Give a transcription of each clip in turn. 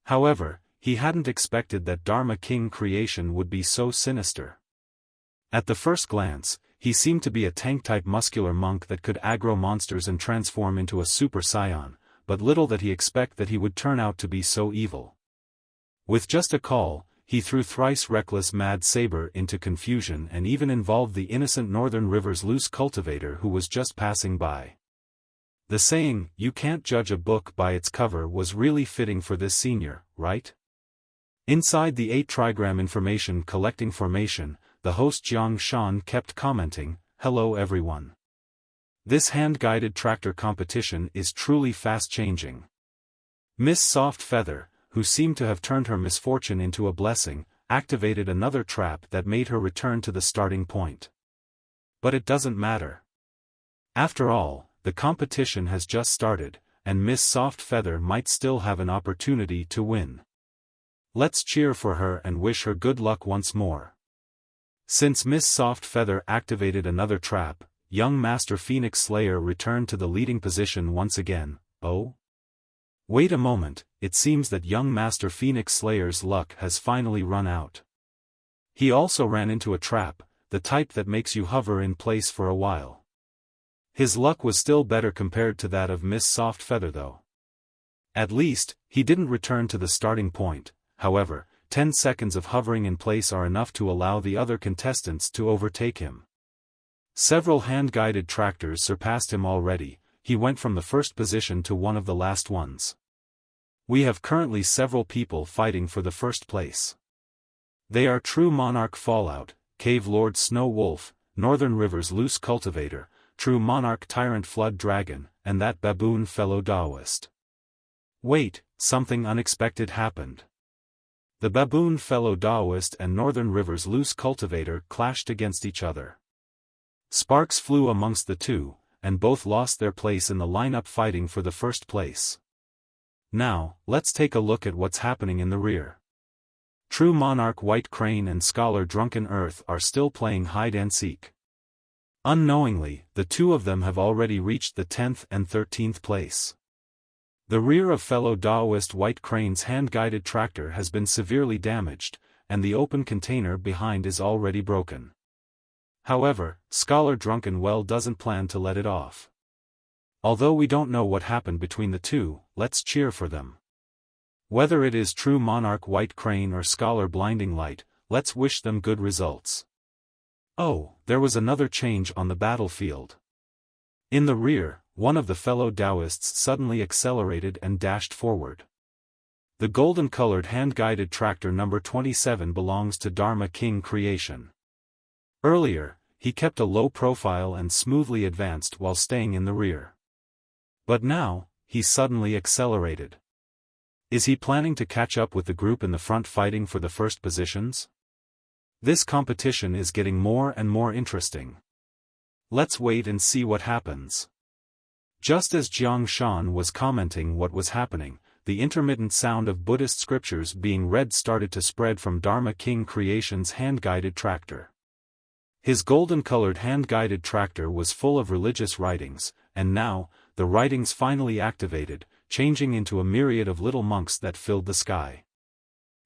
However, he hadn't expected that Dharma King creation would be so sinister. At the first glance, he seemed to be a tank-type muscular monk that could aggro monsters and transform into a super scion, but little did he expect that he would turn out to be so evil. With just a call, he threw thrice reckless Mad Saber into confusion and even involved the innocent Northern River's loose cultivator who was just passing by. The saying, "You can't judge a book by its cover," was really fitting for this senior, right? Inside the 8-trigram information collecting formation, the host Jiang Shan kept commenting, "Hello everyone. This hand-guided tractor competition is truly fast-changing." Miss Soft Feather, who seemed to have turned her misfortune into a blessing, activated another trap that made her return to the starting point. But it doesn't matter. After all, the competition has just started, and Miss Soft Feather might still have an opportunity to win. Let's cheer for her and wish her good luck once more. Since Miss Soft Feather activated another trap, young Master Phoenix Slayer returned to the leading position once again. Oh? Wait a moment, it seems that young Master Phoenix Slayer's luck has finally run out. He also ran into a trap, the type that makes you hover in place for a while. His luck was still better compared to that of Miss Soft Feather though. At least, he didn't return to the starting point. However, 10 seconds of hovering in place are enough to allow the other contestants to overtake him. Several hand-guided tractors surpassed him already. He went from the first position to one of the last ones. We have currently several people fighting for the first place. They are True Monarch Fallout, Cave Lord Snow Wolf, Northern River's Loose Cultivator, True Monarch Tyrant Flood Dragon, and that baboon Fellow Daoist. Wait, something unexpected happened. The baboon Fellow Daoist and Northern River's Loose Cultivator clashed against each other. Sparks flew amongst the two, and both lost their place in the lineup fighting for the first place. Now, let's take a look at what's happening in the rear. True Monarch White Crane and Scholar Drunken Earth are still playing hide-and-seek. Unknowingly, the two of them have already reached the 10th and 13th place. The rear of Fellow Daoist White Crane's hand-guided tractor has been severely damaged, and the open container behind is already broken. However, Scholar Drunken Well doesn't plan to let it off. Although we don't know what happened between the two, let's cheer for them. Whether it is True Monarch White Crane or Scholar Blinding Light, let's wish them good results. Oh, there was another change on the battlefield. In the rear, one of the fellow Daoists suddenly accelerated and dashed forward. The golden-colored hand-guided tractor number 27 belongs to Dharma King creation. Earlier, he kept a low profile and smoothly advanced while staying in the rear. But now, he suddenly accelerated. Is he planning to catch up with the group in the front fighting for the first positions? This competition is getting more and more interesting. Let's wait and see what happens. Just as Jiang Shan was commenting what was happening, the intermittent sound of Buddhist scriptures being read started to spread from Dharma King Creation's hand-guided tractor. His golden-colored hand-guided tractor was full of religious writings, and now, the writings finally activated, changing into a myriad of little monks that filled the sky.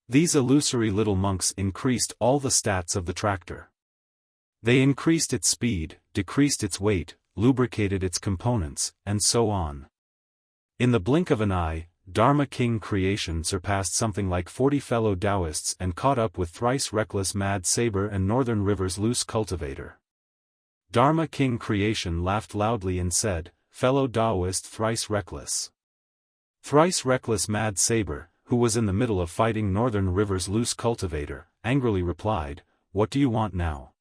These illusory little monks increased all the stats of the tractor. They increased its speed, decreased its weight, lubricated its components, and so on. In the blink of an eye, Dharma King Creation surpassed something like 40 fellow Daoists and caught up with thrice reckless Mad Saber and Northern River's Loose Cultivator. Dharma King Creation laughed loudly and said, "Fellow Daoist thrice reckless." Thrice reckless Mad Saber, who was in the middle of fighting Northern River's Loose Cultivator, angrily replied, "What do you want now?"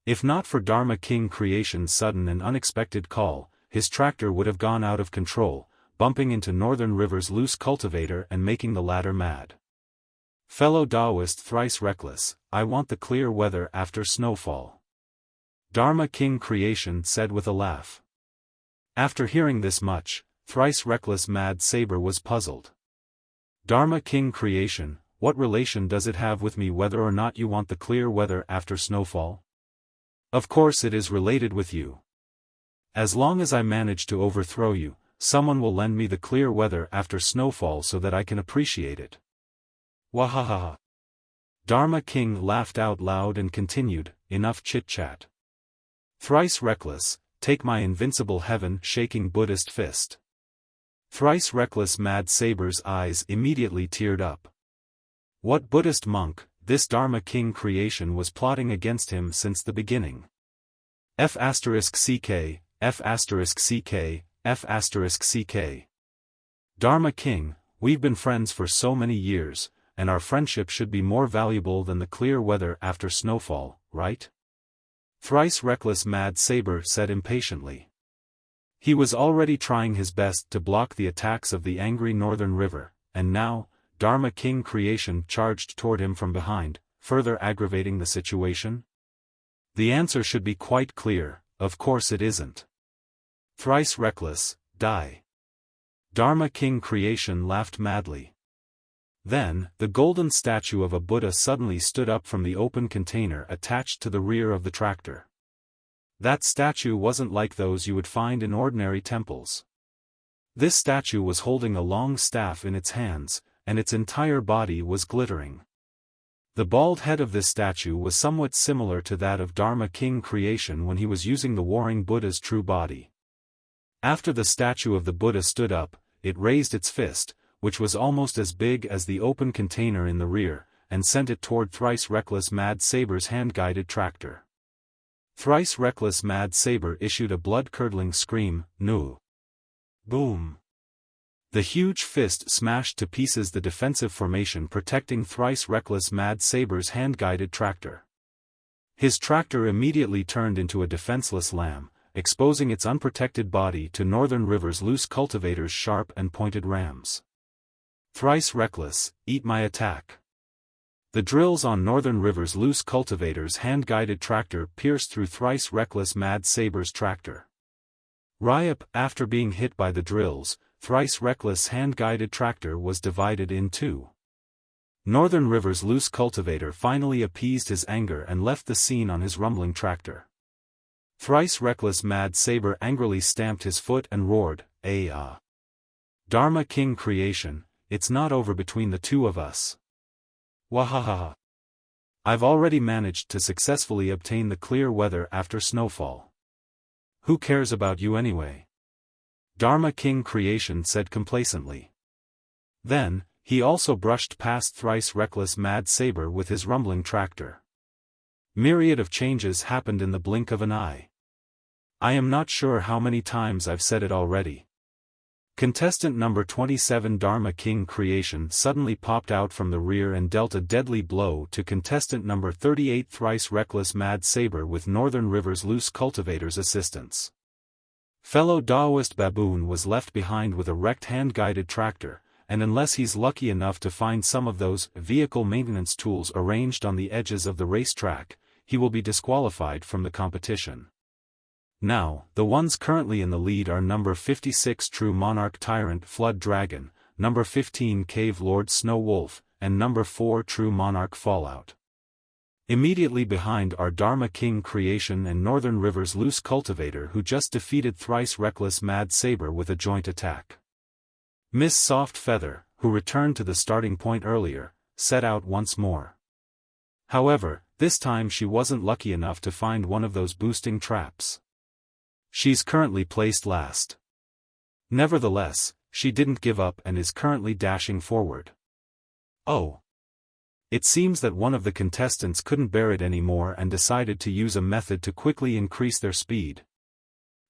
If not for Dharma King Creation's sudden and unexpected call, his tractor would have gone out of control, bumping into Northern River's Loose Cultivator and making the latter mad. "Fellow Daoist thrice reckless, I want the clear weather after snowfall," Dharma King Creation said with a laugh. After hearing this much, thrice reckless Mad Saber was puzzled. "Dharma King Creation, what relation does it have with me whether or not you want the clear weather after snowfall?" "Of course it is related with you. As long as I manage to overthrow you, someone will lend me the clear weather after snowfall so that I can appreciate it. Wahaha. Dharma King laughed out loud and continued, enough chit-chat. Thrice reckless, take my invincible heaven-shaking Buddhist fist. Thrice reckless Mad Saber's eyes immediately teared up. What Buddhist monk, this Dharma King creation was plotting against him since the beginning. F***ck, F***ck, F***ck. Dharma King, we've been friends for so many years, and our friendship should be more valuable than the clear weather after snowfall, right? Thrice reckless Mad Saber said impatiently. He was already trying his best to block the attacks of the angry Northern River, and now, Dharma King creation charged toward him from behind, further aggravating the situation? The answer should be quite clear, of course it isn't. Thrice reckless, die. Dharma King creation laughed madly. Then, the golden statue of a Buddha suddenly stood up from the open container attached to the rear of the tractor. That statue wasn't like those you would find in ordinary temples. This statue was holding a long staff in its hands, and its entire body was glittering. The bald head of this statue was somewhat similar to that of Dharma King creation when he was using the Warring Buddha's true body. After the statue of the Buddha stood up, it raised its fist, which was almost as big as the open container in the rear, and sent it toward Thrice Reckless Mad Saber's hand-guided tractor. Thrice Reckless Mad Saber issued a blood-curdling scream, "No!" Boom! The huge fist smashed to pieces the defensive formation protecting Thrice Reckless Mad Saber's hand-guided tractor. His tractor immediately turned into a defenseless lamb, exposing its unprotected body to Northern River's loose cultivator's sharp and pointed rams. Thrice Reckless, eat my attack. The drills on Northern River's loose cultivator's hand-guided tractor pierced through Thrice Reckless Mad Saber's tractor. Ryup, after being hit by the drills, Thrice Reckless hand-guided tractor was divided in two. Northern River's loose cultivator finally appeased his anger and left the scene on his rumbling tractor. Thrice Reckless Mad Saber angrily stamped his foot and roared, "Ah! Dharma King creation, it's not over between the two of us. Wahaha! I've already managed to successfully obtain the clear weather after snowfall. Who cares about you anyway?" Dharma King creation said complacently. Then, he also brushed past Thrice Reckless Mad Saber with his rumbling tractor. Myriad of changes happened in the blink of an eye. I am not sure how many times I've said it already. Contestant number 27 Dharma King creation suddenly popped out from the rear and dealt a deadly blow to contestant number 38 Thrice Reckless Mad Saber with Northern River's loose cultivator's assistance. Fellow Daoist Baboon was left behind with a wrecked hand-guided tractor, and unless he's lucky enough to find some of those vehicle maintenance tools arranged on the edges of the racetrack, he will be disqualified from the competition. Now, the ones currently in the lead are number 56 True Monarch Tyrant Flood Dragon, number 15 Cave Lord Snow Wolf, and number 4 True Monarch Fallout. Immediately behind are Dharma King creation and Northern River's loose cultivator who just defeated Thrice Reckless Mad Saber with a joint attack. Miss Soft Feather, who returned to the starting point earlier, set out once more. However, this time she wasn't lucky enough to find one of those boosting traps. She's currently placed last. Nevertheless, she didn't give up and is currently dashing forward. Oh! It seems that one of the contestants couldn't bear it anymore and decided to use a method to quickly increase their speed.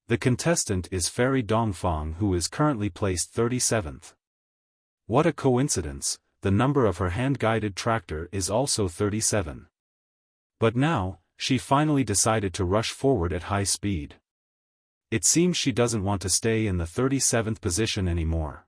The contestant is Fairy Dongfang, who is currently placed 37th. What a coincidence, the number of her hand-guided tractor is also 37. But now, she finally decided to rush forward at high speed. It seems she doesn't want to stay in the 37th position anymore.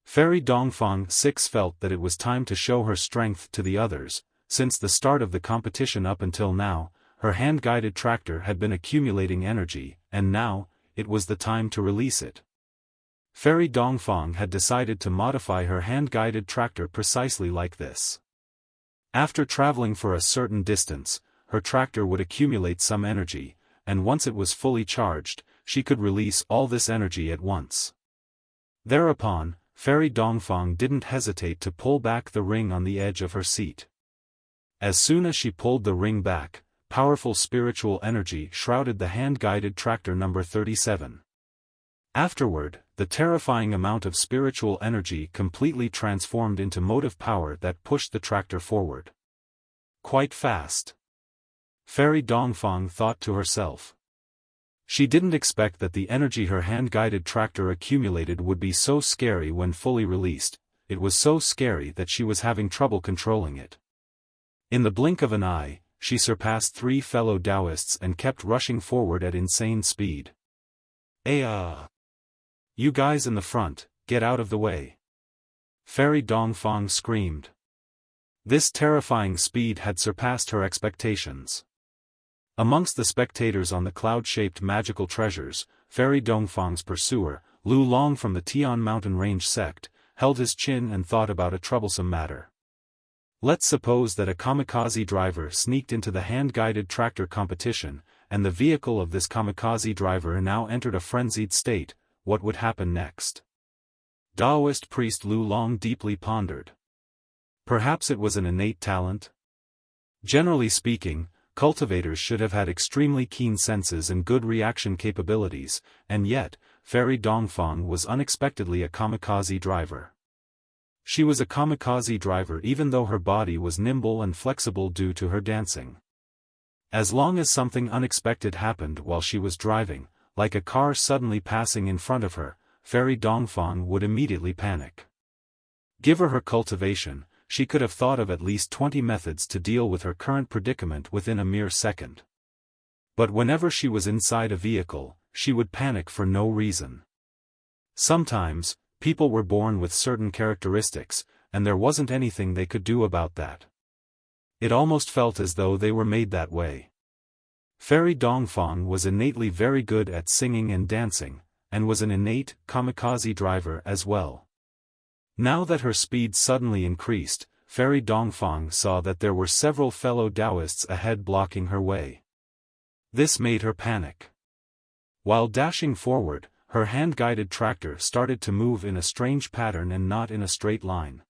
Fairy Dongfang 6 felt that it was time to show her strength to the others. Since the start of the competition up until now, her hand-guided tractor had been accumulating energy, and now, it was the time to release it. Fairy Dongfang had decided to modify her hand-guided tractor precisely like this. After traveling for a certain distance, her tractor would accumulate some energy, and once it was fully charged, she could release all this energy at once. Thereupon, Fairy Dongfang didn't hesitate to pull back the ring on the edge of her seat. As soon as she pulled the ring back, powerful spiritual energy shrouded the hand-guided tractor number 37. Afterward, the terrifying amount of spiritual energy completely transformed into motive power that pushed the tractor forward. Quite fast. Fairy Dongfang thought to herself. She didn't expect that the energy her hand-guided tractor accumulated would be so scary when fully released. It was so scary that she was having trouble controlling it. In the blink of an eye, she surpassed 3 fellow Daoists and kept rushing forward at insane speed. You guys in the front, get out of the way. Fairy Dongfang screamed. This terrifying speed had surpassed her expectations. Amongst the spectators on the cloud-shaped magical treasures, Fairy Dongfang's pursuer, Lu Long from the Tian Mountain Range sect, held his chin and thought about a troublesome matter. Let's suppose that a kamikaze driver sneaked into the hand-guided tractor competition, and the vehicle of this kamikaze driver now entered a frenzied state. What would happen next? Daoist priest Lu Long deeply pondered. Perhaps it was an innate talent? Generally speaking, cultivators should have had extremely keen senses and good reaction capabilities, and yet, Fairy Dongfang was unexpectedly a kamikaze driver. She was a kamikaze driver even though her body was nimble and flexible due to her dancing. As long as something unexpected happened while she was driving, like a car suddenly passing in front of her, Fairy Dongfang would immediately panic. Give her cultivation, she could have thought of at least 20 methods to deal with her current predicament within a mere second. But whenever she was inside a vehicle, she would panic for no reason. Sometimes, people were born with certain characteristics, and there wasn't anything they could do about that. It almost felt as though they were made that way. Fairy Dongfang was innately very good at singing and dancing, and was an innate kamikaze driver as well. Now that her speed suddenly increased, Fairy Dongfang saw that there were several fellow Daoists ahead blocking her way. This made her panic. While dashing forward, her hand-guided tractor started to move in a strange pattern and not in a straight line.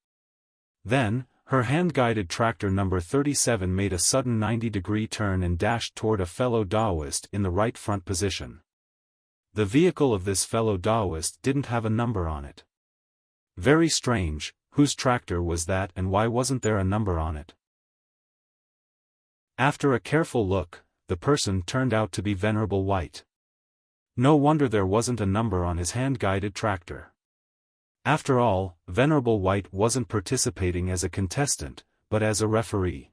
Then, her hand-guided tractor number 37 made a sudden 90-degree turn and dashed toward a fellow Daoist in the right front position. The vehicle of this fellow Daoist didn't have a number on it. Very strange, whose tractor was that and why wasn't there a number on it? After a careful look, the person turned out to be Venerable White. No wonder there wasn't a number on his hand-guided tractor. After all, Venerable White wasn't participating as a contestant, but as a referee.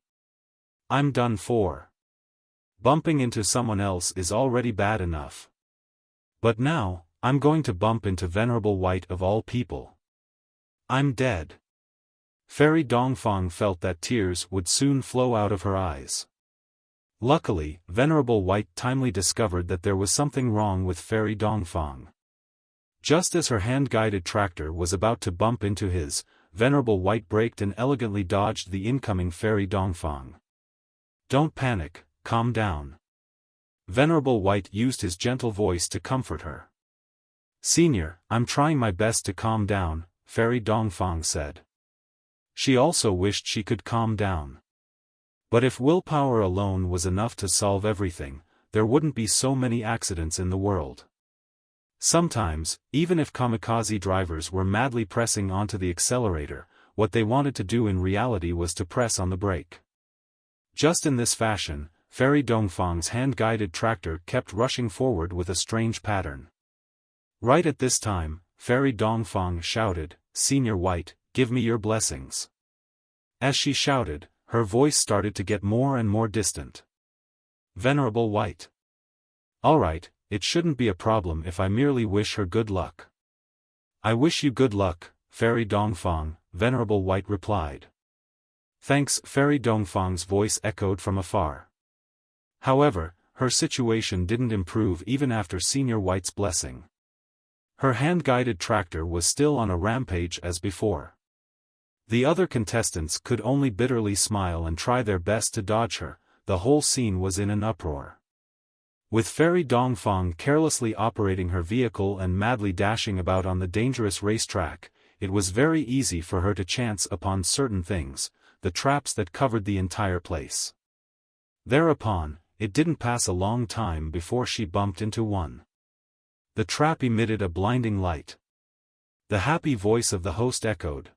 I'm done for. Bumping into someone else is already bad enough. But now, I'm going to bump into Venerable White of all people. I'm dead. Fairy Dongfang felt that tears would soon flow out of her eyes. Luckily, Venerable White timely discovered that there was something wrong with Fairy Dongfang. Just as her hand-guided tractor was about to bump into his, Venerable White braked and elegantly dodged the incoming Fairy Dongfang. Don't panic, calm down. Venerable White used his gentle voice to comfort her. Senior, I'm trying my best to calm down, Fairy Dongfang said. She also wished she could calm down. But if willpower alone was enough to solve everything, there wouldn't be so many accidents in the world. Sometimes, even if kamikaze drivers were madly pressing onto the accelerator, what they wanted to do in reality was to press on the brake. Just in this fashion, Fairy Dongfang's hand-guided tractor kept rushing forward with a strange pattern. Right at this time, Fairy Dongfang shouted, Senior White, give me your blessings. As she shouted, her voice started to get more and more distant. Venerable White. All right. It shouldn't be a problem if I merely wish her good luck. I wish you good luck, Fairy Dongfang, Venerable White replied. Thanks, Fairy Dongfang's voice echoed from afar. However, her situation didn't improve even after Senior White's blessing. Her hand-guided tractor was still on a rampage as before. The other contestants could only bitterly smile and try their best to dodge her. The whole scene was in an uproar. With Fairy Dongfang carelessly operating her vehicle and madly dashing about on the dangerous racetrack, it was very easy for her to chance upon certain things, the traps that covered the entire place. Thereupon, it didn't pass a long time before she bumped into one. The trap emitted a blinding light. The happy voice of the host echoed.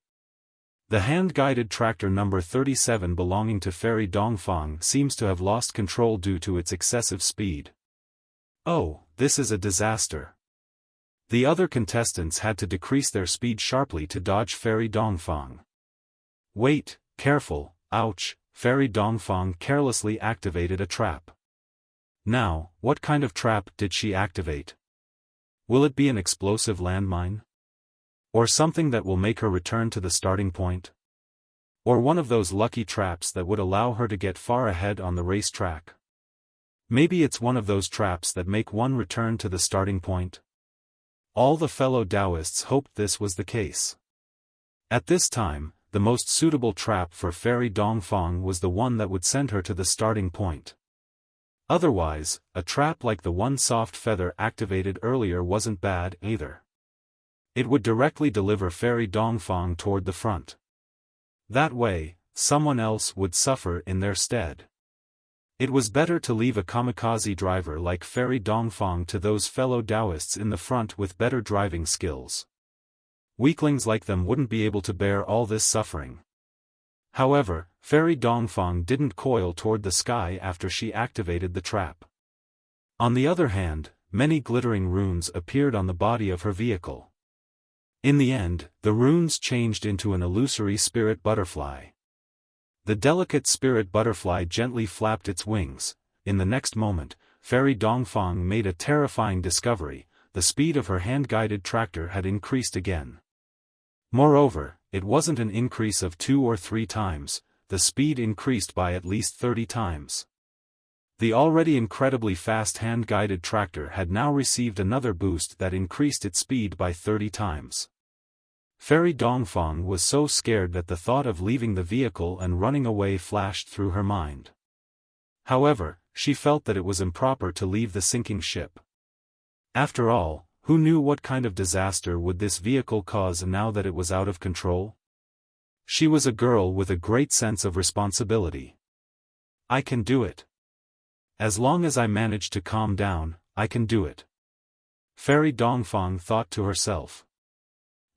The hand-guided tractor number 37 belonging to Fairy Dongfang seems to have lost control due to its excessive speed. Oh, this is a disaster. The other contestants had to decrease their speed sharply to dodge Fairy Dongfang. Wait, careful, ouch, Fairy Dongfang carelessly activated a trap. Now, what kind of trap did she activate? Will it be an explosive landmine? Or something that will make her return to the starting point? Or one of those lucky traps that would allow her to get far ahead on the racetrack? Maybe it's one of those traps that make one return to the starting point? All the fellow Daoists hoped this was the case. At this time, the most suitable trap for Fairy Dongfang was the one that would send her to the starting point. Otherwise, a trap like the one Soft Feather activated earlier wasn't bad either. It would directly deliver Fairy Dongfang toward the front. That way, someone else would suffer in their stead. It was better to leave a kamikaze driver like Fairy Dongfang to those fellow Daoists in the front with better driving skills. Weaklings like them wouldn't be able to bear all this suffering. However, Fairy Dongfang didn't coil toward the sky after she activated the trap. On the other hand, many glittering runes appeared on the body of her vehicle. In the end, the runes changed into an illusory spirit butterfly. The delicate spirit butterfly gently flapped its wings. In the next moment, Fairy Dongfang made a terrifying discovery: the speed of her hand-guided tractor had increased again. Moreover, it wasn't an increase of 2 or 3 times, the speed increased by at least 30 times. The already incredibly fast hand-guided tractor had now received another boost that increased its speed by 30 times. Fairy Dongfang was so scared that the thought of leaving the vehicle and running away flashed through her mind. However, she felt that it was improper to leave the sinking ship. After all, who knew what kind of disaster would this vehicle cause now that it was out of control? She was a girl with a great sense of responsibility. I can do it. As long as I manage to calm down, I can do it. Fairy Dongfang thought to herself.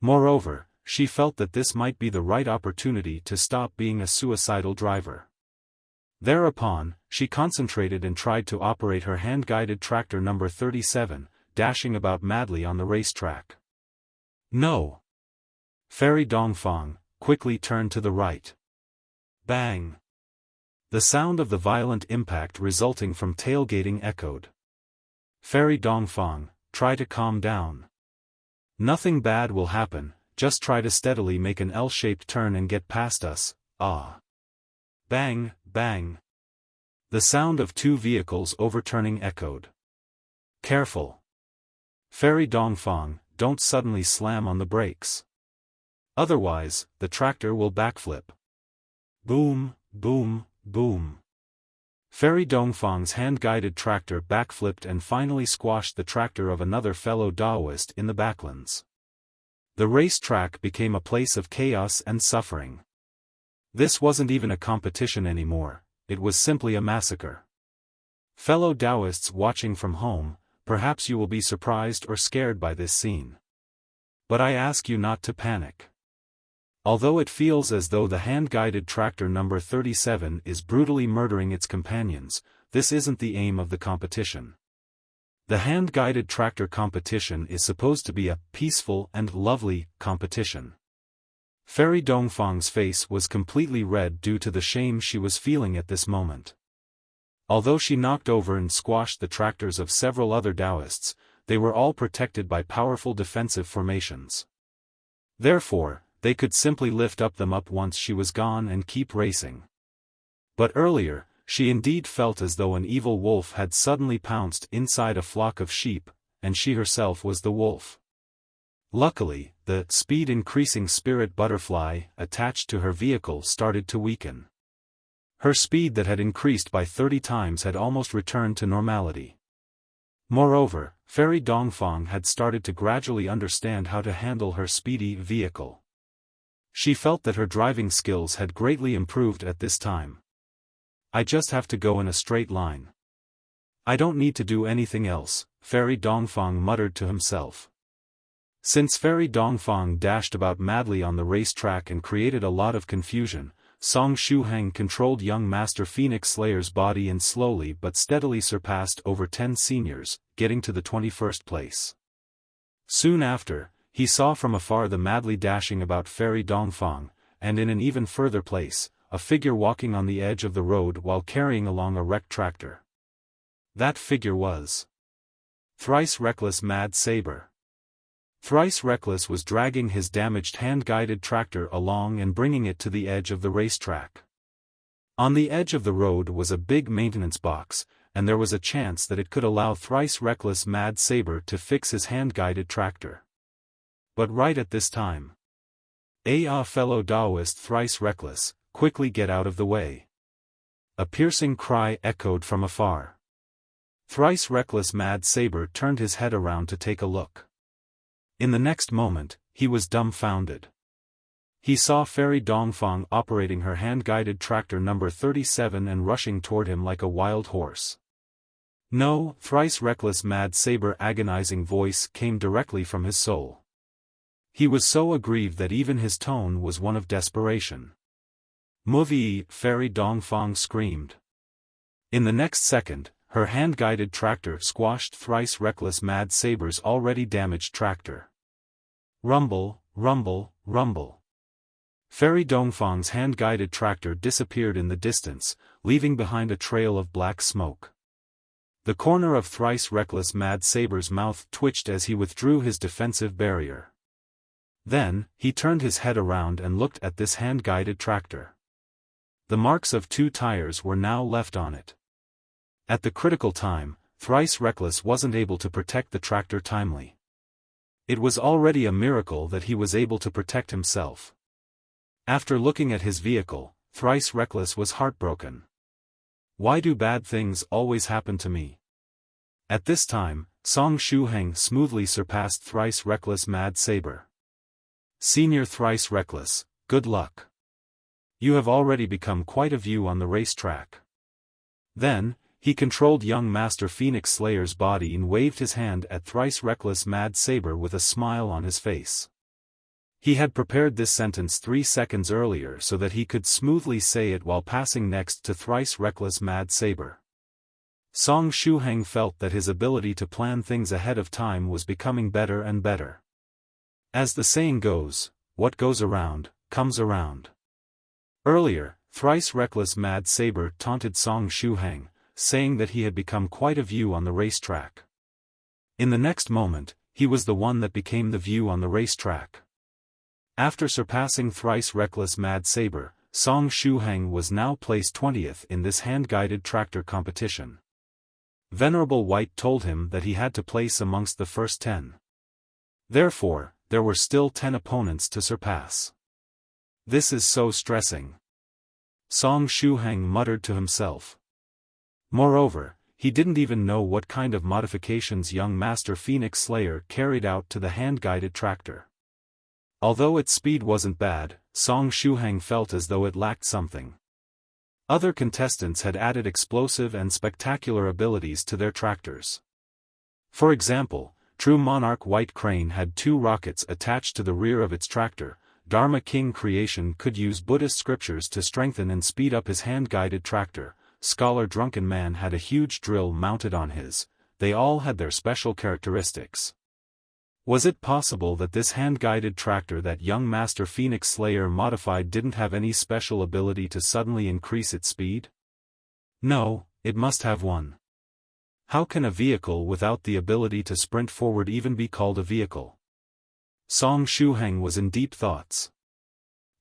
Moreover, she felt that this might be the right opportunity to stop being a suicidal driver. Thereupon, she concentrated and tried to operate her hand-guided tractor number 37, dashing about madly on the racetrack. No! Fairy Dongfang quickly turned to the right. Bang! The sound of the violent impact resulting from tailgating echoed. Fairy Dongfang, try to calm down. Nothing bad will happen, just try to steadily make an L-shaped turn and get past us. Ah! Bang, bang! The sound of 2 vehicles overturning echoed. Careful! Fairy Dongfang, don't suddenly slam on the brakes. Otherwise, the tractor will backflip. Boom, boom, boom. Fairy Dongfang's hand-guided tractor backflipped and finally squashed the tractor of another fellow Daoist in the backlands. The racetrack became a place of chaos and suffering. This wasn't even a competition anymore, it was simply a massacre. Fellow Daoists watching from home, perhaps you will be surprised or scared by this scene. But I ask you not to panic. Although it feels as though the hand-guided tractor number 37 is brutally murdering its companions, this isn't the aim of the competition. The hand-guided tractor competition is supposed to be a peaceful and lovely competition. Fairy Dongfang's face was completely red due to the shame she was feeling at this moment. Although she knocked over and squashed the tractors of several other Daoists, they were all protected by powerful defensive formations. Therefore, they could simply lift them up once she was gone and keep racing. But earlier, she indeed felt as though an evil wolf had suddenly pounced inside a flock of sheep, and she herself was the wolf. Luckily, the speed-increasing spirit butterfly attached to her vehicle started to weaken. Her speed that had increased by 30 times had almost returned to normality. Moreover, Fairy Dongfang had started to gradually understand how to handle her speedy vehicle. She felt that her driving skills had greatly improved at this time. I just have to go in a straight line. I don't need to do anything else, Fairy Dongfang muttered to himself. Since Fairy Dongfang dashed about madly on the racetrack and created a lot of confusion, Song Shuhang controlled young Master Phoenix Slayer's body and slowly but steadily surpassed over 10 seniors, getting to the 21st place. Soon after, he saw from afar the madly dashing about Fairy Dongfang, and in an even further place, a figure walking on the edge of the road while carrying along a wrecked tractor. That figure was Thrice Reckless Mad Saber. Thrice Reckless was dragging his damaged hand-guided tractor along and bringing it to the edge of the racetrack. On the edge of the road was a big maintenance box, and there was a chance that it could allow Thrice Reckless Mad Saber to fix his hand-guided tractor. But right at this time, Fellow Daoist Thrice Reckless, quickly get out of the way. A piercing cry echoed from afar. Thrice Reckless Mad Saber turned his head around to take a look. In the next moment, he was dumbfounded. He saw Fairy Dongfang operating her hand-guided tractor number 37 and rushing toward him like a wild horse. No, Thrice Reckless Mad Saber agonizing voice came directly from his soul. He was so aggrieved that even his tone was one of desperation. "Movie!" Fairy Dongfang screamed. In the next second, her hand-guided tractor squashed Thrice Reckless Mad Saber's already damaged tractor. Rumble, rumble, rumble. Fairy Dongfang's hand-guided tractor disappeared in the distance, leaving behind a trail of black smoke. The corner of Thrice Reckless Mad Saber's mouth twitched as he withdrew his defensive barrier. Then, he turned his head around and looked at this hand-guided tractor. The marks of 2 tires were now left on it. At the critical time, Thrice Reckless wasn't able to protect the tractor timely. It was already a miracle that he was able to protect himself. After looking at his vehicle, Thrice Reckless was heartbroken. Why do bad things always happen to me? At this time, Song Shuhang smoothly surpassed Thrice Reckless Mad Saber. Senior Thrice Reckless, good luck. You have already become quite a view on the racetrack. Then, he controlled young Master Phoenix Slayer's body and waved his hand at Thrice Reckless Mad Saber with a smile on his face. He had prepared this sentence 3 seconds earlier so that he could smoothly say it while passing next to Thrice Reckless Mad Saber. Song Shuhang felt that his ability to plan things ahead of time was becoming better and better. As the saying goes, what goes around, comes around. Earlier, Thrice Reckless Mad Saber taunted Song Shuhang, saying that he had become quite a view on the racetrack. In the next moment, he was the one that became the view on the racetrack. After surpassing Thrice Reckless Mad Saber, Song Shuhang was now placed 20th in this hand-guided tractor competition. Venerable White told him that he had to place amongst the first 10. Therefore, there were still 10 opponents to surpass. This is so stressing. Song Shuhang muttered to himself. Moreover, he didn't even know what kind of modifications young Master Phoenix Slayer carried out to the hand-guided tractor. Although its speed wasn't bad, Song Shuhang felt as though it lacked something. Other contestants had added explosive and spectacular abilities to their tractors. For example, True Monarch White Crane had 2 rockets attached to the rear of its tractor. Dharma King Creation could use Buddhist scriptures to strengthen and speed up his hand-guided tractor. Scholar Drunken Man had a huge drill mounted on his. They all had their special characteristics. Was it possible that this hand-guided tractor that young Master Phoenix Slayer modified didn't have any special ability to suddenly increase its speed? No, it must have one. How can a vehicle without the ability to sprint forward even be called a vehicle? Song Shuhang was in deep thoughts.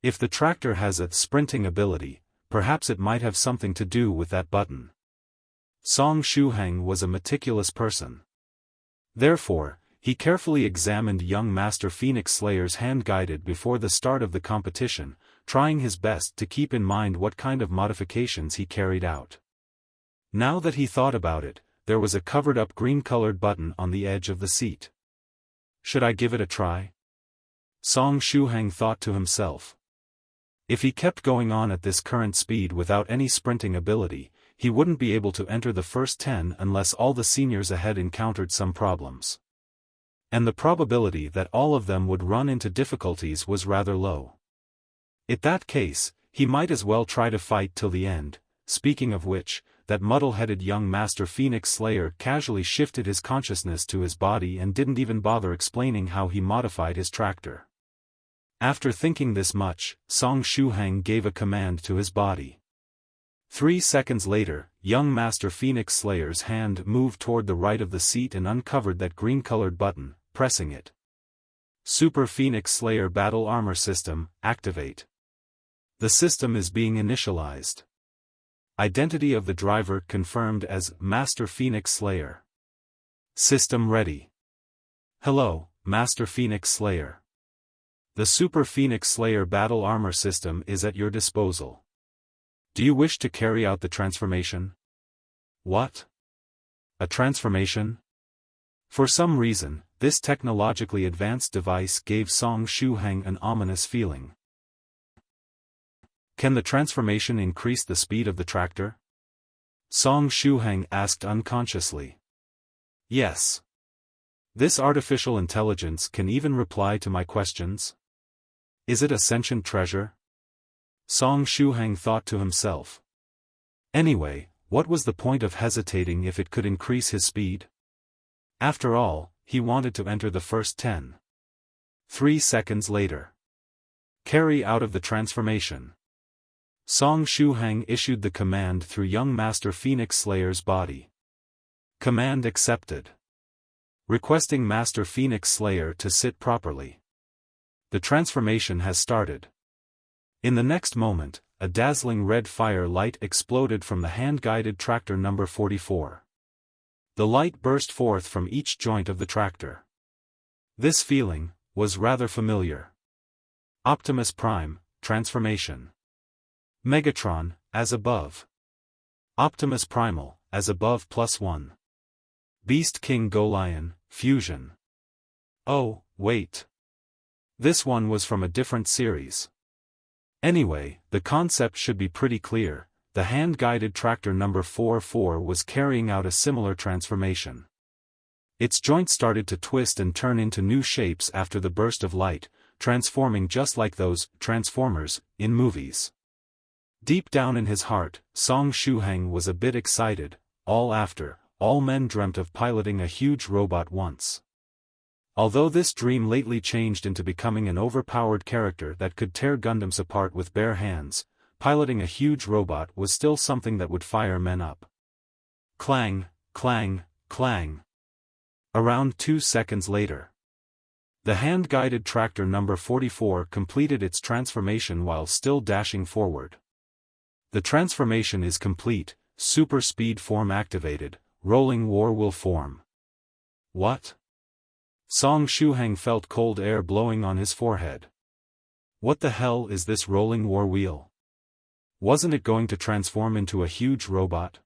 If the tractor has a sprinting ability, perhaps it might have something to do with that button. Song Shuhang was a meticulous person. Therefore, he carefully examined young Master Phoenix Slayer's hand-guided before the start of the competition, trying his best to keep in mind what kind of modifications he carried out. Now that he thought about it, there was a covered-up green-colored button on the edge of the seat. Should I give it a try? Song Shuhang thought to himself. If he kept going on at this current speed without any sprinting ability, he wouldn't be able to enter the first 10 unless all the seniors ahead encountered some problems. And the probability that all of them would run into difficulties was rather low. In that case, he might as well try to fight till the end. Speaking of which, that muddle-headed young Master Phoenix Slayer casually shifted his consciousness to his body and didn't even bother explaining how he modified his tractor. After thinking this much, Song Shuhang gave a command to his body. 3 seconds later, young Master Phoenix Slayer's hand moved toward the right of the seat and uncovered that green-colored button, pressing it. Super Phoenix Slayer Battle Armor System, activate. The system is being initialized. Identity of the driver confirmed as Master Phoenix Slayer. System ready. Hello, Master Phoenix Slayer. The Super Phoenix Slayer Battle Armor System is at your disposal. Do you wish to carry out the transformation? What? A transformation? For some reason, this technologically advanced device gave Song Shuhang an ominous feeling. Can the transformation increase the speed of the tractor? Song Shuhang asked unconsciously. Yes. This artificial intelligence can even reply to my questions? Is it a sentient treasure? Song Shuhang thought to himself. Anyway, what was the point of hesitating if it could increase his speed? After all, he wanted to enter the first 10. 3 seconds later. Carry out of the transformation. Song Shuhang issued the command through young Master Phoenix Slayer's body. Command accepted. Requesting Master Phoenix Slayer to sit properly. The transformation has started. In the next moment, a dazzling red fire light exploded from the hand-guided tractor number 44. The light burst forth from each joint of the tractor. This feeling was rather familiar. Optimus Prime, transformation. Megatron, as above. Optimus Primal, as above +1. Beast King Golion, fusion. Oh, wait. This one was from a different series. Anyway, the concept should be pretty clear. The hand-guided tractor number 44 was carrying out a similar transformation. Its joints started to twist and turn into new shapes after the burst of light, transforming just like those Transformers in movies. Deep down in his heart, Song Shuhang was a bit excited. All men dreamt of piloting a huge robot once. Although this dream lately changed into becoming an overpowered character that could tear Gundams apart with bare hands, piloting a huge robot was still something that would fire men up. Clang, clang, clang. Around 2 seconds later. The hand-guided tractor number 44 completed its transformation while still dashing forward. The transformation is complete, super speed form activated, rolling war will form. What? Song Shuhang felt cold air blowing on his forehead. What the hell is this rolling war wheel? Wasn't it going to transform into a huge robot?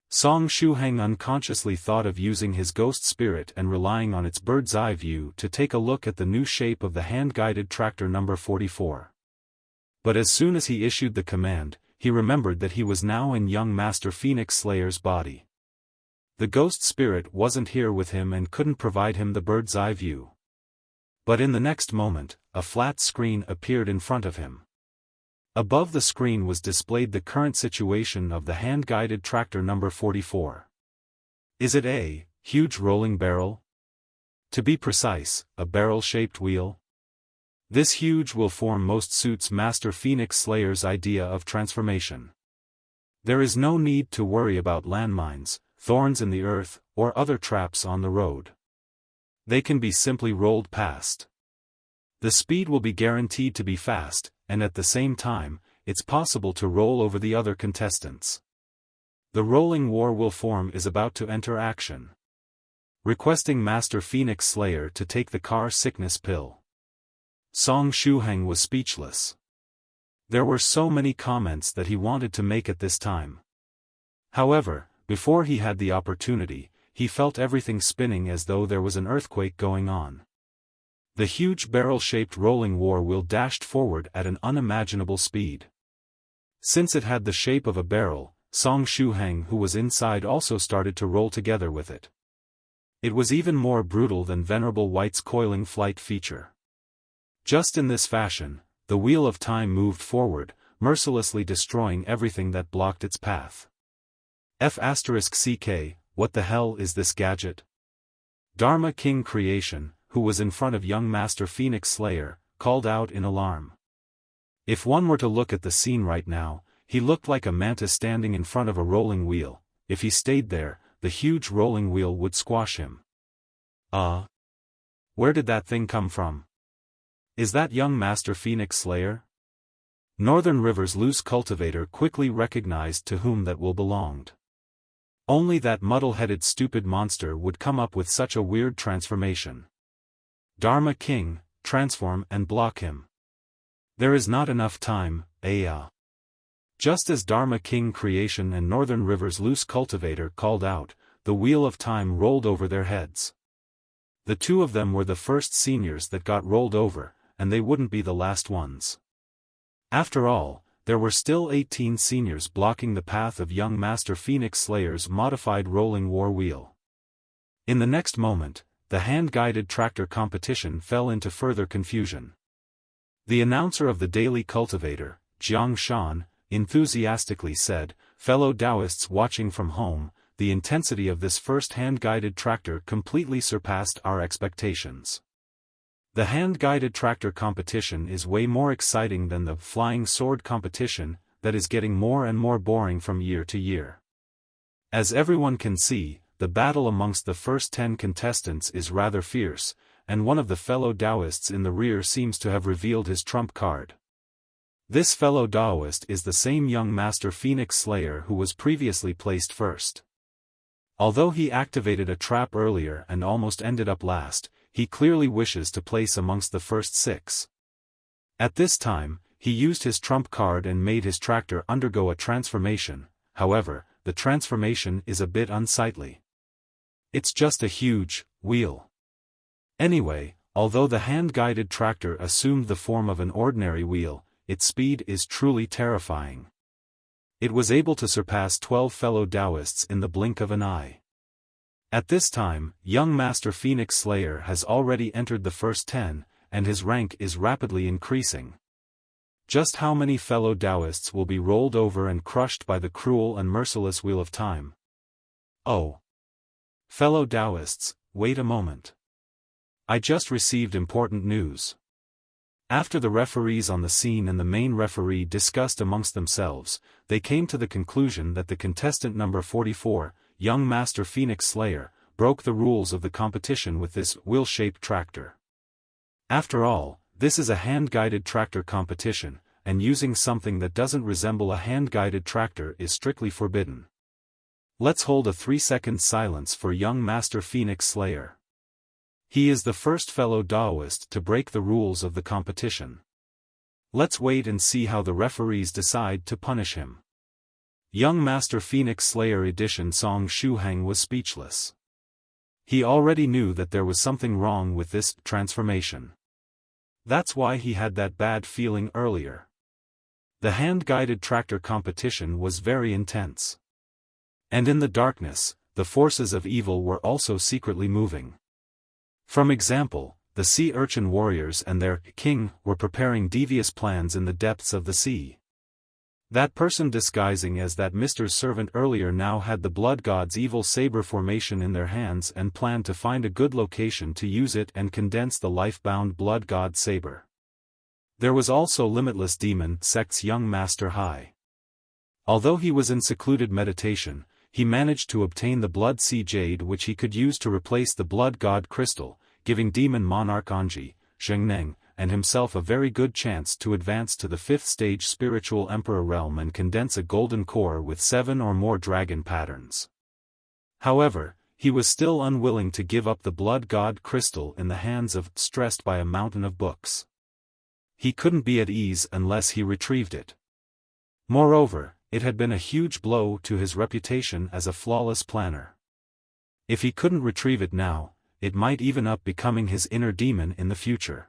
Song Shuhang unconsciously thought of using his ghost spirit and relying on its bird's eye view to take a look at the new shape of the hand-guided tractor number 44. But as soon as he issued the command, he remembered that he was now in young Master Phoenix Slayer's body. The ghost spirit wasn't here with him and couldn't provide him the bird's eye view. But in the next moment, a flat screen appeared in front of him. Above the screen was displayed the current situation of the hand-guided tractor number 44. Is it a huge rolling barrel? To be precise, a barrel-shaped wheel? This huge will form most suits Master Phoenix Slayer's idea of transformation. There is no need to worry about landmines, thorns in the earth, or other traps on the road. They can be simply rolled past. The speed will be guaranteed to be fast, and at the same time, it's possible to roll over the other contestants. The rolling war will form is about to enter action. Requesting Master Phoenix Slayer to take the car sickness pill. Song Shuhang was speechless. There were so many comments that he wanted to make at this time. However, before he had the opportunity, he felt everything spinning as though there was an earthquake going on. The huge barrel-shaped rolling war wheel dashed forward at an unimaginable speed. Since it had the shape of a barrel, Song Shuhang who was inside also started to roll together with it. It was even more brutal than Venerable White's coiling flight feature. Just in this fashion, the wheel of time moved forward, mercilessly destroying everything that blocked its path. F***ck, what the hell is this gadget? Dharma King Creation, who was in front of young Master Phoenix Slayer, called out in alarm. If one were to look at the scene right now, he looked like a mantis standing in front of a rolling wheel. If he stayed there, the huge rolling wheel would squash him. Where did that thing come from? Is that young Master Phoenix Slayer? Northern River's loose cultivator quickly recognized to whom that will belonged. Only that muddle-headed stupid monster would come up with such a weird transformation. Dharma King, transform and block him. There is not enough time, Just as Dharma King Creation and Northern River's loose cultivator called out, the wheel of time rolled over their heads. The two of them were the first seniors that got rolled over, and they wouldn't be the last ones. After all, there were still 18 seniors blocking the path of young Master Phoenix Slayer's modified rolling war wheel. In the next moment, the hand-guided tractor competition fell into further confusion. The announcer of the Daily Cultivator, Jiang Shan, enthusiastically said, "Fellow Daoists watching from home, the intensity of this first hand-guided tractor completely surpassed our expectations. The hand-guided tractor competition is way more exciting than the flying sword competition that is getting more and more boring from year to year. As everyone can see, the battle amongst the first 10 contestants is rather fierce, and one of the fellow Daoists in the rear seems to have revealed his trump card. This fellow Daoist is the same young Master Phoenix Slayer who was previously placed first. Although he activated a trap earlier and almost ended up last, he clearly wishes to place amongst the first 6. At this time, he used his trump card and made his tractor undergo a transformation. However, the transformation is a bit unsightly. It's just a huge wheel. Anyway, although the hand-guided tractor assumed the form of an ordinary wheel, its speed is truly terrifying. It was able to surpass 12 fellow Daoists in the blink of an eye. At this time, young Master Phoenix Slayer has already entered the first 10, and his rank is rapidly increasing. Just how many fellow Daoists will be rolled over and crushed by the cruel and merciless wheel of time? Oh! Fellow Daoists, wait a moment. I just received important news. After the referees on the scene and the main referee discussed amongst themselves, they came to the conclusion that the contestant number 44, young Master Phoenix Slayer, broke the rules of the competition with this wheel-shaped tractor. After all, this is a hand-guided tractor competition, and using something that doesn't resemble a hand-guided tractor is strictly forbidden. Let's hold a 3-second silence for young Master Phoenix Slayer. He is the first fellow Daoist to break the rules of the competition. Let's wait and see how the referees decide to punish him. Young Master Phoenix Slayer Edition Song Shuhang was speechless. He already knew that there was something wrong with this transformation. That's why he had that bad feeling earlier. The hand-guided tractor competition was very intense. And in the darkness, the forces of evil were also secretly moving. For example, the sea urchin warriors and their king were preparing devious plans in the depths of the sea. That person disguising as that Mr. Servant earlier now had the blood god's evil saber formation in their hands and planned to find a good location to use it and condense the life-bound blood god saber. There was also Limitless Demon Sect's young Master Hai. Although he was in secluded meditation, he managed to obtain the blood sea jade which he could use to replace the blood god crystal, giving demon monarch Anji, Zhengneng, and himself a very good chance to advance to the 5th stage spiritual emperor realm and condense a golden core with 7 or more dragon patterns. However, he was still unwilling to give up the blood god crystal in the hands of stressed by a mountain of books. He couldn't be at ease unless he retrieved it. Moreover, it had been a huge blow to his reputation as a flawless planner. If he couldn't retrieve it now, it might even up becoming his inner demon in the future.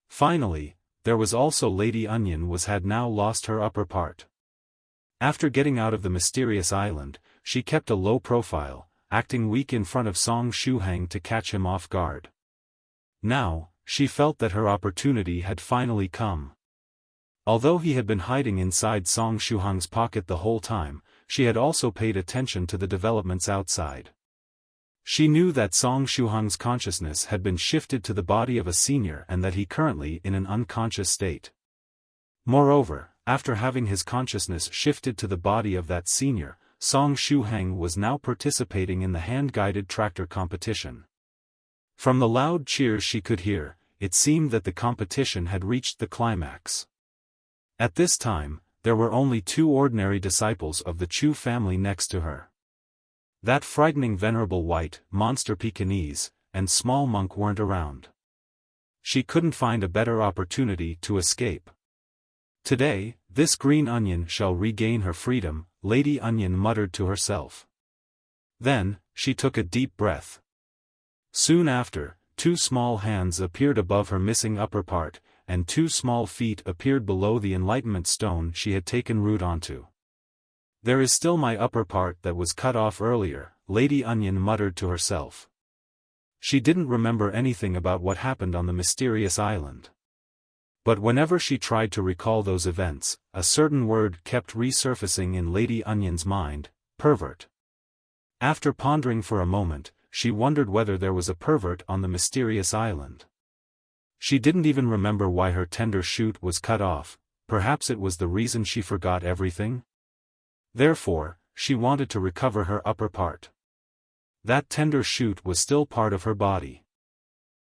Finally, there was also Lady Onion had now lost her upper part. After getting out of the mysterious island, she kept a low profile, acting weak in front of Song Shuhang to catch him off guard. Now, she felt that her opportunity had finally come. Although he had been hiding inside Song Shuhang's pocket the whole time, she had also paid attention to the developments outside. She knew that Song Shuhang's consciousness had been shifted to the body of a senior and that he currently in an unconscious state. Moreover, after having his consciousness shifted to the body of that senior, Song Shuhang was now participating in the hand-guided tractor competition. From the loud cheers she could hear, it seemed that the competition had reached the climax. At this time, there were only 2 ordinary disciples of the Chu family next to her. That frightening venerable white, monster Pekingese, and small monk weren't around. She couldn't find a better opportunity to escape. Today, this green onion shall regain her freedom, Lady Onion muttered to herself. Then, she took a deep breath. Soon after, 2 small hands appeared above her missing upper part, and 2 small feet appeared below the enlightenment stone she had taken root onto. There is still my upper part that was cut off earlier, Lady Onion muttered to herself. She didn't remember anything about what happened on the mysterious island. But whenever she tried to recall those events, a certain word kept resurfacing in Lady Onion's mind: pervert. After pondering for a moment, she wondered whether there was a pervert on the mysterious island. She didn't even remember why her tender shoot was cut off, perhaps it was the reason she forgot everything? Therefore, she wanted to recover her upper part. That tender shoot was still part of her body.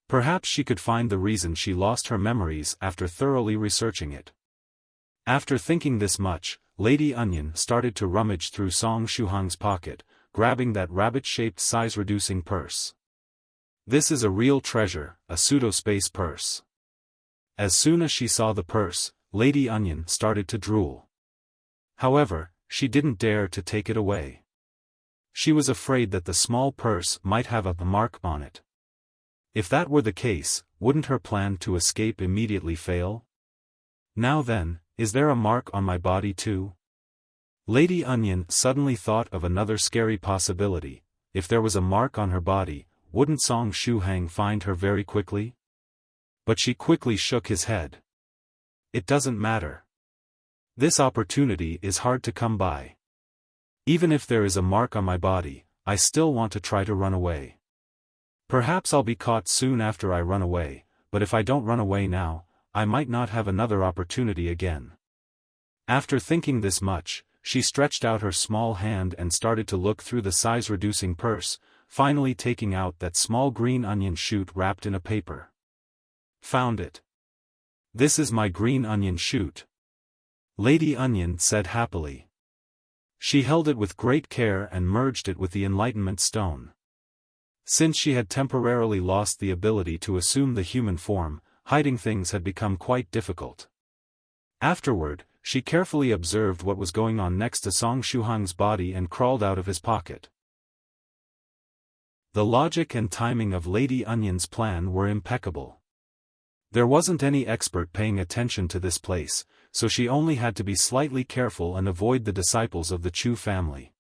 Perhaps she could find the reason she lost her memories after thoroughly researching it. After thinking this much, Lady Onion started to rummage through Song Shuhang's pocket, grabbing that rabbit-shaped size-reducing purse. This is a real treasure, a pseudo-space purse. As soon as she saw the purse, Lady Onion started to drool. However, she didn't dare to take it away. She was afraid that the small purse might have a mark on it. If that were the case, wouldn't her plan to escape immediately fail? Now then, is there a mark on my body too? Lady Onion suddenly thought of another scary possibility. If there was a mark on her body, wouldn't Song Shuhang find her very quickly? But she quickly shook his head. It doesn't matter. This opportunity is hard to come by. Even if there is a mark on my body, I still want to try to run away. Perhaps I'll be caught soon after I run away, but if I don't run away now, I might not have another opportunity again. After thinking this much, she stretched out her small hand and started to look through the size-reducing purse, finally taking out that small green onion shoot wrapped in a paper. Found it. This is my green onion shoot. Lady Onion said happily. She held it with great care and merged it with the enlightenment stone. Since she had temporarily lost the ability to assume the human form, hiding things had become quite difficult. Afterward, she carefully observed what was going on next to Song Shuhang's body and crawled out of his pocket. The logic and timing of Lady Onion's plan were impeccable. There wasn't any expert paying attention to this place, so she only had to be slightly careful and avoid the disciples of the Chu family.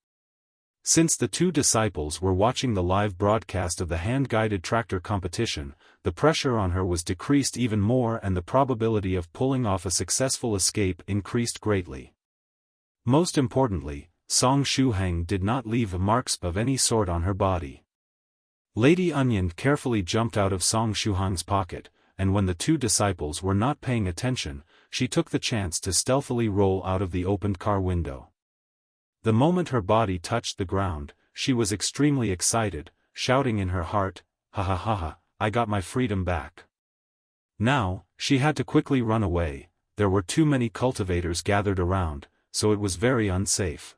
Since the 2 disciples were watching the live broadcast of the hand-guided tractor competition, the pressure on her was decreased even more and the probability of pulling off a successful escape increased greatly. Most importantly, Song Shuhang did not leave marks of any sort on her body. Lady Onion carefully jumped out of Song Shuhang's pocket, and when the 2 disciples were not paying attention, she took the chance to stealthily roll out of the opened car window. The moment her body touched the ground, she was extremely excited, shouting in her heart, "Ha ha ha ha, I got my freedom back." Now, she had to quickly run away. There were too many cultivators gathered around, so it was very unsafe.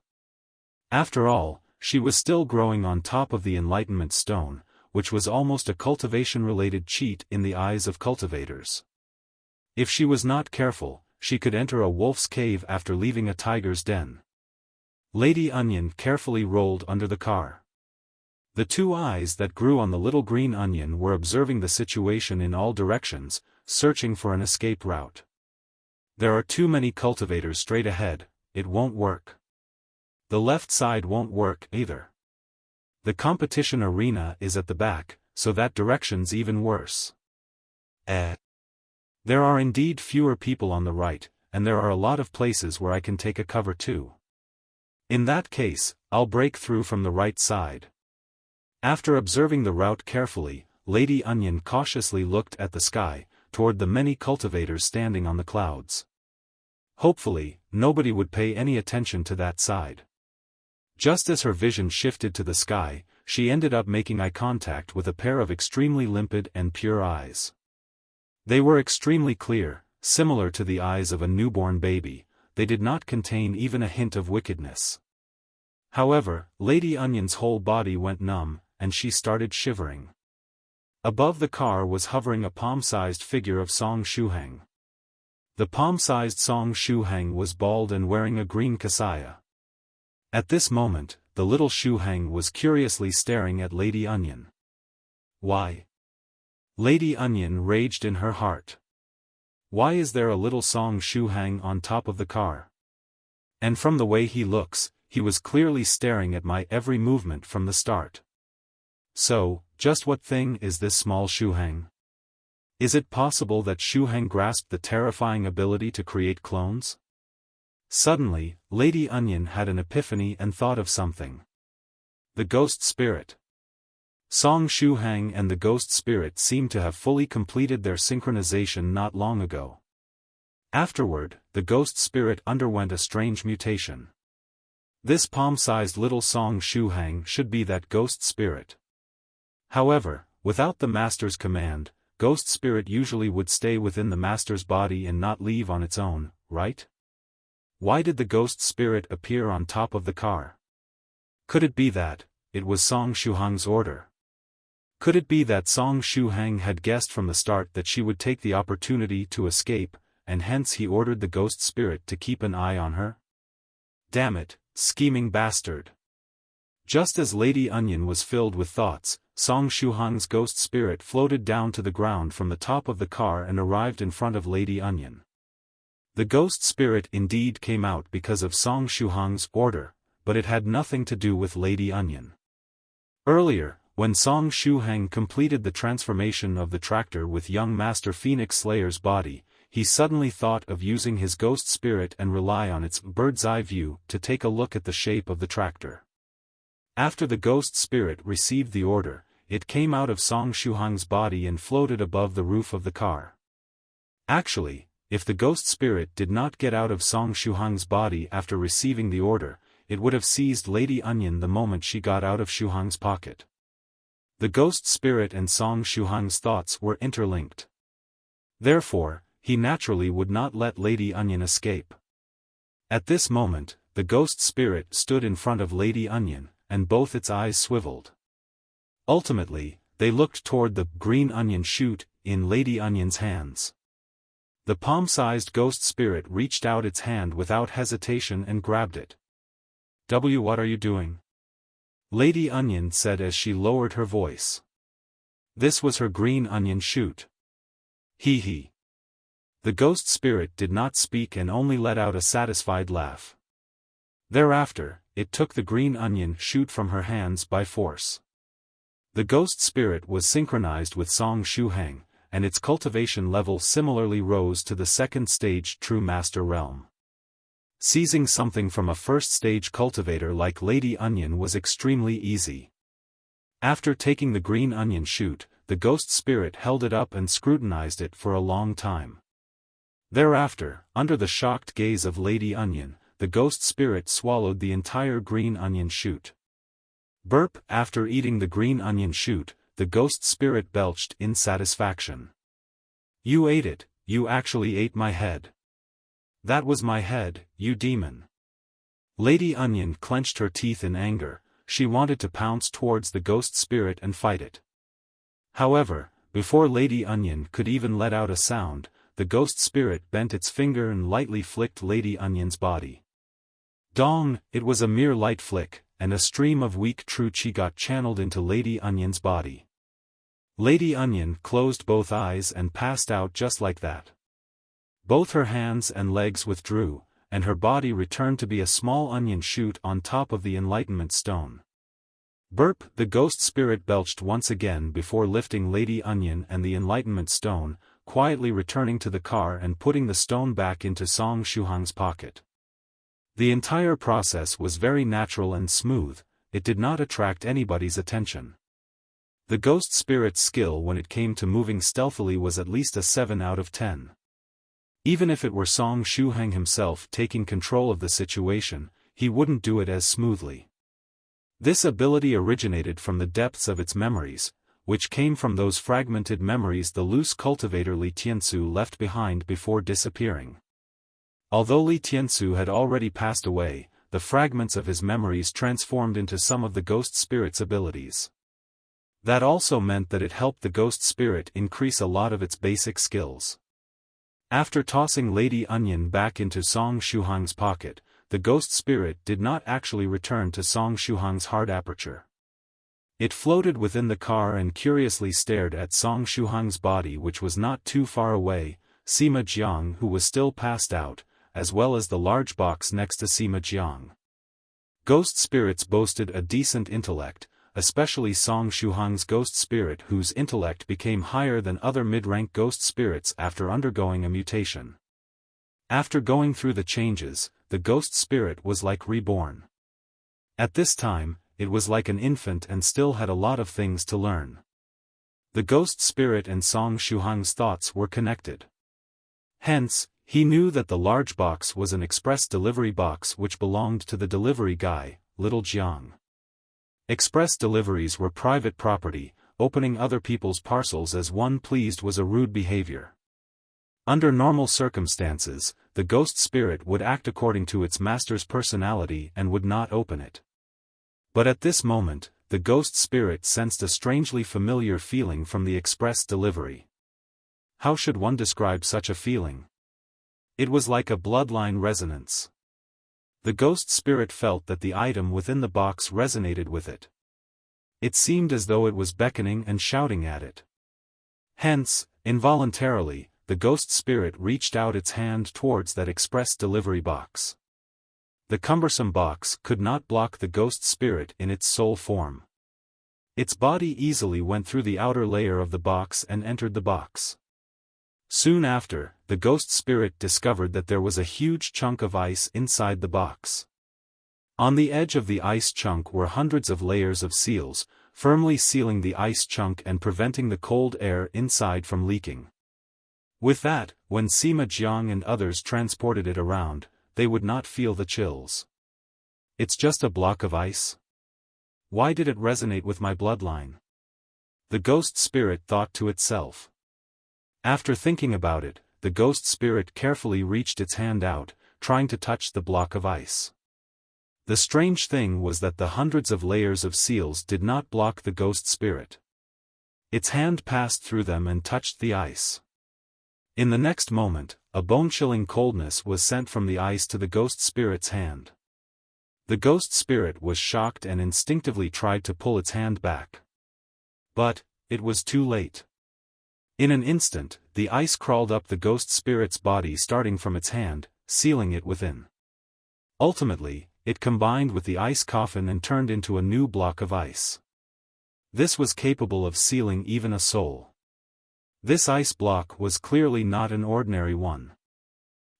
After all, she was still growing on top of the enlightenment stone, which was almost a cultivation-related cheat in the eyes of cultivators. If she was not careful, she could enter a wolf's cave after leaving a tiger's den. Lady Onion carefully rolled under the car. The two eyes that grew on the little green onion were observing the situation in all directions, searching for an escape route. There are too many cultivators straight ahead, it won't work. The left side won't work either. The competition arena is at the back, so that direction's even worse. There are indeed fewer people on the right, and there are a lot of places where I can take a cover too. In that case, I'll break through from the right side. After observing the route carefully, Lady Onion cautiously looked at the sky, toward the many cultivators standing on the clouds. Hopefully, nobody would pay any attention to that side. Just as her vision shifted to the sky, she ended up making eye contact with a pair of extremely limpid and pure eyes. They were extremely clear, similar to the eyes of a newborn baby. They did not contain even a hint of wickedness. However, Lady Onion's whole body went numb, and she started shivering. Above the car was hovering a palm-sized figure of Song Shuhang. The palm-sized Song Shuhang was bald and wearing a green kasaya. At this moment, the little Shuhang was curiously staring at Lady Onion. Why? Lady Onion raged in her heart. Why is there a little Song Shuhang on top of the car? And from the way he looks, he was clearly staring at my every movement from the start. So, just what thing is this small Shuhang? Is it possible that Shuhang grasped the terrifying ability to create clones? Suddenly, Lady Onion had an epiphany and thought of something. The ghost spirit. Song Shuhang and the ghost spirit seemed to have fully completed their synchronization not long ago. Afterward, the ghost spirit underwent a strange mutation. This palm-sized little Song Shuhang should be that ghost spirit. However, without the master's command, ghost spirit usually would stay within the master's body and not leave on its own, right? Why did the ghost spirit appear on top of the car? Could it be that it was Song Shuhang's order? Could it be that Song Shuhang had guessed from the start that she would take the opportunity to escape, and hence he ordered the ghost spirit to keep an eye on her? Damn it, scheming bastard! Just as Lady Onion was filled with thoughts, Song Shuhang's ghost spirit floated down to the ground from the top of the car and arrived in front of Lady Onion. The ghost spirit indeed came out because of Song Shuhang's order, but it had nothing to do with Lady Onion. Earlier, when Song Shuhang completed the transformation of the tractor with young Master Phoenix Slayer's body, he suddenly thought of using his ghost spirit and rely on its bird's-eye view to take a look at the shape of the tractor. After the ghost spirit received the order, it came out of Song Shuhang's body and floated above the roof of the car. Actually, if the ghost spirit did not get out of Song Shuhang's body after receiving the order, it would have seized Lady Onion the moment she got out of Shuhang's pocket. The ghost spirit and Song Shuhang's thoughts were interlinked. Therefore, he naturally would not let Lady Onion escape. At this moment, the ghost spirit stood in front of Lady Onion, and both its eyes swiveled. Ultimately, they looked toward the green onion shoot in Lady Onion's hands. The palm-sized ghost spirit reached out its hand without hesitation and grabbed it. What are you doing? Lady Onion said as she lowered her voice. This was her green onion shoot. Hee hee. The ghost spirit did not speak and only let out a satisfied laugh. Thereafter, it took the green onion shoot from her hands by force. The ghost spirit was synchronized with Song Shuhang, and its cultivation level similarly rose to the second stage True Master realm. Seizing something from a first-stage cultivator like Lady Onion was extremely easy. After taking the green onion shoot, the ghost spirit held it up and scrutinized it for a long time. Thereafter, under the shocked gaze of Lady Onion, the ghost spirit swallowed the entire green onion shoot. Burp! After eating the green onion shoot, the ghost spirit belched in satisfaction. You ate it, you actually ate my head. That was my head, you demon. Lady Onion clenched her teeth in anger, she wanted to pounce towards the ghost spirit and fight it. However, before Lady Onion could even let out a sound, the ghost spirit bent its finger and lightly flicked Lady Onion's body. Dong, it was a mere light flick, and a stream of weak true qi got channeled into Lady Onion's body. Lady Onion closed both eyes and passed out just like that. Both her hands and legs withdrew, and her body returned to be a small onion shoot on top of the enlightenment stone. Burp, the ghost spirit belched once again before lifting Lady Onion and the enlightenment stone, quietly returning to the car and putting the stone back into Song Shuhang's pocket. The entire process was very natural and smooth, it did not attract anybody's attention. The ghost spirit's skill when it came to moving stealthily was at least a 7 out of 10. Even if it were Song Shuhang himself taking control of the situation, he wouldn't do it as smoothly. This ability originated from the depths of its memories, which came from those fragmented memories the loose cultivator Li Tiansu left behind before disappearing. Although Li Tiansu had already passed away, the fragments of his memories transformed into some of the ghost spirit's abilities. That also meant that it helped the ghost spirit increase a lot of its basic skills. After tossing Lady Onion back into Song Shuhang's pocket, the ghost spirit did not actually return to Song Shuhang's hard aperture. It floated within the car and curiously stared at Song Shuhang's body, which was not too far away, Sima Jiang, who was still passed out, as well as the large box next to Sima Jiang. Ghost spirits boasted a decent intellect, especially Song Shuhang's ghost spirit, whose intellect became higher than other mid-rank ghost spirits after undergoing a mutation. After going through the changes, the ghost spirit was like reborn. At this time, it was like an infant and still had a lot of things to learn. The ghost spirit and Song Shuhang's thoughts were connected. Hence, he knew that the large box was an express delivery box which belonged to the delivery guy, Little Jiang. Express deliveries were private property, opening other people's parcels as one pleased was a rude behavior. Under normal circumstances, the ghost spirit would act according to its master's personality and would not open it. But at this moment, the ghost spirit sensed a strangely familiar feeling from the express delivery. How should one describe such a feeling? It was like a bloodline resonance. The ghost spirit felt that the item within the box resonated with it. It seemed as though it was beckoning and shouting at it. Hence, involuntarily, the ghost spirit reached out its hand towards that express delivery box. The cumbersome box could not block the ghost spirit in its soul form. Its body easily went through the outer layer of the box and entered the box. Soon after, the ghost spirit discovered that there was a huge chunk of ice inside the box. On the edge of the ice chunk were hundreds of layers of seals, firmly sealing the ice chunk and preventing the cold air inside from leaking. With that, when Sima Jiang and others transported it around, they would not feel the chills. It's just a block of ice? Why did it resonate with my bloodline? The ghost spirit thought to itself. After thinking about it, the ghost spirit carefully reached its hand out, trying to touch the block of ice. The strange thing was that the hundreds of layers of seals did not block the ghost spirit. Its hand passed through them and touched the ice. In the next moment, a bone-chilling coldness was sent from the ice to the ghost spirit's hand. The ghost spirit was shocked and instinctively tried to pull its hand back. But, it was too late. In an instant, the ice crawled up the ghost spirit's body starting from its hand, sealing it within. Ultimately, it combined with the ice coffin and turned into a new block of ice. This was capable of sealing even a soul. This ice block was clearly not an ordinary one.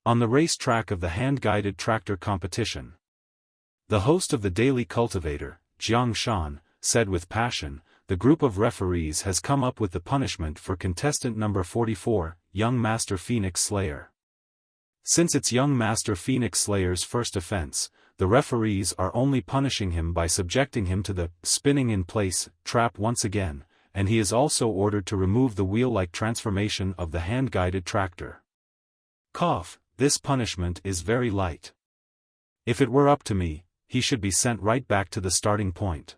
On the racetrack of the hand-guided tractor competition, the host of the daily cultivator, Jiang Shan, said with passion, "The group of referees has come up with the punishment for contestant number 44, young Master Phoenix Slayer. Since it's young Master Phoenix Slayer's first offense, the referees are only punishing him by subjecting him to the spinning in place trap once again, and he is also ordered to remove the wheel-like transformation of the hand-guided tractor. Cough, this punishment is very light. If it were up to me, he should be sent right back to the starting point."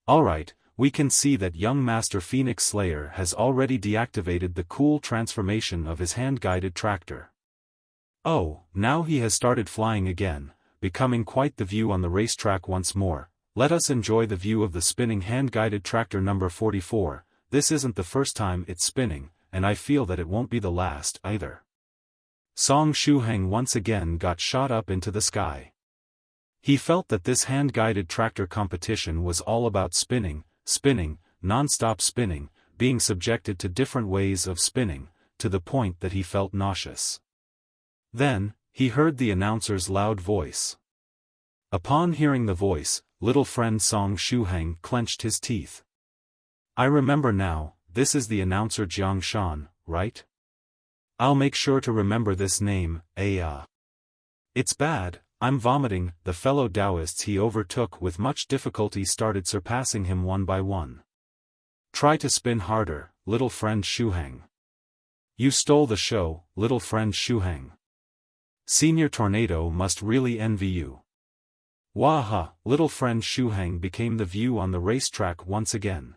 Alright, we can see that young Master Phoenix Slayer has already deactivated the cool transformation of his hand-guided tractor. Oh, now he has started flying again, becoming quite the view on the racetrack once more. Let us enjoy the view of the spinning hand-guided tractor number 44. This isn't the first time it's spinning, and I feel that it won't be the last either. Song Shuhang once again got shot up into the sky. He felt that this hand-guided tractor competition was all about spinning, non-stop spinning, being subjected to different ways of spinning, to the point that he felt nauseous. Then, he heard the announcer's loud voice. Upon hearing the voice, little friend Song Shuhang clenched his teeth. I remember now, this is the announcer Jiang Shan, right? I'll make sure to remember this name, It's bad, I'm vomiting. The fellow Daoists he overtook with much difficulty started surpassing him one by one. Try to spin harder, little friend Shuhang. You stole the show, little friend Shuhang. Senior Tornado must really envy you. Waha, little friend Shuhang became the view on the racetrack once again.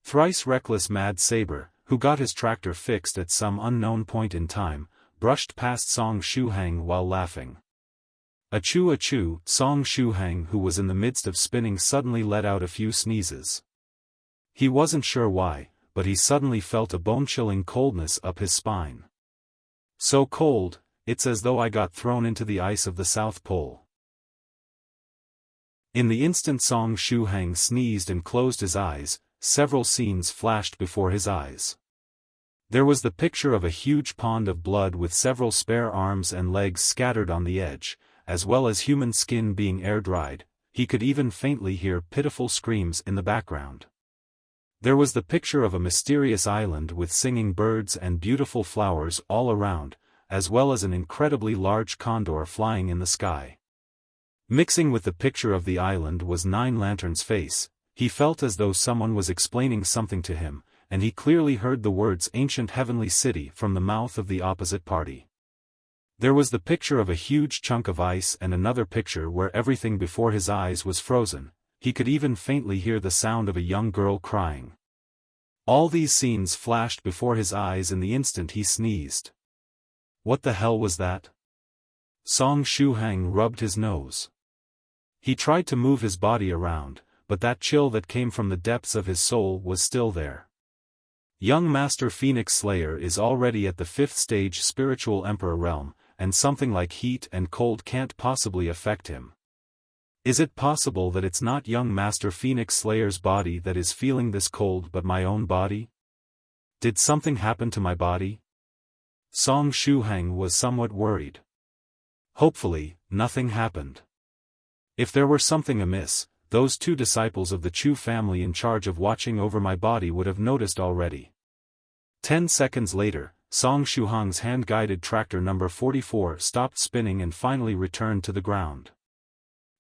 Thrice reckless Mad Saber, who got his tractor fixed at some unknown point in time, brushed past Song Shuhang while laughing. Achoo achoo, Song Shuhang, who was in the midst of spinning, suddenly let out a few sneezes. He wasn't sure why, but he suddenly felt a bone-chilling coldness up his spine. So cold, it's as though I got thrown into the ice of the South Pole. In the instant Song Shuhang sneezed and closed his eyes, several scenes flashed before his eyes. There was the picture of a huge pond of blood with several spare arms and legs scattered on the edge, as well as human skin being air-dried. He could even faintly hear pitiful screams in the background. There was the picture of a mysterious island with singing birds and beautiful flowers all around, as well as an incredibly large condor flying in the sky. Mixing with the picture of the island was Nine Lantern's face. He felt as though someone was explaining something to him, and he clearly heard the words ancient heavenly city from the mouth of the opposite party. There was the picture of a huge chunk of ice and another picture where everything before his eyes was frozen. He could even faintly hear the sound of a young girl crying. All these scenes flashed before his eyes in the instant he sneezed. What the hell was that? Song Shuhang rubbed his nose. He tried to move his body around, but that chill that came from the depths of his soul was still there. Young Master Phoenix Slayer is already at the 5th stage spiritual emperor realm, and something like heat and cold can't possibly affect him. Is it possible that it's not young Master Phoenix Slayer's body that is feeling this cold but my own body? Did something happen to my body? Song Shuhang was somewhat worried. Hopefully, nothing happened. If there were something amiss, those two disciples of the Chu family in charge of watching over my body would have noticed already. 10 seconds later, Song Shuhang's hand-guided tractor number 44 stopped spinning and finally returned to the ground.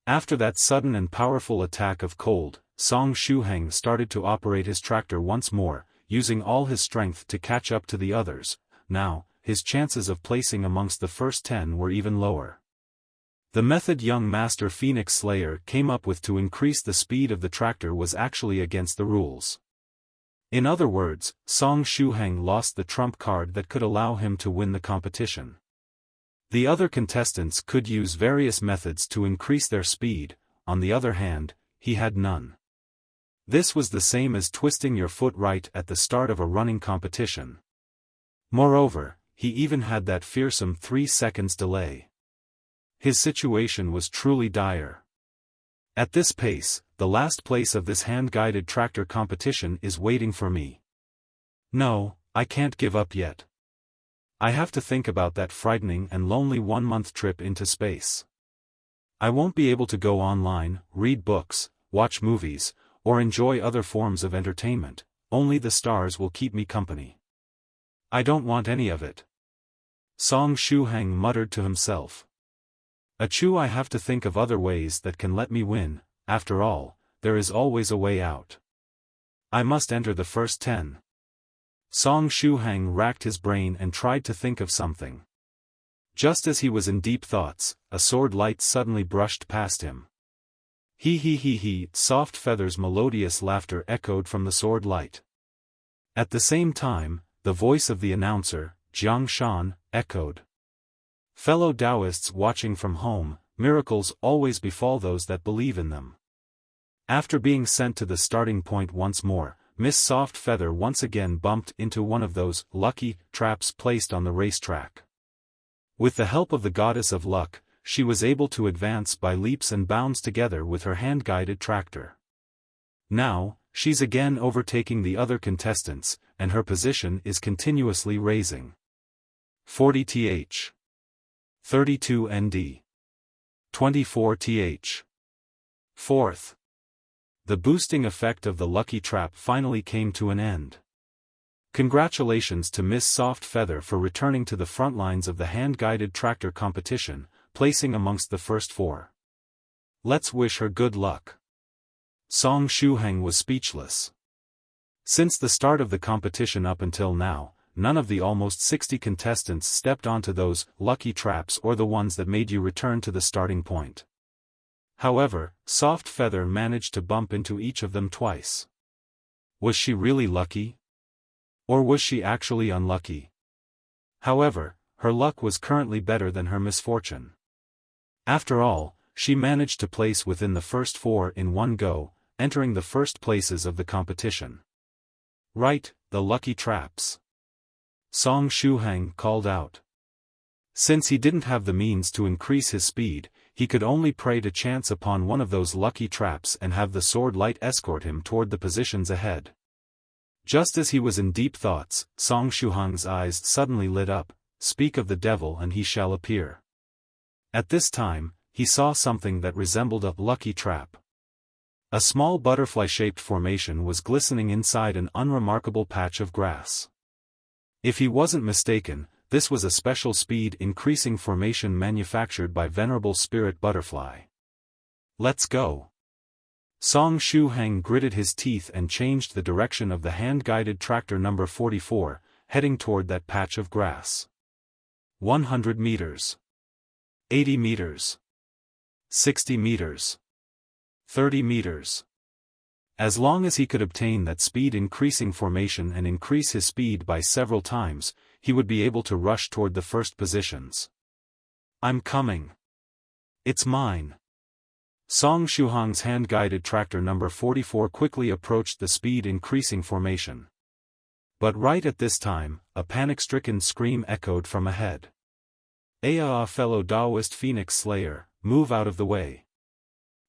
After that sudden and powerful attack of cold, Song Shuhang started to operate his tractor once more, using all his strength to catch up to the others. Now, his chances of placing amongst the first 10 were even lower. The method young Master Phoenix Slayer came up with to increase the speed of the tractor was actually against the rules. In other words, Song Shuhang lost the trump card that could allow him to win the competition. The other contestants could use various methods to increase their speed, on the other hand, he had none. This was the same as twisting your foot right at the start of a running competition. Moreover, he even had that fearsome 3 seconds delay. His situation was truly dire. At this pace, the last place of this hand-guided tractor competition is waiting for me. No, I can't give up yet. I have to think about that frightening and lonely 1-month trip into space. I won't be able to go online, read books, watch movies, or enjoy other forms of entertainment. Only the stars will keep me company. I don't want any of it. Song Shuhang muttered to himself. Achoo, I have to think of other ways that can let me win. After all, there is always a way out. I must enter the first 10. Song Shuhang racked his brain and tried to think of something. Just as he was in deep thoughts, a sword light suddenly brushed past him. He, soft feathers' melodious laughter echoed from the sword light. At the same time, the voice of the announcer, Jiang Shan, echoed. Fellow Daoists watching from home, miracles always befall those that believe in them. After being sent to the starting point once more, Miss Soft Feather once again bumped into one of those lucky traps placed on the racetrack. With the help of the goddess of luck, she was able to advance by leaps and bounds together with her hand-guided tractor. Now, she's again overtaking the other contestants, and her position is continuously raising. 40 th. 32 nd. 24 th. Fourth. The boosting effect of the lucky trap finally came to an end. Congratulations to Miss Soft Feather for returning to the front lines of the hand-guided tractor competition, placing amongst the first 4. Let's wish her good luck. Song Shuhang was speechless. Since the start of the competition up until now, none of the almost 60 contestants stepped onto those lucky traps or the ones that made you return to the starting point. However, Soft Feather managed to bump into each of them twice. Was she really lucky? Or was she actually unlucky? However, her luck was currently better than her misfortune. After all, she managed to place within the first 4 in one go, entering the first places of the competition. Right, the lucky traps. Song Shuhang called out. Since he didn't have the means to increase his speed, he could only pray to chance upon one of those lucky traps and have the sword light escort him toward the positions ahead. Just as he was in deep thoughts, Song Shuhang's eyes suddenly lit up. Speak of the devil and he shall appear. At this time, he saw something that resembled a lucky trap. A small butterfly-shaped formation was glistening inside an unremarkable patch of grass. If he wasn't mistaken, this was a special speed-increasing formation manufactured by Venerable Spirit Butterfly. Let's go. Song Shuhang gritted his teeth and changed the direction of the hand-guided tractor number 44, heading toward that patch of grass. 100 meters. 80 meters. 60 meters. 30 meters. As long as he could obtain that speed-increasing formation and increase his speed by several times, he would be able to rush toward the first positions. I'm coming. It's mine. Song Shuhang's hand-guided tractor number 44 quickly approached the speed-increasing formation. But right at this time, a panic-stricken scream echoed from ahead. Fellow Daoist Phoenix Slayer, move out of the way.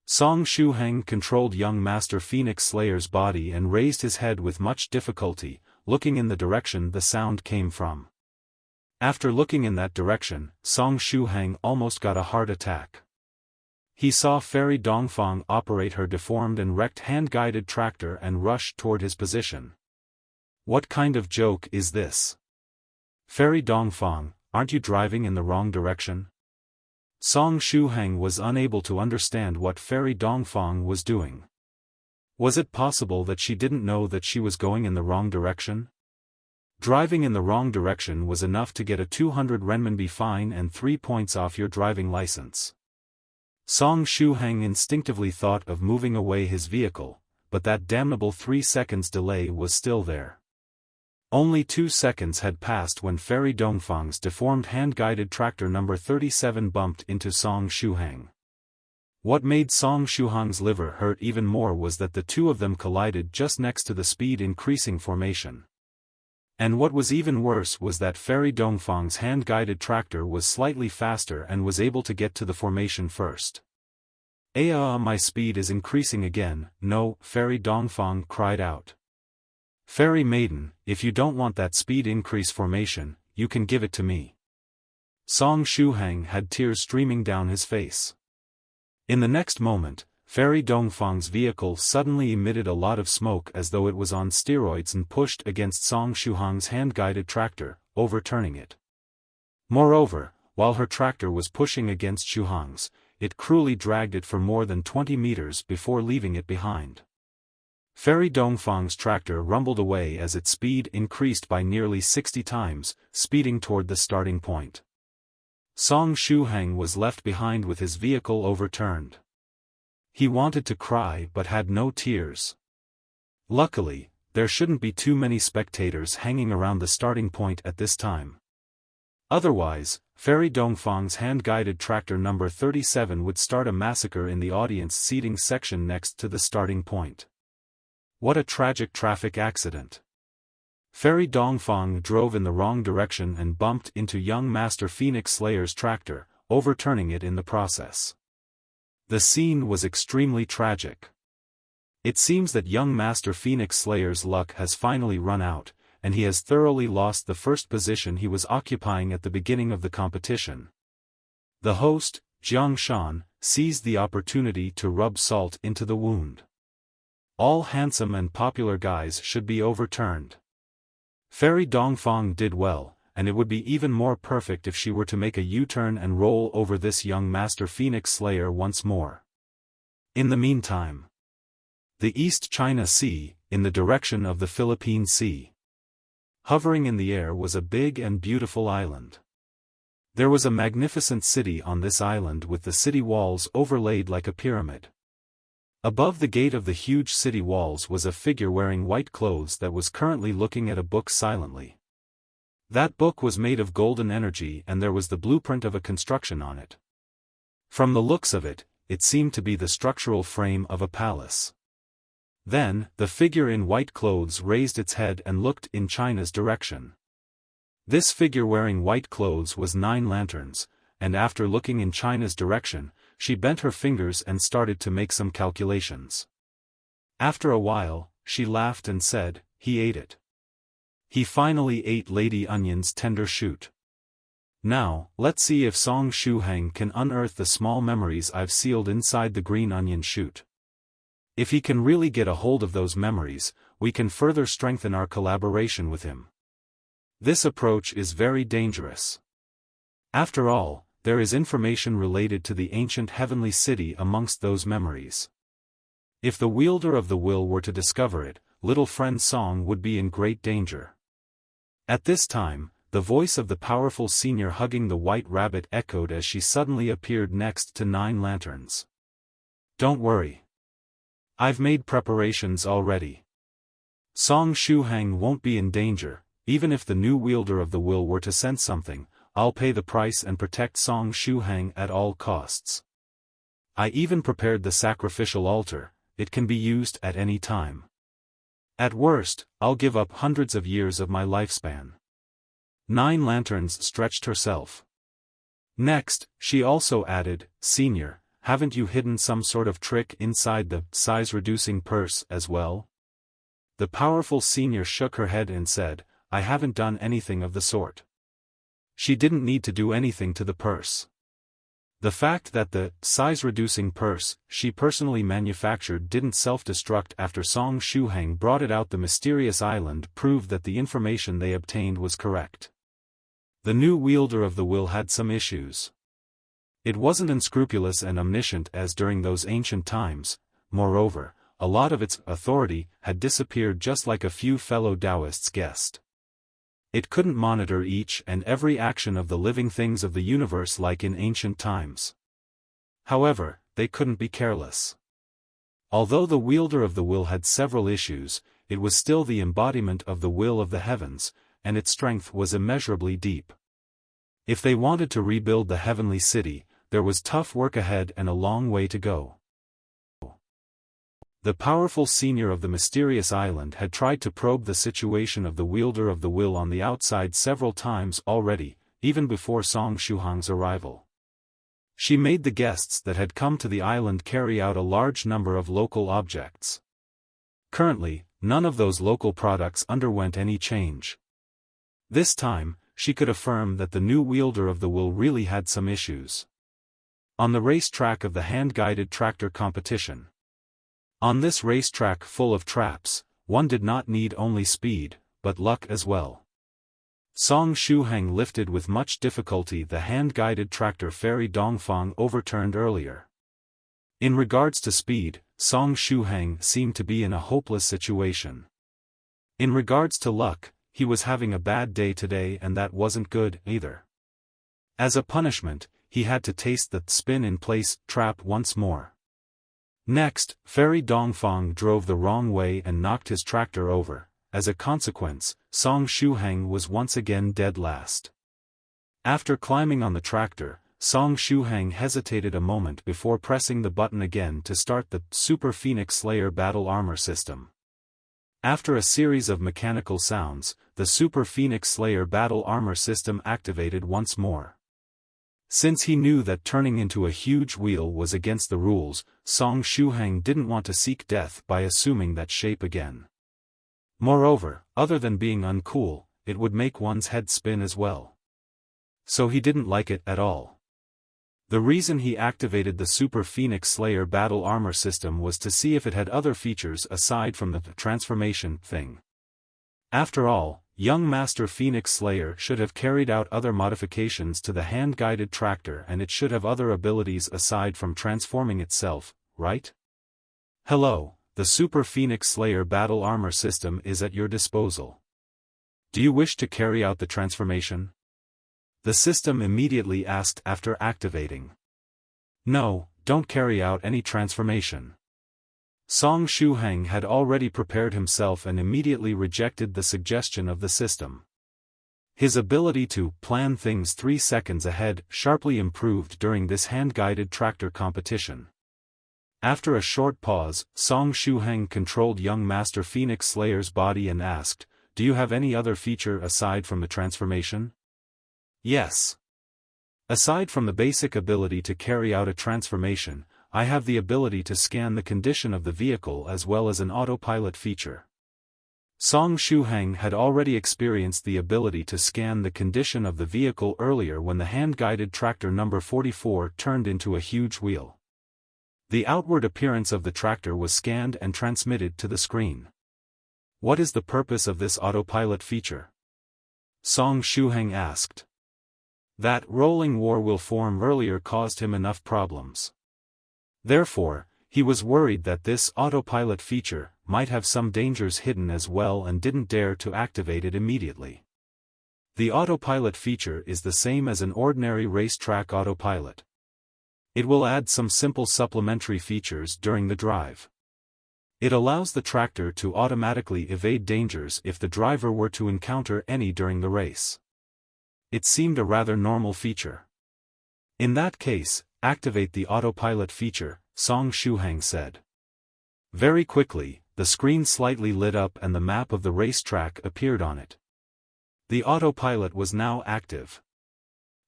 Song Shuhang controlled young Master Phoenix Slayer's body and raised his head with much difficulty, looking in the direction the sound came from. After looking in that direction, Song Shuhang almost got a heart attack. He saw Fairy Dongfang operate her deformed and wrecked hand-guided tractor and rush toward his position. What kind of joke is this? Fairy Dongfang, aren't you driving in the wrong direction? Song Shuhang was unable to understand what Fairy Dongfang was doing. Was it possible that she didn't know that she was going in the wrong direction? Driving in the wrong direction was enough to get a 200 renminbi fine and 3 points off your driving license. Song Shuhang instinctively thought of moving away his vehicle, but that damnable 3 seconds delay was still there. Only 2 seconds had passed when Fairy Dongfang's deformed hand-guided tractor number 37 bumped into Song Shuhang. What made Song Shuhang's liver hurt even more was that the two of them collided just next to the speed-increasing formation. And what was even worse was that Fairy Dongfang's hand-guided tractor was slightly faster and was able to get to the formation first. My speed is increasing again." "No," Fairy Dongfang cried out. "Fairy Maiden, if you don't want that speed increase formation, you can give it to me." Song Shuhang had tears streaming down his face. In the next moment, Fairy Dongfang's vehicle suddenly emitted a lot of smoke as though it was on steroids and pushed against Song Shuhang's hand-guided tractor, overturning it. Moreover, while her tractor was pushing against Shuhang's, it cruelly dragged it for more than 20 meters before leaving it behind. Fairy Dongfang's tractor rumbled away as its speed increased by nearly 60 times, speeding toward the starting point. Song Shuhang was left behind with his vehicle overturned. He wanted to cry but had no tears. Luckily, there shouldn't be too many spectators hanging around the starting point at this time. Otherwise, Fairy Dongfang's hand-guided tractor number 37 would start a massacre in the audience seating section next to the starting point. What a tragic traffic accident. Fairy Dongfang drove in the wrong direction and bumped into young Master Phoenix Slayer's tractor, overturning it in the process. The scene was extremely tragic. It seems that young Master Phoenix Slayer's luck has finally run out, and he has thoroughly lost the first position he was occupying at the beginning of the competition. The host, Jiang Shan, seized the opportunity to rub salt into the wound. All handsome and popular guys should be overturned. Fairy Dongfang did well, and it would be even more perfect if she were to make a U-turn and roll over this young Master Phoenix Slayer once more. In the meantime, the East China Sea, in the direction of the Philippine Sea. Hovering in the air was a big and beautiful island. There was a magnificent city on this island with the city walls overlaid like a pyramid. Above the gate of the huge city walls was a figure wearing white clothes that was currently looking at a book silently. That book was made of golden energy and there was the blueprint of a construction on it. From the looks of it, it seemed to be the structural frame of a palace. Then, the figure in white clothes raised its head and looked in China's direction. This figure wearing white clothes was 9 lanterns, and after looking in China's direction, she bent her fingers and started to make some calculations. After a while, she laughed and said, "He ate it. He finally ate Lady Onion's tender shoot. Now, let's see if Song Shuhang can unearth the small memories I've sealed inside the green onion shoot. If he can really get a hold of those memories, we can further strengthen our collaboration with him. This approach is very dangerous. After all, there is information related to the ancient heavenly city amongst those memories. If the wielder of the will were to discover it, little friend Song would be in great danger." At this time, the voice of the powerful senior hugging the white rabbit echoed as she suddenly appeared next to 9 lanterns. "Don't worry. I've made preparations already. Song Shuhang won't be in danger. Even if the new wielder of the will were to sense something, I'll pay the price and protect Song Shuhang at all costs. I even prepared the sacrificial altar, it can be used at any time. At worst, I'll give up hundreds of years of my lifespan." 9 lanterns stretched herself. Next, she also added, "Senior, haven't you hidden some sort of trick inside the size-reducing purse as well?" The powerful senior shook her head and said, "I haven't done anything of the sort." She didn't need to do anything to the purse. The fact that the size-reducing purse she personally manufactured didn't self-destruct after Song Shuhang brought it out the mysterious island proved that the information they obtained was correct. The new wielder of the will had some issues. It wasn't unscrupulous and omniscient as during those ancient times. Moreover, a lot of its authority had disappeared just like a few fellow Daoists guessed. It couldn't monitor each and every action of the living things of the universe like in ancient times. However, they couldn't be careless. Although the wielder of the will had several issues, it was still the embodiment of the will of the heavens, and its strength was immeasurably deep. If they wanted to rebuild the heavenly city, there was tough work ahead and a long way to go. The powerful senior of the mysterious island had tried to probe the situation of the wielder of the will on the outside several times already, even before Song Shuhang's arrival. She made the guests that had come to the island carry out a large number of local objects. Currently, none of those local products underwent any change. This time, she could affirm that the new wielder of the will really had some issues. On the racetrack of the hand-guided tractor competition. On this racetrack full of traps, one did not need only speed, but luck as well. Song Shuhang lifted with much difficulty the hand-guided tractor Fairy Dongfang overturned earlier. In regards to speed, Song Shuhang seemed to be in a hopeless situation. In regards to luck, he was having a bad day today and that wasn't good either. As a punishment, he had to taste the spin-in-place trap once more. Next, Fairy Dongfang drove the wrong way and knocked his tractor over. As a consequence, Song Shuhang was once again dead last. After climbing on the tractor, Song Shuhang hesitated a moment before pressing the button again to start the Super Phoenix Slayer battle armor system. After a series of mechanical sounds, the Super Phoenix Slayer battle armor system activated once more. Since he knew that turning into a huge wheel was against the rules, Song Shuhang didn't want to seek death by assuming that shape again. Moreover, other than being uncool, it would make one's head spin as well. So he didn't like it at all. The reason he activated the Super Phoenix Slayer battle armor system was to see if it had other features aside from the transformation thing. After all, young Master Phoenix Slayer should have carried out other modifications to the hand-guided tractor, and it should have other abilities aside from transforming itself, right? Hello, the Super Phoenix Slayer battle armor system is at your disposal. Do you wish to carry out the transformation? The system immediately asked after activating. No, don't carry out any transformation. Song Shuhang had already prepared himself and immediately rejected the suggestion of the system. His ability to plan things 3 seconds ahead sharply improved during this hand-guided tractor competition. After a short pause, Song Shuhang controlled young Master Phoenix Slayer's body and asked, "Do you have any other feature aside from the transformation?" "Yes. Aside from the basic ability to carry out a transformation, I have the ability to scan the condition of the vehicle as well as an autopilot feature." Song Shuhang had already experienced the ability to scan the condition of the vehicle earlier when the hand-guided tractor number 44 turned into a huge wheel. The outward appearance of the tractor was scanned and transmitted to the screen. "What is the purpose of this autopilot feature?" Song Shuhang asked. That rolling war will form earlier caused him enough problems. Therefore, he was worried that this autopilot feature might have some dangers hidden as well and didn't dare to activate it immediately. The autopilot feature is the same as an ordinary racetrack autopilot. It will add some simple supplementary features during the drive. It allows the tractor to automatically evade dangers if the driver were to encounter any during the race. It seemed a rather normal feature. In that case, activate the autopilot feature, Song Shuhang said. Very quickly, the screen slightly lit up and the map of the racetrack appeared on it. The autopilot was now active.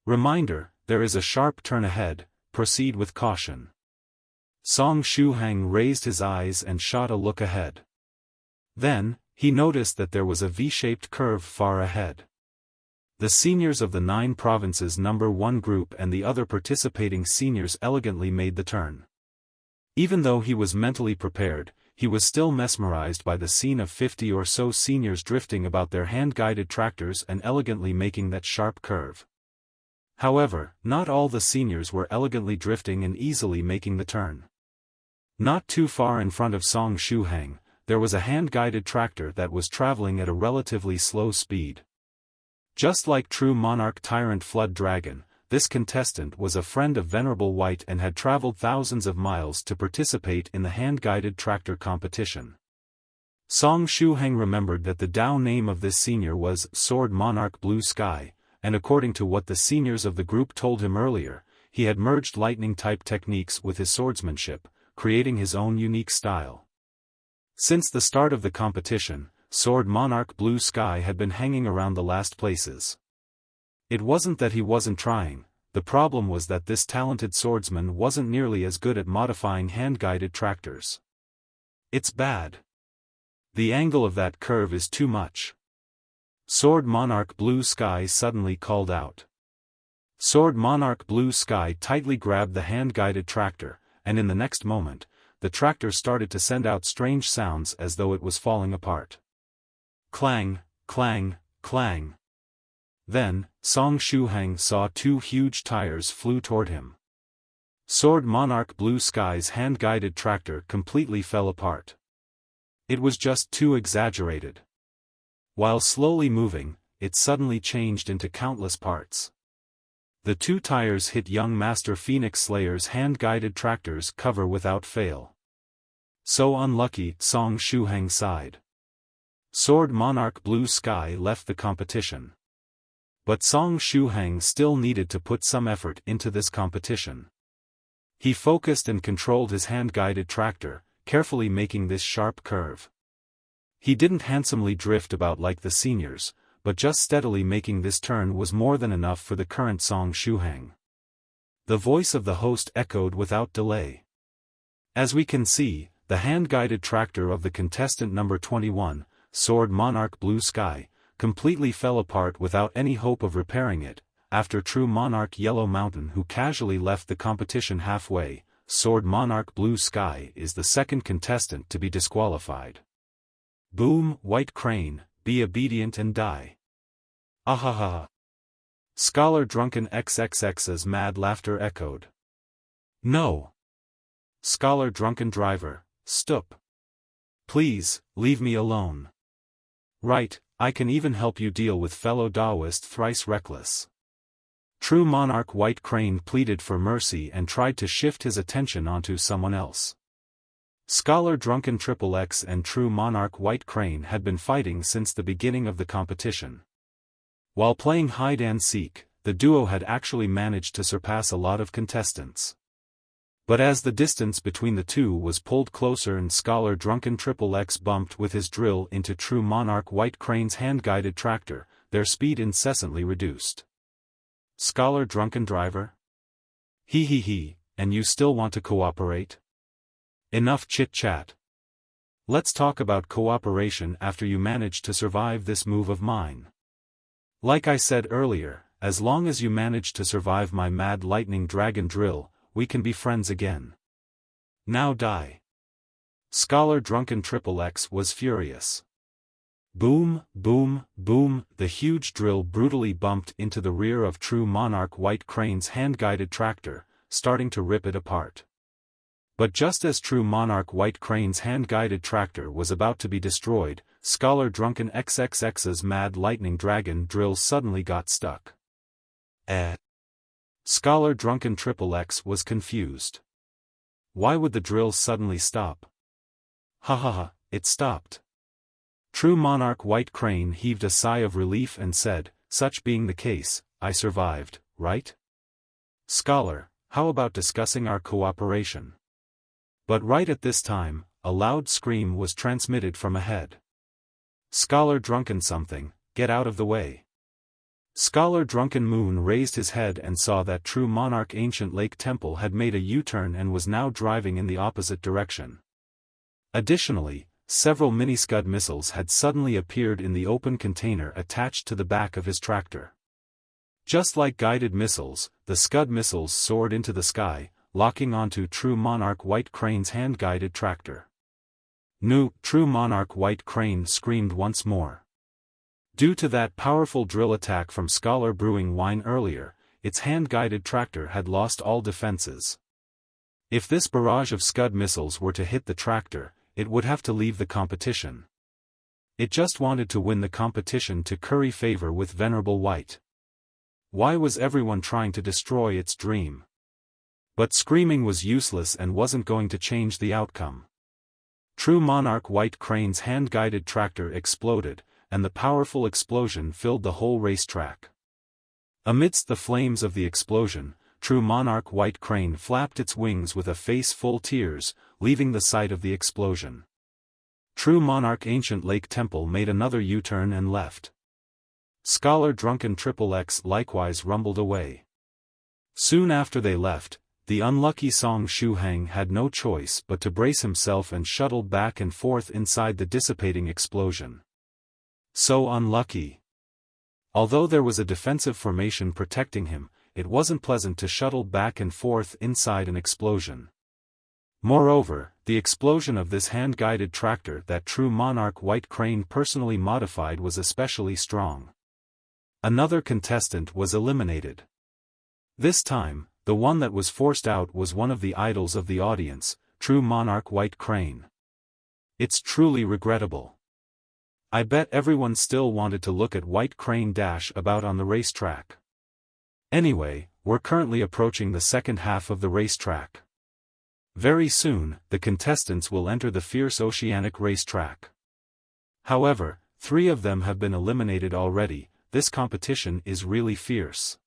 Reminder, there is a sharp turn ahead, proceed with caution. Song Shuhang raised his eyes and shot a look ahead. Then, he noticed that there was a V-shaped curve far ahead. The seniors of the 9 provinces number 1 group and the other participating seniors elegantly made the turn. Even though he was mentally prepared, he was still mesmerized by the scene of 50 or so seniors drifting about their hand-guided tractors and elegantly making that sharp curve. However, not all the seniors were elegantly drifting and easily making the turn. Not too far in front of Song Shuhang, there was a hand-guided tractor that was traveling at a relatively slow speed. Just like true monarch tyrant Flood Dragon, this contestant was a friend of Venerable White and had traveled thousands of miles to participate in the hand-guided tractor competition. Song Shuhang remembered that the Dao name of this senior was Sword Monarch Blue Sky, and according to what the seniors of the group told him earlier, he had merged lightning-type techniques with his swordsmanship, creating his own unique style. Since the start of the competition, Sword Monarch Blue Sky had been hanging around the last places. It wasn't that he wasn't trying, the problem was that this talented swordsman wasn't nearly as good at modifying hand-guided tractors. It's bad. The angle of that curve is too much. Sword Monarch Blue Sky suddenly called out. Sword Monarch Blue Sky tightly grabbed the hand-guided tractor, and in the next moment, the tractor started to send out strange sounds as though it was falling apart. Clang, clang, clang. Then, Song Shuhang saw 2 huge tires flew toward him. Sword Monarch Blue Sky's hand-guided tractor completely fell apart. It was just too exaggerated. While slowly moving, it suddenly changed into countless parts. The 2 tires hit young Master Phoenix Slayer's hand-guided tractor's cover without fail. So unlucky, Song Shuhang sighed. Sword Monarch Blue Sky left the competition. But Song Shuhang still needed to put some effort into this competition. He focused and controlled his hand-guided tractor, carefully making this sharp curve. He didn't handsomely drift about like the seniors, but just steadily making this turn was more than enough for the current Song Shuhang. The voice of the host echoed without delay. As we can see, the hand-guided tractor of the contestant number 21, Sword Monarch Blue Sky, completely fell apart without any hope of repairing it, after True Monarch Yellow Mountain, who casually left the competition halfway. Sword Monarch Blue Sky is the second contestant to be disqualified. Boom, White Crane, be obedient and die. Ahaha. Scholar Drunken XXX's mad laughter echoed. No. Scholar Drunken Driver, stop. Please, leave me alone. Right, I can even help you deal with Fellow Daoist Thrice Reckless. True Monarch White Crane pleaded for mercy and tried to shift his attention onto someone else. Scholar Drunken XXX and True Monarch White Crane had been fighting since the beginning of the competition. While playing hide-and-seek, the duo had actually managed to surpass a lot of contestants. But as the distance between the two was pulled closer and Scholar Drunken XXX bumped with his drill into True Monarch White Crane's hand-guided tractor, their speed incessantly reduced. Scholar Drunken Driver? He, and you still want to cooperate? Enough chit-chat. Let's talk about cooperation after you manage to survive this move of mine. Like I said earlier, as long as you manage to survive my Mad Lightning Dragon drill, we can be friends again. Now die. Scholar Drunken XXX was furious. Boom, boom, boom, the huge drill brutally bumped into the rear of True Monarch White Crane's hand-guided tractor, starting to rip it apart. But just as True Monarch White Crane's hand-guided tractor was about to be destroyed, Scholar Drunken XXX's Mad Lightning Dragon drill suddenly got stuck. Scholar Drunken XXX was confused. Why would the drill suddenly stop? Ha, it stopped. True Monarch White Crane heaved a sigh of relief and said, such being the case, I survived, right? Scholar, how about discussing our cooperation? But right at this time, a loud scream was transmitted from ahead. Scholar Drunken something, get out of the way. Scholar Drunken Moon raised his head and saw that True Monarch Ancient Lake Temple had made a U-turn and was now driving in the opposite direction. Additionally, several mini-Scud missiles had suddenly appeared in the open container attached to the back of his tractor. Just like guided missiles, the Scud missiles soared into the sky, locking onto True Monarch White Crane's hand-guided tractor. No, True Monarch White Crane screamed once more. Due to that powerful drill attack from Scholar Brewing Wine earlier, its hand-guided tractor had lost all defenses. If this barrage of Scud missiles were to hit the tractor, it would have to leave the competition. It just wanted to win the competition to curry favor with Venerable White. Why was everyone trying to destroy its dream? But screaming was useless and wasn't going to change the outcome. True Monarch White Crane's hand-guided tractor exploded, and the powerful explosion filled the whole racetrack. Amidst the flames of the explosion, True Monarch White Crane flapped its wings with a face full tears, leaving the site of the explosion. True Monarch Ancient Lake Temple made another U-turn and left. Scholar Drunken XXX likewise rumbled away. Soon after they left, the unlucky Song Shuhang had no choice but to brace himself and shuttle back and forth inside the dissipating explosion. So unlucky. Although there was a defensive formation protecting him, it wasn't pleasant to shuttle back and forth inside an explosion. Moreover, the explosion of this hand-guided tractor that True Monarch White Crane personally modified was especially strong. Another contestant was eliminated. This time, the one that was forced out was one of the idols of the audience, True Monarch White Crane. It's truly regrettable. I bet everyone still wanted to look at White Crane dash about on the racetrack. Anyway, we're currently approaching the second half of the racetrack. Very soon, the contestants will enter the fierce oceanic racetrack. However, 3 of them have been eliminated already, this competition is really fierce.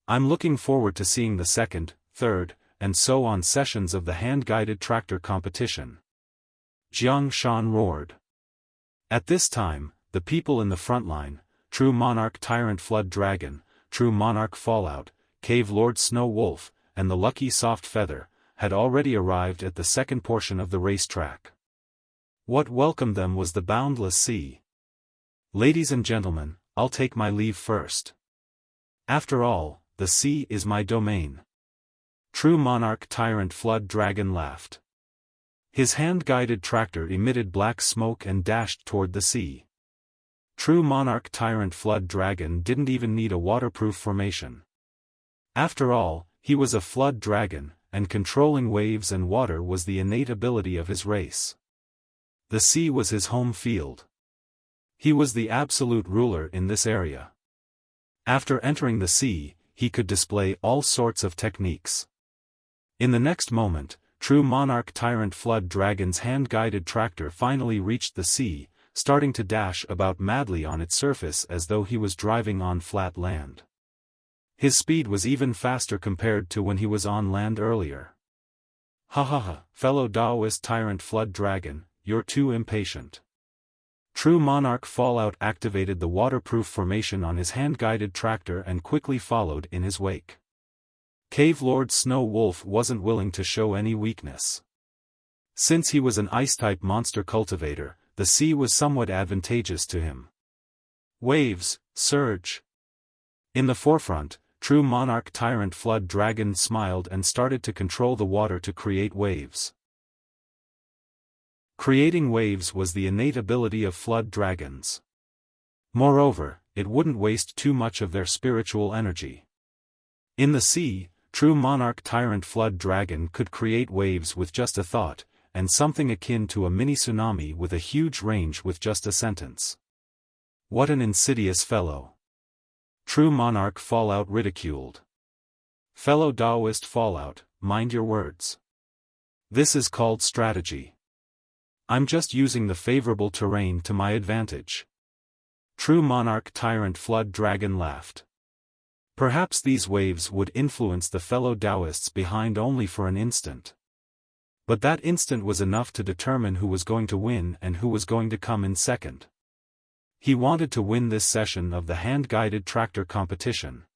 I'm looking forward to seeing the second, third, and so on sessions of the hand-guided tractor competition." Jiang Shan roared. At this time, the people in the front line, True Monarch Tyrant Flood Dragon, True Monarch Fallout, Cave Lord Snow Wolf, and the Lucky Soft Feather, had already arrived at the second portion of the racetrack. What welcomed them was the boundless sea. "Ladies and gentlemen, I'll take my leave first. After all, the sea is my domain." True Monarch Tyrant Flood Dragon laughed. His hand-guided tractor emitted black smoke and dashed toward the sea. True Monarch Tyrant Flood Dragon didn't even need a waterproof formation. After all, he was a flood dragon, and controlling waves and water was the innate ability of his race. The sea was his home field. He was the absolute ruler in this area. After entering the sea, he could display all sorts of techniques. In the next moment, True Monarch Tyrant Flood Dragon's hand-guided tractor finally reached the sea, starting to dash about madly on its surface as though he was driving on flat land. His speed was even faster compared to when he was on land earlier. "Ha ha ha, fellow Daoist Tyrant Flood Dragon, you're too impatient." True Monarch Fallout activated the waterproof formation on his hand-guided tractor and quickly followed in his wake. Cave Lord Snow Wolf wasn't willing to show any weakness. Since he was an ice-type monster cultivator, the sea was somewhat advantageous to him. Waves, surge. In the forefront, True Monarch Tyrant Flood Dragon smiled and started to control the water to create waves. Creating waves was the innate ability of flood dragons. Moreover, it wouldn't waste too much of their spiritual energy. In the sea, True Monarch Tyrant Flood Dragon could create waves with just a thought, and something akin to a mini tsunami with a huge range with just a sentence. "What an insidious fellow!" True Monarch Fallout ridiculed. "Fellow Daoist Fallout, mind your words. This is called strategy. I'm just using the favorable terrain to my advantage." True Monarch Tyrant Flood Dragon laughed. Perhaps these waves would influence the fellow Daoists behind only for an instant. But that instant was enough to determine who was going to win and who was going to come in second. He wanted to win this session of the hand-guided tractor competition.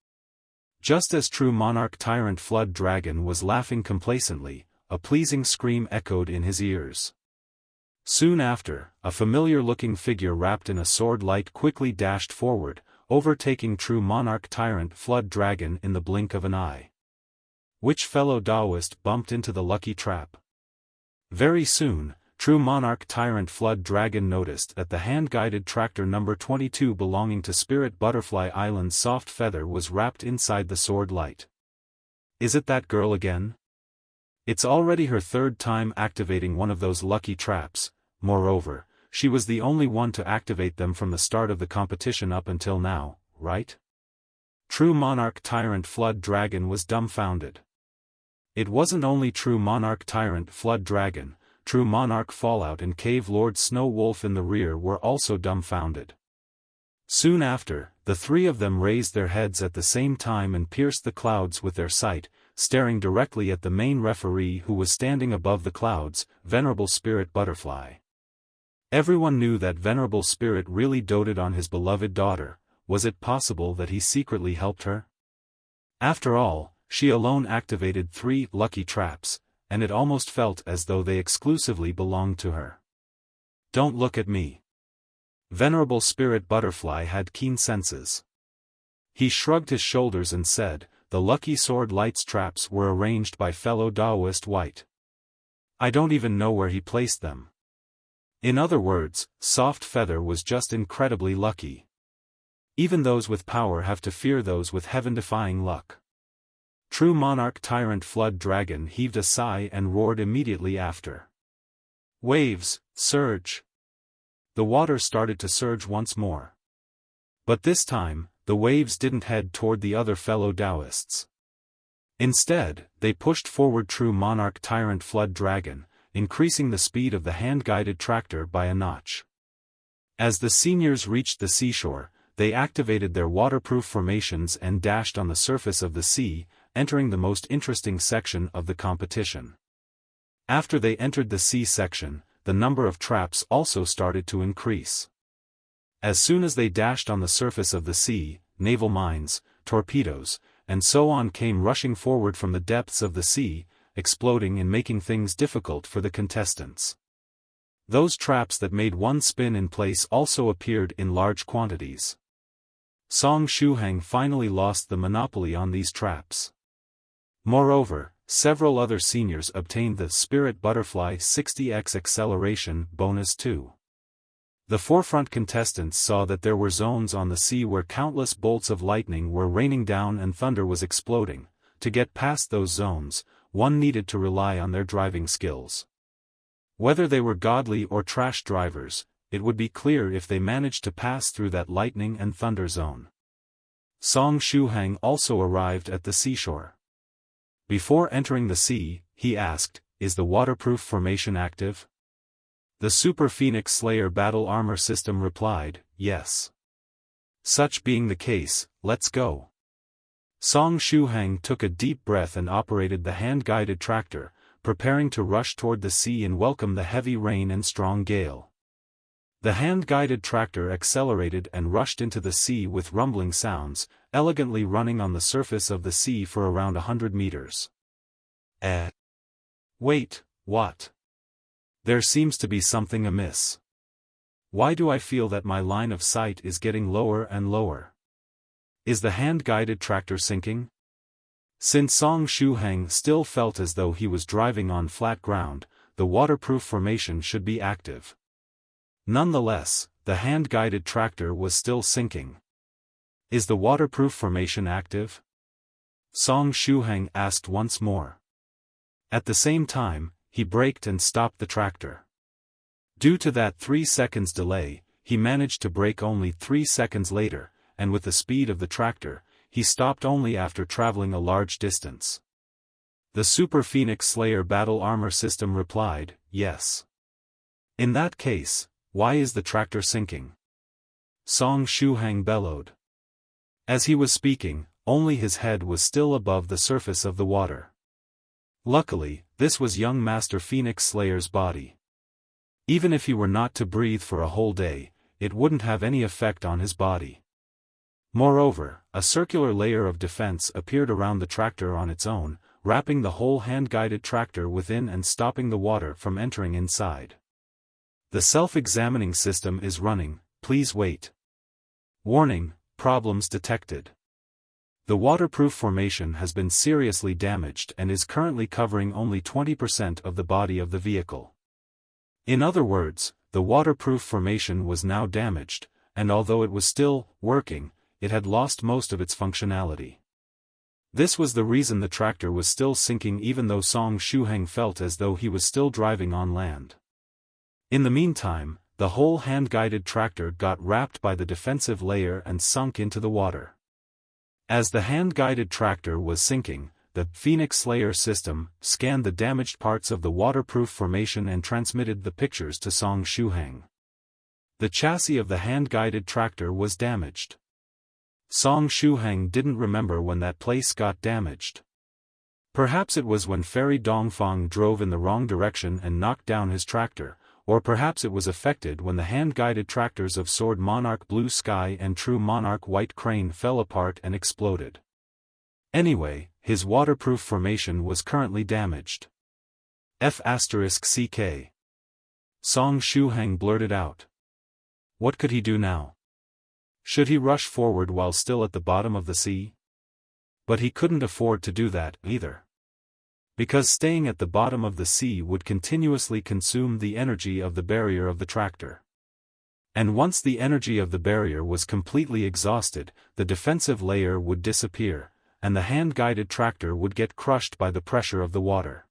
Just as True Monarch Tyrant Flood Dragon was laughing complacently, a pleasing scream echoed in his ears. Soon after, a familiar-looking figure wrapped in a sword light quickly dashed forward, overtaking True Monarch Tyrant Flood Dragon in the blink of an eye. Which fellow Daoist bumped into the lucky trap? Very soon, True Monarch Tyrant Flood Dragon noticed that the hand-guided tractor number 22 belonging to Spirit Butterfly Island's soft feather was wrapped inside the sword light. Is it that girl again? It's already her third time activating one of those lucky traps. Moreover, she was the only one to activate them from the start of the competition up until now, right? True Monarch Tyrant Flood Dragon was dumbfounded. It wasn't only True Monarch Tyrant Flood Dragon, True Monarch Fallout and Cave Lord Snow Wolf in the rear were also dumbfounded. Soon after, the three of them raised their heads at the same time and pierced the clouds with their sight, staring directly at the main referee who was standing above the clouds, Venerable Spirit Butterfly. Everyone knew that Venerable Spirit really doted on his beloved daughter. Was it possible that he secretly helped her? After all, she alone activated 3 lucky traps, and it almost felt as though they exclusively belonged to her. Don't look at me. Venerable Spirit Butterfly had keen senses. He shrugged his shoulders and said, "The lucky sword light's traps were arranged by fellow Daoist White. I don't even know where he placed them." In other words, Soft Feather was just incredibly lucky. Even those with power have to fear those with heaven-defying luck. True Monarch Tyrant Flood Dragon heaved a sigh and roared immediately after. Waves, surge. The water started to surge once more. But this time, the waves didn't head toward the other fellow Daoists. Instead, they pushed forward True Monarch Tyrant Flood Dragon, increasing the speed of the hand-guided tractor by a notch. As the seniors reached the seashore, they activated their waterproof formations and dashed on the surface of the sea, entering the most interesting section of the competition. After they entered the sea section, the number of traps also started to increase. As soon as they dashed on the surface of the sea, naval mines, torpedoes, and so on came rushing forward from the depths of the sea, exploding and making things difficult for the contestants. Those traps that made one spin in place also appeared in large quantities. Song Shuhang finally lost the monopoly on these traps. Moreover, several other seniors obtained the Spirit Butterfly 60x acceleration bonus too. The forefront contestants saw that there were zones on the sea where countless bolts of lightning were raining down and thunder was exploding. To get past those zones, one needed to rely on their driving skills. Whether they were godly or trash drivers, it would be clear if they managed to pass through that lightning and thunder zone. Song Shuhang also arrived at the seashore. Before entering the sea, he asked, "Is the waterproof formation active?" The Super Phoenix Slayer battle armor system replied, "Yes." Such being the case, let's go. Song Shuhang took a deep breath and operated the hand-guided tractor, preparing to rush toward the sea and welcome the heavy rain and strong gale. The hand-guided tractor accelerated and rushed into the sea with rumbling sounds, elegantly running on the surface of the sea for around 100 meters. Wait, what? There seems to be something amiss. Why do I feel that my line of sight is getting lower and lower? Is the hand-guided tractor sinking? Since Song Shuhang still felt as though he was driving on flat ground, the waterproof formation should be active. Nonetheless, the hand-guided tractor was still sinking. Is the waterproof formation active? Song Shuhang asked once more. At the same time, he braked and stopped the tractor. Due to that 3 seconds delay, he managed to brake only 3 seconds later, and with the speed of the tractor, he stopped only after traveling a large distance. The Super Phoenix Slayer battle armor system replied, "Yes." In that case, why is the tractor sinking? Song Shuhang bellowed. As he was speaking, only his head was still above the surface of the water. Luckily, this was young Master Phoenix Slayer's body. Even if he were not to breathe for a whole day, it wouldn't have any effect on his body. Moreover, a circular layer of defense appeared around the tractor on its own, wrapping the whole hand-guided tractor within and stopping the water from entering inside. The self-examining system is running, please wait. Warning, problems detected. The waterproof formation has been seriously damaged and is currently covering only 20% of the body of the vehicle. In other words, the waterproof formation was now damaged, and although it was still working, it had lost most of its functionality. This was the reason the tractor was still sinking even though Song Shuhang felt as though he was still driving on land. In the meantime, the whole hand-guided tractor got wrapped by the defensive layer and sunk into the water. As the hand-guided tractor was sinking, the Phoenix Slayer system scanned the damaged parts of the waterproof formation and transmitted the pictures to Song Shuhang. The chassis of the hand-guided tractor was damaged. Song Shuhang didn't remember when that place got damaged. Perhaps it was when Fairy Dongfang drove in the wrong direction and knocked down his tractor, or perhaps it was affected when the hand-guided tractors of Sword Monarch Blue Sky and True Monarch White Crane fell apart and exploded. Anyway, his waterproof formation was currently damaged. F***CK. Song Shuhang blurted out. What could he do now? Should he rush forward while still at the bottom of the sea? But he couldn't afford to do that, either. Because staying at the bottom of the sea would continuously consume the energy of the barrier of the tractor. And once the energy of the barrier was completely exhausted, the defensive layer would disappear, and the hand-guided tractor would get crushed by the pressure of the water.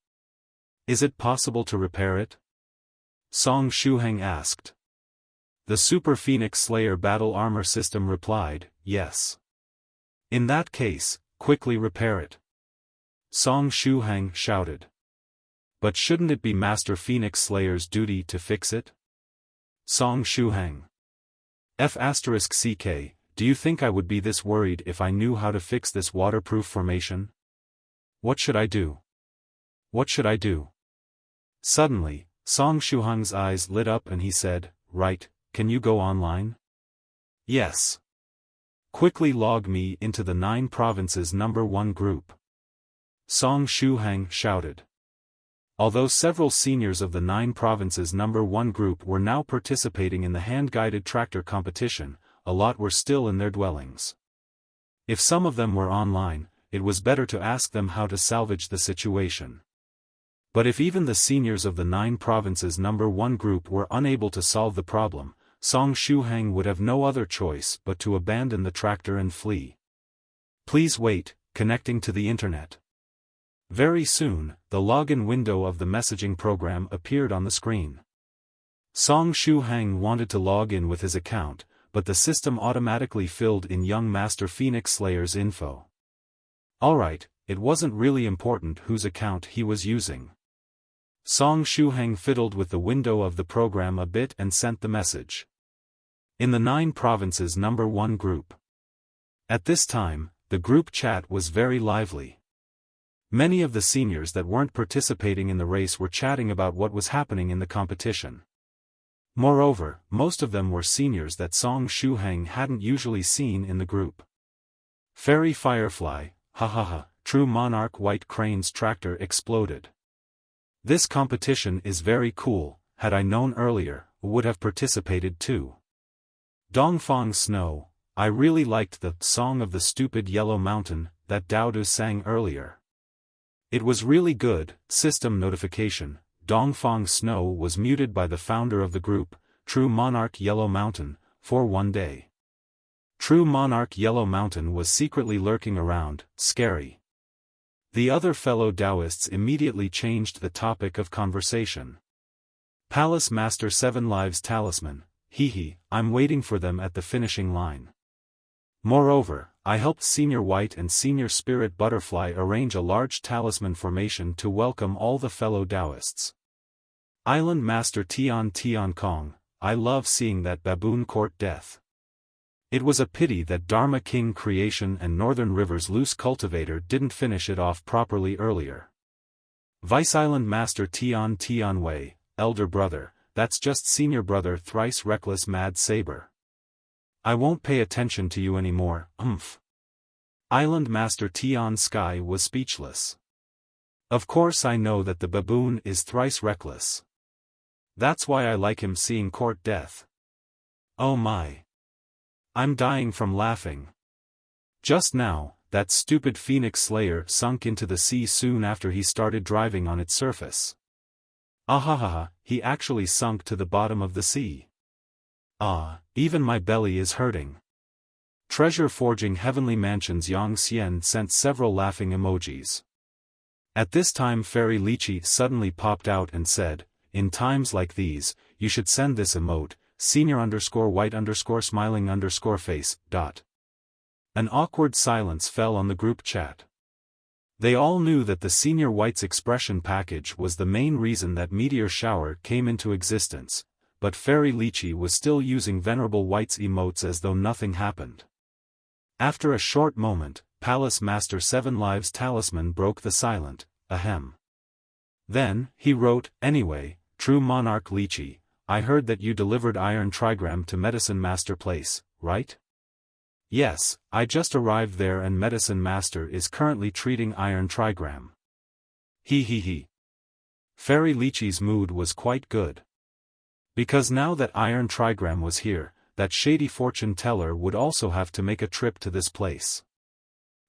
Is it possible to repair it? Song Shuhang asked. The Super Phoenix Slayer battle armor system replied, yes. In that case, quickly repair it. Song Shuhang shouted. But shouldn't it be Master Phoenix Slayer's duty to fix it? Song Shuhang. F***CK, do you think I would be this worried if I knew how to fix this waterproof formation? What should I do? What should I do? Suddenly, Song Shuhang's eyes lit up and he said, right, can you go online? Yes. Quickly log me into the 9 provinces #1 group. Song Shuhang shouted. Although several seniors of the 9 provinces #1 group were now participating in the hand-guided tractor competition, a lot were still in their dwellings. If some of them were online, it was better to ask them how to salvage the situation. But if even the seniors of the 9 provinces #1 group were unable to solve the problem, Song Shuhang would have no other choice but to abandon the tractor and flee. Please wait, connecting to the internet. Very soon, the login window of the messaging program appeared on the screen. Song Shuhang wanted to log in with his account, but the system automatically filled in young Master Phoenix Slayer's info. Alright, it wasn't really important whose account he was using. Song Shuhang fiddled with the window of the program a bit and sent the message. In the 9 provinces #1 group. At this time, the group chat was very lively. Many of the seniors that weren't participating in the race were chatting about what was happening in the competition. Moreover, most of them were seniors that Song Shuhang hadn't usually seen in the group. Fairy Firefly, hahaha, True Monarch White Crane's tractor exploded. This competition is very cool, had I known earlier, would have participated too. Dongfang Snow, I really liked the Song of the Stupid Yellow Mountain that Daoist sang earlier. It was really good. System notification, Dongfang Snow was muted by the founder of the group, True Monarch Yellow Mountain, for 1 day. True Monarch Yellow Mountain was secretly lurking around, scary. The other fellow Daoists immediately changed the topic of conversation. Palace Master 7 Lives Talisman, hehe, I'm waiting for them at the finishing line. Moreover, I helped Senior White and Senior Spirit Butterfly arrange a large talisman formation to welcome all the fellow Daoists. Island Master Tian Kong, I love seeing that baboon court death. It was a pity that Dharma King Creation and Northern River's loose cultivator didn't finish it off properly earlier. Vice Island Master Tian Wei, Elder Brother, that's just Senior Brother Thrice Reckless Mad Saber. I won't pay attention to you anymore, Island Master Tian Sky was speechless. Of course I know that the baboon is thrice reckless. That's why I like him seeing court death. Oh my. I'm dying from laughing. Just now, that stupid Phoenix Slayer sunk into the sea soon after he started driving on its surface. Ahahaha, he actually sunk to the bottom of the sea. Ah, even my belly is hurting. Treasure Forging Heavenly Mansions Yang Xian sent several laughing emojis. At this time Fairy Lychee suddenly popped out and said, in times like these, you should send this emote, senior_white_smiling_face. An awkward silence fell on the group chat. They all knew that the Senior White's expression package was the main reason that Meteor Shower came into existence, but Fairy Lychee was still using Venerable White's emotes as though nothing happened. After a short moment, Palace Master 7 Lives Talisman broke the silence, ahem. Then, he wrote, anyway, True Monarch Lychee, I heard that you delivered Iron Trigram to Medicine Master Place, right? Yes, I just arrived there and Medicine Master is currently treating Iron Trigram. He. Fairy Lychee's mood was quite good. Because now that Iron Trigram was here, that shady fortune teller would also have to make a trip to this place.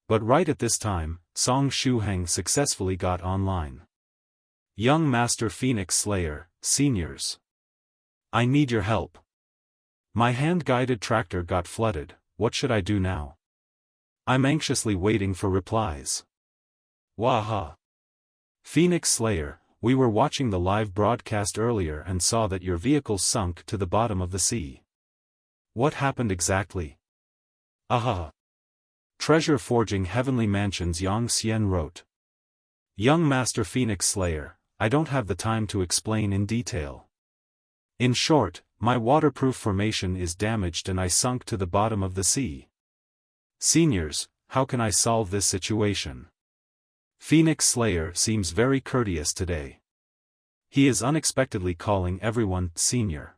But right at this time, Song Shuhang successfully got online. Young Master Phoenix Slayer, Seniors. I need your help. My hand-guided tractor got flooded, what should I do now? I'm anxiously waiting for replies. Waha. Phoenix Slayer, we were watching the live broadcast earlier and saw that your vehicle sunk to the bottom of the sea. What happened exactly? Aha. Treasure Forging Heavenly Mansions Yang Xian wrote. Young Master Phoenix Slayer, I don't have the time to explain in detail. In short, My waterproof formation is damaged and I sunk to the bottom of the sea. Seniors, how can I solve this situation? Phoenix Slayer seems very courteous today. He is unexpectedly calling everyone senior.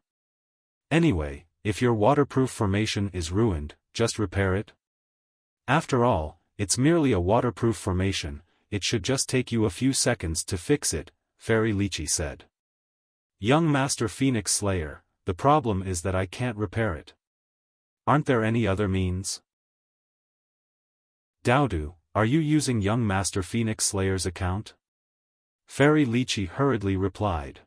Anyway, if your waterproof formation is ruined, just repair it. After all, it's merely a waterproof formation, it should just take you a few seconds to fix it, Fairy Lychee said. Young Master Phoenix Slayer, the problem is that I can't repair it. Aren't there any other means? Daodu, are you using Young Master Phoenix Slayer's account? Fairy Lychee hurriedly replied.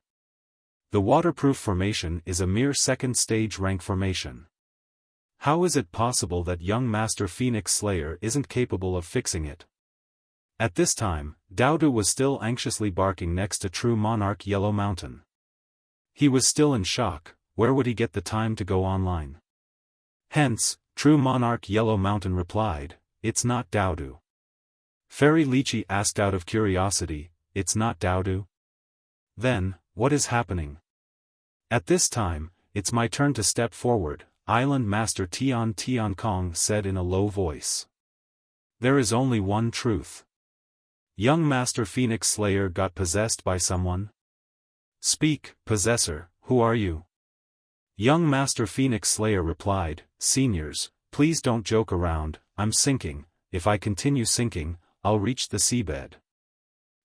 The waterproof formation is a mere second stage rank formation. How is it possible that Young Master Phoenix Slayer isn't capable of fixing it? At this time, Daodu was still anxiously barking next to True Monarch Yellow Mountain. He was still in shock. Where would he get the time to go online? Hence, True Monarch Yellow Mountain replied, it's not Daodu. Fairy Lychee asked out of curiosity, it's not Daodu? Then, what is happening? At this time, it's my turn to step forward, Island Master Tian Kong said in a low voice. There is only one truth. Young Master Phoenix Slayer got possessed by someone? Speak, possessor, who are you? Young Master Phoenix Slayer replied, Seniors, please don't joke around, I'm sinking, if I continue sinking, I'll reach the seabed.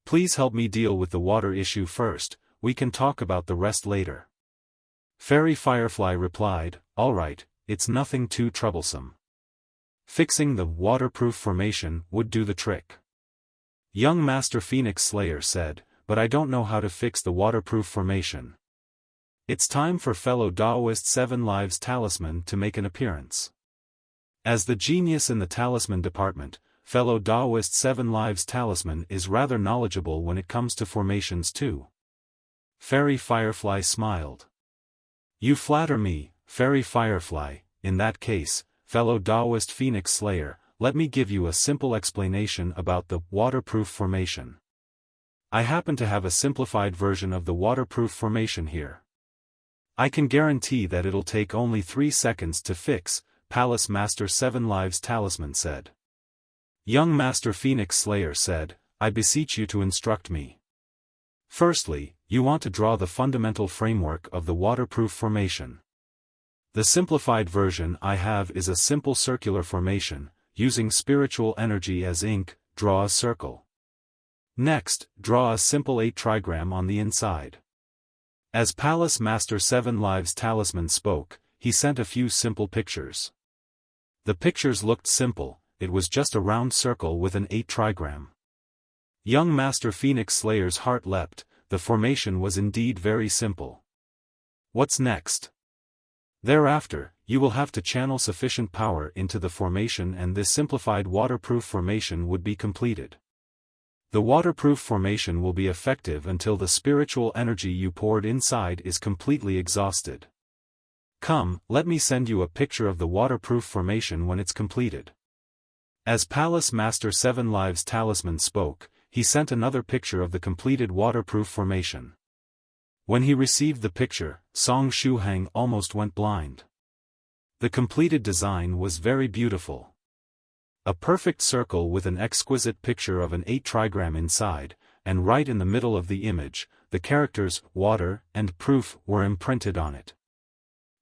Please help me deal with the water issue first, we can talk about the rest later. Fairy Firefly replied, alright, it's nothing too troublesome. Fixing the waterproof formation would do the trick. Young Master Phoenix Slayer said, but I don't know how to fix the waterproof formation. It's time for Fellow Daoist 7 Lives Talisman to make an appearance. As the genius in the talisman department, Fellow Daoist 7 Lives Talisman is rather knowledgeable when it comes to formations too. Fairy Firefly smiled. You flatter me, Fairy Firefly, in that case, Fellow Daoist Phoenix Slayer, let me give you a simple explanation about the waterproof formation. I happen to have a simplified version of the waterproof formation here. I can guarantee that it'll take only 3 seconds to fix, Palace Master 7 Lives Talisman said. Young Master Phoenix Slayer said, I beseech you to instruct me. Firstly, you want to draw the fundamental framework of the waterproof formation. The simplified version I have is a simple circular formation, using spiritual energy as ink, draw a circle. Next, draw a simple 8 trigram on the inside. As Palace Master 7 Lives Talisman spoke, he sent a few simple pictures. The pictures looked simple, it was just a round circle with an 8 trigram. Young Master Phoenix Slayer's heart leapt, the formation was indeed very simple. What's next? Thereafter, you will have to channel sufficient power into the formation and this simplified waterproof formation would be completed. The waterproof formation will be effective until the spiritual energy you poured inside is completely exhausted. Come, let me send you a picture of the waterproof formation when it's completed. As Palace Master 7 Lives Talisman spoke, he sent another picture of the completed waterproof formation. When he received the picture, Song Shuhang almost went blind. The completed design was very beautiful. A perfect circle with an exquisite picture of an 8 trigram inside, and right in the middle of the image, the characters, water, and proof were imprinted on it.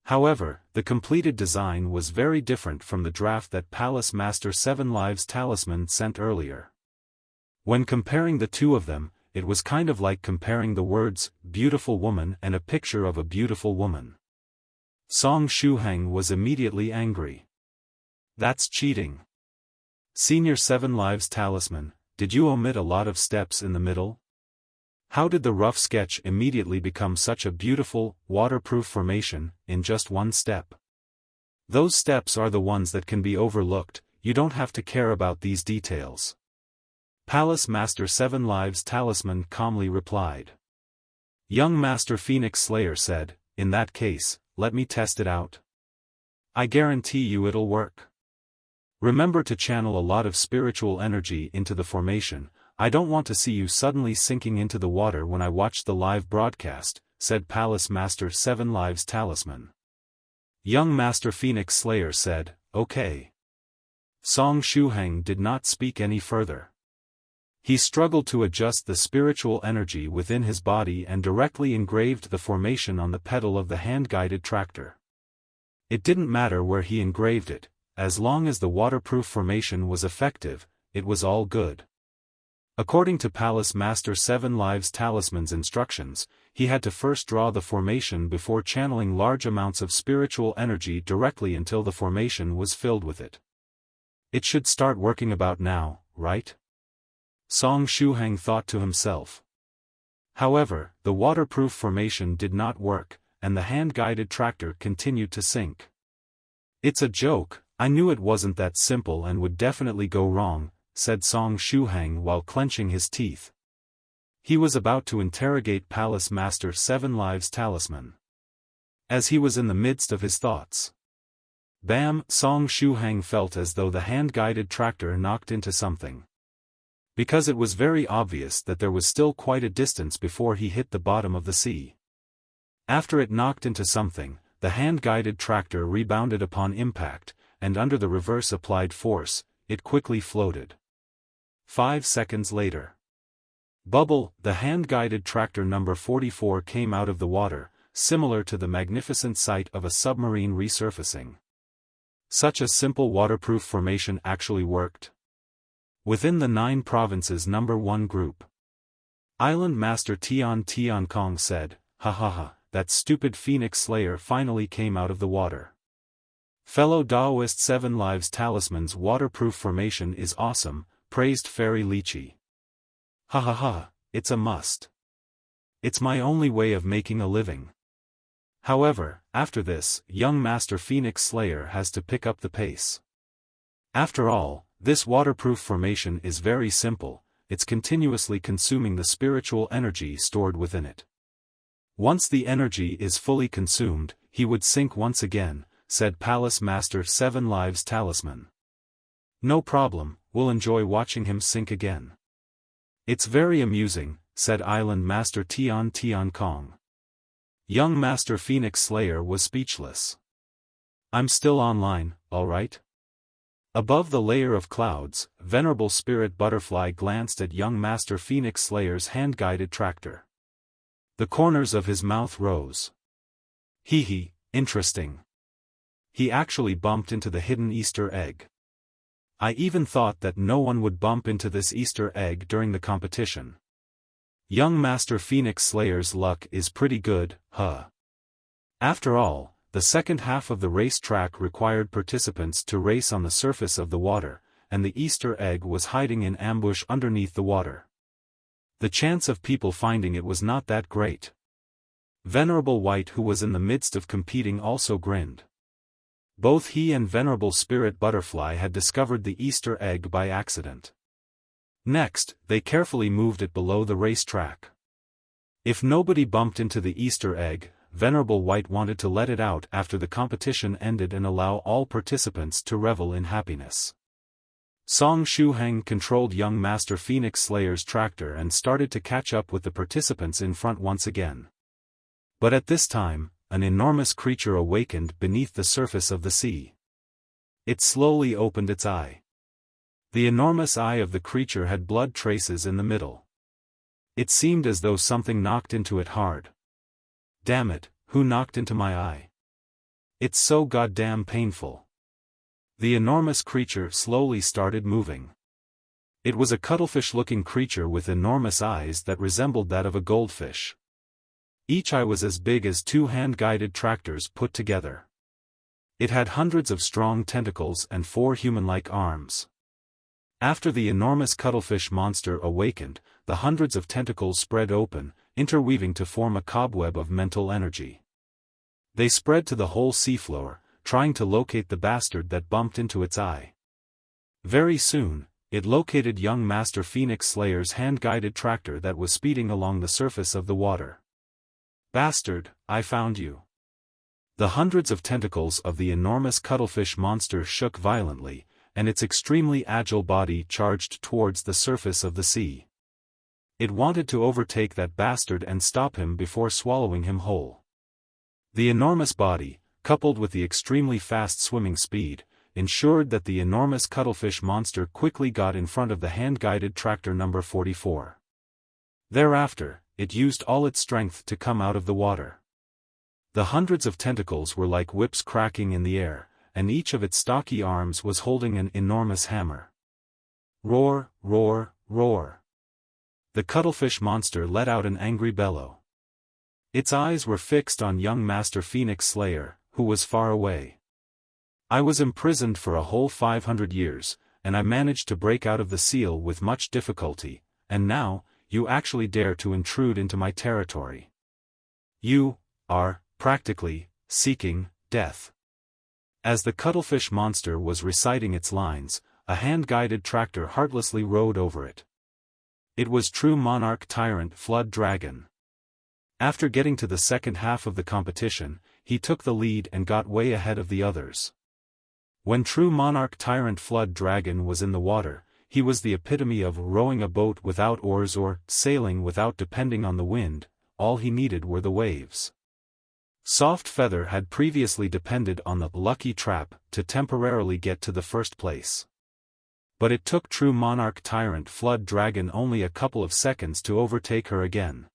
However, the completed design was very different from the draft that Palace Master 7 Lives Talisman sent earlier. When comparing the two of them, it was kind of like comparing the words, beautiful woman and a picture of a beautiful woman. Song Shuhang was immediately angry. That's cheating. Senior 7 Lives Talisman, did you omit a lot of steps in the middle? How did the rough sketch immediately become such a beautiful, waterproof formation, in just one step? Those steps are the ones that can be overlooked, you don't have to care about these details. Palace Master 7 Lives Talisman calmly replied. Young Master Phoenix Slayer said, in that case, let me test it out. I guarantee you it'll work. Remember to channel a lot of spiritual energy into the formation, I don't want to see you suddenly sinking into the water when I watch the live broadcast, said Palace Master Seven Lives Talisman. Young Master Phoenix Slayer said, okay. Song Shuhang did not speak any further. He struggled to adjust the spiritual energy within his body and directly engraved the formation on the pedal of the hand-guided tractor. It didn't matter where he engraved it, as long as the waterproof formation was effective, it was all good. According to Palace Master Seven Lives Talisman's instructions, he had to first draw the formation before channeling large amounts of spiritual energy directly until the formation was filled with it. It should start working about now, right? Song Shuhang thought to himself. However, the waterproof formation did not work, and the hand-guided tractor continued to sink. It's a joke, I knew it wasn't that simple and would definitely go wrong, said Song Shuhang while clenching his teeth. He was about to interrogate Palace Master Seven Lives Talisman. As he was in the midst of his thoughts. Bam! Song Shuhang felt as though the hand-guided tractor knocked into something. Because it was very obvious that there was still quite a distance before he hit the bottom of the sea. After it knocked into something, the hand-guided tractor rebounded upon impact, and under the reverse applied force, it quickly floated. 5 seconds later. Bubble, the hand-guided tractor number 44 came out of the water, similar to the magnificent sight of a submarine resurfacing. Such a simple waterproof formation actually worked. Within the 9 provinces number 1 group. Island Master Tian Kong said, ha ha ha, that stupid Phoenix Slayer finally came out of the water. Fellow Daoist Seven Lives Talisman's waterproof formation is awesome, praised Fairy Lychee. Ha ha ha, it's a must. It's my only way of making a living. However, after this, young Master Phoenix Slayer has to pick up the pace. After all, this waterproof formation is very simple, it's continuously consuming the spiritual energy stored within it. Once the energy is fully consumed, he would sink once again, said Palace Master Seven Lives Talisman. No problem, we'll enjoy watching him sink again. It's very amusing, said Island Master Tian Kong. Young Master Phoenix Slayer was speechless. I'm still online, alright? Above the layer of clouds, Venerable Spirit Butterfly glanced at young Master Phoenix Slayer's hand-guided tractor. The corners of his mouth rose. Hee hee, interesting. He actually bumped into the hidden Easter egg. I even thought that no one would bump into this Easter egg during the competition. Young Master Phoenix Slayer's luck is pretty good, huh? After all, the second half of the race track required participants to race on the surface of the water, and the Easter egg was hiding in ambush underneath the water. The chance of people finding it was not that great. Venerable White, who was in the midst of competing, also grinned. Both he and Venerable Spirit Butterfly had discovered the Easter egg by accident. Next, they carefully moved it below the racetrack. If nobody bumped into the Easter egg, Venerable White wanted to let it out after the competition ended and allow all participants to revel in happiness. Song Shuhang controlled young Master Phoenix Slayer's tractor and started to catch up with the participants in front once again. But at this time, an enormous creature awakened beneath the surface of the sea. It slowly opened its eye. The enormous eye of the creature had blood traces in the middle. It seemed as though something knocked into it hard. Damn it, who knocked into my eye? It's so goddamn painful. The enormous creature slowly started moving. It was a cuttlefish-looking creature with enormous eyes that resembled that of a goldfish. Each eye was as big as 2 hand-guided tractors put together. It had hundreds of strong tentacles and 4 human-like arms. After the enormous cuttlefish monster awakened, the hundreds of tentacles spread open, interweaving to form a cobweb of mental energy. They spread to the whole seafloor, trying to locate the bastard that bumped into its eye. Very soon, it located young Master Phoenix Slayer's hand-guided tractor that was speeding along the surface of the water. Bastard, I found you. The hundreds of tentacles of the enormous cuttlefish monster shook violently, and its extremely agile body charged towards the surface of the sea. It wanted to overtake that bastard and stop him before swallowing him whole. The enormous body, coupled with the extremely fast swimming speed, ensured that the enormous cuttlefish monster quickly got in front of the hand-guided tractor number 44. Thereafter, it used all its strength to come out of the water. The hundreds of tentacles were like whips cracking in the air, and each of its stocky arms was holding an enormous hammer. Roar, roar, roar. The cuttlefish monster let out an angry bellow. Its eyes were fixed on young Master Phoenix Slayer, who was far away. I was imprisoned for a whole 500 years, and I managed to break out of the seal with much difficulty, and now, you actually dare to intrude into my territory. You are, practically, seeking death. As the cuttlefish monster was reciting its lines, a hand-guided tractor heartlessly rode over it. It was true monarch tyrant Flood Dragon. After getting to the second half of the competition, he took the lead and got way ahead of the others. When true monarch tyrant Flood Dragon was in the water, he was the epitome of rowing a boat without oars or sailing without depending on the wind. All he needed were the waves. Soft Feather had previously depended on the lucky trap to temporarily get to the first place. But it took true monarch tyrant Flood Dragon only a couple of seconds to overtake her again.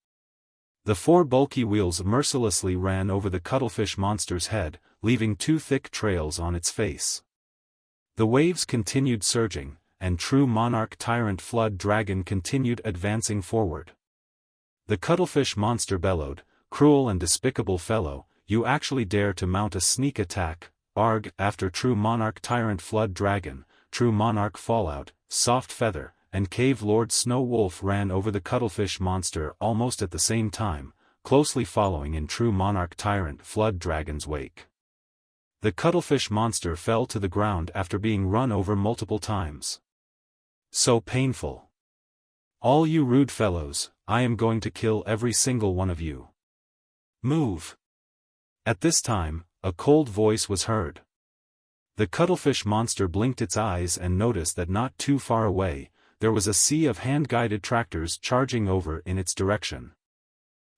The four bulky wheels mercilessly ran over the cuttlefish monster's head, leaving two thick trails on its face. The waves continued surging, and true monarch tyrant Flood Dragon continued advancing forward. The cuttlefish monster bellowed, "Cruel and despicable fellow, you actually dare to mount a sneak attack, arg!" After true monarch tyrant Flood Dragon, true monarch Fallout, Soft Feather, and Cave Lord Snow Wolf ran over the cuttlefish monster almost at the same time, closely following in true monarch tyrant Flood Dragon's wake. The cuttlefish monster fell to the ground after being run over multiple times. So painful. All you rude fellows, I am going to kill every single one of you. Move. At this time, a cold voice was heard. The cuttlefish monster blinked its eyes and noticed that not too far away, there was a sea of hand-guided tractors charging over in its direction.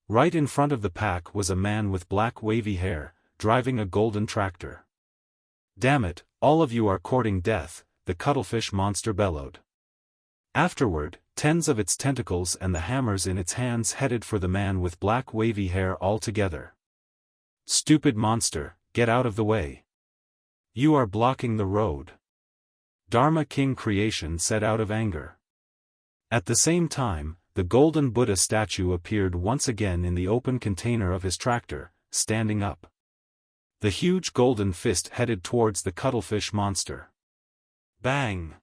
Right in front of the pack was a man with black wavy hair, driving a golden tractor. "Damn it, all of you are courting death," the cuttlefish monster bellowed. Afterward, tens of its tentacles and the hammers in its hands headed for the man with black wavy hair all together. "Stupid monster, get out of the way. You are blocking the road," Dharma King Creation said out of anger. At the same time, the golden Buddha statue appeared once again in the open container of his tractor, standing up. The huge golden fist headed towards the cuttlefish monster. Bang!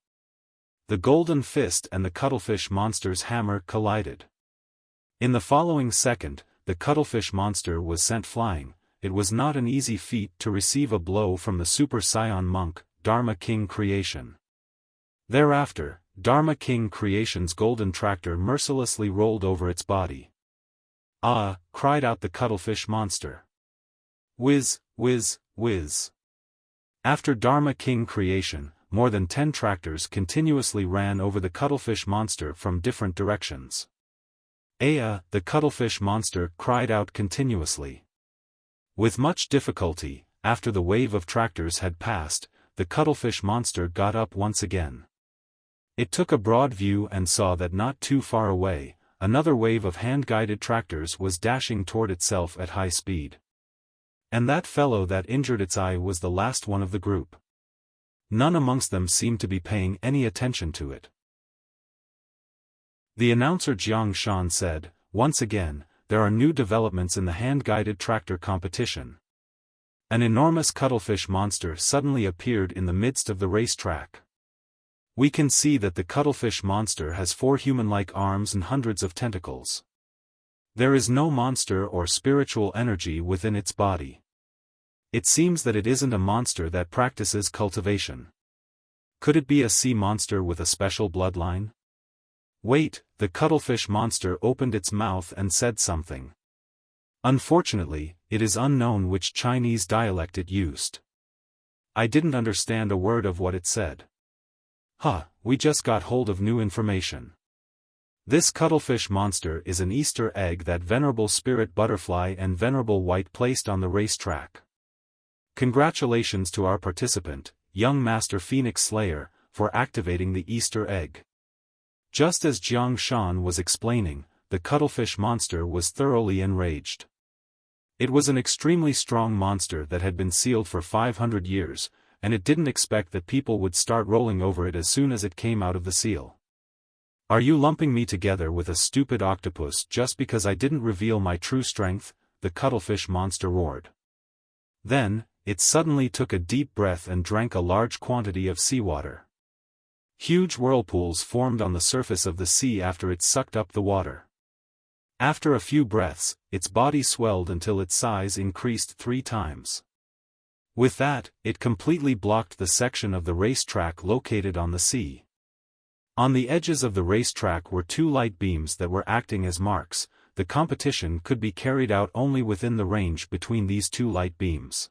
The golden fist and the cuttlefish monster's hammer collided. In the following second, the cuttlefish monster was sent flying. It was not an easy feat to receive a blow from the Super Saiyan monk, Dharma King Creation. Thereafter, Dharma King Creation's golden tractor mercilessly rolled over its body. "Ah!" cried out the cuttlefish monster. Whiz, whiz, whiz. After Dharma King Creation, more than 10 tractors continuously ran over the cuttlefish monster from different directions. "Aya!" the cuttlefish monster cried out continuously. With much difficulty, after the wave of tractors had passed, the cuttlefish monster got up once again. It took a broad view and saw that not too far away, another wave of hand-guided tractors was dashing toward itself at high speed. And that fellow that injured its eye was the last one of the group. None amongst them seemed to be paying any attention to it. The announcer Jiang Shan said, "Once again, there are new developments in the hand-guided tractor competition." An enormous cuttlefish monster suddenly appeared in the midst of the racetrack. We can see that the cuttlefish monster has 4 human-like arms and hundreds of tentacles. There is no monster or spiritual energy within its body. It seems that it isn't a monster that practices cultivation. Could it be a sea monster with a special bloodline? Wait, the cuttlefish monster opened its mouth and said something. Unfortunately, it is unknown which Chinese dialect it used. I didn't understand a word of what it said. We just got hold of new information. This cuttlefish monster is an Easter egg that Venerable Spirit Butterfly and Venerable White placed on the racetrack. Congratulations to our participant, young Master Phoenix Slayer, for activating the Easter egg. Just as Jiang Shan was explaining, the cuttlefish monster was thoroughly enraged. It was an extremely strong monster that had been sealed for 500 years, and it didn't expect that people would start rolling over it as soon as it came out of the seal. Are you lumping me together with a stupid octopus just because I didn't reveal my true strength? The cuttlefish monster roared. Then, it suddenly took a deep breath and drank a large quantity of seawater. Huge whirlpools formed on the surface of the sea after it sucked up the water. After a few breaths, its body swelled until its size increased 3 times. With that, it completely blocked the section of the racetrack located on the sea. On the edges of the racetrack were 2 light beams that were acting as marks. The competition could be carried out only within the range between these 2 light beams.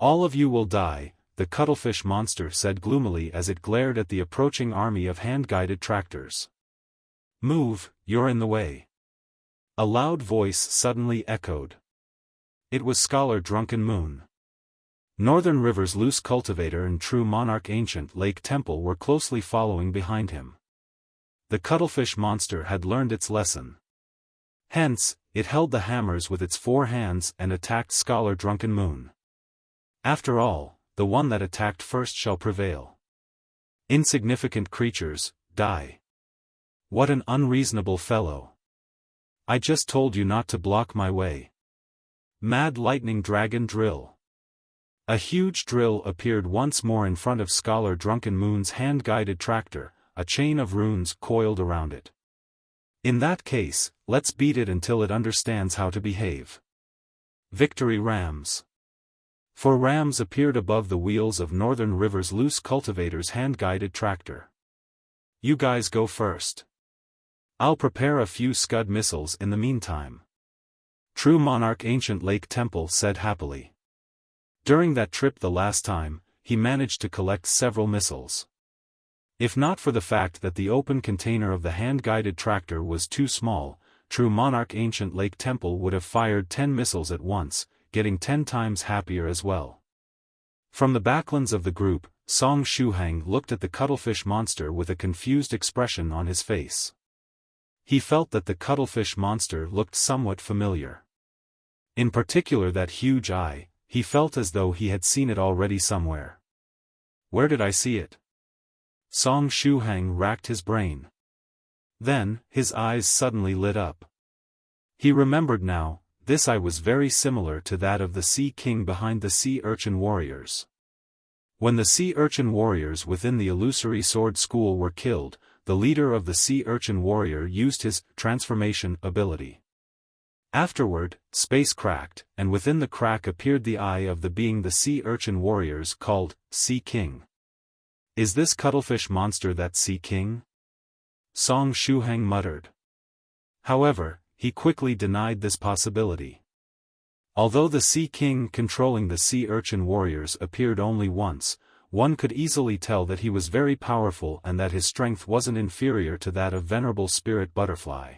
All of you will die, the cuttlefish monster said gloomily as it glared at the approaching army of hand-guided tractors. Move, you're in the way. A loud voice suddenly echoed. It was Scholar Drunken Moon. Northern River's loose cultivator and true monarch Ancient Lake Temple were closely following behind him. The cuttlefish monster had learned its lesson. Hence, it held the hammers with its 4 hands and attacked Scholar Drunken Moon. After all, the one that attacked first shall prevail. Insignificant creatures, die. What an unreasonable fellow. I just told you not to block my way. Mad Lightning Dragon Drill. A huge drill appeared once more in front of Scholar Drunken Moon's hand-guided tractor, a chain of runes coiled around it. In that case, let's beat it until it understands how to behave. Victory Rams. 4 rams appeared above the wheels of Northern River's loose cultivator's hand-guided tractor. You guys go first. I'll prepare a few Scud missiles in the meantime. True Monarch Ancient Lake Temple said happily. During that trip the last time, he managed to collect several missiles. If not for the fact that the open container of the hand-guided tractor was too small, True Monarch Ancient Lake Temple would have fired 10 missiles at once, getting 10 times happier as well. From the backlands of the group, Song Shuhang looked at the cuttlefish monster with a confused expression on his face. He felt that the cuttlefish monster looked somewhat familiar. In particular that huge eye, he felt as though he had seen it already somewhere. Where did I see it? Song Shuhang racked his brain. Then, his eyes suddenly lit up. He remembered now. This eye was very similar to that of the Sea King behind the Sea Urchin Warriors. When the Sea Urchin Warriors within the Illusory Sword School were killed, the leader of the Sea Urchin Warrior used his transformation ability. Afterward, space cracked, and within the crack appeared the eye of the being the Sea Urchin Warriors called Sea King. Is this cuttlefish monster that Sea King? Song Shuhang muttered. However, he quickly denied this possibility. Although the Sea King controlling the Sea Urchin Warriors appeared only once, one could easily tell that he was very powerful and that his strength wasn't inferior to that of Venerable Spirit Butterfly.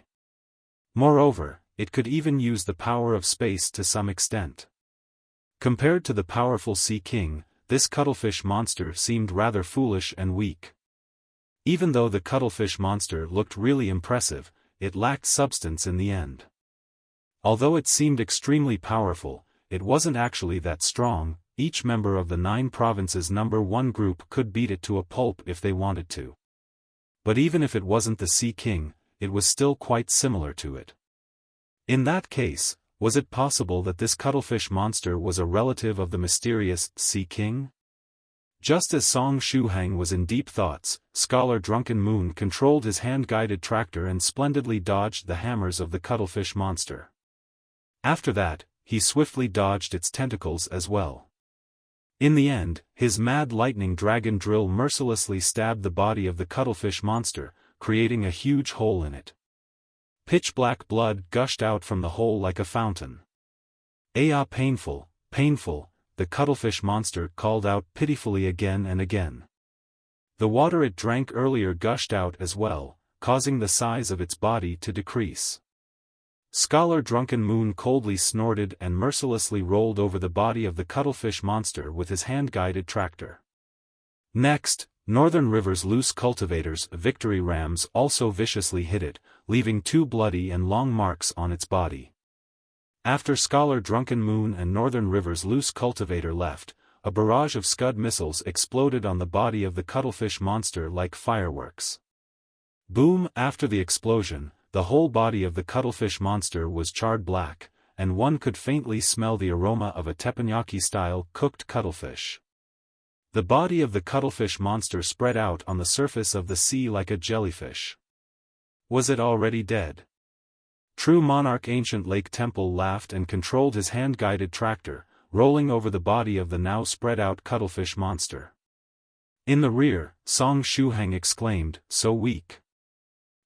Moreover, it could even use the power of space to some extent. Compared to the powerful Sea King, this cuttlefish monster seemed rather foolish and weak. Even though the cuttlefish monster looked really impressive, it lacked substance in the end. Although it seemed extremely powerful, it wasn't actually that strong. Each member of the 9 provinces number 1 group could beat it to a pulp if they wanted to. But even if it wasn't the Sea King, it was still quite similar to it. In that case, was it possible that this cuttlefish monster was a relative of the mysterious Sea King? Just as Song Shuhang was in deep thoughts, Scholar Drunken Moon controlled his hand-guided tractor and splendidly dodged the hammers of the cuttlefish monster. After that, he swiftly dodged its tentacles as well. In the end, his Mad Lightning Dragon Drill mercilessly stabbed the body of the cuttlefish monster, creating a huge hole in it. Pitch-black blood gushed out from the hole like a fountain. "Ah, painful, painful," the cuttlefish monster called out pitifully again and again. The water it drank earlier gushed out as well, causing the size of its body to decrease. Scholar Drunken Moon coldly snorted and mercilessly rolled over the body of the cuttlefish monster with his hand-guided tractor. Next, Northern River's loose cultivators, victory rams, also viciously hit it, leaving 2 bloody and long marks on its body. After Scholar Drunken Moon and Northern River's loose cultivator left, a barrage of Scud missiles exploded on the body of the cuttlefish monster like fireworks. Boom! After the explosion, the whole body of the cuttlefish monster was charred black, and one could faintly smell the aroma of a teppanyaki-style cooked cuttlefish. The body of the cuttlefish monster spread out on the surface of the sea like a jellyfish. Was it already dead? True monarch Ancient Lake Temple laughed and controlled his hand-guided tractor, rolling over the body of the now spread-out cuttlefish monster. In the rear, Song Shuhang exclaimed, "So weak."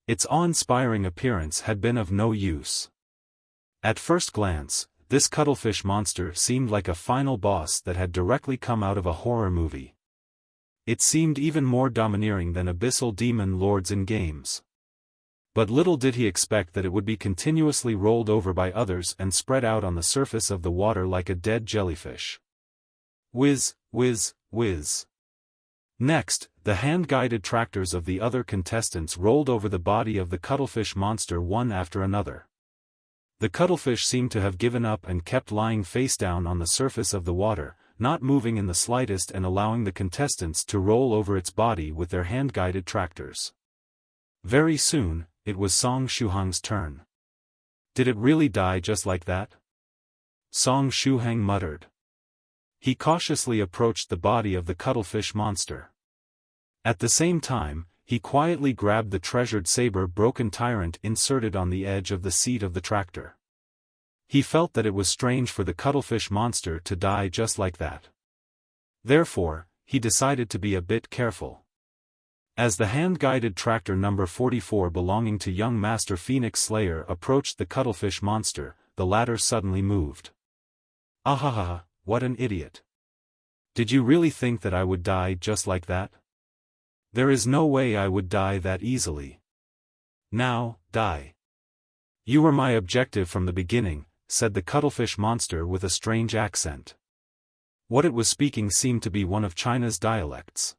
Its awe-inspiring appearance had been of no use. At first glance, this cuttlefish monster seemed like a final boss that had directly come out of a horror movie. It seemed even more domineering than abyssal demon lords in games. But little did he expect that it would be continuously rolled over by others and spread out on the surface of the water like a dead jellyfish. Whiz, whiz, whiz. Next, the hand-guided tractors of the other contestants rolled over the body of the cuttlefish monster one after another. The cuttlefish seemed to have given up and kept lying face down on the surface of the water, not moving in the slightest and allowing the contestants to roll over its body with their hand-guided tractors. Very soon, it was Song Shuhang's turn. Did it really die just like that? Song Shuhang muttered. He cautiously approached the body of the cuttlefish monster. At the same time, he quietly grabbed the treasured saber-broken tyrant inserted on the edge of the seat of the tractor. He felt that it was strange for the cuttlefish monster to die just like that. Therefore, he decided to be a bit careful. As the hand-guided tractor number 44 belonging to young Master Phoenix Slayer approached the cuttlefish monster, the latter suddenly moved. Ahaha, what an idiot. Did you really think that I would die just like that? There is no way I would die that easily. Now, die. You were my objective from the beginning, said the cuttlefish monster with a strange accent. What it was speaking seemed to be one of China's dialects.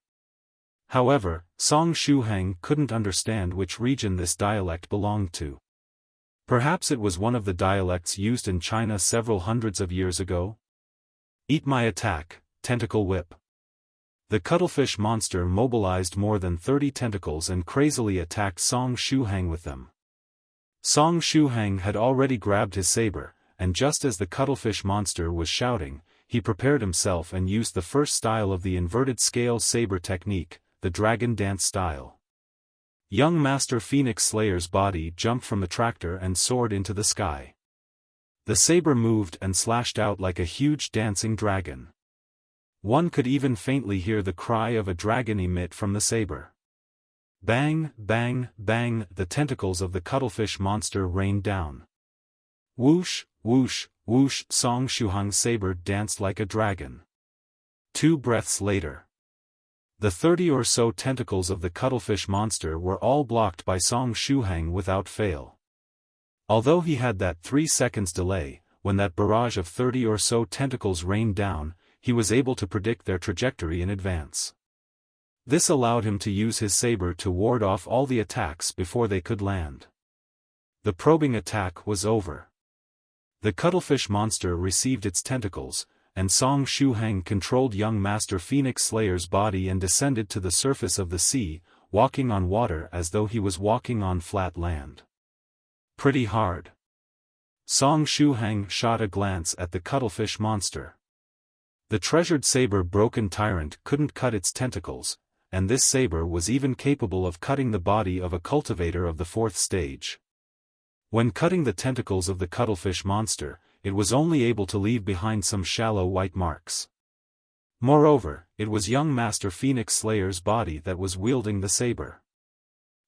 However, Song Shuhang couldn't understand which region this dialect belonged to. Perhaps it was one of the dialects used in China several hundreds of years ago? Eat my attack, tentacle whip. The cuttlefish monster mobilized more than 30 tentacles and crazily attacked Song Shuhang with them. Song Shuhang had already grabbed his saber, and just as the cuttlefish monster was shouting, he prepared himself and used the first style of the inverted scale saber technique, the dragon dance style. Young Master Phoenix Slayer's body jumped from the tractor and soared into the sky. The saber moved and slashed out like a huge dancing dragon. One could even faintly hear the cry of a dragon emit from the saber. Bang, bang, bang, the tentacles of the cuttlefish monster rained down. Whoosh, whoosh, whoosh, Song Shuhang's saber danced like a dragon. 2 breaths later, the 30 or so tentacles of the cuttlefish monster were all blocked by Song Shuhang without fail. Although he had that 3 seconds delay, when that barrage of 30 or so tentacles rained down, he was able to predict their trajectory in advance. This allowed him to use his saber to ward off all the attacks before they could land. The probing attack was over. The cuttlefish monster received its tentacles, and Song Shuhang controlled young Master Phoenix Slayer's body and descended to the surface of the sea, walking on water as though he was walking on flat land. Pretty hard. Song Shuhang shot a glance at the cuttlefish monster. The treasured saber-broken tyrant couldn't cut its tentacles, and this saber was even capable of cutting the body of a cultivator of the 4th stage. When cutting the tentacles of the cuttlefish monster, it was only able to leave behind some shallow white marks. Moreover, it was young Master Phoenix Slayer's body that was wielding the saber.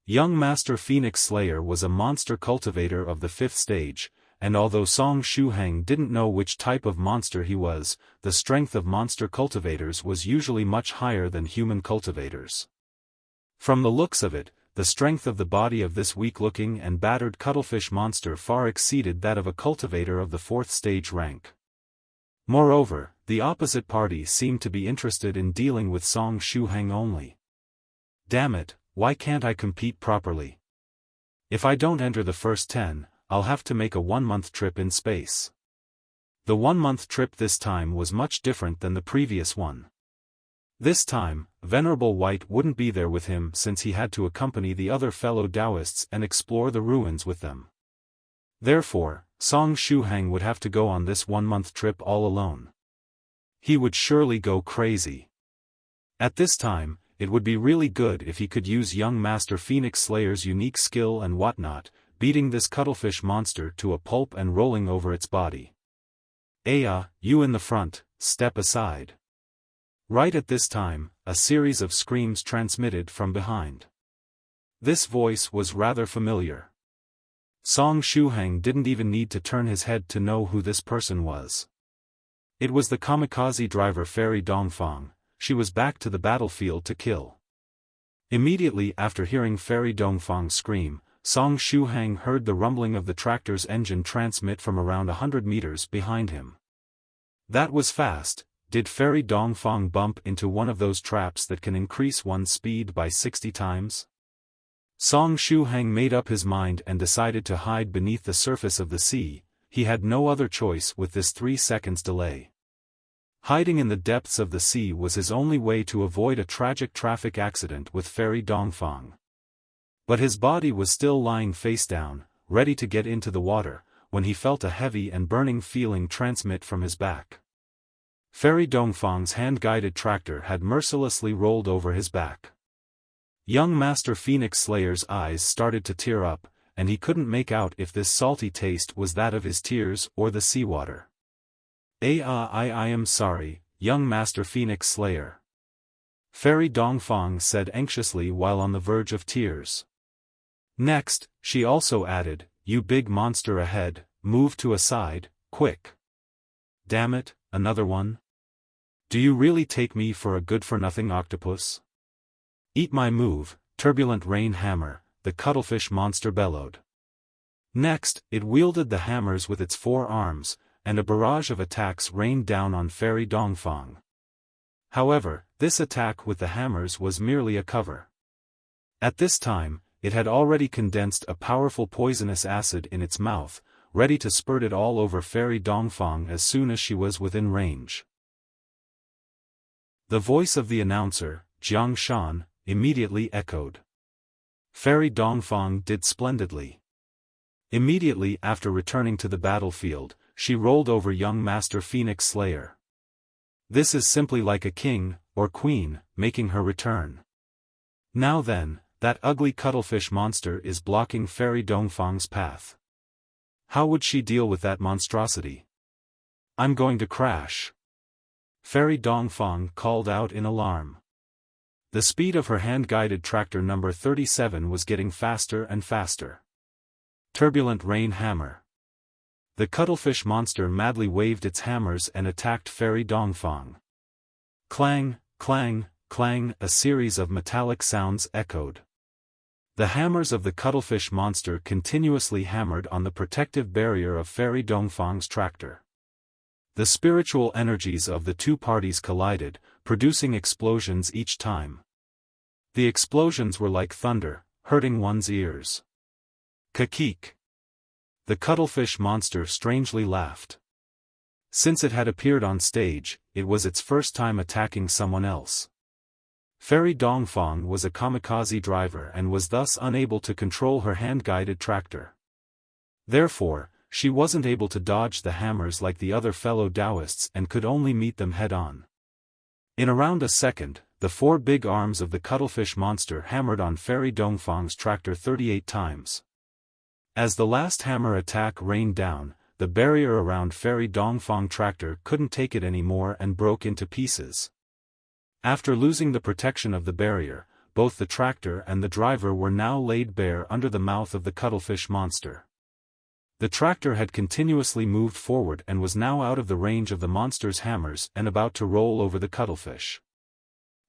Young Master Phoenix Slayer was a monster cultivator of the 5th stage, and although Song Shuhang didn't know which type of monster he was, the strength of monster cultivators was usually much higher than human cultivators. From the looks of it, the strength of the body of this weak-looking and battered cuttlefish monster far exceeded that of a cultivator of the 4th stage rank. Moreover, the opposite party seemed to be interested in dealing with Song Shuhang only. Damn it, why can't I compete properly? If I don't enter the first 10, I'll have to make a 1-month trip in space. The 1-month trip this time was much different than the previous one. This time, Venerable White wouldn't be there with him since he had to accompany the other fellow Daoists and explore the ruins with them. Therefore, Song Shuhang would have to go on this 1-month trip all alone. He would surely go crazy. At this time, it would be really good if he could use young Master Phoenix Slayer's unique skill and whatnot, beating this cuttlefish monster to a pulp and rolling over its body. "Aya, you in the front, step aside." Right at this time, a series of screams transmitted from behind. This voice was rather familiar. Song Shuhang didn't even need to turn his head to know who this person was. It was the kamikaze driver Fairy Dongfang. She was back to the battlefield to kill. Immediately after hearing Fairy Dongfang scream, Song Shuhang heard the rumbling of the tractor's engine transmit from around 100 meters behind him. That was fast. Did Fairy Dongfang bump into one of those traps that can increase one's speed by 60 times? Song Shuhang made up his mind and decided to hide beneath the surface of the sea. He had no other choice with this 3 seconds delay. Hiding in the depths of the sea was his only way to avoid a tragic traffic accident with Fairy Dongfang. But his body was still lying face down, ready to get into the water, when he felt a heavy and burning feeling transmit from his back. Fairy Dongfang's hand-guided tractor had mercilessly rolled over his back. Young Master Phoenix Slayer's eyes started to tear up, and he couldn't make out if this salty taste was that of his tears or the seawater. I am sorry, young Master Phoenix Slayer," Fairy Dongfang said anxiously while on the verge of tears. Next, she also added, "You big monster ahead, move to a side, quick." "Damn it, another one? Do you really take me for a good-for-nothing octopus?" "Eat my move, turbulent rain hammer," the cuttlefish monster bellowed. Next, it wielded the hammers with its 4 arms, and a barrage of attacks rained down on Fairy Dongfang. However, this attack with the hammers was merely a cover. At this time, it had already condensed a powerful poisonous acid in its mouth, ready to spurt it all over Fairy Dongfang as soon as she was within range. The voice of the announcer, Jiang Shan, immediately echoed. Fairy Dongfang did splendidly. Immediately after returning to the battlefield, she rolled over young Master Phoenix Slayer. This is simply like a king, or queen, making her return. Now then, that ugly cuttlefish monster is blocking Fairy Dongfang's path. How would she deal with that monstrosity? "I'm going to crash," Fairy Dongfang called out in alarm. The speed of her hand-guided tractor number 37 was getting faster and faster. Turbulent rain hammer. The cuttlefish monster madly waved its hammers and attacked Fairy Dongfang. Clang, clang, clang, a series of metallic sounds echoed. The hammers of the cuttlefish monster continuously hammered on the protective barrier of Fairy Dongfang's tractor. The spiritual energies of the two parties collided, producing explosions each time. The explosions were like thunder, hurting one's ears. Kakik. The cuttlefish monster strangely laughed. Since it had appeared on stage, it was its first time attacking someone else. Fairy Dongfang was a kamikaze driver and was thus unable to control her hand-guided tractor. Therefore, she wasn't able to dodge the hammers like the other fellow Daoists and could only meet them head-on. In around a second, the 4 big arms of the cuttlefish monster hammered on Fairy Dongfang's tractor 38 times. As the last hammer attack rained down, the barrier around Fairy Dongfang tractor couldn't take it anymore and broke into pieces. After losing the protection of the barrier, both the tractor and the driver were now laid bare under the mouth of the cuttlefish monster. The tractor had continuously moved forward and was now out of the range of the monster's hammers and about to roll over the cuttlefish.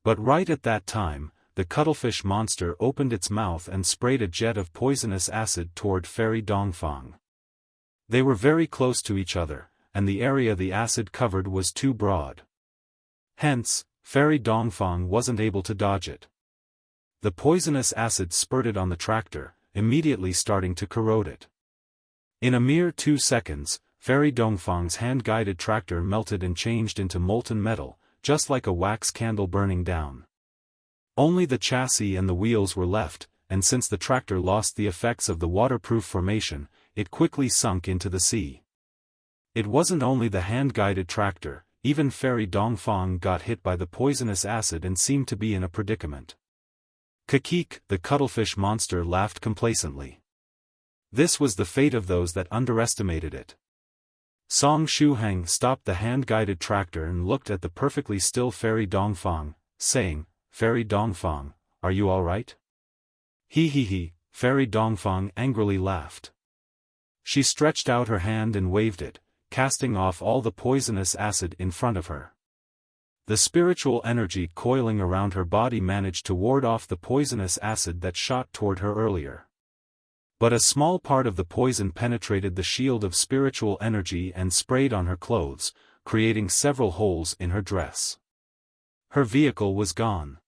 But right at that time, the cuttlefish monster opened its mouth and sprayed a jet of poisonous acid toward Fairy Dongfang. They were very close to each other, and the area the acid covered was too broad. Hence, Fairy Dongfang wasn't able to dodge it. The poisonous acid spurted on the tractor, immediately starting to corrode it. In a mere 2 seconds, Fairy Dongfang's hand-guided tractor melted and changed into molten metal, just like a wax candle burning down. Only the chassis and the wheels were left, and since the tractor lost the effects of the waterproof formation, it quickly sunk into the sea. It wasn't only the hand-guided tractor, even Fairy Dongfang got hit by the poisonous acid and seemed to be in a predicament. Kakik, the cuttlefish monster, laughed complacently. This was the fate of those that underestimated it. Song Shuhang stopped the hand-guided tractor and looked at the perfectly still Fairy Dongfang, saying, "Fairy Dongfang, are you all right?" He, Fairy Dongfang angrily laughed. She stretched out her hand and waved it, casting off all the poisonous acid in front of her. The spiritual energy coiling around her body managed to ward off the poisonous acid that shot toward her earlier. But a small part of the poison penetrated the shield of spiritual energy and sprayed on her clothes, creating several holes in her dress. Her vehicle was gone.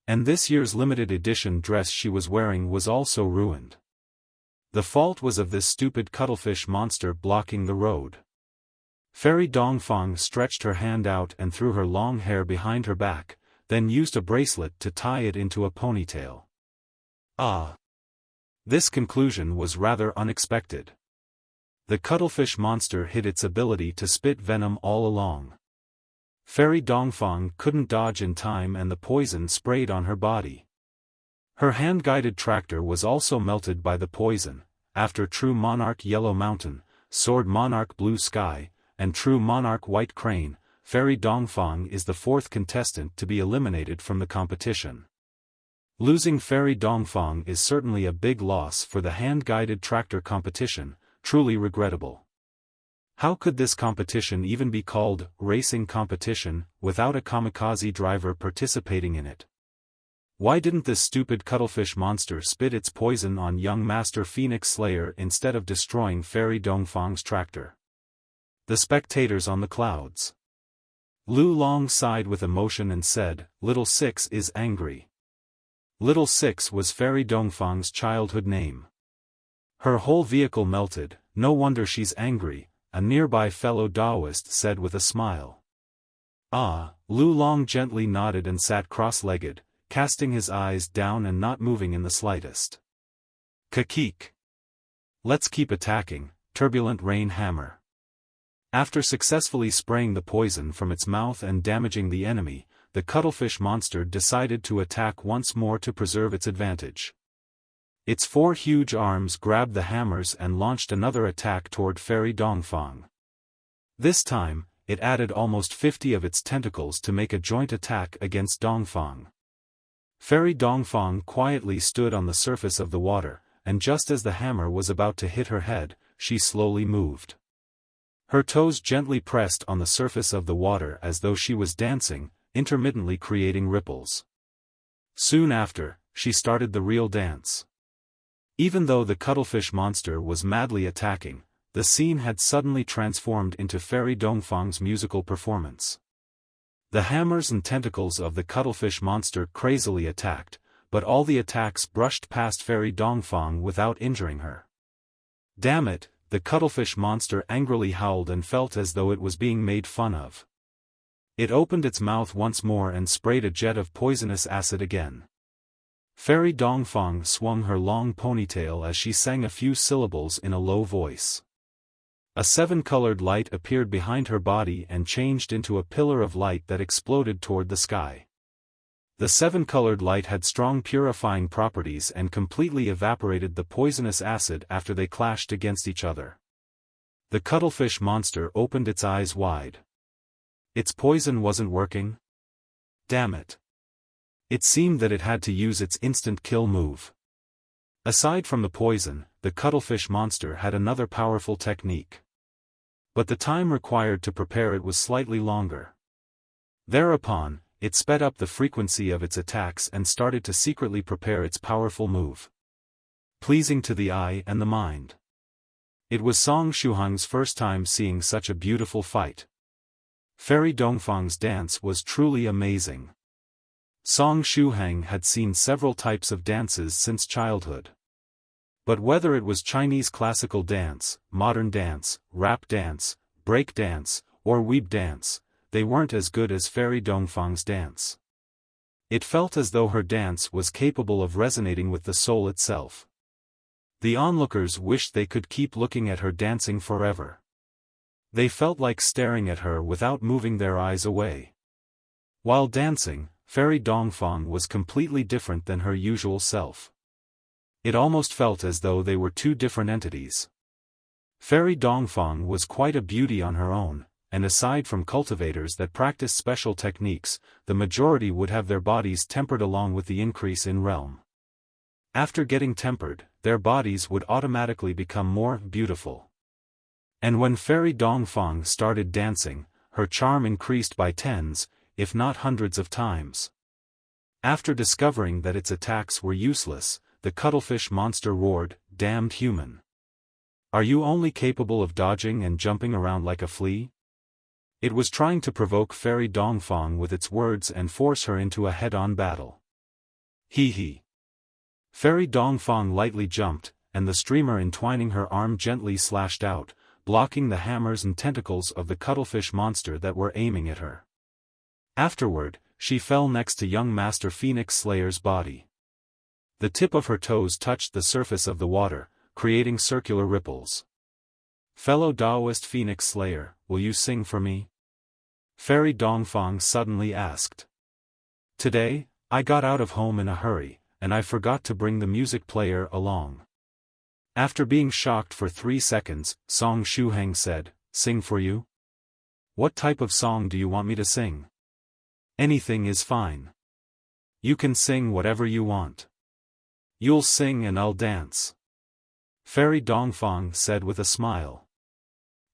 And this year's limited edition dress she was wearing was also ruined. The fault was of this stupid cuttlefish monster blocking the road. Fairy Dongfang stretched her hand out and threw her long hair behind her back, then used a bracelet to tie it into a ponytail. Ah! This conclusion was rather unexpected. The cuttlefish monster hid its ability to spit venom all along. Fairy Dongfang couldn't dodge in time and the poison sprayed on her body. Her hand-guided tractor was also melted by the poison. After True Monarch Yellow Mountain, Sword Monarch Blue Sky, and True Monarch White Crane, Fairy Dongfang is the 4th contestant to be eliminated from the competition. Losing Fairy Dongfang is certainly a big loss for the hand-guided tractor competition, truly regrettable. How could this competition even be called racing competition without a kamikaze driver participating in it? Why didn't this stupid cuttlefish monster spit its poison on young Master Phoenix Slayer instead of destroying Fairy Dongfang's tractor? The spectators on the clouds. Lu Long sighed with emotion and said, "Little Six is angry." Little Six was Fairy Dongfang's childhood name. Her whole vehicle melted, no wonder she's angry, a nearby fellow Daoist said with a smile. Ah, Lu Long gently nodded and sat cross-legged, casting his eyes down and not moving in the slightest. Kakik. Let's keep attacking, Turbulent Rain Hammer. After successfully spraying the poison from its mouth and damaging the enemy, the cuttlefish monster decided to attack once more to preserve its advantage. Its 4 huge arms grabbed the hammers and launched another attack toward Fairy Dongfang. This time, it added almost 50 of its tentacles to make a joint attack against Dongfang. Fairy Dongfang quietly stood on the surface of the water, and just as the hammer was about to hit her head, she slowly moved. Her toes gently pressed on the surface of the water as though she was dancing, intermittently creating ripples. Soon after, she started the real dance. Even though the cuttlefish monster was madly attacking, the scene had suddenly transformed into Fairy Dongfang's musical performance. The hammers and tentacles of the cuttlefish monster crazily attacked, but all the attacks brushed past Fairy Dongfang without injuring her. Damn it, the cuttlefish monster angrily howled and felt as though it was being made fun of. It opened its mouth once more and sprayed a jet of poisonous acid again. Fairy Dongfang swung her long ponytail as she sang a few syllables in a low voice. A 7-colored light appeared behind her body and changed into a pillar of light that exploded toward the sky. The 7-colored light had strong purifying properties and completely evaporated the poisonous acid after they clashed against each other. The cuttlefish monster opened its eyes wide. Its poison wasn't working? Damn it. It seemed that it had to use its instant kill move. Aside from the poison, the cuttlefish monster had another powerful technique. But the time required to prepare it was slightly longer. Thereupon, it sped up the frequency of its attacks and started to secretly prepare its powerful move. Pleasing to the eye and the mind. It was Song Shuhang's first time seeing such a beautiful fight. Fairy Dongfang's dance was truly amazing. Song Shuhang had seen several types of dances since childhood. But whether it was Chinese classical dance, modern dance, rap dance, break dance, or weeb dance, they weren't as good as Fairy Dongfang's dance. It felt as though her dance was capable of resonating with the soul itself. The onlookers wished they could keep looking at her dancing forever. They felt like staring at her without moving their eyes away. While dancing, Fairy Dongfang was completely different than her usual self. It almost felt as though they were two different entities. Fairy Dongfang was quite a beauty on her own, and aside from cultivators that practiced special techniques, the majority would have their bodies tempered along with the increase in realm. After getting tempered, their bodies would automatically become more beautiful. And when Fairy Dongfang started dancing, her charm increased by tens, if not hundreds of times. After discovering that its attacks were useless, the cuttlefish monster roared, "Damned human! Are you only capable of dodging and jumping around like a flea?" It was trying to provoke Fairy Dongfang with its words and force her into a head-on battle. Hee hee. Fairy Dongfang lightly jumped, and the streamer entwining her arm gently slashed out, blocking the hammers and tentacles of the cuttlefish monster that were aiming at her. Afterward, she fell next to young Master Phoenix Slayer's body. The tip of her toes touched the surface of the water, creating circular ripples. "Fellow Daoist Phoenix Slayer, will you sing for me?" Fairy Dongfang suddenly asked. "Today, I got out of home in a hurry, and I forgot to bring the music player along." After being shocked for 3 seconds, Song Shuhang said, "Sing for you? What type of song do you want me to sing?" "Anything is fine. You can sing whatever you want. You'll sing and I'll dance," Fairy Dongfang said with a smile.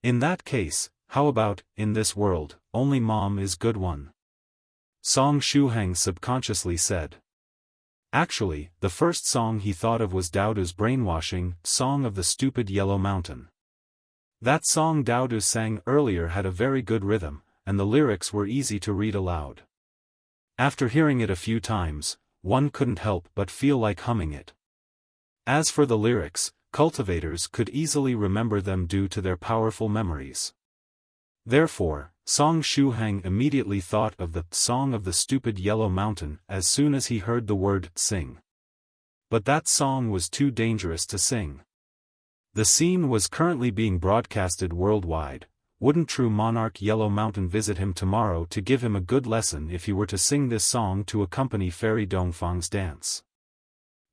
"In that case, how about, In This World, Only Mom Is Good One?" Song Shuhang subconsciously said. Actually, the first song he thought of was Daodu's Brainwashing, Song of the Stupid Yellow Mountain. That song Daodu sang earlier had a very good rhythm, and the lyrics were easy to read aloud. After hearing it a few times, one couldn't help but feel like humming it. As for the lyrics, cultivators could easily remember them due to their powerful memories. Therefore, Song Shuhang immediately thought of the Song of the Stupid Yellow Mountain as soon as he heard the word sing. But that song was too dangerous to sing. The scene was currently being broadcasted worldwide. Wouldn't true monarch Yellow Mountain visit him tomorrow to give him a good lesson if he were to sing this song to accompany Fairy Dongfang's dance?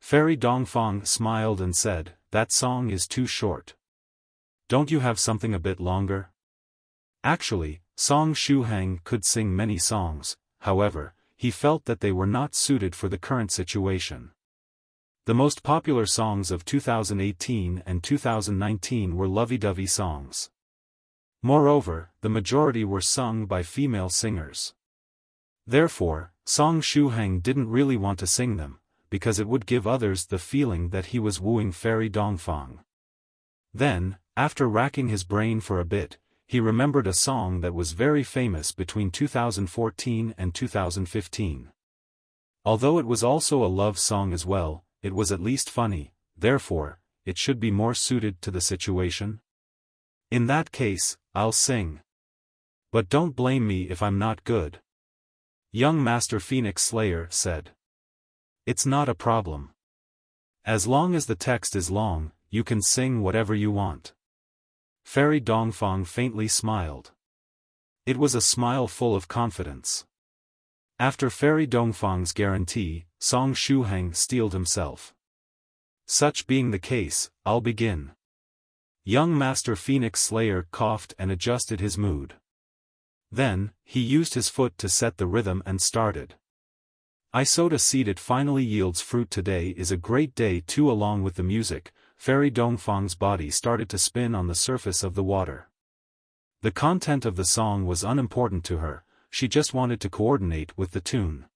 Fairy Dongfang smiled and said, "That song is too short. Don't you have something a bit longer?" Actually, Song Shuhang could sing many songs, however, he felt that they were not suited for the current situation. The most popular songs of 2018 and 2019 were lovey-dovey songs. Moreover, the majority were sung by female singers. Therefore, Song Shuhang didn't really want to sing them, because it would give others the feeling that he was wooing Fairy Dongfang. Then, after racking his brain for a bit, he remembered a song that was very famous between 2014 and 2015. Although it was also a love song as well, it was at least funny, therefore, it should be more suited to the situation. "In that case, I'll sing. But don't blame me if I'm not good," young Master Phoenix Slayer said. "It's not a problem. As long as the text is long, you can sing whatever you want." Fairy Dongfang faintly smiled. It was a smile full of confidence. After Fairy Dongfang's guarantee, Song Shuhang steeled himself. "Such being the case, I'll begin." Young Master Phoenix Slayer coughed and adjusted his mood. Then, he used his foot to set the rhythm and started. "I sowed a seed, it finally yields fruit. Today is a great day too." Along with the music, Fairy Dongfang's body started to spin on the surface of the water. The content of the song was unimportant to her. she just wanted to coordinate with the tune.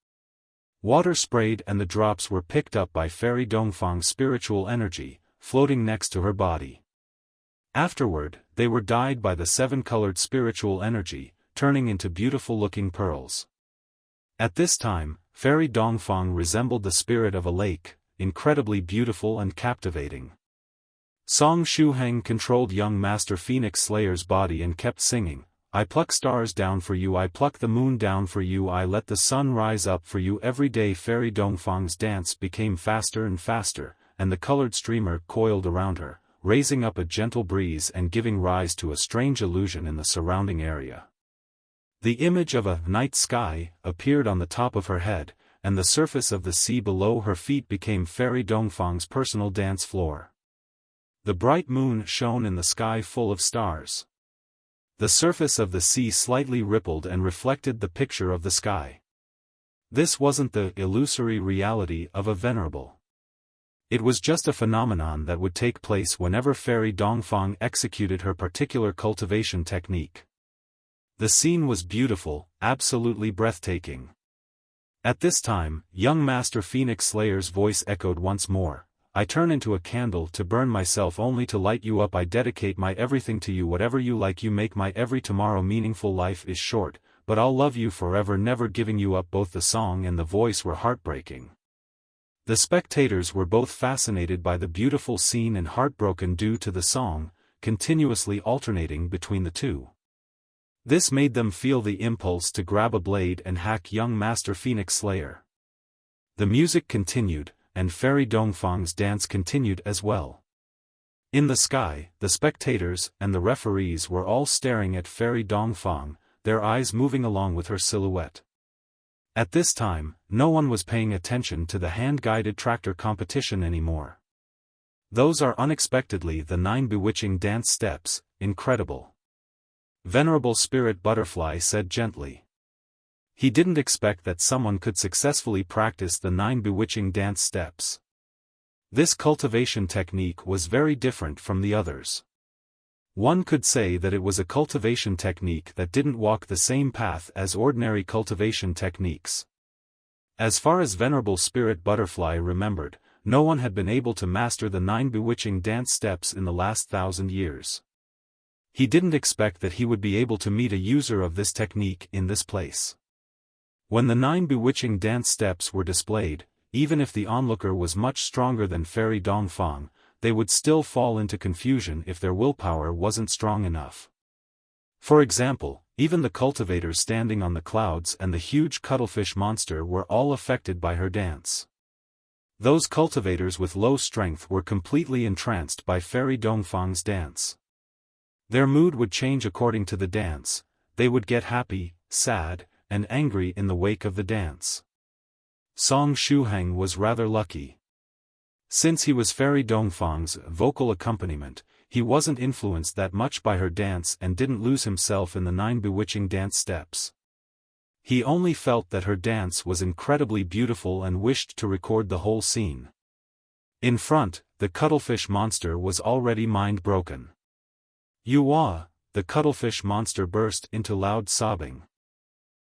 Water sprayed and the drops were picked up by Fairy Dongfang's spiritual energy, floating next to her body. Afterward, they were dyed by the 7-colored spiritual energy, turning into beautiful-looking pearls. At this time, Fairy Dongfang resembled the spirit of a lake, incredibly beautiful and captivating. Song Shuhang controlled young Master Phoenix Slayer's body and kept singing, "I pluck stars down for you, I pluck the moon down for you, I let the sun rise up for you." Every day Fairy Dongfang's dance became faster and faster, and the colored streamer coiled around her, raising up a gentle breeze and giving rise to a strange illusion in the surrounding area. The image of a night sky appeared on the top of her head, and the surface of the sea below her feet became Fairy Dongfang's personal dance floor. The bright moon shone in the sky full of stars. The surface of the sea slightly rippled and reflected the picture of the sky. This wasn't the illusory reality of a Venerable. It was just a phenomenon that would take place whenever Fairy Dongfang executed her particular cultivation technique. The scene was beautiful, absolutely breathtaking. At this time, young Master Phoenix Slayer's voice echoed once more, "I turn into a candle to burn myself only to light you up. I dedicate my everything to you. Whatever you like, you make my every tomorrow meaningful. Life is short, but I'll love you forever, never giving you up." Both the song and the voice were heartbreaking. The spectators were both fascinated by the beautiful scene and heartbroken due to the song, continuously alternating between the two. This made them feel the impulse to grab a blade and hack young Master Phoenix Slayer. The music continued, and Fairy Dongfang's dance continued as well. In the sky, the spectators and the referees were all staring at Fairy Dongfang, their eyes moving along with her silhouette. At this time, no one was paying attention to the hand-guided tractor competition anymore. "Those are unexpectedly the 9 bewitching dance steps, incredible," Venerable Spirit Butterfly said gently. He didn't expect that someone could successfully practice the 9 bewitching dance steps. This cultivation technique was very different from the others. One could say that it was a cultivation technique that didn't walk the same path as ordinary cultivation techniques. As far as Venerable Spirit Butterfly remembered, no one had been able to master the 9 bewitching dance steps in the last 1,000 years. He didn't expect that he would be able to meet a user of this technique in this place. When the 9 bewitching dance steps were displayed, even if the onlooker was much stronger than Fairy Dongfang, they would still fall into confusion if their willpower wasn't strong enough. For example, even the cultivators standing on the clouds and the huge cuttlefish monster were all affected by her dance. Those cultivators with low strength were completely entranced by Fairy Dongfang's dance. Their mood would change according to the dance. They would get happy, sad, and angry in the wake of the dance. Song Shuhang was rather lucky. Since he was Fairy Dongfang's vocal accompaniment, he wasn't influenced that much by her dance and didn't lose himself in the 9 bewitching dance steps. He only felt that her dance was incredibly beautiful and wished to record the whole scene. In front, the cuttlefish monster was already mind-broken. "Yuwa!" The cuttlefish monster burst into loud sobbing.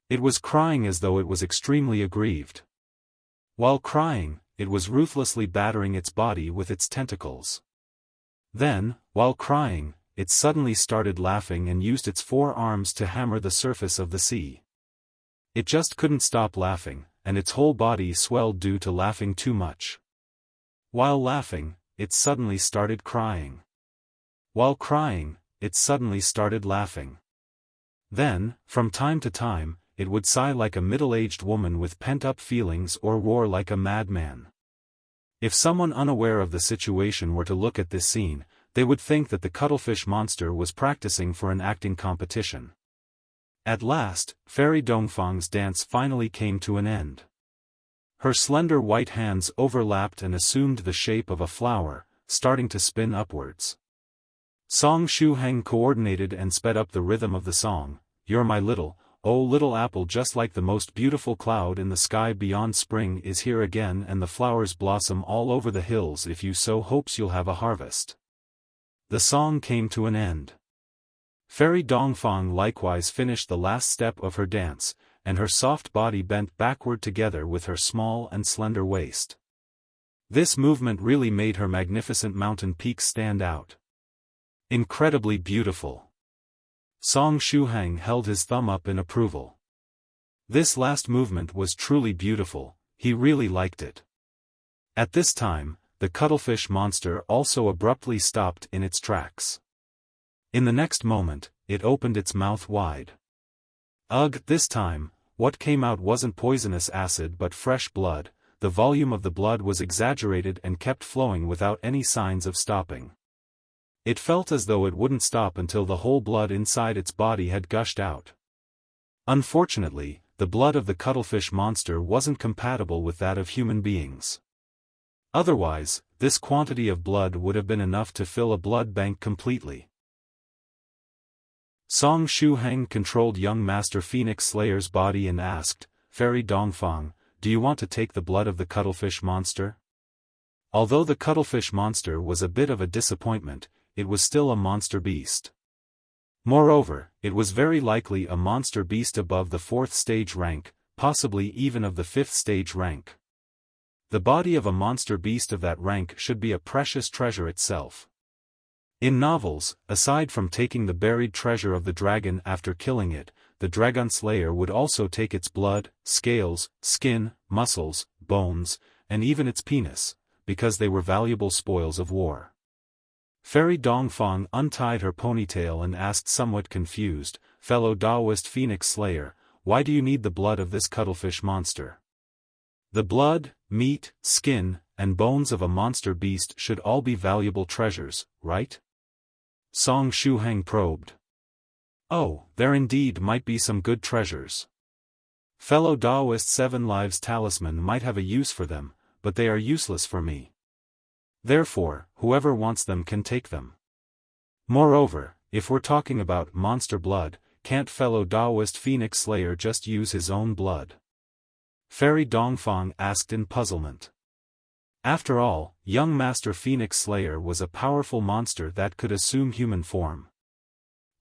It was crying as though it was extremely aggrieved. While crying, it was ruthlessly battering its body with its tentacles. Then, while crying, it suddenly started laughing and used its 4 arms to hammer the surface of the sea. It just couldn't stop laughing, and its whole body swelled due to laughing too much. While laughing, it suddenly started crying. While crying, it suddenly started laughing. Then, from time to time, it would sigh like a middle-aged woman with pent-up feelings or roar like a madman. If someone unaware of the situation were to look at this scene, they would think that the cuttlefish monster was practicing for an acting competition. At last, Fairy Dongfang's dance finally came to an end. Her slender white hands overlapped and assumed the shape of a flower, starting to spin upwards. Song Shuhang coordinated and sped up the rhythm of the song, "You're my little, oh little apple, just like the most beautiful cloud in the sky beyond. Spring is here again and the flowers blossom all over the hills. If you sow hopes you'll have a harvest." The song came to an end. Fairy Dongfang likewise finished the last step of her dance, and her soft body bent backward together with her small and slender waist. This movement really made her magnificent mountain peaks stand out. Incredibly beautiful. Song Shuhang held his thumb up in approval. This last movement was truly beautiful, he really liked it. At this time, the cuttlefish monster also abruptly stopped in its tracks. In the next moment, it opened its mouth wide. Ugh, this time, what came out wasn't poisonous acid but fresh blood. The volume of the blood was exaggerated and kept flowing without any signs of stopping. It felt as though it wouldn't stop until the whole blood inside its body had gushed out. Unfortunately, the blood of the cuttlefish monster wasn't compatible with that of human beings. Otherwise, this quantity of blood would have been enough to fill a blood bank completely. Song Shuhang controlled young Master Phoenix Slayer's body and asked, "Fairy Dongfang, do you want to take the blood of the cuttlefish monster?" Although the cuttlefish monster was a bit of a disappointment, it was still a monster beast. Moreover, it was very likely a monster beast above the 4th stage rank, possibly even of the 5th stage rank. The body of a monster beast of that rank should be a precious treasure itself. In novels, aside from taking the buried treasure of the dragon after killing it, the dragon slayer would also take its blood, scales, skin, muscles, bones, and even its penis, because they were valuable spoils of war. Fairy Dongfang untied her ponytail and asked somewhat confused, "Fellow Daoist Phoenix Slayer, why do you need the blood of this cuttlefish monster?" The blood, meat, skin, and bones of a monster beast should all be valuable treasures, right? Song Shuhang probed. Oh, there indeed might be some good treasures. Fellow Daoist 7 Lives Talisman might have a use for them, but they are useless for me. Therefore, whoever wants them can take them. Moreover, if we're talking about monster blood, can't Fellow Daoist Phoenix Slayer just use his own blood? Fairy Dongfang asked in puzzlement. After all, young Master Phoenix Slayer was a powerful monster that could assume human form.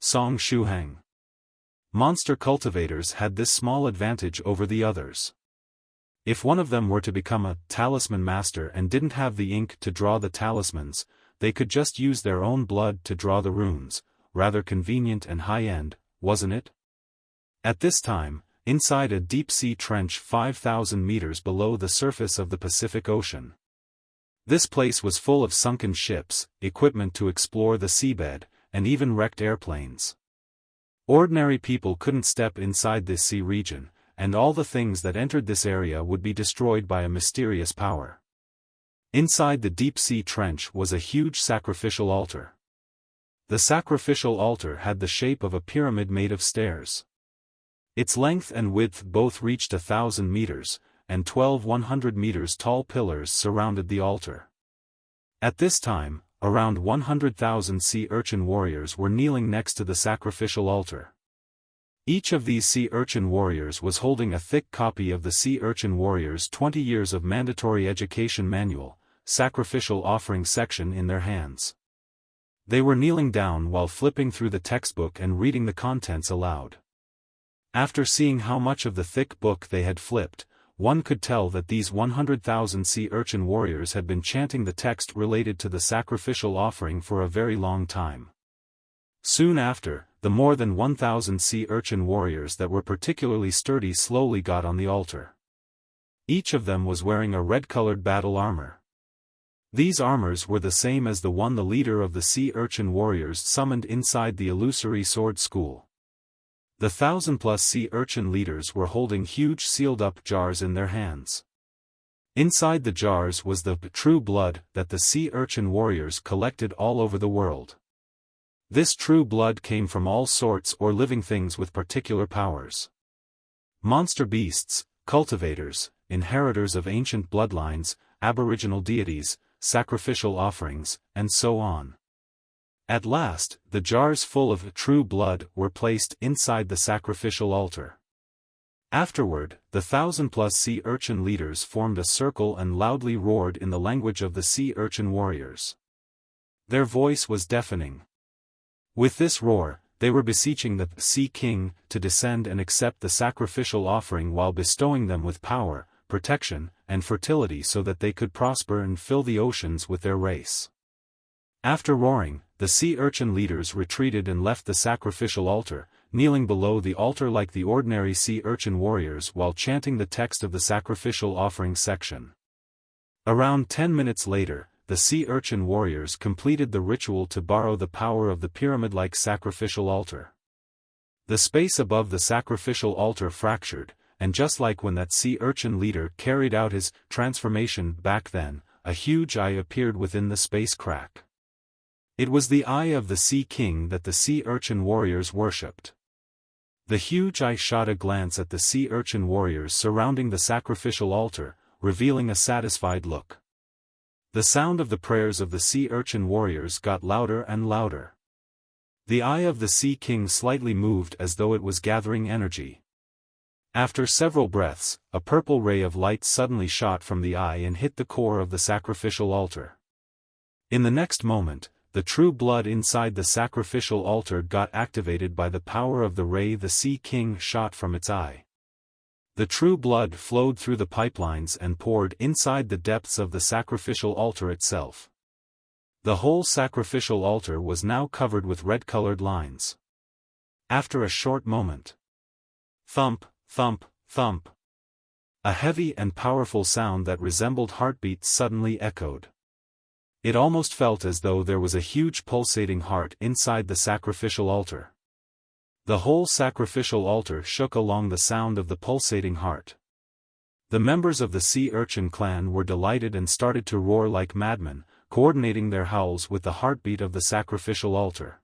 Song Shuhang. Monster cultivators had this small advantage over the others. If one of them were to become a talisman master and didn't have the ink to draw the talismans, they could just use their own blood to draw the runes, rather convenient and high-end, wasn't it? At this time, inside a deep-sea trench 5,000 meters below the surface of the Pacific Ocean. This place was full of sunken ships, equipment to explore the seabed, and even wrecked airplanes. Ordinary people couldn't step inside this sea region, and all the things that entered this area would be destroyed by a mysterious power. Inside the deep-sea trench was a huge sacrificial altar. The sacrificial altar had the shape of a pyramid made of stairs. Its length and width both reached 1,000 meters, and 12 100 meters tall pillars surrounded the altar. At this time, around 100,000 sea urchin warriors were kneeling next to the sacrificial altar. Each of these sea urchin warriors was holding a thick copy of the Sea Urchin Warriors' 20 Years of Mandatory Education Manual, Sacrificial Offering section in their hands. They were kneeling down while flipping through the textbook and reading the contents aloud. After seeing how much of the thick book they had flipped, one could tell that these 100,000 sea urchin warriors had been chanting the text related to the sacrificial offering for a very long time. Soon after, the more than 1,000 sea urchin warriors that were particularly sturdy slowly got on the altar. Each of them was wearing a red-colored battle armor. These armors were the same as the one the leader of the sea urchin warriors summoned inside the illusory sword school. The 1,000-plus sea urchin leaders were holding huge sealed-up jars in their hands. Inside the jars was the true blood that the sea urchin warriors collected all over the world. This true blood came from all sorts or living things with particular powers. Monster beasts, cultivators, inheritors of ancient bloodlines, aboriginal deities, sacrificial offerings, and so on. At last, the jars full of true blood were placed inside the sacrificial altar. Afterward, the 1,000-plus sea urchin leaders formed a circle and loudly roared in the language of the sea urchin warriors. Their voice was deafening. With this roar, they were beseeching the Sea King to descend and accept the sacrificial offering while bestowing them with power, protection, and fertility so that they could prosper and fill the oceans with their race. After roaring, the sea urchin leaders retreated and left the sacrificial altar, kneeling below the altar like the ordinary sea urchin warriors while chanting the text of the sacrificial offering section. Around 10 minutes later, the sea urchin warriors completed the ritual to borrow the power of the pyramid-like sacrificial altar. The space above the sacrificial altar fractured, and just like when that sea urchin leader carried out his transformation back then, a huge eye appeared within the space crack. It was the eye of the Sea King that the sea urchin warriors worshipped. The huge eye shot a glance at the sea urchin warriors surrounding the sacrificial altar, revealing a satisfied look. The sound of the prayers of the sea urchin warriors got louder and louder. The eye of the Sea King slightly moved as though it was gathering energy. After several breaths, a purple ray of light suddenly shot from the eye and hit the core of the sacrificial altar. In the next moment, the true blood inside the sacrificial altar got activated by the power of the ray the Sea King shot from its eye. The true blood flowed through the pipelines and poured inside the depths of the sacrificial altar itself. The whole sacrificial altar was now covered with red-colored lines. After a short moment, thump, thump, thump, a heavy and powerful sound that resembled heartbeats suddenly echoed. It almost felt as though there was a huge pulsating heart inside the sacrificial altar. The whole sacrificial altar shook along the sound of the pulsating heart. The members of the sea urchin clan were delighted and started to roar like madmen, coordinating their howls with the heartbeat of the sacrificial altar.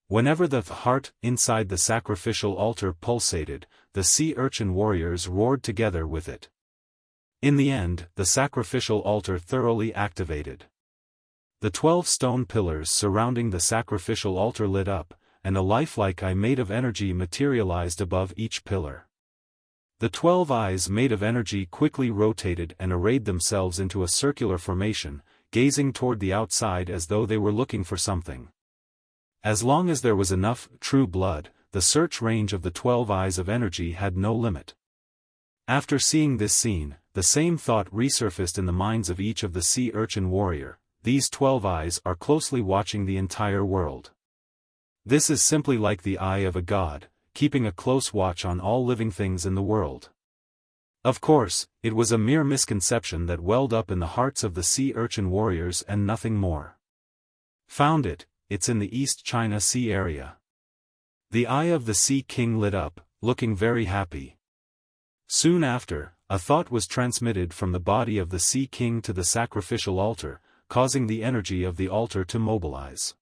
Whenever the heart inside the sacrificial altar pulsated, the sea urchin warriors roared together with it. In the end, the sacrificial altar thoroughly activated. The 12 stone pillars surrounding the sacrificial altar lit up, and a lifelike eye made of energy materialized above each pillar. The 12 eyes made of energy quickly rotated and arrayed themselves into a circular formation, gazing toward the outside as though they were looking for something. As long as there was enough true blood, the search range of the 12 eyes of energy had no limit. After seeing this scene, the same thought resurfaced in the minds of each of the sea urchin warrior. These 12 eyes are closely watching the entire world. This is simply like the eye of a god, keeping a close watch on all living things in the world. Of course, it was a mere misconception that welled up in the hearts of the sea urchin warriors and nothing more. Found it, it's in the East China Sea area. The eye of the Sea King lit up, looking very happy. Soon after, a thought was transmitted from the body of the Sea King to the sacrificial altar, causing the energy of the altar to mobilize.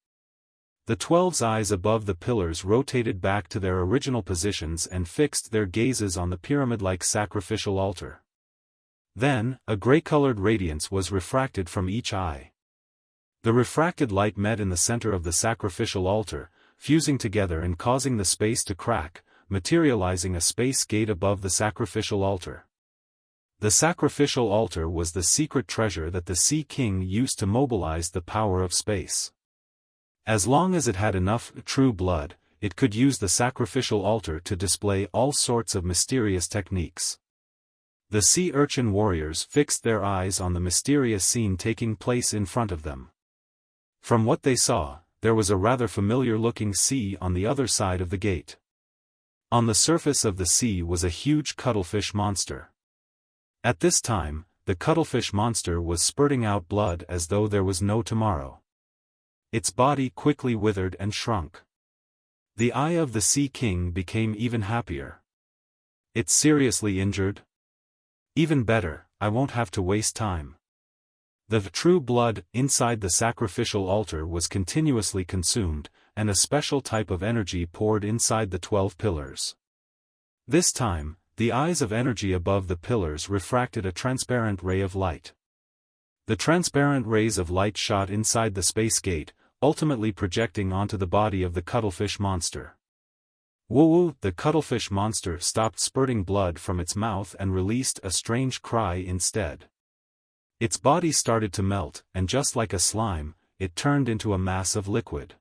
The 12's eyes above the pillars rotated back to their original positions and fixed their gazes on the pyramid-like sacrificial altar. Then, a gray-colored radiance was refracted from each eye. The refracted light met in the center of the sacrificial altar, fusing together and causing the space to crack, materializing a space gate above the sacrificial altar. The sacrificial altar was the secret treasure that the Sea King used to mobilize the power of space. As long as it had enough true blood, it could use the sacrificial altar to display all sorts of mysterious techniques. The sea urchin warriors fixed their eyes on the mysterious scene taking place in front of them. From what they saw, there was a rather familiar-looking sea on the other side of the gate. On the surface of the sea was a huge cuttlefish monster. At this time, the cuttlefish monster was spurting out blood as though there was no tomorrow. Its body quickly withered and shrunk. The eye of the Sea King became even happier. It's seriously injured? Even better, I won't have to waste time. The true blood inside the sacrificial altar was continuously consumed, and a special type of energy poured inside the 12 pillars. This time, the eyes of energy above the pillars refracted a transparent ray of light. The transparent rays of light shot inside the space gate, ultimately projecting onto the body of the cuttlefish monster. Woo-woo! The cuttlefish monster stopped spurting blood from its mouth and released a strange cry instead. Its body started to melt, and just like a slime, it turned into a mass of liquid.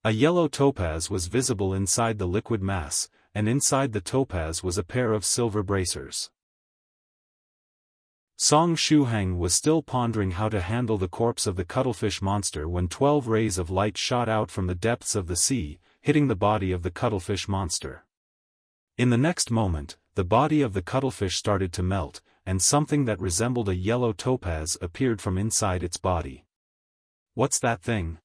A yellow topaz was visible inside the liquid mass, and inside the topaz was a pair of silver bracers. Song Shuhang was still pondering how to handle the corpse of the cuttlefish monster when 12 rays of light shot out from the depths of the sea, hitting the body of the cuttlefish monster. In the next moment, the body of the cuttlefish started to melt, and something that resembled a yellow topaz appeared from inside its body. What's that thing?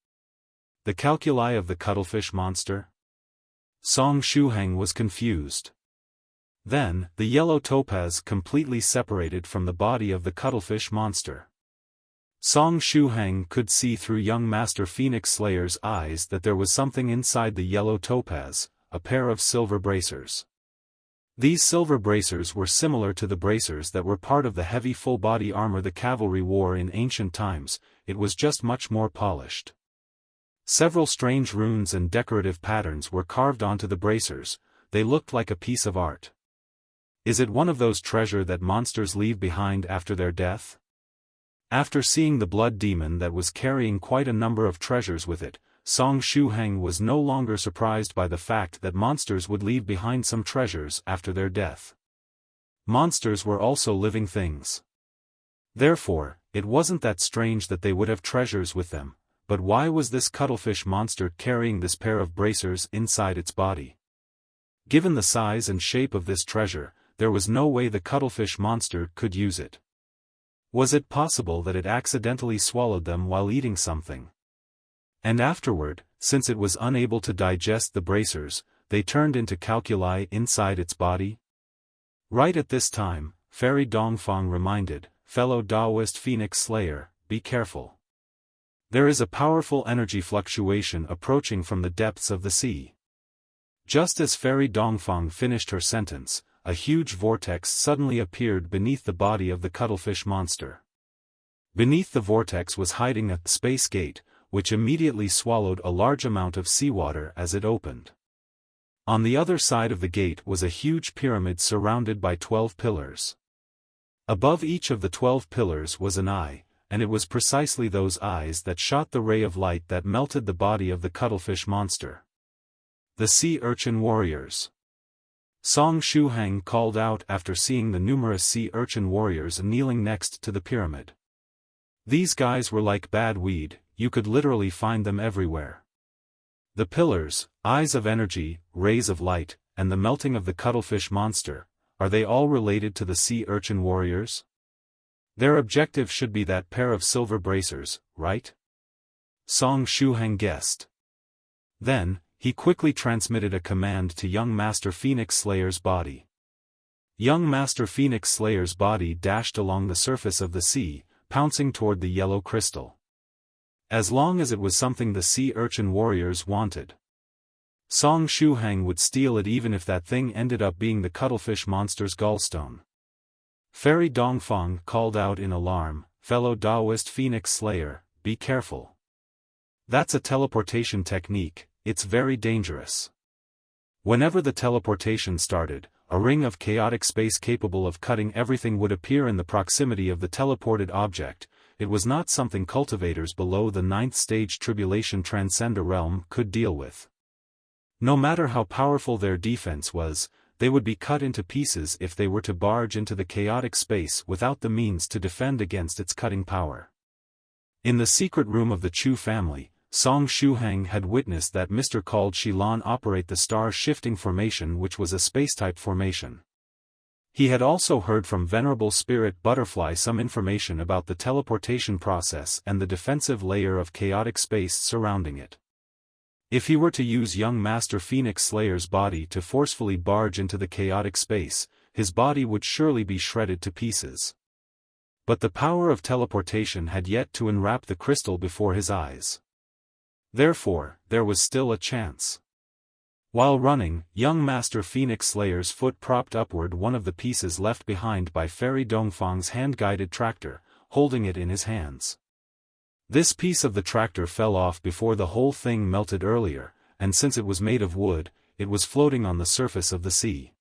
The calculi of the cuttlefish monster? Song Shuhang was confused. Then, the yellow topaz completely separated from the body of the cuttlefish monster. Song Shuhang could see through young Master Phoenix Slayer's eyes that there was something inside the yellow topaz, a pair of silver bracers. These silver bracers were similar to the bracers that were part of the heavy full-body armor the cavalry wore in ancient times, it was just much more polished. Several strange runes and decorative patterns were carved onto the bracers, they looked like a piece of art. Is it one of those treasure that monsters leave behind after their death? After seeing the blood demon that was carrying quite a number of treasures with it, Song Shuhang was no longer surprised by the fact that monsters would leave behind some treasures after their death. Monsters were also living things. Therefore, it wasn't that strange that they would have treasures with them, but why was this cuttlefish monster carrying this pair of bracers inside its body? Given the size and shape of this treasure, there was no way the cuttlefish monster could use it. Was it possible that it accidentally swallowed them while eating something? And afterward, since it was unable to digest the bracers, they turned into calculi inside its body? Right at this time, Fairy Dongfang reminded, Fellow Daoist Phoenix Slayer, be careful. There is a powerful energy fluctuation approaching from the depths of the sea. Just as Fairy Dongfang finished her sentence, a huge vortex suddenly appeared beneath the body of the cuttlefish monster. Beneath the vortex was hiding a space gate, which immediately swallowed a large amount of seawater as it opened. On the other side of the gate was a huge pyramid surrounded by 12 pillars. Above each of the 12 pillars was an eye, and it was precisely those eyes that shot the ray of light that melted the body of the cuttlefish monster. The sea urchin warriors. Song Shuhang called out after seeing the numerous sea urchin warriors kneeling next to the pyramid. These guys were like bad weed, you could literally find them everywhere. The pillars, eyes of energy, rays of light, and the melting of the cuttlefish monster, are they all related to the sea urchin warriors? Their objective should be that pair of silver bracers, right? Song Shuhang guessed. Then, he quickly transmitted a command to young Master Phoenix Slayer's body. Young Master Phoenix Slayer's body dashed along the surface of the sea, pouncing toward the yellow crystal. As long as it was something the sea urchin warriors wanted, Song Shuhang would steal it even if that thing ended up being the cuttlefish monster's gallstone. Fairy Dongfang called out in alarm, Fellow Daoist Phoenix Slayer, be careful. That's a teleportation technique. It's very dangerous. Whenever the teleportation started, a ring of chaotic space capable of cutting everything would appear in the proximity of the teleported object. It was not something cultivators below the 9th stage tribulation transcender realm could deal with. No matter how powerful their defense was, they would be cut into pieces if they were to barge into the chaotic space without the means to defend against its cutting power. In the secret room of the Chu family, Song Shuhang had witnessed that Mr. called Shilan operate the star-shifting formation, which was a space-type formation. He had also heard from Venerable Spirit Butterfly some information about the teleportation process and the defensive layer of chaotic space surrounding it. If he were to use young Master Phoenix Slayer's body to forcefully barge into the chaotic space, his body would surely be shredded to pieces. But the power of teleportation had yet to enwrap the crystal before his eyes. Therefore, there was still a chance. While running, young Master Phoenix Slayer's foot propped upward one of the pieces left behind by Fairy Dongfang's hand-guided tractor, holding it in his hands. This piece of the tractor fell off before the whole thing melted earlier, and since it was made of wood, it was floating on the surface of the sea.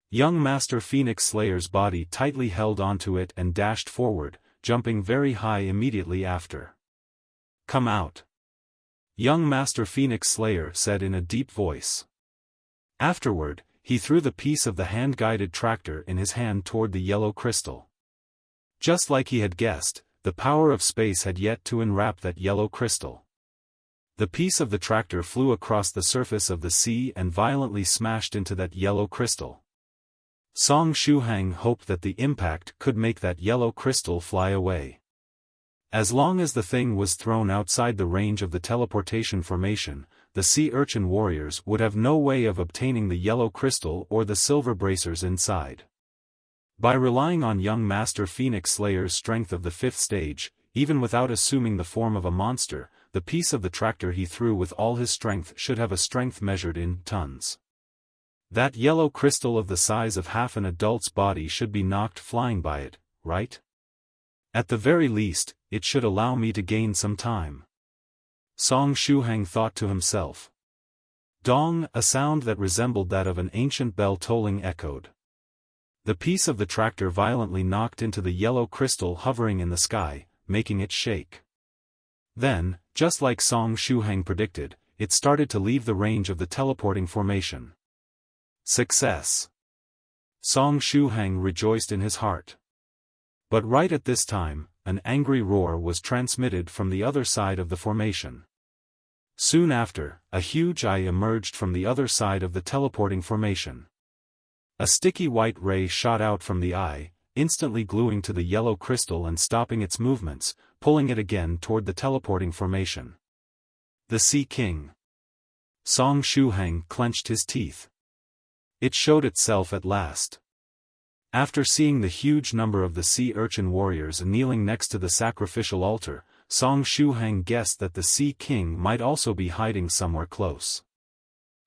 Young Master Phoenix Slayer's body tightly held onto it and dashed forward, jumping very high immediately after. Come out. Young Master Phoenix Slayer said in a deep voice. Afterward, he threw the piece of the hand-guided tractor in his hand toward the yellow crystal. Just like he had guessed, the power of space had yet to enwrap that yellow crystal. The piece of the tractor flew across the surface of the sea and violently smashed into that yellow crystal. Song Shuhang hoped that the impact could make that yellow crystal fly away. As long as the thing was thrown outside the range of the teleportation formation, the sea urchin warriors would have no way of obtaining the yellow crystal or the silver bracers inside. By relying on young Master Phoenix Slayer's strength of the 5th stage, even without assuming the form of a monster, the piece of the tractor he threw with all his strength should have a strength measured in tons. That yellow crystal of the size of half an adult's body should be knocked flying by it, right? At the very least, it should allow me to gain some time. Song Shuhang thought to himself. Dong, a sound that resembled that of an ancient bell tolling echoed. The piece of the tractor violently knocked into the yellow crystal hovering in the sky, making it shake. Then, just like Song Shuhang predicted, it started to leave the range of the teleporting formation. Success! Song Shuhang rejoiced in his heart. But right at this time, an angry roar was transmitted from the other side of the formation. Soon after, a huge eye emerged from the other side of the teleporting formation. A sticky white ray shot out from the eye, instantly gluing to the yellow crystal and stopping its movements, pulling it again toward the teleporting formation. The Sea King. Song Shuhang clenched his teeth. It showed itself at last. After seeing the huge number of the sea urchin warriors kneeling next to the sacrificial altar, Song Shuhang guessed that the Sea King might also be hiding somewhere close.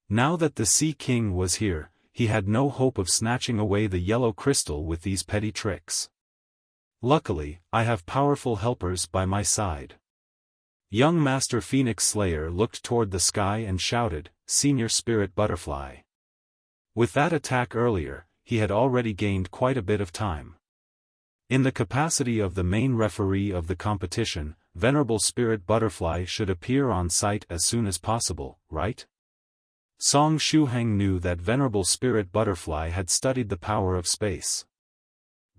Now that the Sea King was here, he had no hope of snatching away the yellow crystal with these petty tricks. Luckily, I have powerful helpers by my side. Young Master Phoenix Slayer looked toward the sky and shouted, "Senior Spirit Butterfly." With that attack earlier, he had already gained quite a bit of time. In the capacity of the main referee of the competition, Venerable Spirit Butterfly should appear on site as soon as possible, right? Song Shuhang knew that Venerable Spirit Butterfly had studied the power of space.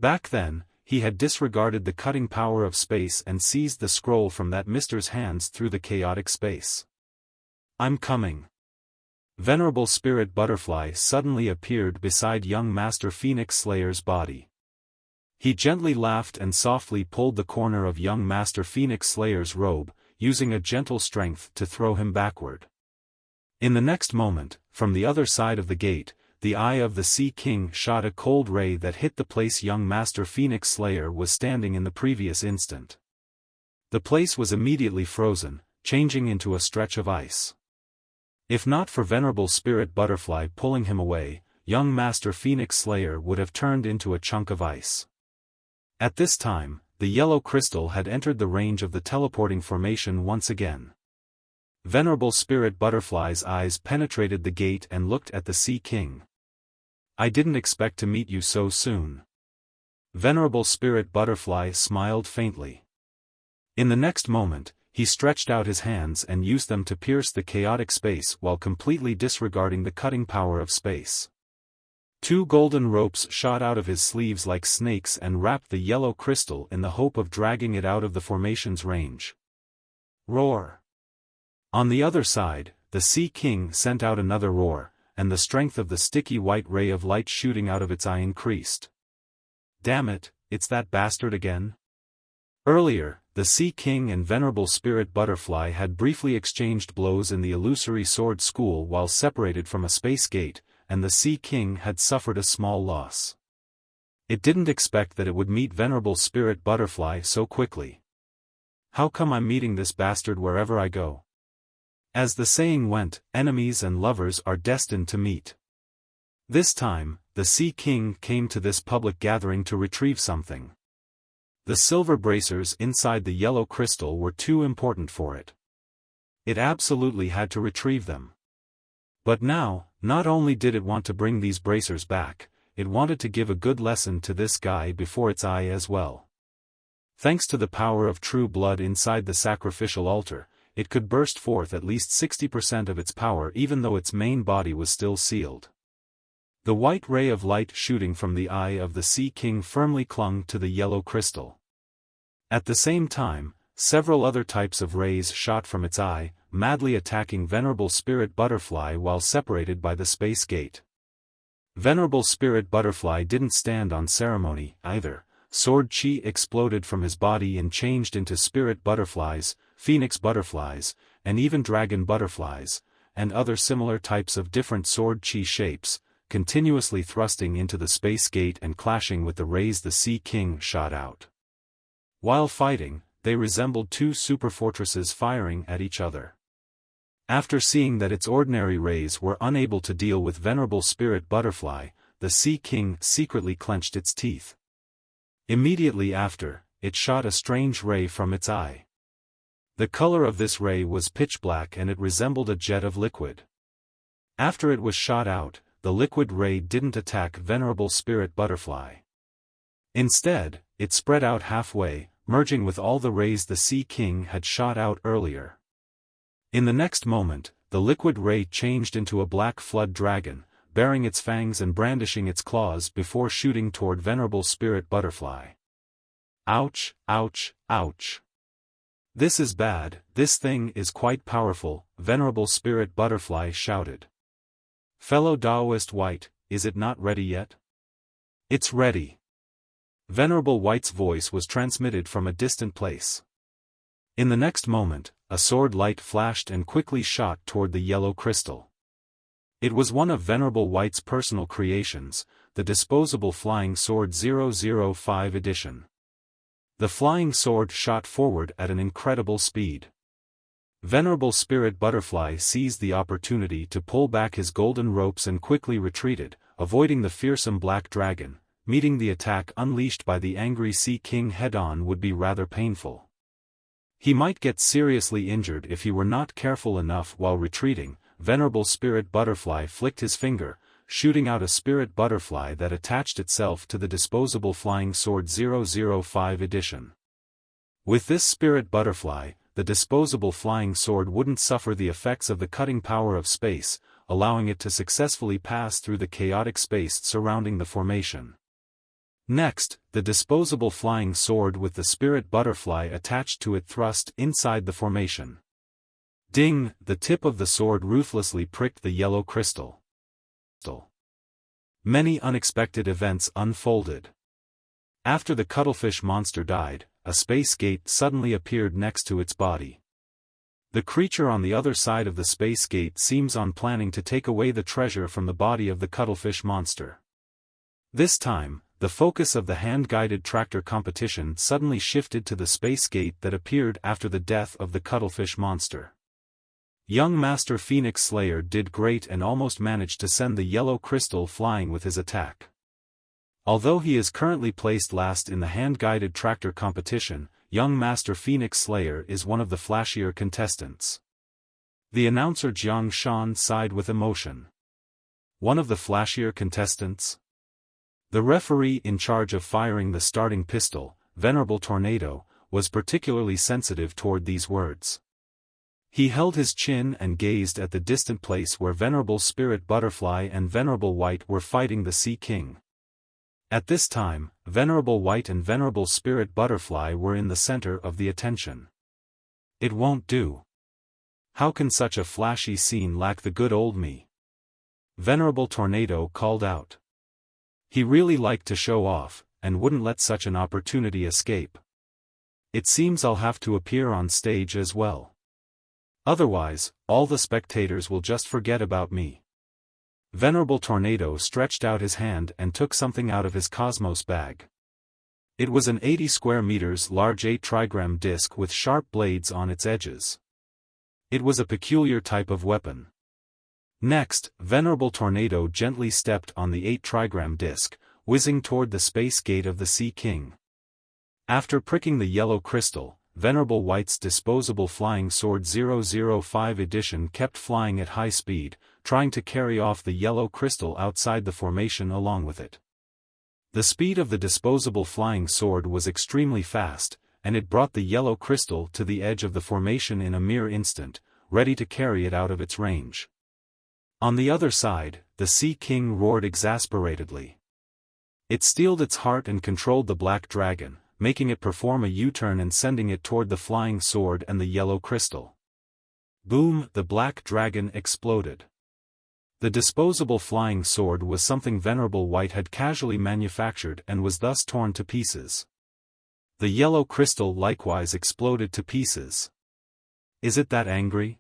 Back then, he had disregarded the cutting power of space and seized the scroll from that mister's hands through the chaotic space. "I'm coming." Venerable Spirit Butterfly suddenly appeared beside young Master Phoenix Slayer's body. He gently laughed and softly pulled the corner of young Master Phoenix Slayer's robe, using a gentle strength to throw him backward. In the next moment, from the other side of the gate, the eye of the Sea King shot a cold ray that hit the place young Master Phoenix Slayer was standing in the previous instant. The place was immediately frozen, changing into a stretch of ice. If not for Venerable Spirit Butterfly pulling him away, young Master Phoenix Slayer would have turned into a chunk of ice. At this time, the yellow crystal had entered the range of the teleporting formation once again. Venerable Spirit Butterfly's eyes penetrated the gate and looked at the Sea King. "I didn't expect to meet you so soon." Venerable Spirit Butterfly smiled faintly. In the next moment, he stretched out his hands and used them to pierce the chaotic space while completely disregarding the cutting power of space. 2 golden ropes shot out of his sleeves like snakes and wrapped the yellow crystal in the hope of dragging it out of the formation's range. Roar! On the other side, the Sea King sent out another roar, and the strength of the sticky white ray of light shooting out of its eye increased. "Damn it, it's that bastard again?" Earlier, the Sea King and Venerable Spirit Butterfly had briefly exchanged blows in the illusory sword school while separated from a space gate, and the Sea King had suffered a small loss. It didn't expect that it would meet Venerable Spirit Butterfly so quickly. "How come I'm meeting this bastard wherever I go?" As the saying went, enemies and lovers are destined to meet. This time, the Sea King came to this public gathering to retrieve something. The silver bracers inside the yellow crystal were too important for it. It absolutely had to retrieve them. But now, not only did it want to bring these bracers back, it wanted to give a good lesson to this guy before its eye as well. Thanks to the power of true blood inside the sacrificial altar, it could burst forth at least 60% of its power even though its main body was still sealed. The white ray of light shooting from the eye of the Sea King firmly clung to the yellow crystal. At the same time, several other types of rays shot from its eye, madly attacking Venerable Spirit Butterfly while separated by the space gate. Venerable Spirit Butterfly didn't stand on ceremony, either. Sword chi exploded from his body and changed into spirit butterflies, phoenix butterflies, and even dragon butterflies, and other similar types of different sword chi shapes, continuously thrusting into the space gate and clashing with the rays the Sea King shot out. While fighting, they resembled two superfortresses firing at each other. After seeing that its ordinary rays were unable to deal with Venerable Spirit Butterfly, the Sea King secretly clenched its teeth. Immediately after, it shot a strange ray from its eye. The color of this ray was pitch black and it resembled a jet of liquid. After it was shot out, the liquid ray didn't attack Venerable Spirit Butterfly. Instead, it spread out halfway, merging with all the rays the Sea King had shot out earlier. In the next moment, the liquid ray changed into a black flood dragon, baring its fangs and brandishing its claws before shooting toward Venerable Spirit Butterfly. Ouch, ouch, ouch. This is bad, this thing is quite powerful, Venerable Spirit Butterfly shouted. Fellow Daoist White, is it not ready yet? It's ready. Venerable White's voice was transmitted from a distant place. In the next moment, a sword light flashed and quickly shot toward the yellow crystal. It was one of Venerable White's personal creations, the disposable flying sword 005 edition. The flying sword shot forward at an incredible speed. Venerable Spirit Butterfly seized the opportunity to pull back his golden ropes and quickly retreated, avoiding the fearsome black dragon. Meeting the attack unleashed by the angry Sea King head-on would be rather painful. He might get seriously injured if he were not careful enough while retreating. Venerable Spirit Butterfly flicked his finger, shooting out a spirit butterfly that attached itself to the disposable flying sword 005 edition. With this spirit butterfly, the disposable flying sword wouldn't suffer the effects of the cutting power of space, allowing it to successfully pass through the chaotic space surrounding the formation. Next, the disposable flying sword with the spirit butterfly attached to it thrust inside the formation. Ding! The tip of the sword ruthlessly pricked the yellow crystal. Many unexpected events unfolded. After the cuttlefish monster died, a space gate suddenly appeared next to its body. The creature on the other side of the space gate seems on planning to take away the treasure from the body of the cuttlefish monster. This time, the focus of the hand-guided tractor competition suddenly shifted to the space gate that appeared after the death of the cuttlefish monster. Young Master Phoenix Slayer did great and almost managed to send the yellow crystal flying with his attack. Although he is currently placed last in the hand-guided tractor competition, young Master Phoenix Slayer is one of the flashier contestants. The announcer Jiang Shan sighed with emotion. One of the flashier contestants? The referee in charge of firing the starting pistol, Venerable Tornado, was particularly sensitive toward these words. He held his chin and gazed at the distant place where Venerable Spirit Butterfly and Venerable White were fighting the Sea King. At this time, Venerable White and Venerable Spirit Butterfly were in the center of the attention. It won't do. How can such a flashy scene lack the good old me? Venerable Tornado called out. He really liked to show off, and wouldn't let such an opportunity escape. It seems I'll have to appear on stage as well. Otherwise, all the spectators will just forget about me. Venerable Tornado stretched out his hand and took something out of his cosmos bag. It was an 80 square meters large 8 trigram disc with sharp blades on its edges. It was a peculiar type of weapon. Next, Venerable Tornado gently stepped on the 8 trigram disc, whizzing toward the space gate of the Sea King. After pricking the yellow crystal, Venerable White's disposable flying sword 005 edition kept flying at high speed, trying to carry off the yellow crystal outside the formation along with it. The speed of the disposable flying sword was extremely fast, and it brought the yellow crystal to the edge of the formation in a mere instant, ready to carry it out of its range. On the other side, the Sea King roared exasperatedly. It steeled its heart and controlled the black dragon, making it perform a U-turn and sending it toward the flying sword and the yellow crystal. Boom! The black dragon exploded. The disposable flying sword was something Venerable White had casually manufactured and was thus torn to pieces. The yellow crystal likewise exploded to pieces. Is it that angry?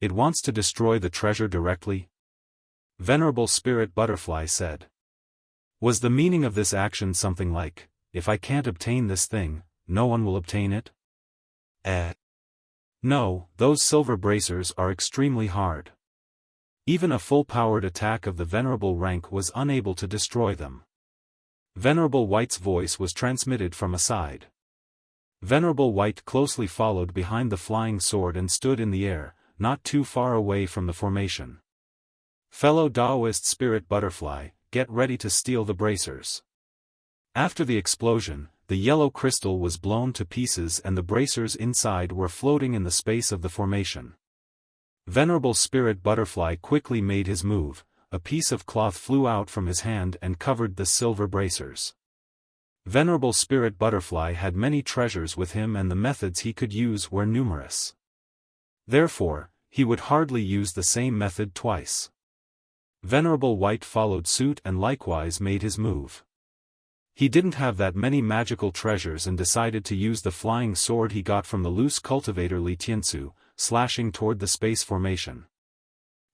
It wants to destroy the treasure directly? Venerable Spirit Butterfly said. Was the meaning of this action something like, if I can't obtain this thing, no one will obtain it? No, those silver bracers are extremely hard. Even a full-powered attack of the Venerable rank was unable to destroy them. Venerable White's voice was transmitted from a side. Venerable White closely followed behind the flying sword and stood in the air, not too far away from the formation. Fellow Daoist Spirit Butterfly, get ready to steal the bracers. After the explosion, the yellow crystal was blown to pieces and the bracers inside were floating in the space of the formation. Venerable Spirit Butterfly quickly made his move, a piece of cloth flew out from his hand and covered the silver bracers. Venerable Spirit Butterfly had many treasures with him and the methods he could use were numerous. Therefore, he would hardly use the same method twice. Venerable White followed suit and likewise made his move. He didn't have that many magical treasures and decided to use the flying sword he got from the loose cultivator Li Tiansu, slashing toward the space formation.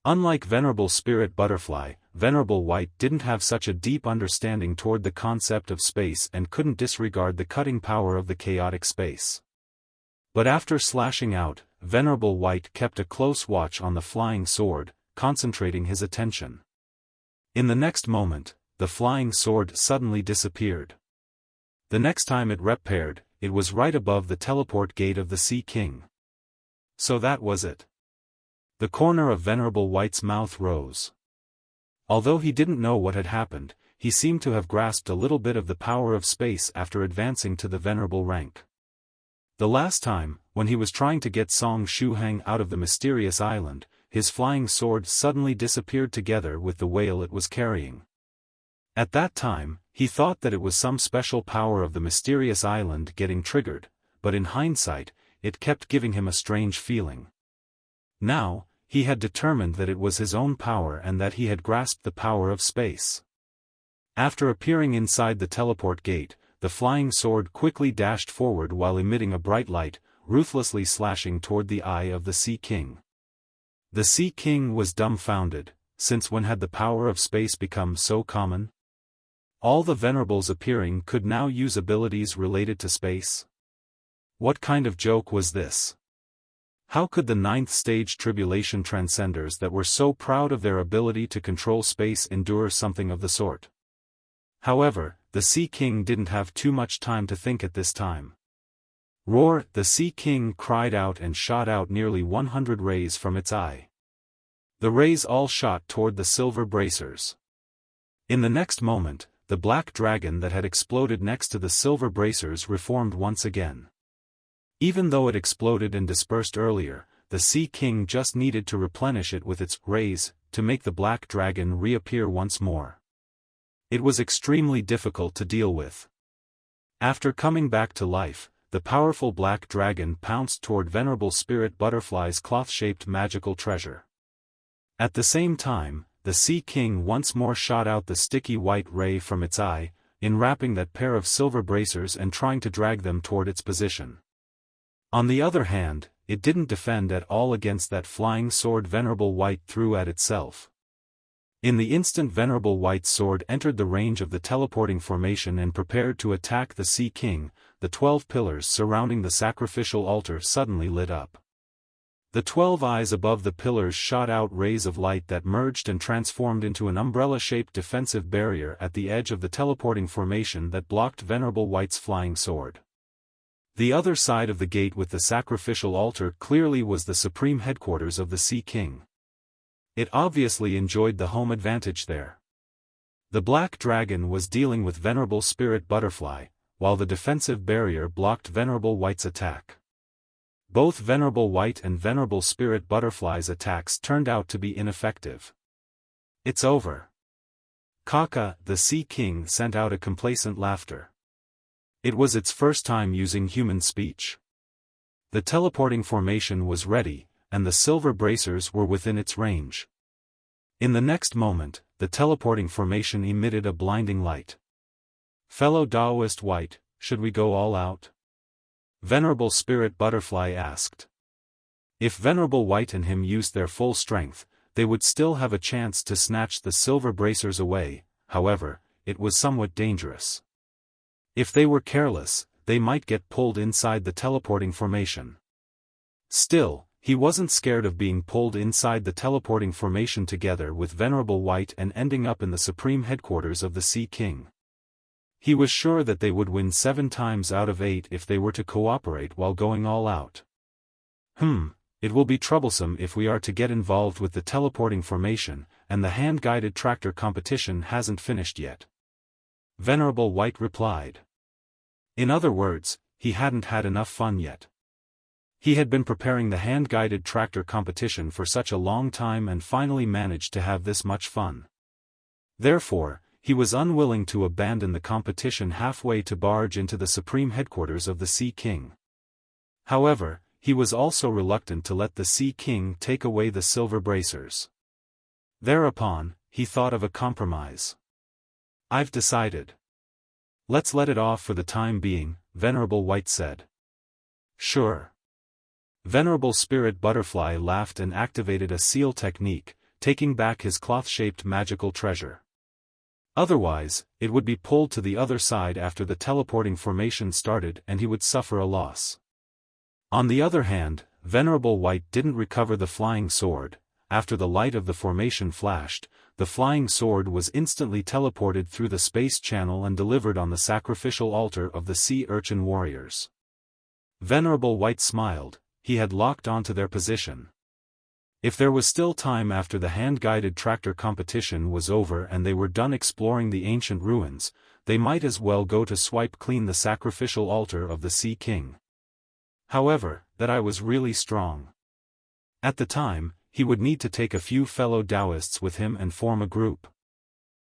Unlike Venerable Spirit Butterfly, Venerable White didn't have such a deep understanding toward the concept of space and couldn't disregard the cutting power of the chaotic space. But after slashing out, Venerable White kept a close watch on the flying sword, concentrating his attention. In the next moment, the flying sword suddenly disappeared. The next time it repaired, it was right above the teleport gate of the Sea King. So that was it. The corner of Venerable White's mouth rose. Although he didn't know what had happened, he seemed to have grasped a little bit of the power of space after advancing to the Venerable rank. The last time, when he was trying to get Song Shuhang out of the mysterious island, his flying sword suddenly disappeared together with the whale it was carrying. At that time, he thought that it was some special power of the mysterious island getting triggered, but in hindsight, it kept giving him a strange feeling. Now, he had determined that it was his own power and that he had grasped the power of space. After appearing inside the teleport gate, the flying sword quickly dashed forward while emitting a bright light, ruthlessly slashing toward the eye of the Sea King. The Sea King was dumbfounded, since when had the power of space become so common? All the Venerables appearing could now use abilities related to space? What kind of joke was this? How could the 9th stage tribulation transcenders that were so proud of their ability to control space endure something of the sort? However, the Sea King didn't have too much time to think at this time. Roar! The Sea King cried out and shot out nearly 100 rays from its eye. The rays all shot toward the silver bracers. In the next moment, the black dragon that had exploded next to the silver bracers reformed once again. Even though it exploded and dispersed earlier, the Sea King just needed to replenish it with its rays to make the black dragon reappear once more. It was extremely difficult to deal with. After coming back to life, the powerful black dragon pounced toward Venerable Spirit Butterfly's cloth-shaped magical treasure. At the same time, the Sea King once more shot out the sticky white ray from its eye, enwrapping that pair of silver bracers and trying to drag them toward its position. On the other hand, it didn't defend at all against that flying sword Venerable White threw at itself. In the instant Venerable White's sword entered the range of the teleporting formation and prepared to attack the Sea King, the 12 pillars surrounding the sacrificial altar suddenly lit up. The 12 eyes above the pillars shot out rays of light that merged and transformed into an umbrella-shaped defensive barrier at the edge of the teleporting formation that blocked Venerable White's flying sword. The other side of the gate with the sacrificial altar clearly was the supreme headquarters of the Sea King. It obviously enjoyed the home advantage there. The black dragon was dealing with Venerable Spirit Butterfly, while the defensive barrier blocked Venerable White's attack. Both Venerable White and Venerable Spirit Butterfly's attacks turned out to be ineffective. "It's over." Kaka, the Sea King, sent out a complacent laughter. It was its first time using human speech. The teleporting formation was ready, and the silver bracers were within its range. In the next moment, the teleporting formation emitted a blinding light. "Fellow Daoist White, should we go all out?" Venerable Spirit Butterfly asked. If Venerable White and him used their full strength, they would still have a chance to snatch the silver bracers away. However, it was somewhat dangerous. If they were careless, they might get pulled inside the teleporting formation. Still, he wasn't scared of being pulled inside the teleporting formation together with Venerable White and ending up in the supreme headquarters of the Sea King. He was sure that they would win 7 times out of 8 if they were to cooperate while going all out. It will be troublesome if we are to get involved with the teleporting formation, and the hand-guided tractor competition hasn't finished yet. Venerable White replied. In other words, he hadn't had enough fun yet. He had been preparing the hand-guided tractor competition for such a long time and finally managed to have this much fun. Therefore, he was unwilling to abandon the competition halfway to barge into the supreme headquarters of the Sea King. However, he was also reluctant to let the Sea King take away the silver bracers. Thereupon, he thought of a compromise. "I've decided. Let's let it off for the time being," Venerable White said. "Sure." Venerable Spirit Butterfly laughed and activated a seal technique, taking back his cloth-shaped magical treasure. Otherwise, it would be pulled to the other side after the teleporting formation started and he would suffer a loss. On the other hand, Venerable White didn't recover the flying sword. After the light of the formation flashed, the flying sword was instantly teleported through the space channel and delivered on the sacrificial altar of the sea urchin warriors. Venerable White smiled. He had locked onto their position. If there was still time after the hand-guided tractor competition was over and they were done exploring the ancient ruins, they might as well go to swipe clean the sacrificial altar of the Sea King. However, that I was really strong. At the time, he would need to take a few fellow Daoists with him and form a group.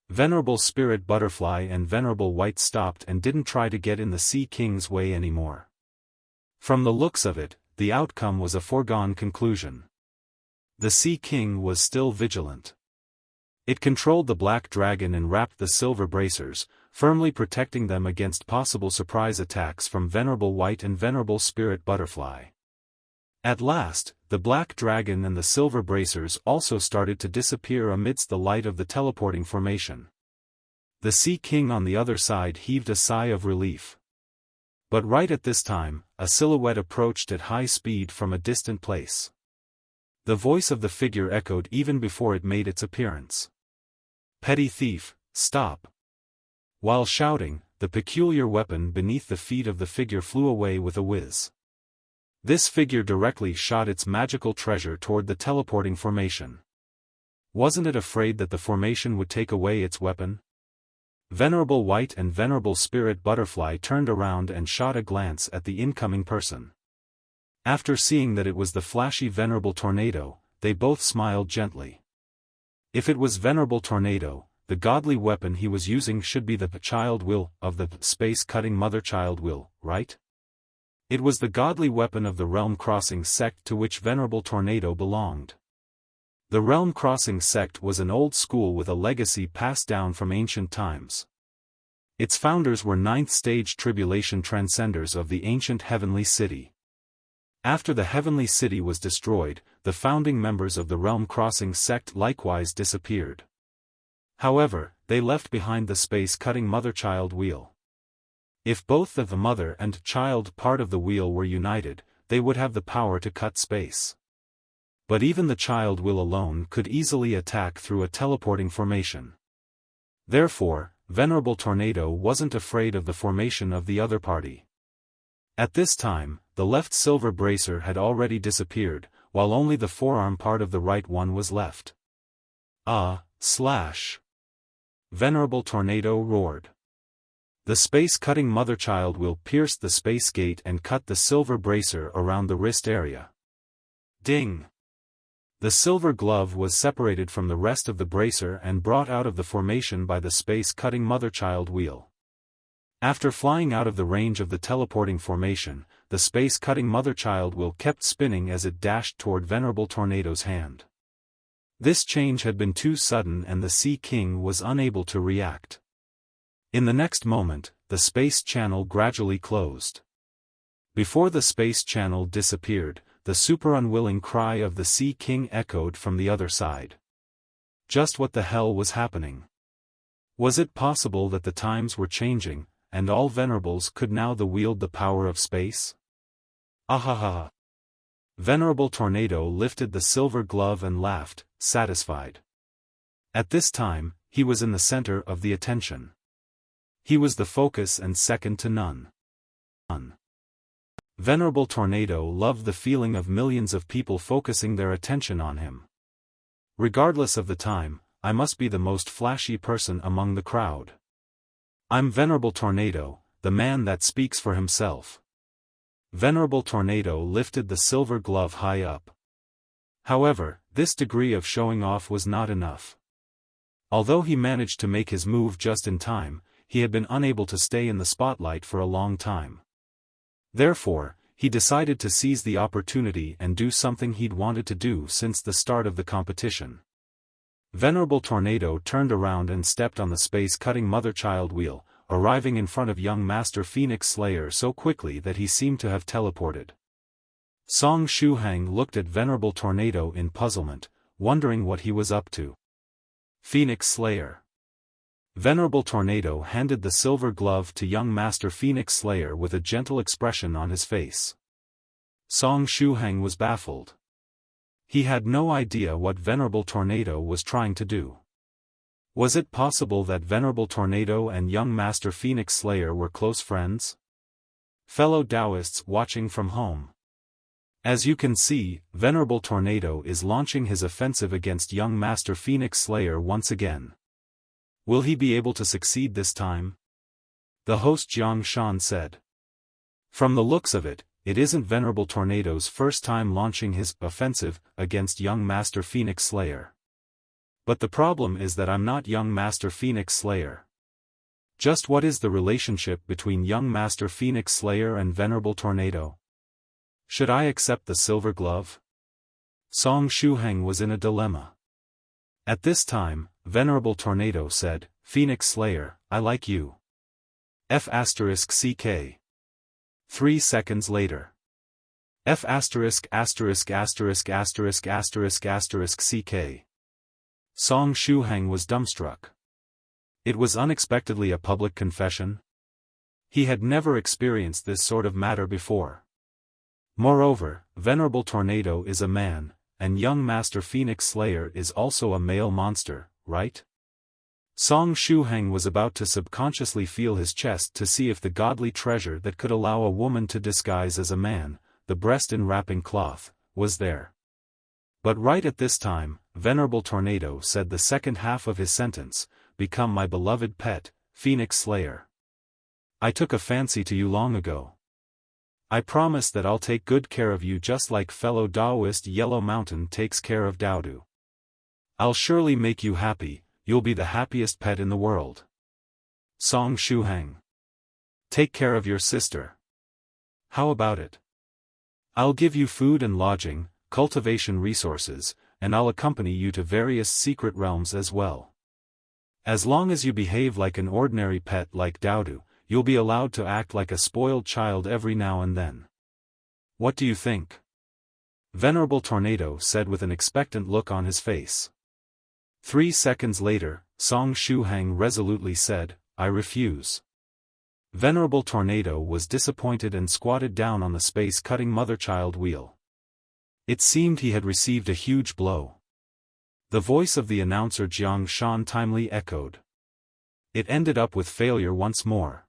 Venerable Spirit Butterfly and Venerable White stopped and didn't try to get in the Sea King's way anymore. From the looks of it, the outcome was a foregone conclusion. The Sea King was still vigilant. It controlled the black dragon and wrapped the silver bracers, firmly protecting them against possible surprise attacks from Venerable White and Venerable Spirit Butterfly. At last, the black dragon and the silver bracers also started to disappear amidst the light of the teleporting formation. The Sea King on the other side heaved a sigh of relief. But right at this time, a silhouette approached at high speed from a distant place. The voice of the figure echoed even before it made its appearance. "Petty thief, stop!" While shouting, the peculiar weapon beneath the feet of the figure flew away with a whiz. This figure directly shot its magical treasure toward the teleporting formation. Wasn't it afraid that the formation would take away its weapon? Venerable White and Venerable Spirit Butterfly turned around and shot a glance at the incoming person. After seeing that it was the flashy Venerable Tornado, they both smiled gently. If it was Venerable Tornado, the godly weapon he was using should be the child will of the space-cutting mother-child will, right? It was the godly weapon of the Realm Crossing sect to which Venerable Tornado belonged. The Realm Crossing sect was an old school with a legacy passed down from ancient times. Its founders were ninth-stage tribulation transcenders of the ancient heavenly city. After the heavenly city was destroyed, the founding members of the Realm Crossing sect likewise disappeared. However, they left behind the space-cutting mother-child wheel. If both the mother and child part of the wheel were united, they would have the power to cut space. But even the child will alone could easily attack through a teleporting formation. Therefore, Venerable Tornado wasn't afraid of the formation of the other party. At this time, the left silver bracer had already disappeared, while only the forearm part of the right one was left. Slash! Venerable Tornado roared. The space-cutting mother-child wheel pierced the space gate and cut the silver bracer around the wrist area. Ding! The silver glove was separated from the rest of the bracer and brought out of the formation by the space-cutting mother-child wheel. After flying out of the range of the teleporting formation, the space-cutting mother-child wheel kept spinning as it dashed toward Venerable Tornado's hand. This change had been too sudden and the Sea King was unable to react. In the next moment, the space channel gradually closed. Before the space channel disappeared, the super unwilling cry of the Sea King echoed from the other side. Just what the hell was happening? Was it possible that the times were changing, and all Venerables could now wield the power of space? Ahaha! Venerable Tornado lifted the silver glove and laughed, satisfied. At this time, he was in the center of the attention. He was the focus and second to none. Venerable Tornado loved the feeling of millions of people focusing their attention on him. Regardless of the time, I must be the most flashy person among the crowd. I'm Venerable Tornado, the man that speaks for himself. Venerable Tornado lifted the silver glove high up. However, this degree of showing off was not enough. Although he managed to make his move just in time, he had been unable to stay in the spotlight for a long time. Therefore, he decided to seize the opportunity and do something he'd wanted to do since the start of the competition. Venerable Tornado turned around and stepped on the space-cutting mother-child wheel, arriving in front of young Master Phoenix Slayer so quickly that he seemed to have teleported. Song Shuhang looked at Venerable Tornado in puzzlement, wondering what he was up to. Phoenix Slayer. Venerable Tornado handed the silver glove to young Master Phoenix Slayer with a gentle expression on his face. Song Shuhang was baffled. He had no idea what Venerable Tornado was trying to do. Was it possible that Venerable Tornado and young Master Phoenix Slayer were close friends? Fellow Daoists watching from home. As you can see, Venerable Tornado is launching his offensive against young Master Phoenix Slayer once again. Will he be able to succeed this time? The host Jiang Shan said. From the looks of it, it isn't Venerable Tornado's first time launching his offensive against young Master Phoenix Slayer. But the problem is that I'm not young Master Phoenix Slayer. Just what is the relationship between young Master Phoenix Slayer and Venerable Tornado? Should I accept the silver glove? Song Shuhang was in a dilemma. At this time, Venerable Tornado said, Phoenix Slayer, I like you. F***CK. 3 seconds later. F********************************************************************************************************************************************************************************************************************************************************************************************************************* Song Shuhang was dumbstruck. It was unexpectedly a public confession. He had never experienced this sort of matter before. Moreover, Venerable Tornado is a man, and young Master Phoenix Slayer is also a male monster, right? Song Shuhang was about to subconsciously feel his chest to see if the godly treasure that could allow a woman to disguise as a man, the breast-enwrapping cloth, was there. But right at this time, Venerable Tornado said the second half of his sentence, "Become my beloved pet, Phoenix Slayer. I took a fancy to you long ago. I promise that I'll take good care of you just like fellow Daoist Yellow Mountain takes care of Daodu. I'll surely make you happy, you'll be the happiest pet in the world." Song Shuhang. Take care of your sister. How about it? I'll give you food and lodging, cultivation resources, and I'll accompany you to various secret realms as well. As long as you behave like an ordinary pet like Daodu, you'll be allowed to act like a spoiled child every now and then. What do you think? Venerable Tornado said with an expectant look on his face. 3 seconds later, Song Shuhang resolutely said, "I refuse." Venerable Tornado was disappointed and squatted down on the space-cutting mother-child wheel. It seemed he had received a huge blow. The voice of the announcer Jiang Shan timely echoed. It ended up with failure once more.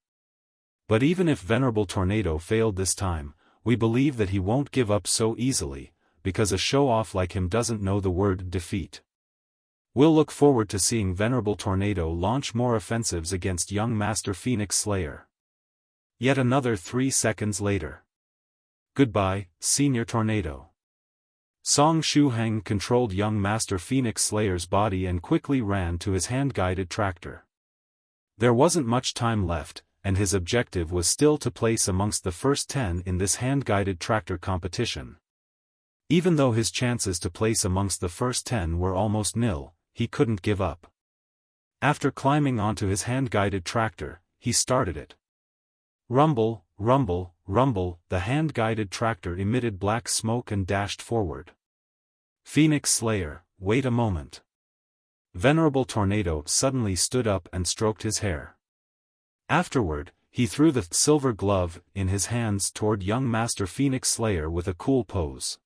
But even if Venerable Tornado failed this time, we believe that he won't give up so easily, because a show-off like him doesn't know the word defeat. We'll look forward to seeing Venerable Tornado launch more offensives against young Master Phoenix Slayer. Yet another 3 seconds later. Goodbye, Senior Tornado. Song Shuhang controlled young Master Phoenix Slayer's body and quickly ran to his hand-guided tractor. There wasn't much time left, and his objective was still to place amongst the first 10 in this hand-guided tractor competition. Even though his chances to place amongst the first 10 were almost nil, he couldn't give up. After climbing onto his hand-guided tractor, he started it. Rumble, rumble, rumble, the hand-guided tractor emitted black smoke and dashed forward. Phoenix Slayer, wait a moment. Venerable Tornado suddenly stood up and stroked his hair. Afterward, he threw the silver glove in his hands toward young Master Phoenix Slayer with a cool pose.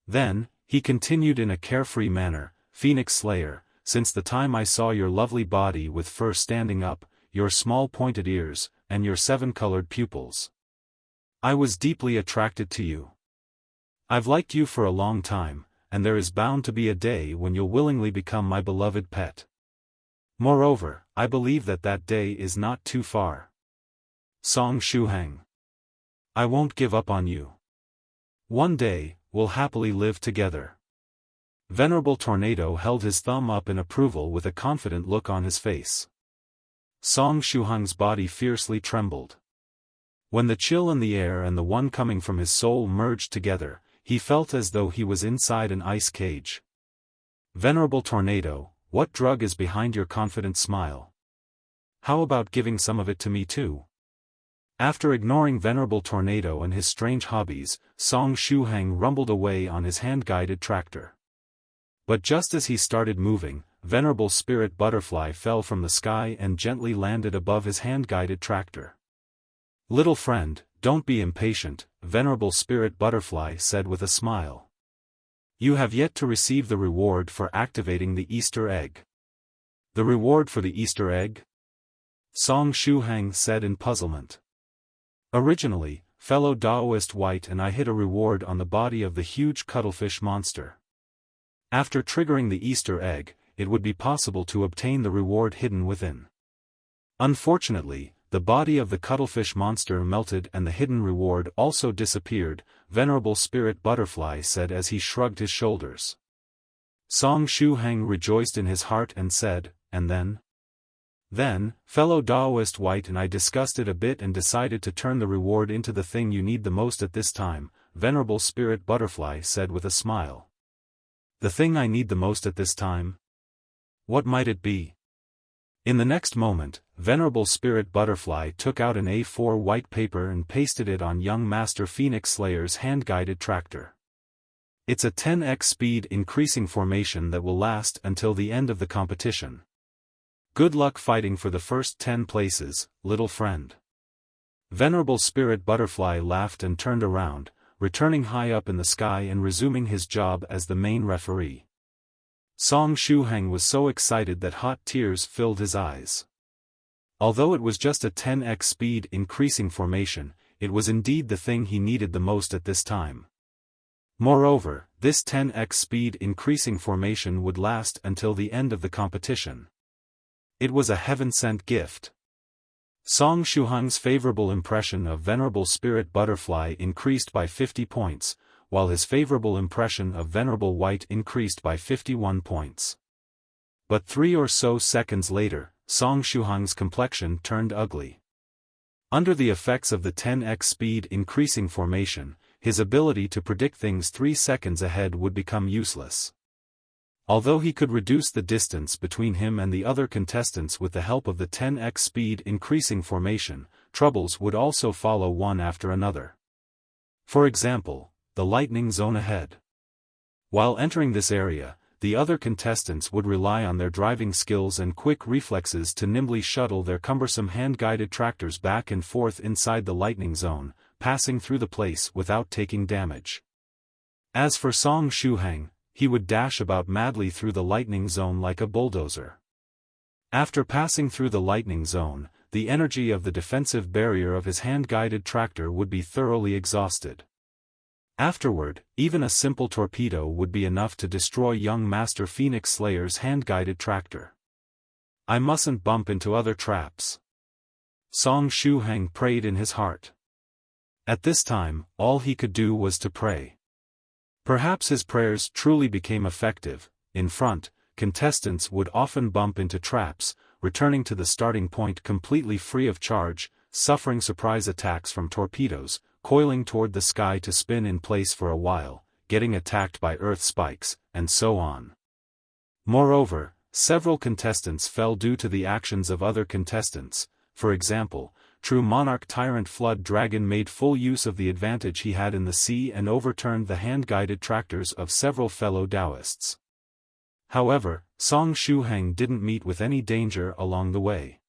Then, he continued in a carefree manner, Phoenix Slayer, since the time I saw your lovely body with fur standing up, your small pointed ears, and your 7-colored pupils, I was deeply attracted to you. I've liked you for a long time, and there is bound to be a day when you'll willingly become my beloved pet. Moreover, I believe that day is not too far. Song Shuhang. I won't give up on you. One day, we'll happily live together. Venerable Tornado held his thumb up in approval with a confident look on his face. Song Shuhang's body fiercely trembled. When the chill in the air and the one coming from his soul merged together, he felt as though he was inside an ice cage. Venerable Tornado, what drug is behind your confident smile? How about giving some of it to me too? After ignoring Venerable Tornado and his strange hobbies, Song Shuhang rumbled away on his hand-guided tractor. But just as he started moving, Venerable Spirit Butterfly fell from the sky and gently landed above his hand-guided tractor. Little friend, don't be impatient, Venerable Spirit Butterfly said with a smile. You have yet to receive the reward for activating the Easter egg. The reward for the Easter egg? Song Shuhang said in puzzlement. Originally, Fellow Daoist White and I hid a reward on the body of the huge cuttlefish monster. After triggering the Easter egg, it would be possible to obtain the reward hidden within. Unfortunately, the body of the cuttlefish monster melted and the hidden reward also disappeared, Venerable Spirit Butterfly said as he shrugged his shoulders. Song Shuhang rejoiced in his heart and said, and then? Then, Fellow Daoist White and I discussed it a bit and decided to turn the reward into the thing you need the most at this time, Venerable Spirit Butterfly said with a smile. The thing I need the most at this time? What might it be? In the next moment, Venerable Spirit Butterfly took out an A4 white paper and pasted it on young Master Phoenix Slayer's hand-guided tractor. It's a 10x speed increasing formation that will last until the end of the competition. Good luck fighting for the first 10 places, little friend. Venerable Spirit Butterfly laughed and turned around, returning high up in the sky and resuming his job as the main referee. Song Shuhang was so excited that hot tears filled his eyes. Although it was just a 10x speed increasing formation, it was indeed the thing he needed the most at this time. Moreover, this 10x speed increasing formation would last until the end of the competition. It was a heaven-sent gift. Song Shuhang's favorable impression of Venerable Spirit Butterfly increased by 50 points, while his favorable impression of Venerable White increased by 51 points. But 3 or so seconds later, Song Shuhang's complexion turned ugly. Under the effects of the 10x speed increasing formation, his ability to predict things 3 seconds ahead would become useless. Although he could reduce the distance between him and the other contestants with the help of the 10x speed increasing formation, troubles would also follow one after another. For example, the lightning zone ahead. While entering this area, the other contestants would rely on their driving skills and quick reflexes to nimbly shuttle their cumbersome hand-guided tractors back and forth inside the lightning zone, passing through the place without taking damage. As for Song Shuhang, he would dash about madly through the lightning zone like a bulldozer. After passing through the lightning zone, the energy of the defensive barrier of his hand-guided tractor would be thoroughly exhausted. Afterward, even a simple torpedo would be enough to destroy young Master Phoenix Slayer's hand-guided tractor. I mustn't bump into other traps. Song Shuhang prayed in his heart. At this time, all he could do was to pray. Perhaps his prayers truly became effective. In front, contestants would often bump into traps, returning to the starting point completely free of charge, suffering surprise attacks from torpedoes, coiling toward the sky to spin in place for a while, getting attacked by earth spikes, and so on. Moreover, several contestants fell due to the actions of other contestants. For example, True Monarch Tyrant Flood Dragon made full use of the advantage he had in the sea and overturned the hand-guided tractors of several fellow Daoists. However, Song Shuhang didn't meet with any danger along the way.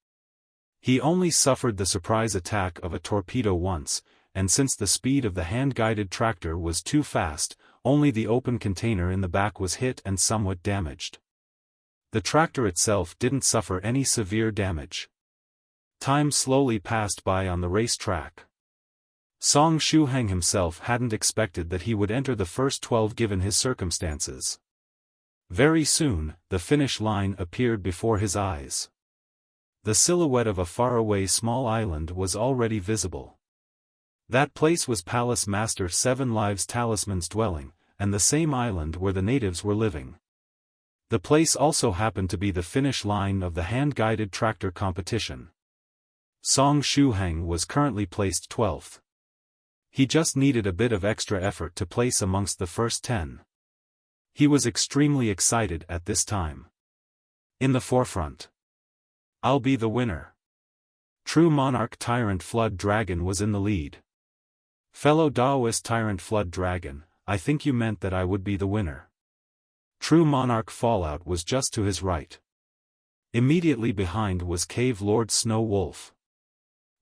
He only suffered the surprise attack of a torpedo once, and since the speed of the hand-guided tractor was too fast, only the open container in the back was hit and somewhat damaged. The tractor itself didn't suffer any severe damage. Time slowly passed by on the racetrack. Song Shuhang himself hadn't expected that he would enter the first 12 given his circumstances. Very soon, the finish line appeared before his eyes. The silhouette of a faraway small island was already visible. That place was Palace Master Seven Lives Talisman's dwelling, and the same island where the natives were living. The place also happened to be the finish line of the hand-guided tractor competition. Song Shuhang was currently placed 12th. He just needed a bit of extra effort to place amongst the first 10. He was extremely excited at this time. In the forefront. I'll be the winner. True Monarch Tyrant Flood Dragon was in the lead. Fellow Daoist Tyrant Flood Dragon, I think you meant that I would be the winner. True Monarch Fallout was just to his right. Immediately behind was Cave Lord Snow Wolf.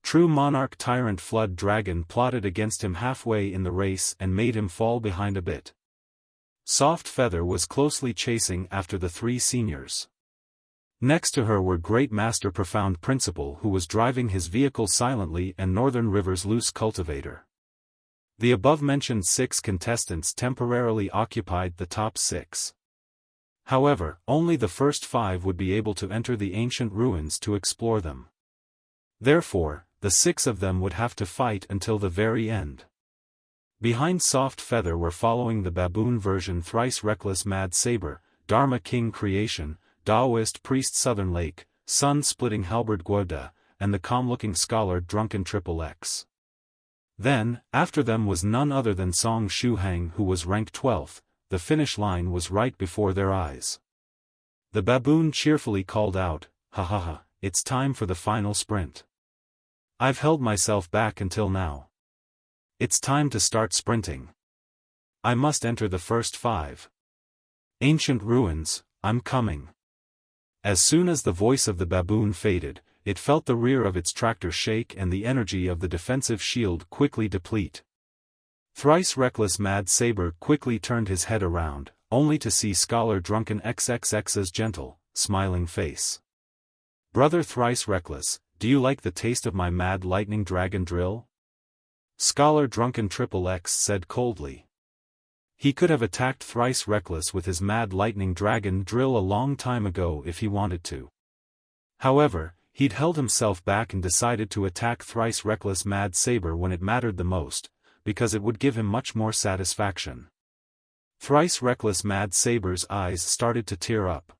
True Monarch Tyrant Flood Dragon plotted against him halfway in the race and made him fall behind a bit. Soft Feather was closely chasing after the 3 seniors. Next to her were Great Master Profound Principle, who was driving his vehicle silently, and Northern River's Loose Cultivator. The above-mentioned 6 contestants temporarily occupied the top 6. However, only the first 5 would be able to enter the ancient ruins to explore them. Therefore, the 6 of them would have to fight until the very end. Behind Soft Feather were following the baboon version Thrice Reckless Mad Saber, Dharma King Creation, Daoist Priest Southern Lake, Sun-Splitting Halberd Guoda, and the calm-looking scholar Drunken Triple X. Then, after them was none other than Song Shuhang, who was ranked 12th. The finish line was right before their eyes. The baboon cheerfully called out, "Ha ha ha, it's time for the final sprint. I've held myself back until now. It's time to start sprinting. I must enter the first 5. Ancient ruins, I'm coming." As soon as the voice of the baboon faded, it felt the rear of its tractor shake and the energy of the defensive shield quickly deplete. Thrice Reckless Mad Saber quickly turned his head around, only to see Scholar Drunken XXX's gentle, smiling face. "Brother Thrice Reckless, do you like the taste of my Mad Lightning Dragon drill?" Scholar Drunken Triple X said coldly. He could have attacked Thrice Reckless with his Mad Lightning Dragon drill a long time ago if he wanted to. However, he'd held himself back and decided to attack Thrice Reckless Mad Saber when it mattered the most, because it would give him much more satisfaction. Thrice Reckless Mad Saber's eyes started to tear up.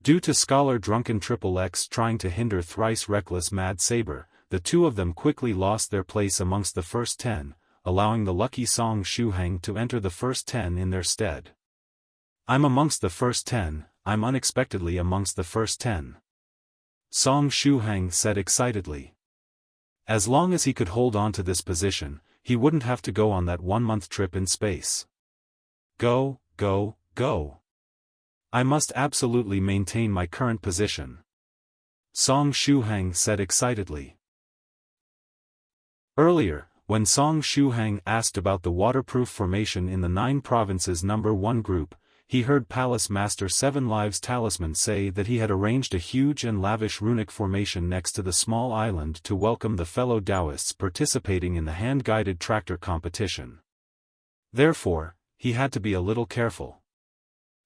Due to Scholar Drunken Triple X trying to hinder Thrice Reckless Mad Saber, the 2 of them quickly lost their place amongst the first 10, allowing the lucky Song Shuhang to enter the first 10 in their stead. "I'm amongst the first 10, I'm unexpectedly amongst the first 10. Song Shuhang said excitedly. As long as he could hold on to this position, he wouldn't have to go on that 1-month trip in space. Go, go, go. I must absolutely maintain my current position. Song Shuhang said excitedly. Earlier, when Song Shuhang asked about the waterproof formation in the 9 Provinces No. 1 group, he heard Palace Master Seven Lives Talisman say that he had arranged a huge and lavish runic formation next to the small island to welcome the fellow Daoists participating in the hand-guided tractor competition. Therefore, he had to be a little careful.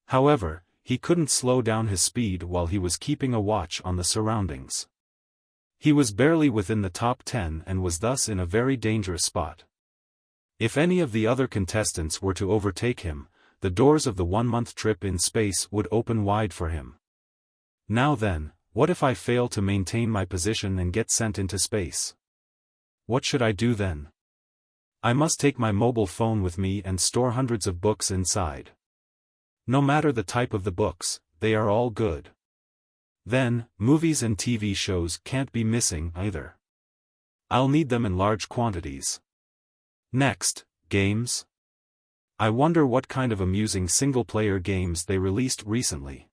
However, he couldn't slow down his speed while he was keeping a watch on the surroundings. He was barely within the top 10 and was thus in a very dangerous spot. If any of the other contestants were to overtake him, the doors of the 1-month trip in space would open wide for him. Now then, what if I fail to maintain my position and get sent into space? What should I do then? I must take my mobile phone with me and store hundreds of books inside. No matter the type of the books, they are all good. Then, movies and TV shows can't be missing either. I'll need them in large quantities. Next, games. I wonder what kind of amusing single-player games they released recently.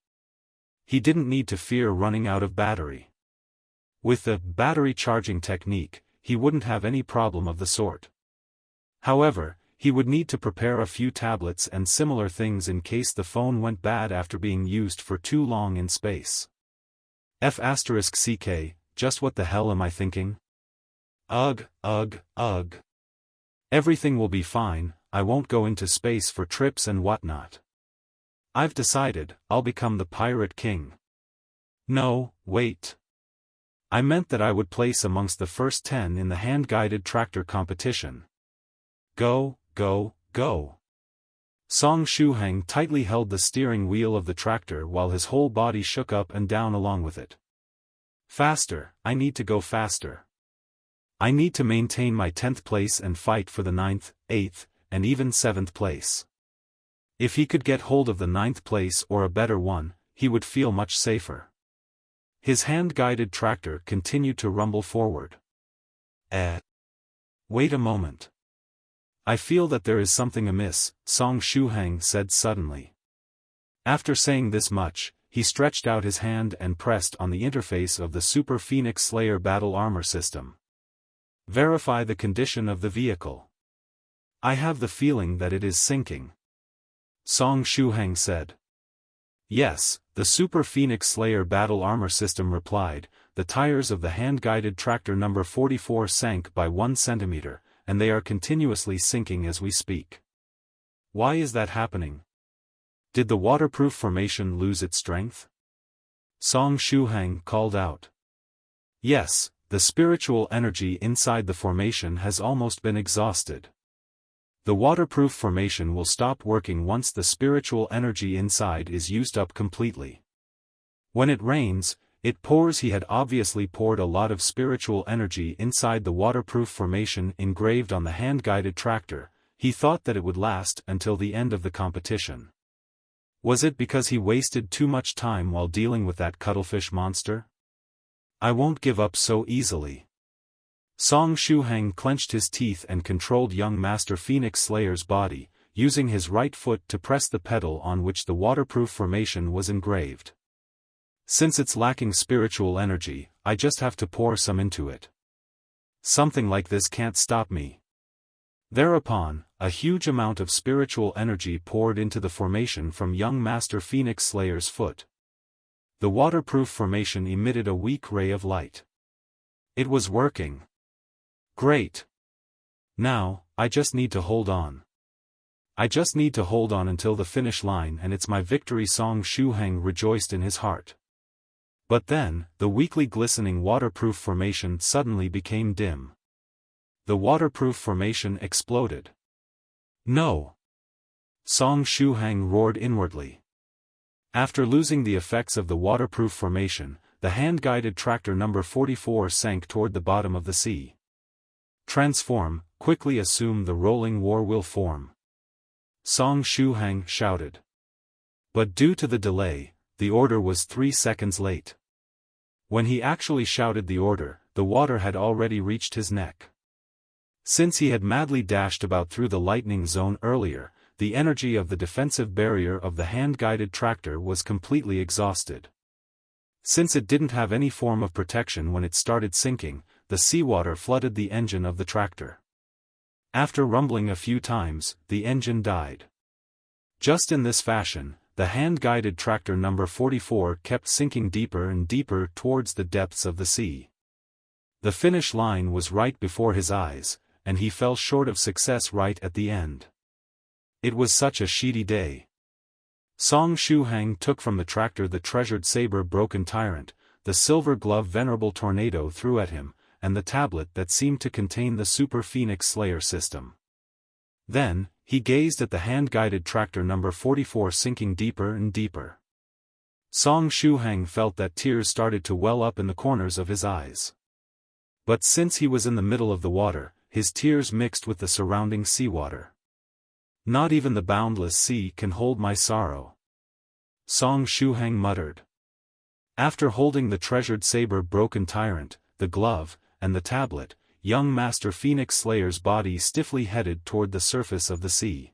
He didn't need to fear running out of battery. With the battery charging technique, he wouldn't have any problem of the sort. However, he would need to prepare a few tablets and similar things in case the phone went bad after being used for too long in space. F***ck, just what the hell am I thinking? Ugh. Everything will be fine, I won't go into space for trips and whatnot. I've decided, I'll become the Pirate King. No, wait. I meant that I would place amongst the first 10 in the hand-guided tractor competition. Go. Song Shuhang tightly held the steering wheel of the tractor while his whole body shook up and down along with it. Faster, I need to go faster. I need to maintain my 10th place and fight for the 9th, 8th, and even 7th place. If he could get hold of the 9th place or a better one, he would feel much safer. His hand-guided tractor continued to rumble forward. Wait a moment. I feel that there is something amiss, Song Shuhang said suddenly. After saying this much, he stretched out his hand and pressed on the interface of the Super Phoenix Slayer battle armor system. Verify the condition of the vehicle. I have the feeling that it is sinking. Song Shuhang said. Yes, the Super Phoenix Slayer battle armor system replied, the tires of the hand-guided tractor number 44 sank by 1 centimeter, and they are continuously sinking as we speak. Why is that happening? Did the waterproof formation lose its strength? Song Shuhang called out. Yes, the spiritual energy inside the formation has almost been exhausted. The waterproof formation will stop working once the spiritual energy inside is used up completely. When it rains, it pours. He had obviously poured a lot of spiritual energy inside the waterproof formation engraved on the hand-guided tractor. He thought that it would last until the end of the competition. Was it because he wasted too much time while dealing with that cuttlefish monster? I won't give up so easily. Song Shuhang clenched his teeth and controlled young Master Phoenix Slayer's body, using his right foot to press the pedal on which the waterproof formation was engraved. Since it's lacking spiritual energy, I just have to pour some into it. Something like this can't stop me. Thereupon, a huge amount of spiritual energy poured into the formation from young Master Phoenix Slayer's foot. The waterproof formation emitted a weak ray of light. It was working. Great. Now, I just need to hold on. I just need to hold on until the finish line and it's my victory. Song Shuhang rejoiced in his heart. But then, the weakly glistening waterproof formation suddenly became dim. The waterproof formation exploded. No! Song Shuhang roared inwardly. After losing the effects of the waterproof formation, the hand-guided tractor number 44 sank toward the bottom of the sea. Transform, quickly assume the rolling war wheel form. Song Shuhang shouted. But due to the delay, the order was 3 seconds late. When he actually shouted the order, the water had already reached his neck. Since he had madly dashed about through the lightning zone earlier, the energy of the defensive barrier of the hand-guided tractor was completely exhausted. Since it didn't have any form of protection when it started sinking, the seawater flooded the engine of the tractor. After rumbling a few times, the engine died. Just in this fashion, the hand-guided tractor number 44 kept sinking deeper and deeper towards the depths of the sea. The finish line was right before his eyes, and he fell short of success right at the end. It was such a sheety day. Song Shuhang took from the tractor the treasured saber Broken Tyrant, the silver glove Venerable Tornado threw at him, and the tablet that seemed to contain the Super Phoenix Slayer system. Then, he gazed at the hand-guided tractor number 44 sinking deeper and deeper. Song Shuhang felt that tears started to well up in the corners of his eyes. But since he was in the middle of the water, his tears mixed with the surrounding seawater. Not even the boundless sea can hold my sorrow, Song Shuhang muttered. After holding the treasured saber Broken Tyrant, the glove, and the tablet, young Master Phoenix Slayer's body stiffly headed toward the surface of the sea.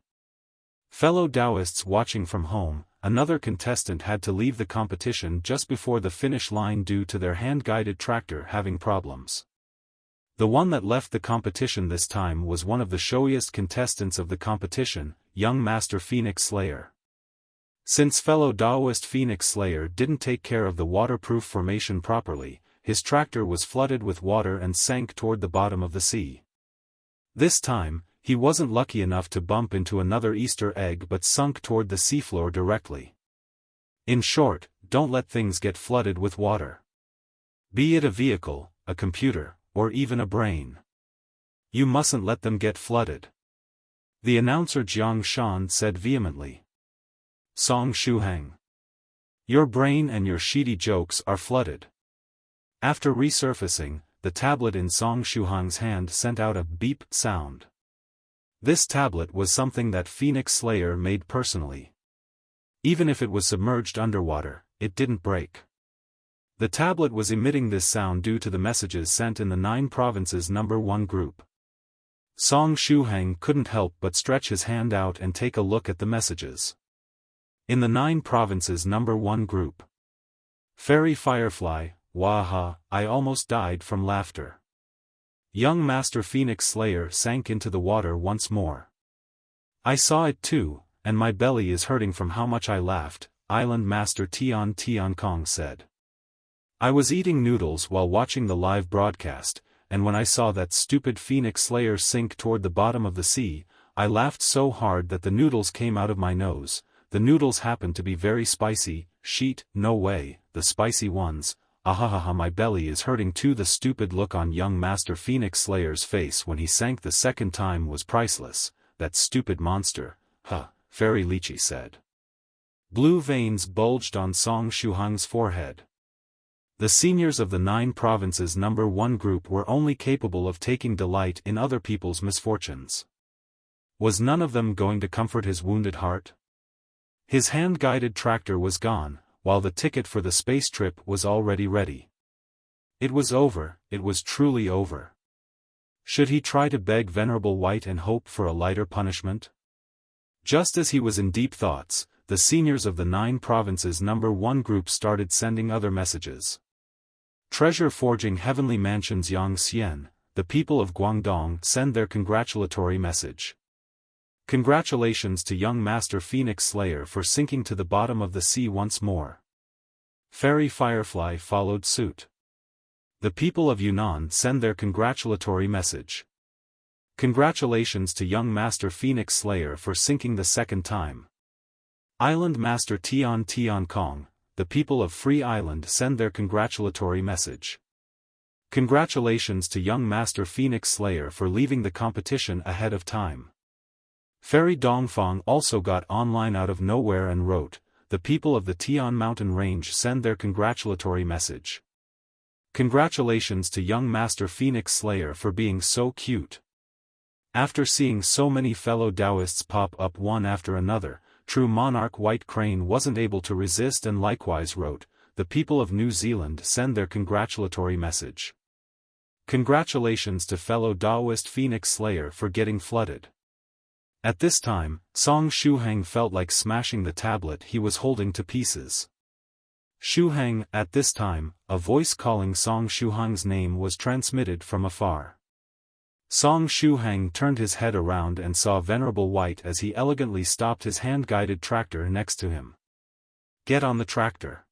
Fellow Daoists watching from home, another contestant had to leave the competition just before the finish line due to their hand-guided tractor having problems. The one that left the competition this time was one of the showiest contestants of the competition, young Master Phoenix Slayer. Since Fellow Daoist Phoenix Slayer didn't take care of the waterproof formation properly, his tractor was flooded with water and sank toward the bottom of the sea. This time, he wasn't lucky enough to bump into another Easter egg but sunk toward the seafloor directly. In short, don't let things get flooded with water. Be it a vehicle, a computer, or even a brain. You mustn't let them get flooded. The announcer Jiang Shan said vehemently. Song Shuhang. Your brain and your sheety jokes are flooded. After resurfacing, the tablet in Song Shuhang's hand sent out a beep sound. This tablet was something that Phoenix Slayer made personally. Even if it was submerged underwater, it didn't break. The tablet was emitting this sound due to the messages sent in the 9 provinces number 1 group. Song Shuhang couldn't help but stretch his hand out and take a look at the messages. In the 9 provinces number 1 group. Fairy Firefly, waha, I almost died from laughter. Young Master Phoenix Slayer sank into the water once more. I saw it too, and my belly is hurting from how much I laughed, Island Master Tian Kong said. I was eating noodles while watching the live broadcast, and when I saw that stupid Phoenix Slayer sink toward the bottom of the sea, I laughed so hard that the noodles came out of my nose. The noodles happened to be very spicy. Sheet, no way, the spicy ones. Ahahaha, my belly is hurting too. The stupid look on young Master Phoenix Slayer's face when he sank the second time was priceless. That stupid monster, Fairy Lychee said. Blue veins bulged on Song Shuhang's forehead. The seniors of the 9 provinces number 1 group were only capable of taking delight in other people's misfortunes. Was none of them going to comfort his wounded heart? His hand-guided tractor was gone, while the ticket for the space trip was already ready. It was over, it was truly over. Should he try to beg Venerable White and hope for a lighter punishment? Just as he was in deep thoughts, the seniors of the 9 provinces number 1 group started sending other messages. Treasure forging heavenly mansions Yangxian, the people of Guangdong send their congratulatory message. Congratulations to young Master Phoenix Slayer for sinking to the bottom of the sea once more. Fairy Firefly followed suit. The people of Yunnan send their congratulatory message. Congratulations to young Master Phoenix Slayer for sinking the second time. Island Master Tian Kong, the people of Free Island send their congratulatory message. Congratulations to young Master Phoenix Slayer for leaving the competition ahead of time. Fairy Dongfang also got online out of nowhere and wrote, the people of the Tian Mountain Range send their congratulatory message. Congratulations to young Master Phoenix Slayer for being so cute. After seeing so many fellow Daoists pop up one after another, True Monarch White Crane wasn't able to resist and likewise wrote, the people of New Zealand send their congratulatory message. Congratulations to fellow Daoist Phoenix Slayer for getting flooded. At this time, Song Shuhang felt like smashing the tablet he was holding to pieces. Shuhang, at this time, a voice calling Song Shuhang's name was transmitted from afar. Song Shuhang turned his head around and saw Venerable White as he elegantly stopped his hand-guided tractor next to him. Get on the tractor.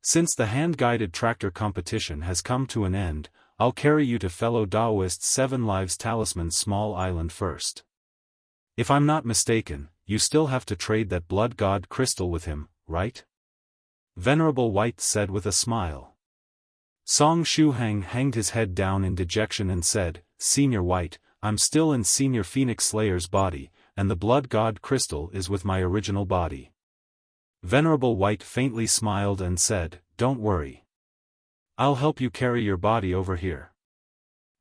Since the hand-guided tractor competition has come to an end, I'll carry you to fellow Daoist's 7 Lives Talisman Small Island first. If I'm not mistaken, you still have to trade that blood god crystal with him, right? Venerable White said with a smile. Song Shuhang hanged his head down in dejection and said, Senior White, I'm still in Senior Phoenix Slayer's body, and the blood god crystal is with my original body. Venerable White faintly smiled and said, Don't worry. I'll help you carry your body over here.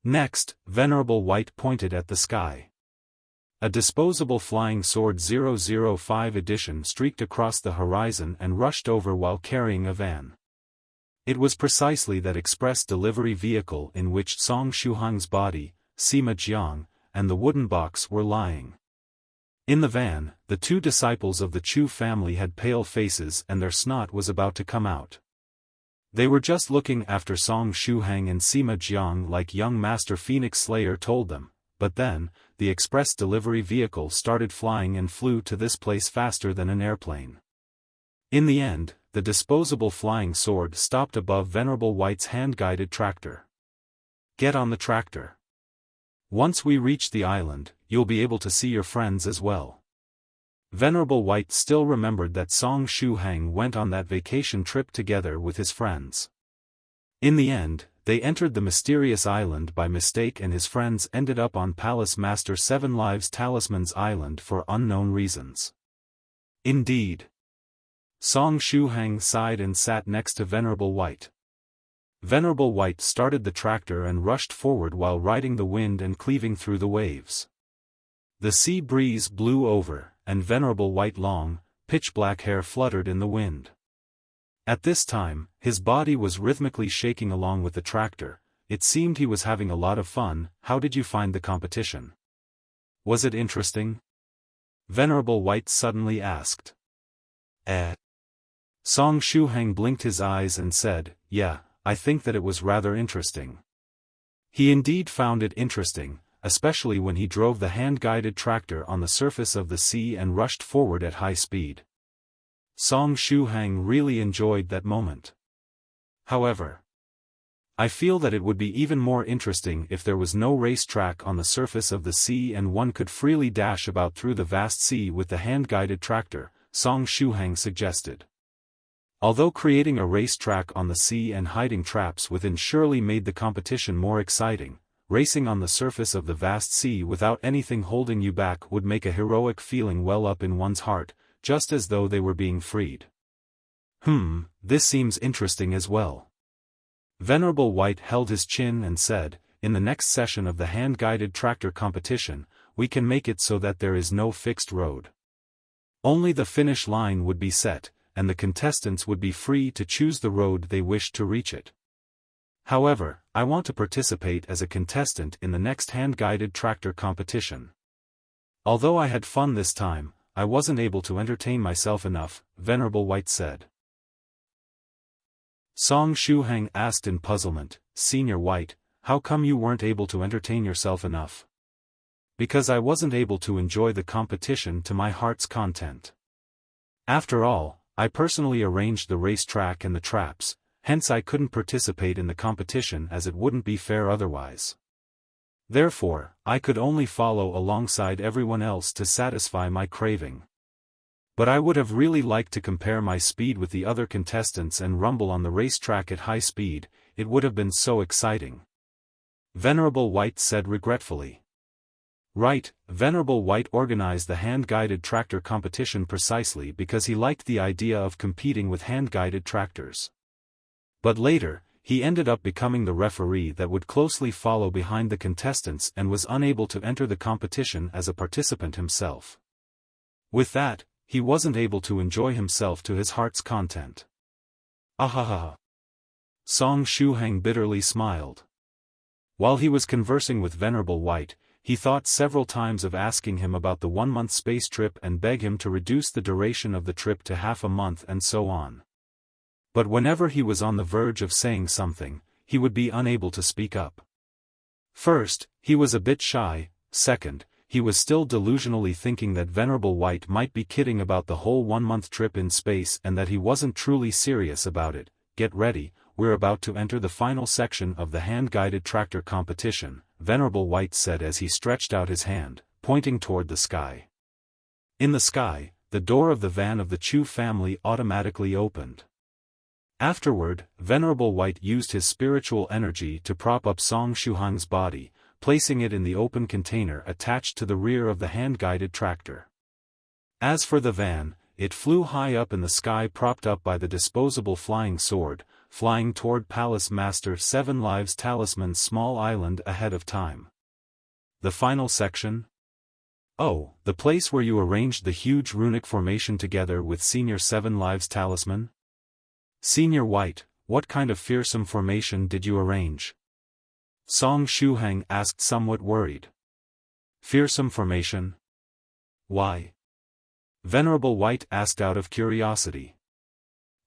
Next, Venerable White pointed at the sky. A disposable flying sword 005 edition streaked across the horizon and rushed over while carrying a van. It was precisely that express delivery vehicle in which Song Shuhang's body, Zhejiang, and the wooden box were lying. In the van, the two disciples of the Chu family had pale faces and their snot was about to come out. They were just looking after Song Shuhang and Zhejiang like young Master Phoenix Slayer told them, but then, the express delivery vehicle started flying and flew to this place faster than an airplane. In the end, the disposable flying sword stopped above Venerable White's hand-guided tractor. Get on the tractor. Once we reach the island, you'll be able to see your friends as well. Venerable White still remembered that Song Shuhang went on that vacation trip together with his friends. In the end, they entered the mysterious island by mistake and his friends ended up on Palace Master Seven Lives Talisman's island for unknown reasons. Indeed. Song Shuhang sighed and sat next to Venerable White. Venerable White started the tractor and rushed forward while riding the wind and cleaving through the waves. The sea breeze blew over, and Venerable White's long, pitch-black hair fluttered in the wind. At this time, his body was rhythmically shaking along with the tractor. It seemed he was having a lot of fun. How did you find the competition? Was it interesting? Venerable White suddenly asked. Song Shuhang blinked his eyes and said, Yeah, I think that it was rather interesting. He indeed found it interesting, especially when he drove the hand-guided tractor on the surface of the sea and rushed forward at high speed. Song Shuhang really enjoyed that moment. However, I feel that it would be even more interesting if there was no racetrack on the surface of the sea and one could freely dash about through the vast sea with the hand-guided tractor, Song Shuhang suggested. Although creating a racetrack on the sea and hiding traps within surely made the competition more exciting, racing on the surface of the vast sea without anything holding you back would make a heroic feeling well up in one's heart, just as though they were being freed. This seems interesting as well. Venerable White held his chin and said, In the next session of the hand-guided tractor competition, we can make it so that there is no fixed road. Only the finish line would be set, and the contestants would be free to choose the road they wished to reach it. However, I want to participate as a contestant in the next hand-guided tractor competition. Although I had fun this time, I wasn't able to entertain myself enough, Venerable White said. Song Shuhang asked in puzzlement, Senior White, how come you weren't able to entertain yourself enough? Because I wasn't able to enjoy the competition to my heart's content. After all, I personally arranged the racetrack and the traps, hence I couldn't participate in the competition as it wouldn't be fair otherwise. Therefore, I could only follow alongside everyone else to satisfy my craving. But I would have really liked to compare my speed with the other contestants and rumble on the racetrack at high speed. It would have been so exciting. Venerable White said regretfully. Right, Venerable White organized the hand-guided tractor competition precisely because he liked the idea of competing with hand-guided tractors. But later, he ended up becoming the referee that would closely follow behind the contestants and was unable to enter the competition as a participant himself. With that, he wasn't able to enjoy himself to his heart's content. Ahaha. Song Shuhang bitterly smiled. While he was conversing with Venerable White, he thought several times of asking him about the 1-month space trip and beg him to reduce the duration of the trip to half a month and so on. But whenever he was on the verge of saying something, he would be unable to speak up. First, he was a bit shy. Second, he was still delusionally thinking that Venerable White might be kidding about the whole 1-month trip in space and that he wasn't truly serious about it. Get ready, we're about to enter the final section of the hand-guided tractor competition, Venerable White said as he stretched out his hand, pointing toward the sky. In the sky, the door of the van of the Chu family automatically opened. Afterward, Venerable White used his spiritual energy to prop up Song Shuhang's body, placing it in the open container attached to the rear of the hand-guided tractor. As for the van, it flew high up in the sky propped up by the disposable flying sword, flying toward Palace Master Seven Lives Talisman's small island ahead of time. The final section? Oh, the place where you arranged the huge runic formation together with Senior Seven Lives Talisman? Senior White, what kind of fearsome formation did you arrange? Song Shuhang asked somewhat worried. Fearsome formation? Why? Venerable White asked out of curiosity.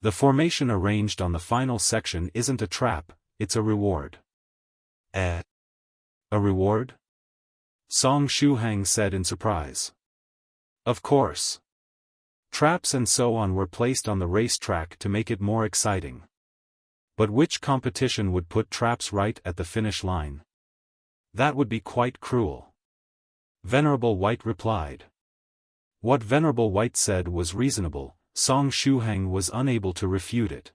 The formation arranged on the final section isn't a trap, it's a reward. A reward? Song Shuhang said in surprise. Of course. Traps and so on were placed on the racetrack to make it more exciting. But which competition would put traps right at the finish line? That would be quite cruel. Venerable White replied. What Venerable White said was reasonable, Song Shuhang was unable to refute it.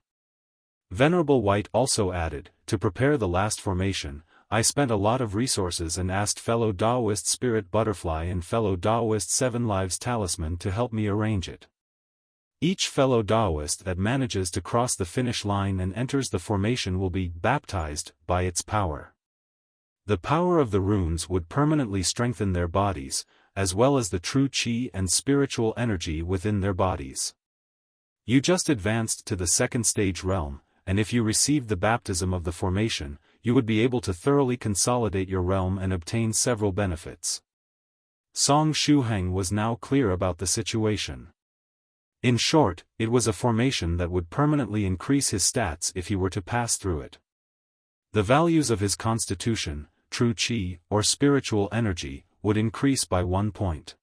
Venerable White also added, to prepare the last formation, I spent a lot of resources and asked Fellow Daoist Spirit Butterfly and Fellow Daoist Seven Lives Talisman to help me arrange it. Each fellow Daoist that manages to cross the finish line and enters the formation will be baptized by its power. The power of the runes would permanently strengthen their bodies, as well as the true qi and spiritual energy within their bodies. You just advanced to the second stage realm, and if you received the baptism of the formation, you would be able to thoroughly consolidate your realm and obtain several benefits. Song Shuhang was now clear about the situation. In short, it was a formation that would permanently increase his stats if he were to pass through it. The values of his constitution, true qi, or spiritual energy, would increase by 1 point.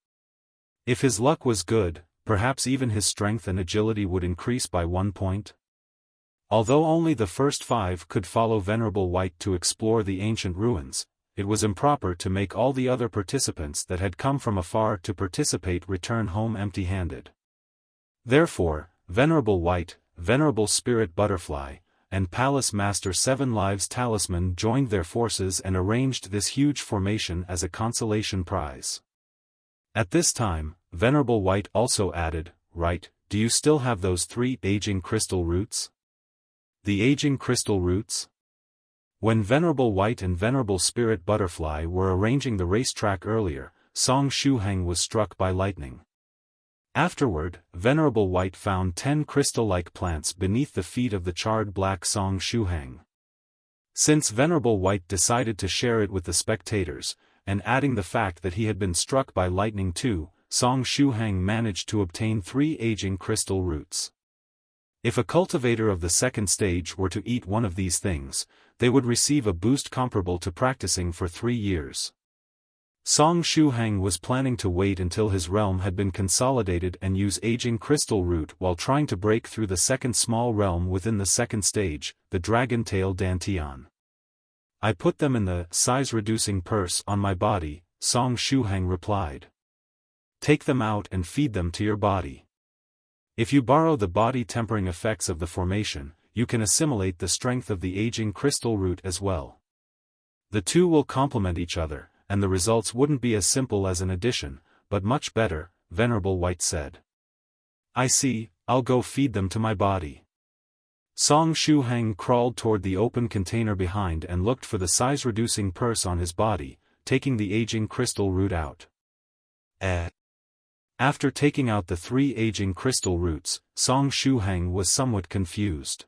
If his luck was good, perhaps even his strength and agility would increase by 1 point. Although only the first 5 could follow Venerable White to explore the ancient ruins, it was improper to make all the other participants that had come from afar to participate return home empty-handed. Therefore, Venerable White, Venerable Spirit Butterfly, and Palace Master Seven Lives Talisman joined their forces and arranged this huge formation as a consolation prize. At this time, Venerable White also added, Right, do you still have those 3 aging crystal roots? The aging crystal roots? When Venerable White and Venerable Spirit Butterfly were arranging the racetrack earlier, Song Shuhang was struck by lightning. Afterward, Venerable White found 10 crystal-like plants beneath the feet of the charred black Song Shuhang. Since Venerable White decided to share it with the spectators, and adding the fact that he had been struck by lightning too, Song Shuhang managed to obtain 3 aging crystal roots. If a cultivator of the second stage were to eat one of these things, they would receive a boost comparable to practicing for 3 years. Song Shuhang was planning to wait until his realm had been consolidated and use aging crystal root while trying to break through the second small realm within the second stage, the Dragon Tail Dantian. I put them in the size-reducing purse on my body, Song Shuhang replied. Take them out and feed them to your body. If you borrow the body-tempering effects of the formation, you can assimilate the strength of the aging crystal root as well. The two will complement each other, and the results wouldn't be as simple as an addition, but much better, Venerable White said. I see, I'll go feed them to my body. Song Shuhang crawled toward the open container behind and looked for the size-reducing purse on his body, taking the aging crystal root out. After taking out the 3 aging crystal roots, Song Shuhang was somewhat confused.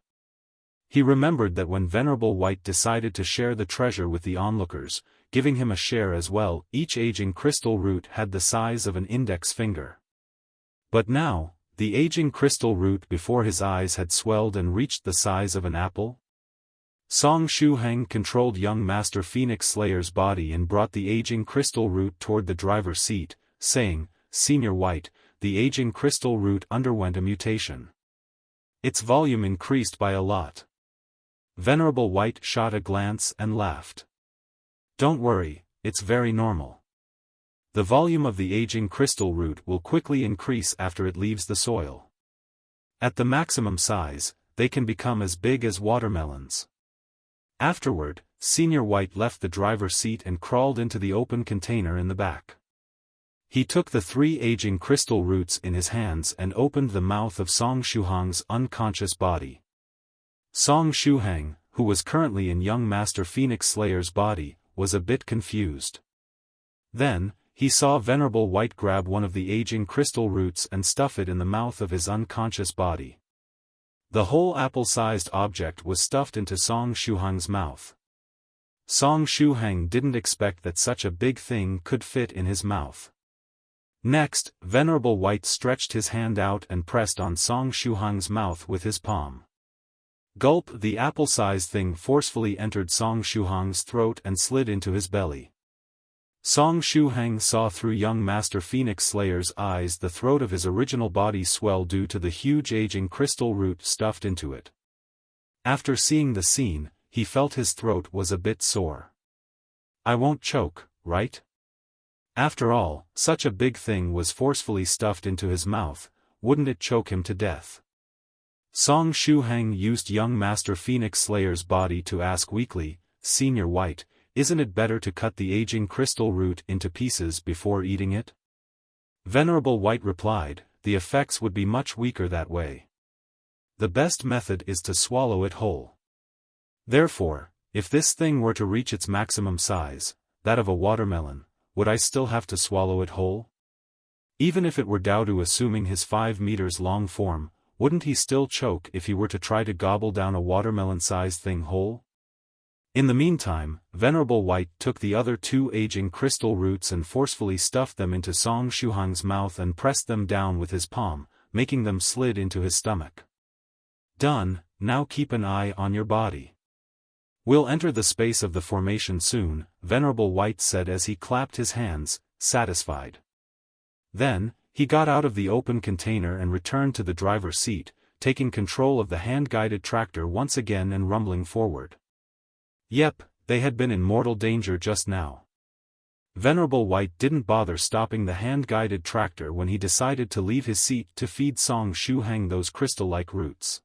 He remembered that when Venerable White decided to share the treasure with the onlookers, giving him a share as well, each aging crystal root had the size of an index finger. But now, the aging crystal root before his eyes had swelled and reached the size of an apple? Song Shuhang controlled young Master Phoenix Slayer's body and brought the aging crystal root toward the driver's seat, saying, Senior White, the aging crystal root underwent a mutation. Its volume increased by a lot. Venerable White shot a glance and laughed. Don't worry, it's very normal. The volume of the aging crystal root will quickly increase after it leaves the soil. At the maximum size, they can become as big as watermelons. Afterward, Senior White left the driver's seat and crawled into the open container in the back. He took the 3 aging crystal roots in his hands and opened the mouth of Song Shuhang's unconscious body. Song Shuhang, who was currently in young Master Phoenix Slayer's body, was a bit confused. Then, he saw Venerable White grab one of the aging crystal roots and stuff it in the mouth of his unconscious body. The whole apple-sized object was stuffed into Song Shuhang's mouth. Song Shuhang didn't expect that such a big thing could fit in his mouth. Next, Venerable White stretched his hand out and pressed on Song Shuhang's mouth with his palm. Gulp! The apple-sized thing forcefully entered Song Shuhang's throat and slid into his belly. Song Shuhang saw through young Master Phoenix Slayer's eyes the throat of his original body swell due to the huge aging crystal root stuffed into it. After seeing the scene, he felt his throat was a bit sore. I won't choke, right? After all, such a big thing was forcefully stuffed into his mouth, wouldn't it choke him to death? Song Shuhang used young Master Phoenix Slayer's body to ask weakly, Senior White, isn't it better to cut the aging crystal root into pieces before eating it? Venerable White replied, the effects would be much weaker that way. The best method is to swallow it whole. Therefore, if this thing were to reach its maximum size, that of a watermelon, would I still have to swallow it whole? Even if it were Daodu assuming his 5 meters long form, wouldn't he still choke if he were to try to gobble down a watermelon-sized thing whole? In the meantime, Venerable White took the other 2 aging crystal roots and forcefully stuffed them into Song Shuhang's mouth and pressed them down with his palm, making them slid into his stomach. Done, now keep an eye on your body. We'll enter the space of the formation soon, Venerable White said as he clapped his hands, satisfied. Then, he got out of the open container and returned to the driver's seat, taking control of the hand-guided tractor once again and rumbling forward. Yep, they had been in mortal danger just now. Venerable White didn't bother stopping the hand-guided tractor when he decided to leave his seat to feed Song Shuhang those crystal-like roots.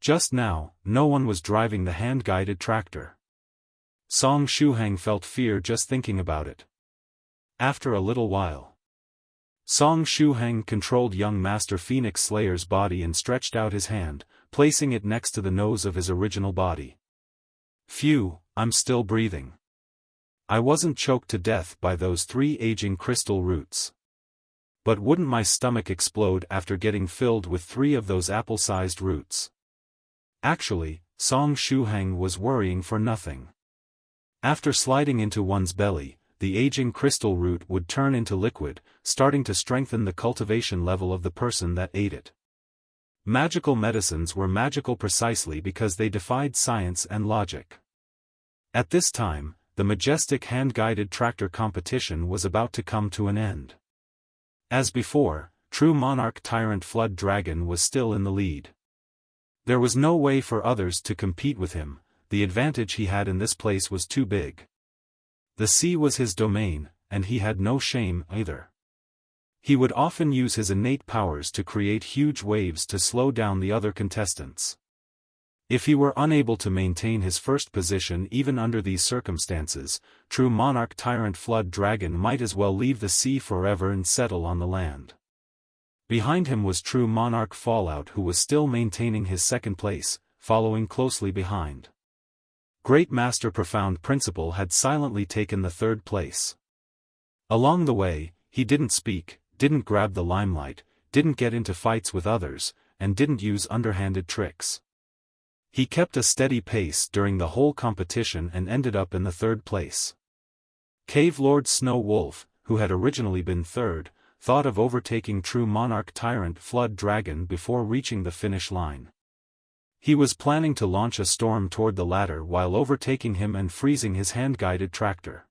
Just now, no one was driving the hand-guided tractor. Song Shuhang felt fear just thinking about it. After a little while, Song Shuhang controlled young Master Phoenix Slayer's body and stretched out his hand, placing it next to the nose of his original body. Phew, I'm still breathing. I wasn't choked to death by those 3 aging crystal roots. But wouldn't my stomach explode after getting filled with 3 of those apple-sized roots? Actually, Song Shuhang was worrying for nothing. After sliding into one's belly, the aging crystal root would turn into liquid, starting to strengthen the cultivation level of the person that ate it. Magical medicines were magical precisely because they defied science and logic. At this time, the majestic hand-guided tractor competition was about to come to an end. As before, true monarch tyrant Flood Dragon was still in the lead. There was no way for others to compete with him, the advantage he had in this place was too big. The sea was his domain, and he had no shame either. He would often use his innate powers to create huge waves to slow down the other contestants. If he were unable to maintain his first position even under these circumstances, true monarch tyrant Flood Dragon might as well leave the sea forever and settle on the land. Behind him was true monarch Fallout, who was still maintaining his second place, following closely behind. Great Master Profound Principle had silently taken the third place. Along the way, he didn't speak, didn't grab the limelight, didn't get into fights with others, and didn't use underhanded tricks. He kept a steady pace during the whole competition and ended up in the third place. Cave Lord Snow Wolf, who had originally been third, thought of overtaking true monarch tyrant Flood Dragon before reaching the finish line. He was planning to launch a storm toward the latter while overtaking him and freezing his hand-guided tractor.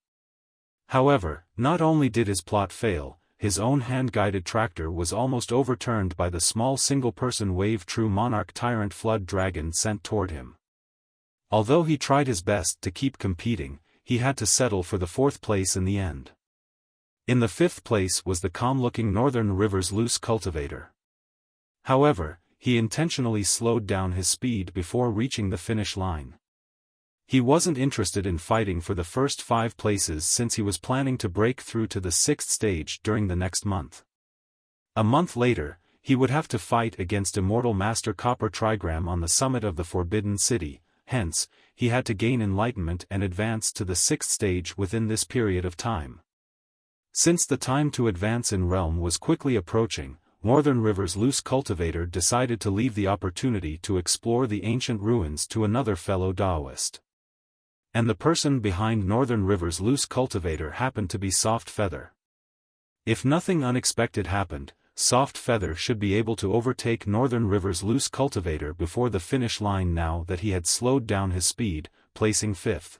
However, not only did his plot fail, his own hand-guided tractor was almost overturned by the small single-person wave true monarch tyrant Flood Dragon sent toward him. Although he tried his best to keep competing, he had to settle for the fourth place in the end. In the fifth place was the calm-looking Northern River's loose cultivator. However, he intentionally slowed down his speed before reaching the finish line. He wasn't interested in fighting for the first 5 places since he was planning to break through to the 6th stage during the next month. A month later, he would have to fight against Immortal Master Copper Trigram on the summit of the Forbidden City, hence, he had to gain enlightenment and advance to the 6th stage within this period of time. Since the time to advance in realm was quickly approaching, Northern River's loose cultivator decided to leave the opportunity to explore the ancient ruins to another fellow Daoist. And the person behind Northern River's loose cultivator happened to be Soft Feather. If nothing unexpected happened, Soft Feather should be able to overtake Northern River's loose cultivator before the finish line now that he had slowed down his speed, placing 5th.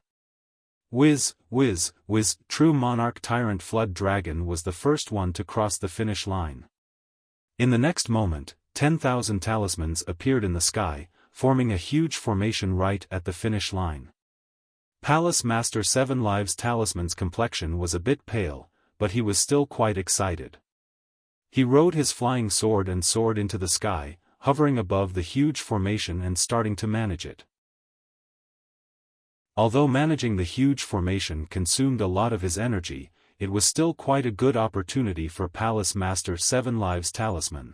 Whiz, whiz, whiz, True Monarch Tyrant Flood Dragon was the first one to cross the finish line. In the next moment, 10,000 talismans appeared in the sky, forming a huge formation right at the finish line. Palace Master 7 Lives Talisman's complexion was a bit pale, but he was still quite excited. He rode his flying sword and soared into the sky, hovering above the huge formation and starting to manage it. Although managing the huge formation consumed a lot of his energy, it was still quite a good opportunity for Palace Master 7 Lives Talisman.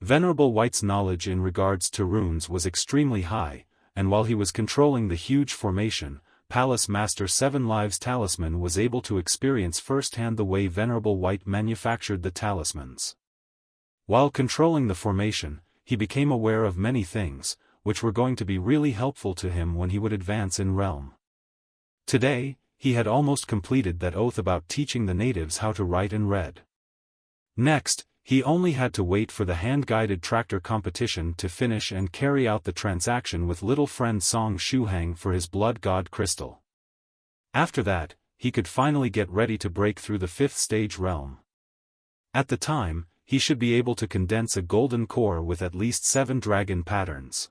Venerable White's knowledge in regards to runes was extremely high, and while he was controlling the huge formation, Palace Master 7 Lives Talisman was able to experience firsthand the way Venerable White manufactured the talismans. While controlling the formation, he became aware of many things, which were going to be really helpful to him when he would advance in realm. Today, he had almost completed that oath about teaching the natives how to write and read. Next, he only had to wait for the hand-guided tractor competition to finish and carry out the transaction with little friend Song Shuhang for his blood god crystal. After that, he could finally get ready to break through the 5th stage realm. At the time, he should be able to condense a golden core with at least 7 dragon patterns.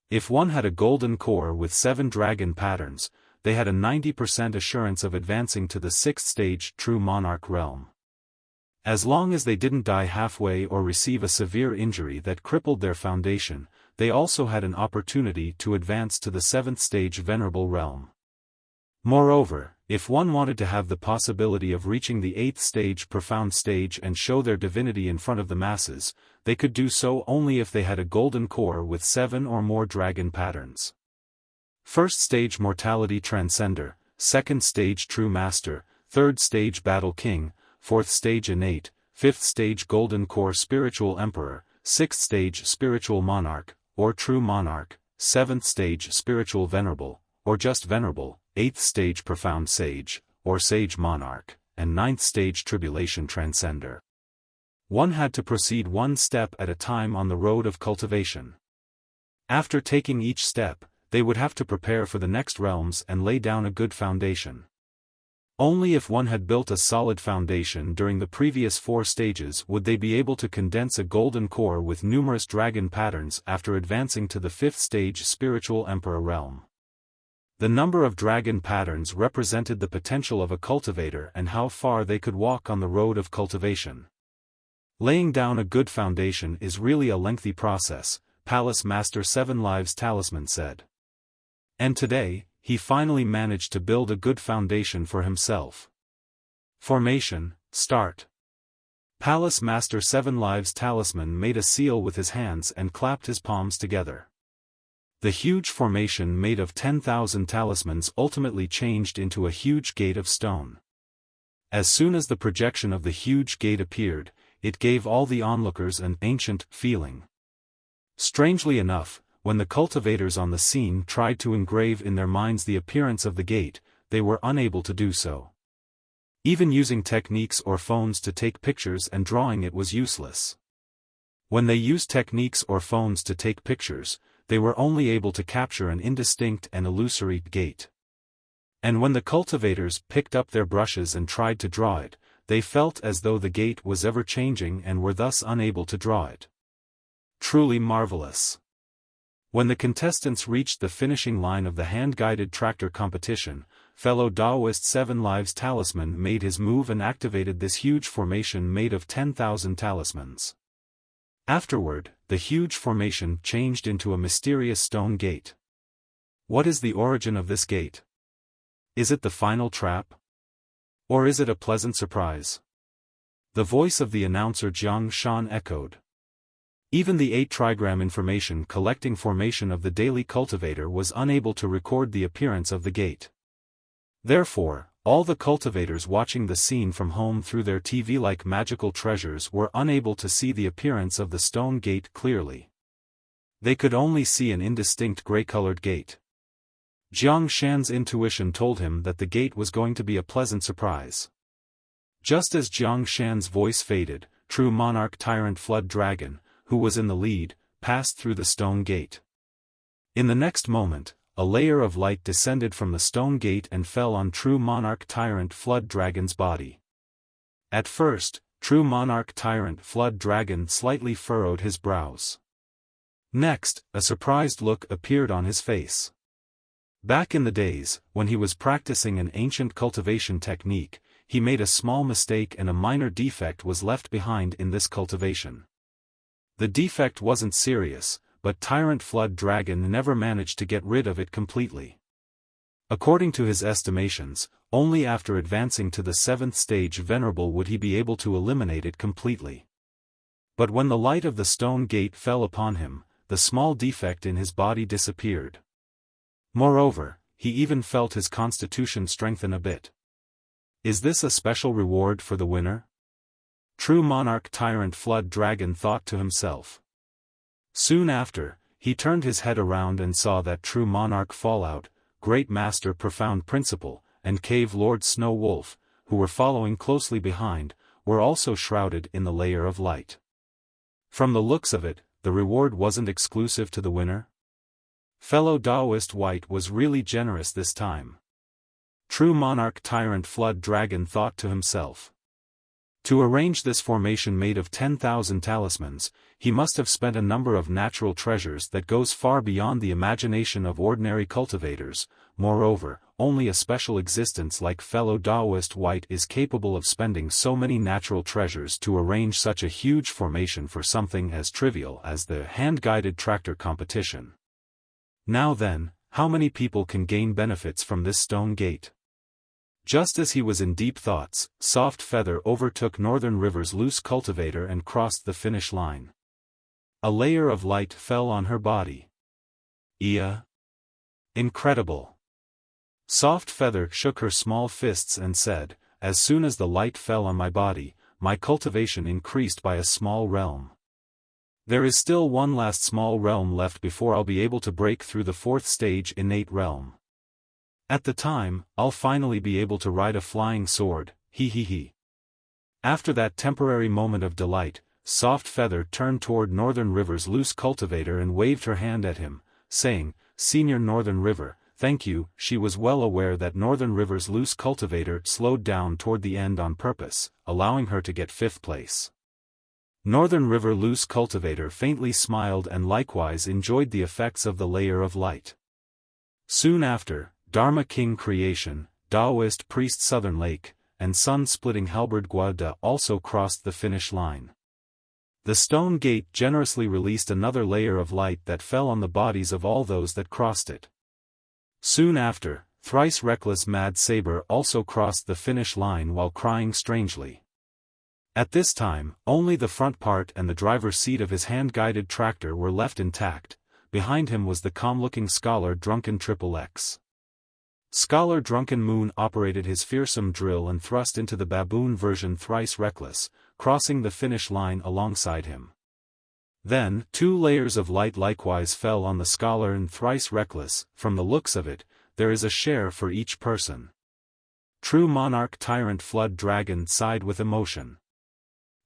If one had a golden core with 7 dragon patterns, they had a 90% assurance of advancing to the 6th stage True Monarch realm. As long as they didn't die halfway or receive a severe injury that crippled their foundation, they also had an opportunity to advance to the 7th stage Venerable realm. Moreover, if one wanted to have the possibility of reaching the 8th stage Profound stage and show their divinity in front of the masses, they could do so only if they had a golden core with 7 or more dragon patterns. 1st stage Mortality Transcender, 2nd stage True Master, 3rd stage Battle King, 4th stage Innate, 5th stage Golden Core Spiritual Emperor, 6th stage Spiritual Monarch, or True Monarch, 7th stage Spiritual Venerable, or just Venerable, 8th stage Profound Sage, or Sage Monarch, and 9th stage Tribulation Transcender. One had to proceed one step at a time on the road of cultivation. After taking each step, they would have to prepare for the next realms and lay down a good foundation. Only if one had built a solid foundation during the previous 4 stages would they be able to condense a golden core with numerous dragon patterns after advancing to the 5th stage Spiritual Emperor realm. The number of dragon patterns represented the potential of a cultivator and how far they could walk on the road of cultivation. Laying down a good foundation is really a lengthy process, Palace Master 7 Lives Talisman said. And today, he finally managed to build a good foundation for himself. Formation, start. Palace Master 7 Lives Talisman made a seal with his hands and clapped his palms together. The huge formation made of 10,000 talismans ultimately changed into a huge gate of stone. As soon as the projection of the huge gate appeared, it gave all the onlookers an ancient feeling. Strangely enough, when the cultivators on the scene tried to engrave in their minds the appearance of the gate, they were unable to do so. Even using techniques or phones to take pictures and drawing it was useless. When they used techniques or phones to take pictures, they were only able to capture an indistinct and illusory gate. And when the cultivators picked up their brushes and tried to draw it, they felt as though the gate was ever-changing and were thus unable to draw it. Truly marvelous. When the contestants reached the finishing line of the hand-guided tractor competition, Fellow Daoist 7 Lives Talisman made his move and activated this huge formation made of 10,000 talismans. Afterward, the huge formation changed into a mysterious stone gate. What is the origin of this gate? Is it the final trap? Or is it a pleasant surprise? The voice of the announcer Jiang Shan echoed. Even the 8 trigram information collecting formation of the daily cultivator was unable to record the appearance of the gate. Therefore, all the cultivators watching the scene from home through their TV-like magical treasures were unable to see the appearance of the stone gate clearly. They could only see an indistinct gray-colored gate. Jiang Shan's intuition told him that the gate was going to be a pleasant surprise. Just as Jiang Shan's voice faded, True Monarch Tyrant Flood Dragon, who was in the lead, passed through the stone gate. In the next moment, a layer of light descended from the stone gate and fell on True Monarch Tyrant Flood Dragon's body. At first, True Monarch Tyrant Flood Dragon slightly furrowed his brows. Next, a surprised look appeared on his face. Back in the days, when he was practicing an ancient cultivation technique, he made a small mistake and a minor defect was left behind in this cultivation. The defect wasn't serious, but Tyrant Flood Dragon never managed to get rid of it completely. According to his estimations, only after advancing to the 7th stage Venerable would he be able to eliminate it completely. But when the light of the stone gate fell upon him, the small defect in his body disappeared. Moreover, he even felt his constitution strengthen a bit. Is this a special reward for the winner? True Monarch Tyrant Flood Dragon thought to himself. Soon after, he turned his head around and saw that True Monarch Fallout, Great Master Profound Principle, and Cave Lord Snow Wolf, who were following closely behind, were also shrouded in the layer of light. From the looks of it, the reward wasn't exclusive to the winner. Fellow Daoist White was really generous this time. True Monarch Tyrant Flood Dragon thought to himself. To arrange this formation made of 10,000 talismans, he must have spent a number of natural treasures that goes far beyond the imagination of ordinary cultivators. Moreover, only a special existence like Fellow Daoist White is capable of spending so many natural treasures to arrange such a huge formation for something as trivial as the hand-guided tractor competition. Now then, how many people can gain benefits from this stone gate? Just as he was in deep thoughts, Soft Feather overtook Northern River's loose cultivator and crossed the finish line. A layer of light fell on her body. Incredible! Soft Feather shook her small fists and said, as soon as the light fell on my body, my cultivation increased by a small realm. There is still one last small realm left before I'll be able to break through the 4th stage innate realm. At the time, I'll finally be able to ride a flying sword, he. After that temporary moment of delight, Soft Feather turned toward Northern River's loose cultivator and waved her hand at him, saying, Senior Northern River, thank you. She was well aware that Northern River's loose cultivator slowed down toward the end on purpose, allowing her to get 5th place. Northern River loose cultivator faintly smiled and likewise enjoyed the effects of the layer of light. Soon after, Dharma King Creation, Daoist Priest Southern Lake, and Sun-Splitting Halberd Guada also crossed the finish line. The stone gate generously released another layer of light that fell on the bodies of all those that crossed it. Soon after, Thrice Reckless Mad Saber also crossed the finish line while crying strangely. At this time, only the front part and the driver's seat of his hand-guided tractor were left intact. Behind him was the calm-looking scholar Drunken XXX. Scholar Drunken Moon operated his fearsome drill and thrust into the baboon version Thrice Reckless, crossing the finish line alongside him. Then, 2 layers of light likewise fell on the scholar and Thrice Reckless. From the looks of it, there is a share for each person. True Monarch Tyrant Flood Dragon sighed with emotion.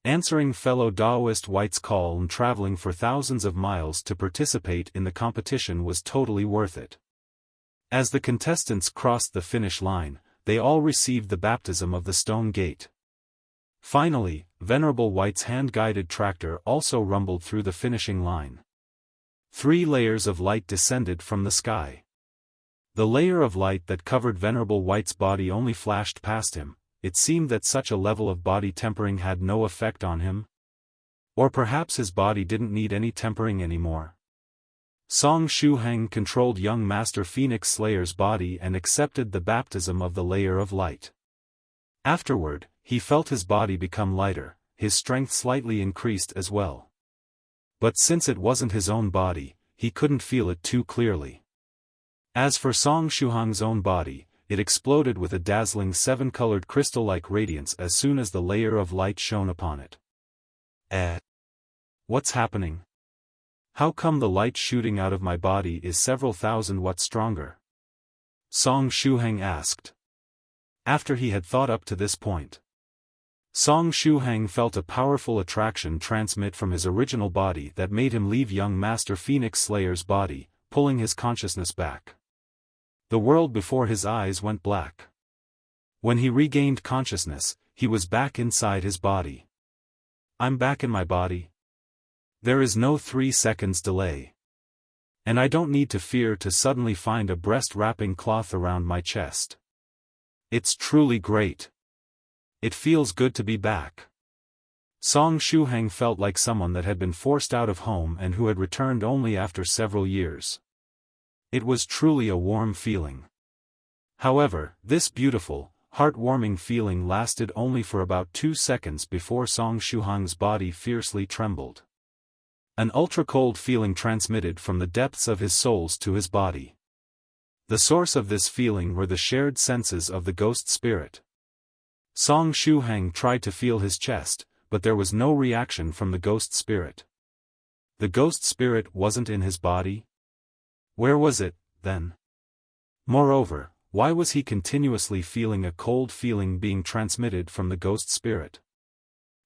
Answering Fellow Daoist White's call and traveling for thousands of miles to participate in the competition was totally worth it. As the contestants crossed the finish line, they all received the baptism of the stone gate. Finally, Venerable White's hand-guided tractor also rumbled through the finishing line. 3 layers of light descended from the sky. The layer of light that covered Venerable White's body only flashed past him. It seemed that such a level of body tempering had no effect on him. Or perhaps his body didn't need any tempering anymore. Song Shuhang controlled young Master Phoenix Slayer's body and accepted the baptism of the layer of light. Afterward, he felt his body become lighter, his strength slightly increased as well. But since it wasn't his own body, he couldn't feel it too clearly. As for Song Shuhang's own body, it exploded with a dazzling seven-colored crystal-like radiance as soon as the layer of light shone upon it. What's happening? How come the light shooting out of my body is several thousand watts stronger? Song Shuhang asked. After he had thought up to this point, Song Shuhang felt a powerful attraction transmit from his original body that made him leave young Master Phoenix Slayer's body, pulling his consciousness back. The world before his eyes went black. When he regained consciousness, he was back inside his body. I'm back in my body. There is no 3 seconds delay. And I don't need to fear to suddenly find a breast-wrapping cloth around my chest. It's truly great. It feels good to be back. Song Shuhang felt like someone that had been forced out of home and who had returned only after several years. It was truly a warm feeling. However, this beautiful, heartwarming feeling lasted only for about 2 seconds before Song Shuhang's body fiercely trembled. An ultra-cold feeling transmitted from the depths of his souls to his body. The source of this feeling were the shared senses of the ghost spirit. Song Shuhang tried to feel his chest, but there was no reaction from the ghost spirit. The ghost spirit wasn't in his body? Where was it, then? Moreover, why was he continuously feeling a cold feeling being transmitted from the ghost spirit?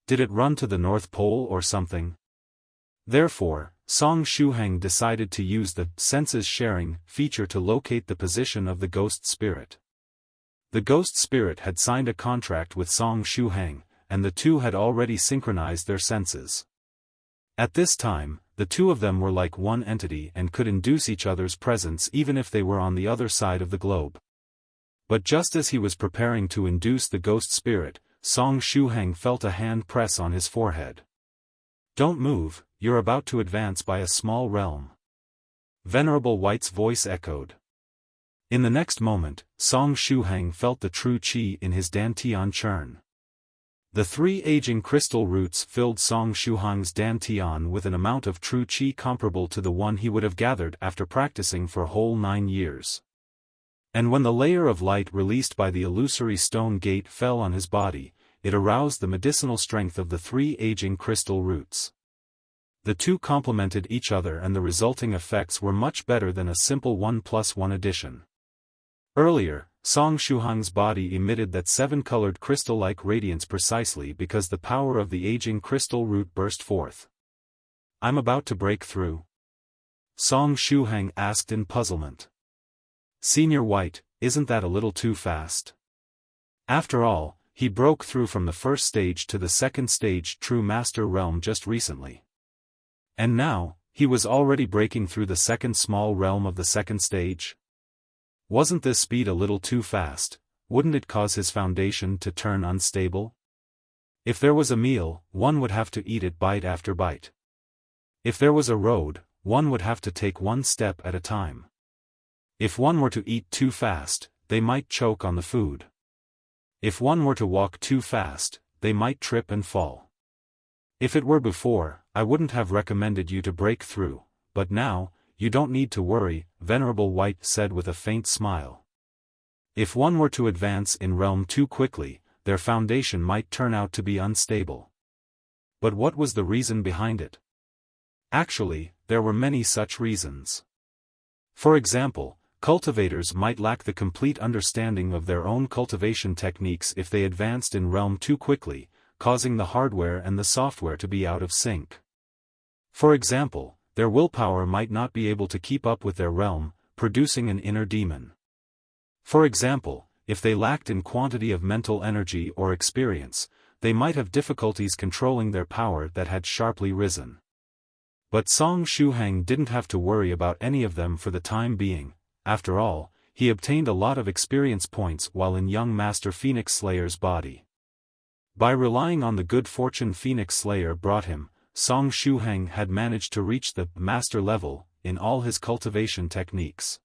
Did it run to the North Pole or something? Therefore, Song Shuhang decided to use the senses sharing feature to locate the position of the ghost spirit. The ghost spirit had signed a contract with Song Shuhang, and the two had already synchronized their senses. At this time, the two of them were like one entity and could induce each other's presence even if they were on the other side of the globe. But just as he was preparing to induce the ghost spirit, Song Shuhang felt a hand press on his forehead. "Don't move, you're about to advance by a small realm." Venerable White's voice echoed. In the next moment, Song Shuhang felt the true qi in his dantian churn. The 3 aging crystal roots filled Song Shuhang's dantian with an amount of true qi comparable to the one he would have gathered after practicing for a whole 9 years. And when the layer of light released by the illusory stone gate fell on his body, it aroused the medicinal strength of the 3 aging crystal roots. The two complemented each other and the resulting effects were much better than a simple 1+1 addition. Earlier, Song Shuhang's body emitted that 7-colored crystal-like radiance precisely because the power of the aging crystal root burst forth. "I'm about to break through?" Song Shuhang asked in puzzlement. "Senior White, isn't that a little too fast?" After all, he broke through from the first stage to the second stage True Master realm just recently. And now, he was already breaking through the second small realm of the second stage? Wasn't this speed a little too fast? Wouldn't it cause his foundation to turn unstable? If there was a meal, one would have to eat it bite after bite. If there was a road, one would have to take one step at a time. If one were to eat too fast, they might choke on the food. If one were to walk too fast, they might trip and fall. If it were before, I wouldn't have recommended you to break through, but now, you don't need to worry, Venerable White said with a faint smile. If one were to advance in realm too quickly, their foundation might turn out to be unstable. But what was the reason behind it? Actually, there were many such reasons. For example, cultivators might lack the complete understanding of their own cultivation techniques if they advanced in realm too quickly, causing the hardware and the software to be out of sync. For example, their willpower might not be able to keep up with their realm, producing an inner demon. For example, if they lacked in quantity of mental energy or experience, they might have difficulties controlling their power that had sharply risen. But Song Shuhang didn't have to worry about any of them for the time being. After all, he obtained a lot of experience points while in young Master Phoenix Slayer's body. By relying on the good fortune Phoenix Slayer brought him, Song Shuhang had managed to reach the master level in all his cultivation techniques.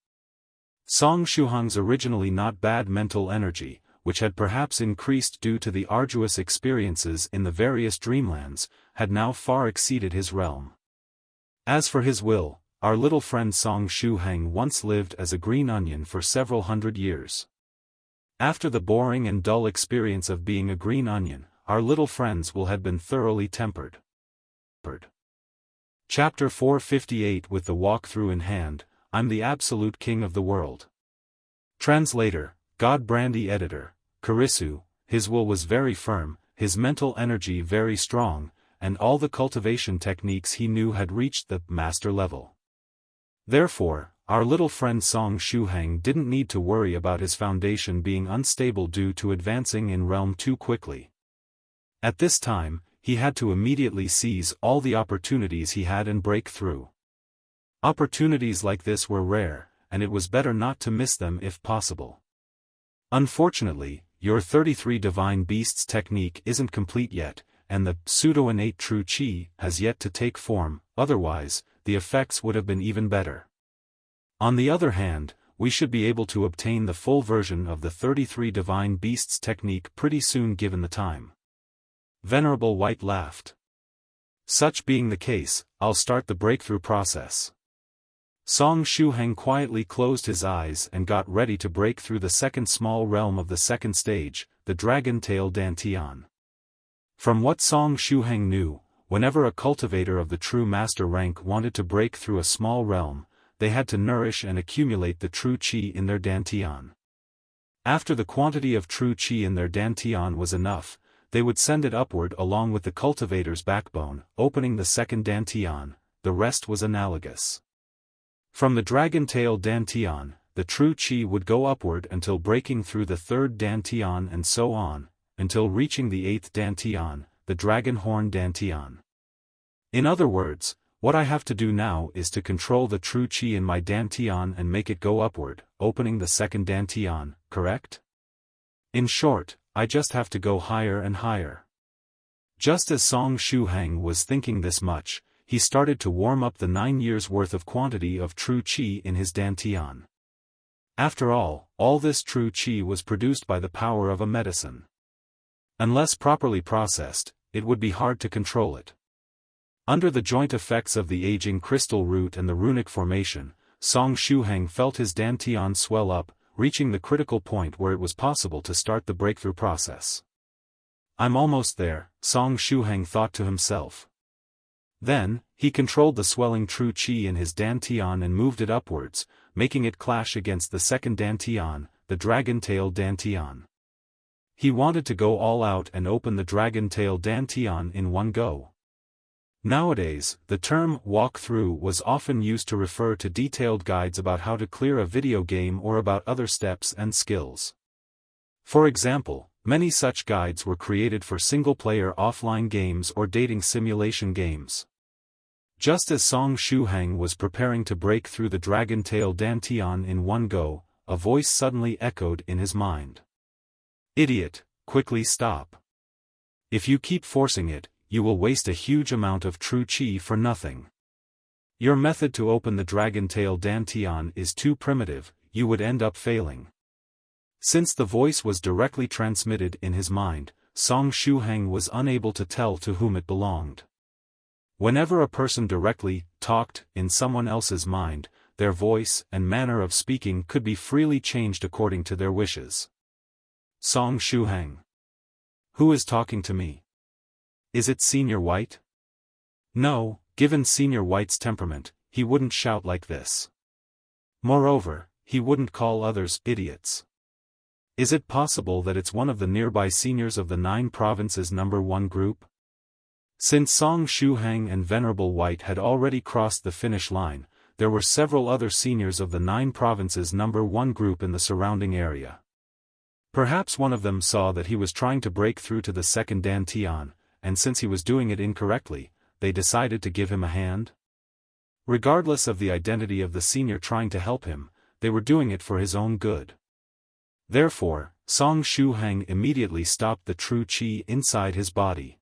Song Shuhang's originally not bad mental energy, which had perhaps increased due to the arduous experiences in the various dreamlands, had now far exceeded his realm. As for his will, our little friend Song Shuhang once lived as a green onion for several hundred years. After the boring and dull experience of being a green onion, our little friend's will had been thoroughly tempered. Chapter 458 With the walkthrough in hand, I'm the absolute king of the world. Translator, God Brandy Editor, Kurisu, his will was very firm, his mental energy very strong, and all the cultivation techniques he knew had reached the master level. Therefore, our little friend Song Shuhang didn't need to worry about his foundation being unstable due to advancing in realm too quickly. At this time, he had to immediately seize all the opportunities he had and break through. Opportunities like this were rare, and it was better not to miss them if possible. Unfortunately, your 33 Divine Beasts technique isn't complete yet, and the pseudo-innate true chi has yet to take form, otherwise, the effects would have been even better. On the other hand, we should be able to obtain the full version of the 33 Divine Beasts technique pretty soon given the time. Venerable White laughed. Such being the case, I'll start the breakthrough process. Song Shuhang quietly closed his eyes and got ready to break through the second small realm of the second stage, the Dragon Tail Dantian. From what Song Shuhang knew, whenever a cultivator of the true master rank wanted to break through a small realm, they had to nourish and accumulate the true chi in their Dantian. After the quantity of true chi in their Dantian was enough, they would send it upward along with the cultivator's backbone, opening the second Dantian. The rest was analogous. From the Dragon Tail Dantian, the true chi would go upward until breaking through the third Dantian and so on, until reaching the eighth Dantian, the Dragon Horn Dantian. In other words, what I have to do now is to control the true chi in my Dantian and make it go upward, opening the second Dantian, correct? In short, I just have to go higher and higher. Just as Song Shuhang was thinking this much, he started to warm up the 9 years' worth of quantity of true chi in his Dantian. After all this true chi was produced by the power of a medicine. Unless properly processed, it would be hard to control it. Under the joint effects of the aging crystal root and the runic formation, Song Shuhang felt his Dantian swell up, reaching the critical point where it was possible to start the breakthrough process. I'm almost there, Song Shuhang thought to himself. Then, he controlled the swelling true chi in his Dantian and moved it upwards, making it clash against the second Dantian, the Dragon Tail Dantian. He wanted to go all out and open the Dragon Tail Dantian in one go. Nowadays, the term walk-through was often used to refer to detailed guides about how to clear a video game or about other steps and skills. For example, many such guides were created for single-player offline games or dating simulation games. Just as Song Shuhang was preparing to break through the Dragon Tail Dantian in one go, a voice suddenly echoed in his mind. Idiot, quickly stop. If you keep forcing it, you will waste a huge amount of true chi for nothing. Your method to open the Dragon Tail Dantian is too primitive, you would end up failing. Since the voice was directly transmitted in his mind, Song Shuhang was unable to tell to whom it belonged. Whenever a person directly talked in someone else's mind, their voice and manner of speaking could be freely changed according to their wishes. Song Shuhang. Who is talking to me? Is it Senior White? No, given Senior White's temperament, he wouldn't shout like this. Moreover, he wouldn't call others idiots. Is it possible that it's one of the nearby seniors of the 9 provinces number 1 group? Since Song Shuhang and Venerable White had already crossed the finish line, there were several other seniors of the 9 provinces number 1 group in the surrounding area. Perhaps one of them saw that he was trying to break through to the second Dantian, and since he was doing it incorrectly, they decided to give him a hand? Regardless of the identity of the senior trying to help him, they were doing it for his own good. Therefore, Song Shuhang immediately stopped the true qi inside his body.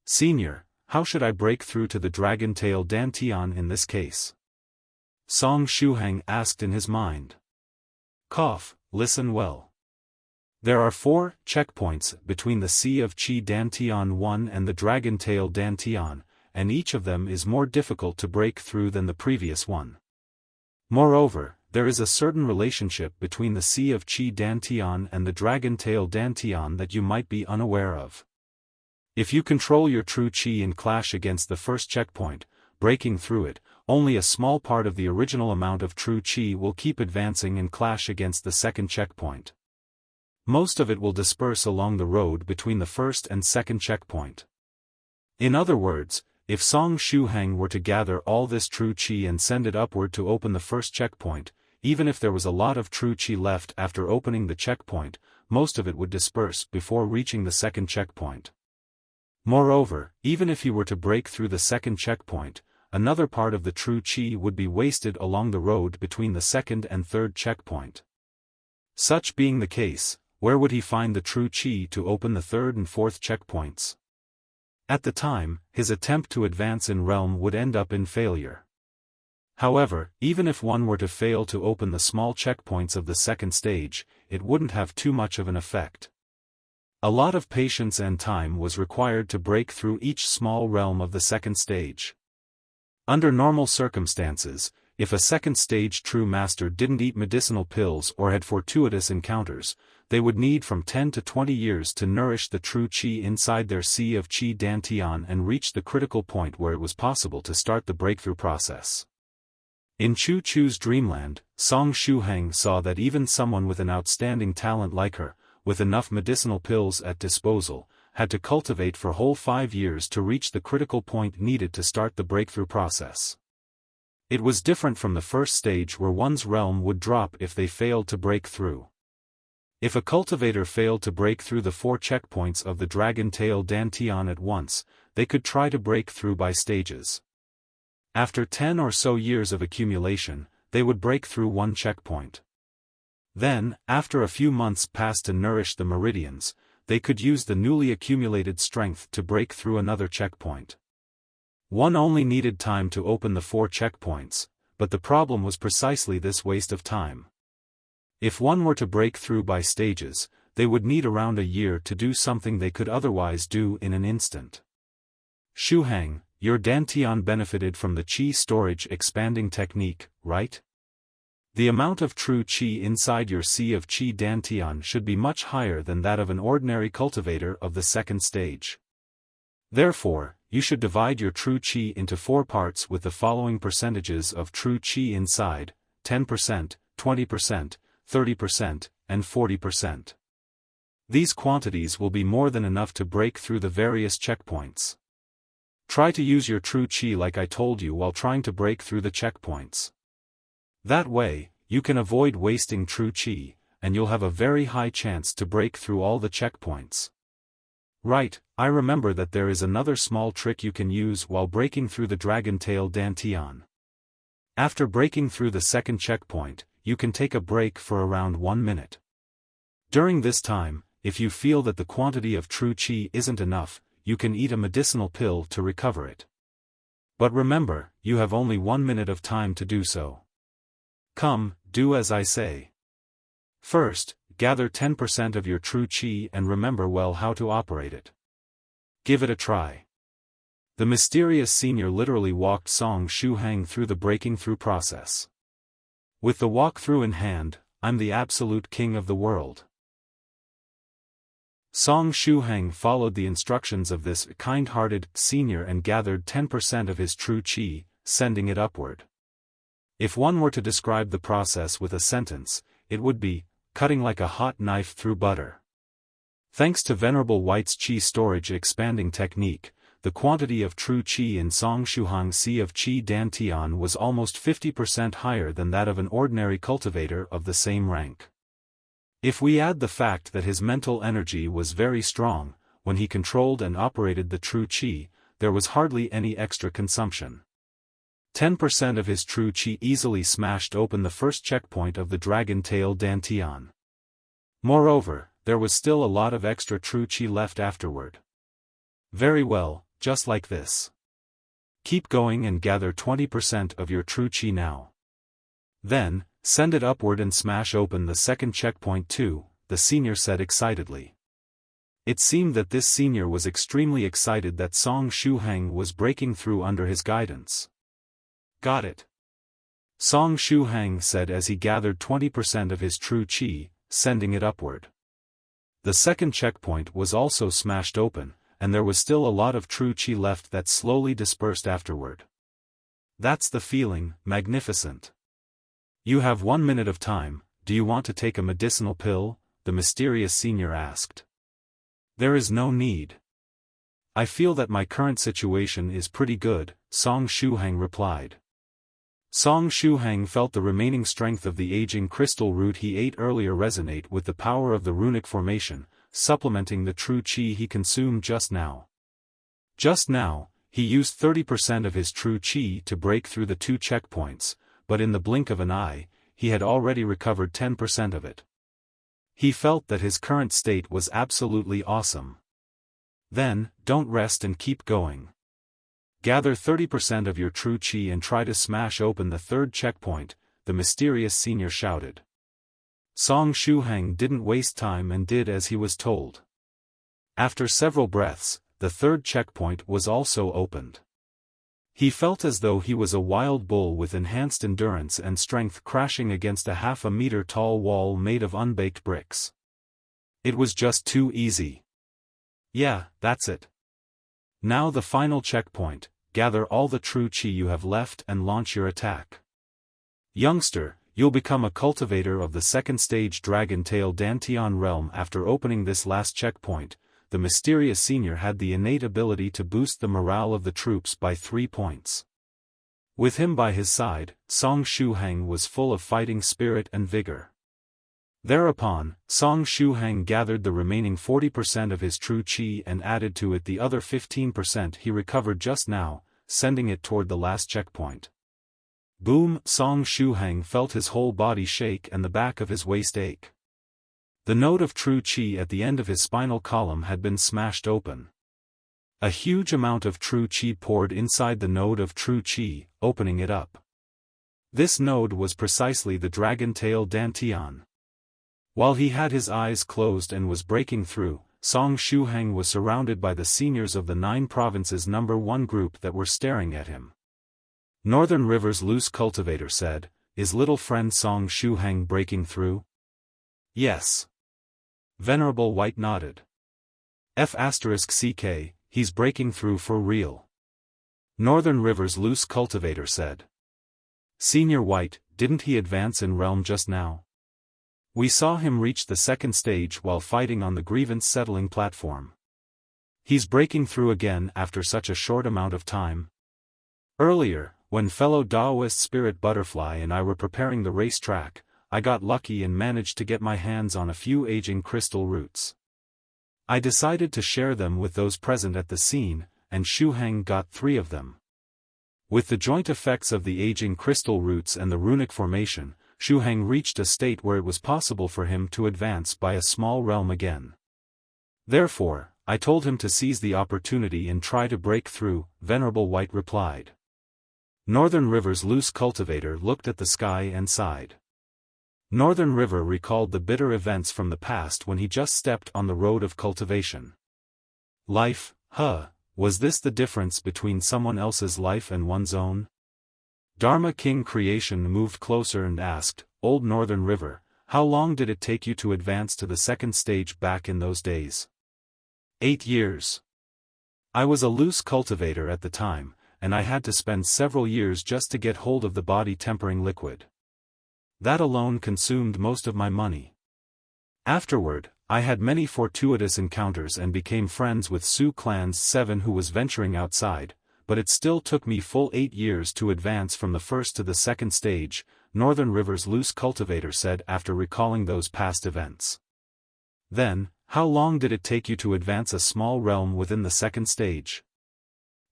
Senior, how should I break through to the dragon tail dantian in this case? Song Shuhang asked in his mind. Cough, listen well. There are 4 checkpoints between the Sea of Qi Dantian 1 and the Dragon Tail Dantian, and each of them is more difficult to break through than the previous one. Moreover, there is a certain relationship between the Sea of Qi Dantian and the Dragon Tail Dantian that you might be unaware of. If you control your true qi and clash against the first checkpoint, breaking through it, only a small part of the original amount of true qi will keep advancing and clash against the second checkpoint. Most of it will disperse along the road between the first and second checkpoint. In other words, if Song Shuhang were to gather all this true qi and send it upward to open the first checkpoint, even if there was a lot of true qi left after opening the checkpoint, most of it would disperse before reaching the second checkpoint. Moreover, even if he were to break through the second checkpoint, another part of the true qi would be wasted along the road between the second and third checkpoint. Such being the case, where would he find the true qi to open the third and fourth checkpoints? At the time, his attempt to advance in realm would end up in failure. However, even if one were to fail to open the small checkpoints of the second stage, it wouldn't have too much of an effect. A lot of patience and time was required to break through each small realm of the second stage. Under normal circumstances, if a second stage true master didn't eat medicinal pills or had fortuitous encounters, they would need from 10 to 20 years to nourish the true qi inside their Sea of Qi Dantian and reach the critical point where it was possible to start the breakthrough process. In Chu Chu's dreamland, Song Shuhang saw that even someone with an outstanding talent like her, with enough medicinal pills at disposal, had to cultivate for whole 5 years to reach the critical point needed to start the breakthrough process. It was different from the first stage where one's realm would drop if they failed to break through. If a cultivator failed to break through the 4 checkpoints of the Dragon Tail Dantian at once, they could try to break through by stages. After 10 or so years of accumulation, they would break through 1 checkpoint. Then, after a few months passed to nourish the meridians, they could use the newly accumulated strength to break through another checkpoint. One only needed time to open the 4 checkpoints, but the problem was precisely this waste of time. If one were to break through by stages, they would need around a year to do something they could otherwise do in an instant. Shuhang, your Dantian benefited from the qi storage expanding technique, right? The amount of true qi inside your Sea of Qi Dantian should be much higher than that of an ordinary cultivator of the second stage. Therefore, you should divide your true qi into 4 parts with the following percentages of true qi inside: 10%, 20%, 30%, and 40%. These quantities will be more than enough to break through the various checkpoints. Try to use your true qi like I told you while trying to break through the checkpoints. That way, you can avoid wasting true qi, and you'll have a very high chance to break through all the checkpoints. Right, I remember that there is another small trick you can use while breaking through the Dragon Tail Dantian. After breaking through the second checkpoint, you can take a break for around 1 minute. During this time, if you feel that the quantity of true qi isn't enough, you can eat a medicinal pill to recover it. But remember, you have only 1 minute of time to do so. Come, do as I say. First, gather 10% of your true qi and remember well how to operate it. Give it a try. The mysterious senior literally walked Song Shuhang through the breaking through process. With the walkthrough in hand, I'm the absolute king of the world. Song Shuhang followed the instructions of this kind-hearted senior and gathered 10% of his true qi, sending it upward. If one were to describe the process with a sentence, it would be, cutting like a hot knife through butter. Thanks to Venerable White's qi storage expanding technique, the quantity of true qi in Song Shuhang's Sea of Qi Dantian was almost 50% higher than that of an ordinary cultivator of the same rank. If we add the fact that his mental energy was very strong, when he controlled and operated the true qi, there was hardly any extra consumption. 10% of his true chi easily smashed open the first checkpoint of the Dragon Tail Dantian. Moreover, there was still a lot of extra true chi left afterward. Very well, just like this. Keep going and gather 20% of your true chi now. Then, send it upward and smash open the second checkpoint too, the senior said excitedly. It seemed that this senior was extremely excited that Song Shuhang was breaking through under his guidance. Got it. Song Shuhang said as he gathered 20% of his true chi, sending it upward. The second checkpoint was also smashed open, and there was still a lot of true chi left that slowly dispersed afterward. That's the feeling, magnificent. You have 1 minute of time, do you want to take a medicinal pill? The mysterious senior asked. There is no need. I feel that my current situation is pretty good, Song Shuhang replied. Song Shuhang felt the remaining strength of the aging crystal root he ate earlier resonate with the power of the runic formation, supplementing the true chi he consumed just now. Just now, he used 30% of his true chi to break through the 2 checkpoints, but in the blink of an eye, he had already recovered 10% of it. He felt that his current state was absolutely awesome. Then, don't rest and keep going. Gather 30% of your true chi and try to smash open the third checkpoint, the mysterious senior shouted. Song Shuhang didn't waste time and did as he was told. After several breaths, the third checkpoint was also opened. He felt as though he was a wild bull with enhanced endurance and strength crashing against a half-a-meter-tall wall made of unbaked bricks. It was just too easy. Yeah, that's it. Now the final checkpoint, gather all the true chi you have left and launch your attack. Youngster, you'll become a cultivator of the second stage Dragon Tail Dantian realm after opening this last checkpoint. The mysterious senior had the innate ability to boost the morale of the troops by 3 points. With him by his side, Song Shuhang was full of fighting spirit and vigor. Thereupon, Song Shuhang gathered the remaining 40% of his true chi and added to it the other 15% he recovered just now, sending it toward the last checkpoint. Boom! Song Shuhang felt his whole body shake and the back of his waist ache. The node of true chi at the end of his spinal column had been smashed open. A huge amount of true chi poured inside the node of true chi, opening it up. This node was precisely the Dragon Tail Dantian. While he had his eyes closed and was breaking through, Song Shuhang was surrounded by the seniors of the 9 provinces number 1 group that were staring at him. Northern River's loose cultivator said, "Is little friend Song Shuhang breaking through?" "Yes." Venerable White nodded. F***CK, he's breaking through for real. Northern River's loose cultivator said. Senior White, didn't he advance in realm just now? We saw him reach the second stage while fighting on the grievance settling platform. He's breaking through again after such a short amount of time. Earlier, when fellow Daoist Spirit Butterfly and I were preparing the racetrack, I got lucky and managed to get my hands on a few aging crystal roots. I decided to share them with those present at the scene, and Shuhang got 3 of them. With the joint effects of the aging crystal roots and the runic formation, Shuhang reached a state where it was possible for him to advance by a small realm again. Therefore, I told him to seize the opportunity and try to break through, Venerable White replied. Northern River's loose cultivator looked at the sky and sighed. Northern River recalled the bitter events from the past when he just stepped on the road of cultivation. Life, was this the difference between someone else's life and one's own? Dharma King Creation moved closer and asked, Old Northern River, how long did it take you to advance to the second stage back in those days? 8 years. I was a loose cultivator at the time, and I had to spend several years just to get hold of the body-tempering liquid. That alone consumed most of my money. Afterward, I had many fortuitous encounters and became friends with Su Clan's 7 who was venturing outside, but it still took me full 8 years to advance from the first to the second stage, Northern River's loose cultivator said after recalling those past events. Then, how long did it take you to advance a small realm within the second stage?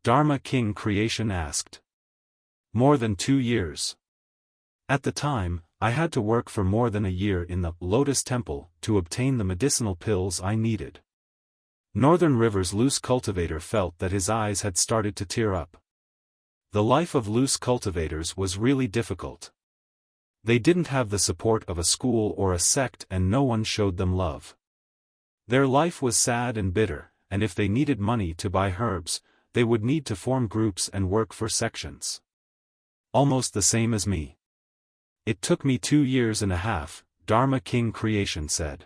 Dharma King Creation asked. More than 2 years. At the time, I had to work for more than a year in the Lotus Temple to obtain the medicinal pills I needed. Northern River's loose cultivator felt that his eyes had started to tear up. The life of loose cultivators was really difficult. They didn't have the support of a school or a sect, and no one showed them love. Their life was sad and bitter, and if they needed money to buy herbs, they would need to form groups and work for sections. Almost the same as me. It took me 2 years and a half, Dharma King Creation said.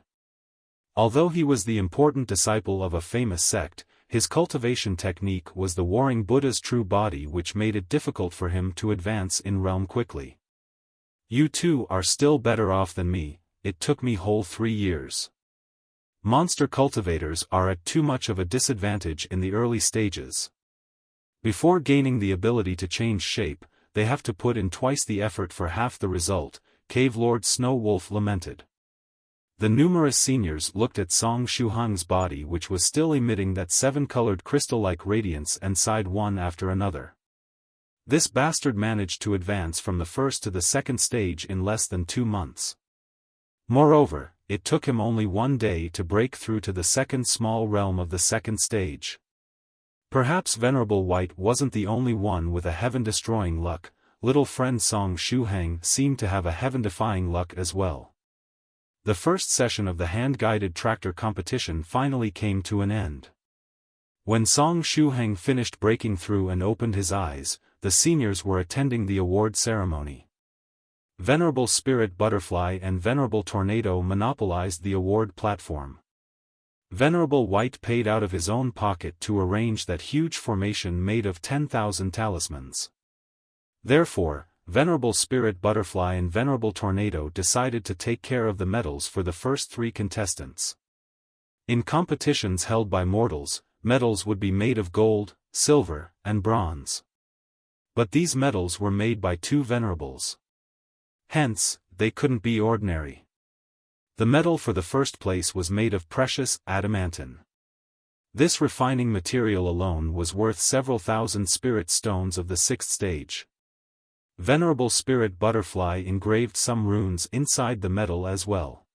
Although he was the important disciple of a famous sect, his cultivation technique was the warring Buddha's true body, which made it difficult for him to advance in realm quickly. You two are still better off than me, it took me whole 3 years. Monster cultivators are at too much of a disadvantage in the early stages. Before gaining the ability to change shape, they have to put in twice the effort for half the result, Cave Lord Snow Wolf lamented. The numerous seniors looked at Song Shuhang's body, which was still emitting that 7-colored crystal-like radiance, and sighed one after another. This bastard managed to advance from the first to the second stage in less than 2 months. Moreover, it took him only 1 day to break through to the second small realm of the second stage. Perhaps Venerable White wasn't the only one with a heaven-destroying luck. Little friend Song Shuhang seemed to have a heaven-defying luck as well. The first session of the hand-guided tractor competition finally came to an end. When Song Shuhang finished breaking through and opened his eyes, the seniors were attending the award ceremony. Venerable Spirit Butterfly and Venerable Tornado monopolized the award platform. Venerable White paid out of his own pocket to arrange that huge formation made of 10,000 talismans. Therefore, Venerable Spirit Butterfly and Venerable Tornado decided to take care of the medals for the first 3 contestants. In competitions held by mortals, medals would be made of gold, silver, and bronze. But these medals were made by 2 venerables. Hence, they couldn't be ordinary. The medal for the first place was made of precious adamantine. This refining material alone was worth several thousand spirit stones of the 6th stage. Venerable Spirit Butterfly engraved some runes inside the medal as well.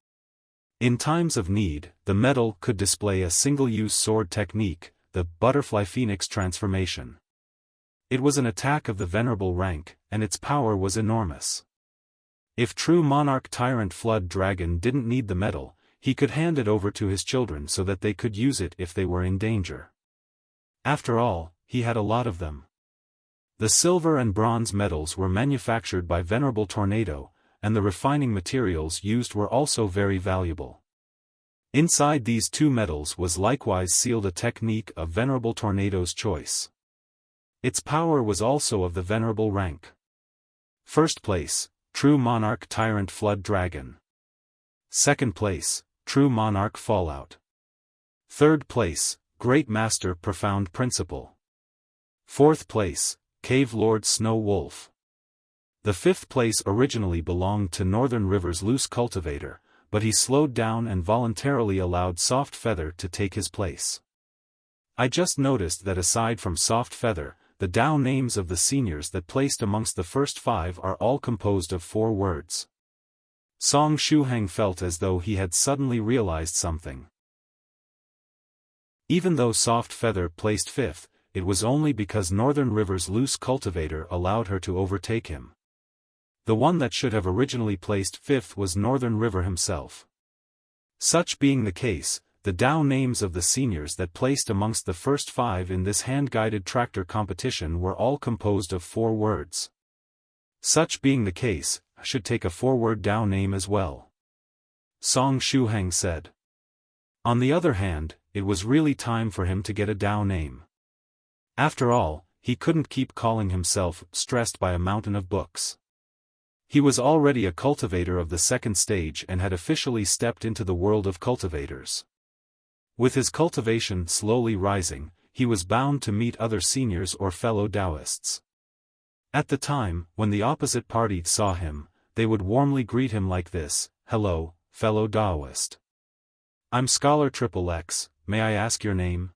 In times of need, the medal could display a single-use sword technique, the Butterfly Phoenix transformation. It was an attack of the Venerable rank, and its power was enormous. If true Monarch Tyrant Flood Dragon didn't need the medal, he could hand it over to his children so that they could use it if they were in danger. After all, he had a lot of them. The silver and bronze medals were manufactured by Venerable Tornado, and the refining materials used were also very valuable. Inside these 2 medals was likewise sealed a technique of Venerable Tornado's choice. Its power was also of the Venerable rank. First place, True Monarch Tyrant Flood Dragon. Second place, True Monarch Fallout. Third place, Great Master Profound Principle. Fourth place, Cave Lord Snow Wolf. The 5th place originally belonged to Northern River's loose cultivator, but he slowed down and voluntarily allowed Soft Feather to take his place. I just noticed that aside from Soft Feather, the Dao names of the seniors that placed amongst the first 5 are all composed of 4 words. Song Shuhang felt as though he had suddenly realized something. Even though Soft Feather placed 5th, it was only because Northern River's loose cultivator allowed her to overtake him. The one that should have originally placed 5th was Northern River himself. Such being the case, the Dao names of the seniors that placed amongst the first 5 in this hand-guided tractor competition were all composed of 4 words. Such being the case, I should take a 4-word Dao name as well. Song Shuhang said. On the other hand, it was really time for him to get a Dao name. After all, he couldn't keep calling himself stressed by a mountain of books. He was already a cultivator of the 2nd stage and had officially stepped into the world of cultivators. With his cultivation slowly rising, he was bound to meet other seniors or fellow Daoists. At the time, when the opposite party saw him, they would warmly greet him like this: "Hello, fellow Daoist. I'm Scholar XXX, may I ask your name?"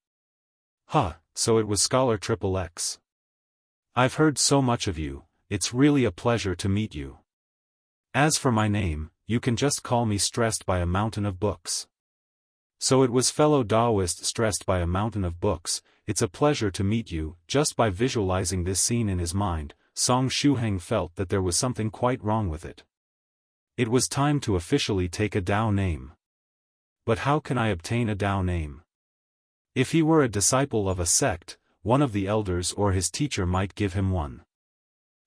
So it was Scholar XXX. I've heard so much of you, it's really a pleasure to meet you. As for my name, you can just call me Stressed by a Mountain of Books. So it was fellow Daoist Stressed by a Mountain of Books. It's a pleasure to meet you. Just by visualizing this scene in his mind, Song Shuhang felt that there was something quite wrong with it. It was time to officially take a Dao name. But how can I obtain a Dao name? If he were a disciple of a sect, one of the elders or his teacher might give him one.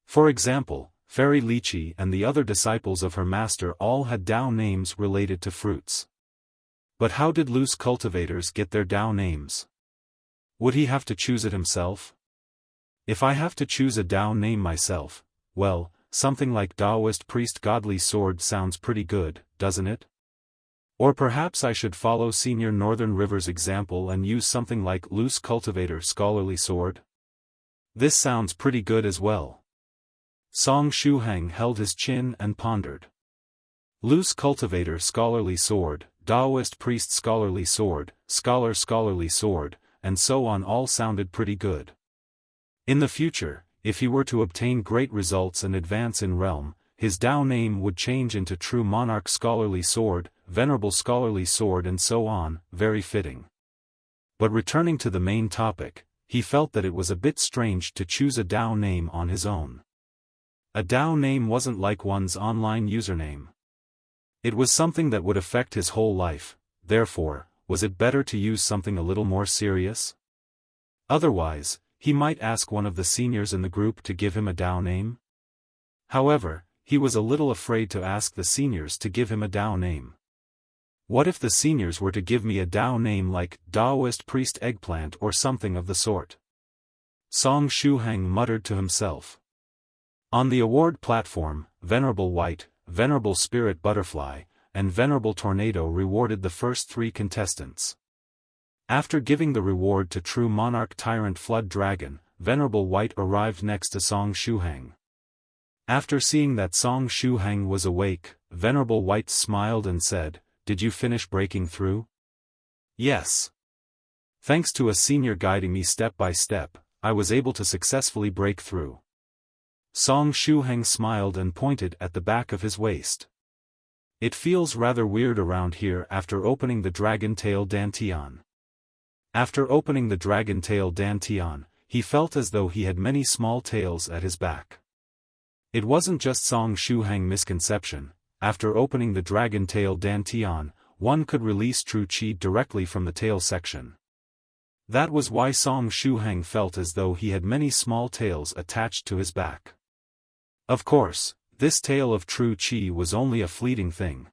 For example, Fairy Lychee and the other disciples of her master all had Dao names related to fruits. But how did loose cultivators get their Dao names? Would he have to choose it himself? If I have to choose a Dao name myself, well, something like Daoist Priest Godly Sword sounds pretty good, doesn't it? Or perhaps I should follow Senior Northern River's example and use something like Loose Cultivator Scholarly Sword? This sounds pretty good as well. Song Shuhang held his chin and pondered. Loose Cultivator Scholarly Sword, Daoist Priest Scholarly Sword, Scholar Scholarly Sword, and so on all sounded pretty good. In the future, if he were to obtain great results and advance in realm, his Dao name would change into True Monarch Scholarly Sword, Venerable Scholarly Sword and so on, very fitting. But returning to the main topic, he felt that it was a bit strange to choose a Dao name on his own. A Dao name wasn't like one's online username. It was something that would affect his whole life, therefore, was it better to use something a little more serious? Otherwise, he might ask one of the seniors in the group to give him a Dao name. However, he was a little afraid to ask the seniors to give him a Dao name. What if the seniors were to give me a Dao name like Daoist Priest Eggplant or something of the sort? Song Shuhang muttered to himself. On the award platform, Venerable White, Venerable Spirit Butterfly, and Venerable Tornado rewarded the first 3 contestants. After giving the reward to True Monarch Tyrant Flood Dragon, Venerable White arrived next to Song Shuhang. After seeing that Song Shuhang was awake, Venerable White smiled and said, "Did you finish breaking through?" "Yes. Thanks to a senior guiding me step by step, I was able to successfully break through." Song Shuhang smiled and pointed at the back of his waist. "It feels rather weird around here after opening the Dragon Tail Dantian." After opening the Dragon Tail Dantian, he felt as though he had many small tails at his back. It wasn't just Song Shuhang misconception. After opening the Dragon Tail Dantian, one could release true qi directly from the tail section. That was why Song Shuhang felt as though he had many small tails attached to his back. Of course, this tail of true qi was only a fleeting thing.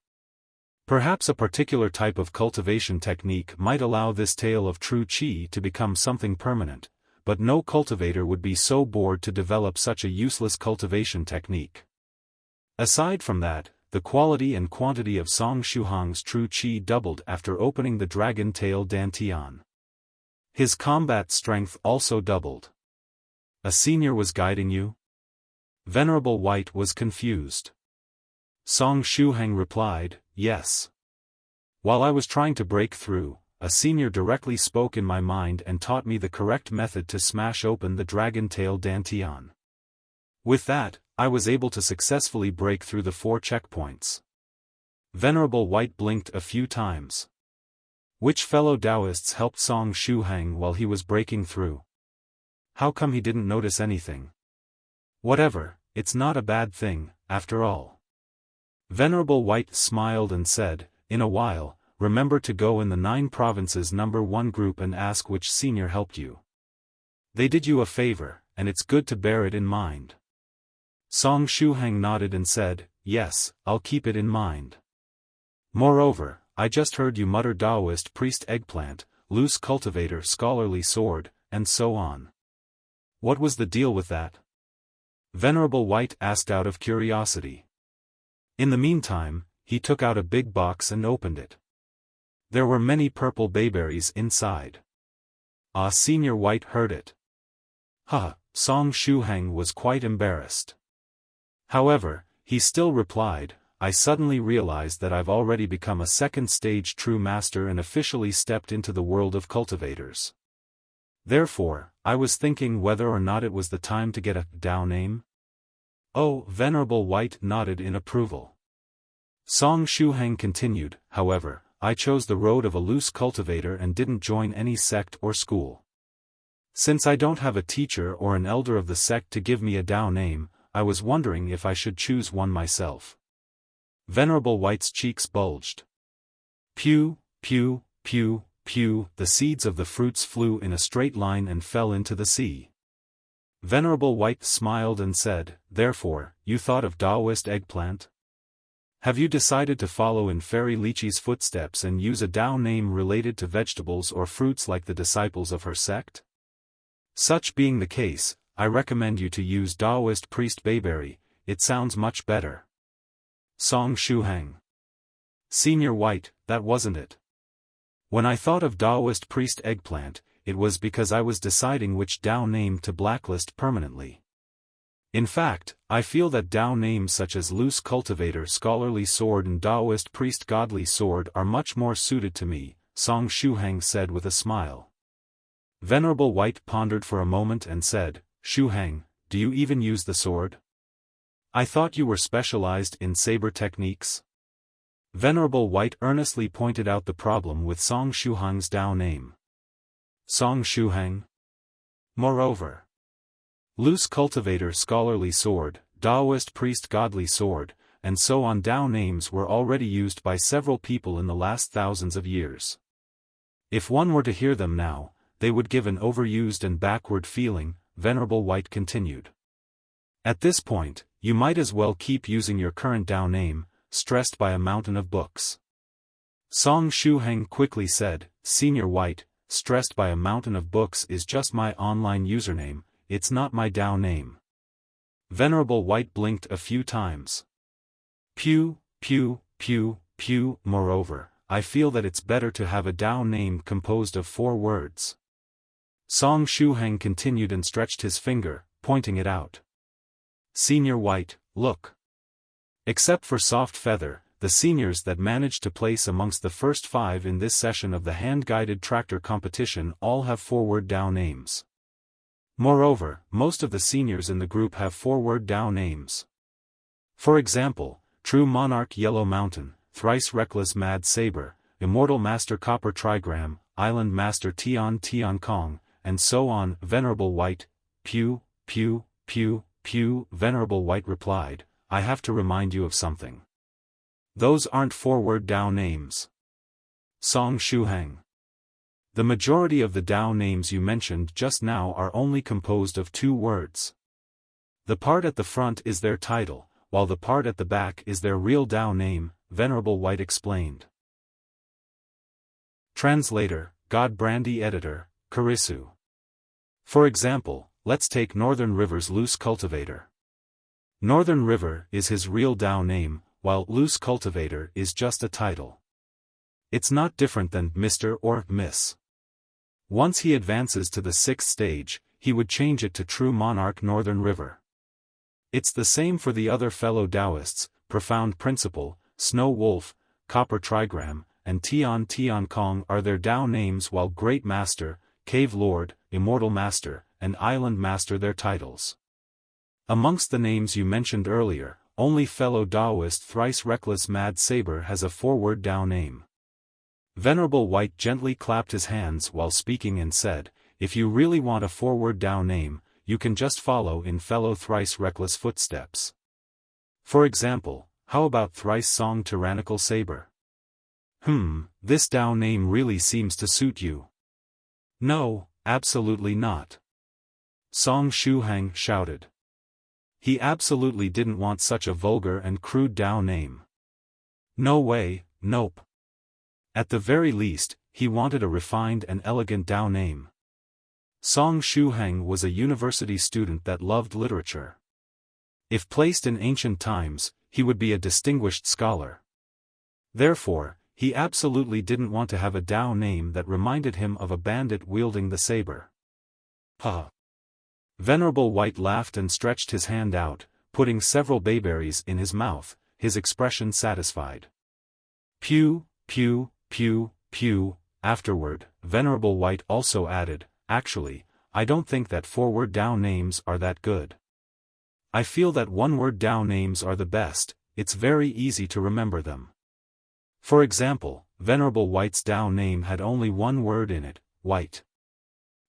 Perhaps a particular type of cultivation technique might allow this tail of true qi to become something permanent, but no cultivator would be so bored to develop such a useless cultivation technique. Aside from that, the quality and quantity of Song Shuhang's true qi doubled after opening the Dragon Tail Dantian. His combat strength also doubled. A senior was guiding you? Venerable White was confused. Song Shuhang replied, "Yes. While I was trying to break through, a senior directly spoke in my mind and taught me the correct method to smash open the Dragon Tail Dantian. With that, I was able to successfully break through the 4 checkpoints." Venerable White blinked a few times. Which fellow Daoists helped Song Shuhang while he was breaking through? How come he didn't notice anything? Whatever, it's not a bad thing, after all. Venerable White smiled and said, "In a while, remember to go in the 9 provinces number 1 group and ask which senior helped you. They did you a favor, and it's good to bear it in mind." Song Shuhang nodded and said, "Yes, I'll keep it in mind. Moreover, I just heard you mutter Daoist Priest Eggplant, Loose Cultivator Scholarly Sword, and so on. What was the deal with that?" Venerable White asked out of curiosity. In the meantime, he took out a big box and opened it. There were many purple bayberries inside. Senior White heard it. Song Shuhang was quite embarrassed. However, he still replied, "I suddenly realized that I've already become a 2nd stage true master and officially stepped into the world of cultivators. Therefore, I was thinking whether or not it was the time to get a Dao name." Oh, Venerable White nodded in approval. Song Shuhang continued, however, I chose the road of a loose cultivator and didn't join any sect or school. Since I don't have a teacher or an elder of the sect to give me a Dao name, I was wondering if I should choose one myself. Venerable White's cheeks bulged. Pew, pew, pew, pew, the seeds of the fruits flew in a straight line and fell into the sea. Venerable White smiled and said, therefore, you thought of Daoist eggplant? Have you decided to follow in Fairy Lychee's footsteps and use a Dao name related to vegetables or fruits like the disciples of her sect? Such being the case, I recommend you to use Daoist Priest Bayberry, it sounds much better. Song Shuhang. Senior White, that wasn't it. When I thought of Daoist Priest Eggplant, it was because I was deciding which Dao name to blacklist permanently. In fact, I feel that Dao names such as Loose Cultivator Scholarly Sword and Daoist Priest Godly Sword are much more suited to me, Song Shuhang said with a smile. Venerable White pondered for a moment and said, Shuhang, do you even use the sword? I thought you were specialized in saber techniques. Venerable White earnestly pointed out the problem with Song Shuhang's Dao name. Song Shuhang. Moreover, Loose Cultivator Scholarly Sword, Daoist Priest Godly Sword, and so on Dao names were already used by several people in the last thousands of years. If one were to hear them now, they would give an overused and backward feeling, Venerable White continued. At this point, you might as well keep using your current Dao name, stressed by a mountain of books. Song Shuhang quickly said, Senior White, stressed by a mountain of books is just my online username, it's not my Dao name. Venerable White blinked a few times. Pew, pew, pew, pew, moreover, I feel that it's better to have a Dao name composed of 4 words. Song Shuhang continued and stretched his finger, pointing it out. Senior White, look. Except for Soft Feather, the seniors that managed to place amongst the first 5 in this session of the hand-guided tractor competition all have 4-word Dao names. Moreover, most of the seniors in the group have 4-word Dao names. For example, True Monarch Yellow Mountain, Thrice Reckless Mad Saber, Immortal Master Copper Trigram, Island Master Tian Tian Kong, and so on. Venerable White, pew, pew, pew, pew. Venerable White replied, I have to remind you of something. Those aren't 4-word Dao names. Song Shuhang. The majority of the Dao names you mentioned just now are only composed of 2 words. The part at the front is their title, while the part at the back is their real Dao name, Venerable White explained. Translator, God Brandy Editor, Karisu. For example, let's take Northern River's Loose Cultivator. Northern River is his real Dao name, while Loose Cultivator is just a title. It's not different than Mr. or Miss. Once he advances to the 6th stage, he would change it to True Monarch Northern River. It's the same for the other fellow Daoists, Profound Principle, Snow Wolf, Copper Trigram, and Tian Tian Kong are their Dao names, while Great Master, Cave Lord, Immortal Master, and Island Master their titles. Amongst the names you mentioned earlier, only fellow Daoist Thrice Reckless Mad Saber has a 4-word Dao name. Venerable White gently clapped his hands while speaking and said, if you really want a 4-word Dao name, you can just follow in fellow Thrice Reckless footsteps. For example, how about Thrice Song Tyrannical Saber? This Dao name really seems to suit you. No, absolutely not. Song Shuhang shouted. He absolutely didn't want such a vulgar and crude Dao name. No way, nope. At the very least, he wanted a refined and elegant Dao name. Song Shuhang was a university student that loved literature. If placed in ancient times, he would be a distinguished scholar. Therefore, he absolutely didn't want to have a Dao name that reminded him of a bandit wielding the saber. Venerable White laughed and stretched his hand out, putting several bayberries in his mouth, his expression satisfied. Pew, pew, pew, pew. Afterward, Venerable White also added, actually, I don't think that 4-word Dao names are that good. I feel that one-word Dao names are the best, it's very easy to remember them. For example, Venerable White's Dao name had only one word in it, white.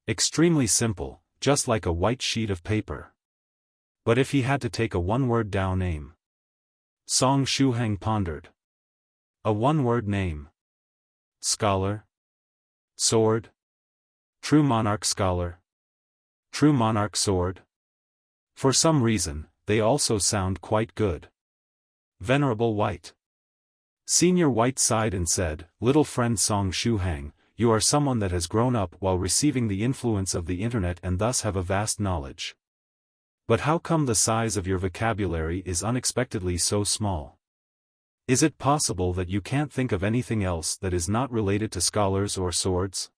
Extremely simple, just like a white sheet of paper. But if he had to take a one-word Dao name. Song Shuhang pondered. A one-word name. Scholar? Sword? True monarch scholar? True monarch sword? For some reason, they also sound quite good. Venerable White. Senior White sighed and said, "Little friend Song Shuhang, you are someone that has grown up while receiving the influence of the internet and thus have a vast knowledge. But how come the size of your vocabulary is unexpectedly so small? Is it possible that you can't think of anything else that is not related to scholars or swords?"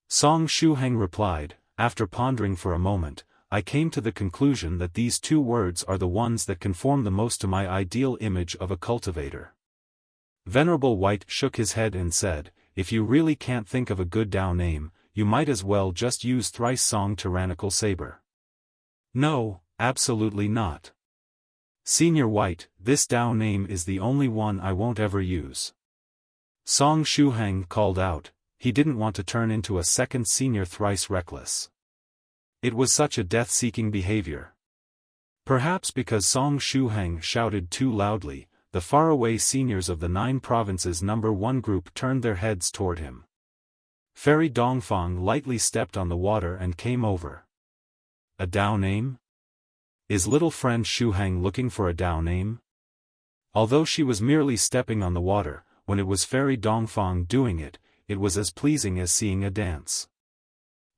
Song Shuhang replied, "After pondering for a moment, I came to the conclusion that these two words are the ones that conform the most to my ideal image of a cultivator." Venerable White shook his head and said, "If you really can't think of a good Dao name, you might as well just use thrice Song Tyrannical Saber." "No, absolutely not. Senior White, this Dao name is the only one I won't ever use." Song Shuhang called out. He didn't want to turn into a second senior thrice reckless. It was such a death-seeking behavior. Perhaps because Song Shuhang shouted too loudly, the faraway seniors of the 9 provinces number 1 group turned their heads toward him. Fairy Dongfang lightly stepped on the water and came over. "A Dao name? Is little friend Shuhang looking for a Dao name?" Although she was merely stepping on the water, when it was Fairy Dongfang doing it, it was as pleasing as seeing a dance.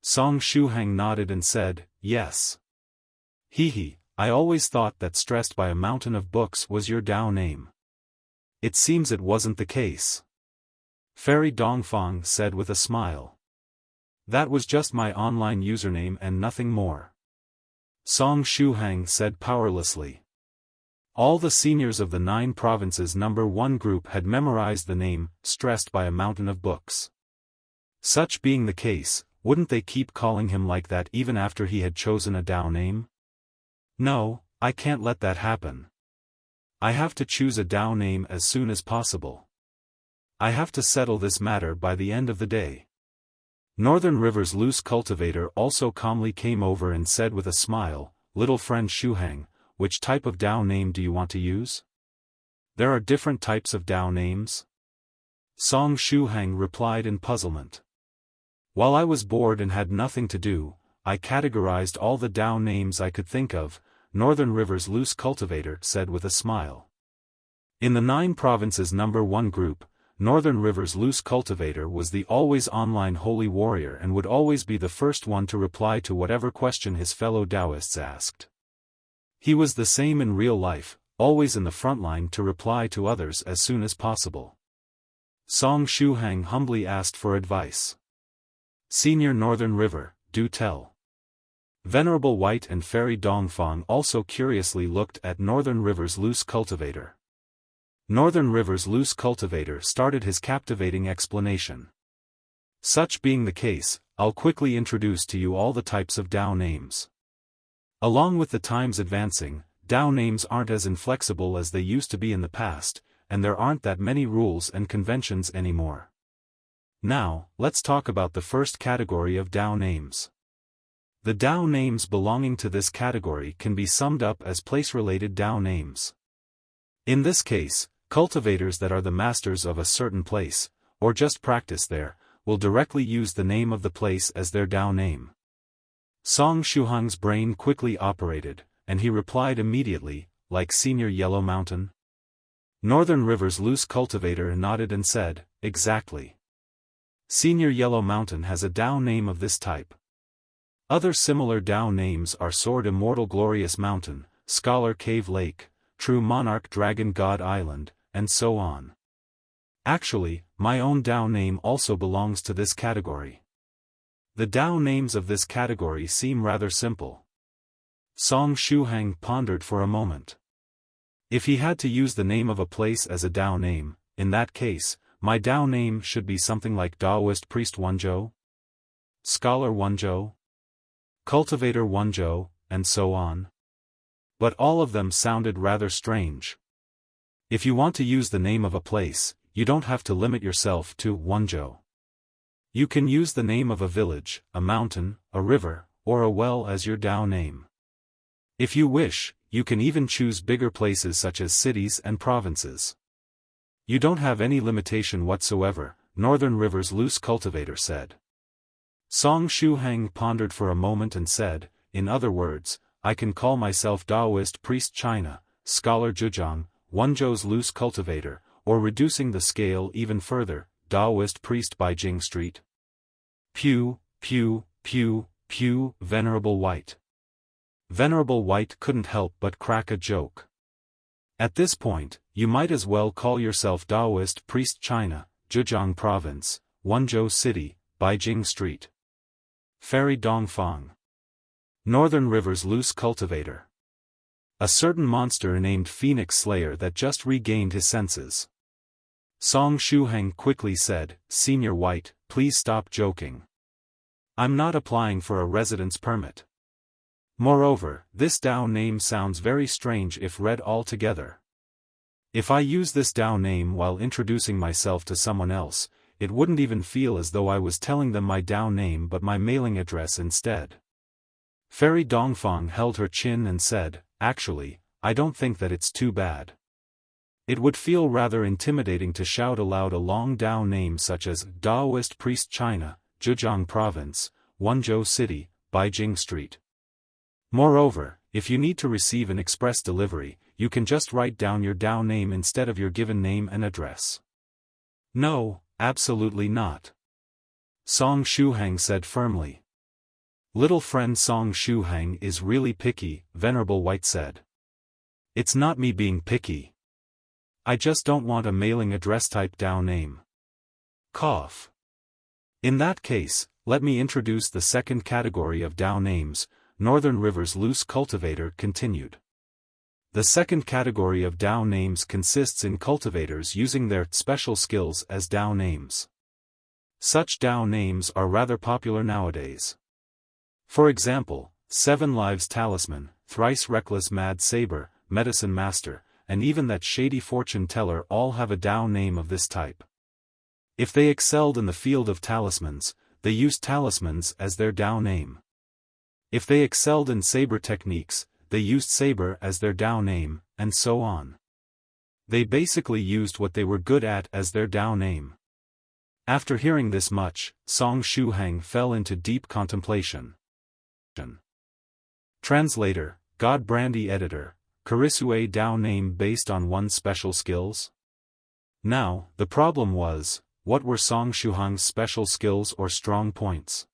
Song Shuhang nodded and said, "Yes. Hee, I always thought that Stressed by a Mountain of Books was your Dao name. It seems it wasn't the case." Fairy Dongfang said with a smile. "That was just my online username and nothing more." Song Shuhang said powerlessly. All the seniors of the 9 provinces number 1 group had memorized the name, Stressed by a Mountain of Books. Such being the case, wouldn't they keep calling him like that even after he had chosen a Dao name? "No, I can't let that happen. I have to choose a Dao name as soon as possible. I have to settle this matter by the end of the day." Northern River's loose cultivator also calmly came over and said with a smile, "Little friend Shuhang, which type of Dao name do you want to use?" "There are different types of Dao names?" Song Shuhang replied in puzzlement. "While I was bored and had nothing to do, I categorized all the Dao names I could think of," Northern River's loose cultivator said with a smile. In the 9 provinces number 1 group, Northern River's loose cultivator was the always online holy warrior and would always be the first one to reply to whatever question his fellow Daoists asked. He was the same in real life, always in the front line to reply to others as soon as possible. Song Shuhang humbly asked for advice. "Senior Northern River, do tell." Venerable White and Fairy Dongfang also curiously looked at Northern River's loose cultivator. Northern River's loose cultivator started his captivating explanation. "Such being the case, I'll quickly introduce to you all the types of Dao names. Along with the times advancing, Dao names aren't as inflexible as they used to be in the past, and there aren't that many rules and conventions anymore. Now, let's talk about the first category of Dao names. The Dao names belonging to this category can be summed up as place-related Dao names. In this case, cultivators that are the masters of a certain place, or just practice there, will directly use the name of the place as their Dao name." Song Shuhang's brain quickly operated, and he replied immediately, "Like Senior Yellow Mountain?" Northern River's loose cultivator nodded and said, "Exactly. Senior Yellow Mountain has a Dao name of this type. Other similar Dao names are Sword Immortal Glorious Mountain, Scholar Cave Lake, True Monarch Dragon God Island, and so on. Actually, my own Dao name also belongs to this category. The Dao names of this category seem rather simple." Song Shuhang pondered for a moment. If he had to use the name of a place as a Dao name, in that case, my Dao name should be something like Daoist Priest Wenzhou, Scholar Wenzhou, Cultivator Wenzhou, and so on. But all of them sounded rather strange. If you want to use the name of a place, you don't have to limit yourself to Wenzhou. You can use the name of a village, a mountain, a river, or a well as your Dao name. If you wish, you can even choose bigger places such as cities and provinces. You don't have any limitation whatsoever, Northern River's loose cultivator said. Song Shuhang pondered for a moment and said, in other words, I can call myself Daoist Priest China, Scholar Zhejiang, Wenzhou's loose cultivator, or reducing the scale even further, Daoist Priest Baijing Street. Pew, pew, pew, pew, Venerable White. Venerable White couldn't help but crack a joke. At this point, you might as well call yourself Daoist Priest China, Zhejiang Province, Wenzhou City, Baijing Street. Fairy Dongfang. Northern River's loose cultivator. A certain monster named Phoenix Slayer that just regained his senses. Song Shuhang quickly said, Senior White, please stop joking. I'm not applying for a residence permit. Moreover, this Dao name sounds very strange if read all together. If I use this Dao name while introducing myself to someone else, it wouldn't even feel as though I was telling them my Dao name but my mailing address instead. Fairy Dongfang held her chin and said, actually, I don't think that it's too bad. It would feel rather intimidating to shout aloud a long Dao name such as Daoist Priest China, Zhejiang Province, Wenzhou City, Baijing Street. Moreover, if you need to receive an express delivery, you can just write down your Dao name instead of your given name and address. No, absolutely not. Song Shuhang said firmly. Little friend Song Shuhang is really picky, Venerable White said. It's not me being picky. I just don't want a mailing address type Dao name. Cough. In that case, let me introduce the second category of Dao names, Northern River's loose cultivator continued. The second category of Dao names consists in cultivators using their special skills as Dao names. Such Dao names are rather popular nowadays. For example, 7 Lives Talisman, Thrice Reckless Mad Saber, Medicine Master, and even that shady fortune teller all have a Dao name of this type. If they excelled in the field of talismans, they used talismans as their Dao name. If they excelled in saber techniques, they used saber as their Dao name, and so on. They basically used what they were good at as their Dao name. After hearing this much, Song Shuhang fell into deep contemplation. Translator, God Brandy Editor, Karisue Dao name based on one's special skills? Now, the problem was, what were Song Shuhang's special skills or strong points?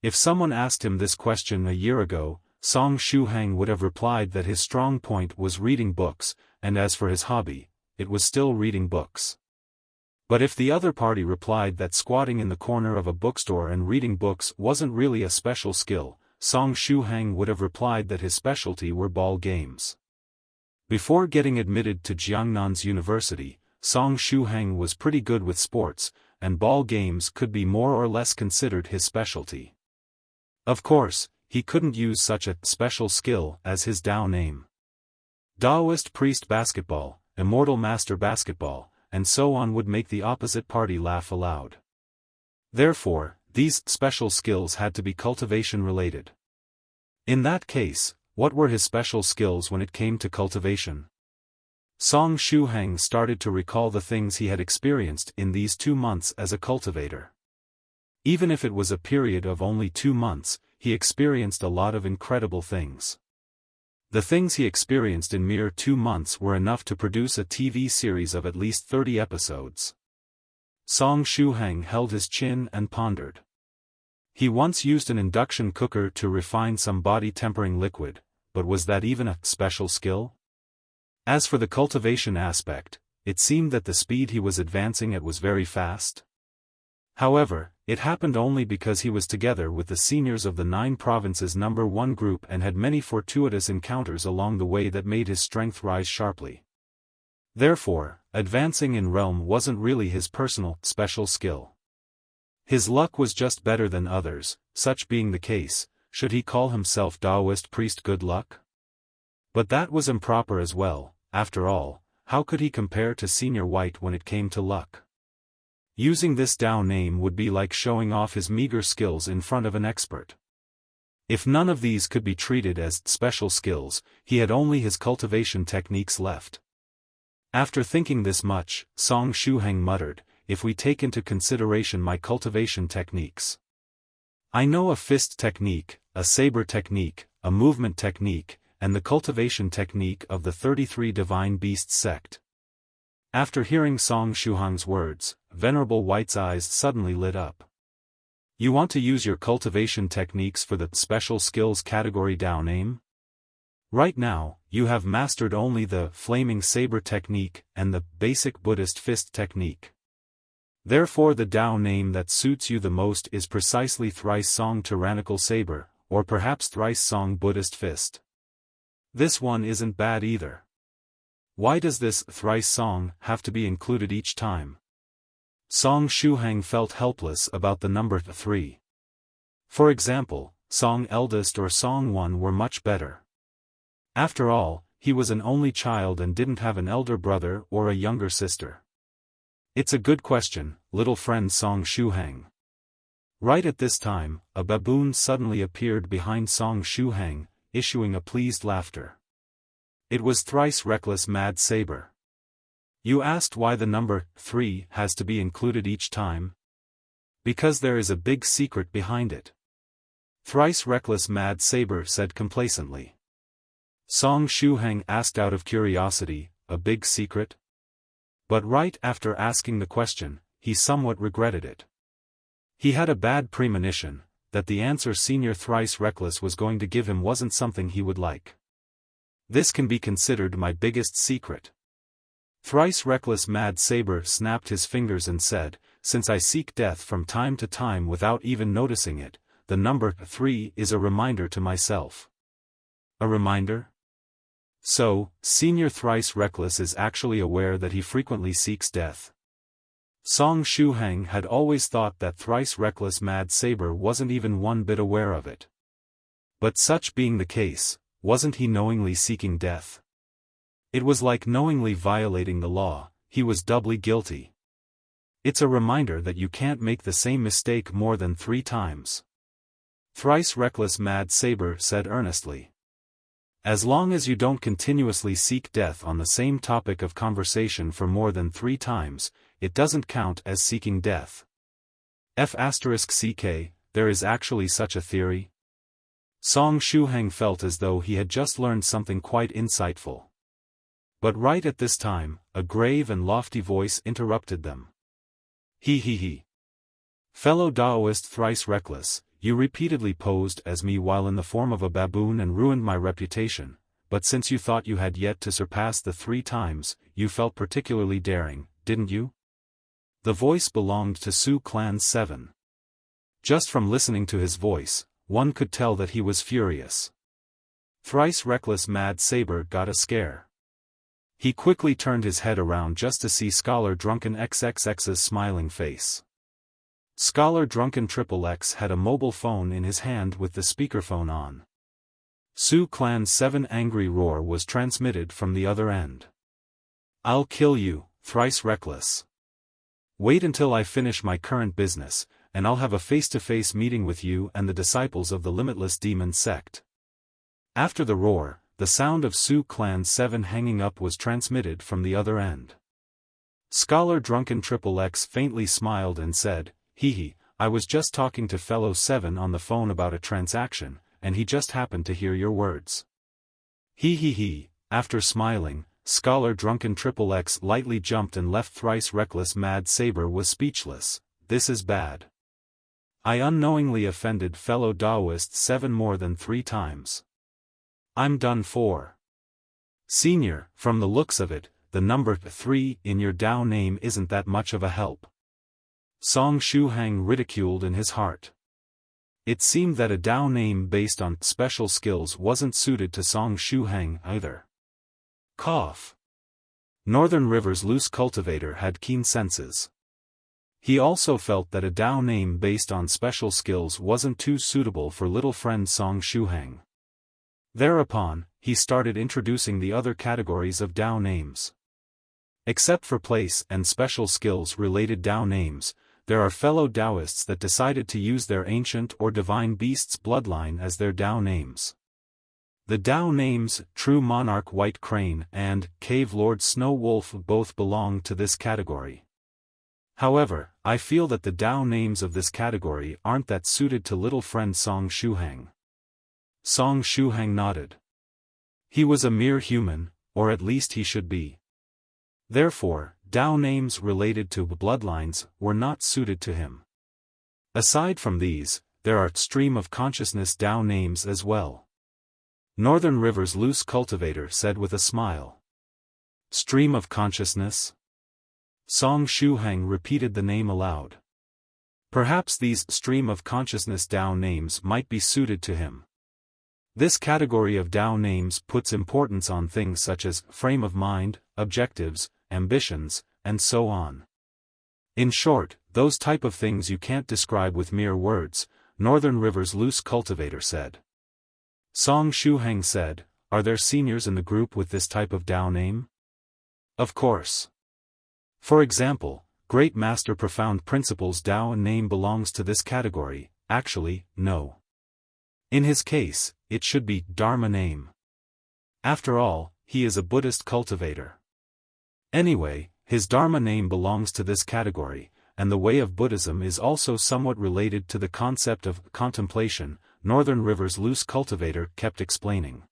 If someone asked him this question a year ago, Song Shuhang would have replied that his strong point was reading books, and as for his hobby, it was still reading books. But if the other party replied that squatting in the corner of a bookstore and reading books wasn't really a special skill, Song Shuhang would have replied that his specialty were ball games. Before getting admitted to Jiangnan's University, Song Shuhang was pretty good with sports, and ball games could be more or less considered his specialty. Of course, he couldn't use such a special skill as his Dao name. Daoist Priest Basketball, Immortal Master Basketball, and so on would make the opposite party laugh aloud. Therefore, these special skills had to be cultivation related. In that case, what were his special skills when it came to cultivation? Song Shuhang started to recall the things he had experienced in these 2 months as a cultivator. Even if it was a period of only 2 months, he experienced a lot of incredible things. The things he experienced in mere 2 months were enough to produce a TV series of at least 30 episodes. Song Shuhang held his chin and pondered. He once used an induction cooker to refine some body-tempering liquid, but was that even a special skill? As for the cultivation aspect, it seemed that the speed he was advancing at was very fast. However, it happened only because he was together with the seniors of the 9 provinces number 1 group and had many fortuitous encounters along the way that made his strength rise sharply. Therefore, advancing in realm wasn't really his personal, special skill. His luck was just better than others. Such being the case, should he call himself Daoist Priest Good Luck? But that was improper as well. After all, how could he compare to Senior White when it came to luck? Using this Dao name would be like showing off his meager skills in front of an expert. If none of these could be treated as special skills, he had only his cultivation techniques left. After thinking this much, Song Shuhang muttered, "If we take into consideration my cultivation techniques. I know a fist technique, a saber technique, a movement technique, and the cultivation technique of the 33 Divine Beasts sect." After hearing Song Shuhang's words, Venerable White's eyes suddenly lit up. "You want to use your cultivation techniques for the special skills category Dao name? Right now, you have mastered only the flaming saber technique and the basic Buddhist fist technique. Therefore the Dao name that suits you the most is precisely Thrice Song Tyrannical Saber, or perhaps Thrice Song Buddhist Fist. This one isn't bad either. Why does this Thrice Song have to be included each time?" Song Shuhang felt helpless about the number 3. For example, Song Eldest or Song 1 were much better. After all, he was an only child and didn't have an elder brother or a younger sister. "It's a good question, little friend Song Shuhang." Right at this time, a baboon suddenly appeared behind Song Shuhang, issuing a pleased laughter. It was Thrice Reckless Mad Saber. "You asked why the number 3 has to be included each time? Because there is a big secret behind it," Thrice Reckless Mad Saber said complacently. Song Shuhang asked out of curiosity, "A big secret?" But right after asking the question, he somewhat regretted it. He had a bad premonition, that the answer Senior Thrice Reckless was going to give him wasn't something he would like. "This can be considered my biggest secret." Thrice Reckless Mad Saber snapped his fingers and said, "Since I seek death from time to time without even noticing it, the number 3 is a reminder to myself." "A reminder?" So, Senior Thrice Reckless is actually aware that he frequently seeks death. Song Shuhang had always thought that Thrice Reckless Mad Saber wasn't even one bit aware of it. But such being the case, wasn't he knowingly seeking death? It was like knowingly violating the law, he was doubly guilty. It's a reminder that you can't make the same mistake more than 3 times. Thrice Reckless Mad Saber said earnestly. As long as you don't continuously seek death on the same topic of conversation for more than 3 times, it doesn't count as seeking death. F***ck, there is actually such a theory? Song Shuhang felt as though he had just learned something quite insightful. But right at this time, a grave and lofty voice interrupted them. He. Fellow Daoist Thrice Reckless, you repeatedly posed as me while in the form of a baboon and ruined my reputation, but since you thought you had yet to surpass the 3 times, you felt particularly daring, didn't you? The voice belonged to Su Clan 7. Just from listening to his voice, one could tell that he was furious. Thrice Reckless Mad Saber got a scare. He quickly turned his head around just to see Scholar Drunken XXX's smiling face. Scholar Drunken XXX had a mobile phone in his hand with the speakerphone on. Su Clan 7's angry roar was transmitted from the other end. "I'll kill you, Thrice Reckless. Wait until I finish my current business, and I'll have a face-to-face meeting with you and the disciples of the Limitless Demon Sect." After the roar, the sound of Su Clan 7 hanging up was transmitted from the other end. Scholar Drunken XXX faintly smiled and said, I was just talking to Fellow 7 on the phone about a transaction, and he just happened to hear your words." After smiling, Scholar Drunken XXX lightly jumped and left. Thrice Reckless Mad Saber was speechless. "This is bad. I unknowingly offended Fellow Daoist 7 more than 3 times. I'm done for. Senior, from the looks of it, the number 3 in your Dao name isn't that much of a help." Song Shuhang ridiculed in his heart. It seemed that a Dao name based on special skills wasn't suited to Song Shuhang either. Cough. Northern River's loose cultivator had keen senses. He also felt that a Dao name based on special skills wasn't too suitable for little friend Song Shuhang. Thereupon, he started introducing the other categories of Dao names. Except for place and special skills-related Dao names, there are fellow Daoists that decided to use their ancient or divine beast's bloodline as their Dao names. The Dao names True Monarch White Crane and Cave Lord Snow Wolf both belong to this category. However, I feel that the Dao names of this category aren't that suited to little friend Song Shuhang. Song Shuhang nodded. He was a mere human, or at least he should be. Therefore, Dao names related to bloodlines were not suited to him. Aside from these, there are stream of consciousness Dao names as well. Northern River's loose cultivator said with a smile. Stream of consciousness? Song Shuhang repeated the name aloud. Perhaps these stream of consciousness Dao names might be suited to him. This category of Dao names puts importance on things such as frame of mind, objectives, ambitions, and so on. In short, those type of things you can't describe with mere words, Northern River's loose cultivator said. Song Shuhang said, are there seniors in the group with this type of Dao name? Of course. For example, Great Master Profound Principles Dao name belongs to this category. Actually, no. In his case, it should be Dharma name. After all, he is a Buddhist cultivator. Anyway, his Dharma name belongs to this category, and the way of Buddhism is also somewhat related to the concept of contemplation, Northern River's loose cultivator kept explaining.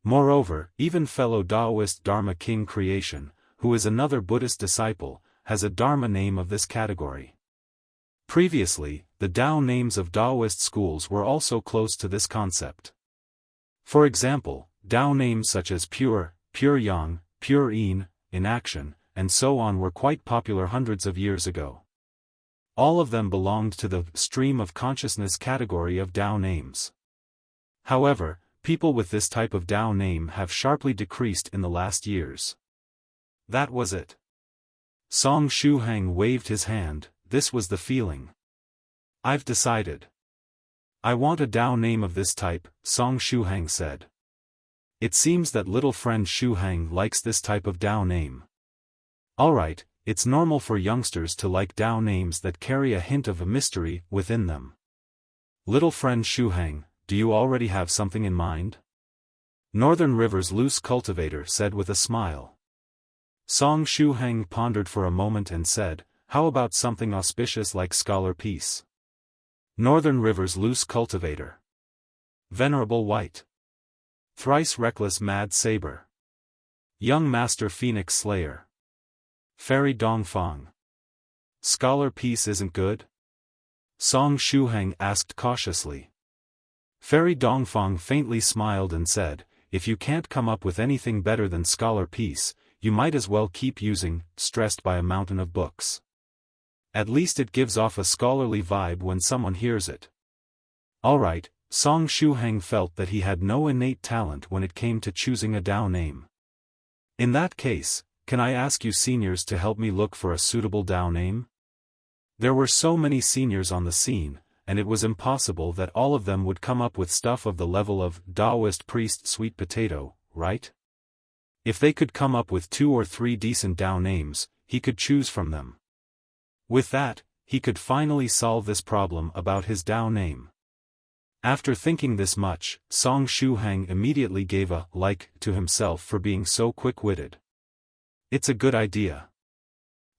Moreover, even fellow Daoist Dharma King Creation, who is another Buddhist disciple, has a Dharma name of this category. Previously, the Dao names of Daoist schools were also close to this concept. For example, Dao names such as Pure, Pure Yang, Pure Yin, Inaction, and so on were quite popular hundreds of years ago. All of them belonged to the stream of consciousness category of Dao names. However, people with this type of Dao name have sharply decreased in the last years. That was it. Song Shuhang waved his hand. This was the feeling. I've decided. I want a Dao name of this type, Song Shuhang said. It seems that little friend Shuhang likes this type of Dao name. Alright, it's normal for youngsters to like Dao names that carry a hint of a mystery within them. Little friend Shuhang, do you already have something in mind? Northern River's loose cultivator said with a smile. Song Shuhang pondered for a moment and said, how about something auspicious like Scholar Peace? Northern River's loose cultivator. Venerable White. Thrice reckless Mad Saber. Young Master Phoenix Slayer. Fairy Dongfang. Scholar Peace isn't good? Song Shuhang asked cautiously. Fairy Dongfang faintly smiled and said, if you can't come up with anything better than Scholar Peace, you might as well keep using Stressed by a Mountain of Books. At least it gives off a scholarly vibe when someone hears it. Alright, Song Shuhang felt that he had no innate talent when it came to choosing a Dao name. In that case, can I ask you seniors to help me look for a suitable Dao name? There were so many seniors on the scene, and it was impossible that all of them would come up with stuff of the level of Daoist Priest Sweet Potato, right? If they could come up with 2 or 3 decent Dao names, he could choose from them. With that, he could finally solve this problem about his Dao name. After thinking this much, Song Shuhang immediately gave a like to himself for being so quick-witted. It's a good idea.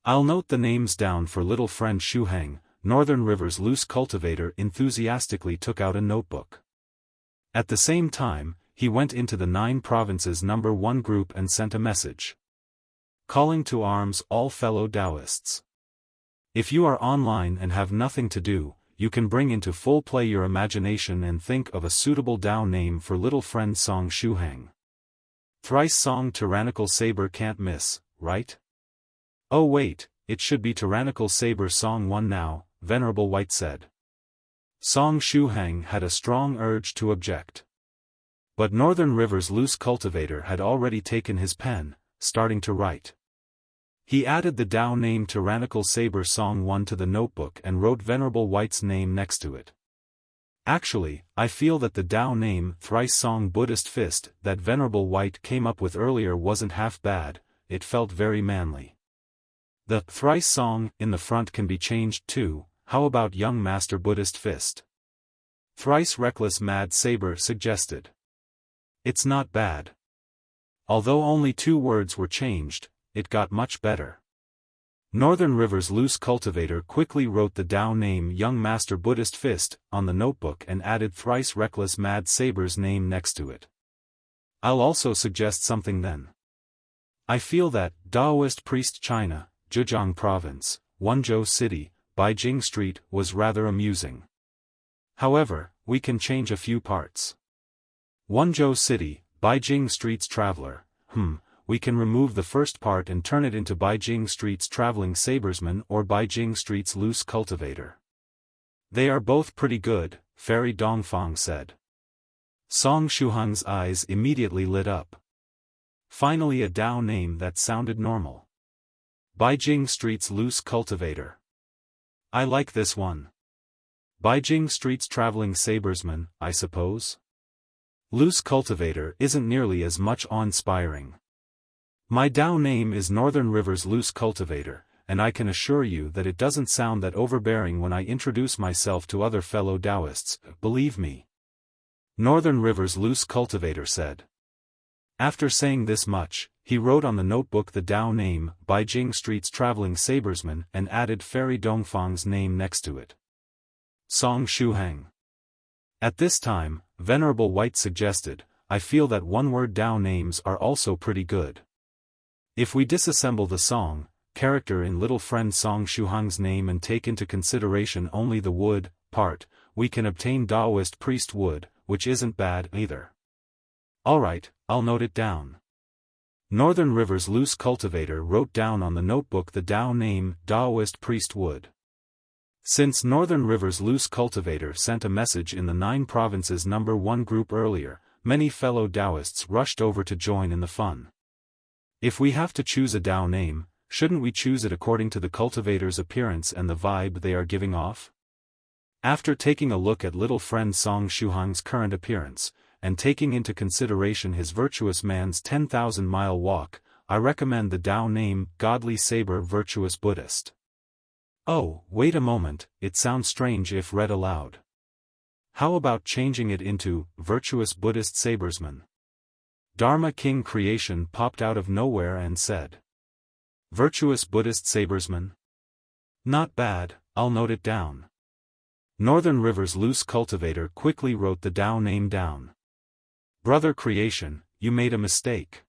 I'll note the names down for little friend Shuhang. Northern River's loose cultivator enthusiastically took out a notebook. At the same time, he went into the 9 provinces number 1 group and sent a message. Calling to arms all fellow Daoists. If you are online and have nothing to do, you can bring into full play your imagination and think of a suitable Dao name for little friend Song Shuhang. Thrice Song Tyrannical Saber can't miss, right? Oh wait, it should be Tyrannical Saber Song 1 now, Venerable White said. Song Shuhang had a strong urge to object. But Northern River's loose cultivator had already taken his pen, starting to write. He added the Dao name Tyrannical Saber Song 1 to the notebook and wrote Venerable White's name next to it. Actually, I feel that the Dao name Thrice Song Buddhist Fist that Venerable White came up with earlier wasn't half bad, it felt very manly. The Thrice Song in the front can be changed too. How about Young Master Buddhist Fist? Thrice Reckless Mad Saber suggested. It's not bad. Although only 2 words were changed, it got much better. Northern River's loose cultivator quickly wrote the Dao name Young Master Buddhist Fist on the notebook and added Thrice Reckless Mad Saber's name next to it. I'll also suggest something then. I feel that Daoist Priest China, Zhejiang Province, Wenzhou City, Baijing Street was rather amusing. However, we can change a few parts. Wenzhou City, Baijing Street's Traveler, we can remove the first part and turn it into Baijing Street's Traveling Sabresman or Baijing Street's Loose Cultivator. They are both pretty good, Fairy Dongfang said. Song Shuhang's eyes immediately lit up. Finally a Dao name that sounded normal. Baijing Street's Loose Cultivator. I like this one. Baijing Street's Traveling Sabresman, I suppose? Loose Cultivator isn't nearly as much awe-inspiring. My Dao name is Northern River's Loose Cultivator, and I can assure you that it doesn't sound that overbearing when I introduce myself to other fellow Daoists, believe me. Northern River's Loose Cultivator said. After saying this much, he wrote on the notebook the Dao name Baijing Street's Traveling Sabresman and added Fairy Dongfang's name next to it. Song Shuhang. At this time, Venerable White suggested, I feel that one-word Dao names are also pretty good. If we disassemble the song, character in little friend Song Shuhang's name and take into consideration only the wood part, we can obtain Daoist Priest Wood, which isn't bad either. Alright, I'll note it down. Northern River's Loose Cultivator wrote down on the notebook the Dao name Daoist Priest Wood. Since Northern River's Loose Cultivator sent a message in the 9 Provinces number 1 group earlier, many fellow Daoists rushed over to join in the fun. If we have to choose a Dao name, shouldn't we choose it according to the cultivator's appearance and the vibe they are giving off? After taking a look at little friend Song Shuhang's current appearance, and taking into consideration his virtuous man's 10,000-mile walk, I recommend the Dao name Godly Saber Virtuous Buddhist. Oh, wait a moment, it sounds strange if read aloud. How about changing it into Virtuous Buddhist Sabresman? Dharma King Creation popped out of nowhere and said. Virtuous Buddhist Sabresman? Not bad, I'll note it down. Northern River's Loose Cultivator quickly wrote the Dao name down. Brother Creation, you made a mistake.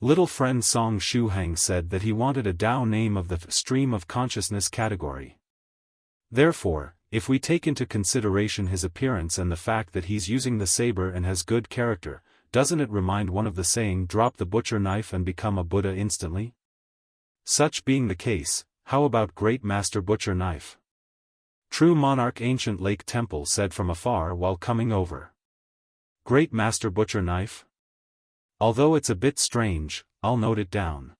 Little friend Song Shuhang said that he wanted a Dao name of the stream of consciousness category. Therefore, if we take into consideration his appearance and the fact that he's using the saber and has good character, doesn't it remind one of the saying drop the butcher knife and become a Buddha instantly? Such being the case, how about Great Master Butcher Knife? True Monarch Ancient Lake Temple said from afar while coming over. Great Master Butcher Knife? Although it's a bit strange, I'll note it down.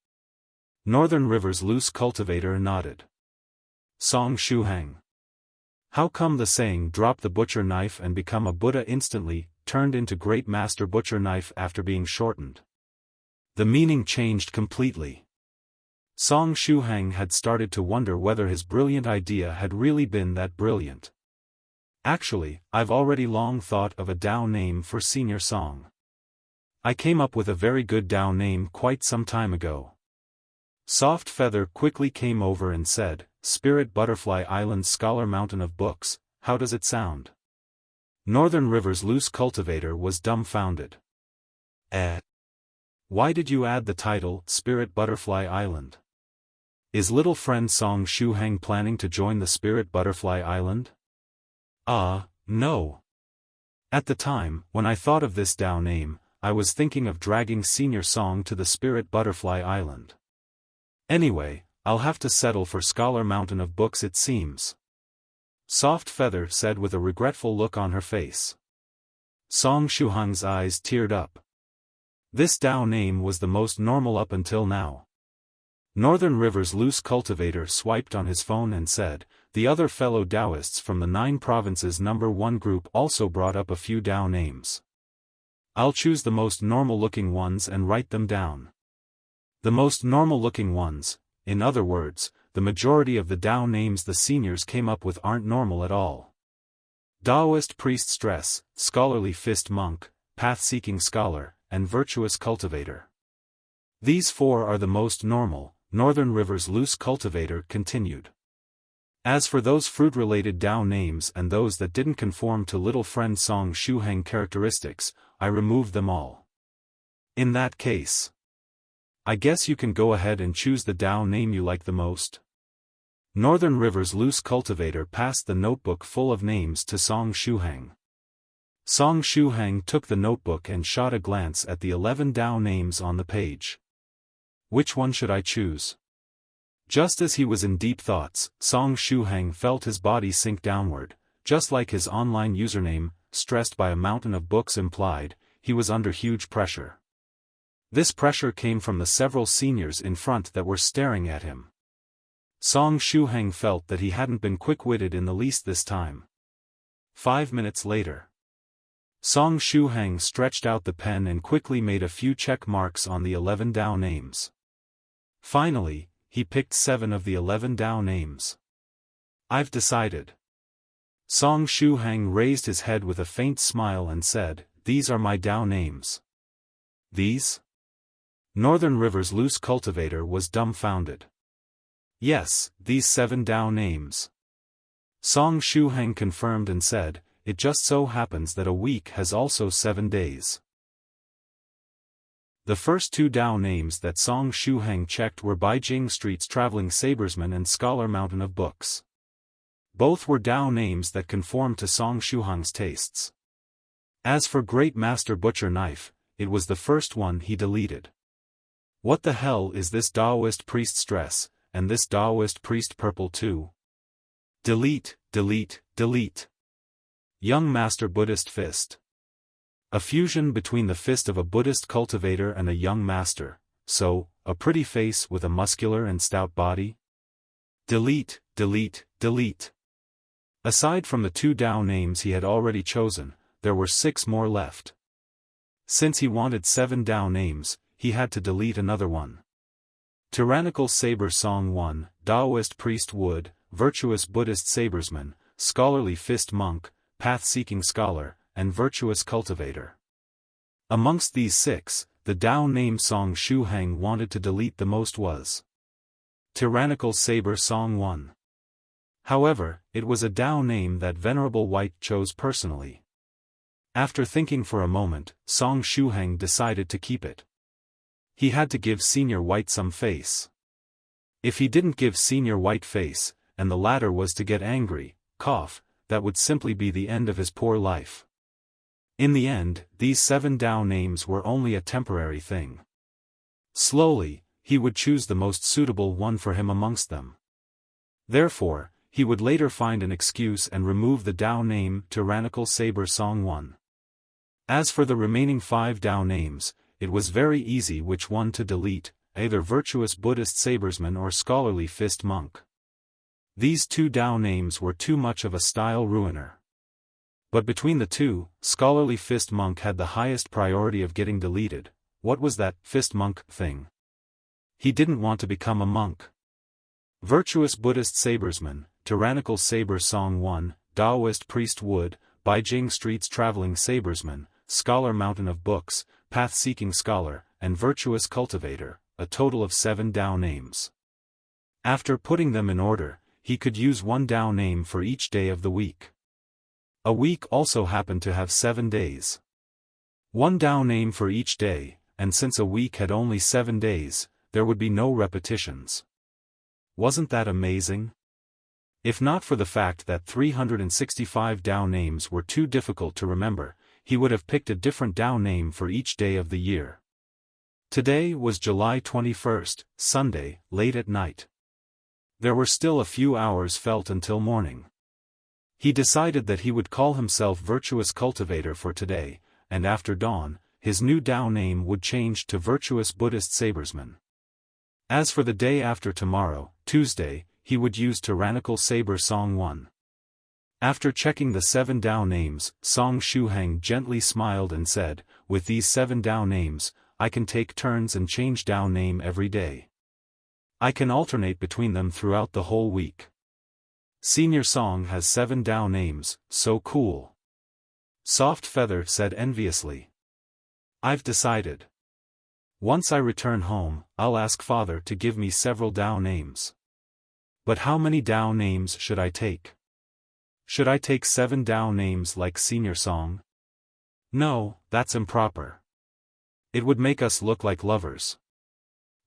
Northern River's Loose Cultivator nodded. Song Shuhang. How come the saying drop the butcher knife and become a Buddha instantly turned into Great Master Butcher Knife after being shortened? The meaning changed completely. Song Shuhang had started to wonder whether his brilliant idea had really been that brilliant. Actually, I've already long thought of a Dao name for Senior Song. I came up with a very good Dao name quite some time ago. Soft Feather quickly came over and said, Spirit Butterfly Island Scholar Mountain of Books, how does it sound? Northern River's Loose Cultivator was dumbfounded. Why did you add the title, Spirit Butterfly Island? Is little friend Song Shuhang planning to join the Spirit Butterfly Island? No. At the time, when I thought of this Dao name, I was thinking of dragging Senior Song to the Spirit Butterfly Island. Anyway, I'll have to settle for Scholar Mountain of Books it seems. Soft Feather said with a regretful look on her face. Song Shuhang's eyes teared up. This Dao name was the most normal up until now. Northern River's Loose Cultivator swiped on his phone and said, the other fellow Daoists from the 9 provinces number 1 group also brought up a few Dao names. I'll choose the most normal-looking ones and write them down. The most normal-looking ones, in other words, the majority of the Dao names the seniors came up with aren't normal at all. Daoist priest stress, scholarly fist monk, path-seeking scholar, and virtuous cultivator. These 4 are the most normal, Northern River's loose cultivator continued. As for those fruit-related Dao names and those that didn't conform to little friend Song Shuhang characteristics, I removed them all. In that case, I guess you can go ahead and choose the Dao name you like the most. Northern River's loose cultivator passed the notebook full of names to Song Shuhang. Song Shuhang took the notebook and shot a glance at the 11 Dao names on the page. Which one should I choose? Just as he was in deep thoughts, Song Shuhang felt his body sink downward, just like his online username, stressed by a mountain of books implied, he was under huge pressure. This pressure came from the several seniors in front that were staring at him. Song Shuhang felt that he hadn't been quick-witted in the least this time. 5 minutes later, Song Shuhang stretched out the pen and quickly made a few check marks on the 11 Dao names. Finally, he picked 7 of the 11 Dao names. I've decided. Song Shuhang raised his head with a faint smile and said, "These are my Dao names." These? Northern River's loose cultivator was dumbfounded. Yes, these 7 Dao names. Song Shuhang confirmed and said, "It just so happens that a week has also 7 days." The first 2 Dao names that Song Shuhang checked were Baijing Street's Traveling Sabresman and Scholar Mountain of Books. Both were Dao names that conformed to Song Shuhang's tastes. As for Great Master Butcher Knife, it was the first one he deleted. What the hell is this Daoist priest stress, and this Daoist priest purple too? Delete, delete, delete. Young Master Buddhist Fist. A fusion between the fist of a Buddhist cultivator and a young master, so, a pretty face with a muscular and stout body? Delete, delete, delete. Aside from the 2 Dao names he had already chosen, there were 6 more left. Since he wanted 7 Dao names, he had to delete another one. Tyrannical Saber Song 1, Daoist Priest Wood, Virtuous Buddhist Sabresman, Scholarly Fist Monk, Path-Seeking Scholar, and Virtuous Cultivator. Amongst these 6, the Dao name Song Shuhang wanted to delete the most was Tyrannical Saber Song 1. However, it was a Dao name that Venerable White chose personally. After thinking for a moment, Song Shuhang decided to keep it. He had to give Senior White some face. If he didn't give Senior White face, and the latter was to get angry, cough, that would simply be the end of his poor life. In the end, these 7 Dao names were only a temporary thing. Slowly, he would choose the most suitable one for him amongst them. Therefore, he would later find an excuse and remove the Dao name Tyrannical Saber Song 1. As for the remaining 5 Dao names, it was very easy which one to delete, either Virtuous Buddhist Sabresman or Scholarly Fist Monk. These 2 Dao names were too much of a style ruiner. But between the 2, Scholarly Fist Monk had the highest priority of getting deleted. What was that Fist Monk thing? He didn't want to become a monk. Virtuous Buddhist Sabresman, Tyrannical Saber Song 1, Daoist Priest Wood, Baijing Street's Traveling Sabresman, Scholar Mountain of Books, Path-Seeking Scholar, and Virtuous Cultivator, a total of 7 Dao names. After putting them in order, he could use 1 Dao name for each day of the week. A week also happened to have 7 days. 1 Dao name for each day, and since a week had only 7 days, there would be no repetitions. Wasn't that amazing? If not for the fact that 365 Dao names were too difficult to remember, he would have picked a different Dao name for each day of the year. Today was July 21st, Sunday, late at night. There were still a few hours felt until morning. He decided that he would call himself Virtuous Cultivator for today, and after dawn, his new Dao name would change to Virtuous Buddhist Sabresman. As for the day after tomorrow, Tuesday, he would use tyrannical saber Song 1. After checking the 7 Dao names, Song Shuhang gently smiled and said, with these 7 Dao names, I can take turns and change Dao name every day. I can alternate between them throughout the whole week. Senior Song has 7 Dao names, so cool. Soft Feather said enviously. I've decided. Once I return home, I'll ask Father to give me several Dao names. But how many Dao names should I take? Should I take 7 Dao names like Senior Song? No, that's improper. It would make us look like lovers.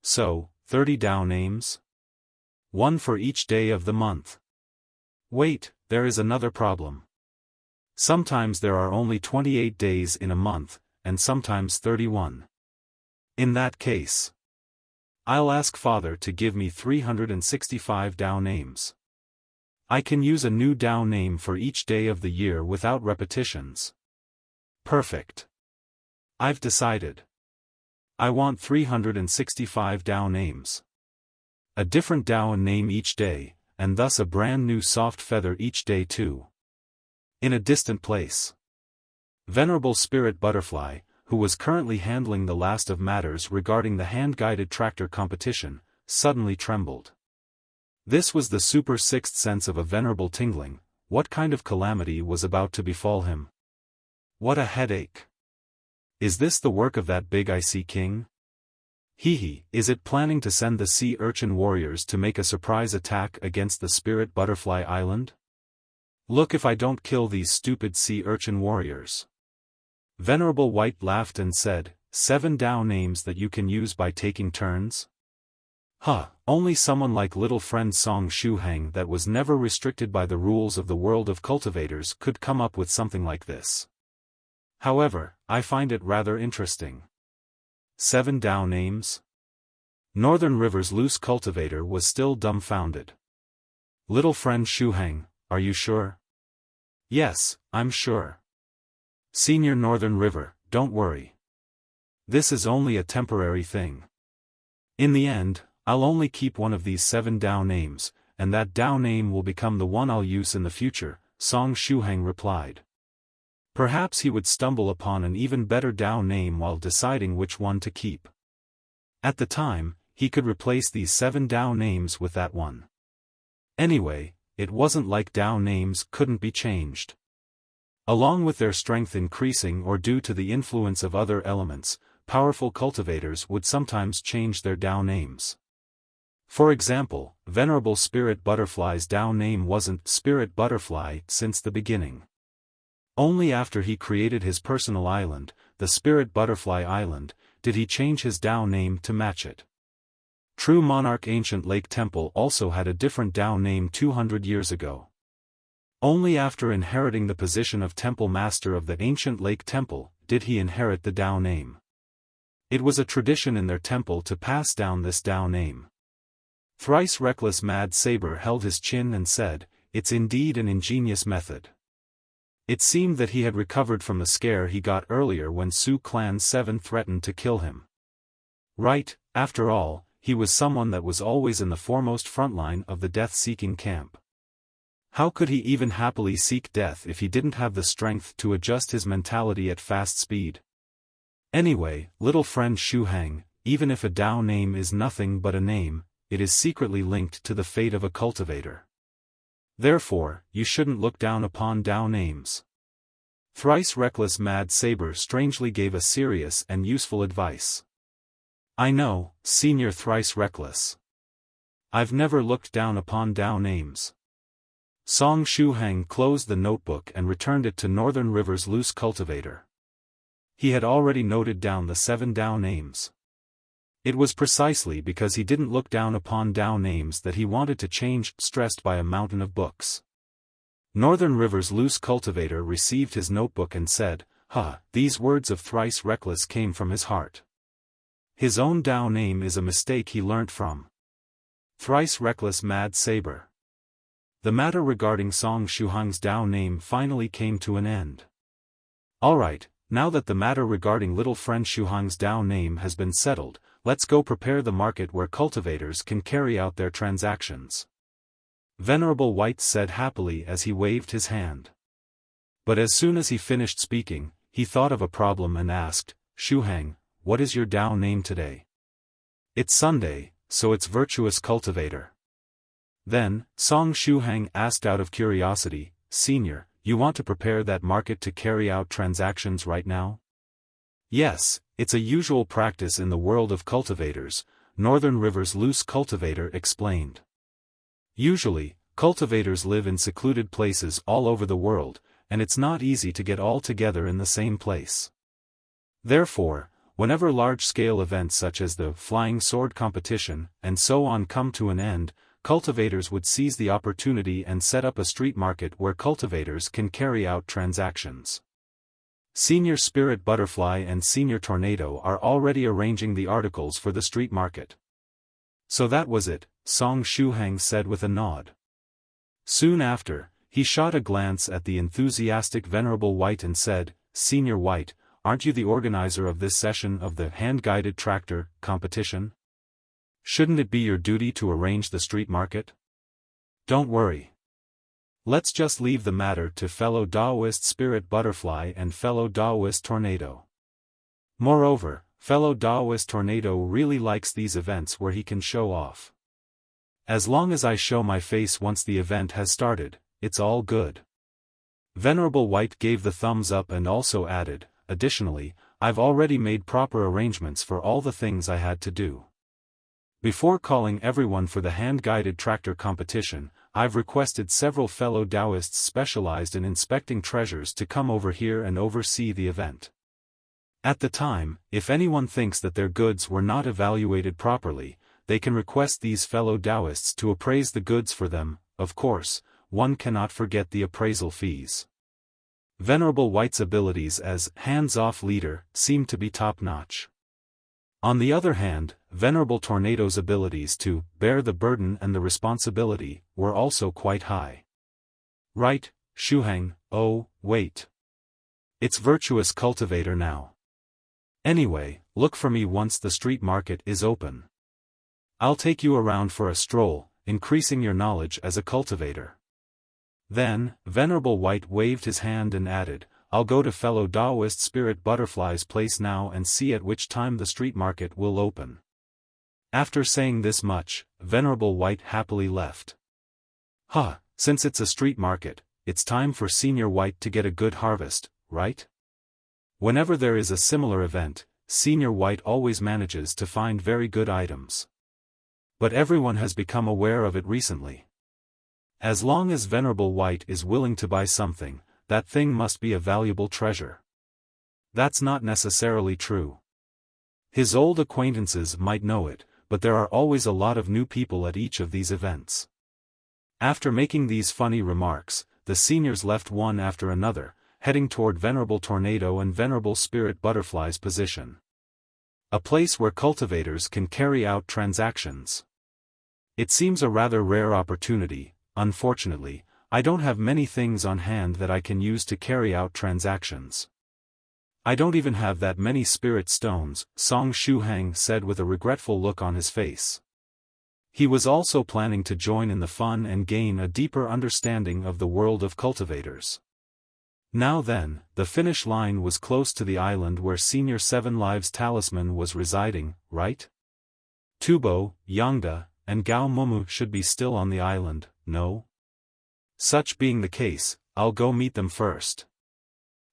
So, 30 Dao names? One for each day of the month. Wait, there is another problem. Sometimes there are only 28 days in a month, and sometimes 31. In that case, I'll ask Father to give me 365 Dao names. I can use a new Dao name for each day of the year without repetitions. Perfect. I've decided. I want 365 Dao names. A different Dao name each day, and thus a brand new soft feather each day too. In a distant place. Venerable Spirit Butterfly, who was currently handling the last of matters regarding the hand-guided tractor competition, suddenly trembled. This was the super sixth sense of a venerable tingling. What kind of calamity was about to befall him? What a headache. Is this the work of that big icy king? Is it planning to send the sea urchin warriors to make a surprise attack against the Spirit Butterfly Island? Look if I don't kill these stupid sea urchin warriors. Venerable White laughed and said, 7 Dao names that you can use by taking turns? Only someone like little friend Song Shuhang that was never restricted by the rules of the world of cultivators could come up with something like this. However, I find it rather interesting. 7 Dao names? Northern River's loose cultivator was still dumbfounded. Little friend Shuhang, are you sure? Yes, I'm sure. Senior Northern River, don't worry. This is only a temporary thing. In the end, I'll only keep one of these 7 Dao names, and that Dao name will become the one I'll use in the future, Song Shuhang replied. Perhaps he would stumble upon an even better Dao name while deciding which one to keep. At the time, he could replace these 7 Dao names with that one. Anyway, it wasn't like Dao names couldn't be changed. Along with their strength increasing or due to the influence of other elements, powerful cultivators would sometimes change their Dao names. For example, Venerable Spirit Butterfly's Dao name wasn't Spirit Butterfly since the beginning. Only after he created his personal island, the Spirit Butterfly Island, did he change his Dao name to match it. True Monarch Ancient Lake Temple also had a different Dao name 200 years ago. Only after inheriting the position of Temple Master of the Ancient Lake Temple, did he inherit the Dao name. It was a tradition in their temple to pass down this Dao name. Thrice reckless Mad Saber held his chin and said, it's indeed an ingenious method. It seemed that he had recovered from the scare he got earlier when Su Clan 7 threatened to kill him. Right, after all, he was someone that was always in the foremost front line of the death-seeking camp. How could he even happily seek death if he didn't have the strength to adjust his mentality at fast speed? Anyway, little friend Shuhang, even if a Dao name is nothing but a name, it is secretly linked to the fate of a cultivator. Therefore, you shouldn't look down upon Dao names. Thrice reckless Mad Saber strangely gave a serious and useful advice. I know, Senior Thrice Reckless. I've never looked down upon Dao names. Song Shuhang closed the notebook and returned it to Northern River's loose cultivator. He had already noted down the 7 Dao names. It was precisely because he didn't look down upon Dao names that he wanted to change, stressed by a mountain of books. Northern River's loose cultivator received his notebook and said, these words of Thrice Reckless came from his heart. His own Dao name is a mistake he learnt from. Thrice Reckless Mad Saber. The matter regarding Song Shuhang's Dao name finally came to an end. Alright, now that the matter regarding little friend Shuhang's Dao name has been settled, let's go prepare the market where cultivators can carry out their transactions. Venerable White said happily as he waved his hand. But as soon as he finished speaking, he thought of a problem and asked, Shuhang, what is your Dao name today? It's Sunday, so it's Virtuous Cultivator. Then, Song Shuhang asked out of curiosity, Senior, you want to prepare that market to carry out transactions right now? Yes, it's a usual practice in the world of cultivators, Northern River's loose cultivator explained. Usually, cultivators live in secluded places all over the world, and it's not easy to get all together in the same place. Therefore, whenever large-scale events such as the flying sword competition and so on come to an end, cultivators would seize the opportunity and set up a street market where cultivators can carry out transactions. Senior Spirit Butterfly and Senior Tornado are already arranging the articles for the street market. So that was it, Song Shuhang said with a nod. Soon after, he shot a glance at the enthusiastic Venerable White and said, Senior White, aren't you the organizer of this session of the hand-guided tractor competition? Shouldn't it be your duty to arrange the street market? Don't worry. Let's just leave the matter to Fellow Daoist Spirit Butterfly and Fellow Daoist Tornado. Moreover, Fellow Daoist Tornado really likes these events where he can show off. As long as I show my face once the event has started, it's all good. Venerable White gave the thumbs up and also added, additionally, I've already made proper arrangements for all the things I had to do. Before calling everyone for the hand-guided tractor competition, I've requested several fellow Daoists specialized in inspecting treasures to come over here and oversee the event. At the time, if anyone thinks that their goods were not evaluated properly, they can request these fellow Daoists to appraise the goods for them. Of course, one cannot forget the appraisal fees. Venerable White's abilities as hands-off leader seem to be top-notch. On the other hand, Venerable Tornado's abilities to bear the burden and the responsibility were also quite high. Right, Shuhang, oh, wait. It's Virtuous Cultivator now. Anyway, look for me once the street market is open. I'll take you around for a stroll, increasing your knowledge as a cultivator. Then, Venerable White waved his hand and added, I'll go to Fellow Daoist Spirit Butterfly's place now and see at which time the street market will open. After saying this much, Venerable White happily left. Since it's a street market, it's time for Senior White to get a good harvest, right? Whenever there is a similar event, Senior White always manages to find very good items. But everyone has become aware of it recently. As long as Venerable White is willing to buy something, that thing must be a valuable treasure. That's not necessarily true. His old acquaintances might know it, but there are always a lot of new people at each of these events. After making these funny remarks, the seniors left one after another, heading toward Venerable Tornado and Venerable Spirit Butterfly's position. A place where cultivators can carry out transactions. It seems a rather rare opportunity. Unfortunately, I don't have many things on hand that I can use to carry out transactions. I don't even have that many spirit stones, Song Shuhang said with a regretful look on his face. He was also planning to join in the fun and gain a deeper understanding of the world of cultivators. Now then, the finish line was close to the island where Senior Seven Lives Talisman was residing, right? Tubo, Yangda, and Gao Mumu should be still on the island, no? Such being the case, I'll go meet them first.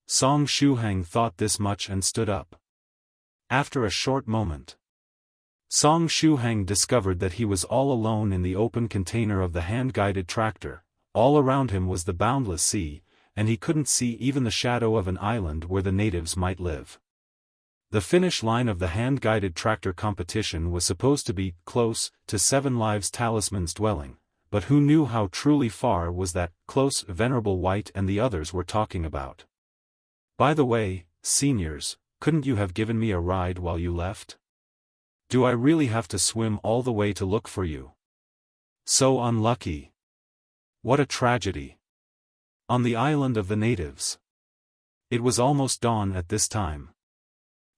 Song Shuhang thought this much and stood up. After a short moment, Song Shuhang discovered that he was all alone in the open container of the hand-guided tractor. All around him was the boundless sea, and he couldn't see even the shadow of an island where the natives might live. The finish line of the hand-guided tractor competition was supposed to be close to Seven Lives Talisman's dwelling, but who knew how truly far was that close Venerable White and the others were talking about. By the way, seniors, couldn't you have given me a ride while you left? Do I really have to swim all the way to look for you? So unlucky. What a tragedy. On the island of the natives. It was almost dawn at this time.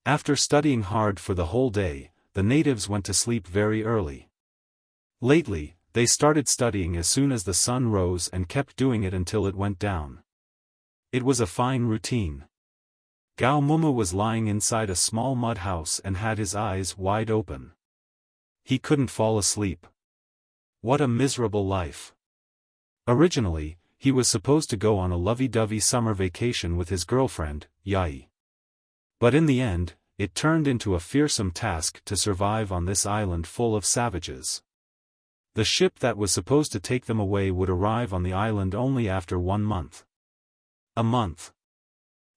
After studying hard for the whole day, the natives went to sleep very early. Lately, They started studying as soon as the sun rose and kept doing it until it went down. It was a fine routine. Gao Mumu was lying inside a small mud house and had his eyes wide open. He couldn't fall asleep. What a miserable life. Originally, he was supposed to go on a lovey-dovey summer vacation with his girlfriend, Yai. But in the end, it turned into a fearsome task to survive on this island full of savages. The ship that was supposed to take them away would arrive on the island only after 1 month. A month.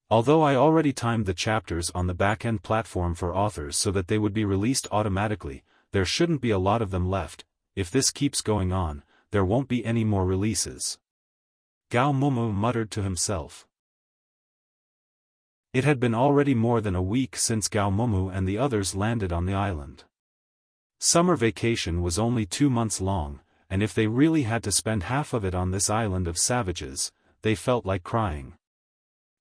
Although I already timed the chapters on the back-end platform for authors so that they would be released automatically, there shouldn't be a lot of them left. If this keeps going on, there won't be any more releases. Gao Mumu muttered to himself. It had been already more than a week since Gao Mumu and the others landed on the island. Summer vacation was only 2 months long, and if they really had to spend half of it on this island of savages, they felt like crying.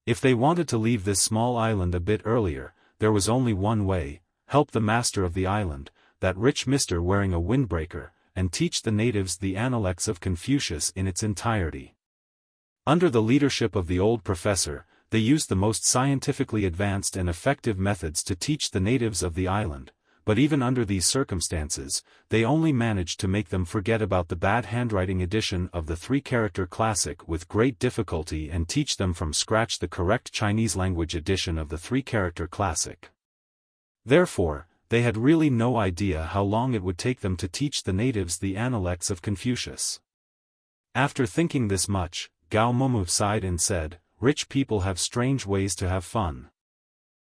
If they wanted to leave this small island a bit earlier, there was only one way: help the master of the island, that rich mister wearing a windbreaker, and teach the natives the Analects of Confucius in its entirety. Under the leadership of the old professor, they used the most scientifically advanced and effective methods to teach the natives of the island, but even under these circumstances, they only managed to make them forget about the bad handwriting edition of the 3-character classic with great difficulty and teach them from scratch the correct Chinese language edition of the 3-character classic. Therefore, they had really no idea how long it would take them to teach the natives the Analects of Confucius. After thinking this much, Gao Mumu sighed and said, "Rich people have strange ways to have fun."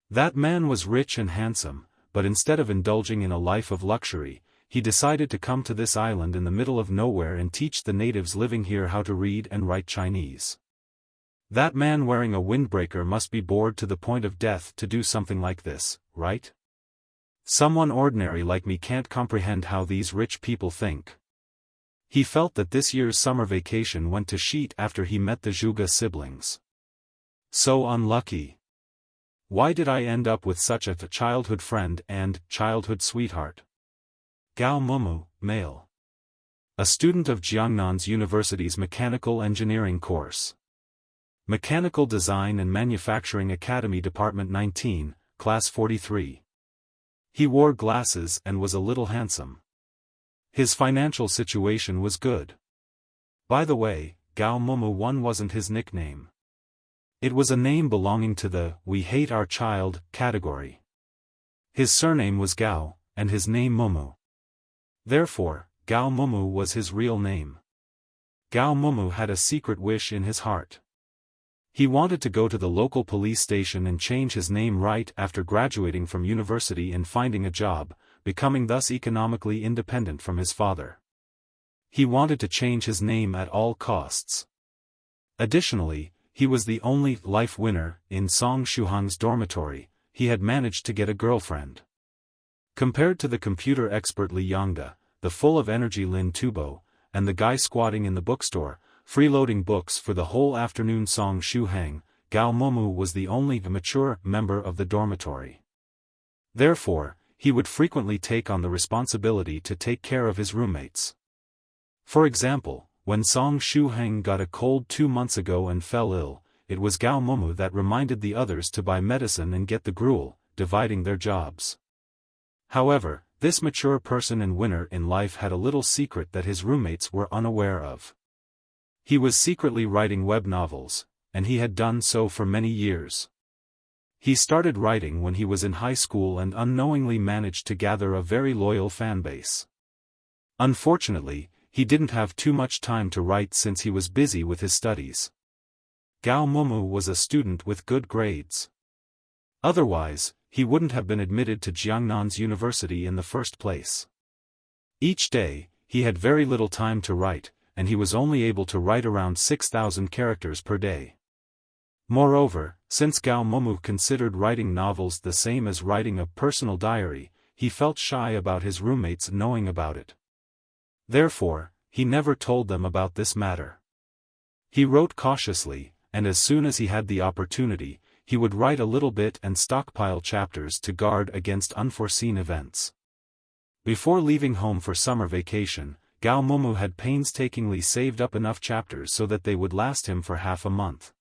That man was rich and handsome, but instead of indulging in a life of luxury, he decided to come to this island in the middle of nowhere and teach the natives living here how to read and write Chinese. That man wearing a windbreaker must be bored to the point of death to do something like this, right? Someone ordinary like me can't comprehend how these rich people think. He felt that this year's summer vacation went to shit after he met the Zhuge siblings. So unlucky. Why did I end up with such a childhood friend and childhood sweetheart? Gao Mumu, male. A student of Jiangnan University's Mechanical Engineering course. Mechanical Design and Manufacturing Academy Department 19, Class 43. He wore glasses and was a little handsome. His financial situation was good. By the way, Gao Mumu 1 wasn't his nickname. It was a name belonging to the "we hate our child" category. His surname was Gao, and his name Mumu. Therefore, Gao Mumu was his real name. Gao Mumu had a secret wish in his heart. He wanted to go to the local police station and change his name right after graduating from university and finding a job, becoming thus economically independent from his father. He wanted to change his name at all costs. Additionally, he was the only life winner in Song Shuhang's dormitory. He had managed to get a girlfriend. Compared to the computer expert Li Yangda, the full of energy Lin Tubo, and the guy squatting in the bookstore, freeloading books for the whole afternoon Song Shuhang, Gao Mumu was the only mature member of the dormitory. Therefore, he would frequently take on the responsibility to take care of his roommates. For example, when Song Shuhang got a cold 2 months ago and fell ill, it was Gao Mumu that reminded the others to buy medicine and get the gruel, dividing their jobs. However, this mature person and winner in life had a little secret that his roommates were unaware of. He was secretly writing web novels, and he had done so for many years. He started writing when he was in high school and unknowingly managed to gather a very loyal fanbase. Unfortunately, he didn't have too much time to write since he was busy with his studies. Gao Mumu was a student with good grades. Otherwise, he wouldn't have been admitted to Jiangnan University in the first place. Each day, he had very little time to write, and he was only able to write around 6,000 characters per day. Moreover, since Gao Mumu considered writing novels the same as writing a personal diary, he felt shy about his roommates knowing about it. Therefore, he never told them about this matter. He wrote cautiously, and as soon as he had the opportunity, he would write a little bit and stockpile chapters to guard against unforeseen events. Before leaving home for summer vacation, Gao Momu had painstakingly saved up enough chapters so that they would last him for half a month.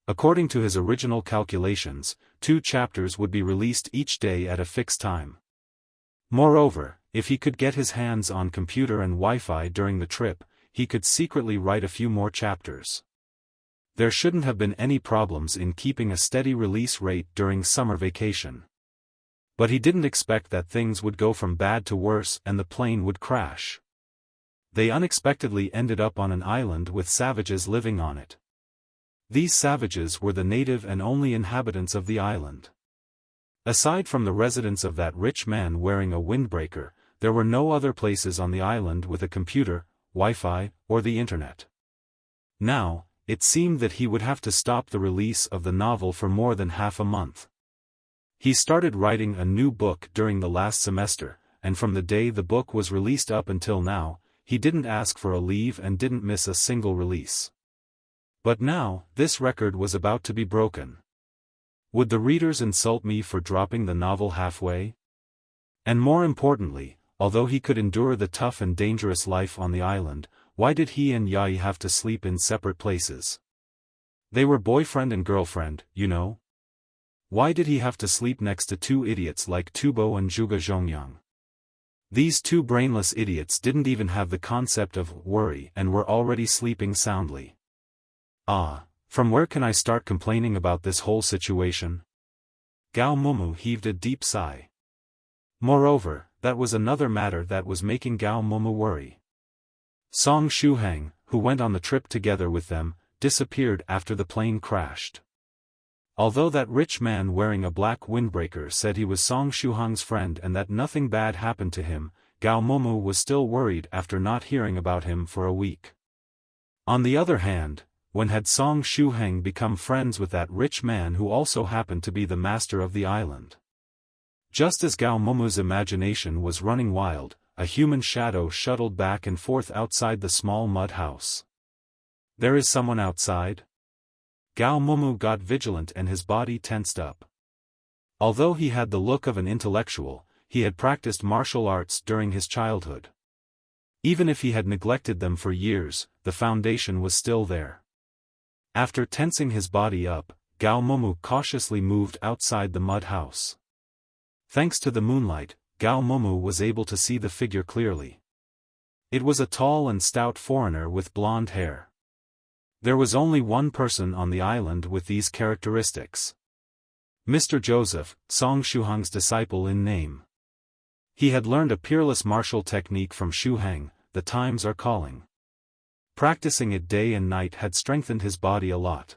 According to his original calculations, 2 chapters would be released each day at a fixed time. Moreover, if he could get his hands on computer and Wi-Fi during the trip, he could secretly write a few more chapters. There shouldn't have been any problems in keeping a steady release rate during summer vacation. But he didn't expect that things would go from bad to worse and the plane would crash. They unexpectedly ended up on an island with savages living on it. These savages were the native and only inhabitants of the island. Aside from the residence of that rich man wearing a windbreaker, there were no other places on the island with a computer, Wi-Fi, or the internet. Now, it seemed that he would have to stop the release of the novel for more than half a month. He started writing a new book during the last semester, and from the day the book was released up until now, he didn't ask for a leave and didn't miss a single release. But now, this record was about to be broken. Would the readers insult me for dropping the novel halfway? And more importantly, although he could endure the tough and dangerous life on the island, why did he and Yai have to sleep in separate places? They were boyfriend and girlfriend, you know. Why did he have to sleep next to 2 idiots like Tubo and Zhuge Zhongyang? These 2 brainless idiots didn't even have the concept of worry and were already sleeping soundly. From where can I start complaining about this whole situation? Gao Momu heaved a deep sigh. Moreover, that was another matter that was making Gao Momu worry. Song Shuhang, who went on the trip together with them, disappeared after the plane crashed. Although that rich man wearing a black windbreaker said he was Song Shuhang's friend and that nothing bad happened to him, Gao Momu was still worried after not hearing about him for a week. On the other hand, when had Song Shuhang become friends with that rich man who also happened to be the master of the island? Just as Gao Momu's imagination was running wild, a human shadow shuttled back and forth outside the small mud house. There is someone outside? Gao Momu got vigilant and his body tensed up. Although he had the look of an intellectual, he had practiced martial arts during his childhood. Even if he had neglected them for years, the foundation was still there. After tensing his body up, Gao Momu cautiously moved outside the mud house. Thanks to the moonlight, Gao Momu was able to see the figure clearly. It was a tall and stout foreigner with blonde hair. There was only one person on the island with these characteristics. Mr. Joseph, Song Shuhang's disciple in name. He had learned a peerless martial technique from Shuhang, the times are calling. Practicing it day and night had strengthened his body a lot.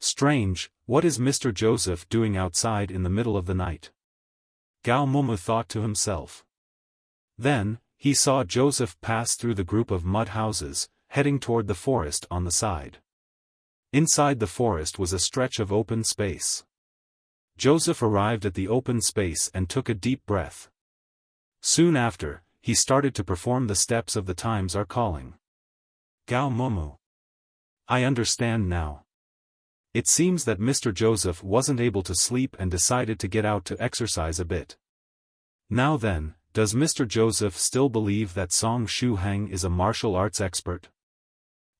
Strange, what is Mr. Joseph doing outside in the middle of the night? Gao Momu thought to himself. Then, he saw Joseph pass through the group of mud houses, heading toward the forest on the side. Inside the forest was a stretch of open space. Joseph arrived at the open space and took a deep breath. Soon after, he started to perform the steps of the times are calling. Gao Momu. I understand now. It seems that Mr. Joseph wasn't able to sleep and decided to get out to exercise a bit. Now then, does Mr. Joseph still believe that Song Shuhang is a martial arts expert?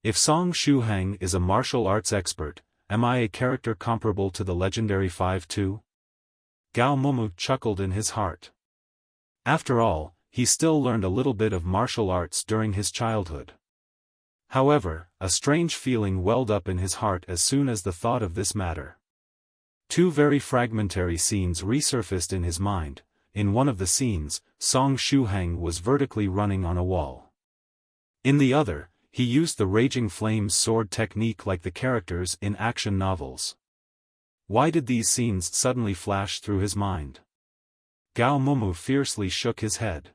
If Song Shuhang is a martial arts expert, am I a character comparable to the legendary 5-2? Gao Momu chuckled in his heart. After all, he still learned a little bit of martial arts during his childhood. However, a strange feeling welled up in his heart as soon as the thought of this matter. 2 very fragmentary scenes resurfaced in his mind. In one of the scenes, Song Shuhang was vertically running on a wall. In the other, he used the Raging Flames sword technique like the characters in action novels. Why did these scenes suddenly flash through his mind? Gao Momu fiercely shook his head.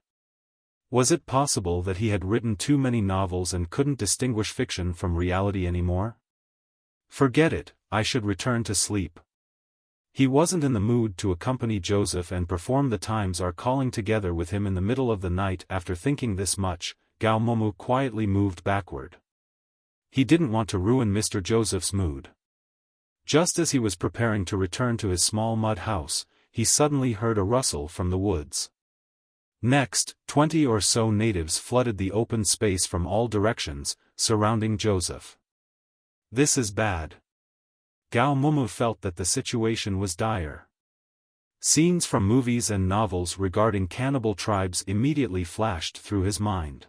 Was it possible that he had written too many novels and couldn't distinguish fiction from reality anymore? Forget it, I should return to sleep. He wasn't in the mood to accompany Joseph and perform the times are calling together with him in the middle of the night. After thinking this much, Gao Momu quietly moved backward. He didn't want to ruin Mr. Joseph's mood. Just as he was preparing to return to his small mud house, he suddenly heard a rustle from the woods. Next, 20 or so natives flooded the open space from all directions, surrounding Joseph. This is bad. Gao Mumu felt that the situation was dire. Scenes from movies and novels regarding cannibal tribes immediately flashed through his mind.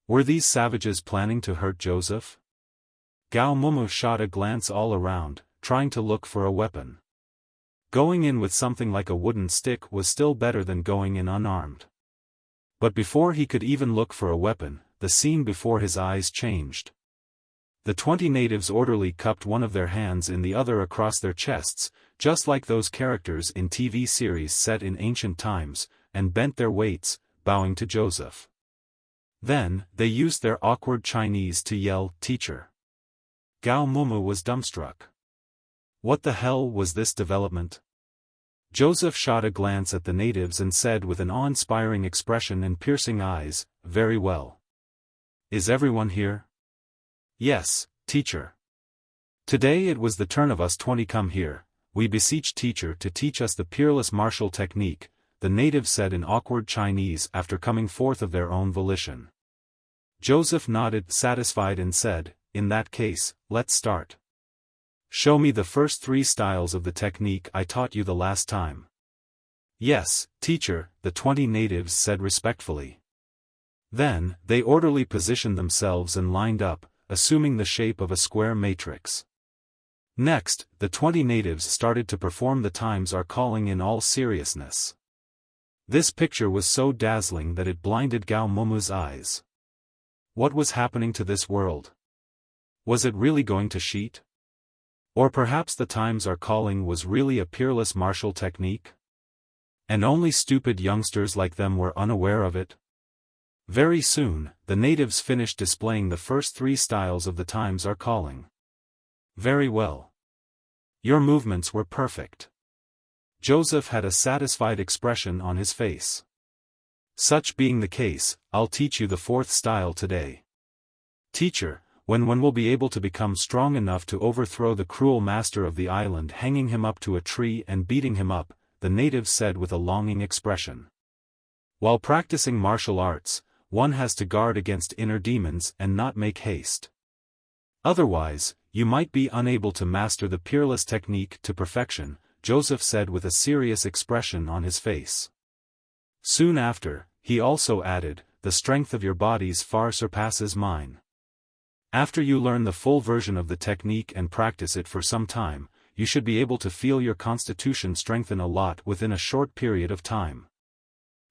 Were these savages planning to hurt Joseph? Gao Mumu shot a glance all around, trying to look for a weapon. Going in with something like a wooden stick was still better than going in unarmed. But before he could even look for a weapon, the scene before his eyes changed. The 20 natives orderly cupped one of their hands in the other across their chests, just like those characters in TV series set in ancient times, and bent their weights, bowing to Joseph. Then, they used their awkward Chinese to yell, "Teacher." Gao Mumu was dumbstruck. What the hell was this development? Joseph shot a glance at the natives and said with an awe-inspiring expression and piercing eyes, "Very well. Is everyone here?" "Yes, teacher. Today it was the turn of us 20 come here. We beseech teacher to teach us the peerless martial technique," the natives said in awkward Chinese after coming forth of their own volition. Joseph nodded satisfied and said, "In that case, let's start. Show me the first 3 styles of the technique I taught you the last time." "Yes, teacher," the 20 natives said respectfully. Then, they orderly positioned themselves and lined up, assuming the shape of a square matrix. Next, the 20 natives started to perform the times are calling in all seriousness. This picture was so dazzling that it blinded Gao Mumu's eyes. What was happening to this world? Was it really going to sheet? Or perhaps the times are calling was really a peerless martial technique? And only stupid youngsters like them were unaware of it? Very soon, the natives finished displaying the first 3 styles of the times are calling. "Very well. Your movements were perfect." Joseph had a satisfied expression on his face. "Such being the case, I'll teach you the 4th style today." "Teacher, when will be able to become strong enough to overthrow the cruel master of the island, hanging him up to a tree and beating him up?" the natives said with a longing expression. While practicing martial arts, one has to guard against inner demons and not make haste. Otherwise, you might be unable to master the peerless technique to perfection, Joseph said with a serious expression on his face. Soon after, he also added, "The strength of your bodies far surpasses mine. After you learn the full version of the technique and practice it for some time, you should be able to feel your constitution strengthen a lot within a short period of time."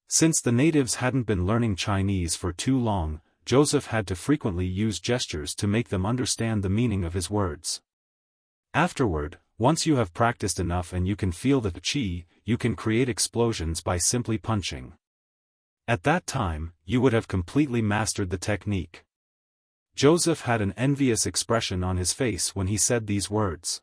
Since the natives hadn't been learning Chinese for too long, Joseph had to frequently use gestures to make them understand the meaning of his words. Afterward, once you have practiced enough and you can feel the qi, you can create explosions by simply punching. At that time, you would have completely mastered the technique. Joseph had an envious expression on his face when he said these words.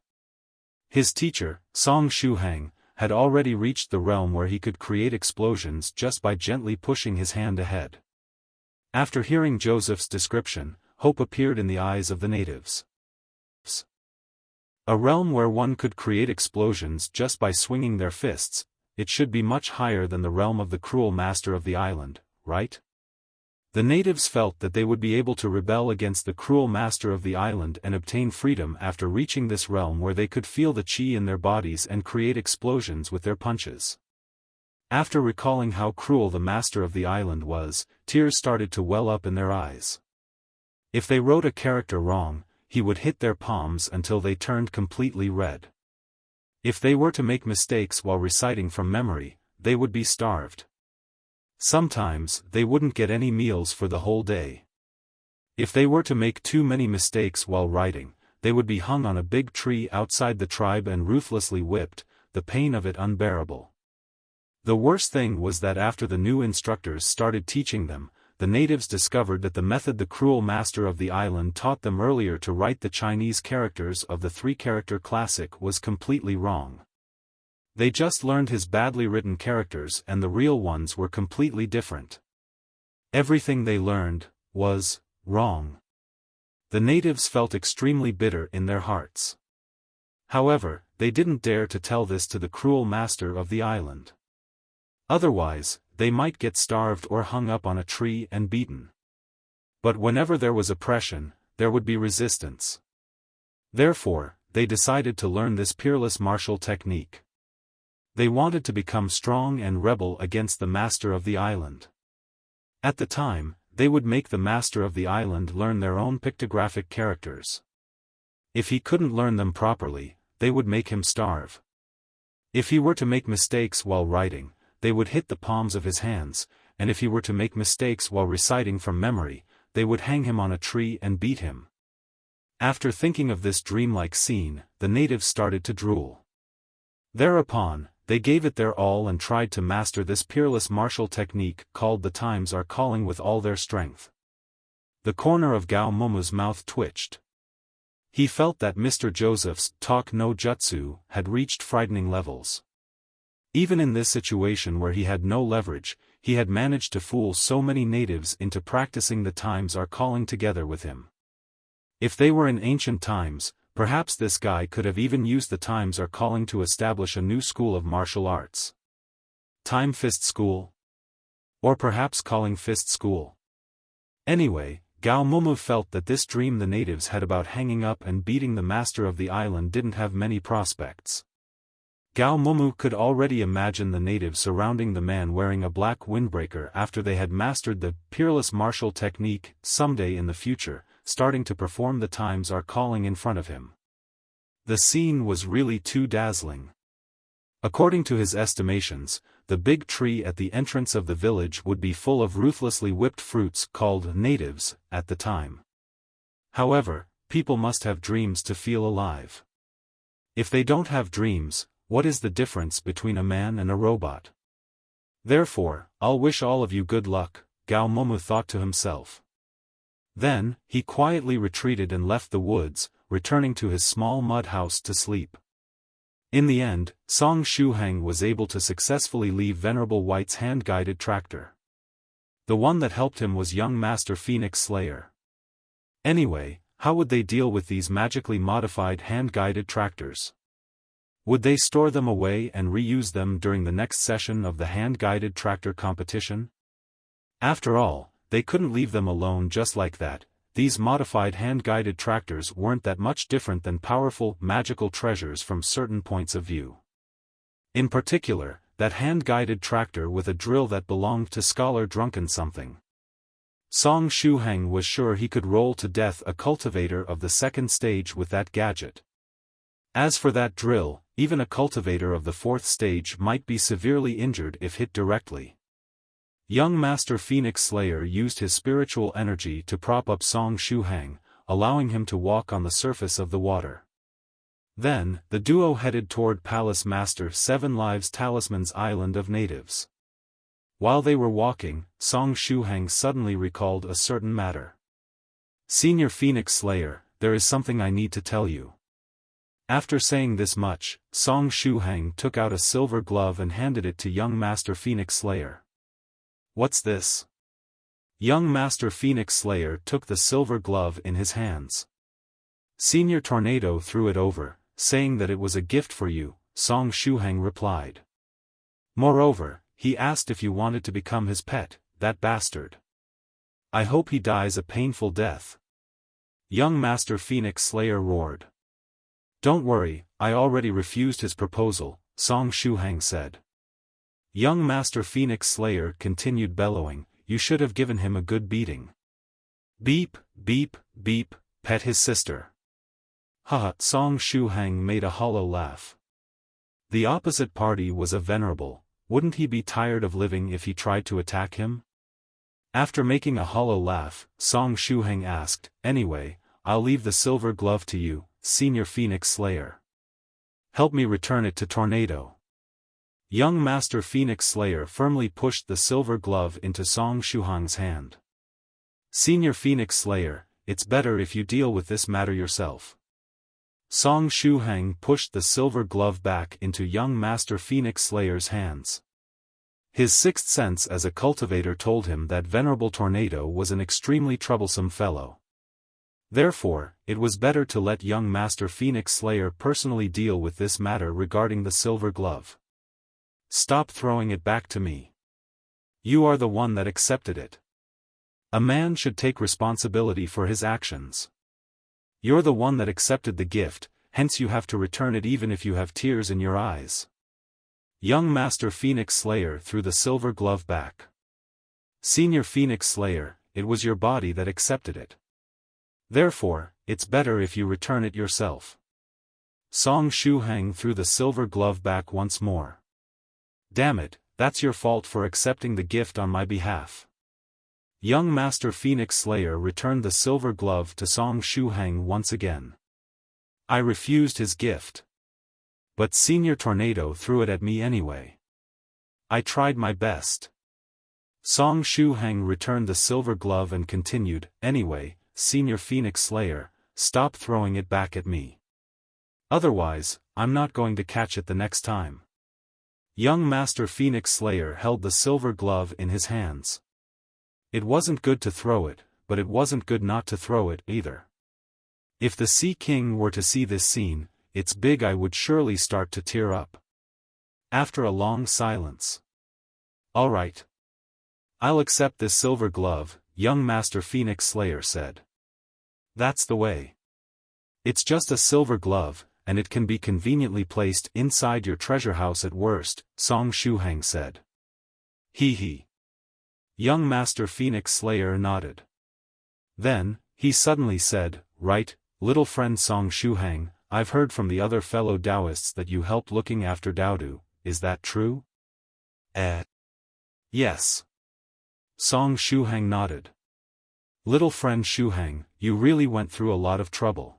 His teacher, Song Shuhang, had already reached the realm where he could create explosions just by gently pushing his hand ahead. After hearing Joseph's description, hope appeared in the eyes of the natives. A realm where one could create explosions just by swinging their fists, it should be much higher than the realm of the cruel master of the island, right? The natives felt that they would be able to rebel against the cruel master of the island and obtain freedom after reaching this realm where they could feel the qi in their bodies and create explosions with their punches. After recalling how cruel the master of the island was, tears started to well up in their eyes. If they wrote a character wrong, he would hit their palms until they turned completely red. If they were to make mistakes while reciting from memory, they would be starved. Sometimes, they wouldn't get any meals for the whole day. If they were to make too many mistakes while writing, they would be hung on a big tree outside the tribe and ruthlessly whipped, the pain of it unbearable. The worst thing was that after the new instructors started teaching them, the natives discovered that the method the cruel master of the island taught them earlier to write the Chinese characters of the 3-character classic was completely wrong. They just learned his badly written characters and the real ones were completely different. Everything they learned was wrong. The natives felt extremely bitter in their hearts. However, they didn't dare to tell this to the cruel master of the island. Otherwise, they might get starved or hung up on a tree and beaten. But whenever there was oppression, there would be resistance. Therefore, they decided to learn this peerless martial technique. They wanted to become strong and rebel against the master of the island. At the time, they would make the master of the island learn their own pictographic characters. If he couldn't learn them properly, they would make him starve. If he were to make mistakes while writing, they would hit the palms of his hands, and if he were to make mistakes while reciting from memory, they would hang him on a tree and beat him. After thinking of this dreamlike scene, the natives started to drool. Thereupon, they gave it their all and tried to master this peerless martial technique called "The Times Are Calling" with all their strength. The corner of Gao Momo's mouth twitched. He felt that Mr. Joseph's talk no jutsu had reached frightening levels. Even in this situation where he had no leverage, he had managed to fool so many natives into practicing "The Times Are Calling" together with him. If they were in ancient times, perhaps this guy could have even used "The Times Are Calling" to establish a new school of martial arts. Time Fist School? Or perhaps Calling Fist School? Anyway, Gao Momo felt that this dream the natives had about hanging up and beating the master of the island didn't have many prospects. Gao Momo could already imagine the natives surrounding the man wearing a black windbreaker after they had mastered the peerless martial technique, someday in the future, starting to perform "The Times Are Calling" in front of him. The scene was really too dazzling. According to his estimations, the big tree at the entrance of the village would be full of ruthlessly whipped fruits called natives at the time. However, people must have dreams to feel alive. If they don't have dreams, what is the difference between a man and a robot? Therefore, I'll wish all of you good luck, Gao Momo thought to himself. Then, he quietly retreated and left the woods, returning to his small mud house to sleep. In the end, Song Shuhang was able to successfully leave Venerable White's hand-guided tractor. The one that helped him was young Master Phoenix Slayer. Anyway, how would they deal with these magically modified hand-guided tractors? Would they store them away and reuse them during the next session of the hand-guided tractor competition? After all, they couldn't leave them alone just like that. These modified hand-guided tractors weren't that much different than powerful, magical treasures from certain points of view. In particular, that hand-guided tractor with a drill that belonged to Scholar Drunken something. Song Shuhang was sure he could roll to death a cultivator of the second stage with that gadget. As for that drill, even a cultivator of the fourth stage might be severely injured if hit directly. Young Master Phoenix Slayer used his spiritual energy to prop up Song Shuhang, allowing him to walk on the surface of the water. Then, the duo headed toward Palace Master Seven Lives Talisman's island of natives. While they were walking, Song Shuhang suddenly recalled a certain matter. "Senior Phoenix Slayer, there is something I need to tell you." After saying this much, Song Shuhang took out a silver glove and handed it to young Master Phoenix Slayer. "What's this?" Young Master Phoenix Slayer took the silver glove in his hands. "Senior Tornado threw it over, saying that it was a gift for you," Song Shuhang replied. "Moreover, he asked if you wanted to become his pet, that bastard. I hope he dies a painful death." Young Master Phoenix Slayer roared. "Don't worry, I already refused his proposal," Song Shuhang said. Young Master Phoenix Slayer continued bellowing, "You should have given him a good beating." "Beep, beep, beep, pet his sister." Haha, Song Shuhang made a hollow laugh. The opposite party was a Venerable. Wouldn't he be tired of living if he tried to attack him? After making a hollow laugh, Song Shuhang asked, "Anyway, I'll leave the silver glove to you, Senior Phoenix Slayer. Help me return it to Tornado." Young Master Phoenix Slayer firmly pushed the silver glove into Song Shuhang's hand. "Senior Phoenix Slayer, it's better if you deal with this matter yourself." Song Shuhang pushed the silver glove back into young Master Phoenix Slayer's hands. His sixth sense as a cultivator told him that Venerable Tornado was an extremely troublesome fellow. Therefore, it was better to let young Master Phoenix Slayer personally deal with this matter regarding the silver glove. "Stop throwing it back to me." You are the one that accepted it. A man should take responsibility for his actions. You're the one that accepted the gift, hence you have to return it even if you have tears in your eyes. Young Master Phoenix Slayer threw the silver glove back. Senior Phoenix Slayer, it was your body that accepted it. Therefore, it's better if you return it yourself. Song Shuhang threw the silver glove back once more. Damn it, that's your fault for accepting the gift on my behalf. Young Master Phoenix Slayer returned the silver glove to Song Shuhang once again. I refused his gift. But Senior Tornado threw it at me anyway. I tried my best. Song Shuhang returned the silver glove and continued, anyway, Senior Phoenix Slayer, stop throwing it back at me. Otherwise, I'm not going to catch it the next time. Young Master Phoenix Slayer held the silver glove in his hands. It wasn't good to throw it, but it wasn't good not to throw it either. If the Sea King were to see this scene, it's big I would surely start to tear up. After a long silence. All right. I'll accept this silver glove, young Master Phoenix Slayer said. That's the way. It's just a silver glove, and it can be conveniently placed inside your treasure house at worst, Song Shuhang said. Hee hee. Young Master Phoenix Slayer nodded. Then, he suddenly said, right, little friend Song Shuhang, I've heard from the other fellow Daoists that you helped looking after Daodu, is that true? Yes. Song Shuhang nodded. Little friend Shuhang, you really went through a lot of trouble.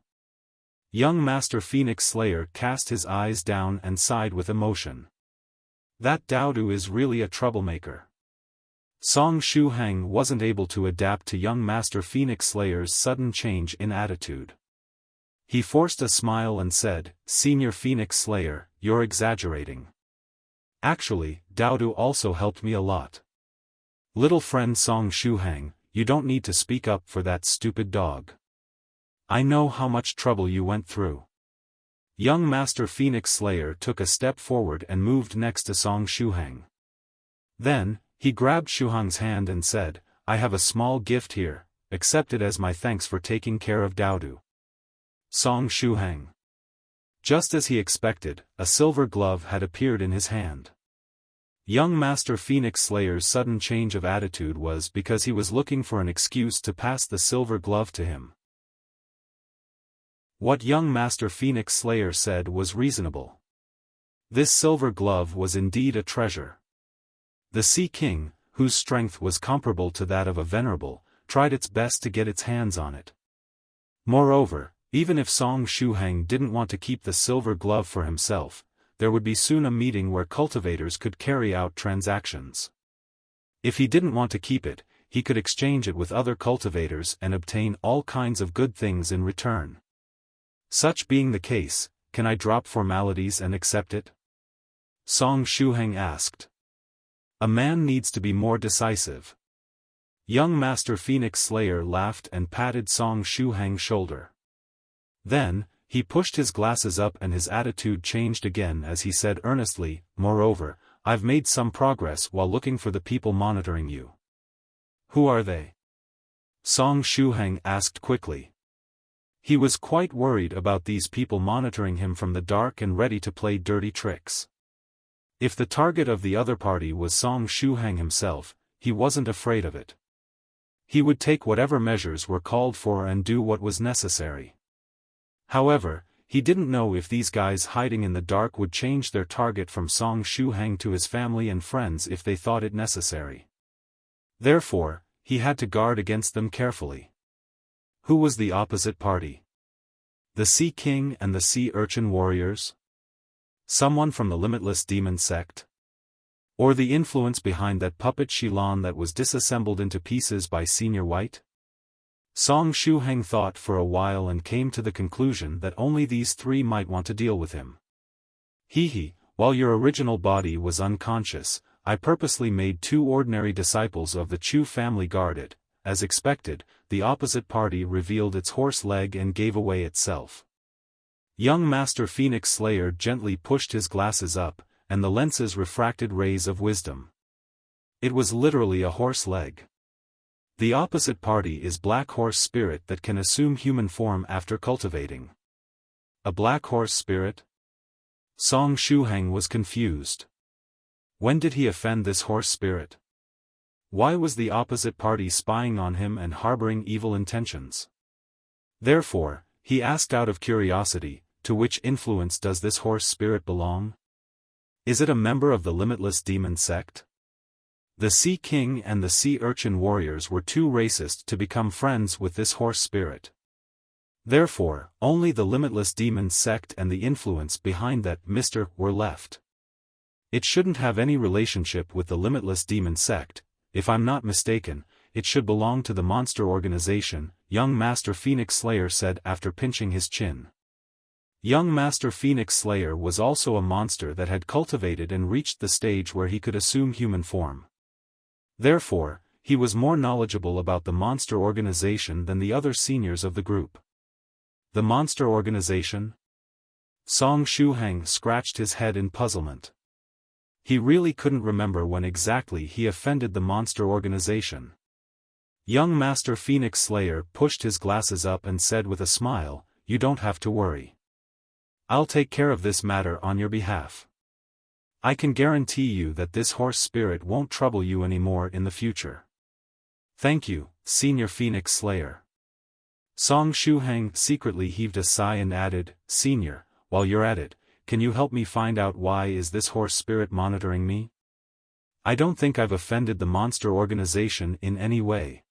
Young Master Phoenix Slayer cast his eyes down and sighed with emotion. That Daodu is really a troublemaker. Song Shuhang wasn't able to adapt to young Master Phoenix Slayer's sudden change in attitude. He forced a smile and said, Senior Phoenix Slayer, you're exaggerating. Actually, Daodu also helped me a lot. Little friend Song Shuhang, you don't need to speak up for that stupid dog. I know how much trouble you went through. Young Master Phoenix Slayer took a step forward and moved next to Song Shuhang. Then, he grabbed Shuhang's hand and said, I have a small gift here, accept it as my thanks for taking care of Daodu. Song Shuhang. Just as he expected, a silver glove had appeared in his hand. Young Master Phoenix Slayer's sudden change of attitude was because he was looking for an excuse to pass the silver glove to him. What young Master Phoenix Slayer said was reasonable. This silver glove was indeed a treasure. The Sea King, whose strength was comparable to that of a Venerable, tried its best to get its hands on it. Moreover, even if Song Shuhang didn't want to keep the silver glove for himself, there would be soon a meeting where cultivators could carry out transactions. If he didn't want to keep it, he could exchange it with other cultivators and obtain all kinds of good things in return. Such being the case, can I drop formalities and accept it? Song Shuhang asked. A man needs to be more decisive. Young Master Phoenix Slayer laughed and patted Song Shuhang's shoulder. Then, he pushed his glasses up and his attitude changed again as he said earnestly, moreover, I've made some progress while looking for the people monitoring you. Who are they? Song Shuhang asked quickly. He was quite worried about these people monitoring him from the dark and ready to play dirty tricks. If the target of the other party was Song Shuhang himself, he wasn't afraid of it. He would take whatever measures were called for and do what was necessary. However, he didn't know if these guys hiding in the dark would change their target from Song Shuhang to his family and friends if they thought it necessary. Therefore, he had to guard against them carefully. Who was the opposite party? The Sea King and the Sea Urchin warriors? Someone from the Limitless Demon sect? Or the influence behind that puppet Shilon that was disassembled into pieces by Senior White? Song Shuhang thought for a while and came to the conclusion that only these three might want to deal with him. Hee, while your original body was unconscious, I purposely made 2 ordinary disciples of the Chu family guard it. As expected, the opposite party revealed its horse leg and gave away itself. Young Master Phoenix Slayer gently pushed his glasses up, and the lenses refracted rays of wisdom. It was literally a horse leg. The opposite party is black horse spirit that can assume human form after cultivating. A black horse spirit? Song Shuhang was confused. When did he offend this horse spirit? Why was the opposite party spying on him and harboring evil intentions? Therefore, he asked out of curiosity, to which influence does this horse spirit belong? Is it a member of the limitless demon sect? The Sea King and the Sea Urchin warriors were too racist to become friends with this horse spirit. Therefore, only the limitless demon sect and the influence behind that Mr. were left. It shouldn't have any relationship with the limitless demon sect. If I'm not mistaken, it should belong to the monster organization, young Master Phoenix Slayer said after pinching his chin. Young Master Phoenix Slayer was also a monster that had cultivated and reached the stage where he could assume human form. Therefore, he was more knowledgeable about the monster organization than the other seniors of the group. The monster organization? Song Shuhang scratched his head in puzzlement. He really couldn't remember when exactly he offended the monster organization. Young Master Phoenix Slayer pushed his glasses up and said with a smile, "You don't have to worry. I'll take care of this matter on your behalf. I can guarantee you that this horse spirit won't trouble you anymore in the future." "Thank you, Senior Phoenix Slayer." Song Shuhang secretly heaved a sigh and added, "Senior, while you're at it, can you help me find out why is this horse spirit monitoring me? I don't think I've offended the monster organization in any way."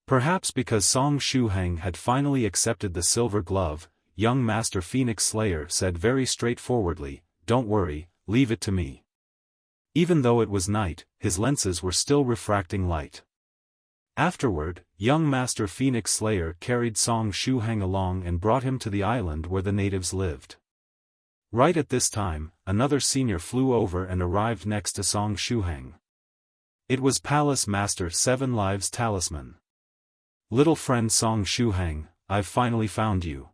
Perhaps because Song Shuhang had finally accepted the silver glove, young Master Phoenix Slayer said very straightforwardly, "Don't worry, leave it to me." Even though it was night, his lenses were still refracting light. Afterward, young Master Phoenix Slayer carried Song Shuhang along and brought him to the island where the natives lived. Right at this time, another senior flew over and arrived next to Song Shuhang. It was Palace Master Seven Lives Talisman. "Little friend Song Shuhang, I've finally found you,"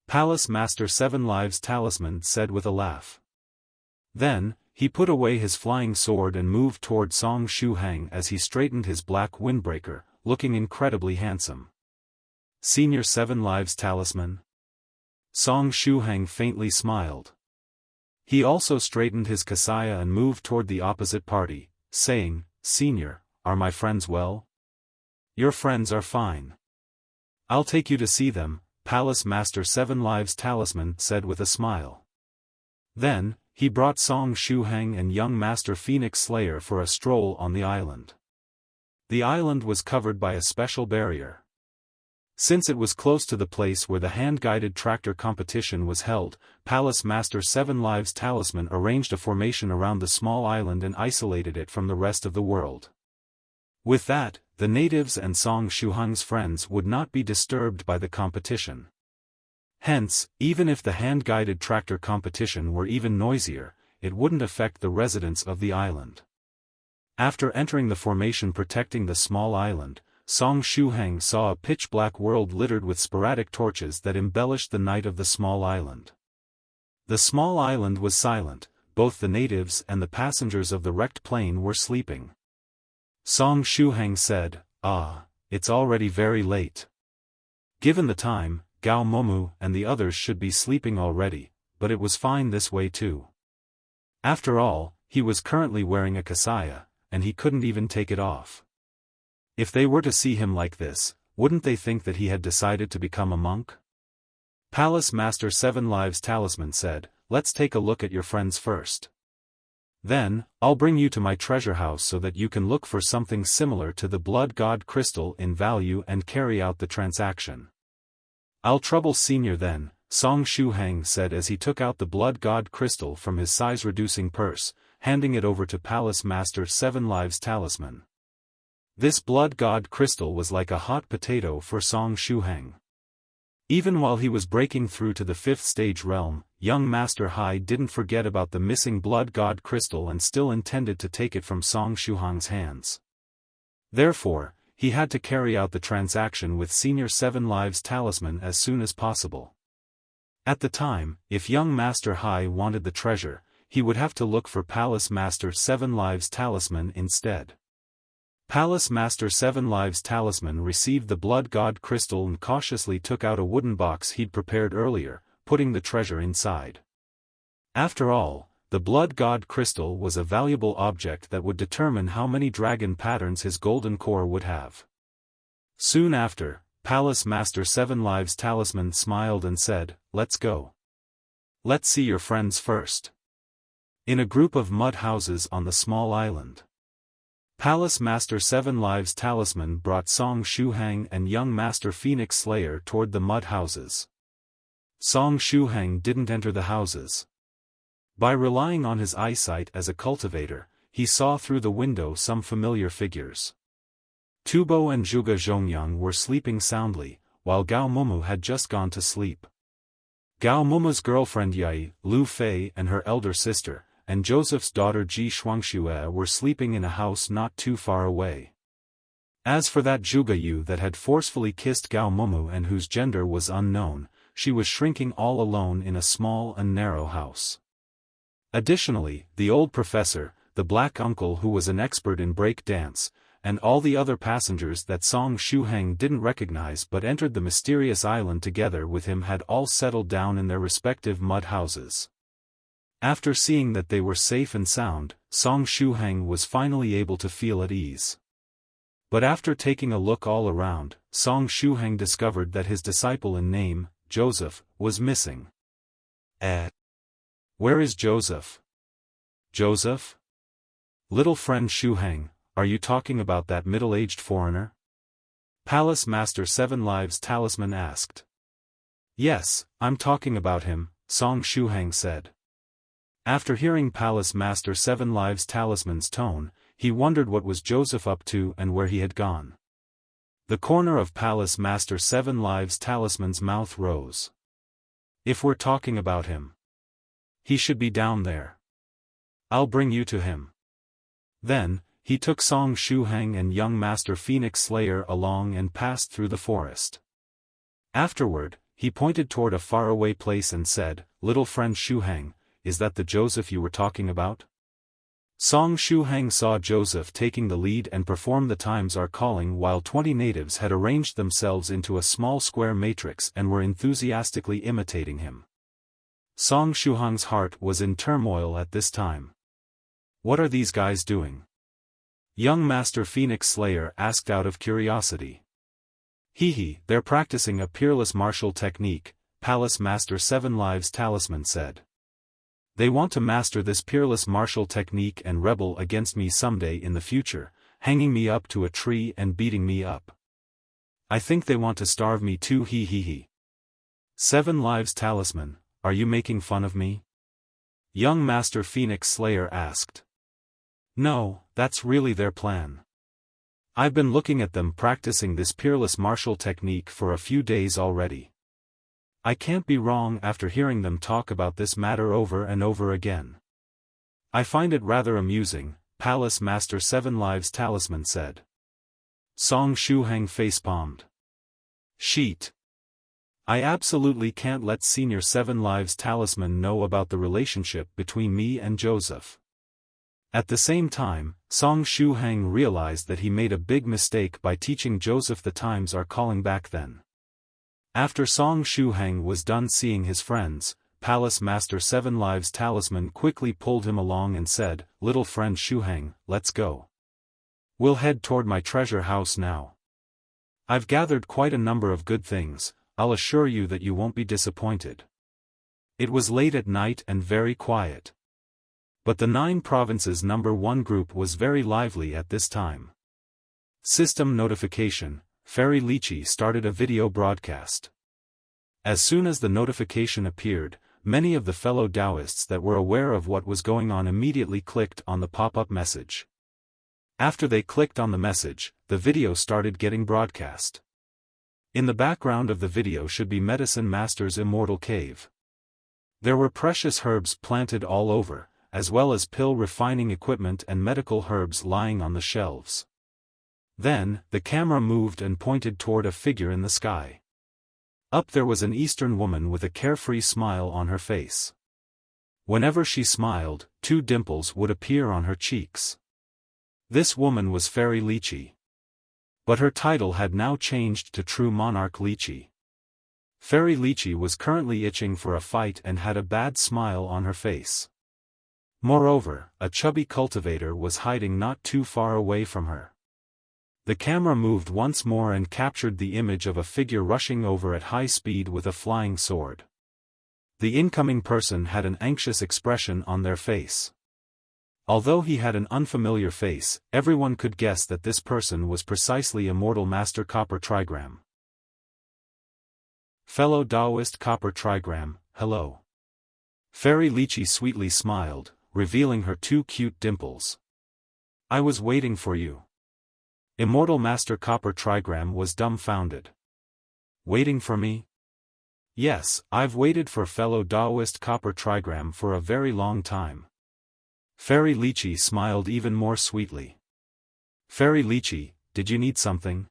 Palace Master Seven Lives Talisman said with a laugh. Then, he put away his flying sword and moved toward Song Shuhang as he straightened his black windbreaker, looking incredibly handsome. "Senior Seven Lives Talisman?" Song Shuhang faintly smiled. He also straightened his kasaya and moved toward the opposite party, saying, "Senior, are my friends well?" "Your friends are fine. I'll take you to see them," Palace Master Seven Lives Talisman said with a smile. Then, he brought Song Shuhang and young Master Phoenix Slayer for a stroll on the island. The island was covered by a special barrier. Since it was close to the place where the hand-guided tractor competition was held, Palace Master Seven Lives Talisman arranged a formation around the small island and isolated it from the rest of the world. With that, the natives and Song Shuhang's friends would not be disturbed by the competition. Hence, even if the hand-guided tractor competition were even noisier, it wouldn't affect the residents of the island. After entering the formation protecting the small island, Song Shuhang saw a pitch-black world littered with sporadic torches that embellished the night of the small island. The small island was silent, both the natives and the passengers of the wrecked plane were sleeping. Song Shuhang said, "Ah, it's already very late. Given the time, Gao Momu and the others should be sleeping already, but it was fine this way too." After all, he was currently wearing a kasaya, and he couldn't even take it off. If they were to see him like this, wouldn't they think that he had decided to become a monk? Palace Master Seven Lives Talisman said, "Let's take a look at your friends first. Then, I'll bring you to my treasure house so that you can look for something similar to the Blood God Crystal in value and carry out the transaction." "I'll trouble Senior then," Song Shuhang said as he took out the Blood God Crystal from his size-reducing purse, handing it over to Palace Master Seven Lives Talisman. This Blood God Crystal was like a hot potato for Song Shuhang. Even while he was breaking through to the fifth stage realm, young Master Hai didn't forget about the missing Blood God Crystal and still intended to take it from Song Shuhang's hands. Therefore, he had to carry out the transaction with Senior Seven Lives Talisman as soon as possible. At the time, if young Master Hai wanted the treasure, he would have to look for Palace Master Seven Lives Talisman instead. Palace Master Seven Lives Talisman received the Blood God Crystal and cautiously took out a wooden box he'd prepared earlier, putting the treasure inside. After all, the Blood God Crystal was a valuable object that would determine how many dragon patterns his golden core would have. Soon after, Palace Master Seven Lives Talisman smiled and said, "Let's go. Let's see your friends first." In a group of mud houses on the small island, Palace Master Seven Lives Talisman brought Song Shuhang and young Master Phoenix Slayer toward the mud houses. Song Shuhang didn't enter the houses. By relying on his eyesight as a cultivator, he saw through the window some familiar figures. Tubo and Zhuge Zhongyang were sleeping soundly, while Gao Mumu had just gone to sleep. Gao Mumu's girlfriend Yai, Lu Fei and her elder sister, and Joseph's daughter Ji Shuangxue were sleeping in a house not too far away. As for that Zhuge Yu that had forcefully kissed Gao Mumu and whose gender was unknown, she was shrinking all alone in a small and narrow house. Additionally, the old professor, the black uncle who was an expert in break dance, and all the other passengers that Song Shuhang didn't recognize but entered the mysterious island together with him had all settled down in their respective mud houses. After seeing that they were safe and sound, Song Shuhang was finally able to feel at ease. But after taking a look all around, Song Shuhang discovered that his disciple in name, Joseph, was missing. Where is Joseph? Joseph? Little friend Shuhang, are you talking about that middle-aged foreigner? Palace Master Seven Lives Talisman asked. Yes, I'm talking about him, Song Shuhang said. After hearing Palace Master Seven Lives Talisman's tone, he wondered what was Joseph up to and where he had gone. The corner of Palace Master Seven Lives Talisman's mouth rose. If we're talking about him, he should be down there. I'll bring you to him. Then, he took Song Shuhang and young Master Phoenix Slayer along and passed through the forest. Afterward, he pointed toward a faraway place and said, "Little friend Shuhang, is that the Joseph you were talking about?" Song Shuhang saw Joseph taking the lead and perform the times are calling while 20 natives had arranged themselves into a small square matrix and were enthusiastically imitating him. Song Shuhang's heart was in turmoil at this time. What are these guys doing? Young Master Phoenix Slayer asked out of curiosity. They're practicing a peerless martial technique, Palace Master Seven Lives Talisman said. They want to master this peerless martial technique and rebel against me someday in the future, hanging me up to a tree and beating me up. I think they want to starve me too. Seven Lives Talisman, are you making fun of me? Young Master Phoenix Slayer asked. No, that's really their plan. I've been looking at them practicing this peerless martial technique for a few days already. I can't be wrong after hearing them talk about this matter over and over again. I find it rather amusing, Palace Master Seven Lives Talisman said. Song Shuhang facepalmed. Sheet. I absolutely can't let Senior Seven Lives Talisman know about the relationship between me and Joseph. At the same time, Song Shuhang realized that he made a big mistake by teaching Joseph the times are calling back then. After Song Shuhang was done seeing his friends, Palace Master Seven Lives Talisman quickly pulled him along and said, "Little friend Shuhang, let's go. We'll head toward my treasure house now. I've gathered quite a number of good things, I'll assure you that you won't be disappointed." It was late at night and very quiet. But the 9 Provinces number 1 group was very lively at this time. System notification, Fairy Lychee started a video broadcast. As soon as the notification appeared, many of the fellow Daoists that were aware of what was going on immediately clicked on the pop-up message. After they clicked on the message, the video started getting broadcast. In the background of the video should be Medicine Master's Immortal Cave. There were precious herbs planted all over, as well as pill refining equipment and medical herbs lying on the shelves. Then, the camera moved and pointed toward a figure in the sky. Up there was an Eastern woman with a carefree smile on her face. Whenever she smiled, 2 dimples would appear on her cheeks. This woman was Fairy Lychee. But her title had now changed to True Monarch Lychee. Fairy Lychee was currently itching for a fight and had a bad smile on her face. Moreover, a chubby cultivator was hiding not too far away from her. The camera moved once more and captured the image of a figure rushing over at high speed with a flying sword. The incoming person had an anxious expression on their face. Although he had an unfamiliar face, everyone could guess that this person was precisely Immortal Master Copper Trigram. Fellow Daoist Copper Trigram, hello. Fairy Lychee sweetly smiled, revealing her 2 cute dimples. I was waiting for you. Immortal Master Copper Trigram was dumbfounded. Waiting for me? Yes, I've waited for Fellow Daoist Copper Trigram for a very long time. Fairy Lychee smiled even more sweetly. Fairy Lychee, did you need something?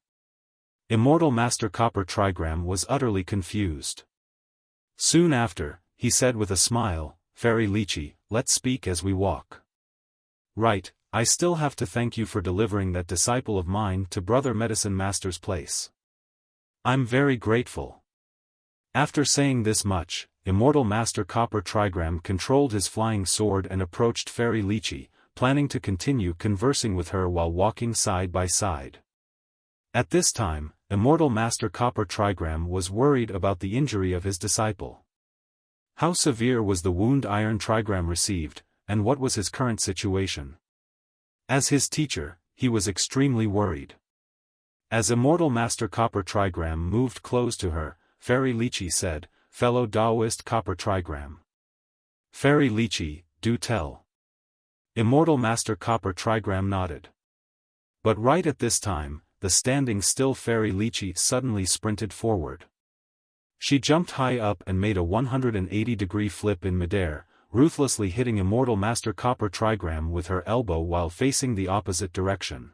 Immortal Master Copper Trigram was utterly confused. Soon after, he said with a smile, Fairy Lychee, let's speak as we walk. Right, I still have to thank you for delivering that disciple of mine to Brother Medicine Master's place. I'm very grateful. After saying this much, Immortal Master Copper Trigram controlled his flying sword and approached Fairy Lychee, planning to continue conversing with her while walking side by side. At this time, Immortal Master Copper Trigram was worried about the injury of his disciple. How severe was the wound Iron Trigram received, and what was his current situation? As his teacher, he was extremely worried. As Immortal Master Copper Trigram moved close to her, Fairy Lychee said, Fellow Daoist Copper Trigram. Fairy Lychee, do tell. Immortal Master Copper Trigram nodded. But right at this time, the standing still Fairy Lychee suddenly sprinted forward. She jumped high up and made a 180-degree flip in midair, ruthlessly hitting Immortal Master Copper Trigram with her elbow while facing the opposite direction.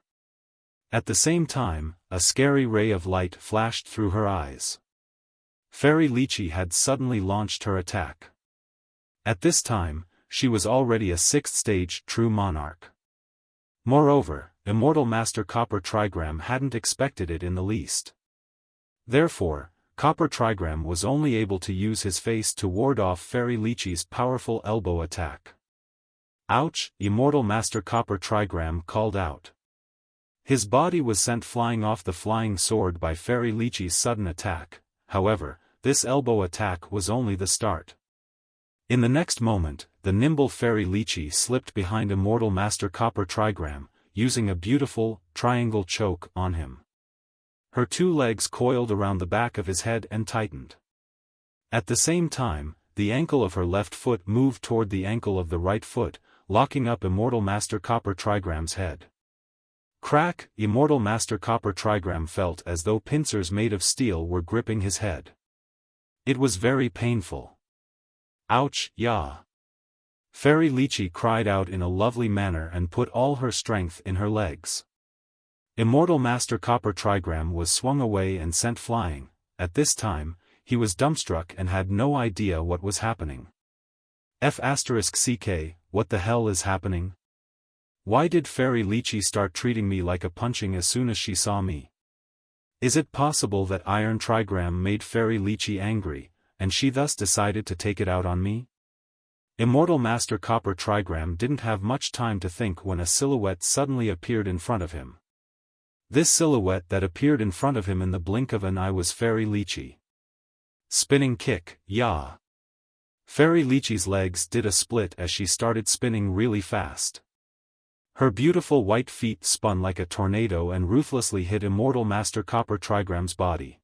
At the same time, a scary ray of light flashed through her eyes. Fairy Lychee had suddenly launched her attack. At this time, she was already a 6th-stage True Monarch. Moreover, Immortal Master Copper Trigram hadn't expected it in the least. Therefore, Copper Trigram was only able to use his face to ward off Fairy Lychee's powerful elbow attack. Ouch! Immortal Master Copper Trigram called out. His body was sent flying off the flying sword by Fairy Lychee's sudden attack. However, this elbow attack was only the start. In the next moment, the nimble Fairy Lychee slipped behind Immortal Master Copper Trigram, using a beautiful, triangle choke on him. Her 2 legs coiled around the back of his head and tightened. At the same time, the ankle of her left foot moved toward the ankle of the right foot, locking up Immortal Master Copper Trigram's head. Crack! Immortal Master Copper Trigram felt as though pincers made of steel were gripping his head. It was very painful. Ouch! Yah! Fairy Lychee cried out in a lovely manner and put all her strength in her legs. Immortal Master Copper Trigram was swung away and sent flying. At this time, he was dumbstruck and had no idea what was happening. F***ck, what the hell is happening? Why did Fairy Lychee start treating me like a punching as soon as she saw me? Is it possible that Iron Trigram made Fairy Lychee angry, and she thus decided to take it out on me? Immortal Master Copper Trigram didn't have much time to think when a silhouette suddenly appeared in front of him. This silhouette that appeared in front of him in the blink of an eye was Fairy Lychee. Spinning kick, yah! Fairy Lychee's legs did a split as she started spinning really fast. Her beautiful white feet spun like a tornado and ruthlessly hit Immortal Master Copper Trigram's body.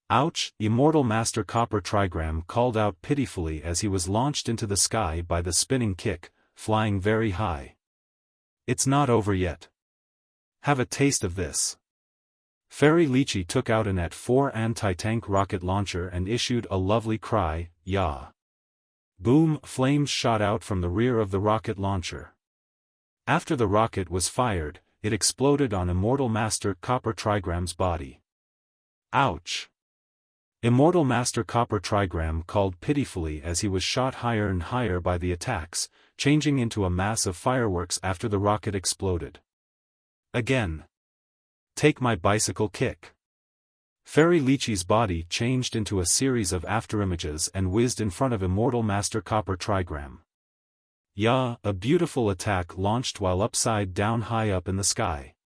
Ouch! Immortal Master Copper Trigram called out pitifully as he was launched into the sky by the spinning kick, flying very high. It's not over yet. Have a taste of this. Fairy Lychee took out an AT-4 anti-tank rocket launcher and issued a lovely cry, yah! Boom! Flames shot out from the rear of the rocket launcher. After the rocket was fired, it exploded on Immortal Master Copper Trigram's body. Ouch! Immortal Master Copper Trigram called pitifully as he was shot higher and higher by the attacks, changing into a mass of fireworks after the rocket exploded. Again. Take my bicycle kick. Fairy Lychee's body changed into a series of afterimages and whizzed in front of Immortal Master Copper Trigram. Yeah, a beautiful attack launched while upside down high up in the sky.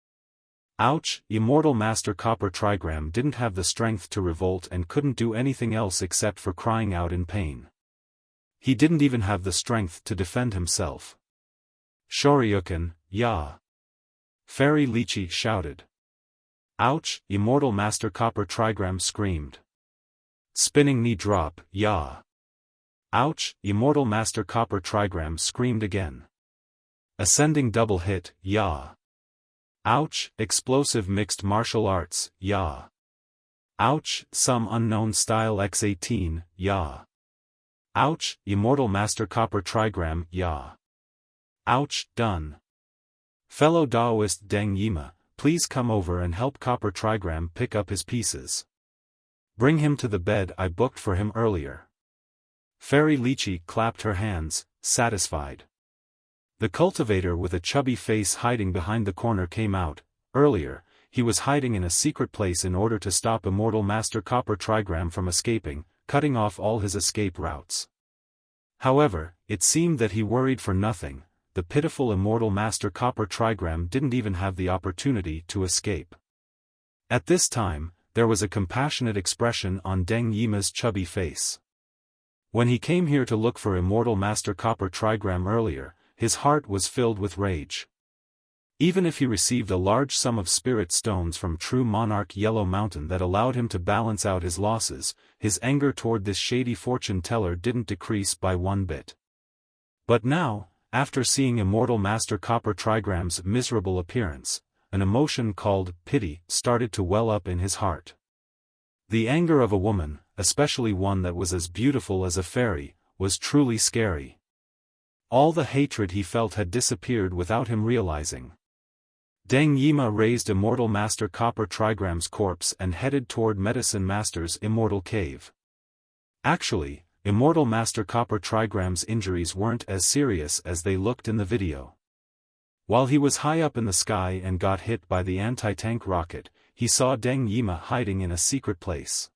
Ouch! Immortal Master Copper Trigram didn't have the strength to revolt and couldn't do anything else except for crying out in pain. He didn't even have the strength to defend himself. Shoryuken, yeah! Fairy Lychee shouted. Ouch! Immortal Master Copper Trigram screamed. Spinning knee drop, yeah! Ouch! Immortal Master Copper Trigram screamed again. Ascending double hit, yeah! Ouch! Explosive mixed martial arts, yeah! Ouch! Some unknown style X18, yeah! Ouch! Immortal Master Copper Trigram, yeah! Ouch! Done. Fellow Daoist Deng Yima, please come over and help Copper Trigram pick up his pieces. Bring him to the bed I booked for him earlier. Fairy Lychee clapped her hands, satisfied. The cultivator with a chubby face hiding behind the corner came out. Earlier, he was hiding in a secret place in order to stop Immortal Master Copper Trigram from escaping, cutting off all his escape routes. However, it seemed that he worried for nothing. The pitiful Immortal Master Copper Trigram didn't even have the opportunity to escape. At this time, there was a compassionate expression on Deng Yima's chubby face. When he came here to look for Immortal Master Copper Trigram earlier, his heart was filled with rage. Even if he received a large sum of spirit stones from True Monarch Yellow Mountain that allowed him to balance out his losses, his anger toward this shady fortune teller didn't decrease by one bit. But now, after seeing Immortal Master Copper Trigram's miserable appearance, an emotion called pity started to well up in his heart. The anger of a woman, especially one that was as beautiful as a fairy, was truly scary. All the hatred he felt had disappeared without him realizing. Deng Yima raised Immortal Master Copper Trigram's corpse and headed toward Medicine Master's immortal cave. Actually, Immortal Master Copper Trigram's injuries weren't as serious as they looked in the video. While he was high up in the sky and got hit by the anti-tank rocket, he saw Deng Yima hiding in a secret place.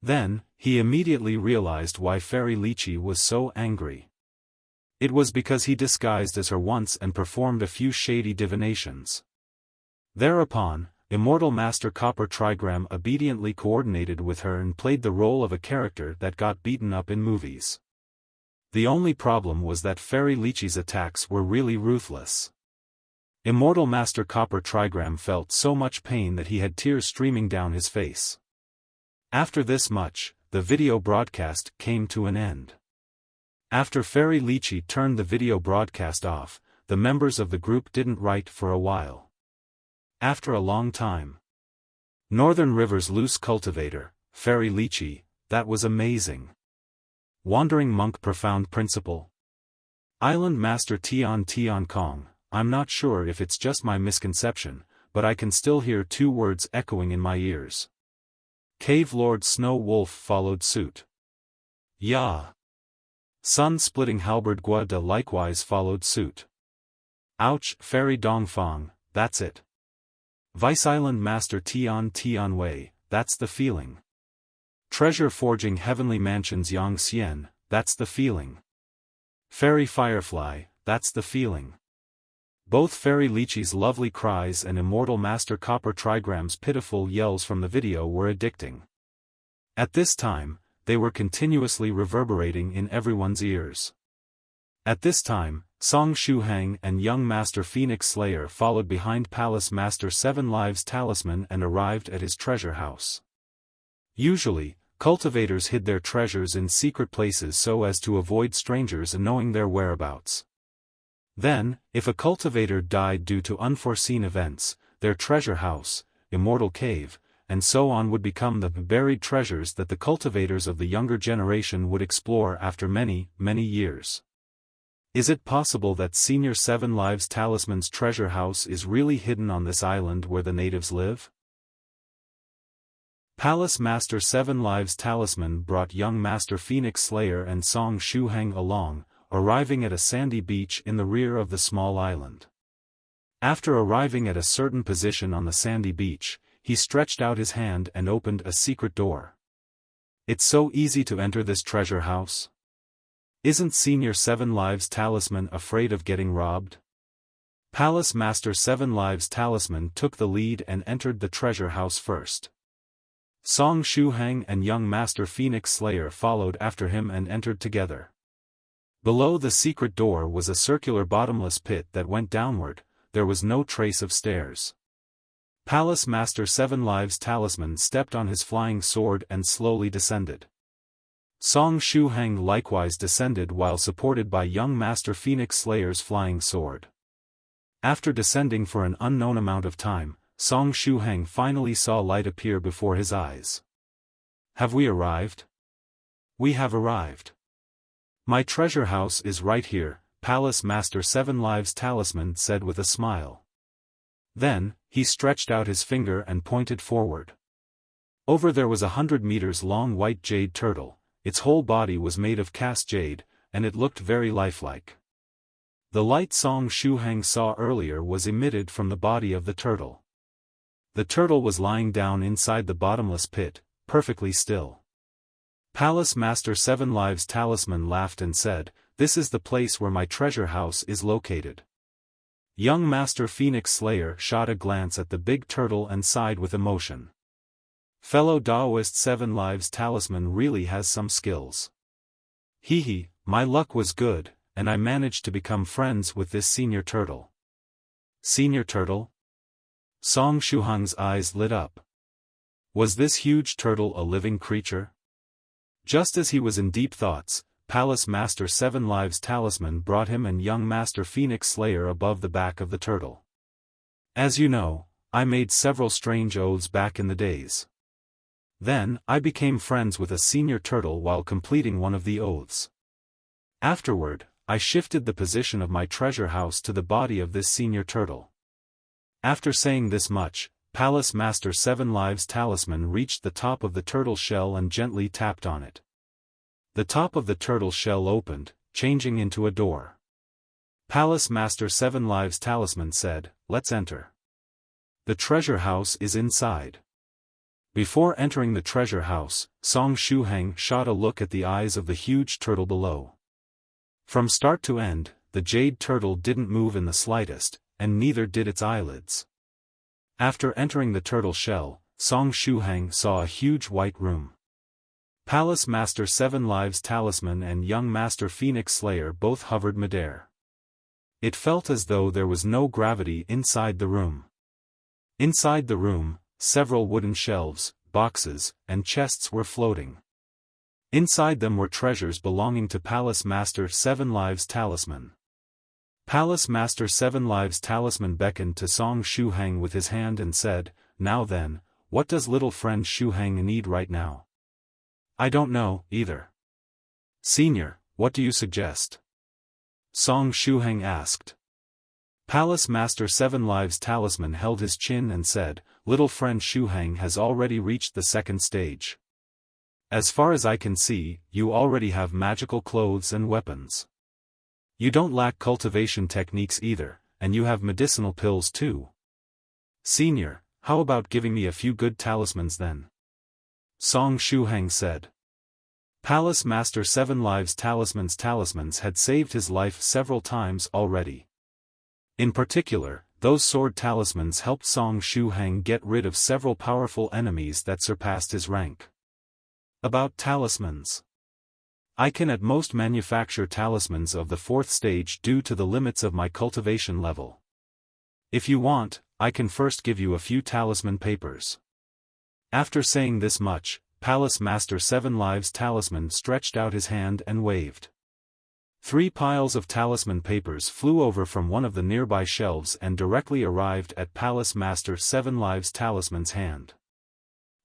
Then, he immediately realized why Fairy Lychee was so angry. It was because he disguised as her once and performed a few shady divinations. Thereupon, Immortal Master Copper Trigram obediently coordinated with her and played the role of a character that got beaten up in movies. The only problem was that Fairy Lychee's attacks were really ruthless. Immortal Master Copper Trigram felt so much pain that he had tears streaming down his face. After this much, the video broadcast came to an end. After Fairy Lychee turned the video broadcast off, the members of the group didn't write for a while. After a long time. Northern River's loose cultivator, Fairy Lychee, that was amazing. Wandering Monk Profound Principle. Island Master Tian Tian Kong, I'm not sure if it's just my misconception, but I can still hear two words echoing in my ears. Cave Lord Snow Wolf followed suit. Ya. Sun-splitting Halberd Guada likewise followed suit. Ouch, Fairy Dongfang, that's it. Vice Island Master Tian Tian Wei, that's the feeling. Treasure Forging Heavenly Mansions Yang Xian, that's the feeling. Fairy Firefly, that's the feeling. Both Fairy Lychee's lovely cries and Immortal Master Copper Trigram's pitiful yells from the video were addicting. At this time, they were continuously reverberating in everyone's ears. At this time, Song Shuhang and young Master Phoenix Slayer followed behind Palace Master Seven Lives Talisman and arrived at his treasure house. Usually, cultivators hid their treasures in secret places so as to avoid strangers knowing their whereabouts. Then, if a cultivator died due to unforeseen events, their treasure house, immortal cave, and so on would become the buried treasures that the cultivators of the younger generation would explore after many, many years. Is it possible that Senior Seven Lives Talisman's treasure house is really hidden on this island where the natives live? Palace Master 7 Lives Talisman brought young Master Phoenix Slayer and Song Shuhang along, arriving at a sandy beach in the rear of the small island. After arriving at a certain position on the sandy beach, he stretched out his hand and opened a secret door. It's so easy to enter this treasure house. Isn't Senior 7 Lives Talisman afraid of getting robbed? Palace Master 7 Lives Talisman took the lead and entered the treasure house first. Song Shuhang and young Master Phoenix Slayer followed after him and entered together. Below the secret door was a circular bottomless pit that went downward. There was no trace of stairs. Palace Master 7 Lives Talisman stepped on his flying sword and slowly descended. Song Shuhang likewise descended while supported by young Master Phoenix Slayer's flying sword. After descending for an unknown amount of time, Song Shuhang finally saw light appear before his eyes. Have we arrived? We have arrived. My treasure house is right here, Palace Master 7 Lives Talisman said with a smile. Then, he stretched out his finger and pointed forward. Over there was a 100 meters long white jade turtle. Its whole body was made of cast jade, and it looked very lifelike. The light Song Shuhang saw earlier was emitted from the body of the turtle. The turtle was lying down inside the bottomless pit, perfectly still. Palace Master 7 Lives Talisman laughed and said, "This is the place where my treasure house is located." Young Master Phoenix Slayer shot a glance at the big turtle and sighed with emotion. Fellow Daoist 7 Lives Talisman really has some skills. Hee, my luck was good, and I managed to become friends with this senior turtle. Senior turtle? Song Shuhang's eyes lit up. Was this huge turtle a living creature? Just as he was in deep thoughts, Palace Master 7 Lives Talisman brought him and young Master Phoenix Slayer above the back of the turtle. As you know, I made several strange oaths back in the days. Then, I became friends with a senior turtle while completing one of the oaths. Afterward, I shifted the position of my treasure house to the body of this senior turtle. After saying this much, Palace Master 7 Lives Talisman reached the top of the turtle shell and gently tapped on it. The top of the turtle shell opened, changing into a door. Palace Master 7 Lives Talisman said, "Let's enter." The treasure house is inside. Before entering the treasure house, Song Shuhang shot a look at the eyes of the huge turtle below. From start to end, the jade turtle didn't move in the slightest, and neither did its eyelids. After entering the turtle shell, Song Shuhang saw a huge white room. Palace Master 7 Lives Talisman and young Master Phoenix Slayer both hovered midair. It felt as though there was no gravity inside the room. Inside the room, several wooden shelves, boxes, and chests were floating. Inside them were treasures belonging to Palace Master 7 Lives Talisman. Palace Master 7 Lives Talisman beckoned to Song Shuhang with his hand and said, "Now then, what does little friend Shuhang need right now?" "I don't know, either." "Senior, what do you suggest?" Song Shuhang asked. Palace Master 7 Lives Talisman held his chin and said, "Little friend Shuhang has already reached the second stage. As far as I can see, you already have magical clothes and weapons. You don't lack cultivation techniques either, and you have medicinal pills too. Senior, how about giving me a few good talismans then?" Song Shuhang said. Palace Master 7 Lives Talismans had saved his life several times already. In particular, those sword talismans helped Song Shuhang get rid of several powerful enemies that surpassed his rank. About talismans. I can at most manufacture talismans of the 4th stage due to the limits of my cultivation level. If you want, I can first give you a few talisman papers. After saying this much, Palace Master 7 Lives Talisman stretched out his hand and waved. 3 piles of talisman papers flew over from one of the nearby shelves and directly arrived at Palace Master 7 Lives Talisman's hand.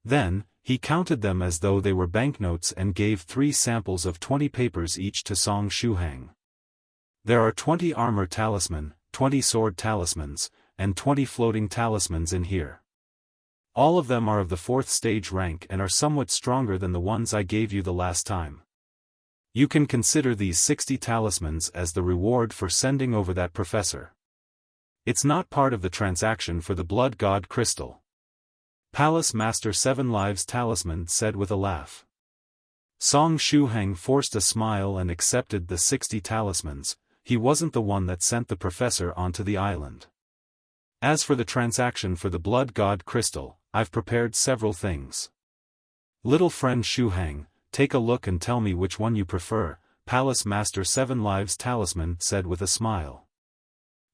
Then, he counted them as though they were banknotes and gave 3 samples of 20 papers each to Song Shuhang. There are 20 armor talisman, 20 sword talismans, and 20 floating talismans in here. All of them are of the 4th stage rank and are somewhat stronger than the ones I gave you the last time. You can consider these 60 talismans as the reward for sending over that professor. It's not part of the transaction for the Blood God Crystal. Palace Master 7 Lives Talisman said with a laugh. Song Shuhang forced a smile and accepted the 60 talismans. He wasn't the one that sent the professor onto the island. As for the transaction for the Blood God Crystal, I've prepared several things. Little friend Shuhang, take a look and tell me which one you prefer, Palace Master 7 Lives Talisman said with a smile.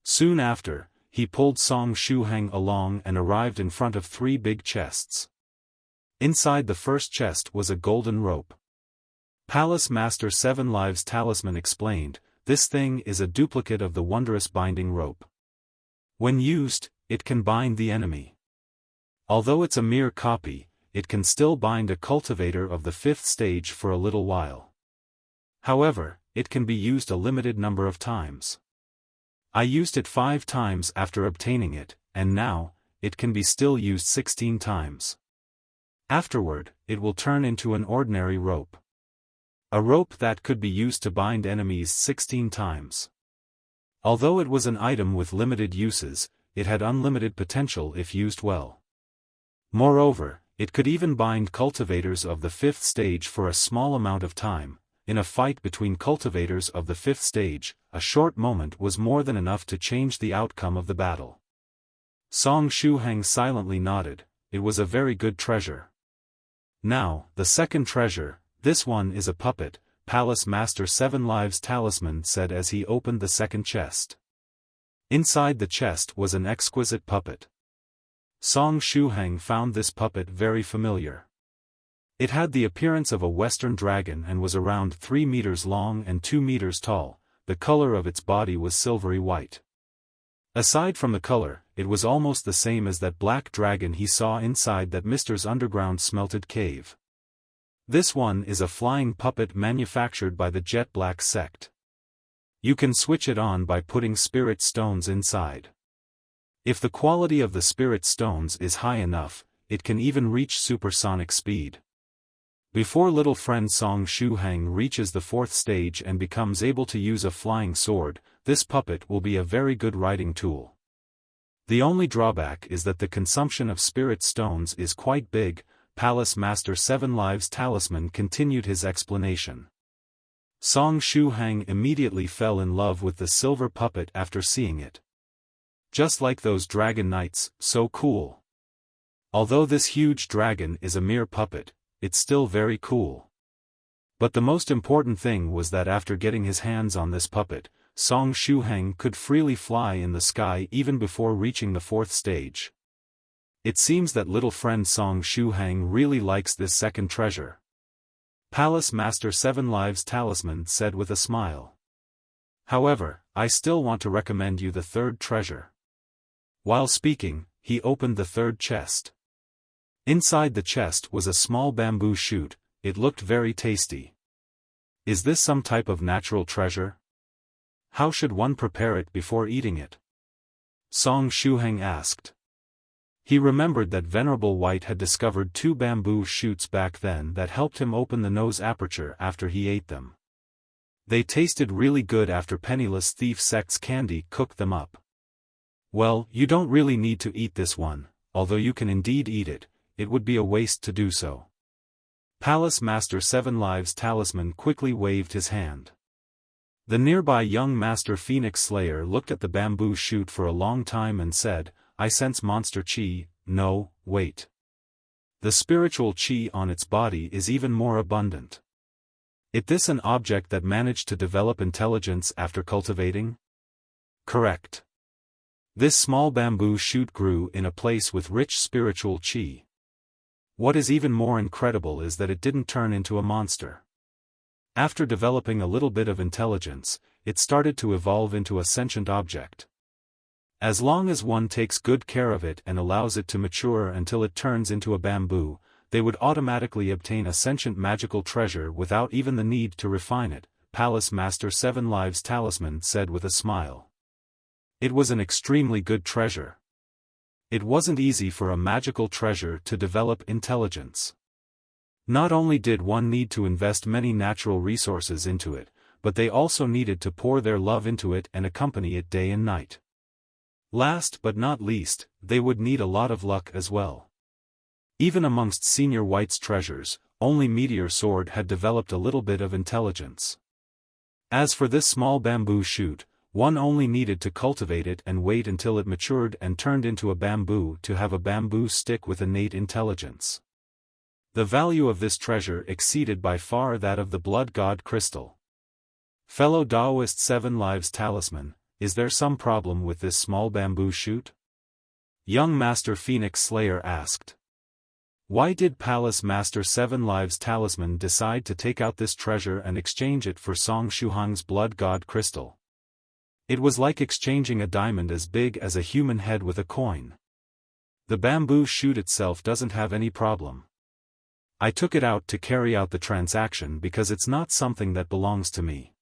Soon after, he pulled Song Shuhang along and arrived in front of 3 big chests. Inside the first chest was a golden rope. Palace Master 7 Lives Talisman explained, this thing is a duplicate of the wondrous binding rope. When used, it can bind the enemy. Although it's a mere copy, it can still bind a cultivator of the 5th stage for a little while. However, it can be used a limited number of times. I used it 5 times after obtaining it, and now, it can be still used 16 times. Afterward, it will turn into an ordinary rope. A rope that could be used to bind enemies 16 times. Although it was an item with limited uses, it had unlimited potential if used well. Moreover, it could even bind cultivators of the 5th stage for a small amount of time. In a fight between cultivators of the 5th stage, a short moment was more than enough to change the outcome of the battle. Song Shuhang silently nodded. It was a very good treasure. Now, the second treasure, this one is a puppet, Palace Master 7 Lives Talisman said as he opened the second chest. Inside the chest was an exquisite puppet. Song Shuhang found this puppet very familiar. It had the appearance of a western dragon and was around 3 meters long and 2 meters tall. The color of its body was silvery white. Aside from the color, it was almost the same as that black dragon he saw inside that Mr's underground smelted cave. This one is a flying puppet manufactured by the Jet Black sect. You can switch it on by putting spirit stones inside. If the quality of the spirit stones is high enough, it can even reach supersonic speed. Before little friend Song Shuhang reaches the 4th stage and becomes able to use a flying sword, this puppet will be a very good riding tool. The only drawback is that the consumption of spirit stones is quite big. Palace Master 7 Lives Talisman continued his explanation. Song Shuhang immediately fell in love with the silver puppet after seeing it. Just like those dragon knights, so cool. Although this huge dragon is a mere puppet, it's still very cool. But the most important thing was that after getting his hands on this puppet, Song Shuhang could freely fly in the sky even before reaching the 4th stage. It seems that little friend Song Shuhang really likes this second treasure. Palace Master 7 Lives Talisman said with a smile. However, I still want to recommend you the third treasure. While speaking, he opened the third chest. Inside the chest was a small bamboo shoot. It looked very tasty. Is this some type of natural treasure? How should one prepare it before eating it? Song Shuhang asked. He remembered that Venerable White had discovered 2 bamboo shoots back then that helped him open the nose aperture after he ate them. They tasted really good after Penniless Thief Sect's candy cooked them up. Well, you don't really need to eat this one, although you can indeed eat it. It would be a waste to do so. Palace Master 7 Lives Talisman quickly waved his hand. The nearby young Master Phoenix Slayer looked at the bamboo shoot for a long time and said, I sense monster chi. No, wait. The spiritual chi on its body is even more abundant. Is this an object that managed to develop intelligence after cultivating? Correct. This small bamboo shoot grew in a place with rich spiritual chi. What is even more incredible is that it didn't turn into a monster. After developing a little bit of intelligence, it started to evolve into a sentient object. As long as one takes good care of it and allows it to mature until it turns into a bamboo, they would automatically obtain a sentient magical treasure without even the need to refine it, Palace Master 7 Lives Talisman said with a smile. It was an extremely good treasure. It wasn't easy for a magical treasure to develop intelligence. Not only did one need to invest many natural resources into it, but they also needed to pour their love into it and accompany it day and night. Last but not least, they would need a lot of luck as well. Even amongst Senior White's treasures, only Meteor Sword had developed a little bit of intelligence. As for this small bamboo shoot, one only needed to cultivate it and wait until it matured and turned into a bamboo to have a bamboo stick with innate intelligence. The value of this treasure exceeded by far that of the Blood God Crystal. Fellow Daoist 7 Lives Talisman, is there some problem with this small bamboo shoot? Young Master Phoenix Slayer asked. Why did Palace Master 7 Lives Talisman decide to take out this treasure and exchange it for Song Shuhang's Blood God Crystal? It was like exchanging a diamond as big as a human head with a coin. The bamboo shoot itself doesn't have any problem. I took it out to carry out the transaction because it's not something that belongs to me.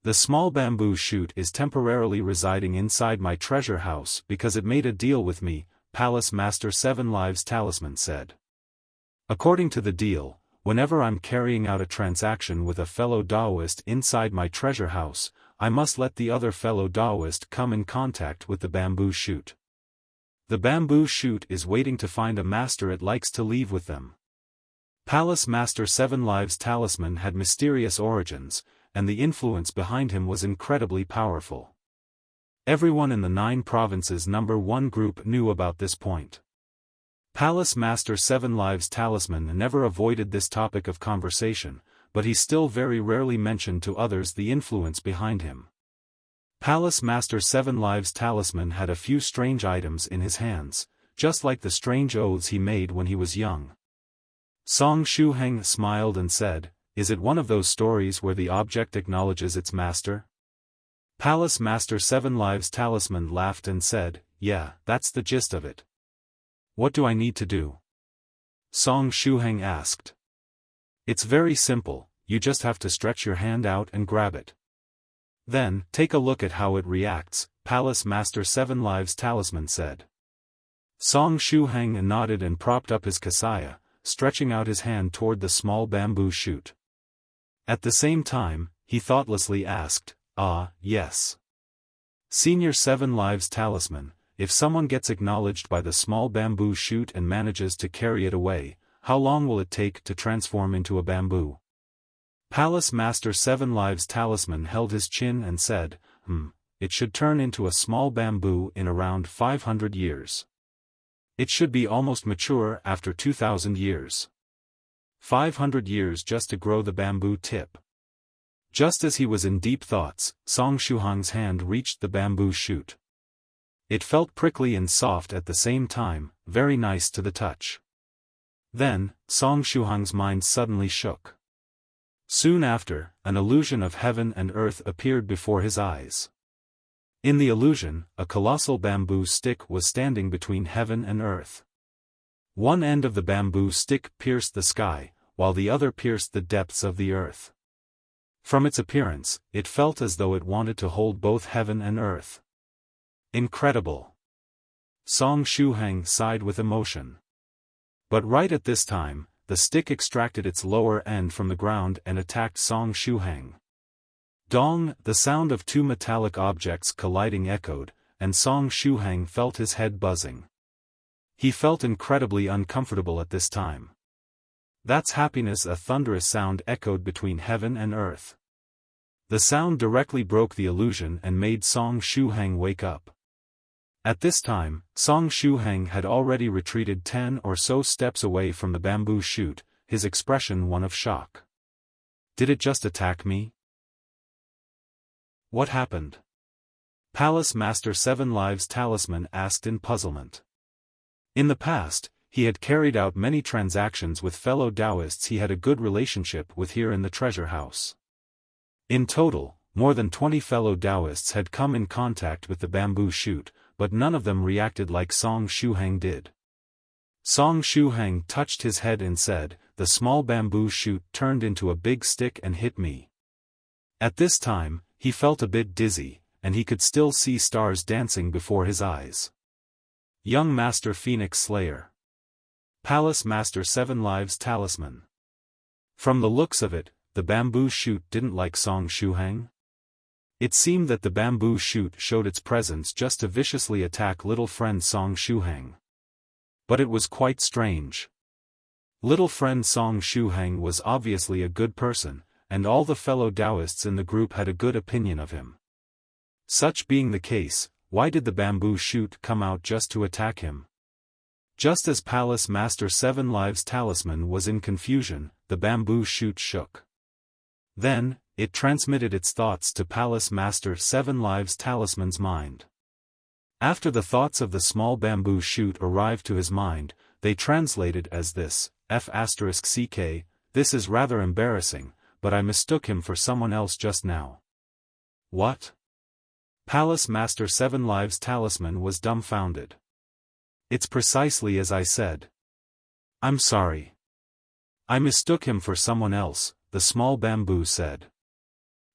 The small bamboo shoot is temporarily residing inside my treasure house because it made a deal with me, Palace Master 7 Lives Talisman said. According to the deal, whenever I'm carrying out a transaction with a fellow Daoist inside my treasure house, I must let the other fellow Daoist come in contact with the bamboo shoot. The bamboo shoot is waiting to find a master it likes to leave with them. Palace Master 7 Lives Talisman had mysterious origins, and the influence behind him was incredibly powerful. Everyone in the 9 provinces number 1 group knew about this point. Palace Master 7 Lives Talisman never avoided this topic of conversation, but he still very rarely mentioned to others the influence behind him. Palace Master 7 Lives Talisman had a few strange items in his hands, just like the strange oaths he made when he was young. Song Shuhang smiled and said, "Is it one of those stories where the object acknowledges its master?" Palace Master 7 Lives Talisman laughed and said, "Yeah, that's the gist of it." "What do I need to do?" Song Shuhang asked. "It's very simple, you just have to stretch your hand out and grab it. Then, take a look at how it reacts," Palace Master 7 Lives Talisman said. Song Shuhang nodded and propped up his kasaya, stretching out his hand toward the small bamboo shoot. At the same time, he thoughtlessly asked, "Ah, yes. Senior 7 Lives Talisman, if someone gets acknowledged by the small bamboo shoot and manages to carry it away, how long will it take to transform into a bamboo?" Palace Master 7 Lives Talisman held his chin and said, It should turn into a small bamboo in around 500 years. It should be almost mature after 2,000 years. 500 years just to grow the bamboo tip." Just as he was in deep thoughts, Song Shuhang's hand reached the bamboo shoot. It felt prickly and soft at the same time, very nice to the touch. Then, Song Shuhang's mind suddenly shook. Soon after, an illusion of heaven and earth appeared before his eyes. In the illusion, a colossal bamboo stick was standing between heaven and earth. One end of the bamboo stick pierced the sky, while the other pierced the depths of the earth. From its appearance, it felt as though it wanted to hold both heaven and earth. Incredible! Song Shuhang sighed with emotion. But right at this time, the stick extracted its lower end from the ground and attacked Song Shuhang. Dong, the sound of 2 metallic objects colliding echoed, and Song Shuhang felt his head buzzing. He felt incredibly uncomfortable at this time. "That's happiness!" A thunderous sound echoed between heaven and earth. The sound directly broke the illusion and made Song Shuhang wake up. At this time, Song Shuhang had already retreated 10 or so steps away from the bamboo shoot, his expression one of shock. "Did it just attack me? What happened?" Palace Master 7 Lives Talisman asked in puzzlement. In the past, he had carried out many transactions with fellow Daoists he had a good relationship with here in the treasure house. In total, more than 20 fellow Daoists had come in contact with the bamboo shoot, but none of them reacted like Song Shuhang did. Song Shuhang touched his head and said, "The small bamboo shoot turned into a big stick and hit me." At this time, he felt a bit dizzy, and he could still see stars dancing before his eyes. Young Master Phoenix Slayer. Palace Master 7 Lives Talisman. From the looks of it, the bamboo shoot didn't like Song Shuhang. It seemed that the bamboo shoot showed its presence just to viciously attack little friend Song Shuhang. But it was quite strange. Little friend Song Shuhang was obviously a good person, and all the fellow Daoists in the group had a good opinion of him. Such being the case, why did the bamboo shoot come out just to attack him? Just as Palace Master 7 Lives Talisman was in confusion, the bamboo shoot shook. Then, it transmitted its thoughts to Palace Master 7 Lives Talisman's mind. After the thoughts of the small bamboo shoot arrived to his mind, they translated as this: F***ck, this is rather embarrassing, but I mistook him for someone else just now. What? Palace Master 7 Lives Talisman was dumbfounded. It's precisely as I said. I'm sorry. I mistook him for someone else, the small bamboo said.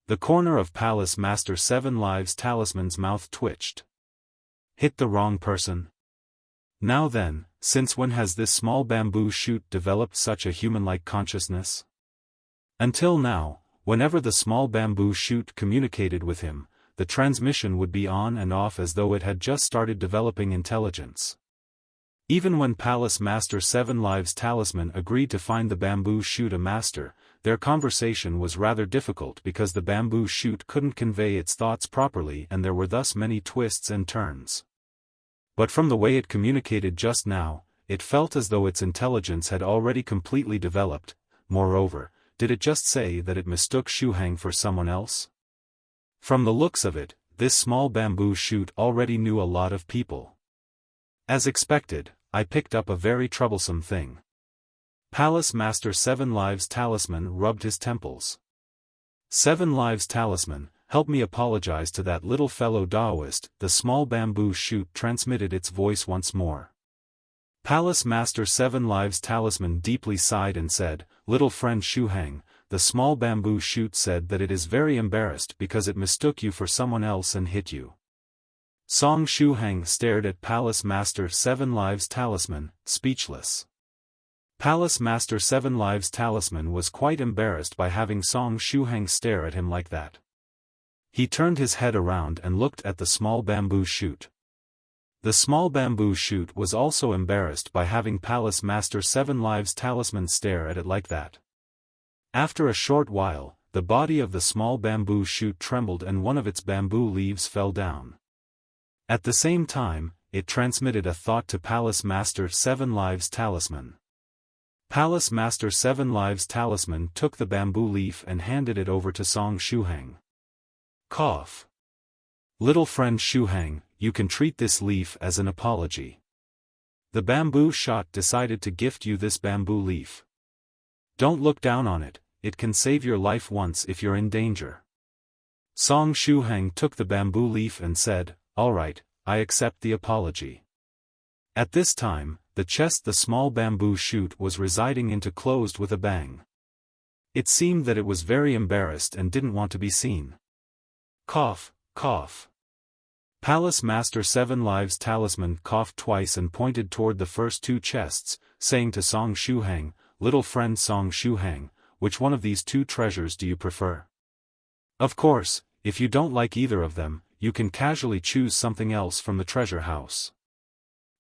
The corner of Palace Master 7 Lives Talisman's mouth twitched. Hit the wrong person? Now then, since when has this small bamboo shoot developed such a human-like consciousness? Until now, whenever the small bamboo shoot communicated with him, the transmission would be on and off as though it had just started developing intelligence. Even when Palace Master 7 Lives Talisman agreed to find the bamboo shoot a master, their conversation was rather difficult because the bamboo shoot couldn't convey its thoughts properly and there were thus many twists and turns. But from the way it communicated just now, it felt as though its intelligence had already completely developed. Moreover, did it just say that it mistook Shuhang for someone else? From the looks of it, this small bamboo shoot already knew a lot of people. As expected, I picked up a very troublesome thing. Palace Master 7 Lives Talisman rubbed his temples. 7 Lives Talisman, help me apologize to that little fellow Daoist. The small bamboo shoot transmitted its voice once more. Palace Master 7 Lives Talisman deeply sighed and said, little friend Shuhang, the small bamboo shoot said that it is very embarrassed because it mistook you for someone else and hit you. Song Shuhang stared at Palace Master 7 Lives Talisman, speechless. Palace Master 7 Lives Talisman was quite embarrassed by having Song Shuhang stare at him like that. He turned his head around and looked at the small bamboo shoot. The small bamboo shoot was also embarrassed by having Palace Master 7 Lives Talisman stare at it like that. After a short while, the body of the small bamboo shoot trembled and one of its bamboo leaves fell down. At the same time, it transmitted a thought to Palace Master 7 Lives Talisman. Palace Master 7 Lives Talisman took the bamboo leaf and handed it over to Song Shuhang. Cough. Little friend Shuhang, you can treat this leaf as an apology. The bamboo shot decided to gift you this bamboo leaf. Don't look down on it, it can save your life once if you're in danger. Song Shuhang took the bamboo leaf and said, all right, I accept the apology. At this time, the chest the small bamboo shoot was residing into closed with a bang. It seemed that it was very embarrassed and didn't want to be seen. Cough, cough. Palace Master 7 Lives Talisman coughed twice and pointed toward the first two chests, saying to Song Shuhang, little friend Song Shuhang, which one of these two treasures do you prefer? Of course, if you don't like either of them, you can casually choose something else from the treasure house.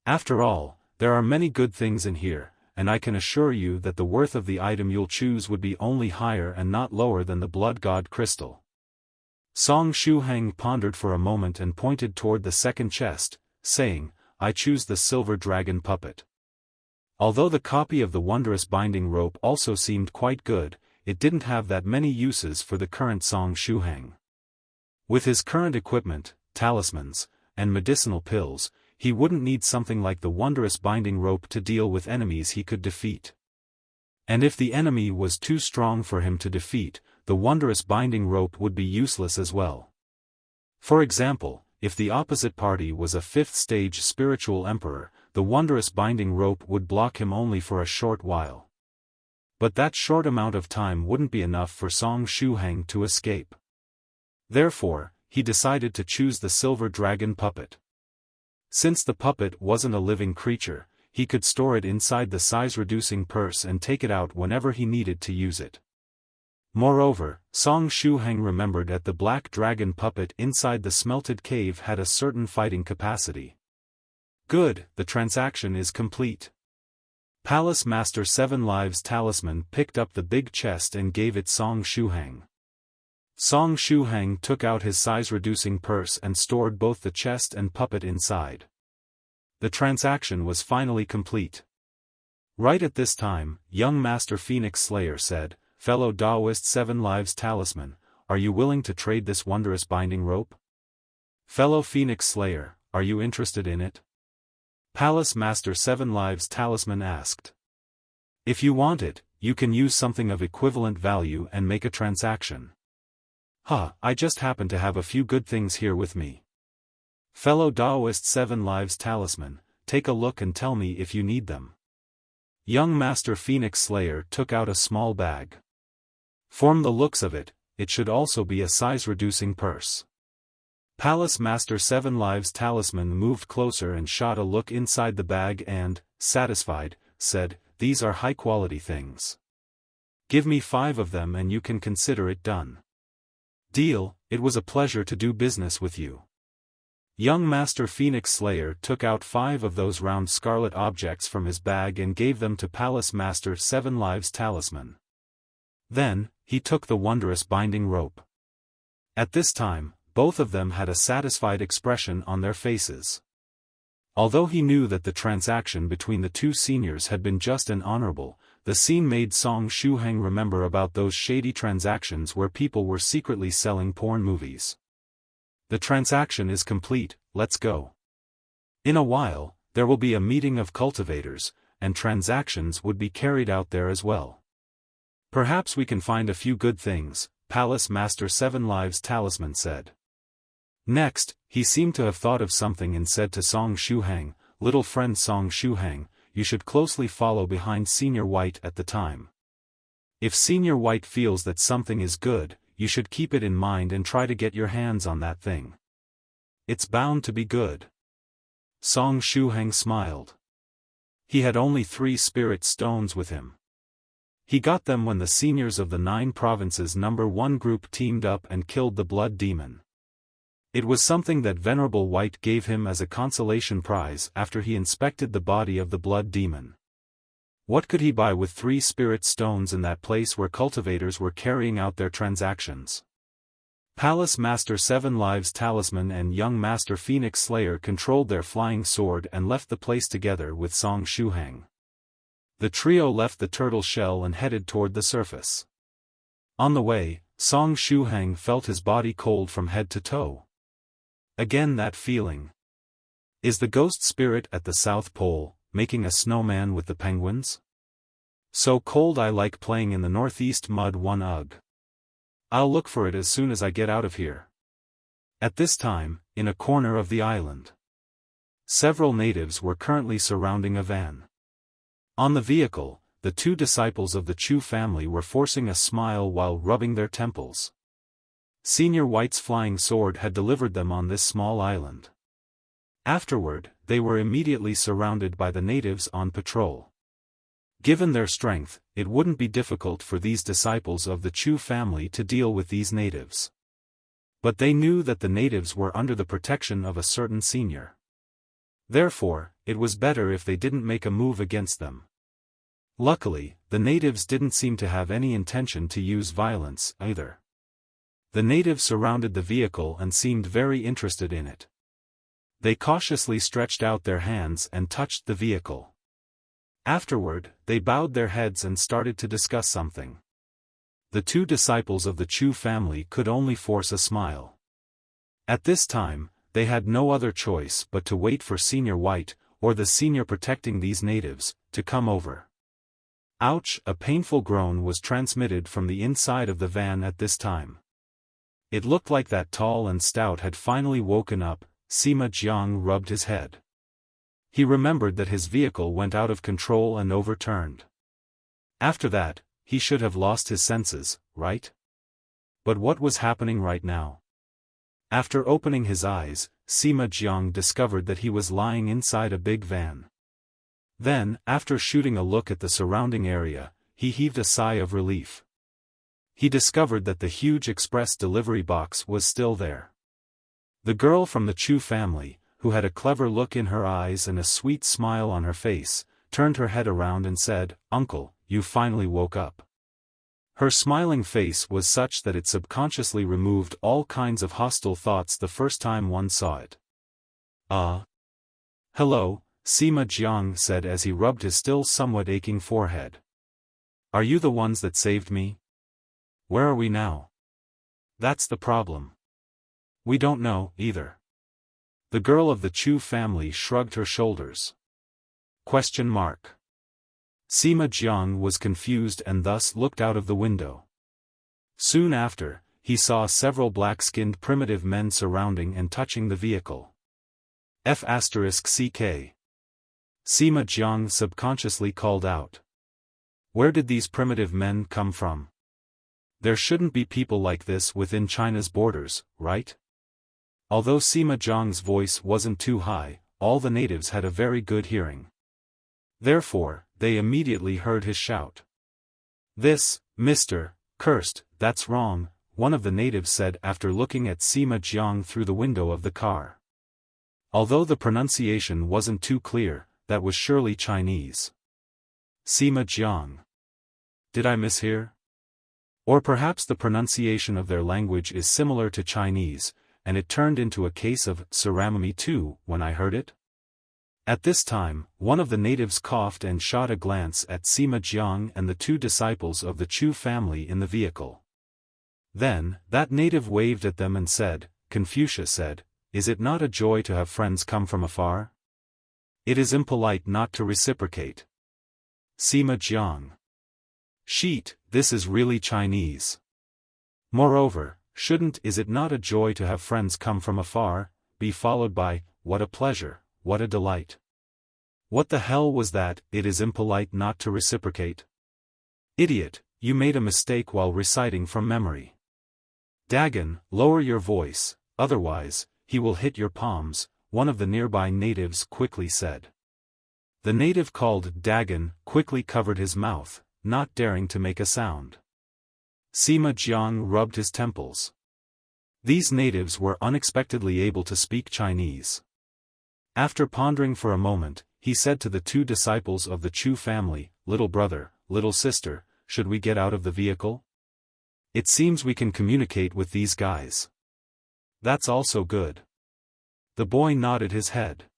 After all, there are many good things in here, and I can assure you that the worth of the item you'll choose would be only higher and not lower than the blood god crystal. Song Shuhang pondered for a moment and pointed toward the second chest, saying, I choose the silver dragon puppet. Although the copy of the wondrous binding rope also seemed quite good, it didn't have that many uses for the current Song Shuhang. With his current equipment, talismans, and medicinal pills, he wouldn't need something like the wondrous binding rope to deal with enemies he could defeat. And if the enemy was too strong for him to defeat, the wondrous binding rope would be useless as well. For example, if the opposite party was a 5th stage spiritual emperor, the wondrous binding rope would block him only for a short while. But that short amount of time wouldn't be enough for Song Shuhang to escape. Therefore, he decided to choose the silver dragon puppet. Since the puppet wasn't a living creature, he could store it inside the size-reducing purse and take it out whenever he needed to use it. Moreover, Song Shuhang remembered that the black dragon puppet inside the smelted cave had a certain fighting capacity. Good, the transaction is complete. Palace Master 7 Lives Talisman picked up the big chest and gave it Song Shuhang. Song Shuhang took out his size-reducing purse and stored both the chest and puppet inside. The transaction was finally complete. Right at this time, young Master Phoenix Slayer said, "Fellow Daoist 7 Lives Talisman, are you willing to trade this wondrous binding rope?" Fellow Phoenix Slayer, are you interested in it? Palace Master 7 Lives Talisman asked. If you want it, you can use something of equivalent value and make a transaction. I just happen to have a few good things here with me. Fellow Daoist 7 Lives Talisman, take a look and tell me if you need them. Young Master Phoenix Slayer took out a small bag. From the looks of it, it should also be a size-reducing purse. Palace Master 7 Lives Talisman moved closer and shot a look inside the bag and, satisfied, said, "These are high-quality things. Give me 5 of them and you can consider it done." Deal, it was a pleasure to do business with you. Young Master Phoenix Slayer took out 5 of those round scarlet objects from his bag and gave them to Palace Master 7 Lives Talisman. Then, he took the wondrous binding rope. At this time, both of them had a satisfied expression on their faces. Although he knew that the transaction between the two seniors had been just and honorable, the scene made Song Shuhang remember about those shady transactions where people were secretly selling porn movies. The transaction is complete, let's go. In a while, there will be a meeting of cultivators, and transactions would be carried out there as well. Perhaps we can find a few good things, Palace Master 7 Lives Talisman said. Next, he seemed to have thought of something and said to Song Shuhang, "Little friend Song Shuhang, you should closely follow behind Senior White at the time. If Senior White feels that something is good, you should keep it in mind and try to get your hands on that thing. It's bound to be good." Song Shuhang smiled. He had only 3 spirit stones with him. He got them when the seniors of the 9 provinces number 1 group teamed up and killed the blood demon. It was something that Venerable White gave him as a consolation prize after he inspected the body of the blood demon. What could he buy with 3 spirit stones in that place where cultivators were carrying out their transactions? Palace Master 7 Lives Talisman and young Master Phoenix Slayer controlled their flying sword and left the place together with Song Shuhang. The trio left the turtle shell and headed toward the surface. On the way, Song Shuhang felt his body cold from head to toe. Again that feeling. Is the ghost spirit at the South Pole, making a snowman with the penguins? So cold I like playing in the northeast mud. Ugh. I'll look for it as soon as I get out of here. At this time, in a corner of the island, several natives were currently surrounding a van. On the vehicle, the 2 disciples of the Chu family were forcing a smile while rubbing their temples. Senior White's flying sword had delivered them on this small island. Afterward, they were immediately surrounded by the natives on patrol. Given their strength, it wouldn't be difficult for these disciples of the Chu family to deal with these natives. But they knew that the natives were under the protection of a certain senior. Therefore, it was better if they didn't make a move against them. Luckily, the natives didn't seem to have any intention to use violence either. The natives surrounded the vehicle and seemed very interested in it. They cautiously stretched out their hands and touched the vehicle. Afterward, they bowed their heads and started to discuss something. The 2 disciples of the Chu family could only force a smile. At this time, they had no other choice but to wait for Senior White, or the senior protecting these natives, to come over. Ouch! A painful groan was transmitted from the inside of the van at this time. It looked like that tall and stout had finally woken up. Sima Jiang rubbed his head. He remembered that his vehicle went out of control and overturned. After that, he should have lost his senses, right? But what was happening right now? After opening his eyes, Sima Jiang discovered that he was lying inside a big van. Then, after shooting a look at the surrounding area, he heaved a sigh of relief. He discovered that the huge express delivery box was still there. The girl from the Chu family, who had a clever look in her eyes and a sweet smile on her face, turned her head around and said, "Uncle, you finally woke up." Her smiling face was such that it subconsciously removed all kinds of hostile thoughts the first time one saw it. Hello, Sima Jiang said as he rubbed his still somewhat aching forehead. "Are you the ones that saved me? Where are we now?" "That's the problem. We don't know, either." The girl of the Chu family shrugged her shoulders. Sima Jiang was confused and thus looked out of the window. Soon after, he saw several black-skinned primitive men surrounding and touching the vehicle. F***CK. Sima Jiang subconsciously called out. Where did these primitive men come from? There shouldn't be people like this within China's borders, right? Although Sima Jiang's voice wasn't too high, all the natives had a very good hearing. Therefore, they immediately heard his shout. "This, Mr. Cursed, that's wrong," one of the natives said after looking at Sima Jiang through the window of the car. Although the pronunciation wasn't too clear, that was surely Chinese. Sima Jiang. Did I mishear? Or perhaps the pronunciation of their language is similar to Chinese, and it turned into a case of "Saramami too" when I heard it? At this time, one of the natives coughed and shot a glance at Sima Jiang and the two disciples of the Chu family in the vehicle. Then, that native waved at them and said, Confucius said, "Is it not a joy to have friends come from afar? It is impolite not to reciprocate." Sima Jiang. Sheet, this is really Chinese. Moreover, shouldn't "is it not a joy to have friends come from afar" be followed by, "what a pleasure, what a delight"? What the hell was that, "it is impolite not to reciprocate"? Idiot, you made a mistake while reciting from memory. Dagon, lower your voice, otherwise, he will hit your palms, one of the nearby natives quickly said. The native called Dagon quickly covered his mouth, not daring to make a sound. Sima Jiang rubbed his temples. These natives were unexpectedly able to speak Chinese. After pondering for a moment, he said to the two disciples of the Chu family, "Little brother, little sister, should we get out of the vehicle? It seems we can communicate with these guys." "That's also good." The boy nodded his head.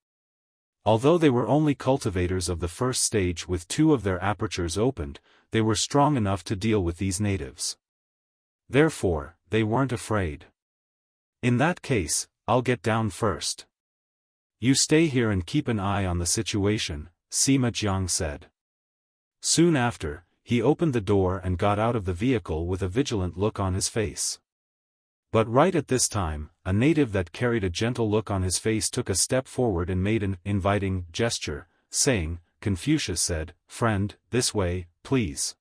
Although they were only cultivators of the first stage with two of their apertures opened, they were strong enough to deal with these natives. Therefore, they weren't afraid. "In that case, I'll get down first. You stay here and keep an eye on the situation," Sima Jiang said. Soon after, he opened the door and got out of the vehicle with a vigilant look on his face. But right at this time, a native that carried a gentle look on his face took a step forward and made an inviting gesture, saying, Confucius said, "Friend, this way, please."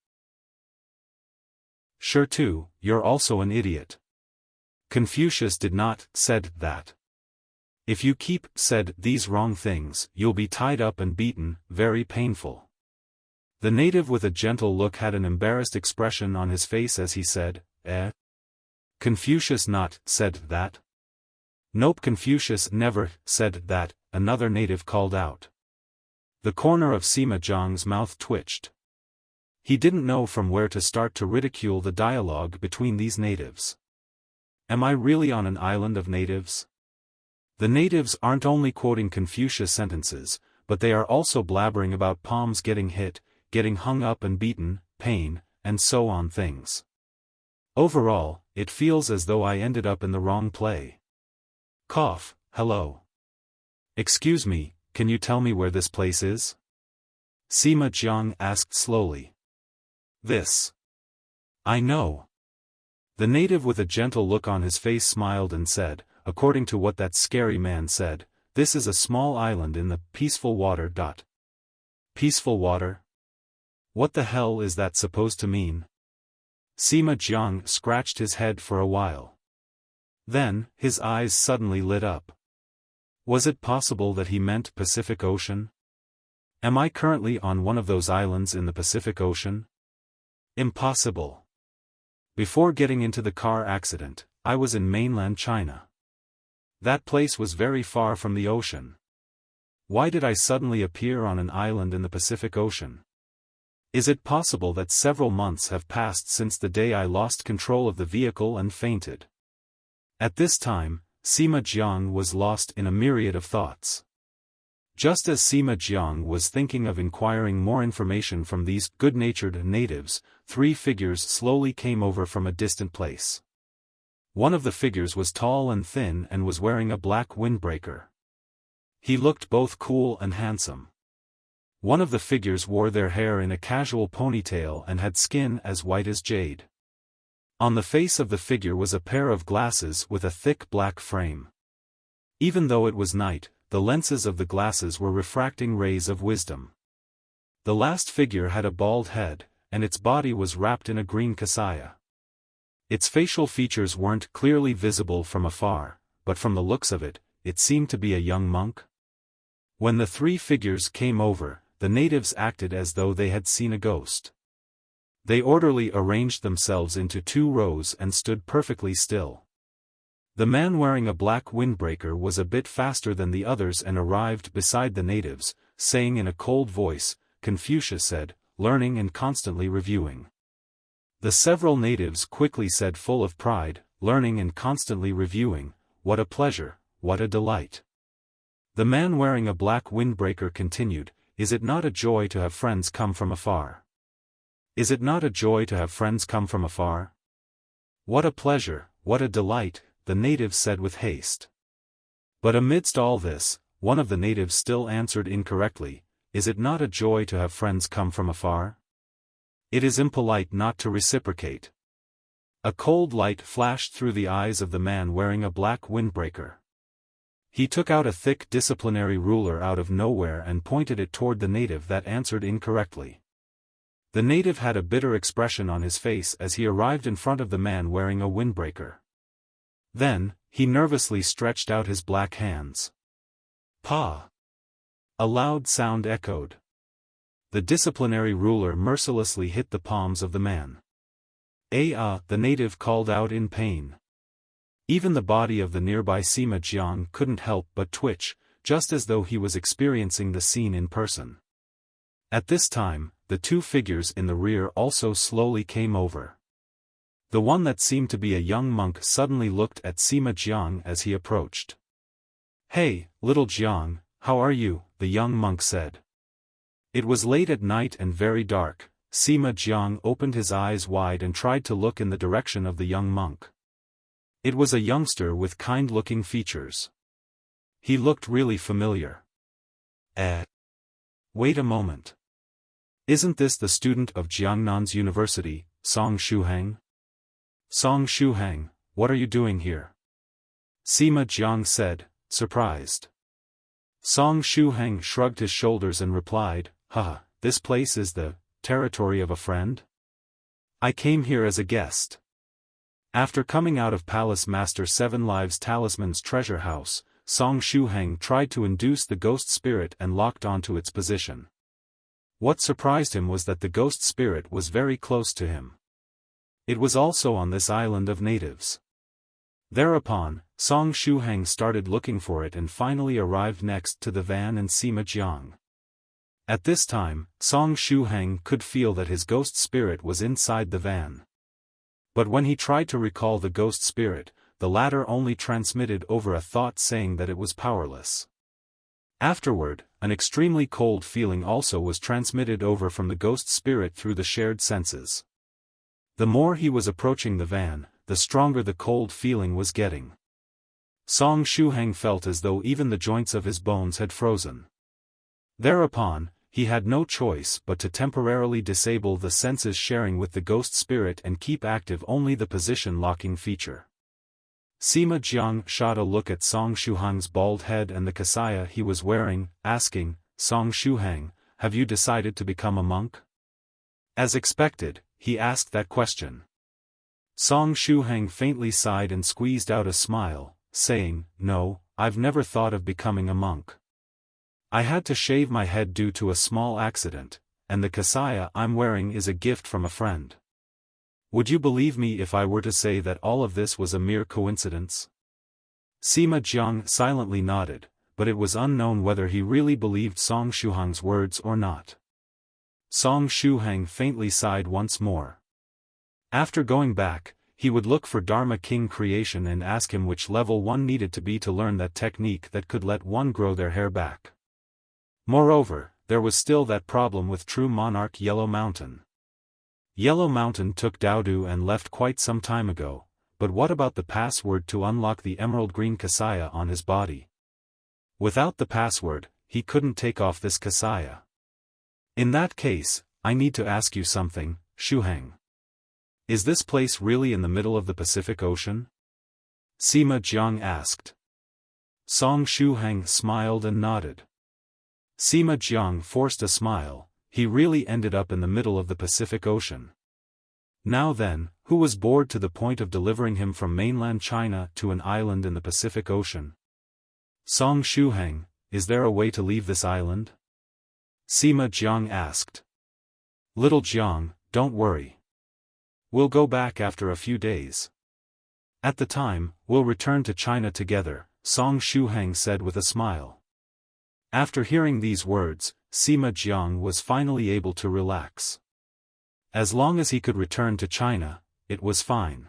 "Sure too, you're also an idiot." Confucius did not said that. "If you keep said these wrong things, you'll be tied up and beaten, very painful." The native with a gentle look had an embarrassed expression on his face as he said, Confucius not said that? "Nope, Confucius never said that," another native called out. The corner of Sima Jiang's mouth twitched. He didn't know from where to start to ridicule the dialogue between these natives. Am I really on an island of natives? The natives aren't only quoting Confucius sentences, but they are also blabbering about palms getting hit, getting hung up and beaten, pain, and so on things. Overall, it feels as though I ended up in the wrong play. Cough, hello. Excuse me, can you tell me where this place is? Sima Jiang asked slowly. This. I know. The native with a gentle look on his face smiled and said, according to what that scary man said, this is a small island in the peaceful water. Peaceful water? What the hell is that supposed to mean? Sima Jiang scratched his head for a while. Then, his eyes suddenly lit up. Was it possible that he meant Pacific Ocean? Am I currently on one of those islands in the Pacific Ocean? Impossible. Before getting into the car accident, I was in mainland China. That place was very far from the ocean. Why did I suddenly appear on an island in the Pacific Ocean? Is it possible that several months have passed since the day I lost control of the vehicle and fainted? At this time, Sima Jiang was lost in a myriad of thoughts. Just as Sima Jiang was thinking of inquiring more information from these good-natured natives, 3 figures slowly came over from a distant place. One of the figures was tall and thin and was wearing a black windbreaker. He looked both cool and handsome. One of the figures wore their hair in a casual ponytail and had skin as white as jade. On the face of the figure was a pair of glasses with a thick black frame. Even though it was night, the lenses of the glasses were refracting rays of wisdom. The last figure had a bald head, and its body was wrapped in a green kasaya. Its facial features weren't clearly visible from afar, but from the looks of it, it seemed to be a young monk. When the 3 figures came over, the natives acted as though they had seen a ghost. They orderly arranged themselves into 2 rows and stood perfectly still. The man wearing a black windbreaker was a bit faster than the others and arrived beside the natives, saying in a cold voice, "Confucius said, learning and constantly reviewing." The several natives quickly said full of pride, "Learning and constantly reviewing, what a pleasure, what a delight." The man wearing a black windbreaker continued, "Is it not a joy to have friends come from afar? Is it not a joy to have friends come from afar? What a pleasure, what a delight," the natives said with haste. But amidst all this, one of the natives still answered incorrectly, "Is it not a joy to have friends come from afar? It is impolite not to reciprocate." A cold light flashed through the eyes of the man wearing a black windbreaker. He took out a thick disciplinary ruler out of nowhere and pointed it toward the native that answered incorrectly. The native had a bitter expression on his face as he arrived in front of the man wearing a windbreaker. Then, he nervously stretched out his black hands. "Pa!" A loud sound echoed. The disciplinary ruler mercilessly hit the palms of the man. "Ah!" the native called out in pain. Even the body of the nearby Sima Jiang couldn't help but twitch, just as though he was experiencing the scene in person. At this time, the 2 figures in the rear also slowly came over. The one that seemed to be a young monk suddenly looked at Sima Jiang as he approached. "Hey, little Jiang, how are you?" the young monk said. It was late at night and very dark. Sima Jiang opened his eyes wide and tried to look in the direction of the young monk. It was a youngster with kind-looking features. He looked really familiar. Wait a moment. Isn't this the student of Jiangnan's University, Song Shuhang? Song Shuhang, what are you doing here? Sima Jiang said, surprised. Song Shuhang shrugged his shoulders and replied, "Haha, this place is the territory of a friend? I came here as a guest." After coming out of Palace Master 7 Lives Talisman's treasure house, Song Shuhang tried to induce the ghost spirit and locked onto its position. What surprised him was that the ghost spirit was very close to him. It was also on this island of natives. Thereupon, Song Shuhang started looking for it and finally arrived next to the van and Sima Jiang. At this time, Song Shuhang could feel that his ghost spirit was inside the van. But when he tried to recall the ghost spirit, the latter only transmitted over a thought saying that it was powerless. Afterward, an extremely cold feeling also was transmitted over from the ghost spirit through the shared senses. The more he was approaching the van, the stronger the cold feeling was getting. Song Shuhang felt as though even the joints of his bones had frozen. Thereupon, he had no choice but to temporarily disable the senses sharing with the ghost spirit and keep active only the position-locking feature. Sima Jiang shot a look at Song Shuhang's bald head and the kasaya he was wearing, asking, "Song Shuhang, have you decided to become a monk?" As expected, he asked that question. Song Shuhang faintly sighed and squeezed out a smile, saying, "No, I've never thought of becoming a monk. I had to shave my head due to a small accident, and the kasaya I'm wearing is a gift from a friend. Would you believe me if I were to say that all of this was a mere coincidence? Sima Jiang silently nodded, but it was unknown whether he really believed Song Shuhang's words or not. Song Shuhang faintly sighed once more. After going back, he would look for Dharma King creation and ask him which level one needed to be to learn that technique that could let one grow their hair back. Moreover, there was still that problem with true monarch Yellow Mountain. Yellow Mountain took Daodu and left quite some time ago, but what about the password to unlock the emerald green kasaya on his body? Without the password, he couldn't take off this kasaya. In that case, I need to ask you something, Shuhang. Is this place really in the middle of the Pacific Ocean? Sima Jiang asked. Song Shuhang smiled and nodded. Sima Jiang forced a smile. He really ended up in the middle of the Pacific Ocean. Now then, who was bored to the point of delivering him from mainland China to an island in the Pacific Ocean? Song Shuhang, is there a way to leave this island? Sima Jiang asked. Little Jiang, don't worry. We'll go back after a few days. At the time, we'll return to China together, Song Shuhang said with a smile. After hearing these words, Sima Jiang was finally able to relax. As long as he could return to China, it was fine.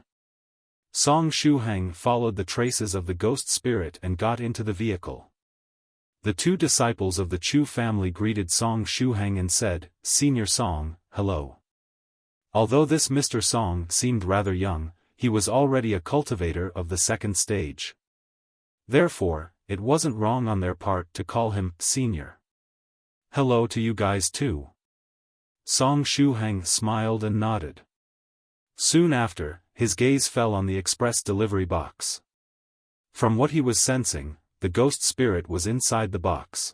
Song Shuhang followed the traces of the ghost spirit and got into the vehicle. The two disciples of the Chu family greeted Song Shuhang and said, Senior Song, hello. Although this Mr. Song seemed rather young, he was already a cultivator of the second stage. Therefore, it wasn't wrong on their part to call him Senior. Hello to you guys too. Song Shuhang smiled and nodded. Soon after, his gaze fell on the express delivery box. From what he was sensing, the ghost spirit was inside the box.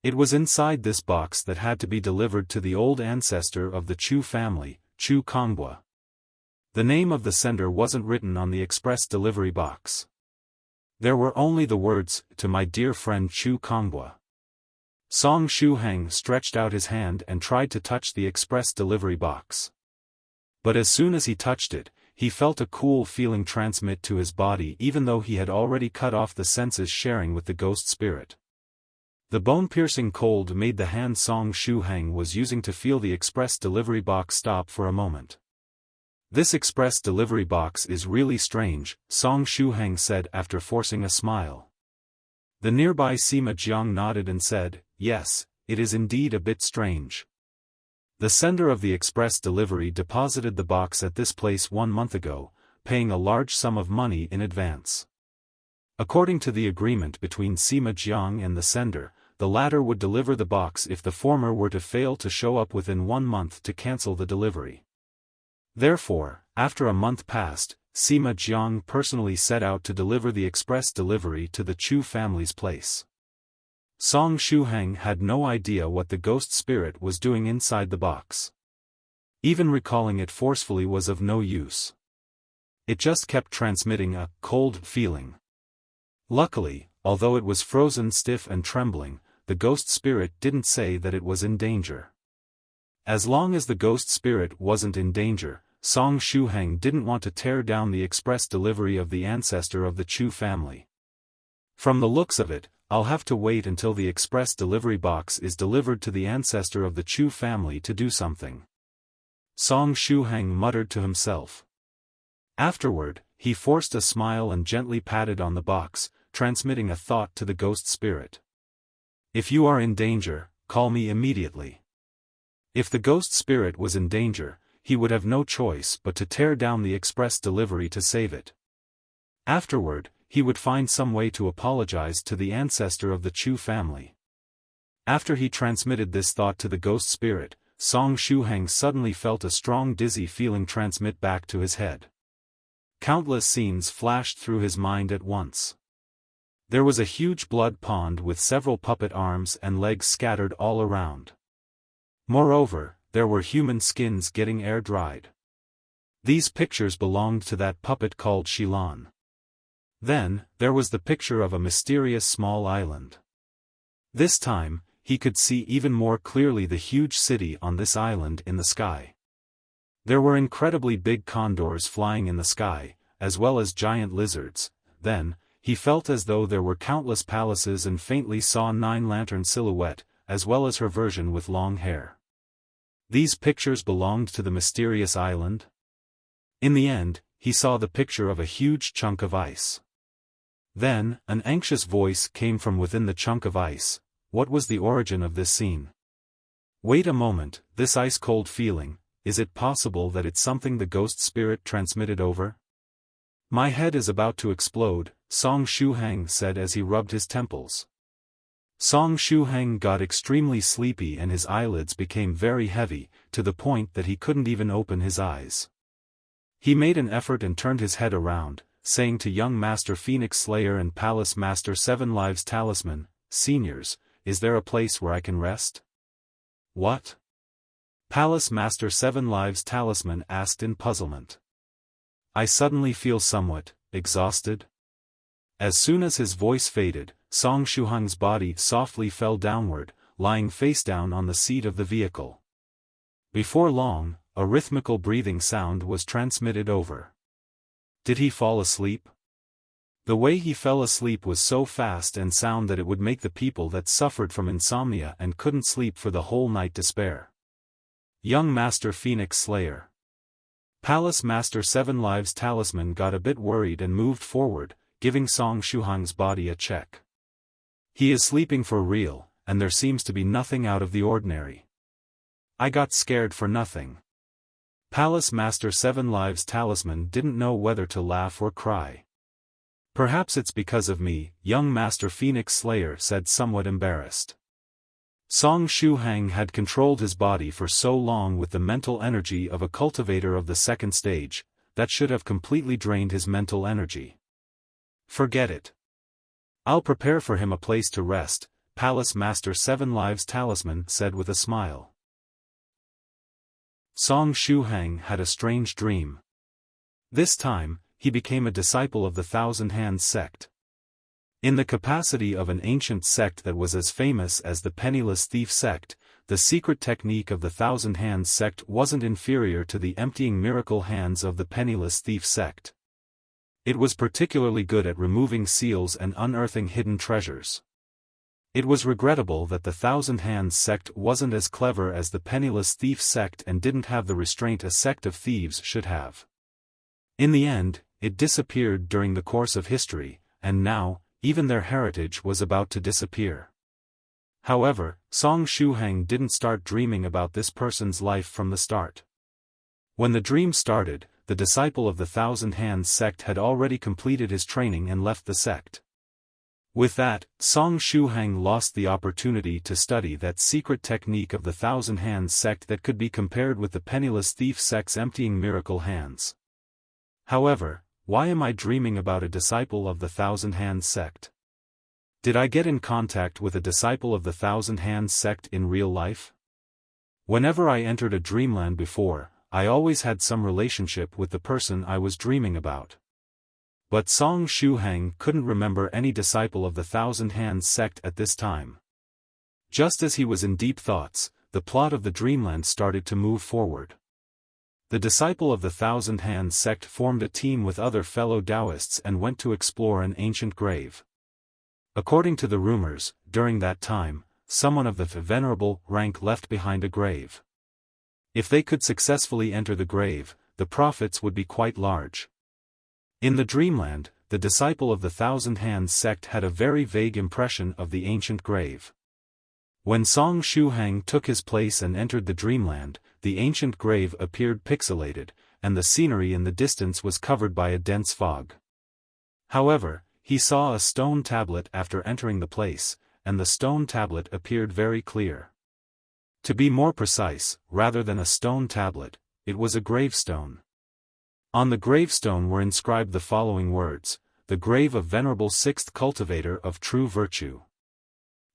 It was inside this box that had to be delivered to the old ancestor of the Chu family, Chu Kongbua. The name of the sender wasn't written on the express delivery box. There were only the words, to my dear friend Chu Kongbua. Song Shuhang stretched out his hand and tried to touch the express delivery box. But as soon as he touched it, he felt a cool feeling transmit to his body even though he had already cut off the senses sharing with the ghost spirit. The bone-piercing cold made the hand Song Shuhang was using to feel the express delivery box stop for a moment. This express delivery box is really strange, Song Shuhang said after forcing a smile. The nearby Sima Jiang nodded and said, yes, it is indeed a bit strange. The sender of the express delivery deposited the box at this place 1 month ago, paying a large sum of money in advance. According to the agreement between Sima Jiang and the sender, the latter would deliver the box if the former were to fail to show up within 1 month to cancel the delivery. Therefore, after a month passed, Sima Jiang personally set out to deliver the express delivery to the Chu family's place. Song Shuhang had no idea what the ghost spirit was doing inside the box. Even recalling it forcefully was of no use. It just kept transmitting a cold feeling. Luckily, although it was frozen stiff and trembling, the ghost spirit didn't say that it was in danger. As long as the ghost spirit wasn't in danger, Song Shuhang didn't want to tear down the express delivery of the ancestor of the Chu family. From the looks of it, I'll have to wait until the express delivery box is delivered to the ancestor of the Chu family to do something. Song Shuhang muttered to himself. Afterward, he forced a smile and gently patted on the box, transmitting a thought to the ghost spirit. If you are in danger, call me immediately. If the ghost spirit was in danger, he would have no choice but to tear down the express delivery to save it. Afterward, he would find some way to apologize to the ancestor of the Chu family. After he transmitted this thought to the ghost spirit, Song Shuhang suddenly felt a strong dizzy feeling transmit back to his head. Countless scenes flashed through his mind at once. There was a huge blood pond with several puppet arms and legs scattered all around. Moreover, there were human skins getting air-dried. These pictures belonged to that puppet called Shilan. Then, there was the picture of a mysterious small island. This time, he could see even more clearly the huge city on this island in the sky. There were incredibly big condors flying in the sky, as well as giant lizards. Then, he felt as though there were countless palaces and faintly saw nine-lantern silhouette, as well as her version with long hair. These pictures belonged to the mysterious island? In the end, he saw the picture of a huge chunk of ice. Then, an anxious voice came from within the chunk of ice. What was the origin of this scene? Wait a moment, this ice-cold feeling, is it possible that it's something the ghost spirit transmitted over? My head is about to explode, Song Shuhang said as he rubbed his temples. Song Shuhang got extremely sleepy and his eyelids became very heavy, to the point that he couldn't even open his eyes. He made an effort and turned his head around, saying to young Master Phoenix Slayer and Palace Master Seven Lives Talisman, "Seniors, is there a place where I can rest?" "What?" Palace Master Seven Lives Talisman asked in puzzlement. "I suddenly feel somewhat exhausted." As soon as his voice faded, Song Shuhang's body softly fell downward, lying face down on the seat of the vehicle. Before long, a rhythmical breathing sound was transmitted over. Did he fall asleep? The way he fell asleep was so fast and sound that it would make the people that suffered from insomnia and couldn't sleep for the whole night despair. Young Master Phoenix Slayer. Palace Master Seven Lives Talisman got a bit worried and moved forward, giving Song Shuhang's body a check. He is sleeping for real, and there seems to be nothing out of the ordinary. I got scared for nothing. Palace Master Seven Lives Talisman didn't know whether to laugh or cry. Perhaps it's because of me, young Master Phoenix Slayer said somewhat embarrassed. Song Shuhang had controlled his body for so long with the mental energy of a cultivator of the second stage, that should have completely drained his mental energy. Forget it. I'll prepare for him a place to rest, Palace Master Seven Lives Talisman said with a smile. Song Shuhang had a strange dream. This time, he became a disciple of the Thousand Hands sect. In the capacity of an ancient sect that was as famous as the Penniless Thief sect, the secret technique of the Thousand Hands sect wasn't inferior to the emptying miracle hands of the Penniless Thief sect. It was particularly good at removing seals and unearthing hidden treasures. It was regrettable that the Thousand Hands sect wasn't as clever as the Penniless Thief sect and didn't have the restraint a sect of thieves should have. In the end, it disappeared during the course of history, and now, even their heritage was about to disappear. However, Song Shuhang didn't start dreaming about this person's life from the start. When the dream started, the disciple of the Thousand Hands sect had already completed his training and left the sect. With that, Song Shuhang lost the opportunity to study that secret technique of the Thousand Hands sect that could be compared with the Penniless Thief sect's emptying miracle hands. However, why am I dreaming about a disciple of the Thousand Hands sect? Did I get in contact with a disciple of the Thousand Hands sect in real life? Whenever I entered a dreamland before, I always had some relationship with the person I was dreaming about. But Song Shuhang couldn't remember any disciple of the Thousand Hands sect at this time. Just as he was in deep thoughts, the plot of the dreamland started to move forward. The disciple of the Thousand Hands sect formed a team with other fellow Daoists and went to explore an ancient grave. According to the rumors, during that time, someone of the Venerable rank left behind a grave. If they could successfully enter the grave, the profits would be quite large. In the dreamland, the disciple of the Thousand Hands sect had a very vague impression of the ancient grave. When Song Shuhang took his place and entered the dreamland, the ancient grave appeared pixelated, and the scenery in the distance was covered by a dense fog. However, he saw a stone tablet after entering the place, and the stone tablet appeared very clear. To be more precise, rather than a stone tablet, it was a gravestone. On the gravestone were inscribed the following words: "The grave of Venerable Sixth Cultivator of True Virtue."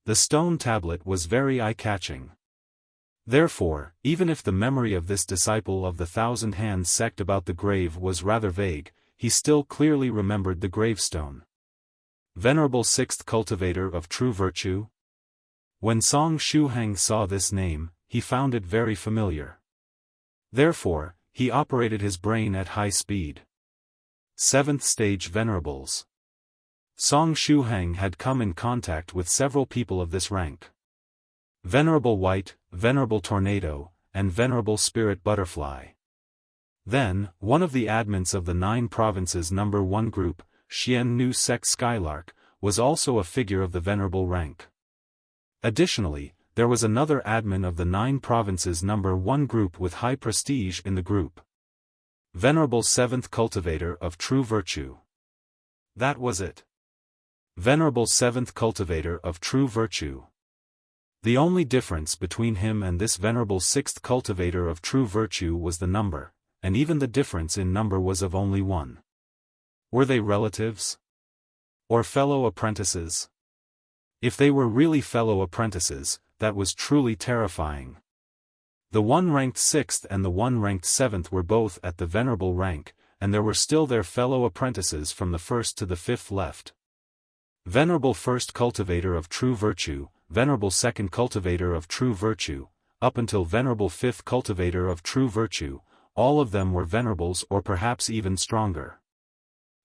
The stone tablet was very eye-catching. Therefore, even if the memory of this disciple of the Thousand Hands sect about the grave was rather vague, he still clearly remembered the gravestone. Venerable Sixth Cultivator of True Virtue? When Song Shuhang saw this name, he found it very familiar. Therefore, he operated his brain at high speed. 7th Stage Venerables. Song Shuhang had come in contact with several people of this rank. Venerable White, Venerable Tornado, and Venerable Spirit Butterfly. Then, one of the admins of the 9 Provinces No. 1 group, Xian Nu Sect Skylark, was also a figure of the Venerable rank. Additionally, there was another admin of the 9 Provinces No. 1 group with high prestige in the group. Venerable 7th Cultivator of True Virtue. That was it. Venerable 7th Cultivator of True Virtue. The only difference between him and this Venerable 6th Cultivator of True Virtue was the number, and even the difference in number was of only 1. Were they relatives? Or fellow apprentices? If they were really fellow apprentices, that was truly terrifying. The one ranked 6th and the one ranked 7th were both at the Venerable rank, and there were still their fellow apprentices from the 1st to the 5th left. Venerable 1st Cultivator of True Virtue, Venerable 2nd Cultivator of True Virtue, up until Venerable 5th Cultivator of True Virtue, all of them were venerables or perhaps even stronger.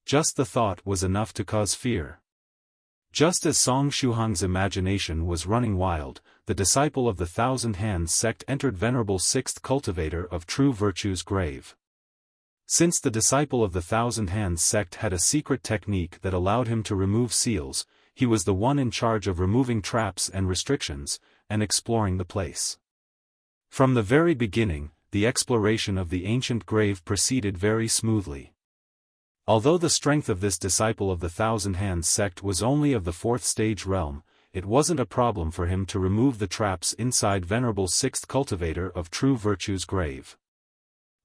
Just the thought was enough to cause fear. Just as Song Shuhang's imagination was running wild, the disciple of the Thousand Hands sect entered Venerable 6th Cultivator of True Virtue's grave. Since the disciple of the Thousand Hands sect had a secret technique that allowed him to remove seals, he was the one in charge of removing traps and restrictions, and exploring the place. From the very beginning, the exploration of the ancient grave proceeded very smoothly. Although the strength of this disciple of the Thousand Hands sect was only of the 4th stage realm, it wasn't a problem for him to remove the traps inside Venerable 6th Cultivator of True Virtue's grave.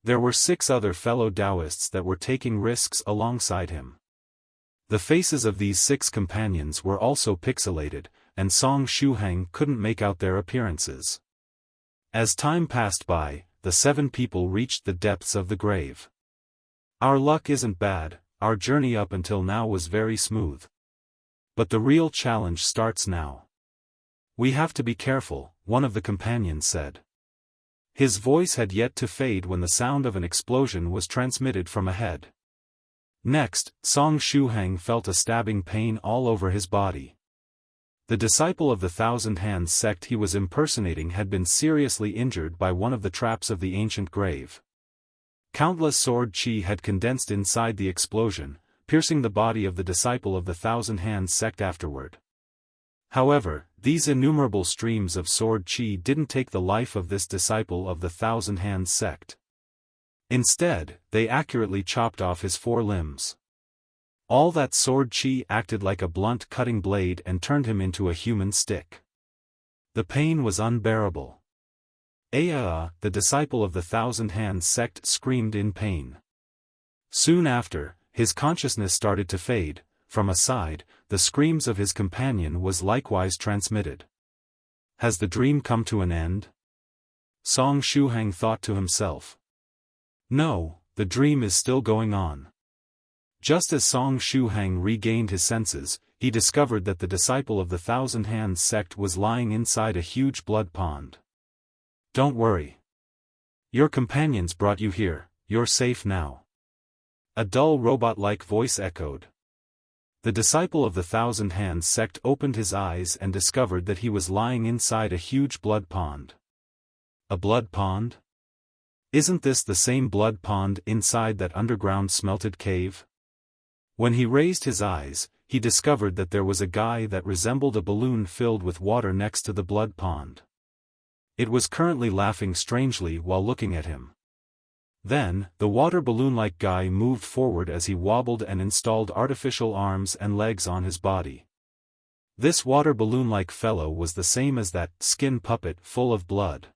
There were 6 other fellow Daoists that were taking risks alongside him. The faces of these 6 companions were also pixelated, and Song Shuhang couldn't make out their appearances. As time passed by, the 7 people reached the depths of the grave. Our luck isn't bad, our journey up until now was very smooth. But the real challenge starts now. We have to be careful, one of the companions said. His voice had yet to fade when the sound of an explosion was transmitted from ahead. Next, Song Shuhang felt a stabbing pain all over his body. The disciple of the Thousand Hands sect he was impersonating had been seriously injured by one of the traps of the ancient grave. Countless sword chi had condensed inside the explosion, piercing the body of the disciple of the Thousand Hands sect afterward. However, these innumerable streams of sword chi didn't take the life of this disciple of the Thousand Hands sect. Instead, they accurately chopped off his 4 limbs. All that sword chi acted like a blunt cutting blade and turned him into a human stick. The pain was unbearable. The disciple of the Thousand Hands sect screamed in pain. Soon after, his consciousness started to fade. From a side, the screams of his companion was likewise transmitted. Has the dream come to an end? Song Shuhang thought to himself. No, the dream is still going on. Just as Song Shuhang regained his senses, he discovered that the disciple of the Thousand Hands sect was lying inside a huge blood pond. Don't worry. Your companions brought you here, you're safe now. A dull robot-like voice echoed. The disciple of the Thousand Hands sect opened his eyes and discovered that he was lying inside a huge blood pond. A blood pond? Isn't this the same blood pond inside that underground smelted cave? When he raised his eyes, he discovered that there was a guy that resembled a balloon filled with water next to the blood pond. It was currently laughing strangely while looking at him. Then, the water balloon-like guy moved forward as he wobbled and installed artificial arms and legs on his body. This water balloon-like fellow was the same as that skin puppet full of blood.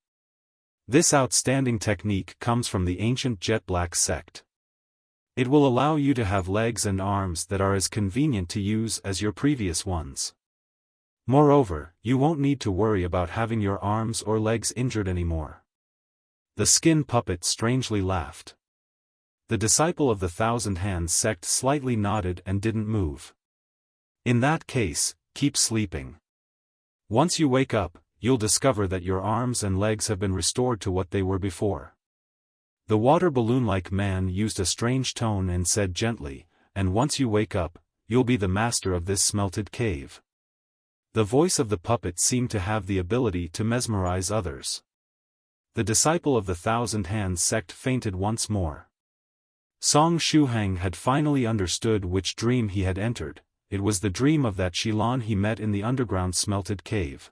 This outstanding technique comes from the ancient Jet Black sect. It will allow you to have legs and arms that are as convenient to use as your previous ones. Moreover, you won't need to worry about having your arms or legs injured anymore. The skin puppet strangely laughed. The disciple of the Thousand Hands sect slightly nodded and didn't move. In that case, keep sleeping. Once you wake up, you'll discover that your arms and legs have been restored to what they were before. The water balloon-like man used a strange tone and said gently, and once you wake up, you'll be the master of this smelted cave. The voice of the puppet seemed to have the ability to mesmerize others. The disciple of the Thousand Hands sect fainted once more. Song Shuhang had finally understood which dream he had entered. It was the dream of that Shilan he met in the underground smelted cave.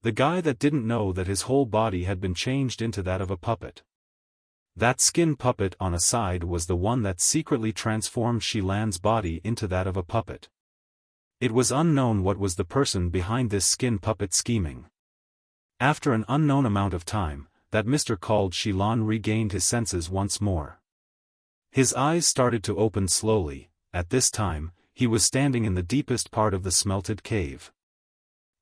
The guy that didn't know that his whole body had been changed into that of a puppet. That skin puppet on a side was the one that secretly transformed Shilan's body into that of a puppet. It was unknown what was the person behind this skin puppet scheming. After an unknown amount of time, that Mr. called Shilan regained his senses once more. His eyes started to open slowly. At this time, he was standing in the deepest part of the smelted cave.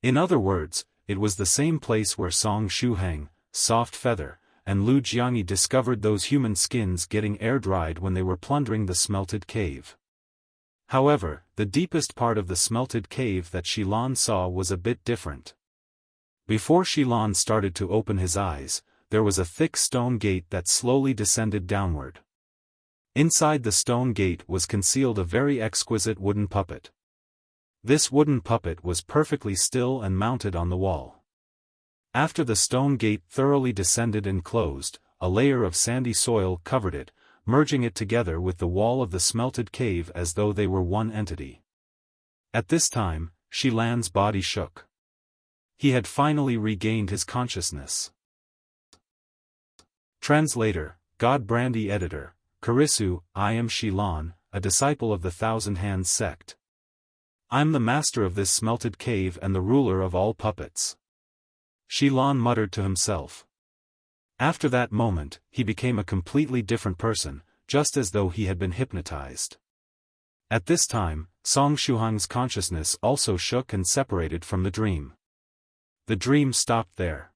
In other words, it was the same place where Song Shuhang, Soft Feather, and Lu Jiangyi discovered those human skins getting air-dried when they were plundering the smelted cave. However, the deepest part of the smelted cave that Shilan saw was a bit different. Before Shilan started to open his eyes, there was a thick stone gate that slowly descended downward. Inside the stone gate was concealed a very exquisite wooden puppet. This wooden puppet was perfectly still and mounted on the wall. After the stone gate thoroughly descended and closed, a layer of sandy soil covered it, merging it together with the wall of the smelted cave as though they were one entity. At this time, Shilan's body shook. He had finally regained his consciousness. Translator, God Brandy Editor, Karisu, I am Shilan, a disciple of the Thousand Hands sect. I'm the master of this smelted cave and the ruler of all puppets. Shilan muttered to himself. After that moment, he became a completely different person, just as though he had been hypnotized. At this time, Song Shuhang's consciousness also shook and separated from the dream. The dream stopped there.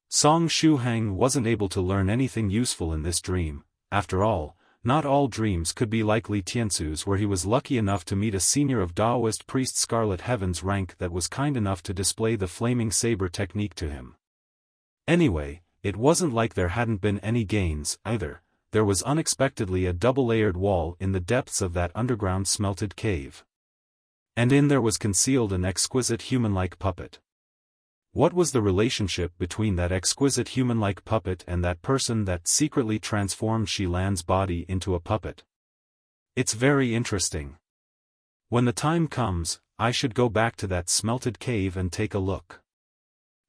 Song Shuhang wasn't able to learn anything useful in this dream. After all, not all dreams could be like Li Tiansu's, where he was lucky enough to meet a senior of Daoist priest Scarlet Heaven's rank that was kind enough to display the flaming saber technique to him. Anyway, it wasn't like there hadn't been any gains, either. There was unexpectedly a double-layered wall in the depths of that underground smelted cave. And in there was concealed an exquisite human-like puppet. What was the relationship between that exquisite human-like puppet and that person that secretly transformed Shilan's body into a puppet? It's very interesting. When the time comes, I should go back to that smelted cave and take a look.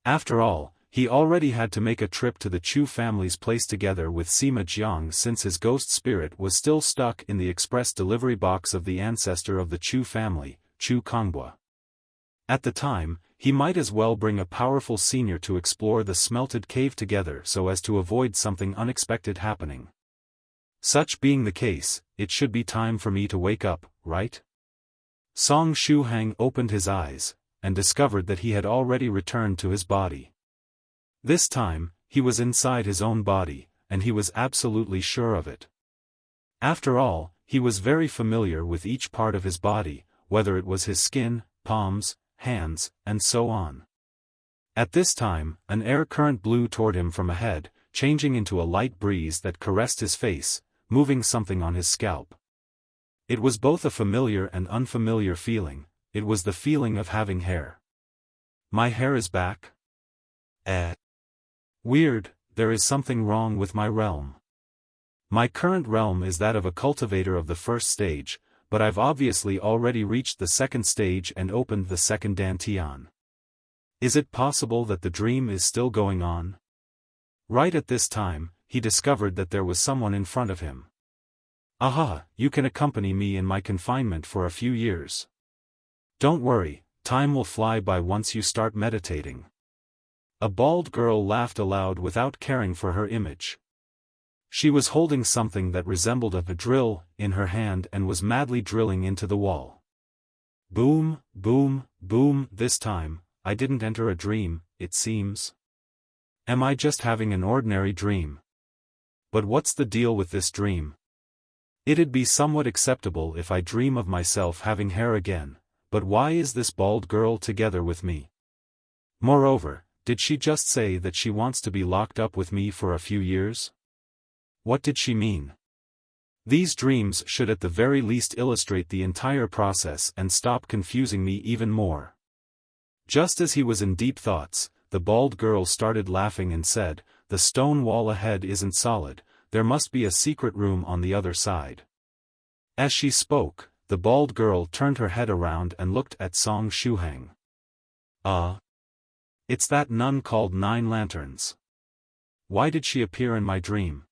After all, he already had to make a trip to the Chu family's place together with Sima Jiang since his ghost spirit was still stuck in the express delivery box of the ancestor of the Chu family, Chu Kongbua. At the time, he might as well bring a powerful senior to explore the smelted cave together so as to avoid something unexpected happening. Such being the case, it should be time for me to wake up, right? Song Shuhang opened his eyes, and discovered that he had already returned to his body. This time, he was inside his own body, and he was absolutely sure of it. After all, he was very familiar with each part of his body, whether it was his skin, palms, hands, and so on. At this time, an air current blew toward him from ahead, changing into a light breeze that caressed his face, moving something on his scalp. It was both a familiar and unfamiliar feeling. It was the feeling of having hair. My hair is back? Weird, there is something wrong with my realm. My current realm is that of a cultivator of the first stage, but I've obviously already reached the second stage and opened the second dantian. Is it possible that the dream is still going on? Right at this time, he discovered that there was someone in front of him. Aha, you can accompany me in my confinement for a few years. Don't worry, time will fly by once you start meditating. A bald girl laughed aloud without caring for her image. She was holding something that resembled a drill in her hand and was madly drilling into the wall. Boom, boom, boom. This time, I didn't enter a dream, it seems. Am I just having an ordinary dream? But what's the deal with this dream? It'd be somewhat acceptable if I dream of myself having hair again, but why is this bald girl together with me? Moreover, did she just say that she wants to be locked up with me for a few years? What did she mean? These dreams should at the very least illustrate the entire process and stop confusing me even more. Just as he was in deep thoughts, the bald girl started laughing and said, "The stone wall ahead isn't solid, there must be a secret room on the other side." As she spoke, the bald girl turned her head around and looked at Song Shuhang. It's that nun called Nine Lanterns. Why did she appear in my dream?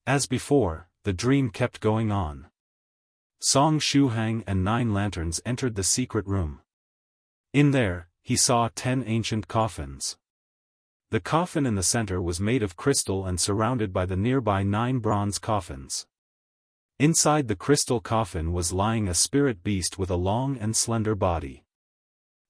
As before, the dream kept going on. Song Shuhang and 9 lanterns entered the secret room. In there, he saw 10 ancient coffins. The coffin in the center was made of crystal and surrounded by the nearby 9 bronze coffins. Inside the crystal coffin was lying a spirit beast with a long and slender body.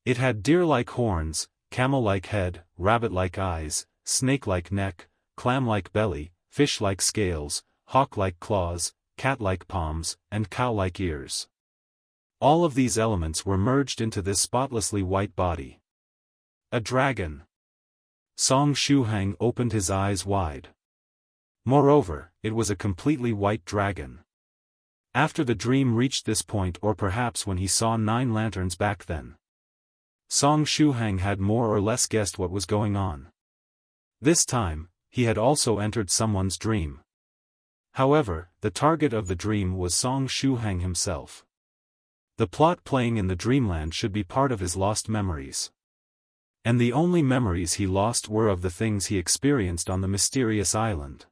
It had deer-like horns, camel-like head, rabbit-like eyes, snake-like neck, clam-like belly, fish-like scales, hawk-like claws, cat-like palms, and cow-like ears. All of these elements were merged into this spotlessly white body. A dragon. Song Shuhang opened his eyes wide. Moreover, it was a completely white dragon. After the dream reached this point, or perhaps when he saw 9 lanterns back then, Song Shuhang had more or less guessed what was going on. This time, he had also entered someone's dream. However, the target of the dream was Song Shuhang himself. The plot playing in the dreamland should be part of his lost memories. And the only memories he lost were of the things he experienced on the mysterious island.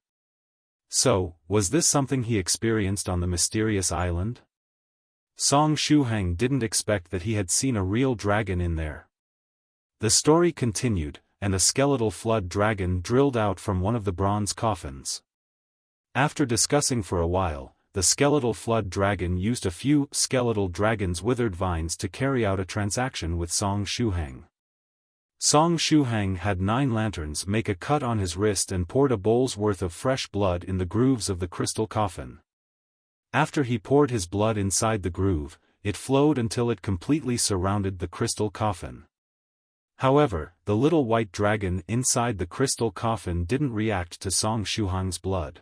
So, was this something he experienced on the mysterious island? Song Shuhang didn't expect that he had seen a real dragon in there. The story continued, and a skeletal flood dragon drilled out from one of the bronze coffins. After discussing for a while, the skeletal flood dragon used a few skeletal dragon's withered vines to carry out a transaction with Song Shuhang. Song Shuhang had 9 lanterns make a cut on his wrist and poured a bowl's worth of fresh blood in the grooves of the crystal coffin. After he poured his blood inside the groove, it flowed until it completely surrounded the crystal coffin. However, the little white dragon inside the crystal coffin didn't react to Song Shuhang's blood.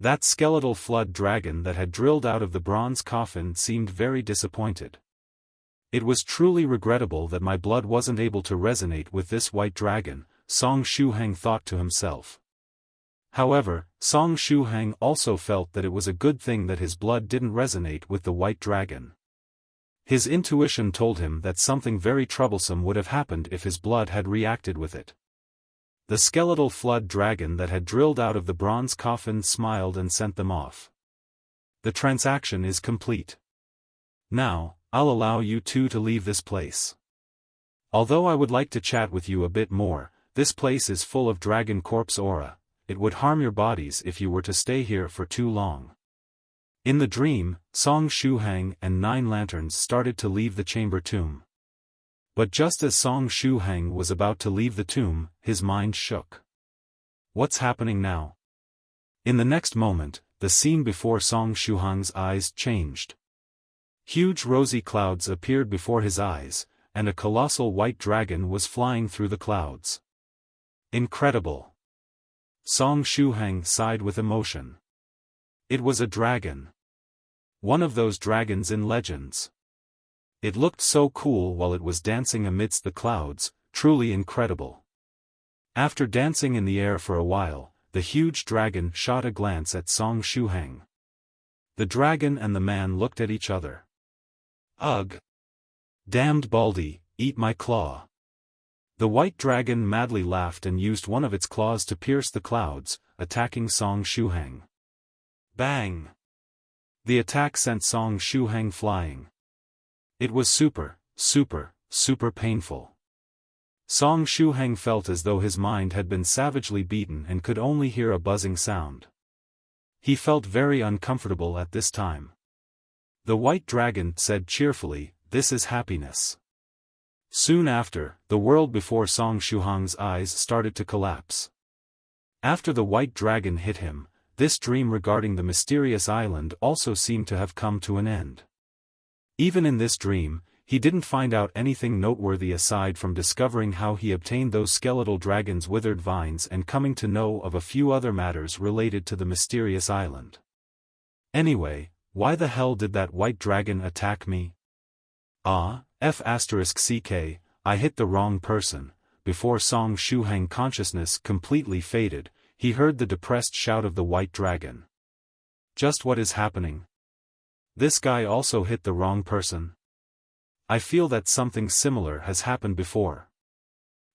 That skeletal flood dragon that had drilled out of the bronze coffin seemed very disappointed. It was truly regrettable that my blood wasn't able to resonate with this white dragon, Song Shuhang thought to himself. However, Song Shuhang also felt that it was a good thing that his blood didn't resonate with the white dragon. His intuition told him that something very troublesome would have happened if his blood had reacted with it. The skeletal flood dragon that had drilled out of the bronze coffin smiled and sent them off. The transaction is complete. Now, I'll allow you 2 to leave this place. Although I would like to chat with you a bit more, this place is full of dragon corpse aura. It would harm your bodies if you were to stay here for too long. In the dream, Song Shuhang and 9 lanterns started to leave the chamber tomb. But just as Song Shuhang was about to leave the tomb, his mind shook. What's happening now? In the next moment, the scene before Song Shuhang's eyes changed. Huge rosy clouds appeared before his eyes, and a colossal white dragon was flying through the clouds. Incredible! Song Shuhang sighed with emotion. It was a dragon. One of those dragons in legends. It looked so cool while it was dancing amidst the clouds, truly incredible. After dancing in the air for a while, the huge dragon shot a glance at Song Shuhang. The dragon and the man looked at each other. Ugh! Damned Baldy, eat my claw. The white dragon madly laughed and used one of its claws to pierce the clouds, attacking Song Shuhang. Bang! The attack sent Song Shuhang flying. It was super painful. Song Shuhang felt as though his mind had been savagely beaten and could only hear a buzzing sound. He felt very uncomfortable at this time. The white dragon said cheerfully, "This is happiness." Soon after, the world before Song Shuhang's eyes started to collapse. After the white dragon hit him, this dream regarding the mysterious island also seemed to have come to an end. Even in this dream, he didn't find out anything noteworthy aside from discovering how he obtained those skeletal dragons' withered vines and coming to know of a few other matters related to the mysterious island. Anyway, why the hell did that white dragon attack me? F*ck, I hit the wrong person. Before Song Shuhang consciousness completely faded, he heard the depressed shout of the white dragon. Just what is happening? This guy also hit the wrong person? I feel that something similar has happened before.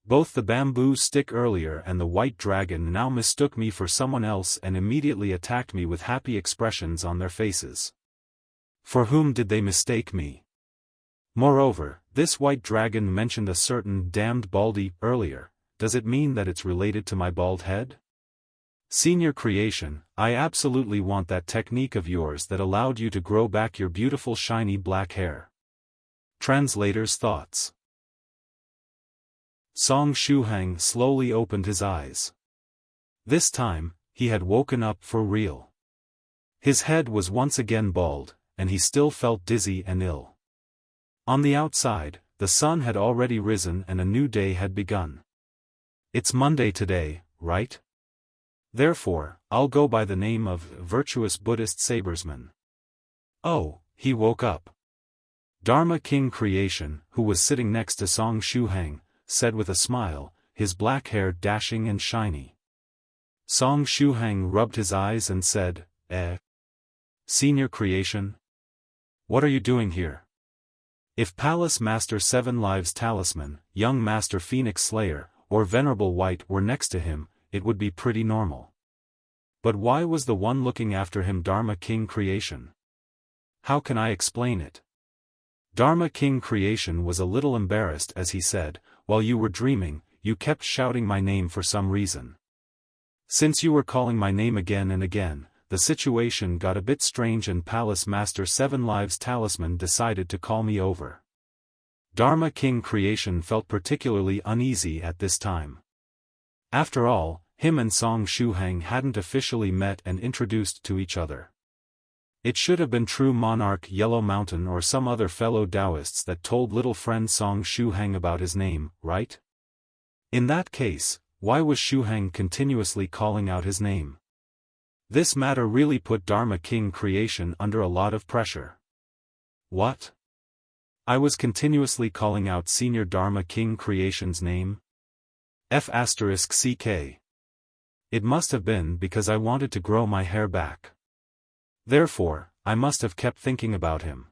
Both the bamboo stick earlier and the white dragon now mistook me for someone else and immediately attacked me with happy expressions on their faces. For whom did they mistake me? Moreover, this white dragon mentioned a certain damned baldy earlier. Does it mean that it's related to my bald head? Senior Creation, I absolutely want that technique of yours that allowed you to grow back your beautiful shiny black hair. Translator's thoughts. Song Shuhang slowly opened his eyes. This time, he had woken up for real. His head was once again bald, and he still felt dizzy and ill. On the outside, the sun had already risen and a new day had begun. It's Monday today, right? Therefore, I'll go by the name of Virtuous Buddhist Sabersman. Oh, he woke up. Dharma King Creation, who was sitting next to Song Shuhang, said with a smile, his black hair dashing and shiny. Song Shuhang rubbed his eyes and said, Senior Creation? What are you doing here? If Palace Master Seven Lives Talisman, Young Master Phoenix Slayer, or Venerable White were next to him, it would be pretty normal. But why was the one looking after him Dharma King Creation? How can I explain it? Dharma King Creation was a little embarrassed as he said, while you were dreaming, you kept shouting my name for some reason. Since you were calling my name again and again, the situation got a bit strange and Palace Master Seven Lives Talisman decided to call me over. Dharma King Creation felt particularly uneasy at this time. After all, him and Song Shuhang hadn't officially met and introduced to each other. It should have been True Monarch Yellow Mountain or some other fellow Daoists that told little friend Song Shuhang about his name, right? In that case, why was Shuhang continuously calling out his name? This matter really put Dharma King Creation under a lot of pressure. What? I was continuously calling out Senior Dharma King Creation's name? F*ck. It must have been because I wanted to grow my hair back. Therefore, I must have kept thinking about him.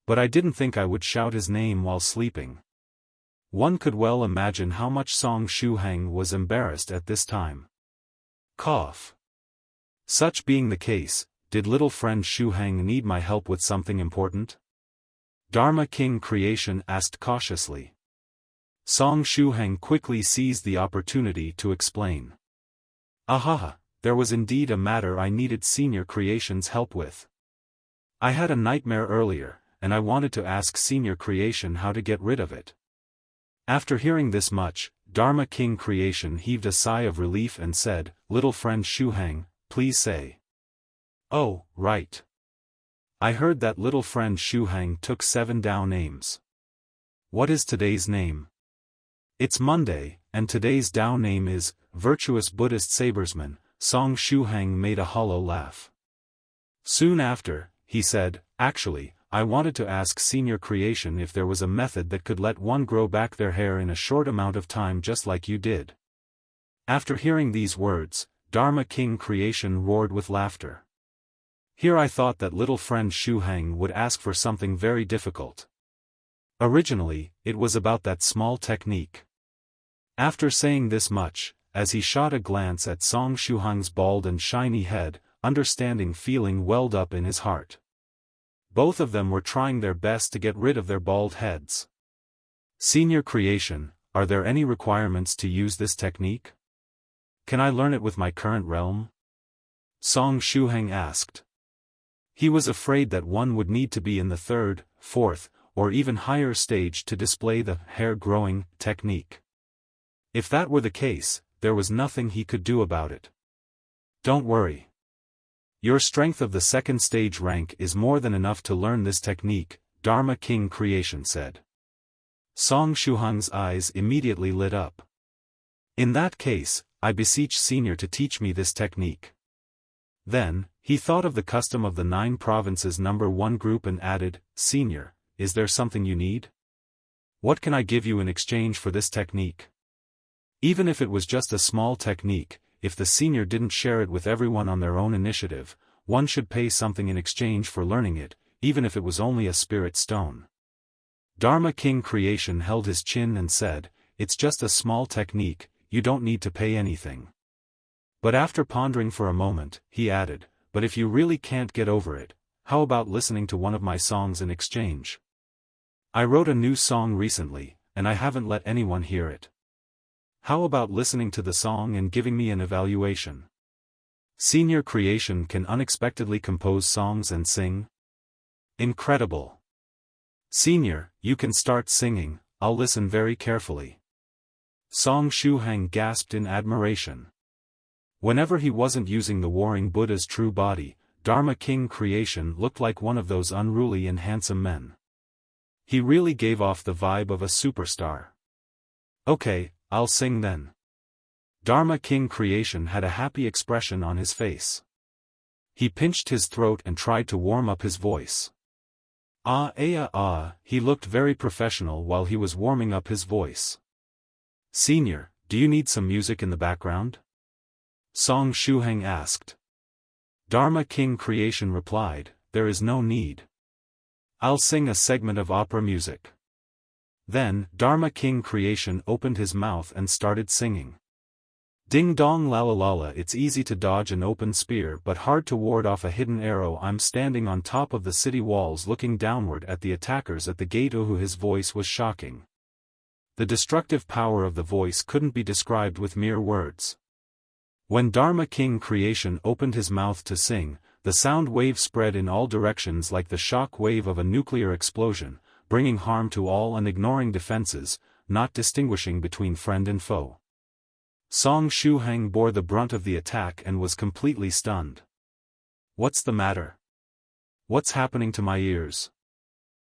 But I didn't think I would shout his name while sleeping. One could well imagine how much Song Shuhang was embarrassed at this time. Cough. Such being the case, did little friend Shuhang need my help with something important? Dharma King Creation asked cautiously. Song Shuhang quickly seized the opportunity to explain. Ahaha, there was indeed a matter I needed Senior Creation's help with. I had a nightmare earlier, and I wanted to ask Senior Creation how to get rid of it. After hearing this much, Dharma King Creation heaved a sigh of relief and said, Little friend Shuhang, please say. Oh, right. I heard that little friend Shuhang took 7 Dao names. What is today's name? It's Monday, and today's Dao name is Virtuous Buddhist Sabersman. Song Shuhang made a hollow laugh. Soon after, he said, actually, I wanted to ask Senior Creation if there was a method that could let one grow back their hair in a short amount of time just like you did. After hearing these words, Dharma King Creation roared with laughter. Here I thought that little friend Shuhang would ask for something very difficult. Originally, it was about that small technique. After saying this much, as he shot a glance at Song Shuhang's bald and shiny head, understanding feeling welled up in his heart. Both of them were trying their best to get rid of their bald heads. Senior Creation, are there any requirements to use this technique? Can I learn it with my current realm? Song Shuhang asked. He was afraid that one would need to be in the 3rd, 4th, or even higher stage to display the hair-growing technique. If that were the case, there was nothing he could do about it. Don't worry. Your strength of the second stage rank is more than enough to learn this technique, Dharma King Creation said. Song Shuhang's eyes immediately lit up. In that case, I beseech Senior to teach me this technique. Then, he thought of the custom of the 9 provinces number 1 group and added, Senior, is there something you need? What can I give you in exchange for this technique? Even if it was just a small technique, if the senior didn't share it with everyone on their own initiative, one should pay something in exchange for learning it, even if it was only a spirit stone. Dharma King Creation held his chin and said, it's just a small technique, you don't need to pay anything. But after pondering for a moment, he added, but if you really can't get over it, how about listening to one of my songs in exchange? I wrote a new song recently, and I haven't let anyone hear it. How about listening to the song and giving me an evaluation? Senior Creation can unexpectedly compose songs and sing? Incredible. Senior, you can start singing, I'll listen very carefully. Song Shuhang gasped in admiration. Whenever he wasn't using the warring Buddha's true body, Dharma King Creation looked like one of those unruly and handsome men. He really gave off the vibe of a superstar. Okay, I'll sing then. Dharma King Creation had a happy expression on his face. He pinched his throat and tried to warm up his voice. He looked very professional while he was warming up his voice. Senior, do you need some music in the background? Song Shuhang asked. Dharma King Creation replied, there is no need. I'll sing a segment of opera music. Then, Dharma King Creation opened his mouth and started singing. Ding dong la la la la, it's easy to dodge an open spear but hard to ward off a hidden arrow. I'm standing on top of the city walls looking downward at the attackers at the gate. His voice was shocking. The destructive power of the voice couldn't be described with mere words. When Dharma King Creation opened his mouth to sing, the sound wave spread in all directions like the shock wave of a nuclear explosion, bringing harm to all and ignoring defenses, not distinguishing between friend and foe. Song Shuhang bore the brunt of the attack and was completely stunned. What's the matter? What's happening to my ears?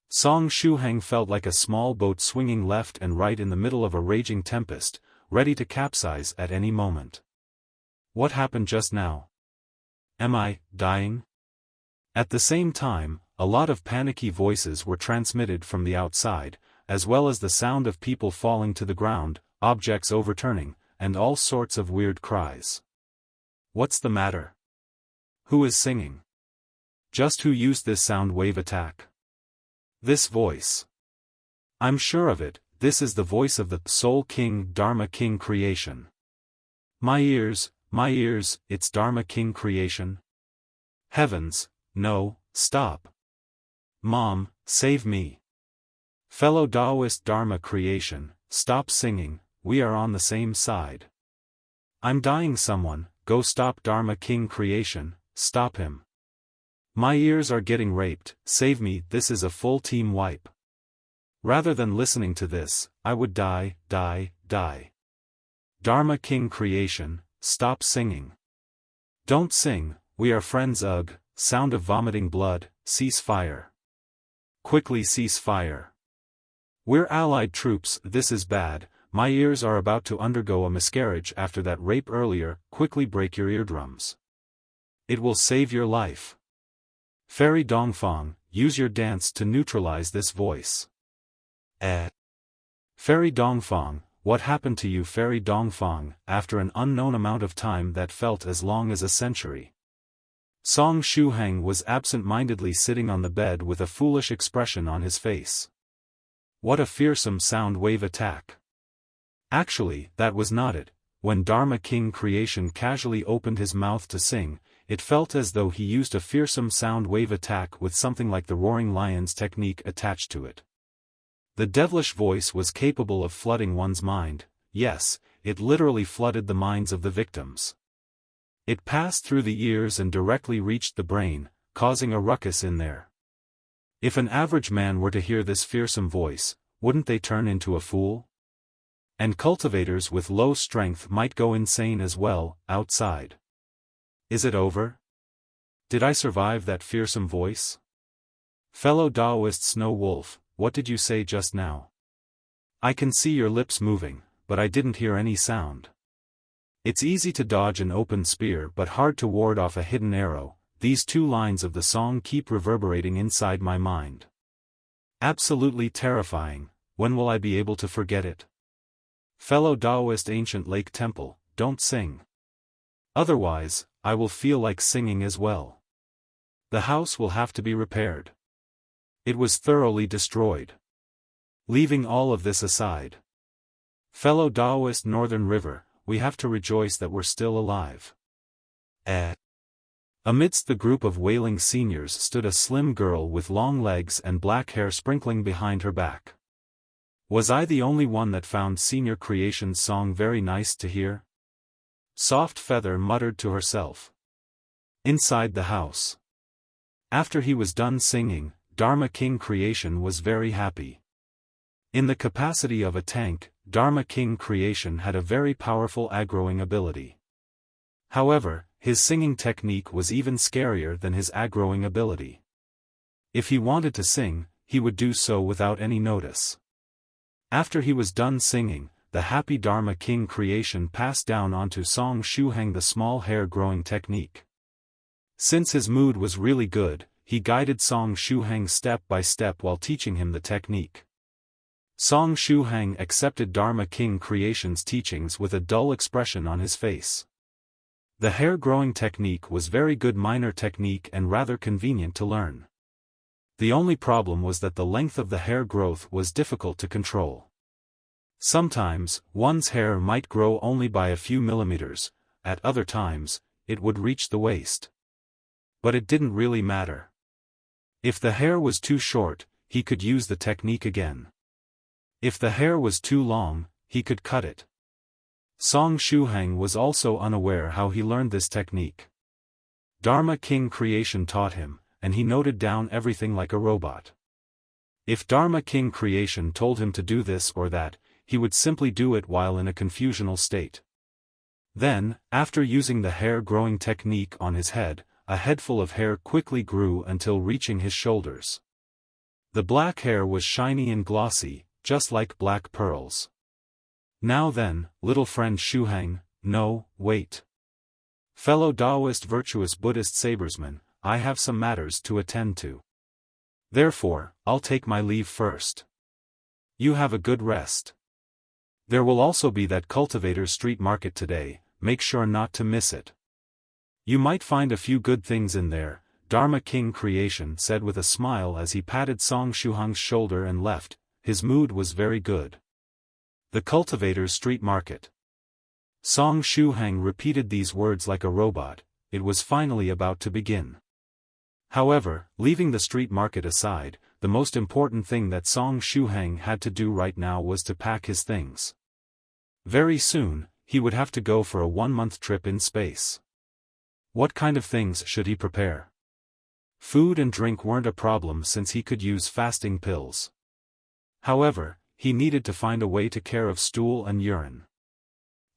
Song Shuhang felt like a small boat swinging left and right in the middle of a raging tempest, ready to capsize at any moment. What happened just now? Am I dying? At the same time, a lot of panicky voices were transmitted from the outside, as well as the sound of people falling to the ground, objects overturning, and all sorts of weird cries. What's the matter? Who is singing? Just who used this sound wave attack? This voice. I'm sure of it, this is the voice of the Soul King Dharma King Creation. My ears, it's Dharma King Creation. Heavens, no, stop. Mom, save me. Fellow Daoist Dharma Creation, stop singing, we are on the same side. I'm dying. Someone, go stop Dharma King Creation, stop him. My ears are getting raped, save me. This is a full team wipe. Rather than listening to this, I would die. Dharma King Creation, stop singing. Don't sing, we are friends. Ugh, sound of vomiting blood, cease fire. Quickly cease fire. We're allied troops. This is bad, my ears are about to undergo a miscarriage after that rape earlier. Quickly break your eardrums. It will save your life. Fairy Dongfang, use your dance to neutralize this voice. Fairy Dongfang, what happened to you? Fairy Dongfang, after an unknown amount of time that felt as long as a century. Song Shuhang was absent-mindedly sitting on the bed with a foolish expression on his face. What a fearsome sound wave attack. Actually, that was not it. When Dharma King Creation casually opened his mouth to sing, it felt as though he used a fearsome sound wave attack with something like the roaring lion's technique attached to it. The devilish voice was capable of flooding one's mind. Yes, it literally flooded the minds of the victims. It passed through the ears and directly reached the brain, causing a ruckus in there. If an average man were to hear this fearsome voice, wouldn't they turn into a fool? And cultivators with low strength might go insane as well, outside. Is it over? Did I survive that fearsome voice? Fellow Daoist Snow Wolf, what did you say just now? I can see your lips moving, but I didn't hear any sound. It's easy to dodge an open spear but hard to ward off a hidden arrow. These two lines of the song keep reverberating inside my mind. Absolutely terrifying. When will I be able to forget it? Fellow Daoist Ancient Lake Temple, don't sing. Otherwise, I will feel like singing as well. The house will have to be repaired. It was thoroughly destroyed. Leaving all of this aside. Fellow Daoist Northern River, we have to rejoice that we're still alive. Amidst the group of wailing seniors stood a slim girl with long legs and black hair sprinkling behind her back. Was I the only one that found Senior Creation's song very nice to hear? Soft Feather muttered to herself. Inside the house. After he was done singing, Dharma King Creation was very happy. In the capacity of a tank, Dharma King Creation had a very powerful aggroing ability. However, his singing technique was even scarier than his aggroing ability. If he wanted to sing, he would do so without any notice. After he was done singing, the happy Dharma King Creation passed down onto Song Shuhang the small hair growing technique. Since his mood was really good, he guided Song Shuhang step by step while teaching him the technique. Song Shuhang accepted Dharma King Creation's teachings with a dull expression on his face. The hair growing technique was very good minor technique and rather convenient to learn. The only problem was that the length of the hair growth was difficult to control. Sometimes, one's hair might grow only by a few millimeters, at other times, it would reach the waist. But it didn't really matter. If the hair was too short, he could use the technique again. If the hair was too long, he could cut it. Song Shuhang was also unaware how he learned this technique. Dharma King Creation taught him, and he noted down everything like a robot. If Dharma King Creation told him to do this or that, he would simply do it while in a confusional state. Then, after using the hair growing technique on his head, a headful of hair quickly grew until reaching his shoulders. The black hair was shiny and glossy, just like black pearls. Now then, little friend Shuhang, no, wait. Fellow Daoist virtuous Buddhist sabersman, I have some matters to attend to. Therefore, I'll take my leave first. You have a good rest. There will also be that Cultivator street market today, make sure not to miss it. You might find a few good things in there, Dharma King Creation said with a smile as he patted Song Shuhang's shoulder and left. His mood was very good. The Cultivator's street market. Song Shuhang repeated these words like a robot. It was finally about to begin. However, leaving the street market aside, the most important thing that Song Shuhang had to do right now was to pack his things. Very soon, he would have to go for a 1-month trip in space. What kind of things should he prepare? Food and drink weren't a problem since he could use fasting pills. However, he needed to find a way to care of stool and urine.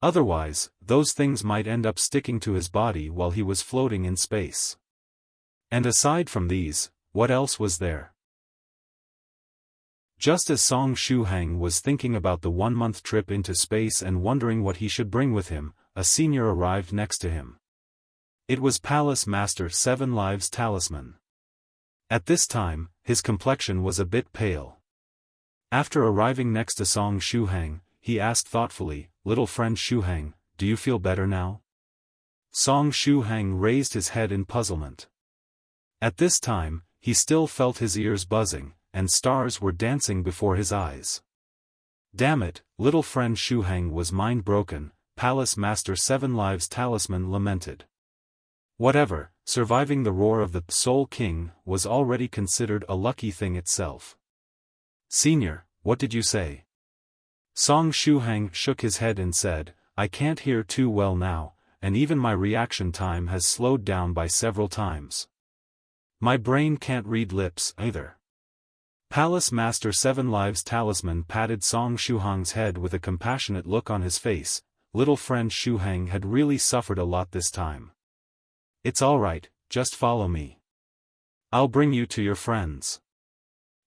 Otherwise, those things might end up sticking to his body while he was floating in space. And aside from these, what else was there? Just as Song Shuhang was thinking about the 1-month trip into space and wondering what he should bring with him, a senior arrived next to him. It was Palace Master 7 Lives Talisman. At this time, his complexion was a bit pale. After arriving next to Song Shuhang, he asked thoughtfully, "Little friend Shuhang, do you feel better now?" Song Shuhang raised his head in puzzlement. At this time, he still felt his ears buzzing, and stars were dancing before his eyes. Damn it, little friend Shuhang was mind-broken, Palace Master 7 Lives Talisman lamented. Whatever, surviving the roar of the Soul King was already considered a lucky thing itself. Senior, what did you say? Song Shuhang shook his head and said, I can't hear too well now, and even my reaction time has slowed down by several times. My brain can't read lips either. Palace Master Seven Lives Talisman patted Song Shuhang's head with a compassionate look on his face. Little friend Shuhang had really suffered a lot this time. It's alright, just follow me. I'll bring you to your friends.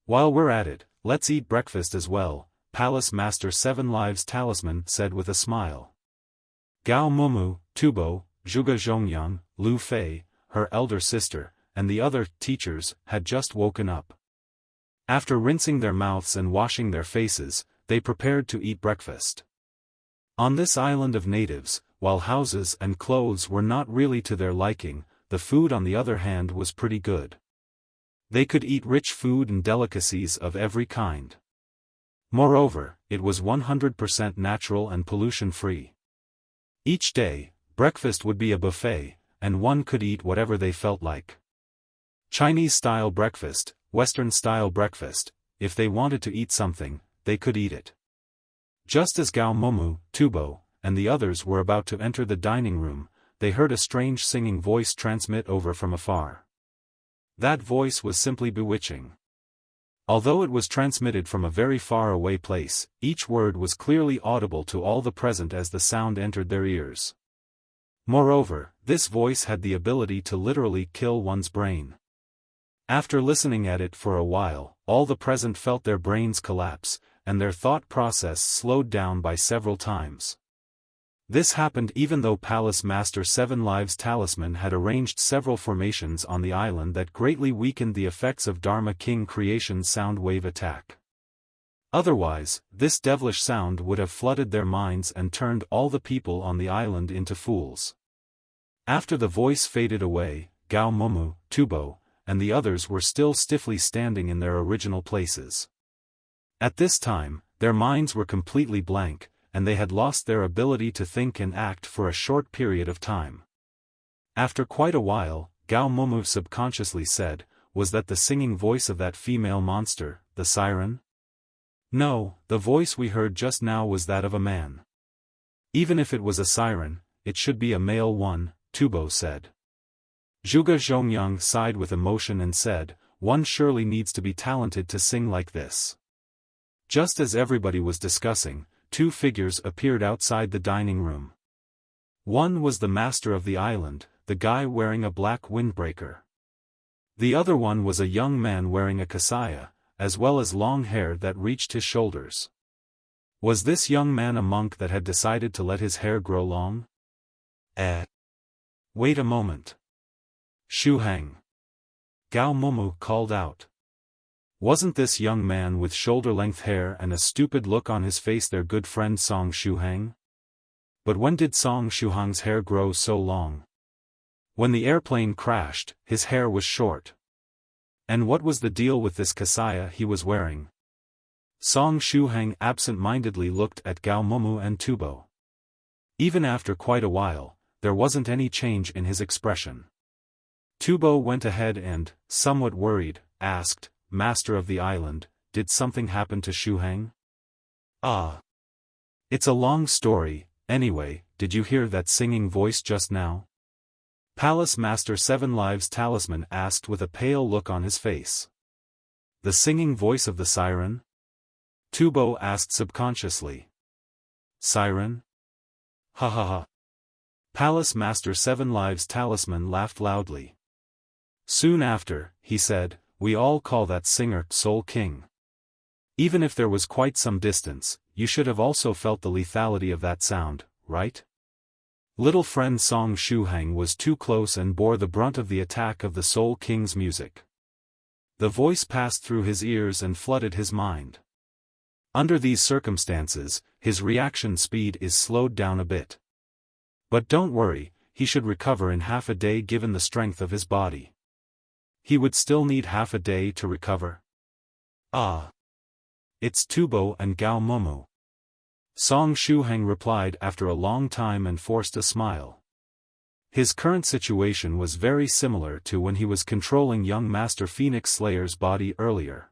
While we're at it, let's eat breakfast as well, Palace Master Seven Lives Talisman said with a smile. Gao Mumu, Tubo, Zhuge Zhongyang, Lu Fei, her elder sister, and the other teachers had just woken up. After rinsing their mouths and washing their faces, they prepared to eat breakfast. On this island of natives, while houses and clothes were not really to their liking, the food on the other hand was pretty good. They could eat rich food and delicacies of every kind. Moreover, it was 100% natural and pollution-free. Each day, breakfast would be a buffet, and one could eat whatever they felt like. Chinese-style breakfast, Western-style breakfast, if they wanted to eat something, they could eat it. Just as Gao Momu, Tubo, and the others were about to enter the dining room, they heard a strange singing voice transmit over from afar. That voice was simply bewitching. Although it was transmitted from a very far away place, each word was clearly audible to all the present as the sound entered their ears. Moreover, this voice had the ability to literally kill one's brain. After listening at it for a while, all the present felt their brains collapse, and their thought process slowed down by several times. This happened even though Palace Master Seven Lives Talisman had arranged several formations on the island that greatly weakened the effects of Dharma King Creation's sound wave attack. Otherwise, this devilish sound would have flooded their minds and turned all the people on the island into fools. After the voice faded away, Gao Momu, Tubo, and the others were still stiffly standing in their original places. At this time, their minds were completely blank, and they had lost their ability to think and act for a short period of time. After quite a while, Gao Momu subconsciously said, "Was that the singing voice of that female monster, the siren?" "No, the voice we heard just now was that of a man." "Even if it was a siren, it should be a male one," Tubo said. Zhuge Zhongyang sighed with emotion and said, "One surely needs to be talented to sing like this." Just as everybody was discussing, two figures appeared outside the dining room. One was the master of the island, the guy wearing a black windbreaker. The other one was a young man wearing a kasaya, as well as long hair that reached his shoulders. Was this young man a monk that had decided to let his hair grow long? Wait a moment. Shuhang. Gao Momu called out. Wasn't this young man with shoulder-length hair and a stupid look on his face their good friend Song Shuhang? But when did Song Shuhang's hair grow so long? When the airplane crashed, his hair was short. And what was the deal with this kasaya he was wearing? Song Shuhang absent-mindedly looked at Gao Momu and Tubo. Even after quite a while, there wasn't any change in his expression. Tubo went ahead and, somewhat worried, asked, "Master of the island, did something happen to Shuhang?" It's a long story, anyway, did you hear that singing voice just now?" Palace Master Seven Lives Talisman asked with a pale look on his face. "The singing voice of the siren?" Tubo asked subconsciously. "Siren? Ha ha ha." Palace Master Seven Lives Talisman laughed loudly. Soon after, he said, "We all call that singer Soul King. Even if there was quite some distance, you should have also felt the lethality of that sound, right?" Little friend Song Shuhang was too close and bore the brunt of the attack of the Soul King's music. The voice passed through his ears and flooded his mind. Under these circumstances, his reaction speed is slowed down a bit. But don't worry, he should recover in half a day given the strength of his body. He would still need half a day to recover. It's Tubo and Gao Momu. Song Shuhang replied after a long time and forced a smile. His current situation was very similar to when he was controlling young Master Phoenix Slayer's body earlier.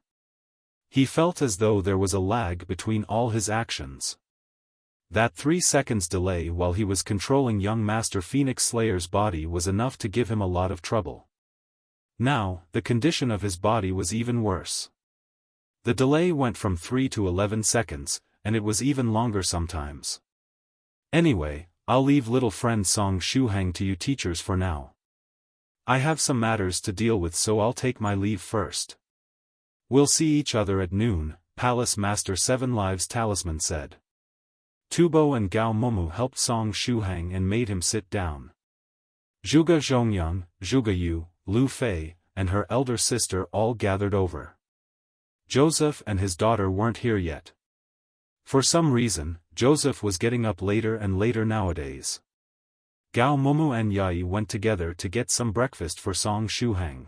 He felt as though there was a lag between all his actions. That 3 seconds delay while he was controlling young Master Phoenix Slayer's body was enough to give him a lot of trouble. Now, the condition of his body was even worse. The delay went from 3 to 11 seconds, and it was even longer sometimes. Anyway, I'll leave little friend Song Shuhang to you teachers for now. I have some matters to deal with, so I'll take my leave first. We'll see each other at noon, Palace Master Seven Lives Talisman said. Tubo and Gao Momu helped Song Shuhang and made him sit down. Zhuge Zhongyang, Zhuge Yu, Lu Fei, and her elder sister all gathered over. Joseph and his daughter weren't here yet. For some reason, Joseph was getting up later and later nowadays. Gao Momu and Yai went together to get some breakfast for Song Shuhang.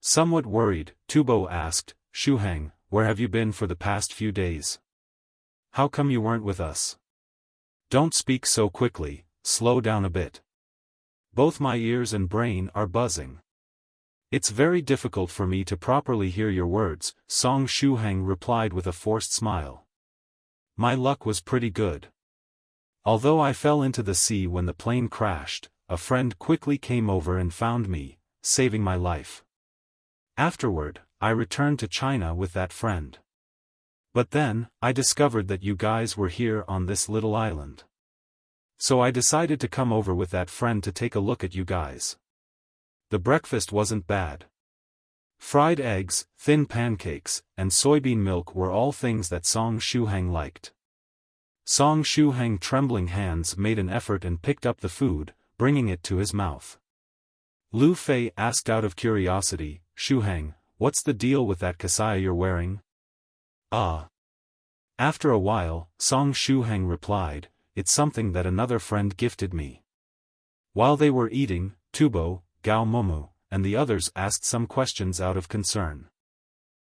Somewhat worried, Tubo asked, Shuhang, where have you been for the past few days? How come you weren't with us? Don't speak so quickly, slow down a bit. Both my ears and brain are buzzing. It's very difficult for me to properly hear your words, Song Shuhang replied with a forced smile. My luck was pretty good. Although I fell into the sea when the plane crashed, a friend quickly came over and found me, saving my life. Afterward, I returned to China with that friend. But then, I discovered that you guys were here on this little island. So I decided to come over with that friend to take a look at you guys. The breakfast wasn't bad. Fried eggs, thin pancakes, and soybean milk were all things that Song Shuhang liked. Song Shuhang trembling hands made an effort and picked up the food, bringing it to his mouth. Lu Fei asked out of curiosity, Shuhang, what's the deal with that kasaya you're wearing? After a while, Song Shuhang replied, it's something that another friend gifted me. While they were eating, Tubo, Gao Momu, and the others asked some questions out of concern.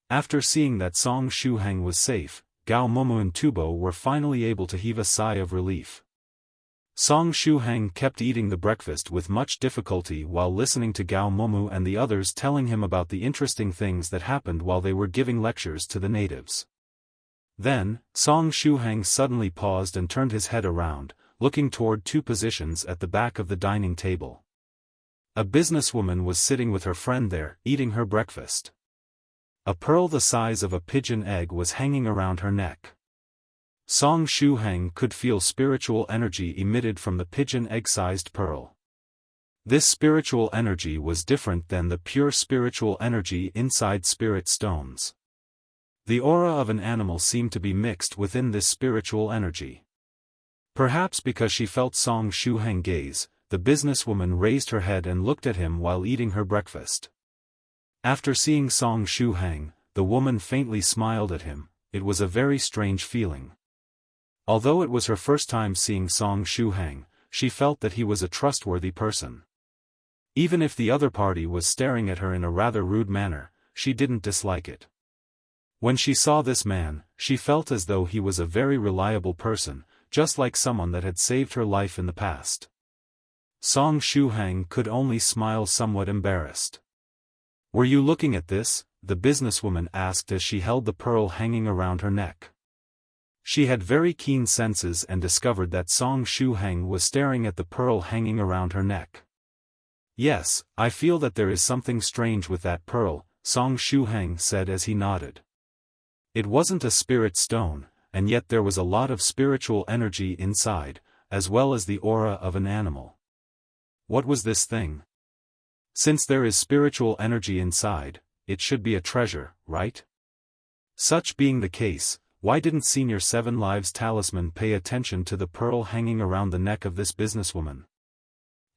After seeing that Song Shuhang was safe, Gao Momu and Tubo were finally able to heave a sigh of relief. Song Shuhang kept eating the breakfast with much difficulty while listening to Gao Momu and the others telling him about the interesting things that happened while they were giving lectures to the natives. Then, Song Shuhang suddenly paused and turned his head around, looking toward two positions at the back of the dining table. A businesswoman was sitting with her friend there, eating her breakfast. A pearl the size of a pigeon egg was hanging around her neck. Song Shuhang could feel spiritual energy emitted from the pigeon egg-sized pearl. This spiritual energy was different than the pure spiritual energy inside spirit stones. The aura of an animal seemed to be mixed within this spiritual energy. Perhaps because she felt Song Shuhang gaze, the businesswoman raised her head and looked at him while eating her breakfast. After seeing Song Shuhang, the woman faintly smiled at him. It was a very strange feeling. Although it was her first time seeing Song Shuhang, she felt that he was a trustworthy person. Even if the other party was staring at her in a rather rude manner, she didn't dislike it. When she saw this man, she felt as though he was a very reliable person, just like someone that had saved her life in the past. Song Shuhang could only smile, somewhat embarrassed. Were you looking at this? The businesswoman asked as she held the pearl hanging around her neck. She had very keen senses and discovered that Song Shuhang was staring at the pearl hanging around her neck. Yes, I feel that there is something strange with that pearl, Song Shuhang said as he nodded. It wasn't a spirit stone, and yet there was a lot of spiritual energy inside, as well as the aura of an animal. What was this thing? Since there is spiritual energy inside, it should be a treasure, right? Such being the case, why didn't Senior Seven Lives Talisman pay attention to the pearl hanging around the neck of this businesswoman?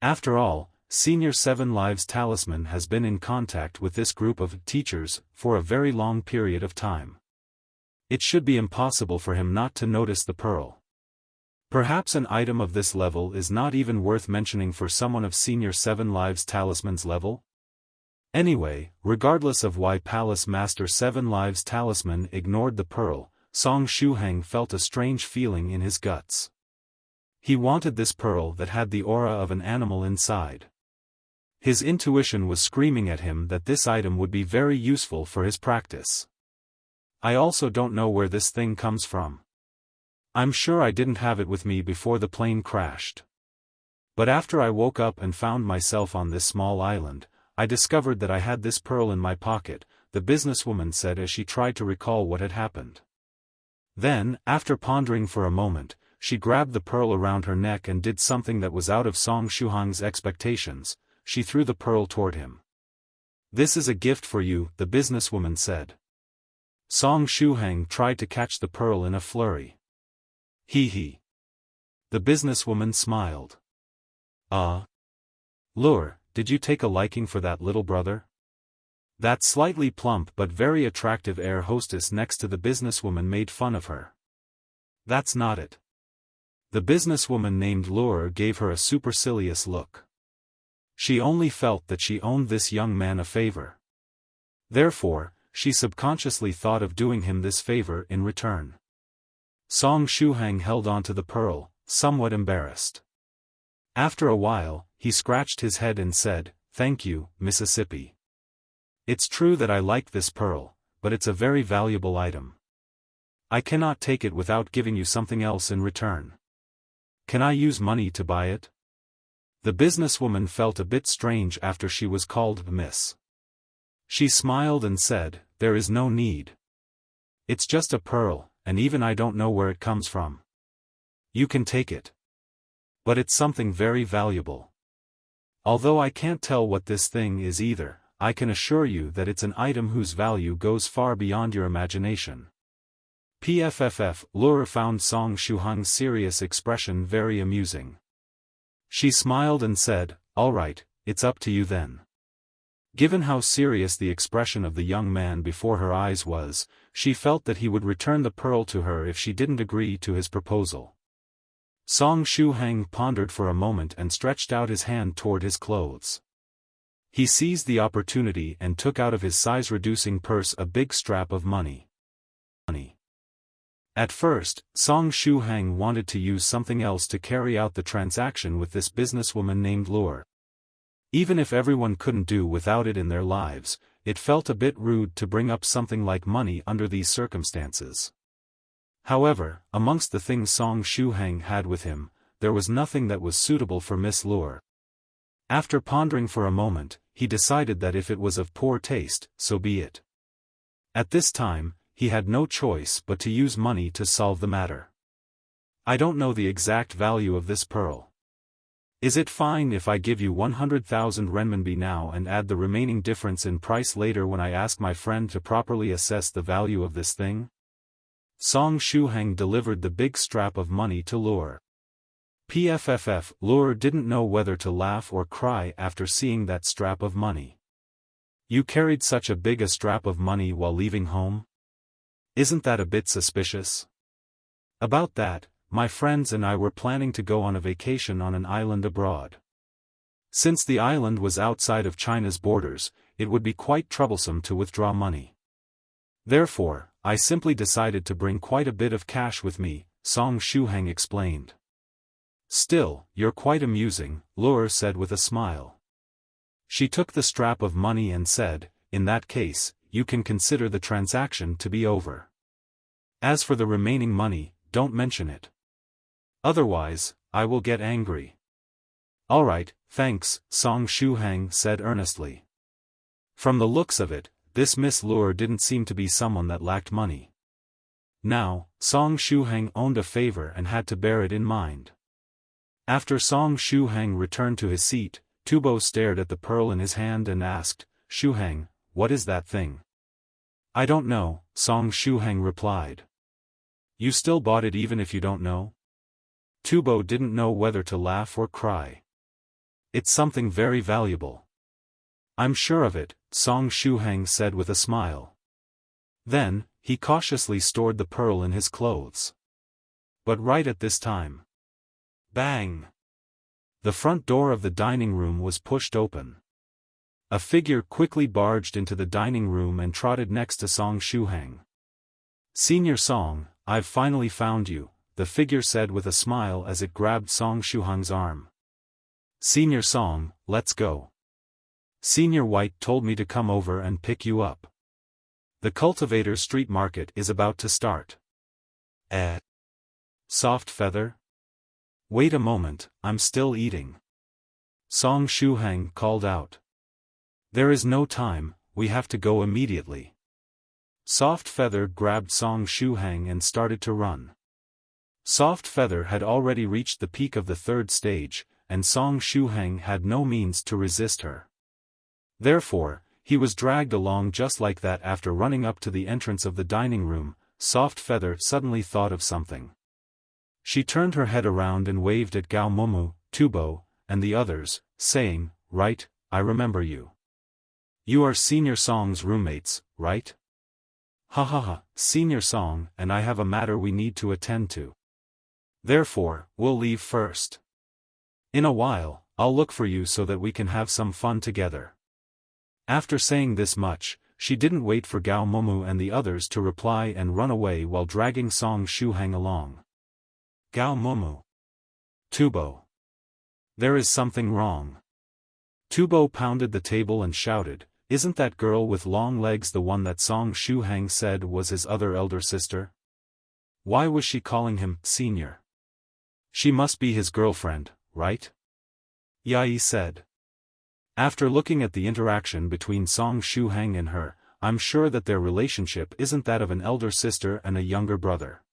After all, Senior Seven Lives Talisman has been in contact with this group of teachers for a very long period of time. It should be impossible for him not to notice the pearl. Perhaps an item of this level is not even worth mentioning for someone of Senior Seven Lives Talisman's level? Anyway, regardless of why Palace Master Seven Lives Talisman ignored the pearl, Song Shuhang felt a strange feeling in his guts. He wanted this pearl that had the aura of an animal inside. His intuition was screaming at him that this item would be very useful for his practice. I also don't know where this thing comes from. I'm sure I didn't have it with me before the plane crashed. But after I woke up and found myself on this small island, I discovered that I had this pearl in my pocket. the businesswoman said as she tried to recall what had happened. Then, after pondering for a moment, she grabbed the pearl around her neck and did something that was out of Song Shuhang's expectations. She threw the pearl toward him. "This is a gift for you," the businesswoman said. Song Shuhang tried to catch the pearl in a flurry. He. The businesswoman smiled. Lure, did you take a liking for that little brother? That slightly plump but very attractive air hostess next to the businesswoman made fun of her. That's not it. The businesswoman named Lure gave her a supercilious look. She only felt that she owed this young man a favor. Therefore, she subconsciously thought of doing him this favor in return. Song Shuhang held on to the pearl, somewhat embarrassed. After a while, he scratched his head and said, "Thank you, Mississippi. It's true that I like this pearl, but it's a very valuable item. I cannot take it without giving you something else in return. Can I use money to buy it?" The businesswoman felt a bit strange after she was called Miss. She smiled and said, "There is no need. It's just a pearl, and even I don't know where it comes from. You can take it. But it's something very valuable. Although I can't tell what this thing is either, I can assure you that it's an item whose value goes far beyond your imagination." Lure found Song Shuhang's serious expression very amusing. She smiled and said, "All right, it's up to you then." Given how serious the expression of the young man before her eyes was, she felt that he would return the pearl to her if she didn't agree to his proposal. Song Shuhang pondered for a moment and stretched out his hand toward his clothes. He seized the opportunity and took out of his size-reducing purse a big strap of money. At first, Song Shuhang wanted to use something else to carry out the transaction with this businesswoman named Lure. Even if everyone couldn't do without it in their lives, it felt a bit rude to bring up something like money under these circumstances. However, amongst the things Song Shuhang had with him, there was nothing that was suitable for Miss Lure. After pondering for a moment, he decided that if it was of poor taste, so be it. At this time, he had no choice but to use money to solve the matter. "I don't know the exact value of this pearl. Is it fine if I give you 100,000 renminbi now and add the remaining difference in price later when I ask my friend to properly assess the value of this thing?" Song Shuhang delivered the big strap of money to Lure. Lure didn't know whether to laugh or cry after seeing that strap of money. "You carried such a big strap of money while leaving home? Isn't that a bit suspicious?" "About that, my friends and I were planning to go on a vacation on an island abroad. Since the island was outside of China's borders, it would be quite troublesome to withdraw money. Therefore, I simply decided to bring quite a bit of cash with me," Song Shuhang explained. "Still, you're quite amusing," Lure said with a smile. She took the strap of money and said, "In that case, you can consider the transaction to be over. As for the remaining money, don't mention it. Otherwise, I will get angry." "All right, thanks," Song Shuhang said earnestly. From the looks of it, this Miss Lure didn't seem to be someone that lacked money. Now, Song Shuhang owned a favor and had to bear it in mind. After Song Shuhang returned to his seat, Tubo stared at the pearl in his hand and asked, "Shuhang, what is that thing?" "I don't know," Song Shuhang replied. "You still bought it even if you don't know?" Tubo didn't know whether to laugh or cry. "It's something very valuable." "I'm sure of it," Song Shuhang said with a smile. Then, he cautiously stored the pearl in his clothes. But right at this time, bang! The front door of the dining room was pushed open. A figure quickly barged into the dining room and trotted next to Song Shuhang. "Senior Song, I've finally found you," the figure said with a smile as it grabbed Song Shuhang's arm. "Senior Song, let's go. Senior White told me to come over and pick you up. The Cultivator street market is about to start." Soft feather? Wait a moment, I'm still eating." Song Shuhang called out. "There is no time, we have to go immediately. Soft Feather grabbed Song Shuhang and started to run. Soft Feather had already reached the peak of the third stage, and Song Shuhang had no means to resist her. Therefore, he was dragged along just like that. After running up to the entrance of the dining room, Soft Feather suddenly thought of something. She turned her head around and waved at Gao Momu, Tubo, and the others, saying, "Right, I remember you. You are Senior Song's roommates, right? Ha ha ha, Senior Song and I have a matter we need to attend to. Therefore, we'll leave first. In a while, I'll look for you so that we can have some fun together." After saying this much, she didn't wait for Gao Momu and the others to reply and run away while dragging Song Shuhang along. Gao Momu. Tubo. There is something wrong. Tubo pounded the table and shouted, "Isn't that girl with long legs the one that Song Shuhang said was his other elder sister? Why was she calling him senior? She must be his girlfriend, right?" Yai said. After looking at the interaction between Song Shuhang and her, I'm sure that their relationship isn't that of an elder sister and a younger brother.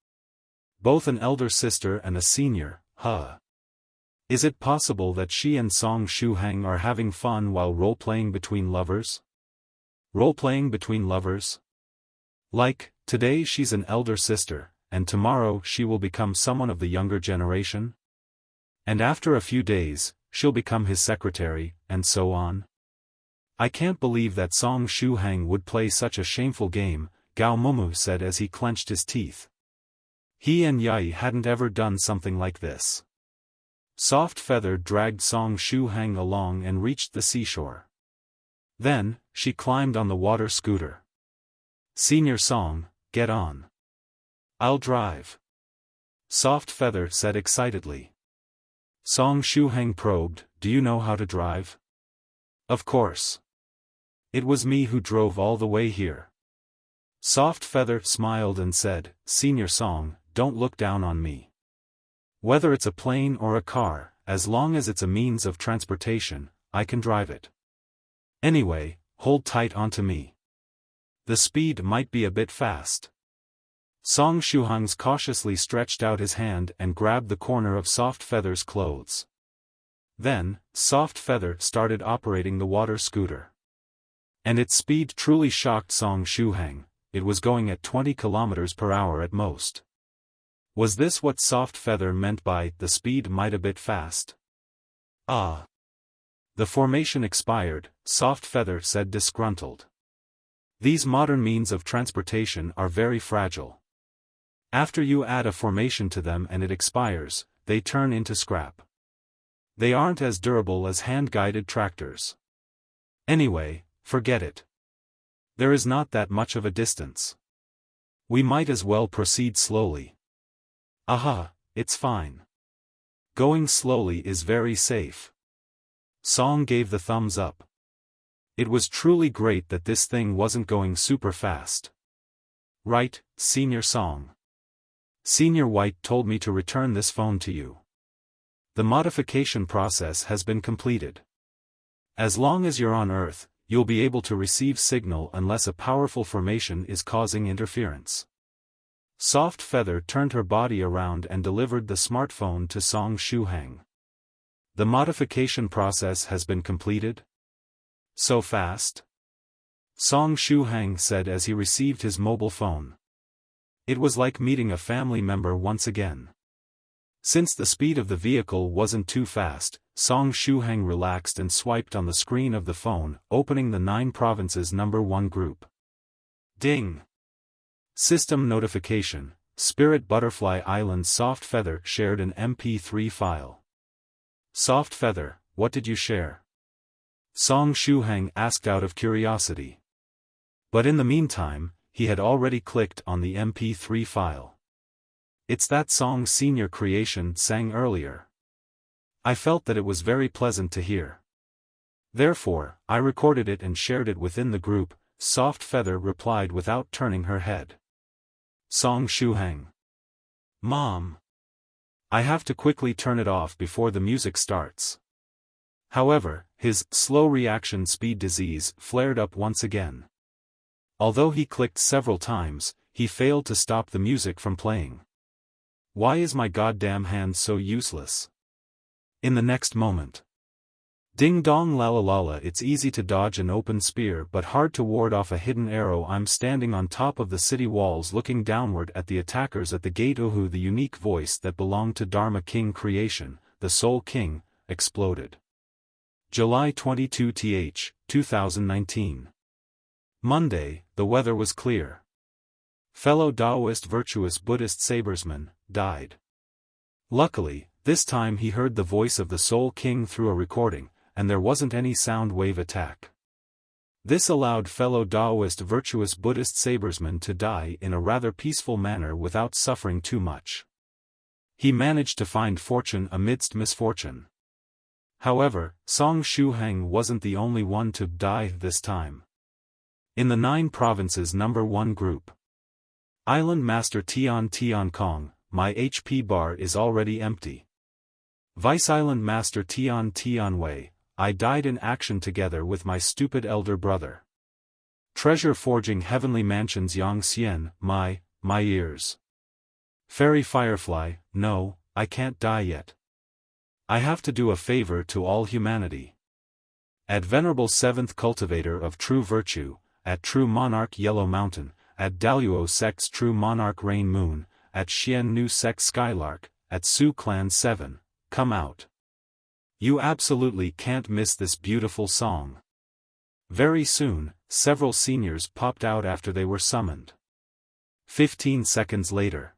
Both an elder sister and a senior, huh? Is it possible that she and Song Shuhang are having fun while role-playing between lovers? Role-playing between lovers? Like, today she's an elder sister, and tomorrow she will become someone of the younger generation? And after a few days, she'll become his secretary, and so on? I can't believe that Song Shuhang would play such a shameful game, Gao Momu said as he clenched his teeth. He and Yai hadn't ever done something like this. Soft Feather dragged Song Shuhang along and reached the seashore. Then, she climbed on the water scooter. "Senior Song, get on. I'll drive," Soft Feather said excitedly. Song Shuhang probed, "Do you know how to drive?" "Of course. It was me who drove all the way here." Soft Feather smiled and said, "Senior Song, don't look down on me. Whether it's a plane or a car, as long as it's a means of transportation, I can drive it. Anyway, hold tight onto me. The speed might be a bit fast." Song Shuhang cautiously stretched out his hand and grabbed the corner of Soft Feather's clothes. Then, Soft Feather started operating the water scooter. And its speed truly shocked Song Shuhang. It was going at 20 kilometers per hour at most. Was this what Soft Feather meant by, "the speed might a bit fast"? Ah. The formation expired, Soft Feather said disgruntled. These modern means of transportation are very fragile. After you add a formation to them and it expires, they turn into scrap. They aren't as durable as hand-guided tractors. Anyway, forget it. There is not that much of a distance. We might as well proceed slowly. Aha, it's fine. Going slowly is very safe. Song gave the thumbs up. It was truly great that this thing wasn't going super fast. Right, Senior Song. Senior White told me to return this phone to you. The modification process has been completed. As long as you're on Earth, you'll be able to receive signal unless a powerful formation is causing interference. Soft Feather turned her body around and delivered the smartphone to Song Shuhang. The modification process has been completed? So fast? Song Shuhang said as he received his mobile phone. It was like meeting a family member once again. Since the speed of the vehicle wasn't too fast, Song Shuhang relaxed and swiped on the screen of the phone, opening the 9 provinces #1 group. Ding! System notification, Spirit Butterfly Island. Soft Feather shared an MP3 file. Soft Feather, what did you share? Song Shuhang asked out of curiosity. But in the meantime, he had already clicked on the MP3 file. It's that song Senior Creation sang earlier. I felt that it was very pleasant to hear. Therefore, I recorded it and shared it within the group, Soft Feather replied without turning her head. Song Shuhang. Mom. I have to quickly turn it off before the music starts. However, his slow reaction speed disease flared up once again. Although he clicked several times, he failed to stop the music from playing. Why is my goddamn hand so useless? In the next moment. Ding dong la la la la, it's easy to dodge an open spear but hard to ward off a hidden arrow. I'm standing on top of the city walls looking downward at the attackers at the gate. Uhu, the unique voice that belonged to Dharma King creation, the Soul King, exploded. July 22 th, 2019. Monday, the weather was clear. Fellow Daoist virtuous Buddhist sabersman, died. Luckily, this time he heard the voice of the Soul King through a recording, and there wasn't any sound wave attack. This allowed fellow Daoist virtuous Buddhist sabersman to die in a rather peaceful manner without suffering too much. He managed to find fortune amidst misfortune. However, Song Shuhang wasn't the only one to die this time. In the 9 provinces number 1 group. Island Master Tian Tian Kong, my HP bar is already empty. Vice Island Master Tian Tian Wei, I died in action together with my stupid elder brother. Treasure forging heavenly mansions Yang Xian, my ears. Fairy Firefly, no, I can't die yet. I have to do a favor to all humanity. At Venerable 7th Cultivator of True Virtue, at True Monarch Yellow Mountain, at Daluo Sect's True Monarch Rain Moon, at Xian Nu Sect Skylark, at Su Clan 7, come out. You absolutely can't miss this beautiful song. Very soon, several seniors popped out after they were summoned. 15 seconds later.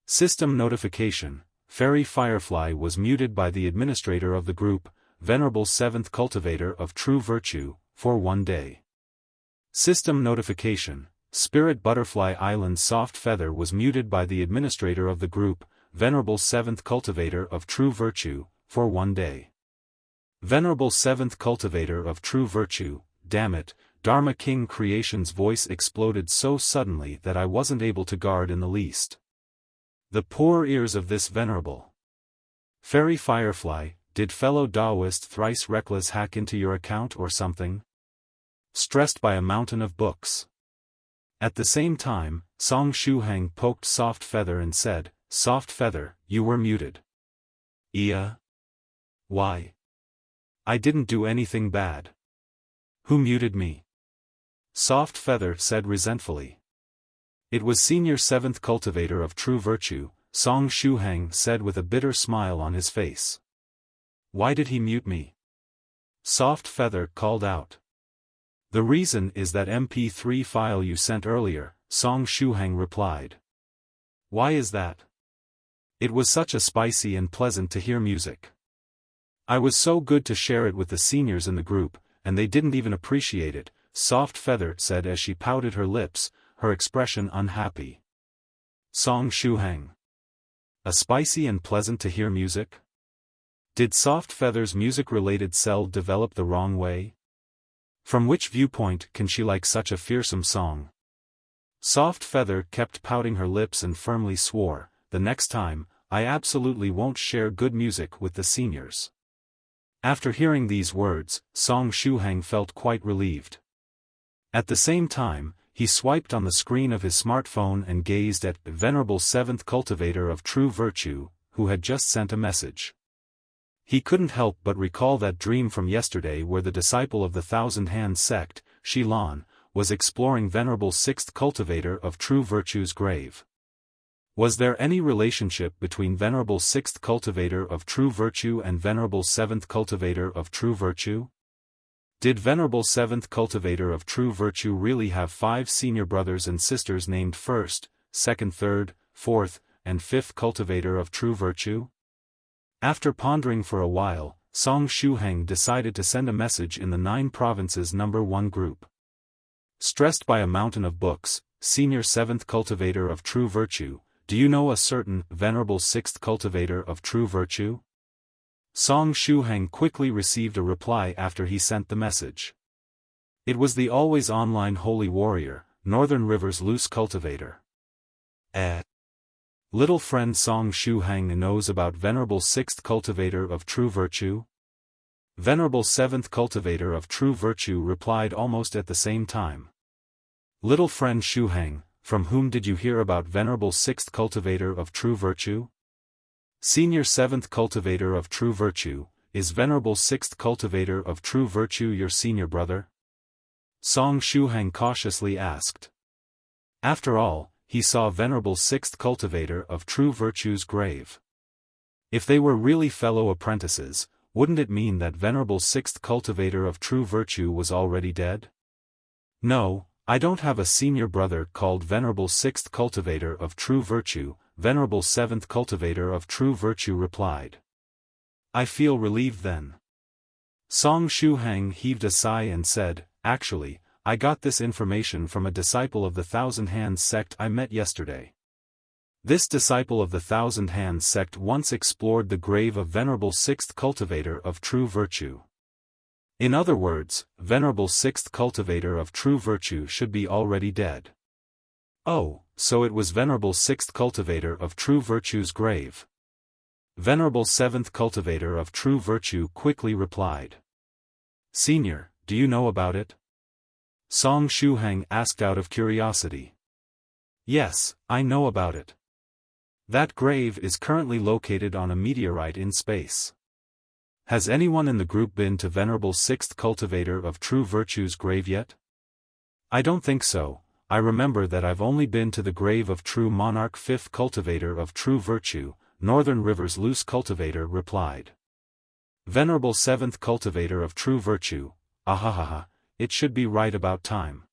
System notification, Fairy Firefly was muted by the administrator of the group, Venerable 7th Cultivator of True Virtue, for 1 day. System notification, Spirit Butterfly Island Soft Feather was muted by the administrator of the group, Venerable 7th Cultivator of True Virtue, for 1 day. Venerable 7th Cultivator of True Virtue, damn it, Dharma King Creation's voice exploded so suddenly that I wasn't able to guard in the least. The poor ears of this Venerable. Fairy Firefly, did fellow Daoist thrice reckless hack into your account or something? Stressed by a mountain of books. At the same time, Song Shuhang poked Soft Feather and said, Soft Feather, you were muted. Why? I didn't do anything bad. Who muted me? Soft Feather said resentfully. It was Senior 7th Cultivator of True Virtue, Song Shuhang said with a bitter smile on his face. Why did he mute me? Soft Feather called out. The reason is that MP3 file you sent earlier, Song Shuhang replied. Why is that? It was such a spicy and pleasant to hear music. I was so good to share it with the seniors in the group, and they didn't even appreciate it, Soft Feather said as she pouted her lips, her expression unhappy. Song Shuhang. A spicy and pleasant to hear music? Did Soft Feather's music-related cell develop the wrong way? From which viewpoint can she like such a fearsome song? Soft Feather kept pouting her lips and firmly swore, the next time, I absolutely won't share good music with the seniors. After hearing these words, Song Shuhang felt quite relieved. At the same time, he swiped on the screen of his smartphone and gazed at the Venerable 7th Cultivator of True Virtue, who had just sent a message. He couldn't help but recall that dream from yesterday where the disciple of the Thousand Hand sect, Shilan, was exploring Venerable 6th Cultivator of True Virtue's grave. Was there any relationship between Venerable 6th Cultivator of True Virtue and Venerable 7th Cultivator of True Virtue? Did Venerable 7th Cultivator of True Virtue really have 5 senior brothers and sisters named 1st, 2nd, 3rd, 4th, and 5th Cultivator of True Virtue? After pondering for a while, Song Shuhang decided to send a message in the 9 provinces number 1 group. Stressed by a mountain of books, Senior 7th Cultivator of True Virtue, do you know a certain Venerable 6th Cultivator of True Virtue? Song Shuhang quickly received a reply after he sent the message. It was the always online holy warrior, Northern River's loose cultivator. Little friend Song Shuhang knows about Venerable 6th Cultivator of True Virtue? Venerable 7th Cultivator of True Virtue replied almost at the same time. Little friend Shuhang, from whom did you hear about Venerable 6th Cultivator of True Virtue? Senior 7th Cultivator of True Virtue, is Venerable 6th Cultivator of True Virtue your senior brother? Song Shuhang cautiously asked. After all, he saw Venerable 6th Cultivator of True Virtue's grave. If they were really fellow apprentices, wouldn't it mean that Venerable 6th Cultivator of True Virtue was already dead? No, I don't have a senior brother called Venerable 6th Cultivator of True Virtue, Venerable 7th Cultivator of True Virtue replied. I feel relieved then. Song Shuhang heaved a sigh and said, actually, I got this information from a disciple of the Thousand Hands sect I met yesterday. This disciple of the Thousand Hands sect once explored the grave of Venerable 6th Cultivator of True Virtue. In other words, Venerable 6th Cultivator of True Virtue should be already dead. Oh, so it was Venerable 6th Cultivator of True Virtue's grave. Venerable 7th Cultivator of True Virtue quickly replied. Senior, do you know about it? Song Shuhang asked out of curiosity. Yes, I know about it. That grave is currently located on a meteorite in space. Has anyone in the group been to Venerable 6th Cultivator of True Virtue's grave yet? I don't think so. I remember that I've only been to the grave of True Monarch 5th Cultivator of True Virtue, Northern River's Loose Cultivator replied. Venerable 7th Cultivator of True Virtue, ahahaha, it should be right about time.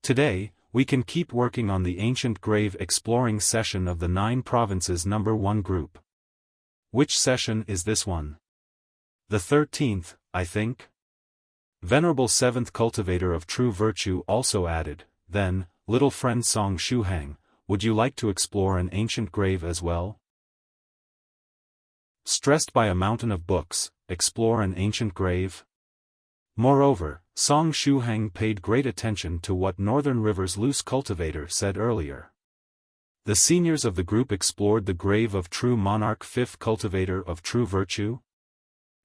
Today, we can keep working on the ancient grave exploring session of the 9 provinces number 1 group. Which session is this one? The 13th, I think? Venerable 7th Cultivator of True Virtue also added, then, little friend Song Shuhang, would you like to explore an ancient grave as well? Stressed by a mountain of books, explore an ancient grave? Moreover, Song Shuhang paid great attention to what Northern River's Loose Cultivator said earlier. The seniors of the group explored the grave of True Monarch 5th Cultivator of True Virtue?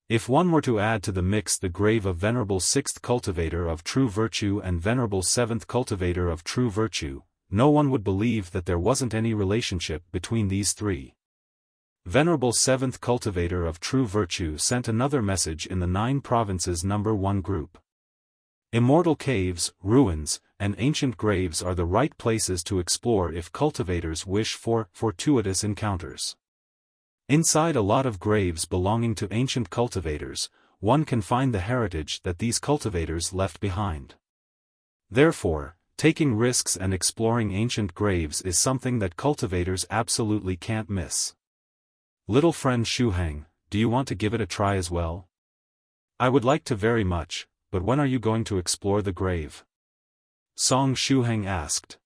If one were to add to the mix the grave of Venerable 6th Cultivator of True Virtue and Venerable 7th Cultivator of True Virtue, no one would believe that there wasn't any relationship between these 3. Venerable 7th Cultivator of True Virtue sent another message in the 9 provinces number 1 group. Immortal caves, ruins, and ancient graves are the right places to explore if cultivators wish for fortuitous encounters. Inside a lot of graves belonging to ancient cultivators, one can find the heritage that these cultivators left behind. Therefore, taking risks and exploring ancient graves is something that cultivators absolutely can't miss. Little friend Shuhang, do you want to give it a try as well? I would like to very much, but when are you going to explore the grave? Song Shuhang asked.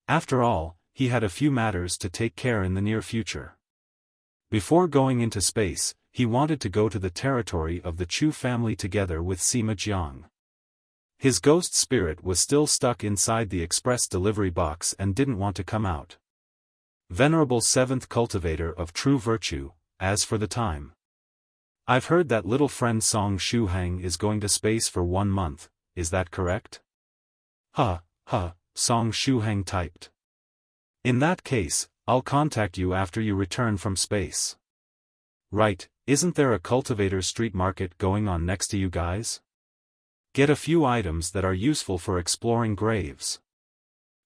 After all, he had a few matters to take care in the near future. Before going into space, he wanted to go to the territory of the Chu family together with Sima Jiang. His ghost spirit was still stuck inside the express delivery box and didn't want to come out. Venerable 7th Cultivator of True Virtue, as for the time. I've heard that little friend Song Shuhang is going to space for 1 month, is that correct? Song Shuhang typed. In that case, I'll contact you after you return from space. Right, isn't there a cultivator street market going on next to you guys? Get a few items that are useful for exploring graves.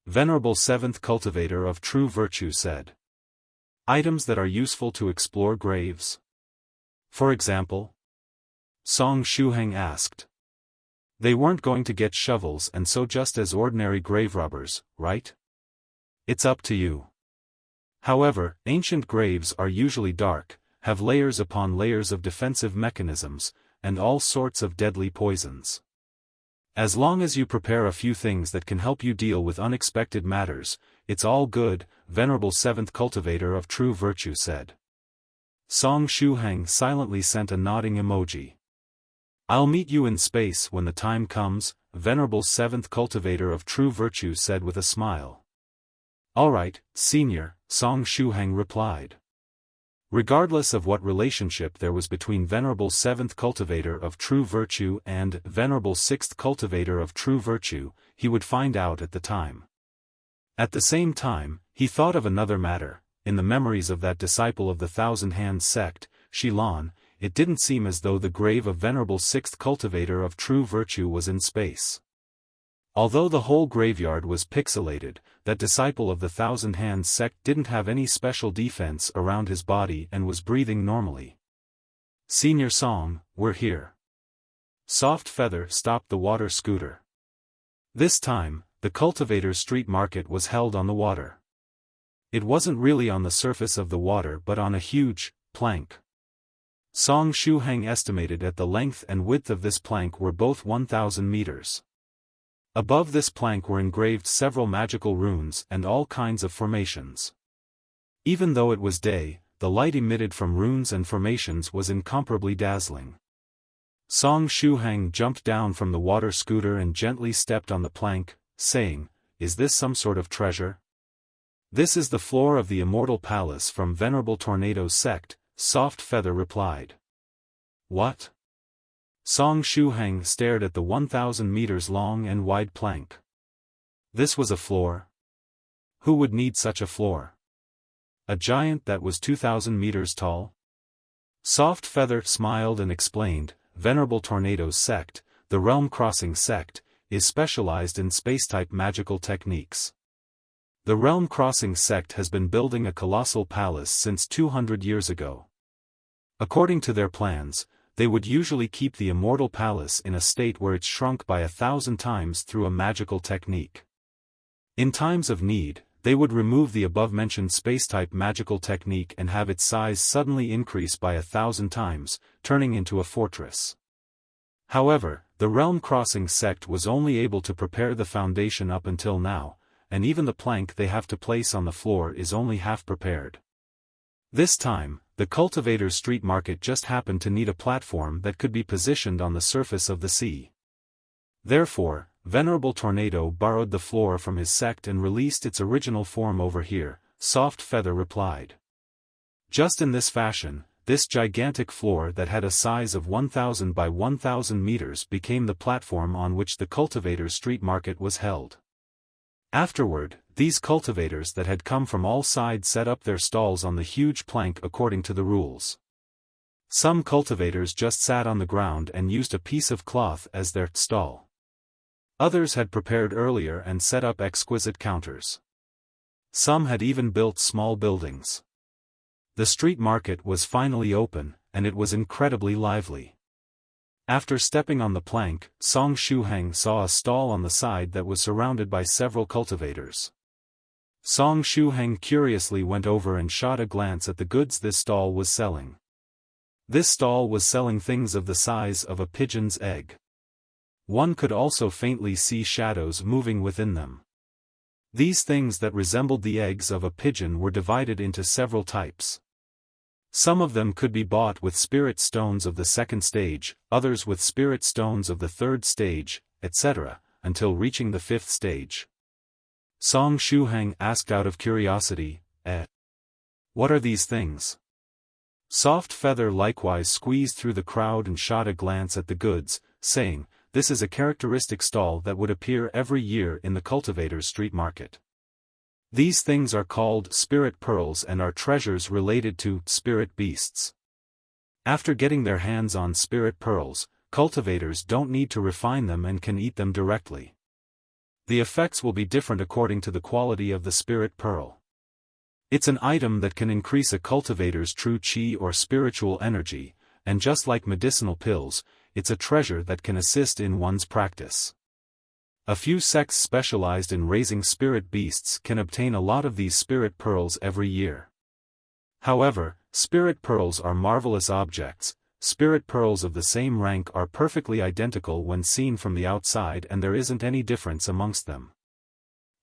Venerable 7th Cultivator of True Virtue said. Items that are useful to explore graves? For example? Song Shuhang asked. They weren't going to get shovels and so just as ordinary grave robbers, right? It's up to you. However, ancient graves are usually dark, have layers upon layers of defensive mechanisms, and all sorts of deadly poisons. As long as you prepare a few things that can help you deal with unexpected matters, it's all good, Venerable 7th Cultivator of True Virtue said. Song Shuhang silently sent a nodding emoji. I'll meet you in space when the time comes, Venerable 7th Cultivator of True Virtue said with a smile. Alright, Senior, Song Shuhang replied. Regardless of what relationship there was between Venerable 7th Cultivator of True Virtue and Venerable 6th Cultivator of True Virtue, he would find out at the time. At the same time, he thought of another matter. In the memories of that disciple of the Thousand Hands sect, Shilan, it didn't seem as though the grave of Venerable 6th Cultivator of True Virtue was in space. Although the whole graveyard was pixelated, that disciple of the Thousand Hands sect didn't have any special defense around his body and was breathing normally. "Senior Song, we're here." Soft Feather stopped the water scooter. This time, the Cultivator's street market was held on the water. It wasn't really on the surface of the water but on a huge plank. Song Shuhang estimated that the length and width of this plank were both 1,000 meters. Above this plank were engraved several magical runes and all kinds of formations. Even though it was day, the light emitted from runes and formations was incomparably dazzling. Song Shuhang jumped down from the water scooter and gently stepped on the plank, saying, "Is this some sort of treasure?" "This is the floor of the Immortal Palace from Venerable Tornado's sect," Soft Feather replied. "What?" Song Shuhang stared at the 1,000 meters long and wide plank. This was a floor? Who would need such a floor? A giant that was 2,000 meters tall? Soft Feather smiled and explained, "Venerable Tornado's sect, the Realm Crossing sect, is specialized in space-type magical techniques. The Realm Crossing sect has been building a colossal palace since 200 years ago. According to their plans, they would usually keep the Immortal Palace in a state where it's shrunk by 1,000 times through a magical technique. In times of need, they would remove the above-mentioned space-type magical technique and have its size suddenly increase by 1,000 times, turning into a fortress. However, the Realm Crossing sect was only able to prepare the foundation up until now, and even the plank they have to place on the floor is only half prepared. This time, the Cultivator's street market just happened to need a platform that could be positioned on the surface of the sea. Therefore, Venerable Tornado borrowed the floor from his sect and released its original form over here," Soft Feather replied. Just in this fashion, this gigantic floor that had a size of 1,000 by 1,000 meters became the platform on which the Cultivator's street market was held. Afterward, these cultivators that had come from all sides set up their stalls on the huge plank according to the rules. Some cultivators just sat on the ground and used a piece of cloth as their stall. Others had prepared earlier and set up exquisite counters. Some had even built small buildings. The street market was finally open, and it was incredibly lively. After stepping on the plank, Song Shuhang saw a stall on the side that was surrounded by several cultivators. Song Shuhang curiously went over and shot a glance at the goods this stall was selling. This stall was selling things of the size of a pigeon's egg. One could also faintly see shadows moving within them. These things that resembled the eggs of a pigeon were divided into several types. Some of them could be bought with spirit stones of the second stage, others with spirit stones of the third stage, etc., until reaching the fifth stage. Song Shuhang asked out of curiosity, "What are these things?" Soft Feather likewise squeezed through the crowd and shot a glance at the goods, saying, "This is a characteristic stall that would appear every year in the Cultivator's street market. These things are called spirit pearls and are treasures related to spirit beasts. After getting their hands on spirit pearls, cultivators don't need to refine them and can eat them directly. The effects will be different according to the quality of the spirit pearl. It's an item that can increase a cultivator's true chi or spiritual energy, and just like medicinal pills, it's a treasure that can assist in one's practice. A few sects specialized in raising spirit beasts can obtain a lot of these spirit pearls every year. However, spirit pearls are marvelous objects. Spirit pearls of the same rank are perfectly identical when seen from the outside and there isn't any difference amongst them.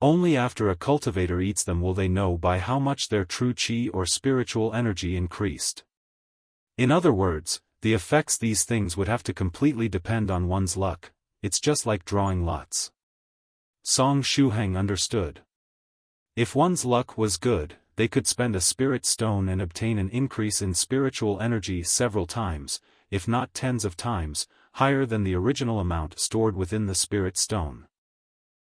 Only after a cultivator eats them will they know by how much their true chi or spiritual energy increased. In other words, the effects these things would have to completely depend on one's luck. It's just like drawing lots. Song Shuhang understood. If one's luck was good, they could spend a spirit stone and obtain an increase in spiritual energy several times, if not tens of times, higher than the original amount stored within the spirit stone.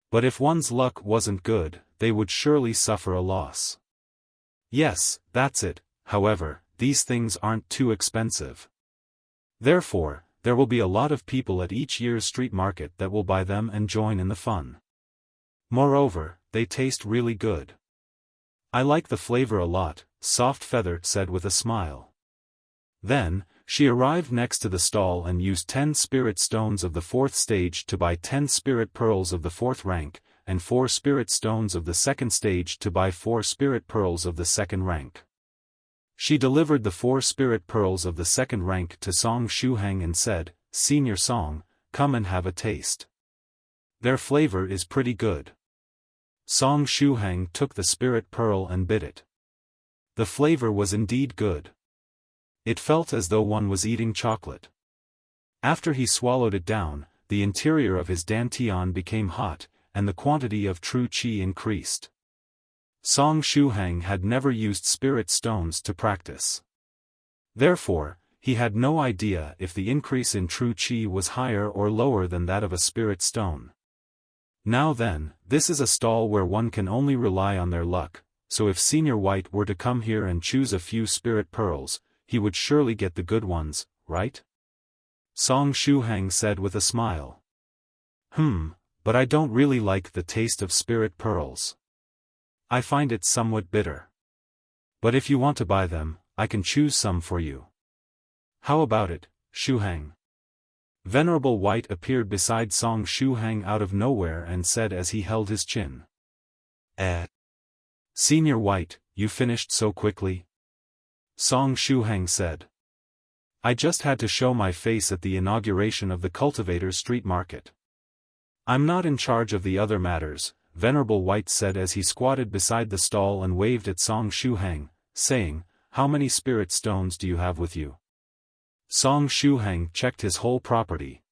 But if one's luck wasn't good, they would surely suffer a loss. Yes, that's it. However, these things aren't too expensive. Therefore, there will be a lot of people at each year's street market that will buy them and join in the fun. Moreover, they taste really good. I like the flavor a lot, Soft Feather said with a smile. Then, she arrived next to the stall and used 10 spirit stones of the 4th stage to buy 10 spirit pearls of the 4th rank, and 4 spirit stones of the 2nd stage to buy 4 spirit pearls of the 2nd rank. She delivered the 4 spirit pearls of the 2nd rank to Song Shuhang and said, "Senior Song, come and have a taste. Their flavor is pretty good." Song Shuhang took the spirit pearl and bit it. The flavor was indeed good. It felt as though one was eating chocolate. After he swallowed it down, the interior of his dantian became hot, and the quantity of true qi increased. Song Shuhang had never used spirit stones to practice. Therefore, he had no idea if the increase in true qi was higher or lower than that of a spirit stone. Now then, this is a stall where one can only rely on their luck, so if Senior White were to come here and choose a few spirit pearls, he would surely get the good ones, right? Song Shuhang said with a smile. But I don't really like the taste of spirit pearls. I find it somewhat bitter. But if you want to buy them, I can choose some for you. How about it, Shuhang? Venerable White appeared beside Song Shuhang out of nowhere and said as he held his chin. Senior White, you finished so quickly? Song Shuhang said. I just had to show my face at the inauguration of the Cultivator street market. I'm not in charge of the other matters, Venerable White said as he squatted beside the stall and waved at Song Shuhang, saying, "How many spirit stones do you have with you?" Song Shuhang checked his whole property.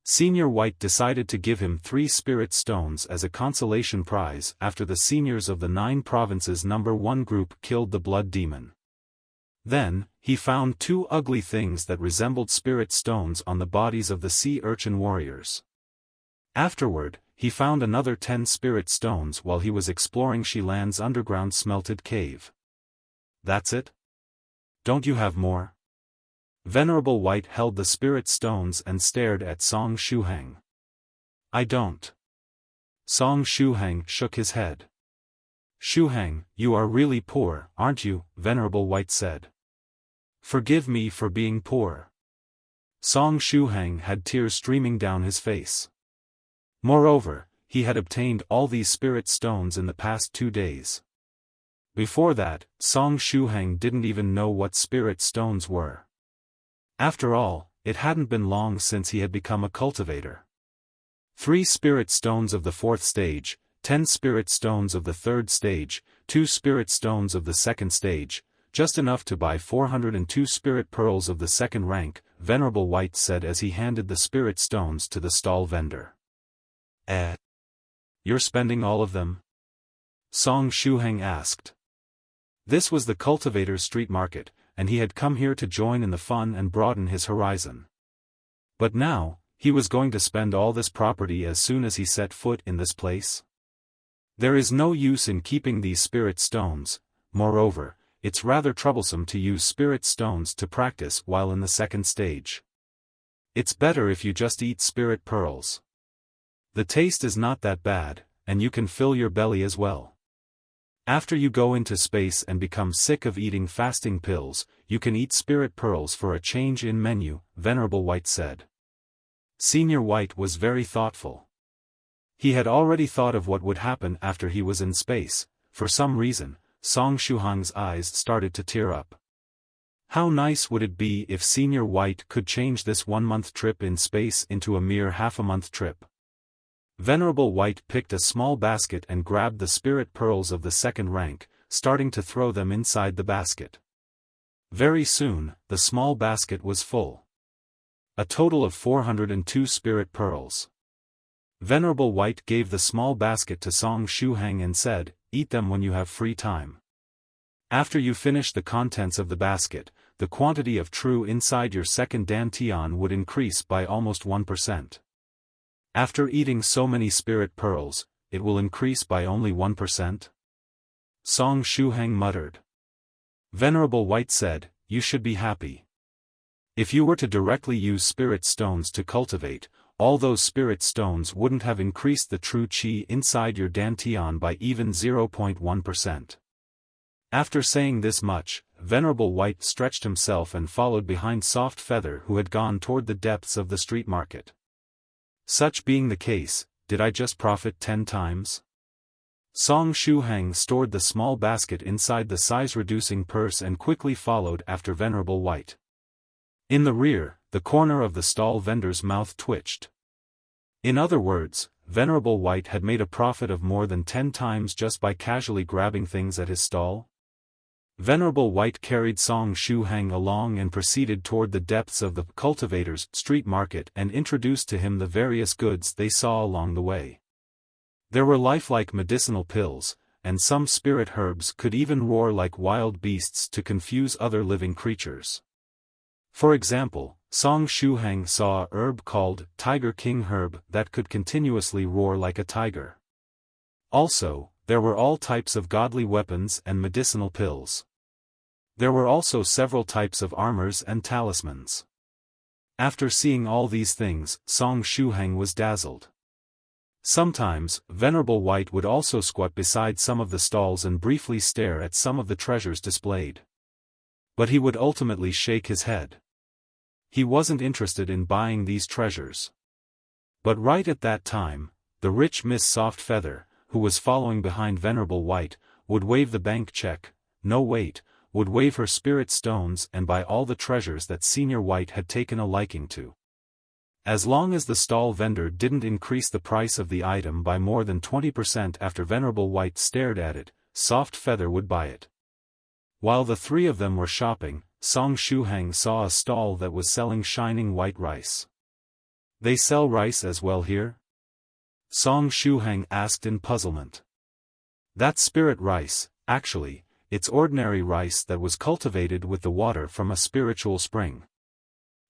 Senior White decided to give him 3 spirit stones as a consolation prize after the seniors of the 9 provinces number 1 group killed the blood demon. Then, he found 2 ugly things that resembled spirit stones on the bodies of the sea urchin warriors. Afterward, he found another 10 spirit stones while he was exploring Shilan's underground smelted cave. That's it? Don't you have more? Venerable White held the spirit stones and stared at Song Shuhang. I don't. Song Shuhang shook his head. Shuhang, you are really poor, aren't you? Venerable White said. Forgive me for being poor. Song Shuhang had tears streaming down his face. Moreover, he had obtained all these spirit stones in the past 2 days. Before that, Song Shuhang didn't even know what spirit stones were. After all, it hadn't been long since he had become a cultivator. 3 spirit stones of the 4th stage, 10 spirit stones of the 3rd stage, 2 spirit stones of the 2nd stage, just enough to buy 402 spirit pearls of the 2nd rank, Venerable White said as he handed the spirit stones to the stall vendor. You're spending all of them? Song Shuhang asked. This was the Cultivator's street market, and he had come here to join in the fun and broaden his horizon. But now, he was going to spend all this property as soon as he set foot in this place? There is no use in keeping these spirit stones. Moreover, it's rather troublesome to use spirit stones to practice while in the 2nd stage. It's better if you just eat spirit pearls. The taste is not that bad, and you can fill your belly as well. After you go into space and become sick of eating fasting pills, you can eat spirit pearls for a change in menu, Venerable White said. Senior White was very thoughtful. He had already thought of what would happen after he was in space. For some reason, Song Shuhang's eyes started to tear up. How nice would it be if Senior White could change this 1-month trip in space into a mere half-a-month trip? Venerable White picked a small basket and grabbed the spirit pearls of the 2nd rank, starting to throw them inside the basket. Very soon, the small basket was full. A total of 402 spirit pearls. Venerable White gave the small basket to Song Shuhang and said, "Eat them when you have free time." After you finish the contents of the basket, the quantity of true inside your second dantian would increase by almost 1%. After eating so many spirit pearls, it will increase by only 1%? Song Shuhang muttered. Venerable White said, you should be happy. If you were to directly use spirit stones to cultivate, all those spirit stones wouldn't have increased the true qi inside your dantian by even 0.1%. After saying this much, Venerable White stretched himself and followed behind Soft Feather, who had gone toward the depths of the street market. Such being the case, did I just profit 10 times? Song Shuhang stored the small basket inside the size-reducing purse and quickly followed after Venerable White. In the rear, the corner of the stall vendor's mouth twitched. In other words, Venerable White had made a profit of more than 10 times just by casually grabbing things at his stall. Venerable White carried Song Shuhang along and proceeded toward the depths of the Cultivator's street market and introduced to him the various goods they saw along the way. There were lifelike medicinal pills, and some spirit herbs could even roar like wild beasts to confuse other living creatures. For example, Song Shuhang saw a herb called Tiger King herb that could continuously roar like a tiger. Also, there were all types of godly weapons and medicinal pills. There were also several types of armors and talismans. After seeing all these things, Song Shuhang was dazzled. Sometimes, Venerable White would also squat beside some of the stalls and briefly stare at some of the treasures displayed. But he would ultimately shake his head. He wasn't interested in buying these treasures. But right at that time, the rich Miss Soft Feather, who was following behind Venerable White, would wave the bank check, would wave her spirit stones and buy all the treasures that Senior White had taken a liking to. As long as the stall vendor didn't increase the price of the item by more than 20% after Venerable White stared at it, Soft Feather would buy it. While the three of them were shopping, Song Shuhang saw a stall that was selling shining white rice. They sell rice as well here? Song Shuhang asked in puzzlement. That's spirit rice, actually, it's ordinary rice that was cultivated with the water from a spiritual spring.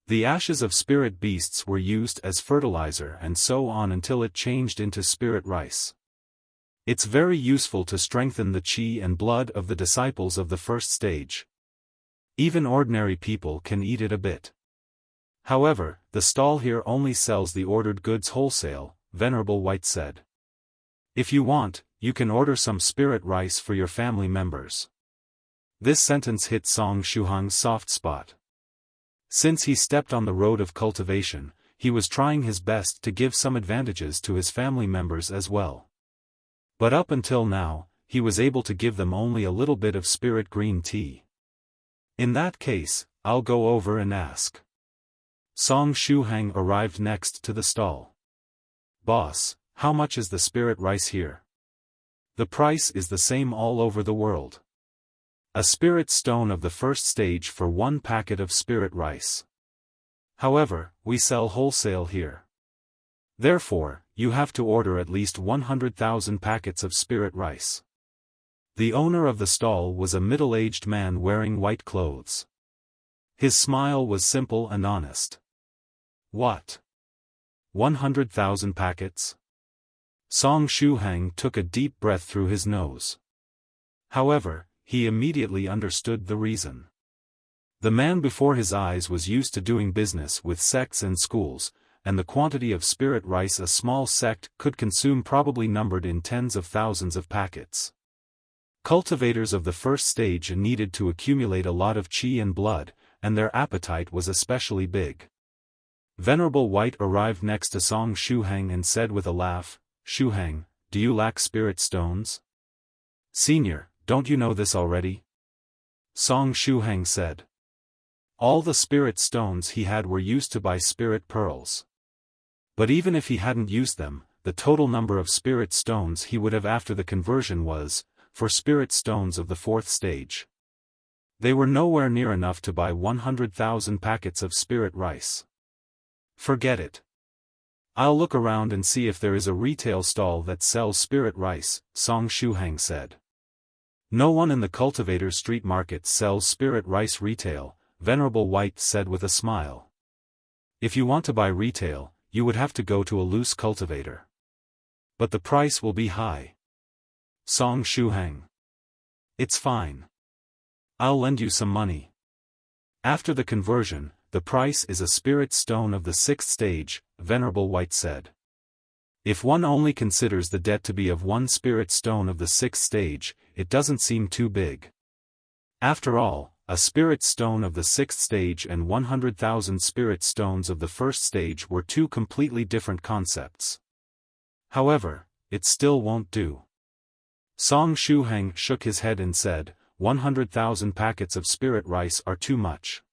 The ashes of spirit beasts were used as fertilizer and so on until it changed into spirit rice. It's very useful to strengthen the qi and blood of the disciples of the first stage. Even ordinary people can eat it a bit. However, the stall here only sells the ordered goods wholesale, Venerable White said. If you want, you can order some spirit rice for your family members. This sentence hit Song Shuhang's soft spot. Since he stepped on the road of cultivation, he was trying his best to give some advantages to his family members as well. But up until now, he was able to give them only a little bit of spirit green tea. In that case, I'll go over and ask. Song Shuhang arrived next to the stall. Boss, how much is the spirit rice here? The price is the same all over the world. A spirit stone of the first stage for 1 packet of spirit rice. However, we sell wholesale here. Therefore, you have to order at least 100,000 packets of spirit rice. The owner of the stall was a middle-aged man wearing white clothes. His smile was simple and honest. What? 100,000 packets? Song Shuhang took a deep breath through his nose. However, he immediately understood the reason. The man before his eyes was used to doing business with sects and schools, and the quantity of spirit rice a small sect could consume probably numbered in tens of thousands of packets. Cultivators of the first stage needed to accumulate a lot of qi and blood, and their appetite was especially big. Venerable White arrived next to Song Shuhang and said with a laugh, Shuhang, do you lack spirit stones? Senior, don't you know this already? Song Shuhang said. All the spirit stones he had were used to buy spirit pearls. But even if he hadn't used them, the total number of spirit stones he would have after the conversion was, for spirit stones of the 4th stage. They were nowhere near enough to buy 100,000 packets of spirit rice. Forget it. I'll look around and see if there is a retail stall that sells spirit rice, Song Shuhang said. No one in the Cultivator street market sells spirit rice retail, Venerable White said with a smile. If you want to buy retail, you would have to go to a loose cultivator. But the price will be high. Song Shuhang. It's fine. I'll lend you some money. After the conversion, the price is a spirit stone of the 6th stage, Venerable White said. If one only considers the debt to be of 1 spirit stone of the 6th stage, it doesn't seem too big. After all, a spirit stone of the 6th stage and 100,000 spirit stones of the 1st stage were 2 completely different concepts. However, it still won't do. Song Shuhang shook his head and said, 100,000 packets of spirit rice are too much.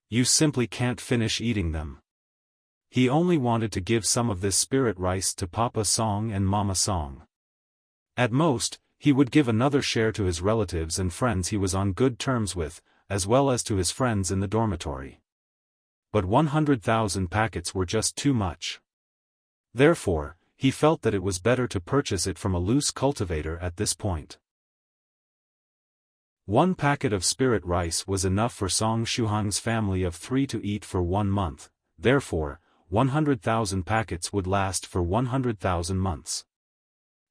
You simply can't finish eating them. He only wanted to give some of this spirit rice to Papa Song and Mama Song. At most, he would give another share to his relatives and friends he was on good terms with, as well as to his friends in the dormitory. But 100,000 packets were just too much. Therefore, he felt that it was better to purchase it from a loose cultivator at this point. 1 packet of spirit rice was enough for Song Shuhang's family of 3 to eat for 1 month, therefore, 100,000 packets would last for 100,000 months.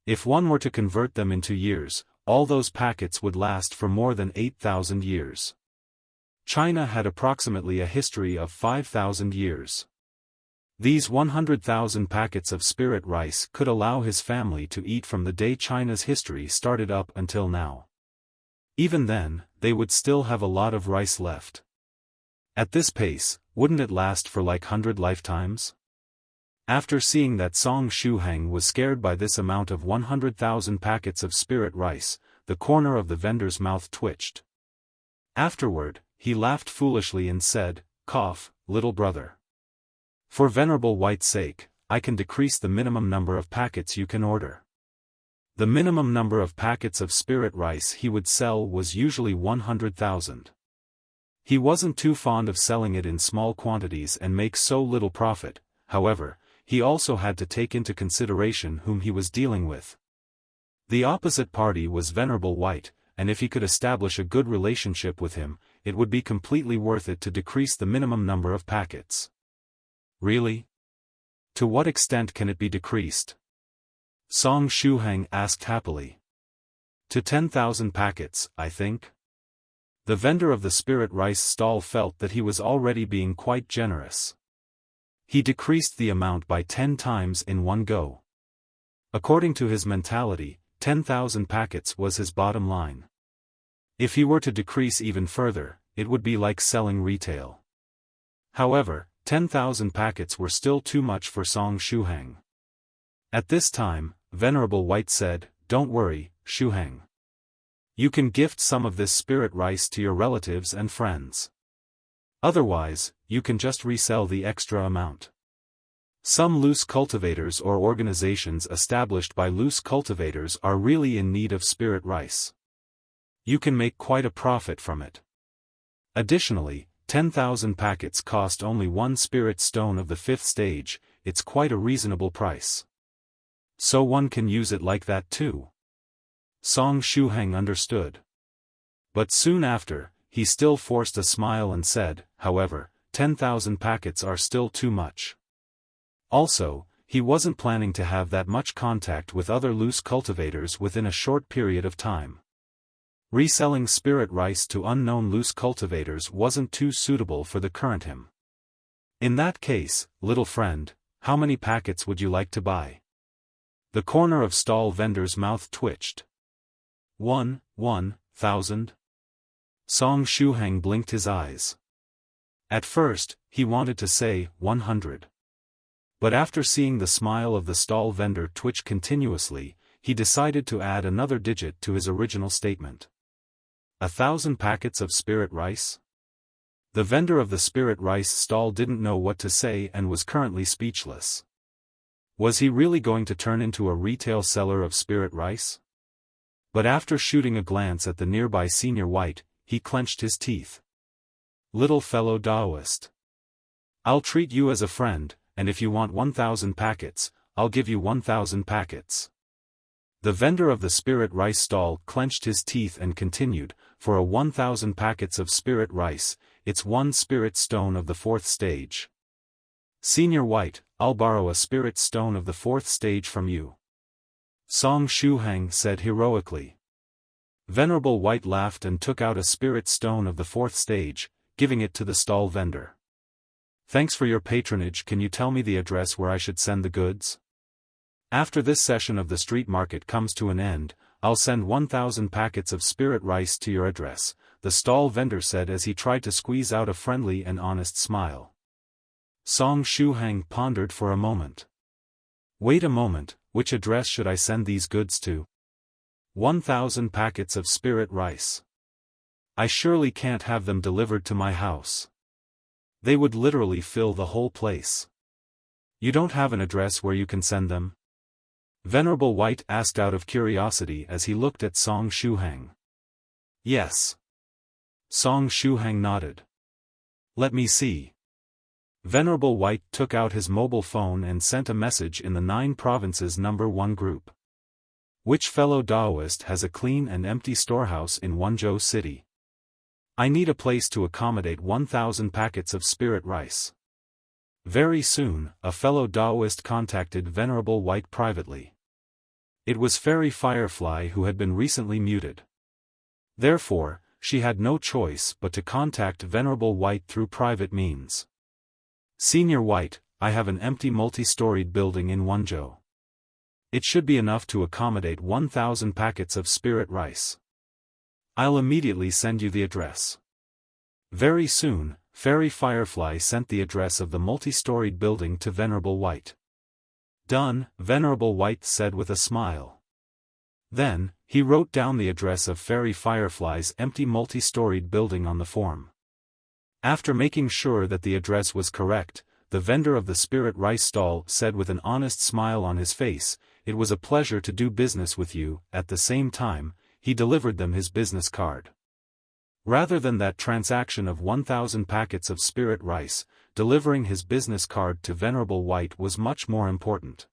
If one were to convert them into years, all those packets would last for more than 8,000 years. China had approximately a history of 5,000 years. These 100,000 packets of spirit rice could allow his family to eat from the day China's history started up until now. Even then, they would still have a lot of rice left. At this pace, wouldn't it last for like 100 lifetimes? After seeing that Song Shuhang was scared by this amount of 100,000 packets of spirit rice, the corner of the vendor's mouth twitched. Afterward, he laughed foolishly and said, "Cough, little brother. For Venerable White's sake, I can decrease the minimum number of packets you can order." The minimum number of packets of spirit rice he would sell was usually 100,000. He wasn't too fond of selling it in small quantities and make so little profit, however, he also had to take into consideration whom he was dealing with. The opposite party was Venerable White, and if he could establish a good relationship with him, it would be completely worth it to decrease the minimum number of packets. Really? To what extent can it be decreased? Song Shuhang asked happily. To 10,000 packets, I think. The vendor of the spirit rice stall felt that he was already being quite generous. He decreased the amount by 10 times in one go. According to his mentality, 10,000 packets was his bottom line. If he were to decrease even further, it would be like selling retail. However, 10,000 packets were still too much for Song Shuhang. At this time, Venerable White said, "Don't worry, Shuhang. You can gift some of this spirit rice to your relatives and friends. Otherwise, you can just resell the extra amount. Some loose cultivators or organizations established by loose cultivators are really in need of spirit rice. You can make quite a profit from it. Additionally, 10,000 packets cost only 1 spirit stone of the 5th stage, it's quite a reasonable price. So one can use it like that too." Song Shuhang understood. But soon after, he still forced a smile and said, "However, 10,000 packets are still too much." Also, he wasn't planning to have that much contact with other loose cultivators within a short period of time. Reselling spirit rice to unknown loose cultivators wasn't too suitable for the current him. "In that case, little friend, how many packets would you like to buy?" The corner of stall vendor's mouth twitched. 1,000. Song Shuhang blinked his eyes. At first, he wanted to say 100. But after seeing the smile of the stall vendor twitch continuously, he decided to add another digit to his original statement. 1,000 packets of spirit rice? The vendor of the spirit rice stall didn't know what to say and was currently speechless. Was he really going to turn into a retail seller of spirit rice? But after shooting a glance at the nearby Senior White, he clenched his teeth. "Little fellow Daoist. I'll treat you as a friend, and if you want 1,000 packets, I'll give you 1,000 packets." The vendor of the spirit rice stall clenched his teeth and continued, for a 1,000 packets of spirit rice, it's 1 spirit stone of the 4th stage. Senior White, I'll borrow a spirit stone of the 4th stage from you. Song Shuhang said heroically. Venerable White laughed and took out a spirit stone of the 4th stage, giving it to the stall vendor. Thanks for your patronage. Can you tell me the address where I should send the goods? After this session of the street market comes to an end, I'll send 1,000 packets of spirit rice to your address, the stall vendor said as he tried to squeeze out a friendly and honest smile. Song Shuhang pondered for a moment. Wait a moment, which address should I send these goods to? 1,000 packets of spirit rice. I surely can't have them delivered to my house. They would literally fill the whole place. You don't have an address where you can send them? Venerable White asked out of curiosity as he looked at Song Shuhang. Yes. Song Shuhang nodded. Let me see. Venerable White took out his mobile phone and sent a message in the 9 provinces number 1 group. Which fellow Daoist has a clean and empty storehouse in Wenzhou city? I need a place to accommodate 1,000 packets of spirit rice. Very soon, a fellow Daoist contacted Venerable White privately. It was Fairy Firefly who had been recently muted. Therefore, she had no choice but to contact Venerable White through private means. Senior White, I have an empty multi-storied building in Wenzhou. It should be enough to accommodate 1,000 packets of spirit rice. I'll immediately send you the address. Very soon, Fairy Firefly sent the address of the multi-storied building to Venerable White. Done, Venerable White said with a smile. Then, he wrote down the address of Fairy Firefly's empty multi-storied building on the form. After making sure that the address was correct, the vendor of the spirit rice stall said with an honest smile on his face, "It was a pleasure to do business with you." At the same time, he delivered them his business card. Rather than that transaction of 1,000 packets of spirit rice, delivering his business card to Venerable White was much more important.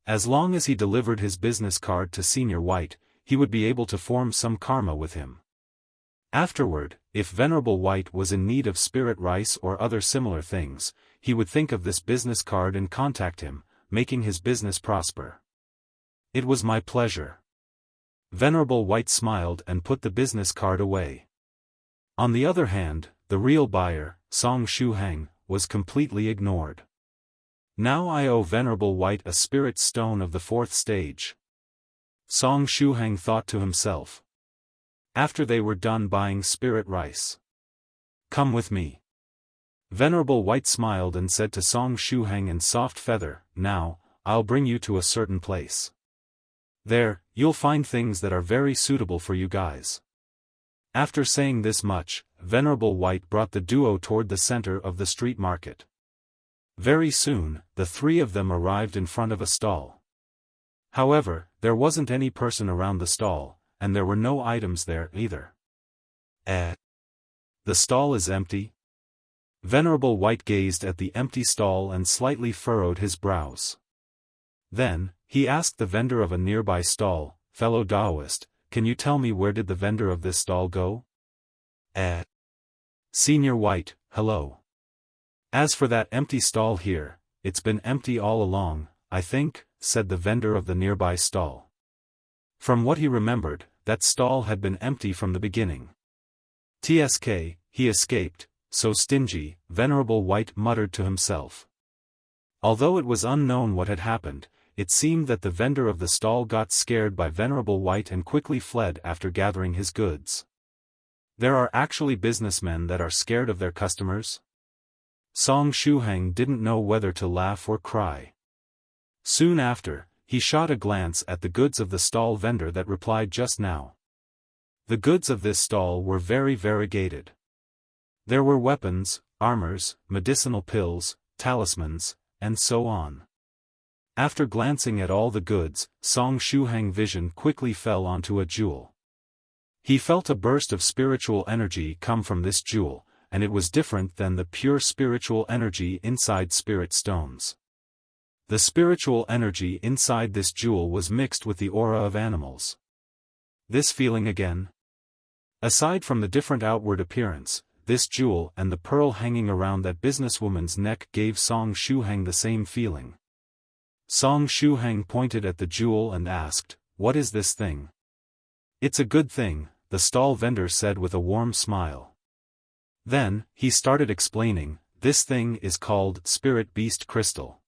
As long as he delivered his business card to Senior White, he would be able to form some karma with him. Afterward, if Venerable White was in need of spirit rice or other similar things, he would think of this business card and contact him, making his business prosper. It was my pleasure. Venerable White smiled and put the business card away. On the other hand, the real buyer, Song Shuhang, was completely ignored. Now I owe Venerable White a spirit stone of the 4th stage. Song Shuhang thought to himself. After they were done buying spirit rice. Come with me. Venerable White smiled and said to Song Shuhang in soft feather, now, I'll bring you to a certain place. There, you'll find things that are very suitable for you guys. After saying this much, Venerable White brought the duo toward the center of the street market. Very soon, the 3 of them arrived in front of a stall. However, there wasn't any person around the stall, and there were no items there either. The stall is empty? Venerable White gazed at the empty stall and slightly furrowed his brows. Then, he asked the vendor of a nearby stall, Fellow Daoist, can you tell me where did the vendor of this stall go? Senior White, hello. As for that empty stall here, it's been empty all along, I think, said the vendor of the nearby stall. From what he remembered, that stall had been empty from the beginning. TSK, he escaped, so stingy, Venerable White muttered to himself. Although it was unknown what had happened, it seemed that the vendor of the stall got scared by Venerable White and quickly fled after gathering his goods. There are actually businessmen that are scared of their customers? Song Shuhang didn't know whether to laugh or cry. Soon after, he shot a glance at the goods of the stall vendor that replied just now. The goods of this stall were very variegated. There were weapons, armors, medicinal pills, talismans, and so on. After glancing at all the goods, Song Shuhang's vision quickly fell onto a jewel. He felt a burst of spiritual energy come from this jewel, and it was different than the pure spiritual energy inside spirit stones. The spiritual energy inside this jewel was mixed with the aura of animals. This feeling again? Aside from the different outward appearance, this jewel and the pearl hanging around that businesswoman's neck gave Song Shuhang the same feeling. Song Shuhang pointed at the jewel and asked, "What is this thing?" "It's a good thing," the stall vendor said with a warm smile. Then, he started explaining, "This thing is called Spirit Beast Crystal.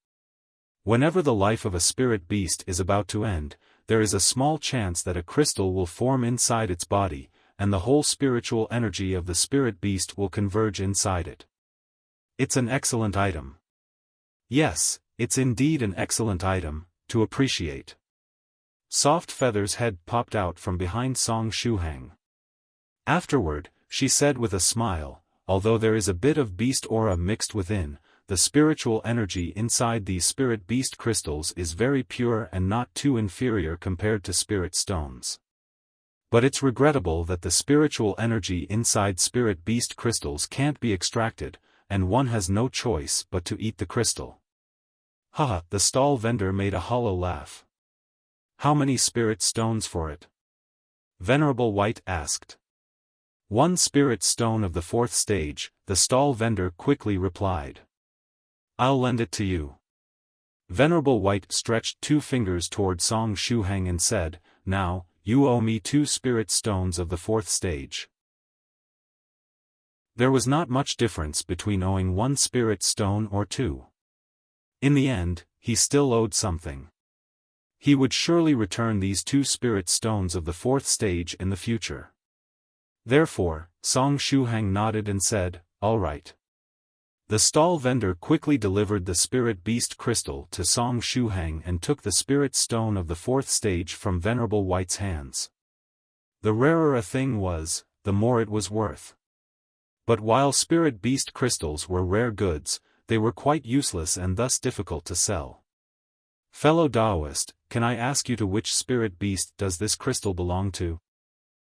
Whenever the life of a spirit beast is about to end, there is a small chance that a crystal will form inside its body, and the whole spiritual energy of the spirit beast will converge inside it. It's an excellent item." "Yes, it's indeed an excellent item, to appreciate." Soft Feather's head popped out from behind Song Shuhang. Afterward, she said with a smile, "Although there is a bit of beast aura mixed within, the spiritual energy inside these spirit beast crystals is very pure and not too inferior compared to spirit stones. But it's regrettable that the spiritual energy inside spirit beast crystals can't be extracted, and one has no choice but to eat the crystal." Haha, the stall vendor made a hollow laugh. "How many spirit stones for it?" Venerable White asked. "1 spirit stone of the 4th stage," the stall vendor quickly replied. "I'll lend it to you." Venerable White stretched 2 fingers toward Song Shuhang and said, "Now, you owe me 2 spirit stones of the 4th stage." There was not much difference between owing 1 spirit stone or 2. In the end, he still owed something. He would surely return these 2 spirit stones of the 4th stage in the future. Therefore, Song Shuhang nodded and said, "All right." The stall vendor quickly delivered the spirit beast crystal to Song Shuhang and took the spirit stone of the 4th stage from Venerable White's hands. The rarer a thing was, the more it was worth. But while spirit beast crystals were rare goods, they were quite useless and thus difficult to sell. "Fellow Daoist, can I ask you to which spirit beast does this crystal belong to?"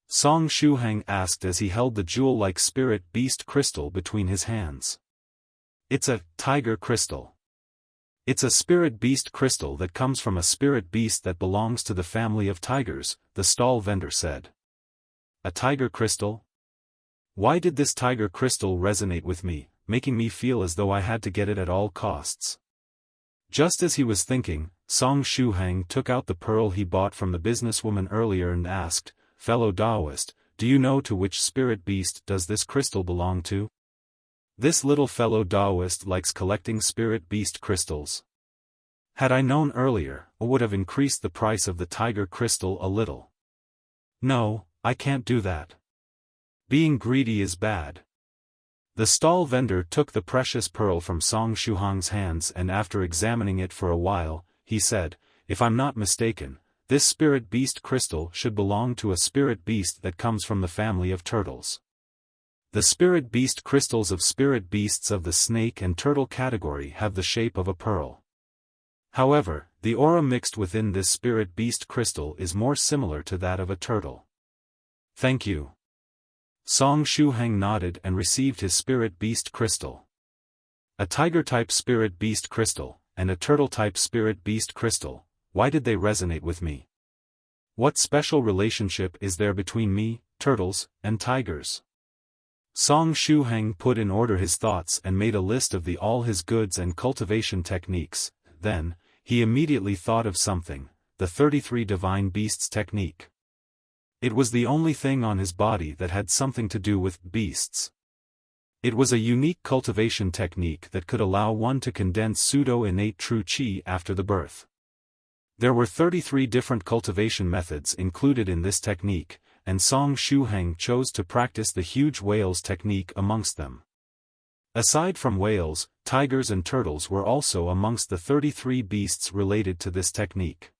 Song Shuhang asked as he held the jewel-like spirit beast crystal between his hands. "It's a tiger crystal. It's a spirit beast crystal that comes from a spirit beast that belongs to the family of tigers," the stall vendor said. "A tiger crystal? Why did this tiger crystal resonate with me, making me feel as though I had to get it at all costs?" Just as he was thinking, Song Shuhang took out the pearl he bought from the businesswoman earlier and asked, "Fellow Daoist, do you know to which spirit beast does this crystal belong to?" This little fellow Daoist likes collecting spirit beast crystals. Had I known earlier, I would have increased the price of the tiger crystal a little. "No, I can't do that. Being greedy is bad." The stall vendor took the precious pearl from Song Shuhang's hands and after examining it for a while, he said, "If I'm not mistaken, this spirit beast crystal should belong to a spirit beast that comes from the family of turtles. The spirit beast crystals of spirit beasts of the snake and turtle category have the shape of a pearl. However, the aura mixed within this spirit beast crystal is more similar to that of a turtle." "Thank you." Song Shuhang nodded and received his spirit beast crystal. A tiger-type spirit beast crystal, and a turtle-type spirit beast crystal, why did they resonate with me? What special relationship is there between me, turtles, and tigers? Song Shuhang put in order his thoughts and made a list of all his goods and cultivation techniques. Then, he immediately thought of something, the 33 Divine Beasts technique. It was the only thing on his body that had something to do with beasts. It was a unique cultivation technique that could allow one to condense pseudo-innate true qi after the birth. There were 33 different cultivation methods included in this technique, and Song Shuhang chose to practice the huge whales technique amongst them. Aside from whales, tigers and turtles were also amongst the 33 beasts related to this technique.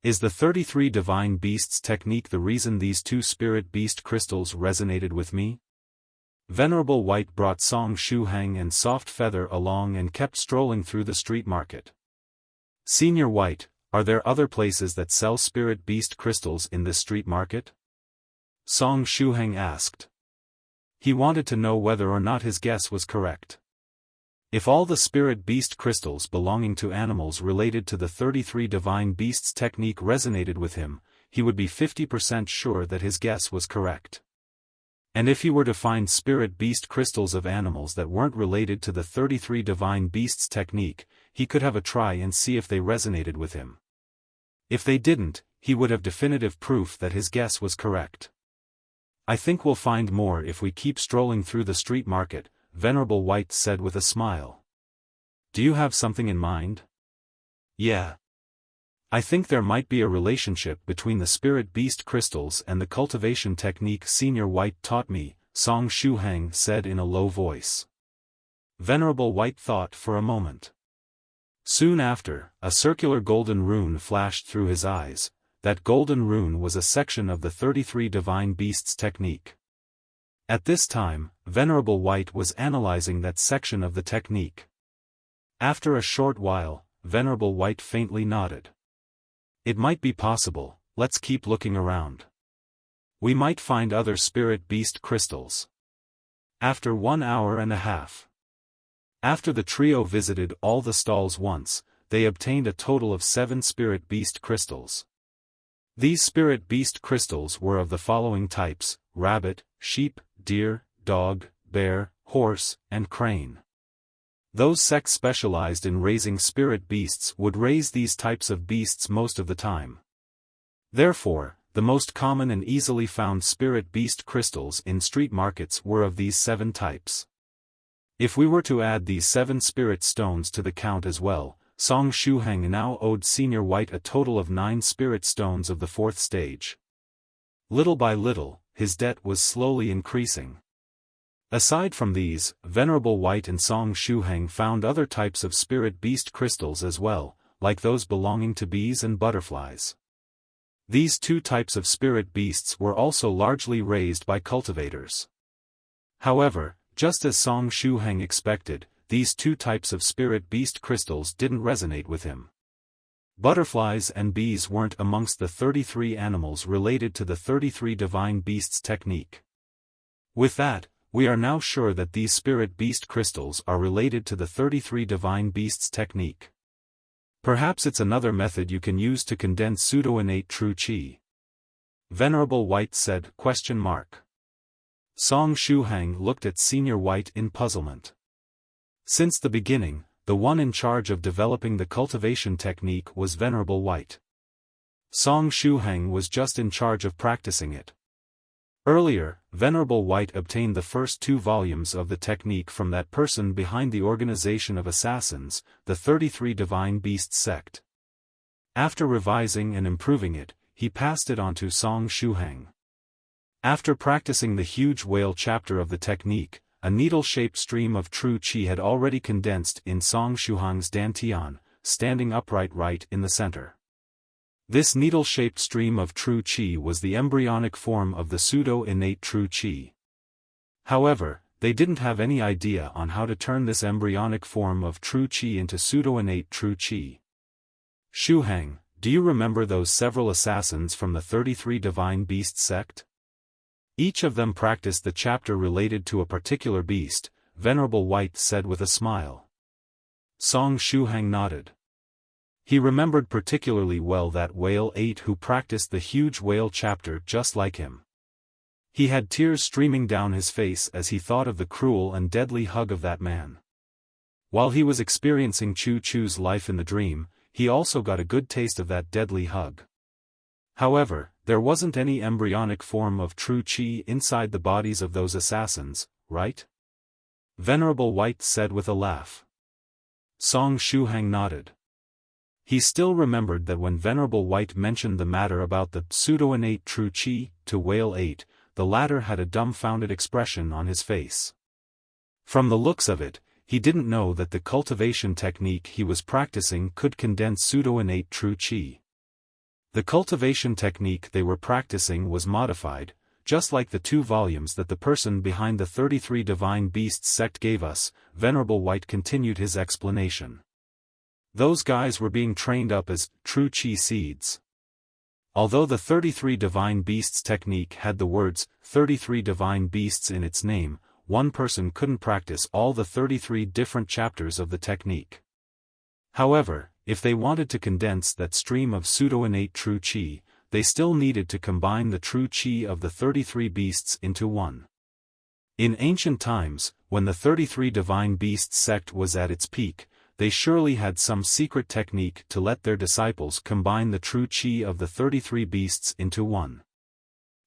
Is the 33 Divine Beasts technique the reason these 2 spirit beast crystals resonated with me? Venerable White brought Song Shuhang and Soft Feather along and kept strolling through the street market. "Senior White, are there other places that sell spirit beast crystals in this street market?" Song Shuhang asked. He wanted to know whether or not his guess was correct. If all the spirit beast crystals belonging to animals related to the 33 divine beasts technique resonated with him, he would be 50% sure that his guess was correct. And if he were to find spirit beast crystals of animals that weren't related to the 33 divine beasts technique, he could have a try and see if they resonated with him. If they didn't, he would have definitive proof that his guess was correct. I think we'll find more if we keep strolling through the street market, Venerable White said with a smile. Do you have something in mind? Yeah. I think there might be a relationship between the spirit beast crystals and the cultivation technique Senior White taught me, Song Shuhang said in a low voice. Venerable White thought for a moment. Soon after, a circular golden rune flashed through his eyes. That golden rune was a section of the 33 divine beasts technique. At this time, Venerable White was analyzing that section of the technique. After a short while, Venerable White faintly nodded. It might be possible, let's keep looking around. We might find other spirit beast crystals. After 1 hour and a half. After the trio visited all the stalls once, they obtained a total of 7 spirit beast crystals. These spirit beast crystals were of the following types: rabbit, sheep, deer, dog, bear, horse, and crane. Those sects specialized in raising spirit beasts would raise these types of beasts most of the time. Therefore, the most common and easily found spirit beast crystals in street markets were of these 7 types. If we were to add these 7 spirit stones to the count as well, Song Shuhang now owed Senior White a total of 9 spirit stones of the 4th stage. Little by little, his debt was slowly increasing. Aside from these, Venerable White and Song Shuhang found other types of spirit beast crystals as well, like those belonging to bees and butterflies. These 2 types of spirit beasts were also largely raised by cultivators. However, just as Song Shuhang expected, these 2 types of spirit beast crystals didn't resonate with him. Butterflies and bees weren't amongst the 33 animals related to the 33 divine beasts technique. With that, we are now sure that these spirit beast crystals are related to the 33 divine beasts technique. Perhaps it's another method you can use to condense pseudo-innate true qi. Venerable White said, ? Song Shuhang looked at Senior White in puzzlement. Since the beginning, the one in charge of developing the cultivation technique was Venerable White. Song Shuhang was just in charge of practicing it. Earlier, Venerable White obtained the first 2 volumes of the technique from that person behind the organization of assassins, the 33 Divine Beasts sect. After revising and improving it, he passed it on to Song Shuhang. After practicing the huge whale chapter of the technique, a needle-shaped stream of true qi had already condensed in Song Shuhang's dantian, standing upright right in the center. This needle-shaped stream of true qi was the embryonic form of the pseudo-innate true qi. However, they didn't have any idea on how to turn this embryonic form of true qi into pseudo-innate true qi. Shuhang, do you remember those several assassins from the 33 Divine Beasts sect? Each of them practiced the chapter related to a particular beast, Venerable White said with a smile. Song Shuhang nodded. He remembered particularly well that whale 8 who practiced the huge whale chapter just like him. He had tears streaming down his face as he thought of the cruel and deadly hug of that man. While he was experiencing Chu Chu's life in the dream, he also got a good taste of that deadly hug. However, there wasn't any embryonic form of true qi inside the bodies of those assassins, right? Venerable White said with a laugh. Song Shuhang nodded. He still remembered that when Venerable White mentioned the matter about the pseudo-innate true qi to whale 8, the latter had a dumbfounded expression on his face. From the looks of it, he didn't know that the cultivation technique he was practicing could condense pseudo-innate true qi. The cultivation technique they were practicing was modified, just like the 2 volumes that the person behind the 33 Divine Beasts sect gave us. Venerable White continued his explanation. Those guys were being trained up as true qi seeds. Although the 33 Divine Beasts technique had the words 33 Divine Beasts in its name, one person couldn't practice all the 33 different chapters of the technique. However, if they wanted to condense that stream of pseudo-innate true qi, they still needed to combine the true qi of the 33 beasts into one. In ancient times, when the 33 divine beasts sect was at its peak, they surely had some secret technique to let their disciples combine the true qi of the 33 beasts into one.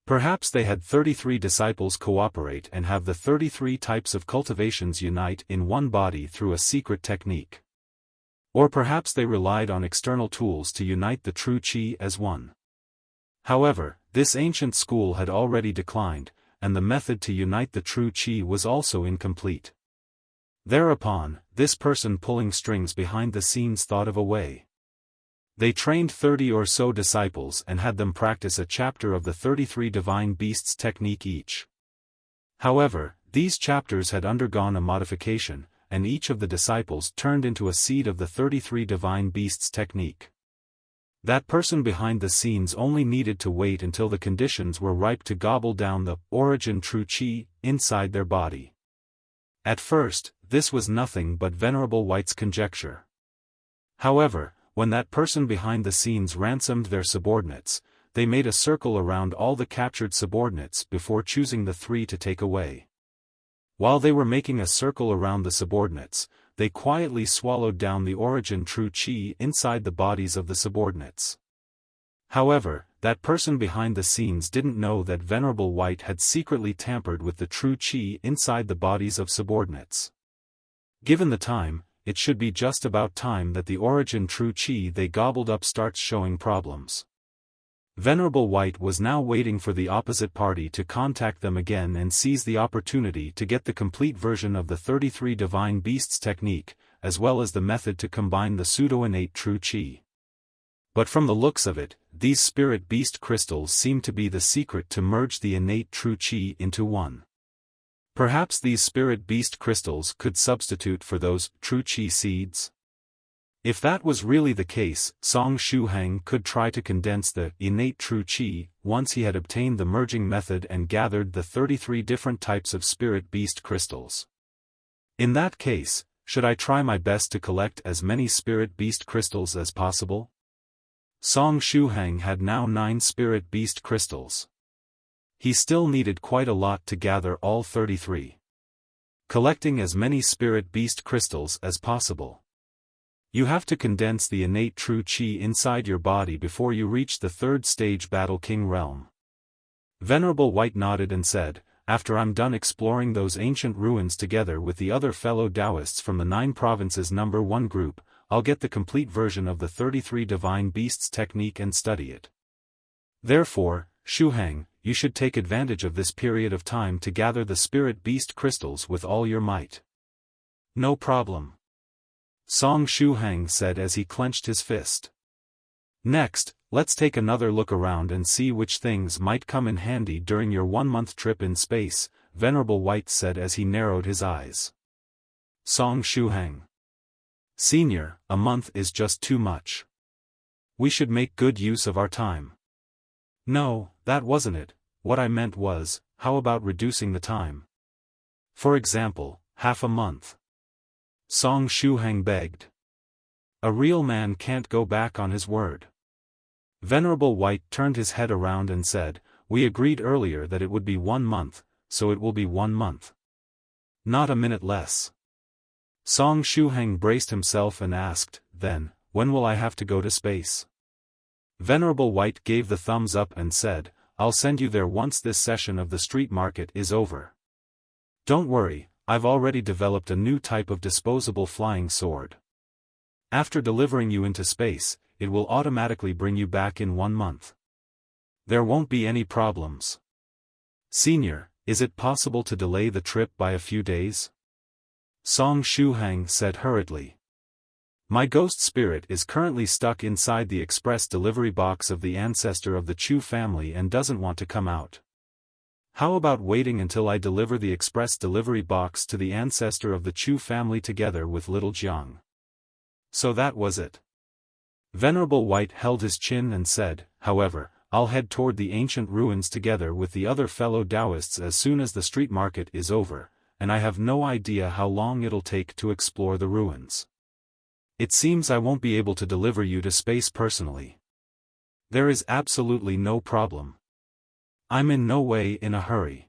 Perhaps they had 33 disciples cooperate and have the 33 types of cultivations unite in one body through a secret technique. Or perhaps they relied on external tools to unite the true qi as one. However, this ancient school had already declined, and the method to unite the true qi was also incomplete. Thereupon, this person pulling strings behind the scenes thought of a way. They trained 30 or so disciples and had them practice a chapter of the 33 divine beasts technique each. However, these chapters had undergone a modification, and each of the disciples turned into a seed of the 33 divine beasts technique. That person behind the scenes only needed to wait until the conditions were ripe to gobble down the origin true qi inside their body. At first, this was nothing but Venerable White's conjecture. However, when that person behind the scenes ransomed their subordinates, they made a circle around all the captured subordinates before choosing the 3 to take away. While they were making a circle around the subordinates, they quietly swallowed down the origin true qi inside the bodies of the subordinates. However, that person behind the scenes didn't know that Venerable White had secretly tampered with the true qi inside the bodies of subordinates. Given the time, it should be just about time that the origin true qi they gobbled up starts showing problems. Venerable White was now waiting for the opposite party to contact them again and seize the opportunity to get the complete version of the 33 divine beasts technique, as well as the method to combine the pseudo-innate true qi. But from the looks of it, these spirit beast crystals seem to be the secret to merge the innate true qi into one. Perhaps these spirit beast crystals could substitute for those true qi seeds? If that was really the case, Song Shuhang could try to condense the innate true qi once he had obtained the merging method and gathered the 33 different types of spirit beast crystals. In that case, should I try my best to collect as many spirit beast crystals as possible? Song Shuhang had now 9 spirit beast crystals. He still needed quite a lot to gather all 33. Collecting as many spirit beast crystals as possible. You have to condense the innate true qi inside your body before you reach the 3rd stage Battle King realm. Venerable White nodded and said, after I'm done exploring those ancient ruins together with the other fellow Daoists from the 9 provinces number 1 group, I'll get the complete version of the 33 divine beasts technique and study it. Therefore, Shuhang, you should take advantage of this period of time to gather the spirit beast crystals with all your might. No problem. Song Shuhang said as he clenched his fist. Next, let's take another look around and see which things might come in handy during your 1-month trip in space, Venerable White said as he narrowed his eyes. Song Shuhang. Senior, a month is just too much. We should make good use of our time. No, that wasn't it. What I meant was, how about reducing the time? For example, half a month. Song Shuhang begged. A real man can't go back on his word. Venerable White turned his head around and said, we agreed earlier that it would be 1 month, so it will be 1 month. Not a minute less. Song Shuhang braced himself and asked, then, when will I have to go to space? Venerable White gave the thumbs up and said, I'll send you there once this session of the street market is over. Don't worry, I've already developed a new type of disposable flying sword. After delivering you into space, it will automatically bring you back in 1 month. There won't be any problems. Senior, is it possible to delay the trip by a few days? Song Shuhang said hurriedly. My ghost spirit is currently stuck inside the express delivery box of the ancestor of the Chu family and doesn't want to come out. How about waiting until I deliver the express delivery box to the ancestor of the Chu family together with little Zhejiang? So that was it. Venerable White held his chin and said, however, I'll head toward the ancient ruins together with the other fellow Daoists as soon as the street market is over, and I have no idea how long it'll take to explore the ruins. It seems I won't be able to deliver you to space personally. There is absolutely no problem. I'm in no way in a hurry.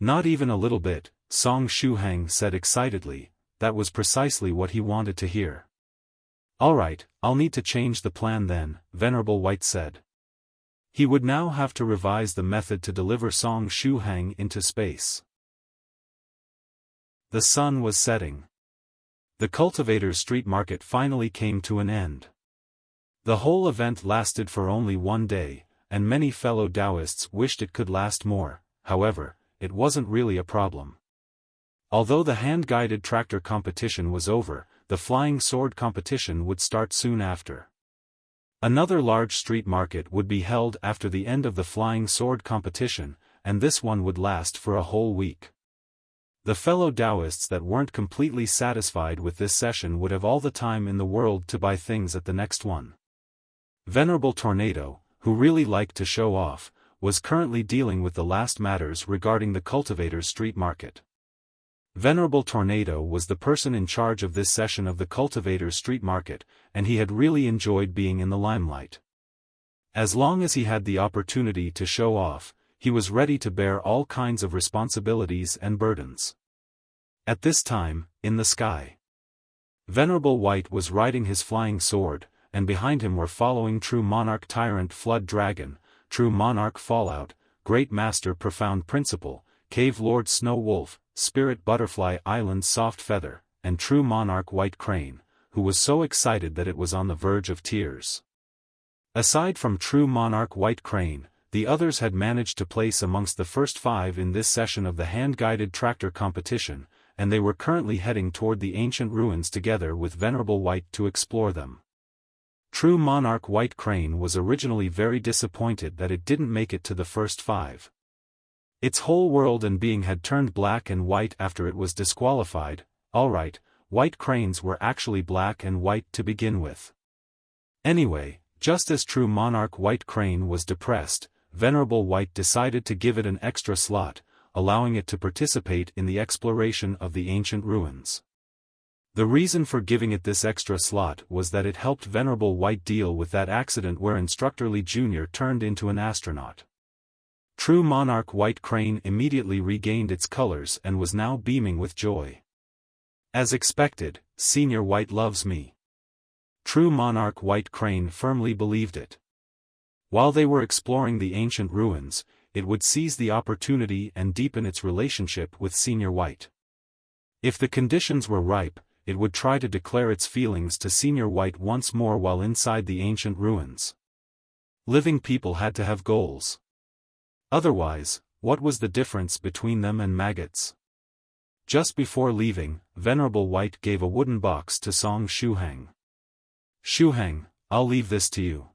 Not even a little bit, Song Shuhang said excitedly. That was precisely what he wanted to hear. Alright, I'll need to change the plan then, Venerable White said. He would now have to revise the method to deliver Song Shuhang into space. The sun was setting. The Cultivator's street market finally came to an end. The whole event lasted for only one day, and many fellow Daoists wished it could last more. However, it wasn't really a problem. Although the hand-guided tractor competition was over, the flying sword competition would start soon after. Another large street market would be held after the end of the flying sword competition, and this one would last for a whole week. The fellow Daoists that weren't completely satisfied with this session would have all the time in the world to buy things at the next one. Venerable Tornado, who really liked to show off, was currently dealing with the last matters regarding the Cultivator's street market. Venerable Tornado was the person in charge of this session of the Cultivator's street market, and he had really enjoyed being in the limelight. As long as he had the opportunity to show off, he was ready to bear all kinds of responsibilities and burdens. At this time, in the sky, Venerable White was riding his flying sword, and behind him were following True Monarch Tyrant Flood Dragon, True Monarch Fallout, Great Master Profound Principle, Cave Lord Snow Wolf, Spirit Butterfly Island Soft Feather, and True Monarch White Crane, who was so excited that it was on the verge of tears. Aside from True Monarch White Crane, the others had managed to place amongst the first 5 in this session of the hand-guided tractor competition, and they were currently heading toward the ancient ruins together with Venerable White to explore them. True Monarch White Crane was originally very disappointed that it didn't make it to the first 5. Its whole world and being had turned black and white after it was disqualified. Alright, white cranes were actually black and white to begin with. Anyway, just as True Monarch White Crane was depressed, Venerable White decided to give it an extra slot, allowing it to participate in the exploration of the ancient ruins. The reason for giving it this extra slot was that it helped Venerable White deal with that accident where Instructor Lee Jr. turned into an astronaut. True Monarch White Crane immediately regained its colors and was now beaming with joy. As expected, Senior White loves me. True Monarch White Crane firmly believed it. While they were exploring the ancient ruins, it would seize the opportunity and deepen its relationship with Senior White. If the conditions were ripe, it would try to declare its feelings to Senior White once more while inside the ancient ruins. Living people had to have goals. Otherwise, what was the difference between them and maggots? Just before leaving, Venerable White gave a wooden box to Song Shuhang. Shuhang, I'll leave this to you.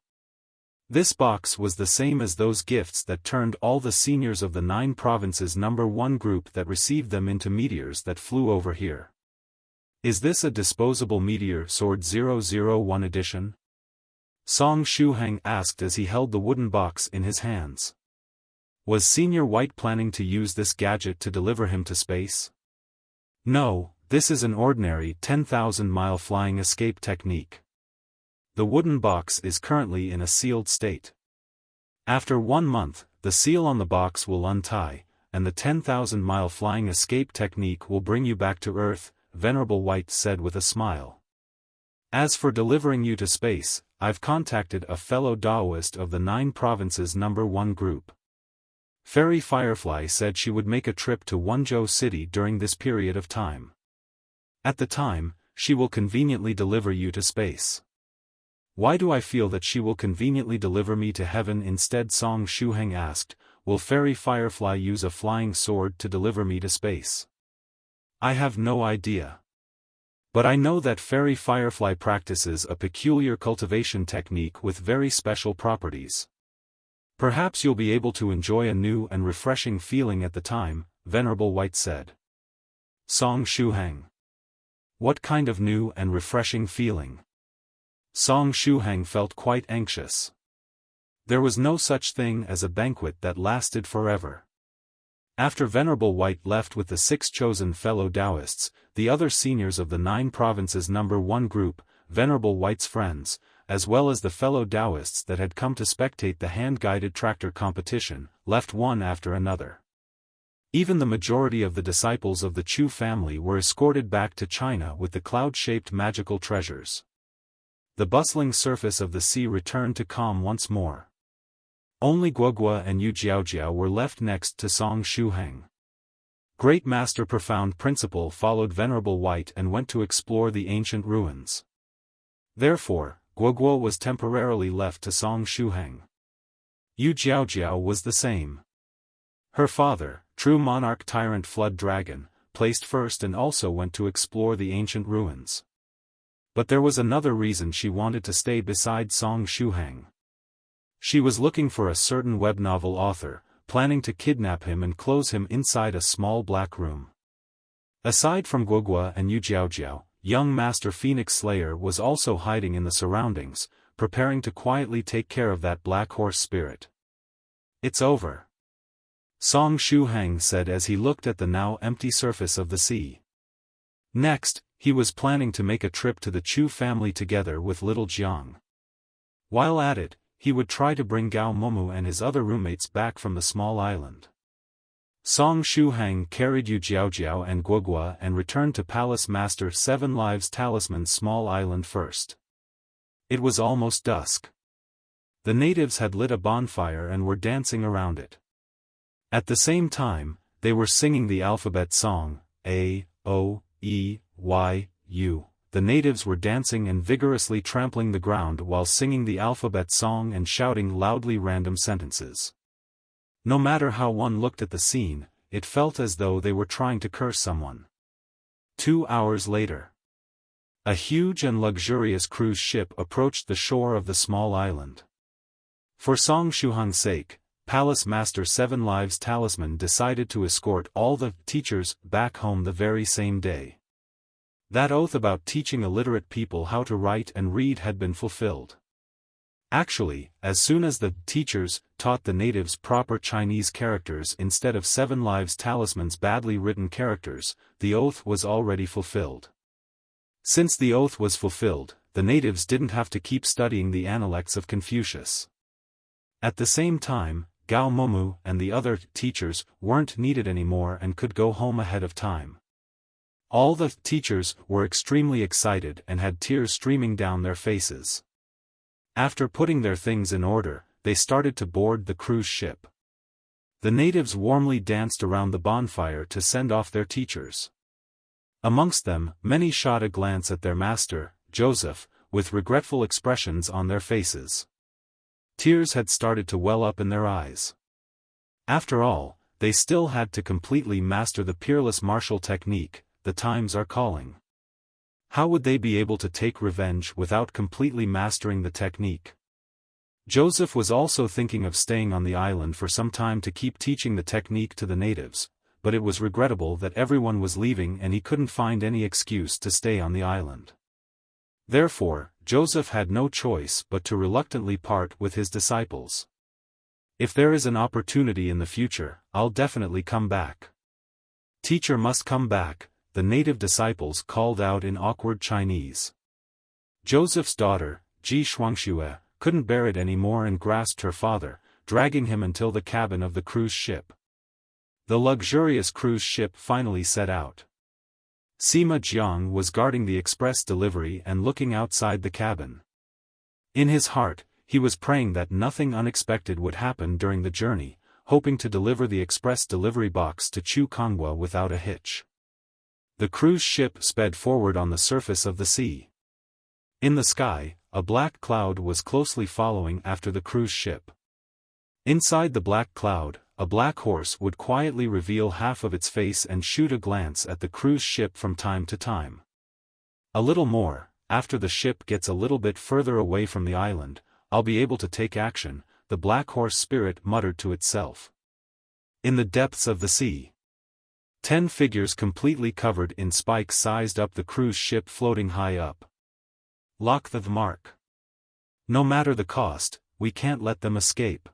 This box was the same as those gifts that turned all the seniors of the 9 provinces #1 group that received them into meteors that flew over here. Is this a disposable meteor sword 001 edition? Song Shuhang asked as he held the wooden box in his hands. Was Senior White planning to use this gadget to deliver him to space? No, this is an ordinary 10,000-mile flying escape technique. The wooden box is currently in a sealed state. After 1 month, the seal on the box will untie, and the 10,000-mile flying escape technique will bring you back to Earth, Venerable White said with a smile. As for delivering you to space, I've contacted a fellow Daoist of the 9 provinces #1 group. Fairy Firefly said she would make a trip to Wenzhou City during this period of time. At the time, she will conveniently deliver you to space. Why do I feel that she will conveniently deliver me to heaven instead? Song Shuhang asked. Will Fairy Firefly use a flying sword to deliver me to space? I have no idea. But I know that Fairy Firefly practices a peculiar cultivation technique with very special properties. Perhaps you'll be able to enjoy a new and refreshing feeling at the time, Venerable White said. Song Shuhang. What kind of new and refreshing feeling? Song Shuhang felt quite anxious. There was no such thing as a banquet that lasted forever. After Venerable White left with the 6 chosen fellow Daoists, the other seniors of the 9 provinces number 1 group, Venerable White's friends, as well as the fellow Daoists that had come to spectate the hand-guided tractor competition, left one after another. Even the majority of the disciples of the Chu family were escorted back to China with the cloud-shaped magical treasures. The bustling surface of the sea returned to calm once more. Only Guogua and Yu Jiaojiao were left next to Song Shuhang. Great Master Profound Principle followed Venerable White and went to explore the ancient ruins. Therefore, Guogua was temporarily left to Song Shuhang. Yu Jiaojiao was the same. Her father, true monarch tyrant Flood Dragon, placed first and also went to explore the ancient ruins. But there was another reason she wanted to stay beside Song Shuhang. She was looking for a certain web novel author, planning to kidnap him and close him inside a small black room. Aside from Guogua and Yu Jiaojiao, young Master Phoenix Slayer was also hiding in the surroundings, preparing to quietly take care of that black horse spirit. "It's over," Song Shuhang said as he looked at the now empty surface of the sea. Next, he was planning to make a trip to the Chu family together with little Zhejiang. While at it, he would try to bring Gao Momu and his other roommates back from the small island. Song Shuhang carried Yu Jiaojiao and Guogua and returned to Palace Master 7 Lives Talisman's small island first. It was almost dusk. The natives had lit a bonfire and were dancing around it. At the same time, they were singing the alphabet song, A, O, E, Y, U. The natives were dancing and vigorously trampling the ground while singing the alphabet song and shouting loudly random sentences. No matter how one looked at the scene, it felt as though they were trying to curse someone. 2 hours later, a huge and luxurious cruise ship approached the shore of the small island. For Song Shuhang's sake, Palace Master 7 Lives Talisman decided to escort all the teachers back home the very same day. That oath about teaching illiterate people how to write and read had been fulfilled. Actually, as soon as the teachers taught the natives proper Chinese characters instead of 7 Lives Talisman's badly written characters, the oath was already fulfilled. Since the oath was fulfilled, the natives didn't have to keep studying the Analects of Confucius. At the same time, Gao Momu and the other teachers weren't needed anymore and could go home ahead of time. All the teachers were extremely excited and had tears streaming down their faces. After putting their things in order, they started to board the cruise ship. The natives warmly danced around the bonfire to send off their teachers. Amongst them, many shot a glance at their master, Joseph, with regretful expressions on their faces. Tears had started to well up in their eyes. After all, they still had to completely master the peerless martial technique, the times are calling. How would they be able to take revenge without completely mastering the technique? Joseph was also thinking of staying on the island for some time to keep teaching the technique to the natives, but it was regrettable that everyone was leaving and he couldn't find any excuse to stay on the island. Therefore, Joseph had no choice but to reluctantly part with his disciples. "If there is an opportunity in the future, I'll definitely come back." "Teacher must come back," the native disciples called out in awkward Chinese. Joseph's daughter, Ji Shuangxue, couldn't bear it anymore and grasped her father, dragging him until the cabin of the cruise ship. The luxurious cruise ship finally set out. Sima Jiang was guarding the express delivery and looking outside the cabin. In his heart, he was praying that nothing unexpected would happen during the journey, hoping to deliver the express delivery box to Chu Kongwa without a hitch. The cruise ship sped forward on the surface of the sea. In the sky, a black cloud was closely following after the cruise ship. Inside the black cloud, a black horse would quietly reveal half of its face and shoot a glance at the cruise ship from time to time. "A little more, after the ship gets a little bit further away from the island, I'll be able to take action," the black horse spirit muttered to itself. In the depths of the sea, 10 figures completely covered in spikes sized up the cruise ship floating high up. "Lock the mark. No matter the cost, we can't let them escape."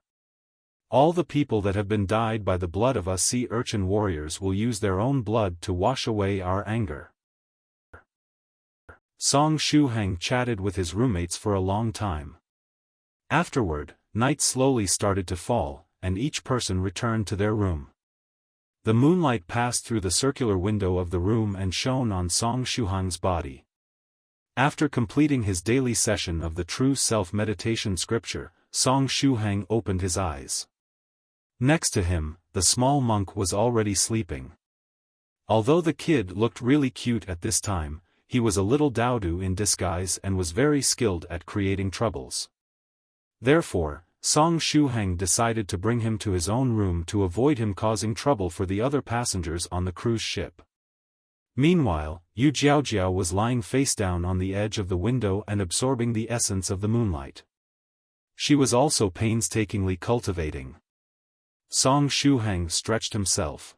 All the people that have been dyed by the blood of us sea urchin warriors will use their own blood to wash away our anger. Song Shuhang chatted with his roommates for a long time. Afterward, night slowly started to fall, and each person returned to their room. The moonlight passed through the circular window of the room and shone on Song Shuhang's body. After completing his daily session of the True Self meditation scripture, Song Shuhang opened his eyes. Next to him, the small monk was already sleeping. Although the kid looked really cute at this time, he was a little Daodu in disguise and was very skilled at creating troubles. Therefore, Song Shuhang decided to bring him to his own room to avoid him causing trouble for the other passengers on the cruise ship. Meanwhile, Yu Jiaojiao was lying face down on the edge of the window and absorbing the essence of the moonlight. She was also painstakingly cultivating. Song Shuhang stretched himself.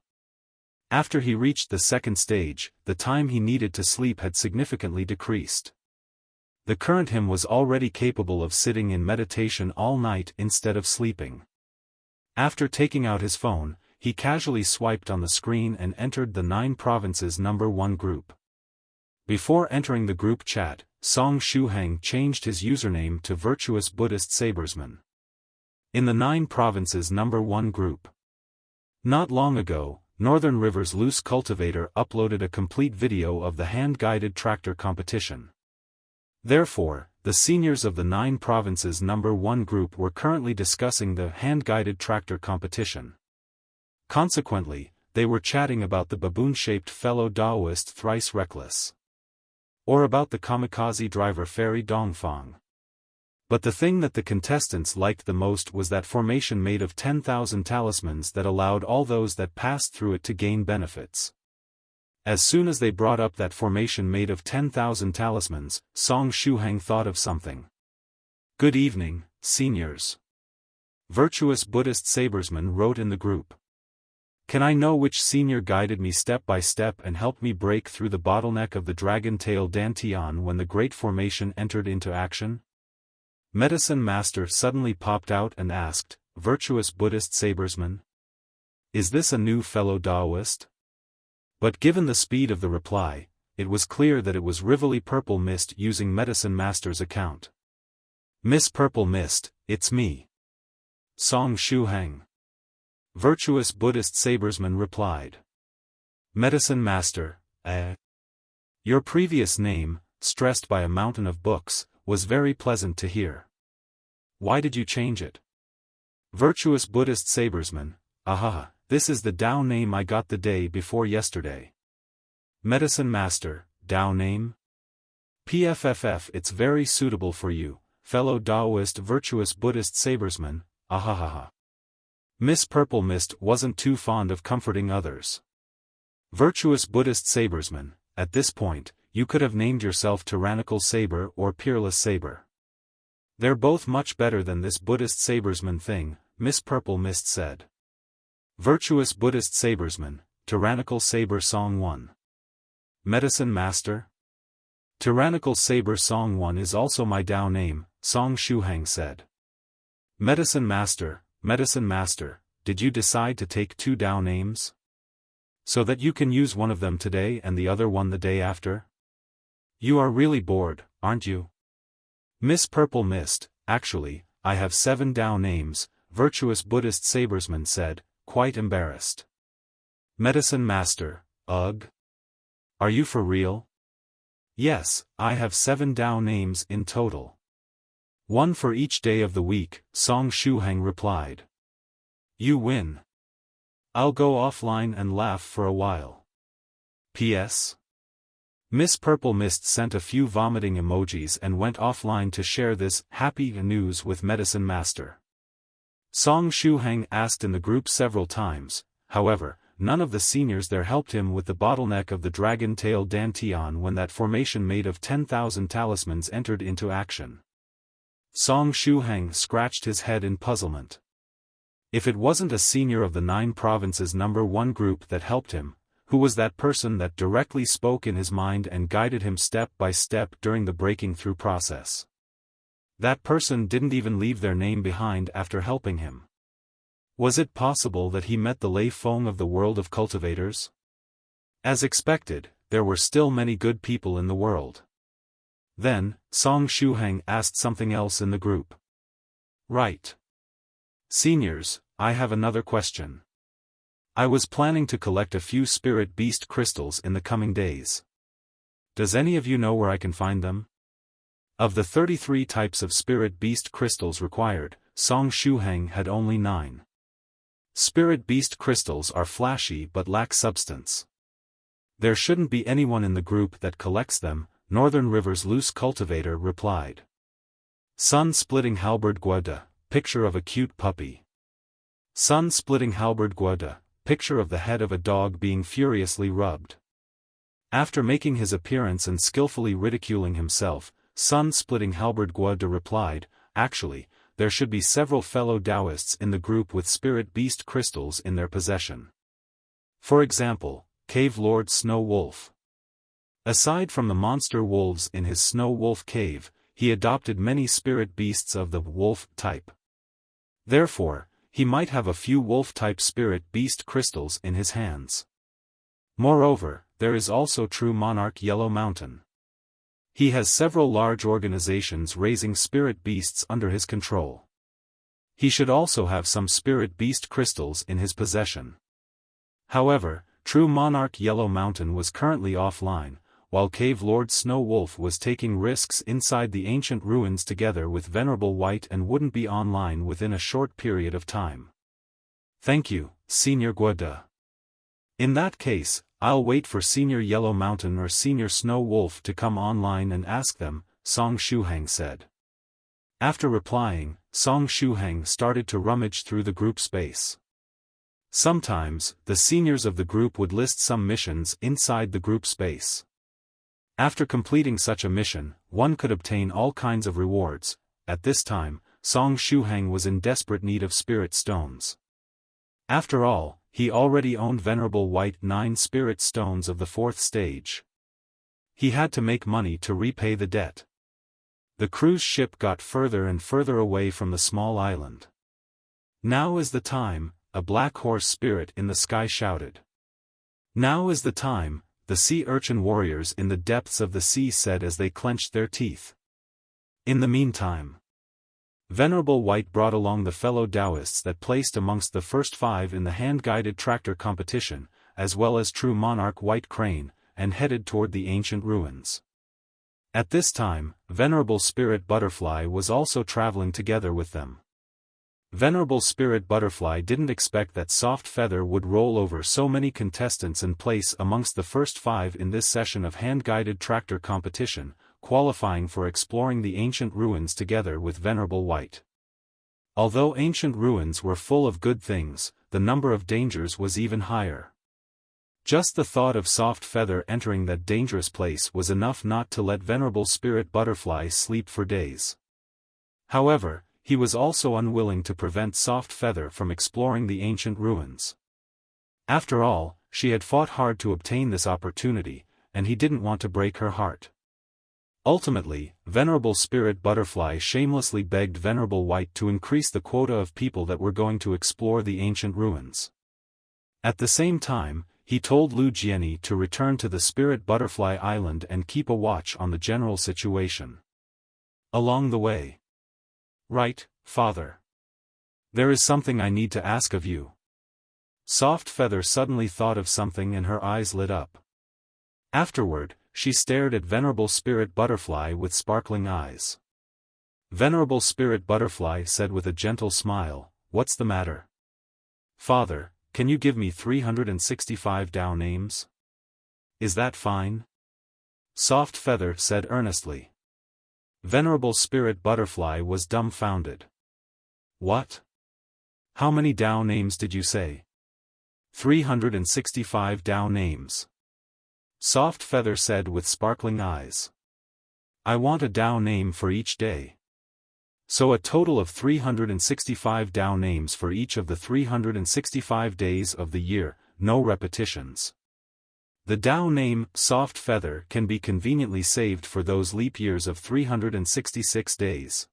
After he reached the second stage, the time he needed to sleep had significantly decreased. The current him was already capable of sitting in meditation all night instead of sleeping. After taking out his phone, he casually swiped on the screen and entered the 9 provinces number 1 group. Before entering the group chat, Song Shuhang changed his username to Virtuous Buddhist Sabresman. In the 9 provinces number 1 group. Not long ago, Northern River's loose cultivator uploaded a complete video of the hand-guided tractor competition. Therefore, the seniors of the 9 provinces number 1 group were currently discussing the hand-guided tractor competition. Consequently, they were chatting about the baboon-shaped fellow Daoist thrice reckless. Or about the kamikaze driver Fairy Dongfang. But the thing that the contestants liked the most was that formation made of 10,000 talismans that allowed all those that passed through it to gain benefits. As soon as they brought up that formation made of 10,000 talismans, Song Shuhang thought of something. "Good evening, seniors." Virtuous Buddhist Sabresman wrote in the group. "Can I know which senior guided me step by step and helped me break through the bottleneck of the Dragon Tail Dantian when the Great Formation entered into action?" Medicine Master suddenly popped out and asked, "Virtuous Buddhist Sabresman? Is this a new fellow Daoist?" But given the speed of the reply, it was clear that it was Rivoli Purple Mist using Medicine Master's account. "Miss Purple Mist, it's me. Song Shuhang." Virtuous Buddhist Sabresman replied. "Medicine Master, your previous name, stressed by a mountain of books, was very pleasant to hear. Why did you change it?" Virtuous Buddhist Sabresman, "Ahaha. This is the Dao name I got the day before yesterday." Medicine Master, "Dao name? PFFF, it's very suitable for you, fellow Daoist Virtuous Buddhist Sabresman, ahahaha." Miss Purple Mist wasn't too fond of comforting others. Virtuous Buddhist Sabresman, at this point, you could have named yourself Tyrannical Saber or Peerless Saber. "They're both much better than this Buddhist Sabresman thing," Miss Purple Mist said. Virtuous Buddhist Sabresman, Tyrannical Saber Song 1. Medicine Master? Tyrannical Saber Song 1 is also my Dao name, Song Shuhang said. Medicine Master, did you decide to take 2 Dao names? So that you can use one of them today and the other one the day after? You are really bored, aren't you? Miss Purple Mist, actually, I have 7 Dao names, Virtuous Buddhist Sabresman said, quite embarrassed. Medicine Master, ugh. Are you for real? Yes, I have 7 Dao names in total. 1 for each day of the week, Song Shuhang replied. You win. I'll go offline and laugh for a while. P.S. Miss Purple Mist sent a few vomiting emojis and went offline to share this happy news with Medicine Master. Song Shuhang asked in the group several times, however, none of the seniors there helped him with the bottleneck of the Dragon Tail Dantian when that formation made of 10,000 talismans entered into action. Song Shuhang scratched his head in puzzlement. If it wasn't a senior of the 9 provinces number 1 group that helped him, who was that person that directly spoke in his mind and guided him step by step during the breaking through process? That person didn't even leave their name behind after helping him. Was it possible that he met the Lei Feng of the world of cultivators? As expected, there were still many good people in the world. Then, Song Shuhang asked something else in the group. Right. Seniors, I have another question. I was planning to collect a few spirit beast crystals in the coming days. Does any of you know where I can find them? Of the 33 types of spirit beast crystals required, Song Shuhang had only 9. Spirit beast crystals are flashy but lack substance. There shouldn't be anyone in the group that collects them, Northern River's loose cultivator replied. Sun-splitting halberd guada, picture of a cute puppy. Sun-splitting halberd guada, picture of the head of a dog being furiously rubbed. After making his appearance and skillfully ridiculing himself, Sun-splitting halberd guada replied, actually, there should be several fellow Daoists in the group with spirit beast crystals in their possession. For example, Cave Lord Snow Wolf. Aside from the monster wolves in his Snow Wolf cave, he adopted many spirit beasts of the wolf type. Therefore, he might have a few wolf-type spirit beast crystals in his hands. Moreover, there is also True Monarch Yellow Mountain. He has several large organizations raising spirit beasts under his control. He should also have some spirit beast crystals in his possession. However, True Monarch Yellow Mountain was currently offline, while Cave Lord Snow Wolf was taking risks inside the ancient ruins together with Venerable White and wouldn't be online within a short period of time. Thank you, Senior Guada. In that case, I'll wait for Senior Yellow Mountain or Senior Snow Wolf to come online and ask them, Song Shuhang said. After replying, Song Shuhang started to rummage through the group space. Sometimes, the seniors of the group would list some missions inside the group space. After completing such a mission, one could obtain all kinds of rewards. At this time, Song Shuhang was in desperate need of spirit stones. After all, he already owned Venerable White 9 spirit stones of the 4th stage. He had to make money to repay the debt. The cruise ship got further and further away from the small island. Now is the time, a black horse spirit in the sky shouted. Now is the time, the sea urchin warriors in the depths of the sea said as they clenched their teeth. In the meantime, Venerable White brought along the fellow Daoists that placed amongst the first 5 in the hand-guided tractor competition, as well as True Monarch White Crane, and headed toward the ancient ruins. At this time, Venerable Spirit Butterfly was also traveling together with them. Venerable Spirit Butterfly didn't expect that Soft Feather would roll over so many contestants and place amongst the first 5 in this session of hand-guided tractor competition, qualifying for exploring the ancient ruins together with Venerable White. Although ancient ruins were full of good things, the number of dangers was even higher. Just the thought of Soft Feather entering that dangerous place was enough not to let Venerable Spirit Butterfly sleep for days. However, he was also unwilling to prevent Soft Feather from exploring the ancient ruins. After all, she had fought hard to obtain this opportunity, and he didn't want to break her heart. Ultimately, Venerable Spirit Butterfly shamelessly begged Venerable White to increase the quota of people that were going to explore the ancient ruins. At the same time, he told Lu Jianyi to return to the Spirit Butterfly Island and keep a watch on the general situation. Along the way. Right, Father. There is something I need to ask of you. Soft Feather suddenly thought of something and her eyes lit up. Afterward, she stared at Venerable Spirit Butterfly with sparkling eyes. Venerable Spirit Butterfly said with a gentle smile, "What's the matter? Father, can you give me 365 Dao names? Is that fine?" Soft Feather said earnestly. Venerable Spirit Butterfly was dumbfounded. What? How many Dao names did you say? 365 Dao names. Soft Feather said with sparkling eyes. I want a Dao name for each day. So a total of 365 Dao names for each of the 365 days of the year, no repetitions. The Dao name, Soft Feather, can be conveniently saved for those leap years of 366 days.